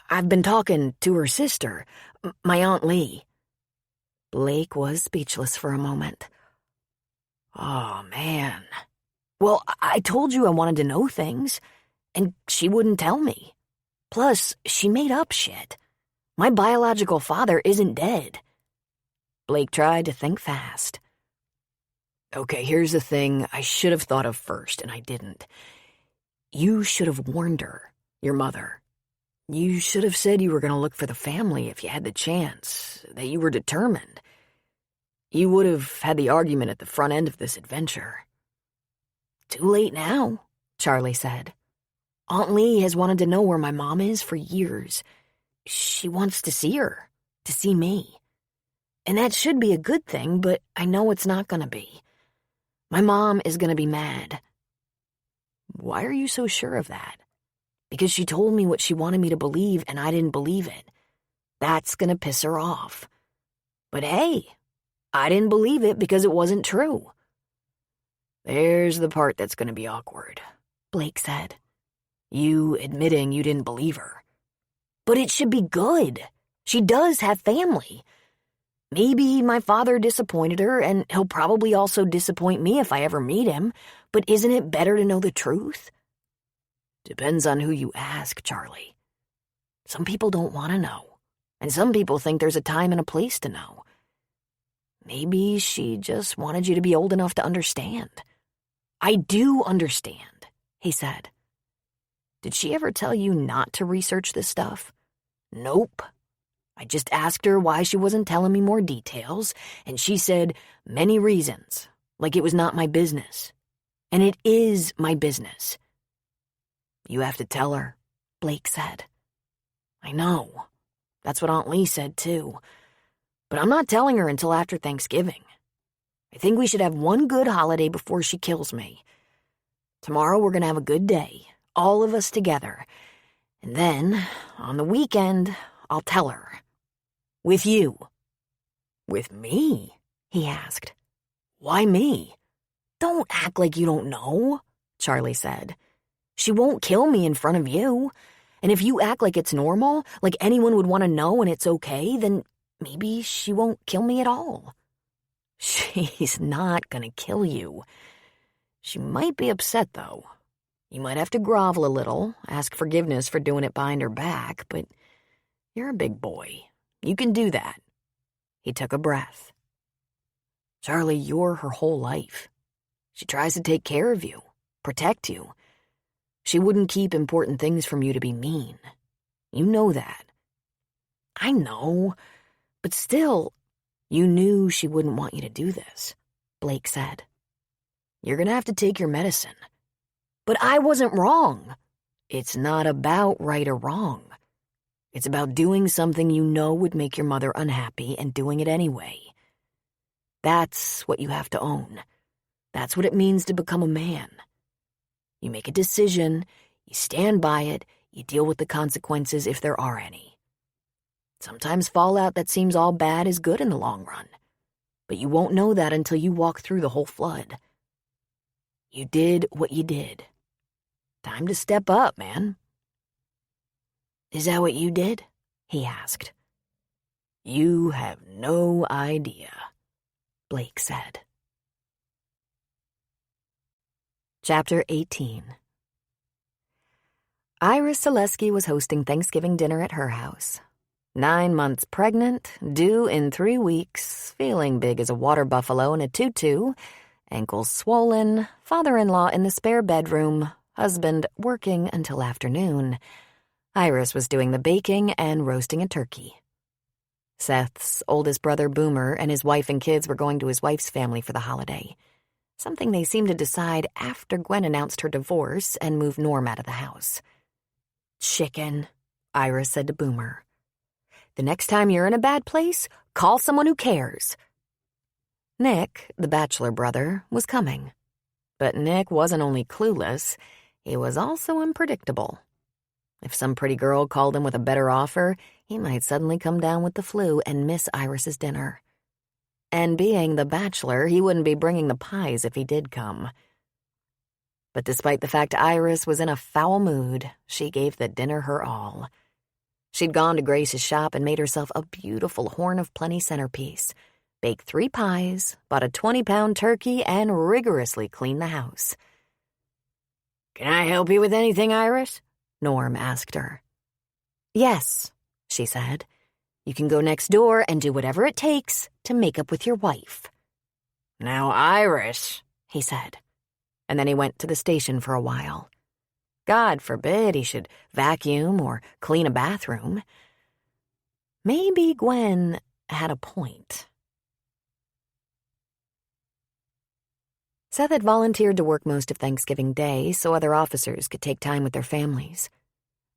S1: I've been talking to her sister, my Aunt Lee. Blake was speechless for a moment.
S2: Oh, man.
S1: Well, I told you I wanted to know things, and she wouldn't tell me. Plus, she made up shit. My biological father isn't dead. Blake tried to think fast.
S2: Okay, here's the thing I should have thought of first, and I didn't. You should have warned her, your mother. You should have said you were going to look for the family if you had the chance, that you were determined. You would have had the argument at the front end of this adventure.
S1: Too late now, Charlie said. Aunt Lee has wanted to know where my mom is for years. She wants to see her, to see me. And that should be a good thing, but I know it's not going to be. My mom is going to be mad.
S2: Why are you so sure of that?
S1: Because she told me what she wanted me to believe and I didn't believe it. That's going to piss her off. But hey, I didn't believe it because it wasn't true.
S2: There's the part that's going to be awkward,
S1: Blake said.
S2: You admitting you didn't believe her.
S1: But it should be good. She does have family. Maybe my father disappointed her, and he'll probably also disappoint me if I ever meet him, but isn't it better to know the truth?
S2: Depends on who you ask, Charlie.
S1: Some people don't want to know, and some people think there's a time and a place to know. Maybe she just wanted you to be old enough to understand. I do understand, he said.
S2: Did she ever tell you not to research this stuff?
S1: Nope. I just asked her why she wasn't telling me more details, and she said many reasons, like it was not my business. And it is my business.
S2: You have to tell her,
S1: Blake said.
S2: I know. That's what Aunt Lee said, too. But I'm not telling her until after Thanksgiving. I think we should have one good holiday before she kills me. Tomorrow we're going to have a good day, all of us together. And then, on the weekend, I'll tell her. With you.
S1: With me? He asked. Why me? Don't act like you don't know, Charlie said. She won't kill me in front of you. And if you act like it's normal, like anyone would want to know and it's okay, then maybe she won't kill me at all.
S2: She's not gonna kill you. She might be upset, though. You might have to grovel a little, ask forgiveness for doing it behind her back, but you're a big boy. You can do that. He took a breath. Charlie, you're her whole life. She tries to take care of you, protect you. She wouldn't keep important things from you to be mean. You know that. I know, but still, you knew she wouldn't want you to do this, Blake said. You're gonna have to take your medicine. But I wasn't wrong. It's not about right or wrong. It's about doing something you know would make your mother unhappy and doing it anyway. That's what you have to own. That's what it means to become a man. You make a decision, you stand by it, you deal with the consequences if there are any. Sometimes fallout that seems all bad is good in the long run, but you won't know that until you walk through the whole flood. You did what you did. Time to step up, man. Is that what you did? He asked. You have no idea, Blake said. Chapter 18. Iris Selesky was hosting Thanksgiving dinner at her house. 9 months pregnant, due in 3 weeks, feeling big as a water buffalo in a tutu, ankles swollen, father-in-law in the spare bedroom, husband working until afternoon. Iris was doing the baking and roasting a turkey. Seth's oldest brother, Boomer, and his wife and kids were going to his wife's family for the holiday, something they seemed to decide after Gwen announced her divorce and moved Norm out of the house. Chicken, Iris said to Boomer. The next time you're in a bad place, call someone who cares. Nick, the bachelor brother, was coming. But Nick wasn't only clueless, he was also unpredictable. If some pretty girl called him with a better offer, he might suddenly come down with the flu and miss Iris's dinner. And being the bachelor, he wouldn't be bringing the pies if he did come. But despite the fact Iris was in a foul mood, she gave the dinner her all. She'd gone to Grace's shop and made herself a beautiful Horn of Plenty centerpiece, baked 3 pies, bought a 20-pound turkey, and rigorously cleaned the house. "Can I help you with anything, Iris?" Norm asked her. "Yes," she said. "You can go next door and do whatever it takes to make up with your wife." "Now, Iris," he said. And then he went to the station for a while. God forbid he should vacuum or clean a bathroom. Maybe Gwen had a point. Seth had volunteered to work most of Thanksgiving Day so other officers could take time with their families.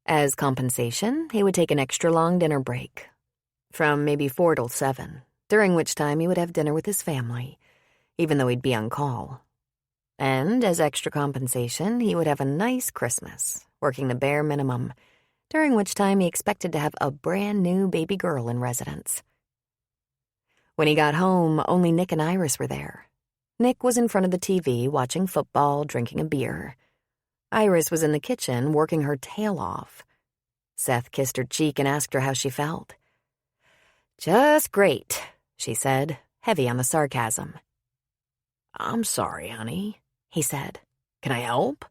S2: As compensation, he would take an extra long dinner break, from maybe 4 till 7, during which time he would have dinner with his family, even though he'd be on call. And as extra compensation, he would have a nice Christmas, working the bare minimum, during which time he expected to have a brand new baby girl in residence. When he got home, only Nick and Iris were there. Nick was in front of the TV, watching football, drinking a beer. Iris was in the kitchen, working her tail off. Seth kissed her cheek and asked her how she felt. "Just great," she said, heavy on the sarcasm. "I'm sorry, honey," he said. "Can I help?"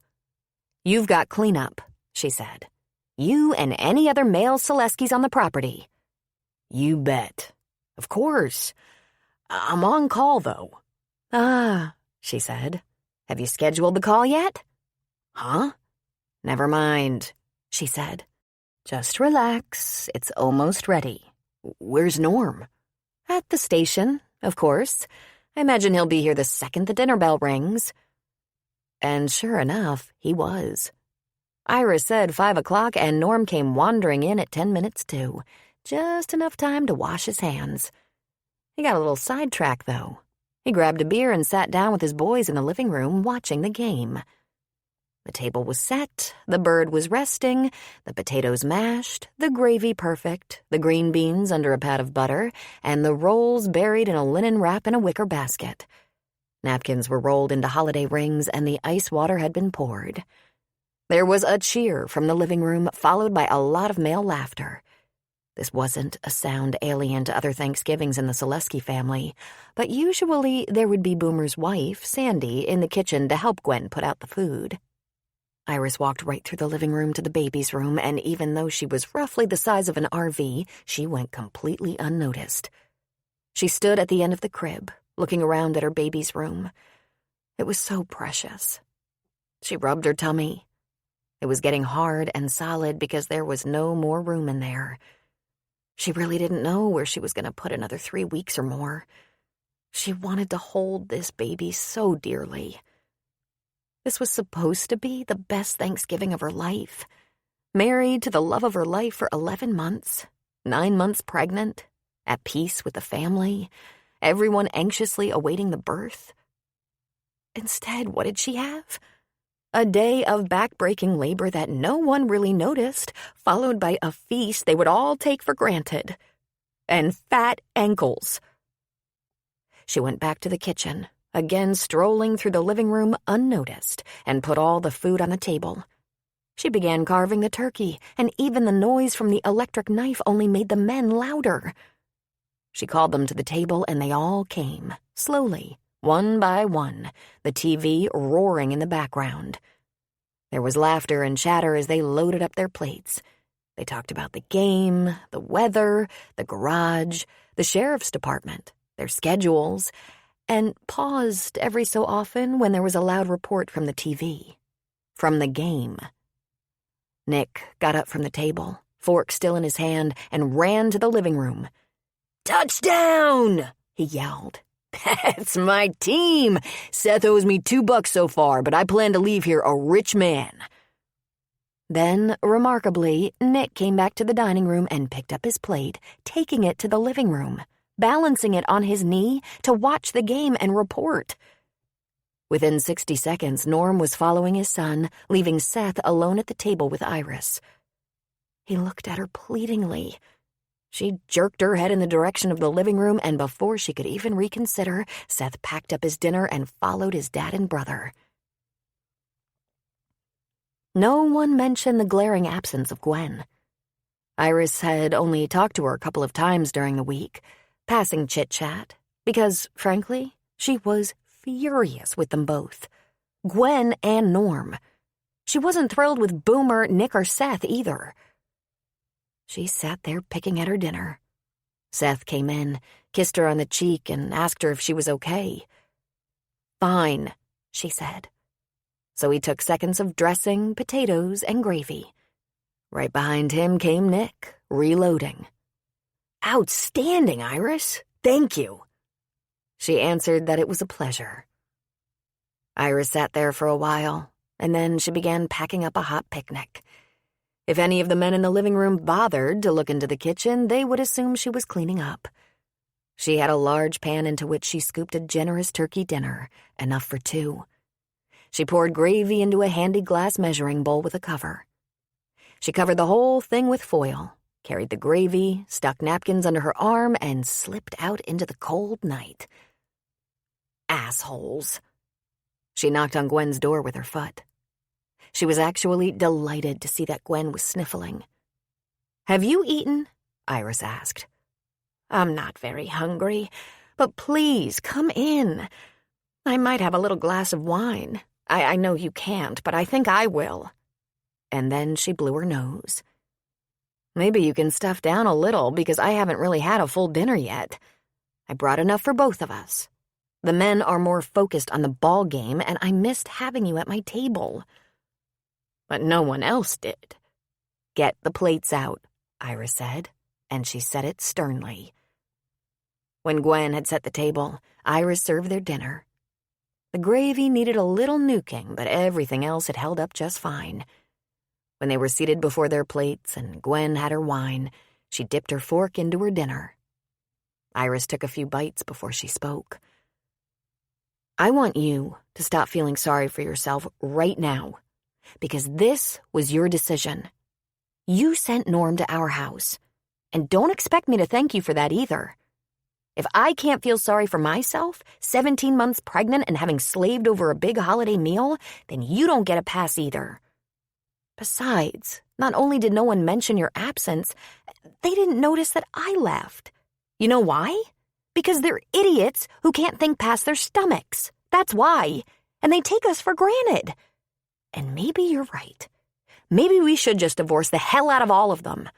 S2: "You've got cleanup," she said. "You and any other male Seleskys on the property." "You bet. Of course. I'm on call, though." "Ah," she said. "Have you scheduled the call yet?" "Huh? Never mind," she said. "Just relax. It's almost ready." "Where's Norm?" "At the station, of course. I imagine he'll be here the second the dinner bell rings." And sure enough, he was. Iris said 5 o'clock, and Norm came wandering in at 10 minutes to, just enough time to wash his hands. He got a little sidetracked, though. He grabbed a beer and sat down with his boys in the living room watching the game. The table was set, the bird was resting, the potatoes mashed, the gravy perfect, the green beans under a pat of butter, and the rolls buried in a linen wrap in a wicker basket. Napkins were rolled into holiday rings, and the ice water had been poured. There was a cheer from the living room, followed by a lot of male laughter. This wasn't a sound alien to other Thanksgivings in the Selesky family, but usually there would be Boomer's wife, Sandy, in the kitchen to help Gwen put out the food. Iris walked right through the living room to the baby's room, and even though she was roughly the size of an RV, she went completely unnoticed.
S1: She stood at the end of the crib, looking around at her baby's room. It was so precious. She rubbed her tummy. It was getting hard and solid because there was no more room in there. She really didn't know where she was going to put another 3 weeks or more. She wanted to hold this baby so dearly. This was supposed to be the best Thanksgiving of her life. Married to the love of her life for 11 months, 9 months pregnant, at peace with the family, everyone anxiously awaiting the birth. Instead, what did she have? A day of back-breaking labor that no one really noticed, followed by a feast they would all take for granted. And fat ankles. She went back to the kitchen, again strolling through the living room unnoticed, and put all the food on the table. She began carving the turkey, and even the noise from the electric knife only made the men louder. She called them to the table, and they all came, slowly, one by one, the TV roaring in the background. There was laughter and chatter as they loaded up their plates. They talked about the game, the weather, the garage, the sheriff's department, their schedules, and paused every so often when there was a loud report from the TV. From the game. Nick got up from the table, fork still in his hand, and ran to the living room. "Touchdown!" he yelled. "That's my team. Seth owes me $2 so far, but I plan to leave here a rich man." Then, remarkably, Nick came back to the dining room and picked up his plate, taking it to the living room, balancing it on his knee to watch the game and report. Within 60 seconds, Norm was following his son, leaving Seth alone at the table with Iris. He looked at her pleadingly. She jerked her head in the direction of the living room, and before she could even reconsider, Seth packed up his dinner and followed his dad and brother. No one mentioned the glaring absence of Gwen. Iris had only talked to her a couple of times during the week, passing chit-chat, because, frankly, she was furious with them both. Gwen and Norm. She wasn't thrilled with Boomer, Nick, or Seth either. She sat there picking at her dinner. Seth came in, kissed her on the cheek, and asked her if she was okay. "Fine," she said. So he took seconds of dressing, potatoes, and gravy. Right behind him came Nick, reloading. "Outstanding, Iris. Thank you." She answered that it was a pleasure. Iris sat there for a while, and then she began packing up a hot picnic. If any of the men in the living room bothered to look into the kitchen, they would assume she was cleaning up. She had a large pan into which she scooped a generous turkey dinner, enough for 2. She poured gravy into a handy glass measuring bowl with a cover. She covered the whole thing with foil, carried the gravy, stuck napkins under her arm, and slipped out into the cold night. Assholes. She knocked on Gwen's door with her foot. She was actually delighted to see that Gwen was sniffling. "Have you eaten?" Iris asked. "I'm not very hungry, but please come in. I might have a little glass of wine. I know you can't, but I think I will." And then she blew her nose. "Maybe you can stuff down a little because I haven't really had a full dinner yet. I brought enough for both of us. The men are more focused on the ball game, and I missed having you at my table." But no one else did. "Get the plates out," Iris said, and she said it sternly. When Gwen had set the table, Iris served their dinner. The gravy needed a little nuking, but everything else had held up just fine. When they were seated before their plates and Gwen had her wine, she dipped her fork into her dinner. Iris took a few bites before she spoke. "I want you to stop feeling sorry for yourself right now. Because this was your decision. You sent Norm to our house, and don't expect me to thank you for that either. If I can't feel sorry for myself, 17 months pregnant and having slaved over a big holiday meal, then you don't get a pass either. Besides, not only did no one mention your absence, they didn't notice that I left. You know why? Because they're idiots who can't think past their stomachs. That's why. And they take us for granted. And maybe you're right. Maybe we should just divorce the hell out of all of them.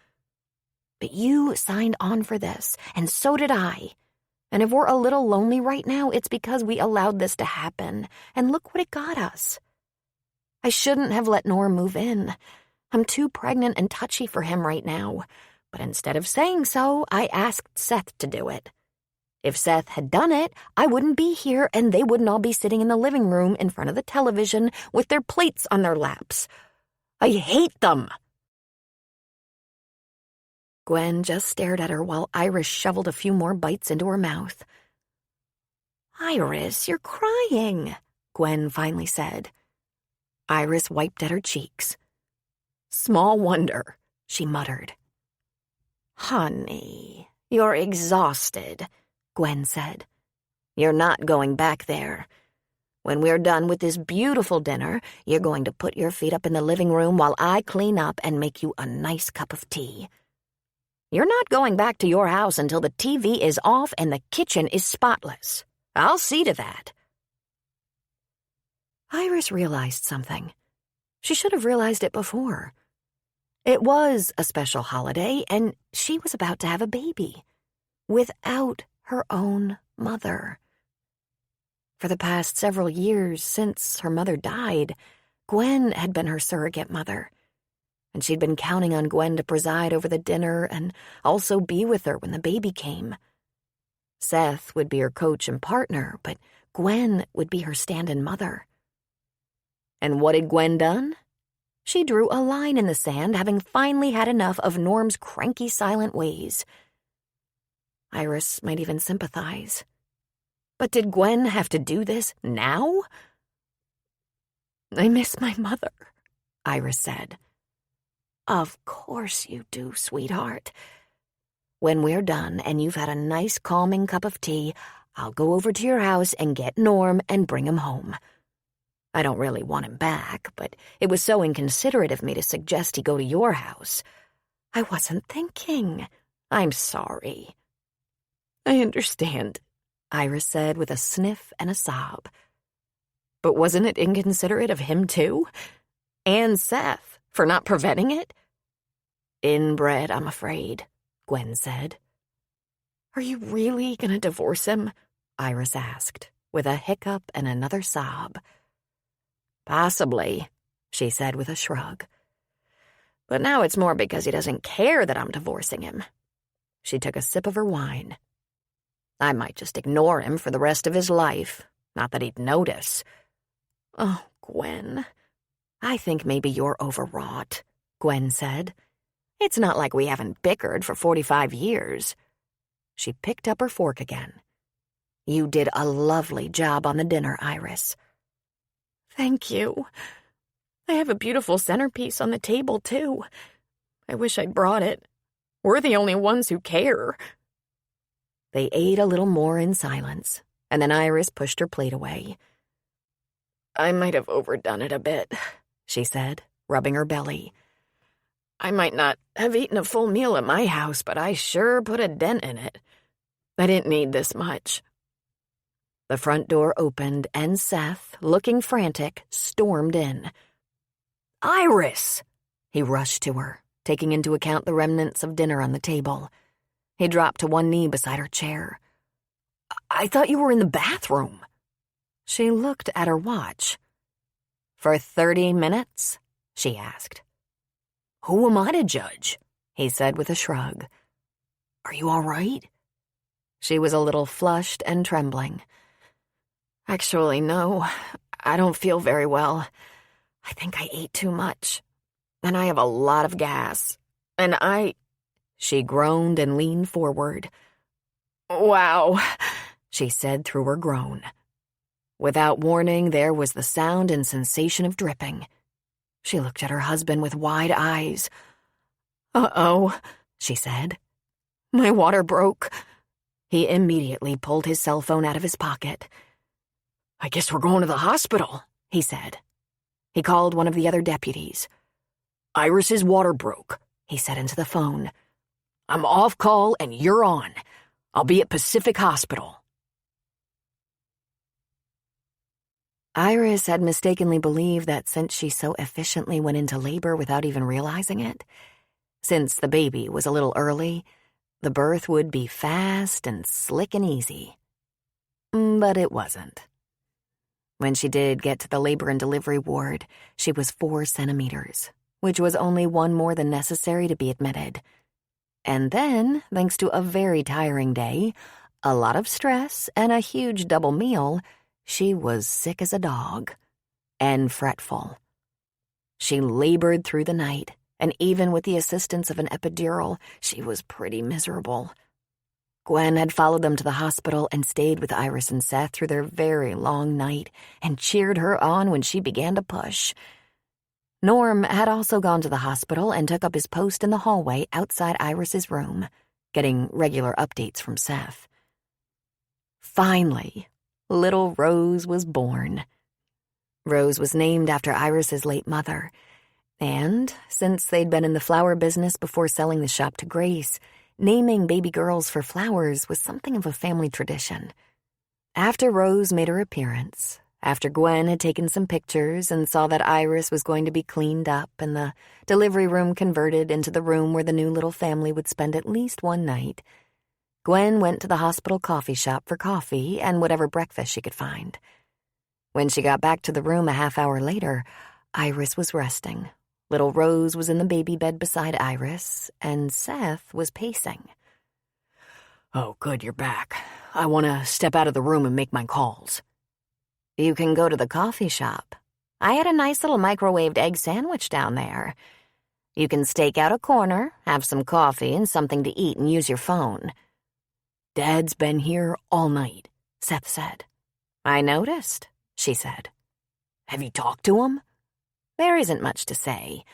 S1: But you signed on for this, and so did I. And if we're a little lonely right now, it's because we allowed this to happen. And look what it got us. I shouldn't have let Norm move in. I'm too pregnant and touchy for him right now. But instead of saying so, I asked Seth to do it. If Seth had done it, I wouldn't be here and they wouldn't all be sitting in the living room in front of the television with their plates on their laps. I hate them. Gwen just stared at her while Iris shoveled a few more bites into her mouth. "Iris, you're crying," Gwen finally said. Iris wiped at her cheeks. "Small wonder," she muttered. "Honey, you're exhausted," Gwen said. "You're not going back there. When we're done with this beautiful dinner, you're going to put your feet up in the living room while I clean up and make you a nice cup of tea. You're not going back to your house until the TV is off and the kitchen is spotless. I'll see to that." Iris realized something. She should have realized it before. It was a special holiday, and she was about to have a baby. Without her own mother. For the past several years since her mother died, Gwen had been her surrogate mother. And she'd been counting on Gwen to preside over the dinner and also be with her when the baby came. Seth would be her coach and partner, but Gwen would be her stand-in mother. And what had Gwen done? She drew a line in the sand, having finally had enough of Norm's cranky, silent ways. Iris might even sympathize. But did Gwen have to do this now? "I miss my mother," Iris said. "Of course you do, sweetheart. When we're done and you've had a nice calming cup of tea, I'll go over to your house and get Norm and bring him home. I don't really want him back, but it was so inconsiderate of me to suggest he go to your house. I wasn't thinking. I'm sorry." "I understand," Iris said with a sniff and a sob. "But wasn't it inconsiderate of him too? And Seth, for not preventing it?" "Inbred, I'm afraid," Gwen said. "Are you really gonna divorce him?" Iris asked, with a hiccup and another sob. "Possibly," she said with a shrug. "But now it's more because he doesn't care that I'm divorcing him." She took a sip of her wine. "I might just ignore him for the rest of his life, not that he'd notice." "Oh, Gwen, I think maybe you're overwrought," Gwen said. "It's not like we haven't bickered for 45 years. She picked up her fork again. "You did a lovely job on the dinner, Iris." "Thank you. I have a beautiful centerpiece on the table, too. I wish I'd brought it. We're the only ones who care." They ate a little more in silence, and then Iris pushed her plate away. "I might have overdone it a bit," she said, rubbing her belly. "I might not have eaten a full meal at my house, but I sure put a dent in it. I didn't need this much." The front door opened, and Seth, looking frantic, stormed in. "Iris!" He rushed to her, taking into account the remnants of dinner on the table. He dropped to one knee beside her chair. "I thought you were in the bathroom." She looked at her watch. "For 30 minutes?" she asked. "Who am I to judge?" he said with a shrug. "Are you all right?" She was a little flushed and trembling. "Actually, no, I don't feel very well. I think I ate too much. And I have a lot of gas. And She groaned and leaned forward. "Wow," she said through her groan. Without warning, there was the sound and sensation of dripping. She looked at her husband with wide eyes. "Uh-oh," she said. "My water broke." He immediately pulled his cell phone out of his pocket. "I guess we're going to the hospital," he said. He called one of the other deputies. "Iris's water broke," he said into the phone. "I'm off call and you're on. I'll be at Pacific Hospital." Iris had mistakenly believed that since she so efficiently went into labor without even realizing it, since the baby was a little early, The birth would be fast and slick and easy. But it wasn't. When she did get to the labor and delivery ward, she was 4 centimeters, which was only 1 more than necessary to be admitted. And then, thanks to a very tiring day, a lot of stress, and a huge double meal, she was sick as a dog and fretful. She labored through the night, and even with the assistance of an epidural, she was pretty miserable. Gwen had followed them to the hospital and stayed with Iris and Seth through their very long night and cheered her on when she began to push. Norm had also gone to the hospital and took up his post in the hallway outside Iris's room, getting regular updates from Seth. Finally, little Rose was born. Rose was named after Iris's late mother, and since they'd been in the flower business before selling the shop to Grace, naming baby girls for flowers was something of a family tradition. After Rose made her appearance, after Gwen had taken some pictures and saw that Iris was going to be cleaned up and the delivery room converted into the room where the new little family would spend at least one night, Gwen went to the hospital coffee shop for coffee and whatever breakfast she could find. When she got back to the room a half hour later, Iris was resting. Little Rose was in the baby bed beside Iris, and Seth was pacing.
S2: Oh, good, you're back. I want to step out of the room and make my calls.
S1: You can go to the coffee shop. I had a nice little microwaved egg sandwich down there. You can stake out a corner, have some coffee and something to eat, and use your phone.
S2: Dad's been here all night, Seth said.
S1: I noticed, she said.
S2: Have you talked to him?
S1: There isn't much to say.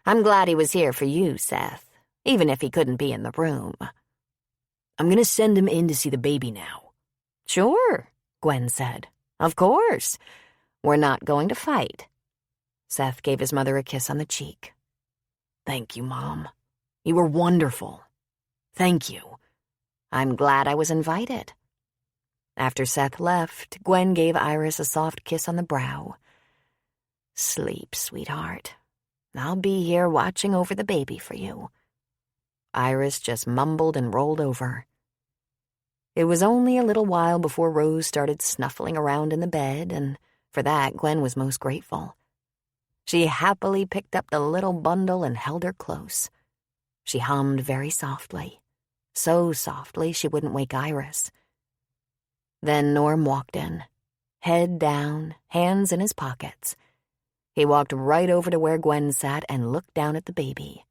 S1: I'm glad he was here for you, Seth, even if he couldn't be in the room.
S2: I'm going to send him in to see the baby now.
S1: Sure, Gwen said. Of course. We're not going to fight. Seth gave his mother a kiss on the cheek.
S2: Thank you, Mom. You were wonderful. Thank you.
S1: I'm glad I was invited. After Seth left, Gwen gave Iris a soft kiss on the brow. Sleep, sweetheart. I'll be here watching over the baby for you. Iris just mumbled and rolled over. It was only a little while before Rose started snuffling around in the bed, and for that Gwen was most grateful. She happily picked up the little bundle and held her close. She hummed very softly, so softly she wouldn't wake Iris. Then Norm walked in, head down, hands in his pockets. He walked right over to where Gwen sat and looked down at the baby.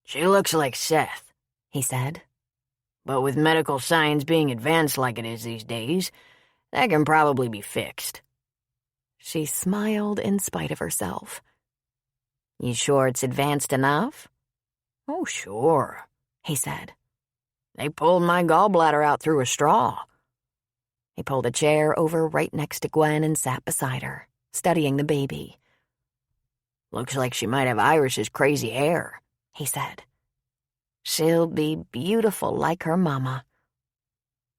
S2: She looks like Seth, he said. But with medical science being advanced like it is these days, that can probably be fixed.
S1: She smiled in spite of herself. You sure it's advanced enough?
S2: Oh, sure,
S1: he said.
S2: They pulled my gallbladder out through a straw.
S1: He pulled a chair over right next to Gwen and sat beside her, studying the baby.
S2: Looks like she might have Iris's crazy hair, he said.
S1: She'll be beautiful like her mama.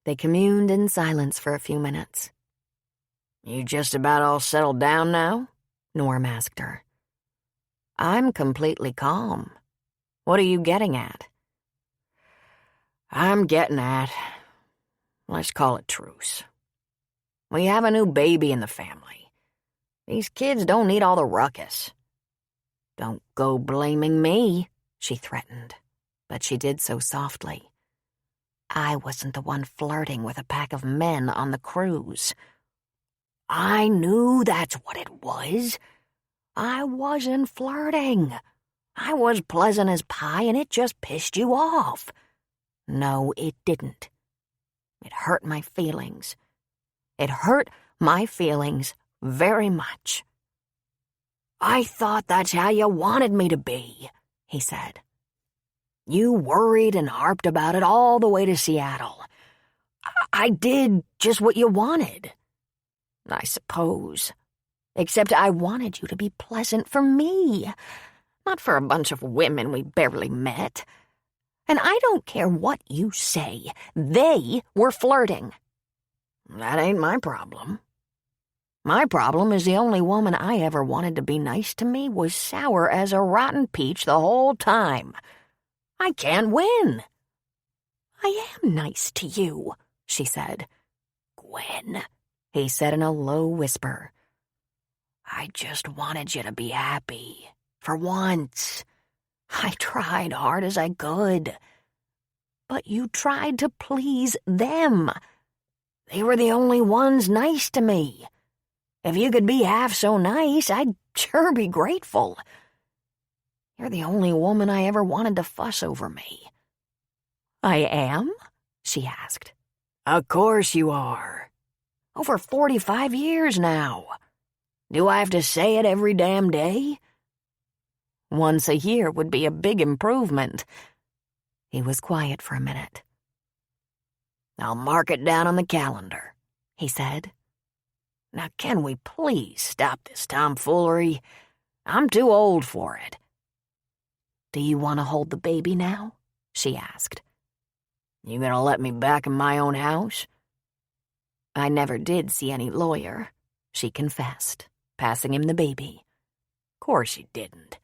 S1: They communed in silence for a few minutes.
S2: You just about all settled down now?
S1: Norm asked her. I'm completely calm. What are you getting at?
S2: I'm getting at, let's call it truce.
S1: We have a new baby in the family. These kids don't need all the ruckus. Don't go blaming me, she threatened, but she did so softly. I wasn't the one flirting with a pack of men on the cruise. I knew that's what it was. I wasn't flirting. I was pleasant as pie and it just pissed you off. No, it didn't. It hurt my feelings. It hurt my feelings very much. I thought that's how you wanted me to be, he said. You worried and harped about it all the way to Seattle. I did just what you wanted. I suppose. Except I wanted you to be pleasant for me, not for a bunch of women we barely met. And I don't care what you say. They were flirting.
S2: That ain't my problem.
S1: My problem is the only woman I ever wanted to be nice to me was sour as a rotten peach the whole time. I can't win. I am nice to you, she said. Gwen, he said in a low whisper. I just wanted you to be happy. For once. I tried hard as I could. But you tried to please them. They were the only ones nice to me. If you could be half so nice, I'd sure be grateful. You're the only woman I ever wanted to fuss over me. I am? She asked. Of course you are. Over 45 years now. Do I have to say it every damn day? Once a year would be a big improvement. He was quiet for a minute. I'll mark it down on the calendar, he said. Now can we please stop this tomfoolery? I'm too old for it. Do you want to hold the baby now? She asked. You gonna let me back in my own house? I never did see any lawyer, she confessed, passing him the baby. Course you didn't.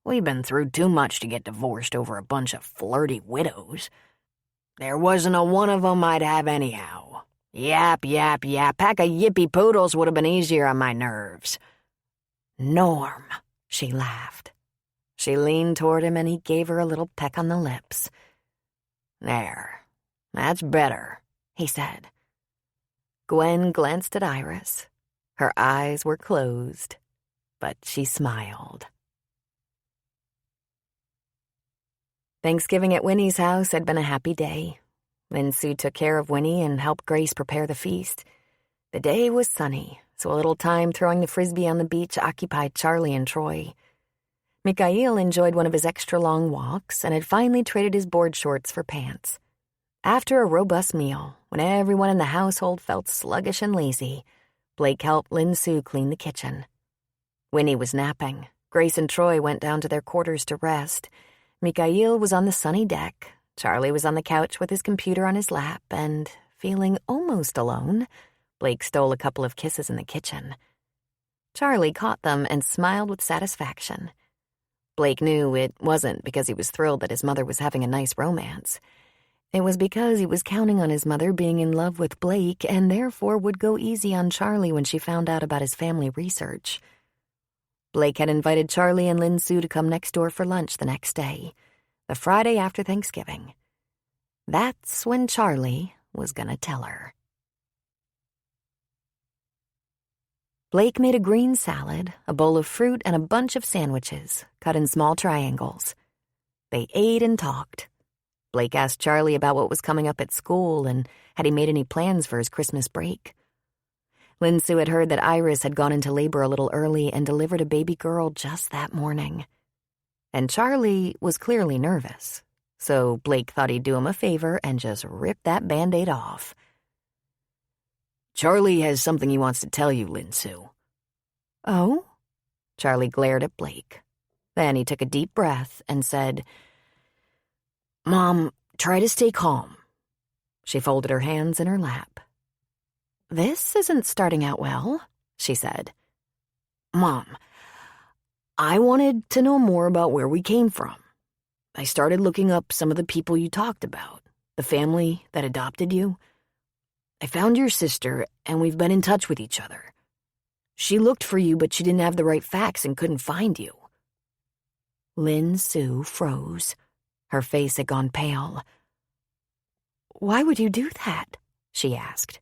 S1: We've been through too much to get divorced over a bunch of flirty widows. There wasn't a one of 'em I'd have anyhow. Yap, yap, yap. Pack of yippy poodles would have been easier on my nerves. Norm, she laughed. She leaned toward him and he gave her a little peck on the lips. There, that's better, he said. Gwen glanced at Iris. Her eyes were closed, but she smiled. Thanksgiving at Winnie's house had been a happy day. Lin-Su took care of Winnie and helped Grace prepare the feast. The day was sunny, so a little time throwing the frisbee on the beach occupied Charlie and Troy. Mikhail enjoyed one of his extra-long walks and had finally traded his board shorts for pants. After a robust meal, when everyone in the household felt sluggish and lazy, Blake helped Lin-Su clean the kitchen. Winnie was napping. Grace and Troy went down to their quarters to rest. Mikhail was on the sunny deck. Charlie was on the couch with his computer on his lap, and, feeling almost alone, Blake stole a couple of kisses in the kitchen. Charlie caught them and smiled with satisfaction. Blake knew it wasn't because he was thrilled that his mother was having a nice romance. It was because he was counting on his mother being in love with Blake and therefore would go easy on Charlie when she found out about his family research. Blake had invited Charlie and Lin-Su to come next door for lunch the next day, the Friday after Thanksgiving. That's when Charlie was gonna tell her. Blake made a green salad, a bowl of fruit, and a bunch of sandwiches, cut in small triangles. They ate and talked. Blake asked Charlie about what was coming up at school and had he made any plans for his Christmas break. Lin-Su had heard that Iris had gone into labor a little early and delivered a baby girl just that morning. And Charlie was clearly nervous, so Blake thought he'd do him a favor and just rip that Band-Aid off. Charlie has something he wants to tell you, Lin-Su. Oh? Charlie glared at Blake. Then he took a deep breath and said, Mom, try to stay calm. She folded her hands in her lap. This isn't starting out well, she said. Mom, I wanted to know more about where we came from. I started looking up some of the people you talked about, the family that adopted you. I found your sister, and we've been in touch with each other. She looked for you, but she didn't have the right facts and couldn't find you. Lin-Su froze. Her face had gone pale. Why would you do that? She asked.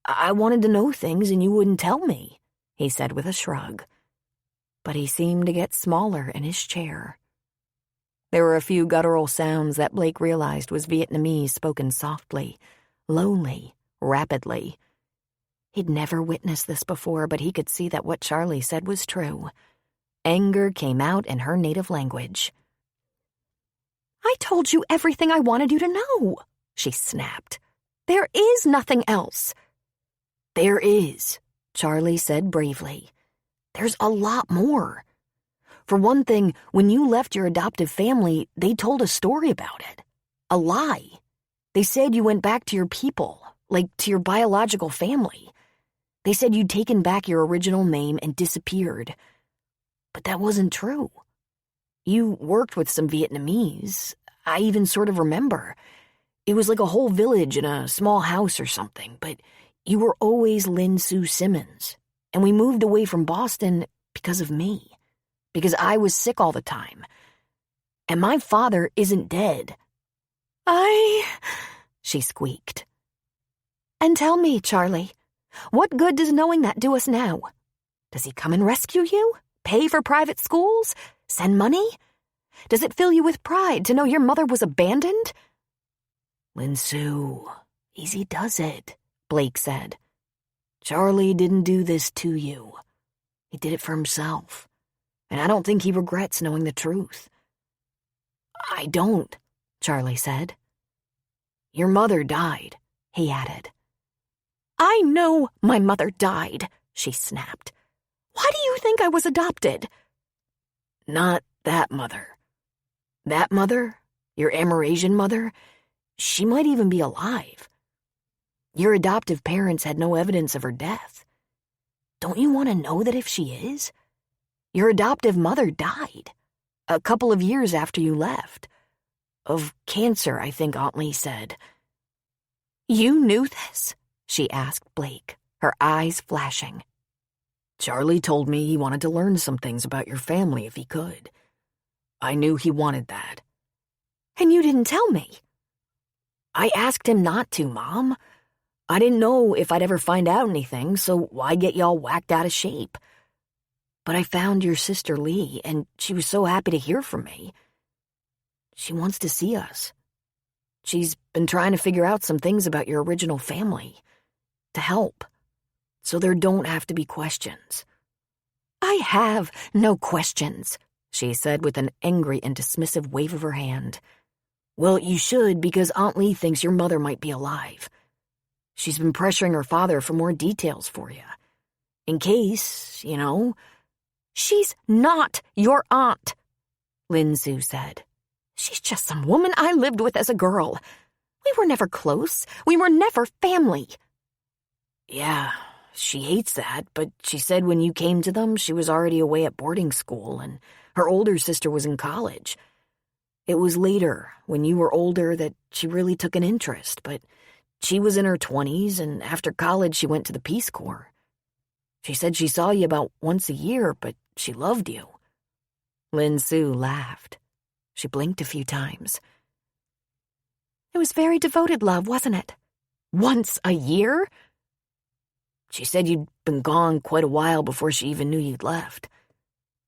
S1: I wanted to know things and you wouldn't tell me, he said with a shrug. But he seemed to get smaller in his chair. There were a few guttural sounds that Blake realized was Vietnamese spoken softly, lowly, rapidly. He'd never witnessed this before, but he could see that what Charlie said was true. Anger came out in her native language. I told you everything I wanted you to know, she snapped. There is nothing else. There is, Charlie said bravely. There's a lot more. For one thing, when you left your adoptive family, they told a story about it. A lie. They said you went back to your people, like to your biological family. They said you'd taken back your original name and disappeared. But that wasn't true. You worked with some Vietnamese. I even sort of remember.
S2: It was like a whole village in a small house or something, but you were always Lynn Sue Simmons, and we moved away from Boston because of me, because I was sick all the time. And my father isn't dead.
S3: She squeaked. And tell me, Charlie, what good does knowing that do us now? Does he come and rescue you? Pay for private schools? Send money? Does it fill you with pride to know your mother was abandoned?
S2: Lynn Sue, easy does it, Blake said. Charlie didn't do this to you. He did it for himself, and I don't think he regrets knowing the truth. I don't, Charlie said. Your mother died, he added.
S3: I know my mother died, she snapped. Why do you think I was adopted?
S2: Not that mother. That mother, your Amerasian mother, she might even be alive. Your adoptive parents had no evidence of her death. Don't you want to know that if she is? Your adoptive mother died a couple of years after you left. Of cancer, I think Aunt Lee said.
S3: You knew this? She asked Blake, her eyes flashing.
S2: Charlie told me he wanted to learn some things about your family if he could. I knew he wanted that.
S3: And you didn't tell me.
S2: I asked him not to, Mom. I didn't know if I'd ever find out anything, so why get y'all whacked out of shape? But I found your sister Lee, and she was so happy to hear from me. She wants to see us. She's been trying to figure out some things about your original family. To help. So there don't have to be questions.
S3: I have no questions, she said with an angry and dismissive wave of her hand.
S2: Well, you should, because Aunt Lee thinks your mother might be alive. She's been pressuring her father for more details for you. In case, you know.
S3: She's not your aunt,
S2: Lynn Sue said.
S3: She's just some woman I lived with as a girl. We were never close. We were never family.
S2: Yeah, she hates that, but she said when you came to them, she was already away at boarding school, and her older sister was in college. It was later, when you were older, that she really took an interest, but she was in her 20s, and after college she went to the Peace Corps. She said she saw you about once a year, but she loved you. Lynn Sue laughed. She blinked a few times.
S3: It was very devoted love, wasn't it? Once a year?
S2: She said you'd been gone quite a while before she even knew you'd left.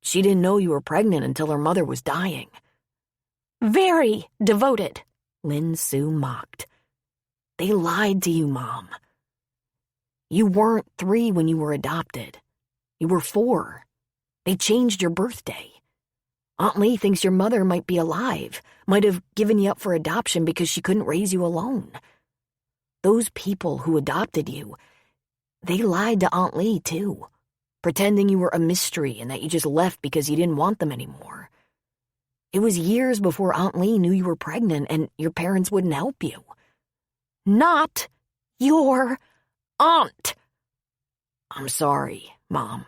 S2: She didn't know you were pregnant until her mother was dying.
S3: Very devoted,
S2: Lynn Sue mocked. They lied to you, Mom. You weren't 3 when you were adopted. You were 4. They changed your birthday. Aunt Lee thinks your mother might be alive, might have given you up for adoption because she couldn't raise you alone. Those people who adopted you, they lied to Aunt Lee, too, pretending you were a mystery and that you just left because you didn't want them anymore. It was years before Aunt Lee knew you were pregnant and your parents wouldn't help you.
S3: Not your aunt.
S2: I'm sorry, Mom.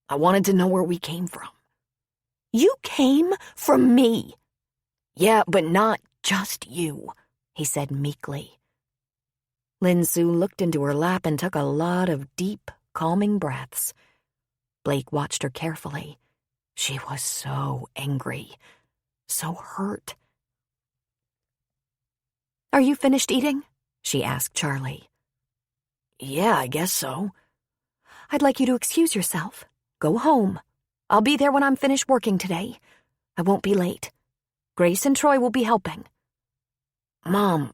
S2: I wanted to know where we came from.
S3: You came from me.
S2: Yeah, but not just you, he said meekly. Lynn Sue looked into her lap and took a lot of deep, calming breaths. Blake watched her carefully. She was so angry, so hurt.
S3: Are you finished eating?
S2: She asked Charlie. Yeah, I guess so.
S3: I'd like you to excuse yourself. Go home. I'll be there when I'm finished working today. I won't be late. Grace and Troy will be helping.
S2: Mom,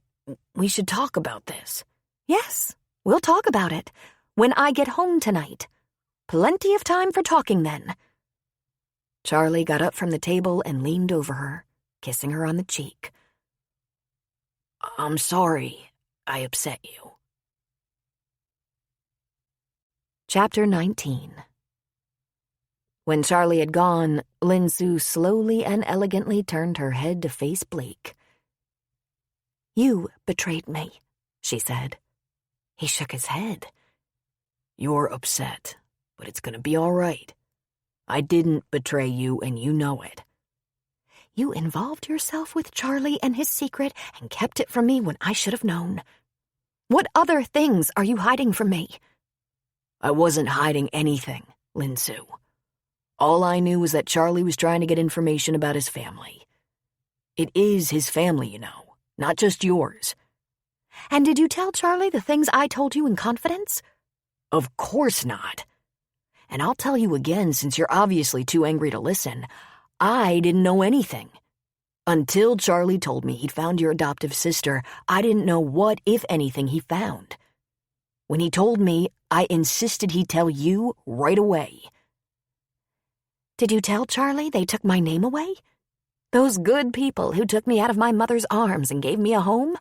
S2: we should talk about this.
S3: Yes, we'll talk about it when I get home tonight. Plenty of time for talking then.
S2: Charlie got up from the table and leaned over her, kissing her on the cheek. I'm sorry I upset you. Chapter 19. When Charlie had gone, Lynn Sue slowly and elegantly turned her head to face Blake.
S3: You betrayed me,
S2: she said. He shook his head. You're upset, but it's gonna be all right. I didn't betray you, and you know it.
S3: You involved yourself with Charlie and his secret and kept it from me when I should have known. What other things are you hiding from me?
S2: I wasn't hiding anything, Lin Su. All I knew was that Charlie was trying to get information about his family. It is his family, you know, not just yours.
S3: And did you tell Charlie the things I told you in confidence?
S2: Of course not. And I'll tell you again, since you're obviously too angry to listen, I didn't know anything. Until Charlie told me he'd found your adoptive sister, I didn't know what, if anything, he found. When he told me, I insisted he'd tell you right away.
S3: Did you tell Charlie they took my name away? Those good people who took me out of my mother's arms and gave me a home?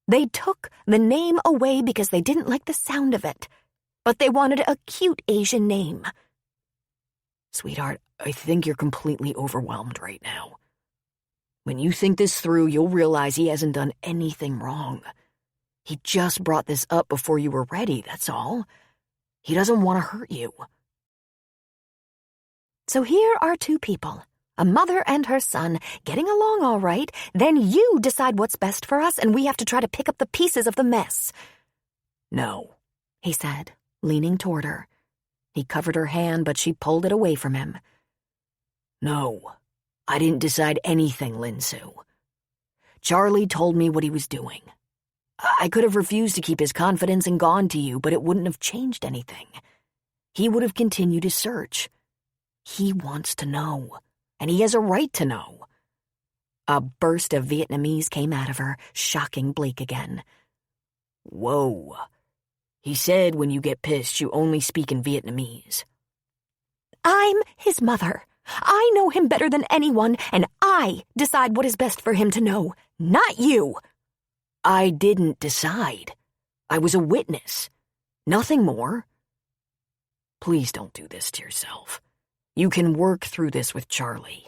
S3: They took the name away because they didn't like the sound of it, but they wanted a cute Asian name.
S2: Sweetheart, I think you're completely overwhelmed right now. When you think this through, you'll realize he hasn't done anything wrong. He just brought this up before you were ready, that's all. He doesn't want to hurt you.
S3: So here are two people, a mother and her son, getting along all right. Then you decide what's best for us, and we have to try to pick up the pieces of the mess.
S2: No,
S3: he said, leaning toward her. He covered her hand, but she pulled it away from him.
S2: No, I didn't decide anything, Lin Su. Charlie told me what he was doing. I could have refused to keep his confidence and gone to you, but it wouldn't have changed anything. He would have continued his search. He wants to know, and he has a right to know.
S3: A burst of Vietnamese came out of her, shocking Blake again.
S2: Whoa. He said when you get pissed, you only speak in Vietnamese.
S3: I'm his mother. I know him better than anyone, and I decide what is best for him to know, not you.
S2: I didn't decide. I was a witness. Nothing more. Please don't do this to yourself. You can work through this with Charlie.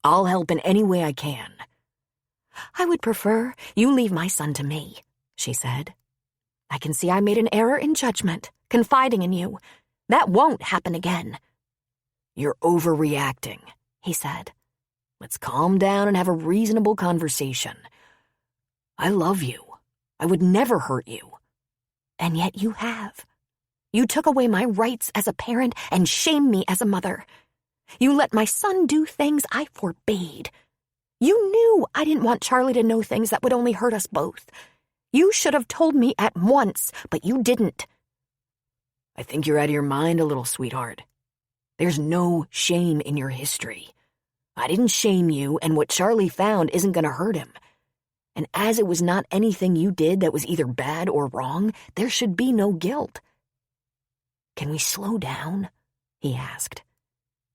S2: I'll help in any way I can.
S3: I would prefer you leave my son to me, she said. I can see I made an error in judgment, confiding in you. That won't happen again.
S2: You're overreacting, he said. Let's calm down and have a reasonable conversation. I love you. I would never hurt you.
S3: And yet you have. You took away my rights as a parent and shamed me as a mother. You let my son do things I forbade. You knew I didn't want Charlie to know things that would only hurt us both. You should have told me at once, but you didn't.
S2: I think you're out of your mind a little, sweetheart. There's no shame in your history. I didn't shame you, and what Charlie found isn't going to hurt him. And as it was not anything you did that was either bad or wrong, there should be no guilt. Can we slow down? He asked.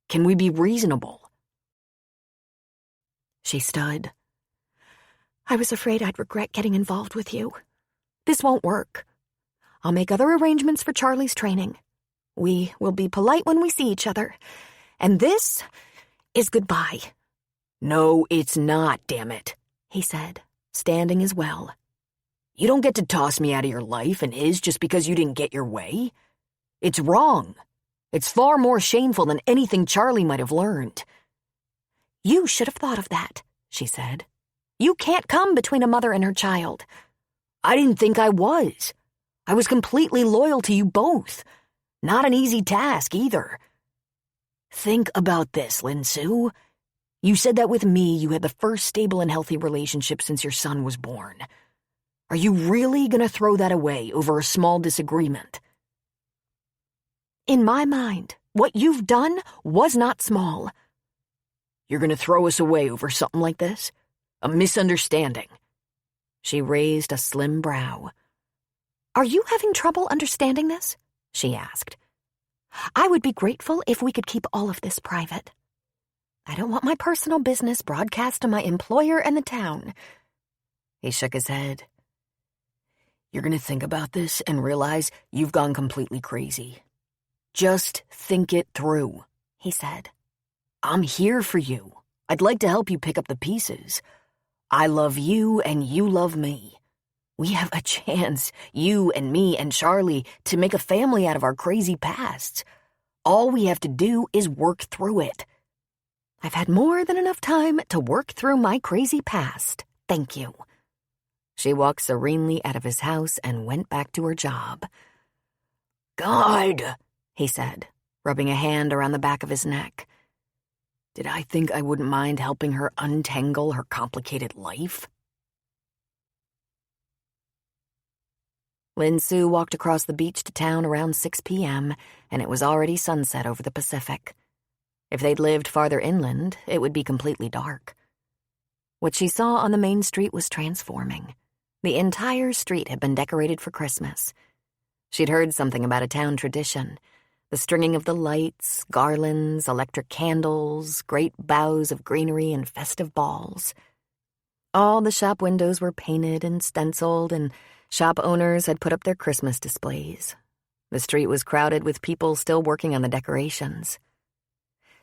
S2: Can we be reasonable?
S3: She stood. I was afraid I'd regret getting involved with you. This won't work. I'll make other arrangements for Charlie's training. We will be polite when we see each other. And this is goodbye.
S2: No, it's not, damn it,
S3: he said, standing as well.
S2: You don't get to toss me out of your life and his just because you didn't get your way. It's wrong. It's far more shameful than anything Charlie might have learned.
S3: You should have thought of that, she said. You can't come between a mother and her child.
S2: I didn't think I was. I was completely loyal to you both. Not an easy task, either. Think about this, Lin Su. You said that with me you had the first stable and healthy relationship since your son was born. Are you really going to throw that away over a small disagreement?
S3: In my mind, what you've done was not small.
S2: You're going to throw us away over something like this? A misunderstanding? She raised a slim brow.
S3: Are you having trouble understanding this? She asked. I would be grateful if we could keep all of this private. I don't want my personal business broadcast to my employer and the town.
S2: He shook his head. You're going to think about this and realize you've gone completely crazy. Just think it through, he said. I'm here for you. I'd like to help you pick up the pieces. I love you and you love me. We have a chance, you and me and Charlie, to make a family out of our crazy pasts. All we have to do is work through it.
S1: I've had more than enough time to work through my crazy past. Thank you." She walked serenely out of his house and went back to her job.
S2: God,
S1: He said, rubbing a hand around the back of his neck.
S2: did I think I wouldn't mind helping her untangle her complicated life?
S1: Lin Su walked across the beach to town around 6 p.m., and it was already sunset over the Pacific. If they'd lived farther inland, it would be completely dark. What she saw on the main street was transforming. The entire street had been decorated for Christmas. She'd heard something about a town tradition. The stringing of the lights, garlands, electric candles, great boughs of greenery, and festive balls. All the shop windows were painted and stenciled, and shop owners had put up their Christmas displays. The street was crowded with people still working on the decorations.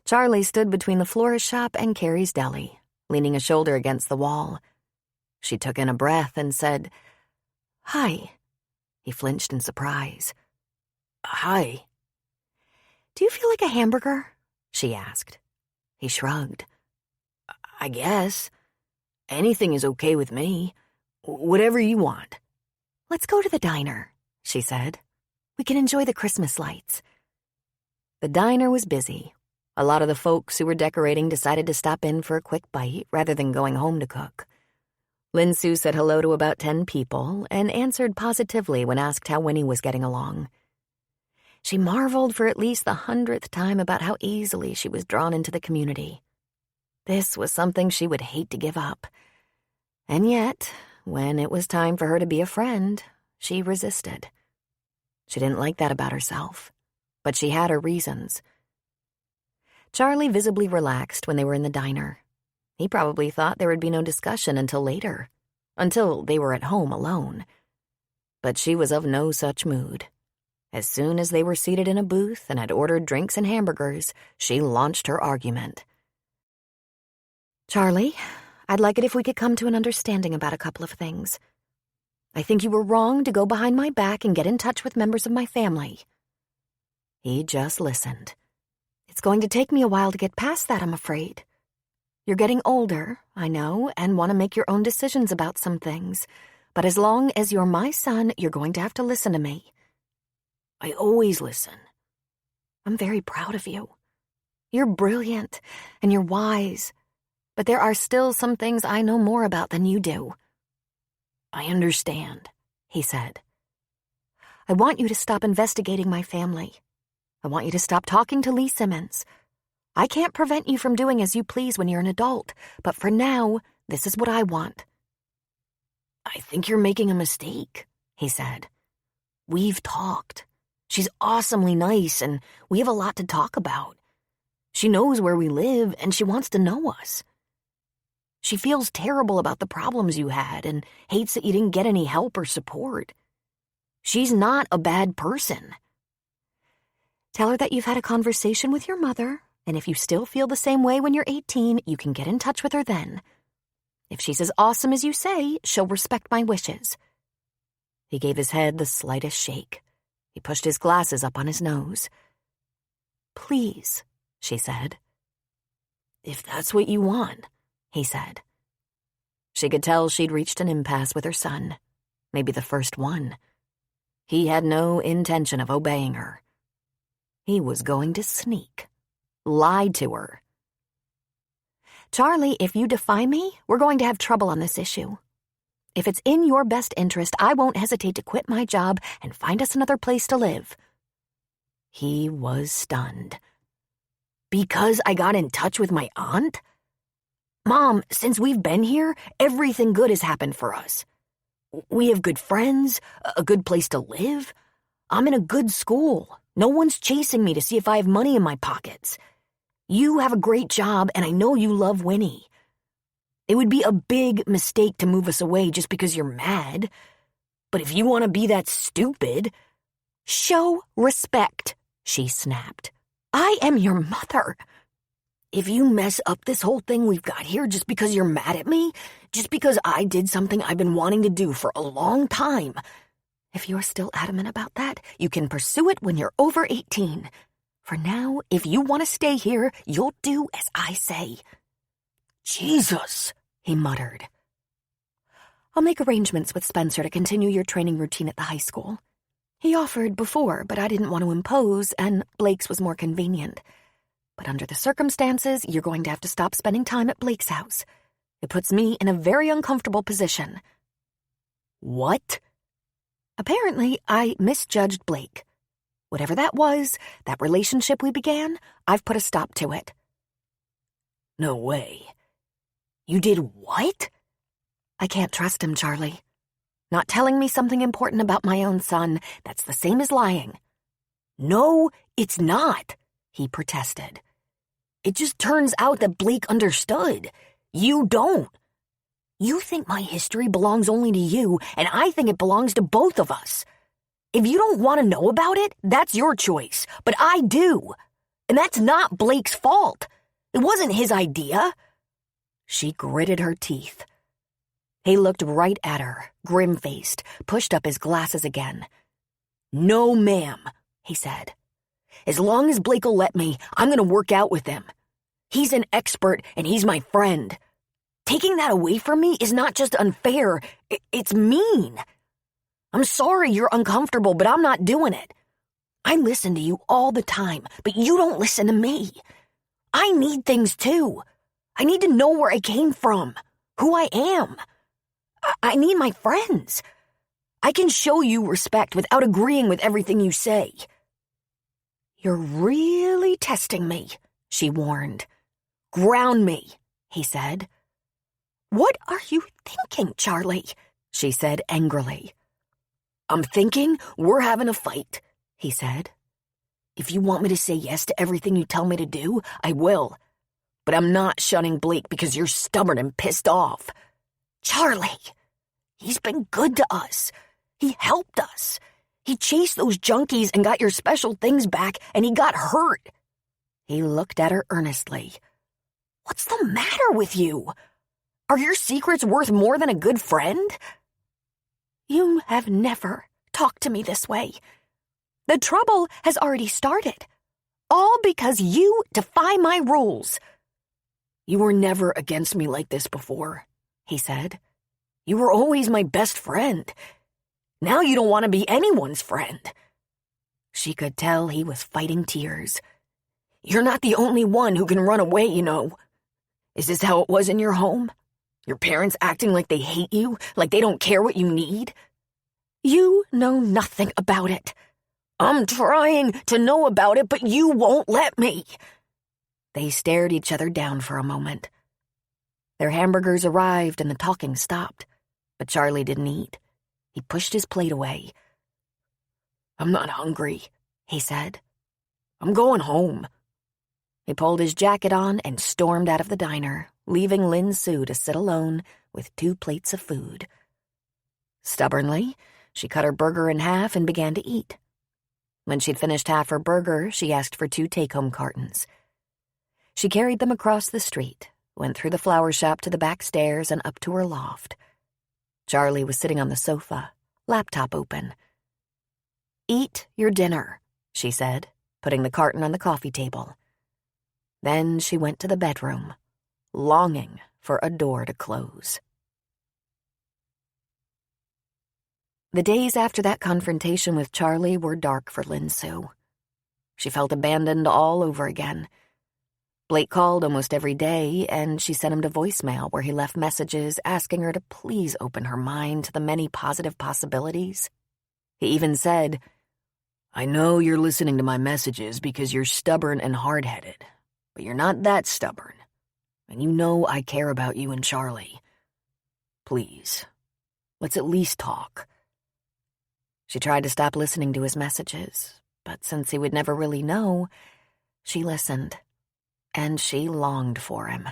S1: Charlie stood between the florist shop and Carrie's deli, leaning a shoulder against the wall. She took in a breath and said, "Hi." He flinched in surprise.
S2: Hi.
S1: "Do you feel like a hamburger?" she asked. He shrugged.
S2: I guess. Anything is okay with me. Whatever you want.
S1: "Let's go to the diner," she said. "We can enjoy the Christmas lights." The diner was busy. A lot of the folks who were decorating decided to stop in for a quick bite rather than going home to cook. Lin Su said hello to about 10 people and answered positively when asked how Winnie was getting along. She marveled for at least the 100th time about how easily she was drawn into the community. This was something she would hate to give up. And yet, when it was time for her to be a friend, she resisted. She didn't like that about herself, but she had her reasons. Charlie visibly relaxed when they were in the diner. He probably thought there would be no discussion until later, until they were at home alone. But she was of no such mood. As soon as they were seated in a booth and had ordered drinks and hamburgers, she launched her argument. "Charlie, I'd like it if we could come to an understanding about a couple of things. I think you were wrong to go behind my back and get in touch with members of my family." He just listened. "It's going to take me a while to get past that, I'm afraid. You're getting older, I know, and want to make your own decisions about some things. But as long as you're my son, you're going to have to listen to me."
S2: I always listen.
S1: "I'm very proud of you. You're brilliant, and you're wise. But there are still some things I know more about than you do."
S2: I understand,
S1: he said. "I want you to stop investigating my family. I want you to stop talking to Lee Simmons. I can't prevent you from doing as you please when you're an adult, but for now, this is what I want."
S2: I think you're making a mistake, he said. We've talked. She's awesomely nice, and we have a lot to talk about. She knows where we live, and she wants to know us. She feels terrible about the problems you had and hates that you didn't get any help or support. She's not a bad person.
S1: Tell her that you've had a conversation with your mother, and if you still feel the same way when you're 18, you can get in touch with her then. If she's as awesome as you say, she'll respect my wishes." He gave his head the slightest shake. He pushed his glasses up on his nose. "Please," she said.
S2: "If that's what you want," he said.
S1: She could tell she'd reached an impasse with her son, maybe the first one. He had no intention of obeying her. He was going to sneak, lie to her. "Charlie, if you defy me, we're going to have trouble on this issue. If it's in your best interest, I won't hesitate to quit my job and find us another place to live." He was stunned.
S2: "Because I got in touch with my aunt? Mom, since we've been here, everything good has happened for us. We have good friends, a good place to live. I'm in a good school. No one's chasing me to see if I have money in my pockets. You have a great job, and I know you love Winnie. It would be a big mistake to move us away just because you're mad. But if you want to be that stupid..."
S1: "Show respect," she snapped. "I am your mother."
S2: "If you mess up this whole thing we've got here just because you're mad at me, just because I did something I've been wanting to do for a long time..."
S1: "If you're still adamant about that, you can pursue it when you're over 18. For now, if you want to stay here, you'll do as I say."
S2: Jesus,
S1: he muttered. "I'll make arrangements with Spencer to continue your training routine at the high school. He offered before, but I didn't want to impose, and Blake's was more convenient. But under the circumstances, you're going to have to stop spending time at Blake's house. It puts me in a very uncomfortable position."
S2: what?
S1: Apparently, I misjudged Blake. Whatever that was, that relationship we began, I've put a stop to it.
S2: No way. You did what?
S1: I can't trust him, Charlie. Not telling me something important about my own son, that's the same as lying.
S2: No, it's not,
S1: he protested.
S2: It just turns out that Blake understood. You don't. You think my history belongs only to you, and I think it belongs to both of us. If you don't want to know about it, that's your choice, but I do. And that's not Blake's fault. It wasn't his idea.
S1: She gritted her teeth. He looked right at her, grim-faced, pushed up his glasses again.
S2: "No, ma'am," he said. "As long as Blake will let me, I'm going to work out with him. He's an expert, and he's my friend. Taking that away from me is not just unfair, it's mean. I'm sorry you're uncomfortable, but I'm not doing it. I listen to you all the time, but you don't listen to me. I need things too. I need to know where I came from, who I am. I need my friends. I can show you respect without agreeing with everything you say."
S1: "You're really testing me," she warned.
S2: "Ground me,"
S1: he said. "What are you thinking, Charlie?" she said angrily.
S2: "I'm thinking we're having a fight,"
S1: he said.
S2: "If you want me to say yes to everything you tell me to do, I will. But I'm not shunning Blake because you're stubborn and pissed off. Charlie, he's been good to us. He helped us. He chased those junkies and got your special things back, and he got hurt."
S1: He looked at her earnestly.
S2: "What's the matter with you? Are your secrets worth more than a good friend?"
S1: "You have never talked to me this way. The trouble has already started. All because you defy my rules."
S2: "You were never against me like this before," he said. "You were always my best friend. Now you don't want to be anyone's friend."
S1: She could tell he was fighting tears.
S2: "You're not the only one who can run away, you know. Is this how it was in your home? Your parents acting like they hate you, like they don't care what you need?"
S1: "You know nothing about it."
S2: "I'm trying to know about it, but you won't let me."
S1: They stared each other down for a moment. Their hamburgers arrived and the talking stopped, but Charlie didn't eat. He pushed his plate away.
S2: "I'm not hungry,"
S1: he said.
S2: "I'm going home."
S1: He pulled his jacket on and stormed out of the diner, leaving Lin Su to sit alone with 2 plates of food. Stubbornly, she cut her burger in half and began to eat. When she'd finished half her burger, she asked for 2 take-home cartons. She carried them across the street, went through the flower shop to the back stairs and up to her loft. Charlie was sitting on the sofa, laptop open. "Eat your dinner," she said, putting the carton on the coffee table. Then she went to the bedroom, longing for a door to close. The days after that confrontation with Charlie were dark for Lin Su. She felt abandoned all over again. Blake called almost every day, and she sent him to voicemail where he left messages asking her to please open her mind to the many positive possibilities. He even said,
S2: "I know you're listening to my messages because you're stubborn and hard-headed, but you're not that stubborn, and you know I care about you and Charlie. Please, let's at least talk."
S1: She tried to stop listening to his messages, but since he would never really know, she listened, and she longed for him.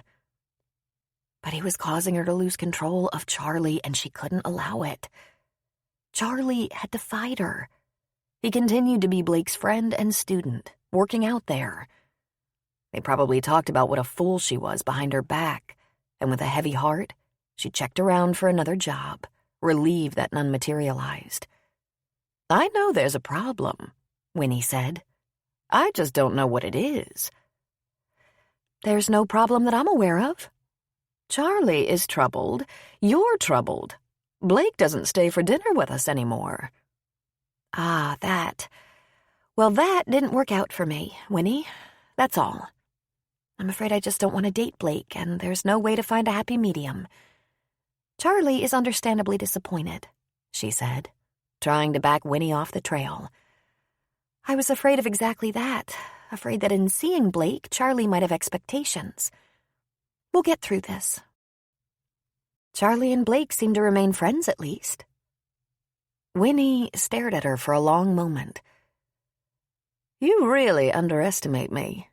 S1: But he was causing her to lose control of Charlie, and she couldn't allow it. Charlie had defied her. He continued to be Blake's friend and student, working out there. They probably talked about what a fool she was behind her back, and with a heavy heart, she checked around for another job, relieved that none materialized. "I know there's a problem," Winnie said. I just don't know what it is.
S3: There's no problem that I'm aware of.
S1: Charlie is troubled. You're troubled. Blake doesn't stay for dinner with us anymore.
S3: Ah, that. Well, that didn't work out for me, Winnie. That's all. I'm afraid I just don't want to date Blake, and there's no way to find a happy medium. Charlie is understandably disappointed, she said, trying to back Winnie off the trail. I was afraid of exactly that, afraid that in seeing Blake, Charlie might have expectations. We'll get through this. Charlie and Blake seem to remain friends at least.
S1: Winnie stared at her for a long moment. You really underestimate me.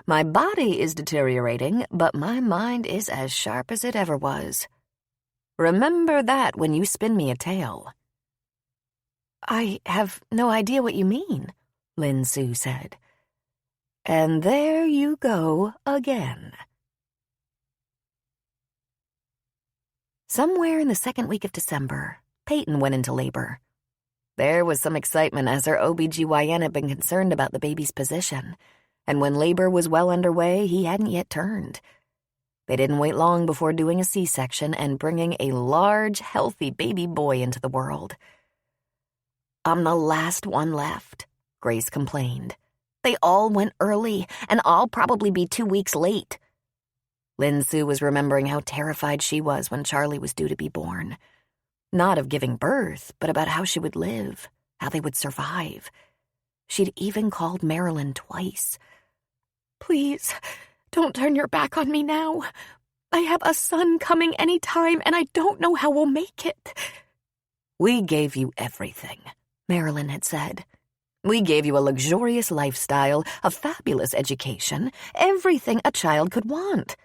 S1: My body is deteriorating, but my mind is as sharp as it ever was. Remember that when you spin me a tale.
S3: I have no idea what you mean,
S1: Lin Su said. And there you go again.
S3: Somewhere in the second week of December, Peyton went into labor.
S1: There was some excitement as her OBGYN had been concerned about the baby's position, and when labor was well underway, he hadn't yet turned. They didn't wait long before doing a C-section and bringing a large, healthy baby boy into the world.
S3: I'm the last one left, Grace complained. They all went early, and I'll probably be 2 weeks late.
S1: Lin Su was remembering how terrified she was when Charlie was due to be born. Not of giving birth, but about how she would live, how they would survive. She'd even called Marilyn twice.
S3: Please, don't turn your back on me now. I have a son coming any time, and I don't know how we'll make it.
S1: We gave you everything, Marilyn had said. We gave you a luxurious lifestyle, a fabulous education, everything a child could want.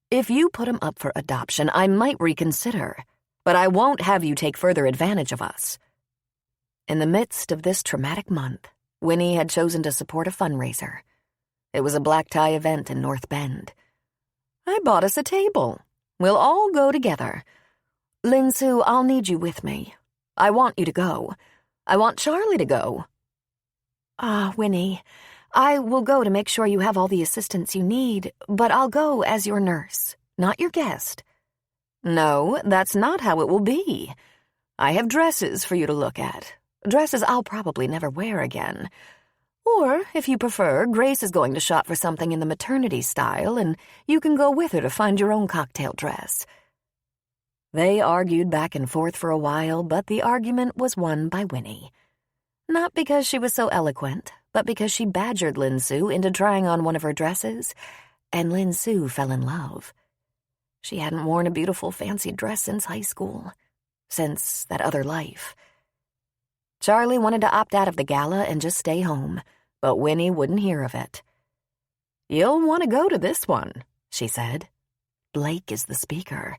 S1: If you put him up for adoption, I might reconsider, but I won't have you take further advantage of us. In the midst of this traumatic month, Winnie had chosen to support a fundraiser. It was a black tie event in North Bend. I bought us a table. We'll all go together. Lin Su, I'll need you with me. I want you to go. I want Charlie to go.
S3: Ah, Winnie, I will go to make sure you have all the assistance you need, but I'll go as your nurse, not your guest.
S1: No, that's not how it will be. I have dresses for you to look at. Dresses I'll probably never wear again. Or, if you prefer, Grace is going to shop for something in the maternity style, and you can go with her to find your own cocktail dress. They argued back and forth for a while, but the argument was won by Winnie. Not because she was so eloquent, but because she badgered Lin Su into trying on one of her dresses, and Lin Su fell in love. She hadn't worn a beautiful fancy dress since high school, since that other life. Charlie wanted to opt out of the gala and just stay home, but Winnie wouldn't hear of it. You'll want to go to this one, she said. Blake is the speaker.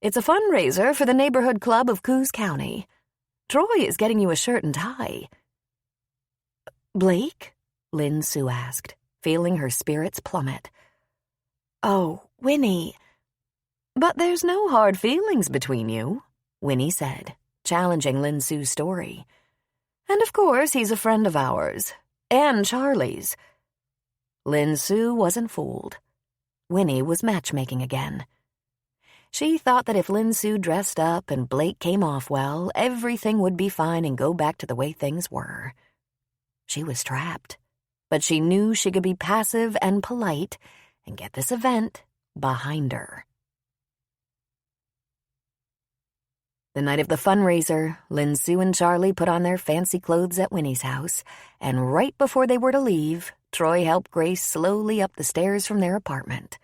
S1: It's a fundraiser for the neighborhood club of Coos County. Troy is getting you a shirt and tie.
S3: Blake?
S1: Lin Su asked, feeling her spirits plummet.
S3: Oh, Winnie.
S1: But there's no hard feelings between you, Winnie said, challenging Lin Su's story. And of course he's a friend of ours, and Charlie's. Lin Su wasn't fooled. Winnie was matchmaking again. She thought that if Lin Su dressed up and Blake came off well, everything would be fine and go back to the way things were. She was trapped, but she knew she could be passive and polite and get this event behind her. The night of the fundraiser, Lin Su and Charlie put on their fancy clothes at Winnie's house, and right before they were to leave, Troy helped Grace slowly up the stairs from their apartment.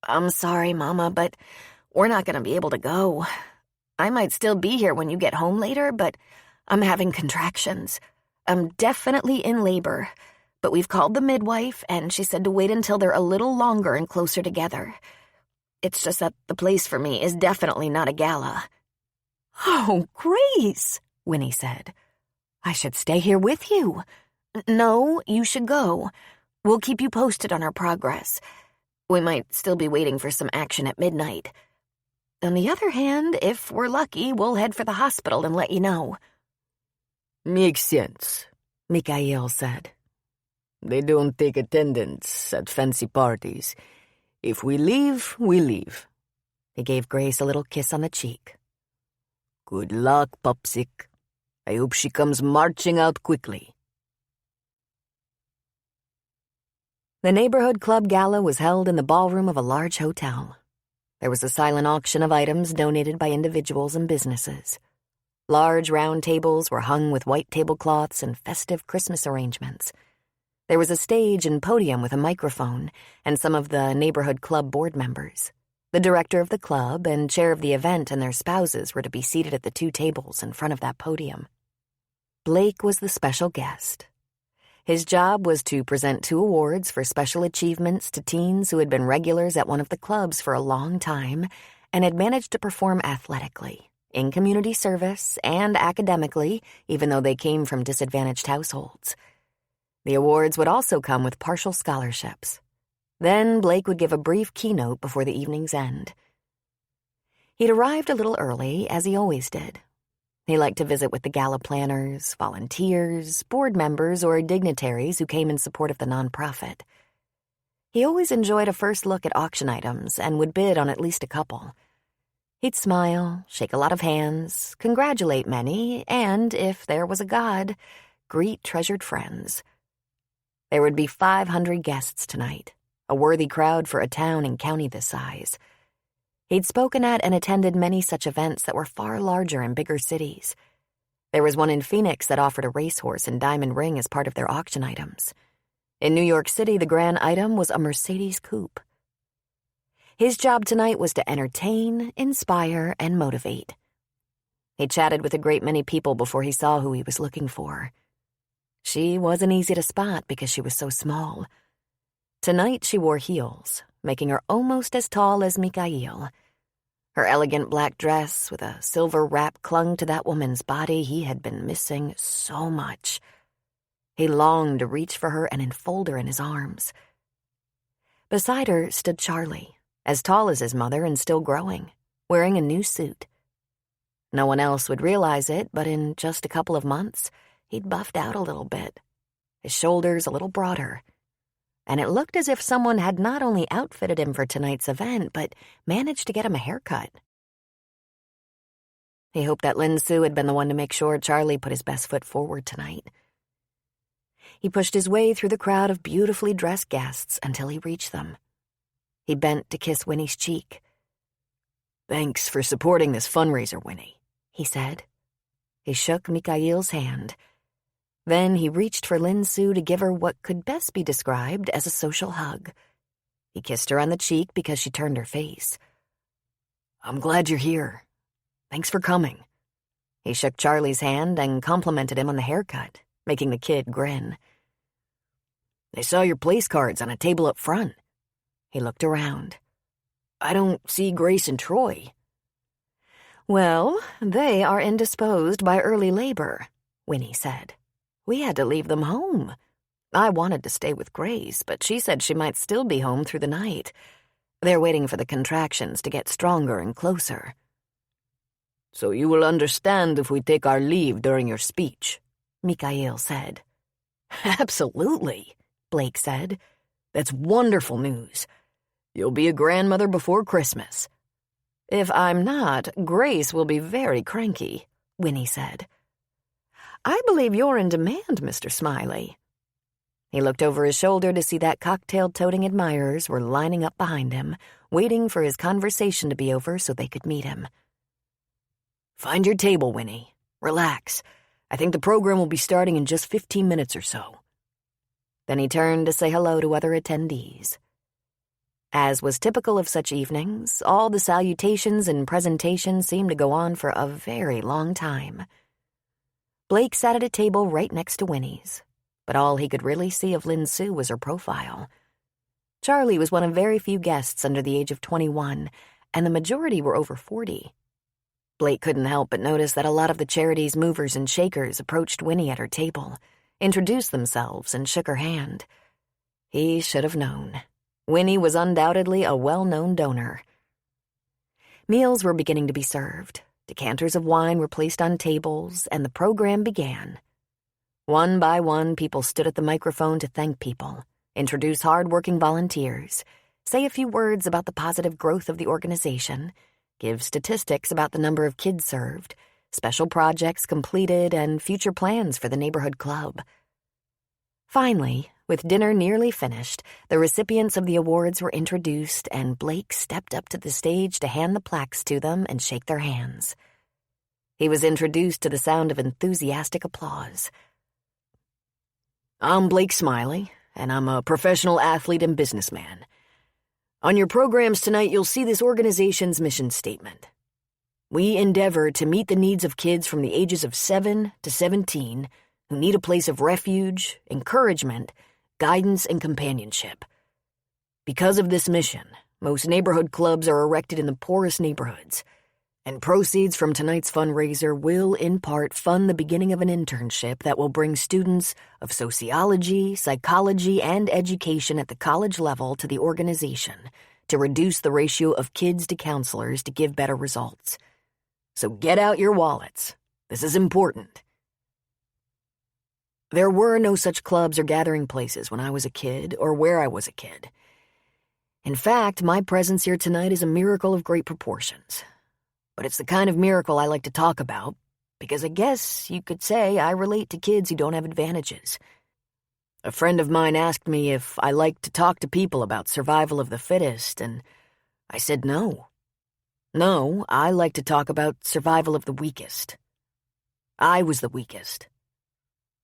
S3: I'm sorry, Mama, but we're not going to be able to go. I might still be here when you get home later, but I'm having contractions. I'm definitely in labor, but we've called the midwife, and she said to wait until they're a little longer and closer together. It's just that the place for me is definitely not a gala.
S1: Oh, Grace, Winnie said. I should stay here with you.
S3: No, you should go. We'll keep you posted on our progress. We might still be waiting for some action at midnight. On the other hand, if we're lucky, we'll head for the hospital and let you know.
S2: Makes sense. Mikhail said. They don't take attendance at fancy parties. If we leave, we leave. He gave Grace a little kiss on the cheek. Good luck, Pupsik. I hope she comes marching out quickly. The neighborhood club gala was held in the ballroom of a large hotel. There was a silent auction of items donated by individuals and businesses. Large round tables were hung with white tablecloths and festive Christmas arrangements. There was a stage and podium with a microphone and some of the neighborhood club board members. The director of the club and chair of the event and their spouses were to be seated at the 2 tables in front of that podium. Blake was the special guest. His job was to present 2 awards for special achievements to teens who had been regulars at one of the clubs for a long time and had managed to perform athletically, in community service, and academically, even though they came from disadvantaged households. The awards would also come with partial scholarships. Then Blake would give a brief keynote before the evening's end. He'd arrived a little early, as he always did. He liked to visit with the gala planners, volunteers, board members, or dignitaries who came in support of the nonprofit. He always enjoyed a first look at auction items and would bid on at least a couple. He'd smile, shake a lot of hands, congratulate many, and, if there was a God, greet treasured friends. There would be 500 guests tonight, a worthy crowd for a town and county this size. He'd spoken at and attended many such events that were far larger in bigger cities. There was one in Phoenix that offered a racehorse and diamond ring as part of their auction items. In New York City, the grand item was a Mercedes coupe. His job tonight was to entertain, inspire, and motivate. He chatted with a great many people before he saw who he was looking for. She wasn't easy to spot because she was so small. Tonight she wore heels, making her almost as tall as Mikhail. Her elegant black dress with a silver wrap clung to that woman's body he had been missing so much. He longed to reach for her and enfold her in his arms. Beside her stood Charlie, as tall as his mother and still growing, wearing a new suit. No one else would realize it, but in just a couple of months, he'd buffed out a little bit, his shoulders a little broader, and it looked as if someone had not only outfitted him for tonight's event, but managed to get him a haircut. He hoped that Lin Su had been the one to make sure Charlie put his best foot forward tonight. He pushed his way through the crowd of beautifully dressed guests until he reached them. He bent to kiss Winnie's cheek. "Thanks for supporting this fundraiser, Winnie," he said. He shook Mikhail's hand. Then he reached for Lin Su to give her what could best be described as a social hug. He kissed her on the cheek because she turned her face. "I'm glad you're here. Thanks for coming." He shook Charlie's hand and complimented him on the haircut, making the kid grin. "I saw your place cards on a table up front." He looked around. "I don't see Grace and Troy." "Well, they are indisposed by early labor," Winnie said. "We had to leave them home. I wanted to stay with Grace, but she said she might still be home through the night. They're waiting for the contractions to get stronger and closer." "So you will understand if we take our leave during your speech," Mikhail said. "Absolutely," Blake said. "That's wonderful news. You'll be a grandmother before Christmas." "If I'm not, Grace will be very cranky," Winnie said. "I believe you're in demand, Mr. Smiley." He looked over his shoulder to see that cocktail-toting admirers were lining up behind him, waiting for his conversation to be over so they could meet him. "Find your table, Winnie. Relax. I think the program will be starting in just 15 minutes or so." Then he turned to say hello to other attendees. As was typical of such evenings, all the salutations and presentations seemed to go on for a very long time. Blake sat at a table right next to Winnie's, but all he could really see of Lin Su was her profile. Charlie was one of very few guests under the age of 21, and the majority were over 40. Blake couldn't help but notice that a lot of the charity's movers and shakers approached Winnie at her table, introduced themselves, and shook her hand. He should have known. Winnie was undoubtedly a well-known donor. Meals were beginning to be served. Decanters of wine were placed on tables, and the program began.
S1: One by one, people stood at the microphone to thank people, introduce hard-working volunteers, say a few words about the positive growth of the organization, give statistics about the number of kids served, special projects completed, and future plans for the neighborhood club. Finally, with dinner nearly finished, the recipients of the awards were introduced, and Blake stepped up to the stage to hand the plaques to them and shake their hands. He was introduced to the sound of enthusiastic applause.
S2: I'm Blake Smiley, and I'm a professional athlete and businessman. On your programs tonight, you'll see this organization's mission statement. We endeavor to meet the needs of kids from the ages of 7 to 17 who need a place of refuge, encouragement, guidance, and companionship. Because of this mission, most neighborhood clubs are erected in the poorest neighborhoods, and proceeds from tonight's fundraiser will, in part, fund the beginning of an internship that will bring students of sociology, psychology, and education at the college level to the organization to reduce the ratio of kids to counselors to give better results. So get out your wallets. This is important. There were no such clubs or gathering places when I was a kid or where I was a kid. In fact, my presence here tonight is a miracle of great proportions. But it's the kind of miracle I like to talk about, because I guess you could say I relate to kids who don't have advantages. A friend of mine asked me if I liked to talk to people about survival of the fittest, and I said no. No, I like to talk about survival of the weakest. I was the weakest.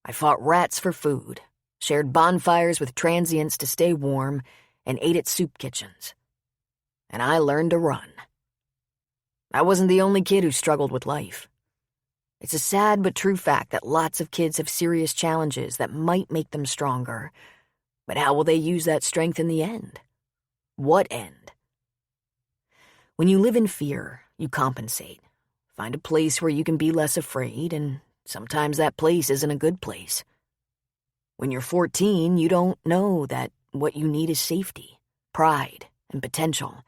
S2: I fought rats for food, shared bonfires with transients to stay warm, and ate at soup kitchens. And I learned to run. I wasn't the only kid who struggled with life. It's a sad but true fact that lots of kids have serious challenges that might make them stronger. But how will they use that strength in the end? What end? When you live in fear, you compensate. Find a place where you can be less afraid, and sometimes that place isn't a good place. When you're 14, you don't know that what you need is safety, pride, and potential.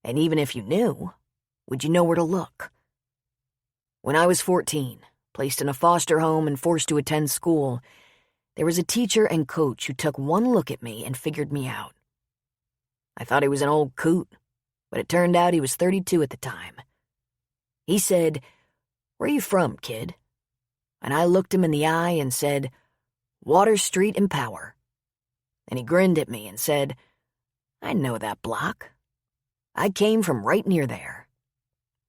S2: And even if you knew, would you know where to look? When I was 14, placed in a foster home and forced to attend school, there was a teacher and coach who took one look at me and figured me out. I thought he was an old coot, but it turned out he was 32 at the time. He said, "Where are you from, kid?" And I looked him in the eye and said, "Water Street and Power." And he grinned at me and said, "I know that block. I came from right near there.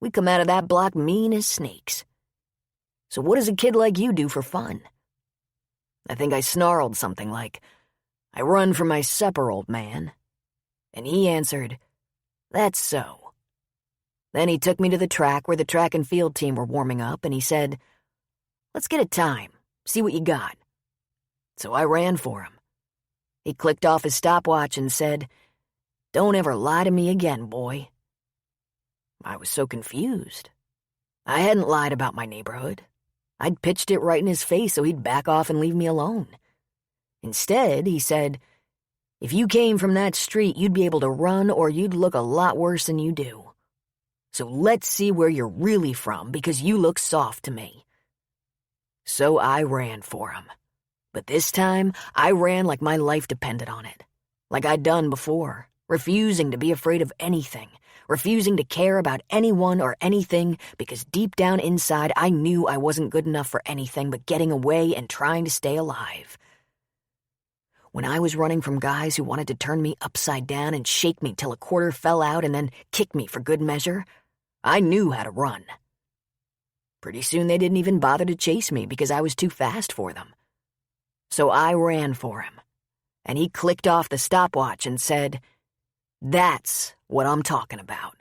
S2: We come out of that block mean as snakes. So what does a kid like you do for fun?" I think I snarled something like, "I run for my supper, old man." And he answered, "That's so." Then he took me to the track where the track and field team were warming up, and he said, "Let's get a time, see what you got." So I ran for him. He clicked off his stopwatch and said, "Don't ever lie to me again, boy." I was so confused. I hadn't lied about my neighborhood. I'd pitched it right in his face so he'd back off and leave me alone. Instead, he said, "If you came from that street, you'd be able to run or you'd look a lot worse than you do. So let's see where you're really from, because you look soft to me." So I ran for him. But this time, I ran like my life depended on it. Like I'd done before, refusing to be afraid of anything, refusing to care about anyone or anything, because deep down inside I knew I wasn't good enough for anything but getting away and trying to stay alive. When I was running from guys who wanted to turn me upside down and shake me till a quarter fell out and then kick me for good measure, I knew how to run. Pretty soon they didn't even bother to chase me because I was too fast for them. So I ran for him, and he clicked off the stopwatch and said, "That's what I'm talking about."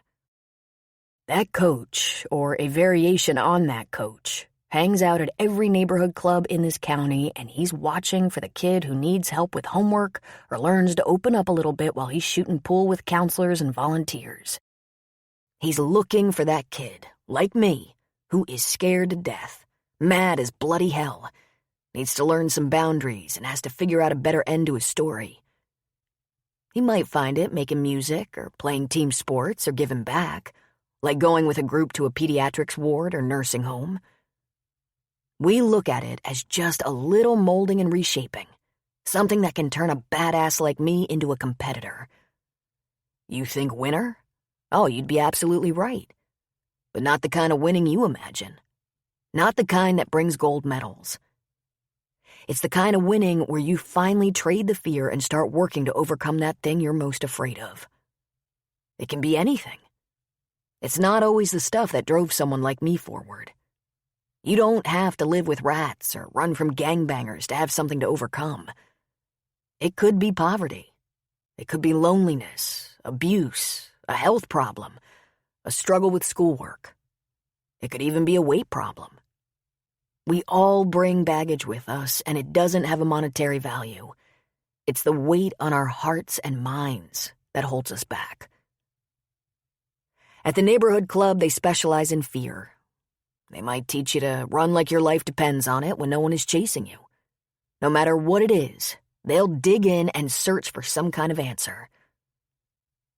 S2: That coach, or a variation on that coach, hangs out at every neighborhood club in this county, and he's watching for the kid who needs help with homework or learns to open up a little bit while he's shooting pool with counselors and volunteers. He's looking for that kid, like me, who is scared to death, mad as bloody hell, needs to learn some boundaries and has to figure out a better end to his story. He might find it making music or playing team sports or giving back, like going with a group to a pediatrics ward or nursing home.
S1: We look at it as just a little molding and reshaping, something that can turn a badass like me into a competitor. You think winner? Oh, you'd be absolutely right. But not the kind of winning you imagine. Not the kind that brings gold medals. It's the kind of winning where you finally trade the fear and start working to overcome that thing you're most afraid of. It can be anything. It's not always the stuff that drove someone like me forward. You don't have to live with rats or run from gangbangers to have something to overcome. It could be poverty. It could be loneliness, abuse, a health problem, a struggle with schoolwork. It could even be a weight problem. We all bring baggage with us, and it doesn't have a monetary value. It's the weight on our hearts and minds that holds us back. At the neighborhood club, they specialize in fear. They might teach you to run like your life depends on it when no one is chasing you. No matter what it is, they'll dig in and search for some kind of answer.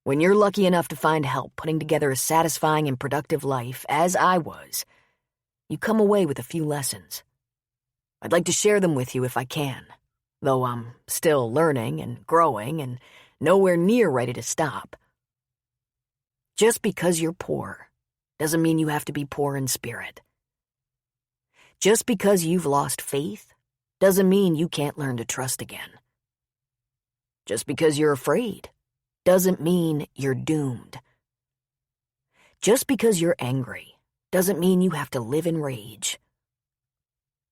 S1: When you're lucky enough to find help putting together a satisfying and productive life, as I was, you come away with a few lessons. I'd like to share them with you if I can, though I'm still learning and growing and nowhere near ready to stop. Just because you're poor doesn't mean you have to be poor in spirit. Just because you've lost faith doesn't mean you can't learn to trust again. Just because you're afraid doesn't mean you're doomed. Just because you're angry doesn't mean you have to live in rage.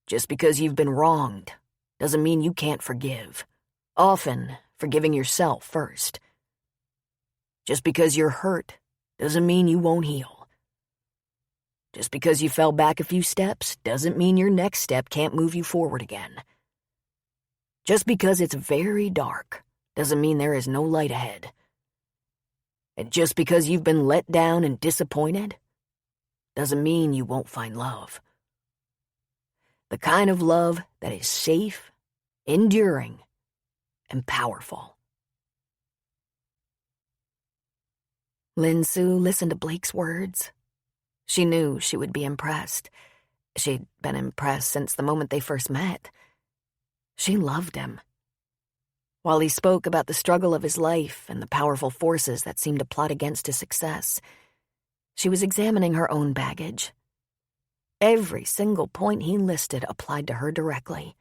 S1: Just because you've been wronged doesn't mean you can't forgive, often forgiving yourself first. Just because you're hurt doesn't mean you won't heal. Just because you fell back a few steps doesn't mean your next step can't move you forward again. Just because it's very dark doesn't mean there is no light ahead. And just because you've been let down and disappointed doesn't mean you won't find love. The kind of love that is safe, enduring, and powerful. Lin Su listened to Blake's words. She knew she would be impressed. She'd been impressed since the moment they first met. She loved him. While he spoke about the struggle of his life and the powerful forces that seemed to plot against his success, she was examining her own baggage. Every single point he listed applied to her directly.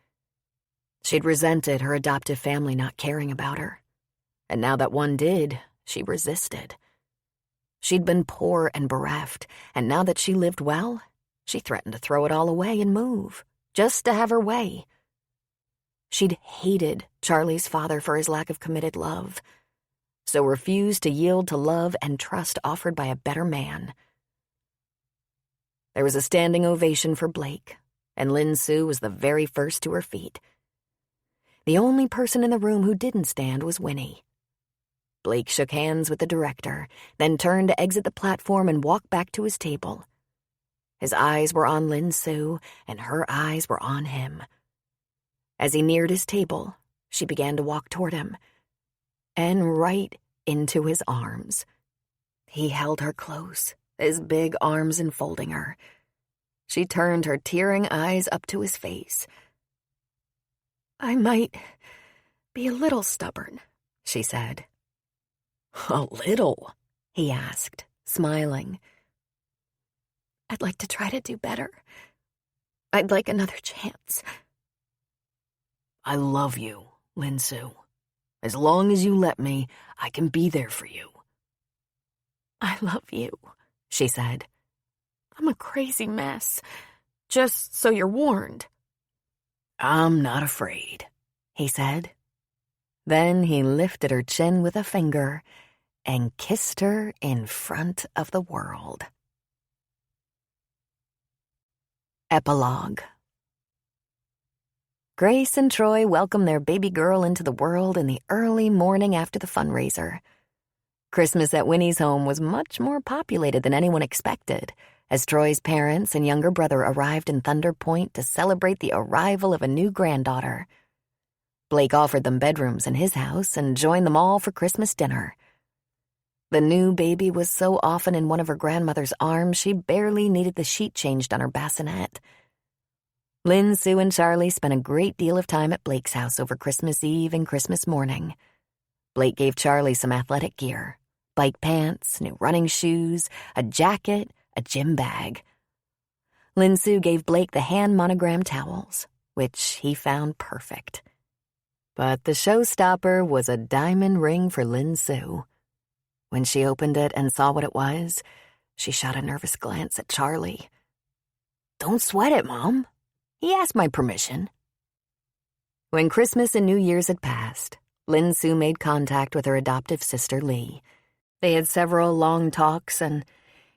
S1: She'd resented her adoptive family not caring about her, and now that one did, she resisted. She'd been poor and bereft, and now that she lived well, she threatened to throw it all away and move, just to have her way. She'd hated Charlie's father for his lack of committed love, so refused to yield to love and trust offered by a better man. There was a standing ovation for Blake, and Lin Su was the very first to her feet. The only person in the room who didn't stand was Winnie. Blake shook hands with the director, then turned to exit the platform and walk back to his table. His eyes were on Lin Su, and her eyes were on him. As he neared his table, she began to walk toward him, and right into his arms. He held her close, his big arms enfolding her. She turned her tearing eyes up to his face. "I might be a little stubborn," she said. "A little?" he asked, smiling. "I'd like to try to do better. I'd like another chance." "I love you, Lin Su. As long as you let me, I can be there for you." "I love you," she said. "I'm a crazy mess, just so you're warned." "I'm not afraid," he said. Then he lifted her chin with a finger and kissed her in front of the world. Epilogue. Grace and Troy welcomed their baby girl into the world in the early morning after the fundraiser. Christmas at Winnie's home was much more populated than anyone expected, as Troy's parents and younger brother arrived in Thunder Point to celebrate the arrival of a new granddaughter. Blake offered them bedrooms in his house and joined them all for Christmas dinner. The new baby was so often in one of her grandmother's arms she barely needed the sheet changed on her bassinet. Lynn, Sue, and Charlie spent a great deal of time at Blake's house over Christmas Eve and Christmas morning. Blake gave Charlie some athletic gear, bike pants, new running shoes, a jacket, a gym bag. Lynn Sue gave Blake the hand monogram towels, which he found perfect. But the showstopper was a diamond ring for Lynn Sue. When she opened it and saw what it was, she shot a nervous glance at Charlie. "Don't sweat it, Mom. He asked my permission." When Christmas and New Year's had passed, Lynn Sue made contact with her adoptive sister, Lee. They had several long talks, and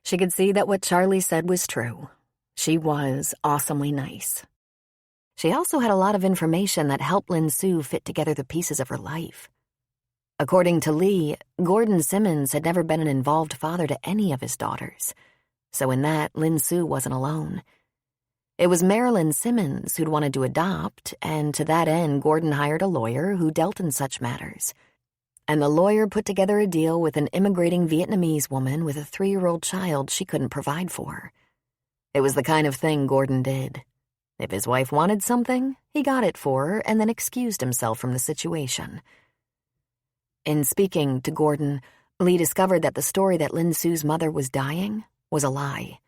S1: she could see that what Charlie said was true. She was awesomely nice. She also had a lot of information that helped Lynn Sue fit together the pieces of her life. According to Lee, Gordon Simmons had never been an involved father to any of his daughters, so in that, Lynn Sue wasn't alone. It was Marilyn Simmons who'd wanted to adopt, and to that end, Gordon hired a lawyer who dealt in such matters. And the lawyer put together a deal with an immigrating Vietnamese woman with a 3-year-old child she couldn't provide for. It was the kind of thing Gordon did. If his wife wanted something, he got it for her and then excused himself from the situation. In speaking to Gordon, Lee discovered that the story that Lynn Sue's mother was dying was a lie.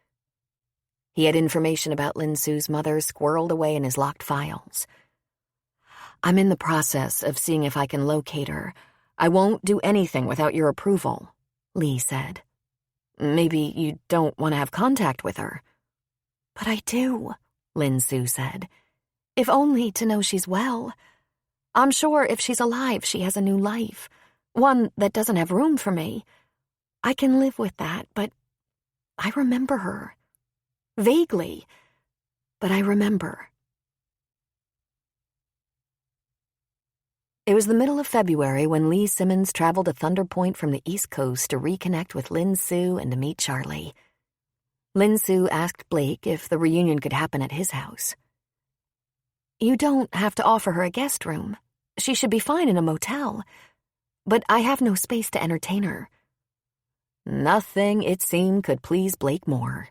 S1: He had information about Lynn Sue's mother squirreled away in his locked files. "I'm in the process of seeing if I can locate her. I won't do anything without your approval," Lee said. "Maybe you don't want to have contact with her." "But I do," Lynn Sue said. "If only to know she's well. I'm sure if she's alive, she has a new life, one that doesn't have room for me. I can live with that, but I remember her. Vaguely, but I remember." It was the middle of February when Lee Simmons traveled to Thunder Point from the East Coast to reconnect with Lynn Sue and to meet Charlie. Lynn Sue asked Blake if the reunion could happen at his house. "You don't have to offer her a guest room. She should be fine in a motel. But I have no space to entertain her." Nothing, it seemed, could please Blake more.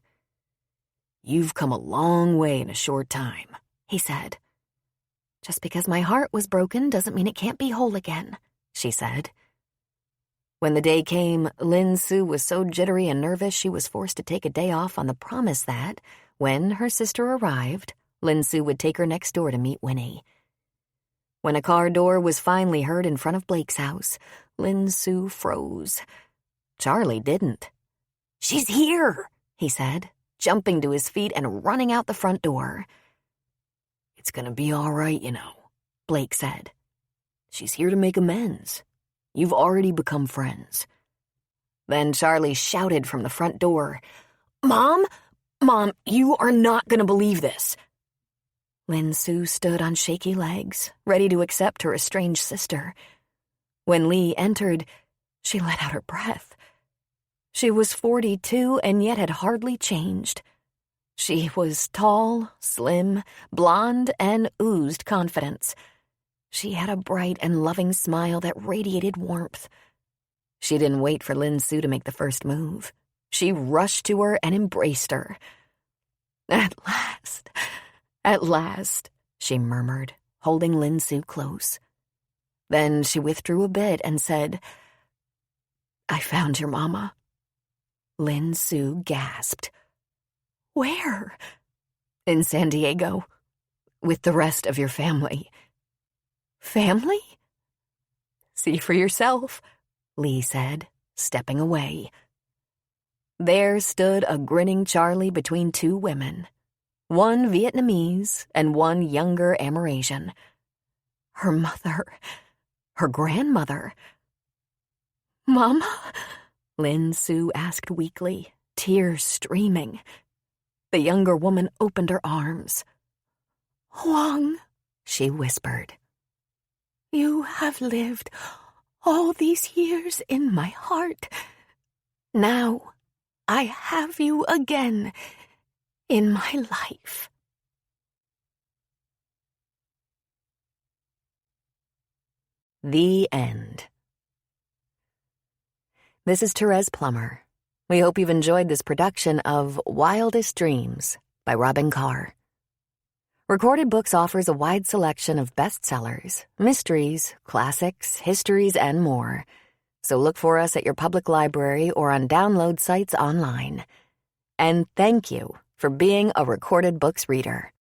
S1: "You've come a long way in a short time," he said. "Just because my heart was broken doesn't mean it can't be whole again," she said. When the day came, Lynn Sue was so jittery and nervous she was forced to take a day off on the promise that, when her sister arrived, Lynn Sue would take her next door to meet Winnie. When a car door was finally heard in front of Blake's house, Lynn Sue froze. Charlie didn't. "She's here," he said, jumping to his feet and running out the front door. "It's gonna be all right, you know," Blake said. "She's here to make amends. You've already become friends." Then Charlie shouted from the front door, Mom, you are not gonna believe this." Lynn Sue stood on shaky legs, ready to accept her estranged sister. When Lee entered, she let out her breath. She was 42 and yet had hardly changed. She was tall, slim, blonde, and oozed confidence. She had a bright and loving smile that radiated warmth. She didn't wait for Lynn Sue to make the first move. She rushed to her and embraced her. At last, she murmured, holding Lynn Sue close. Then she withdrew a bit and said, "I found your mama." Lynn Sue gasped. "Where?" "In San Diego, with the rest of your family." "Family?" "See for yourself," Lee said, stepping away. There stood a grinning Charlie between two women, one Vietnamese and one younger Amerasian. Her mother, her grandmother. "Mama?" Lynn Sue asked weakly, tears streaming. The younger woman opened her arms. "Huang," she whispered, "you have lived all these years in my heart. Now I have you again in my life." The end. This is Therese Plummer. We hope you've enjoyed this production of Wildest Dreams by Robin Carr. Recorded Books offers a wide selection of bestsellers, mysteries, classics, histories, and more. So look for us at your public library or on download sites online. And thank you for being a Recorded Books reader.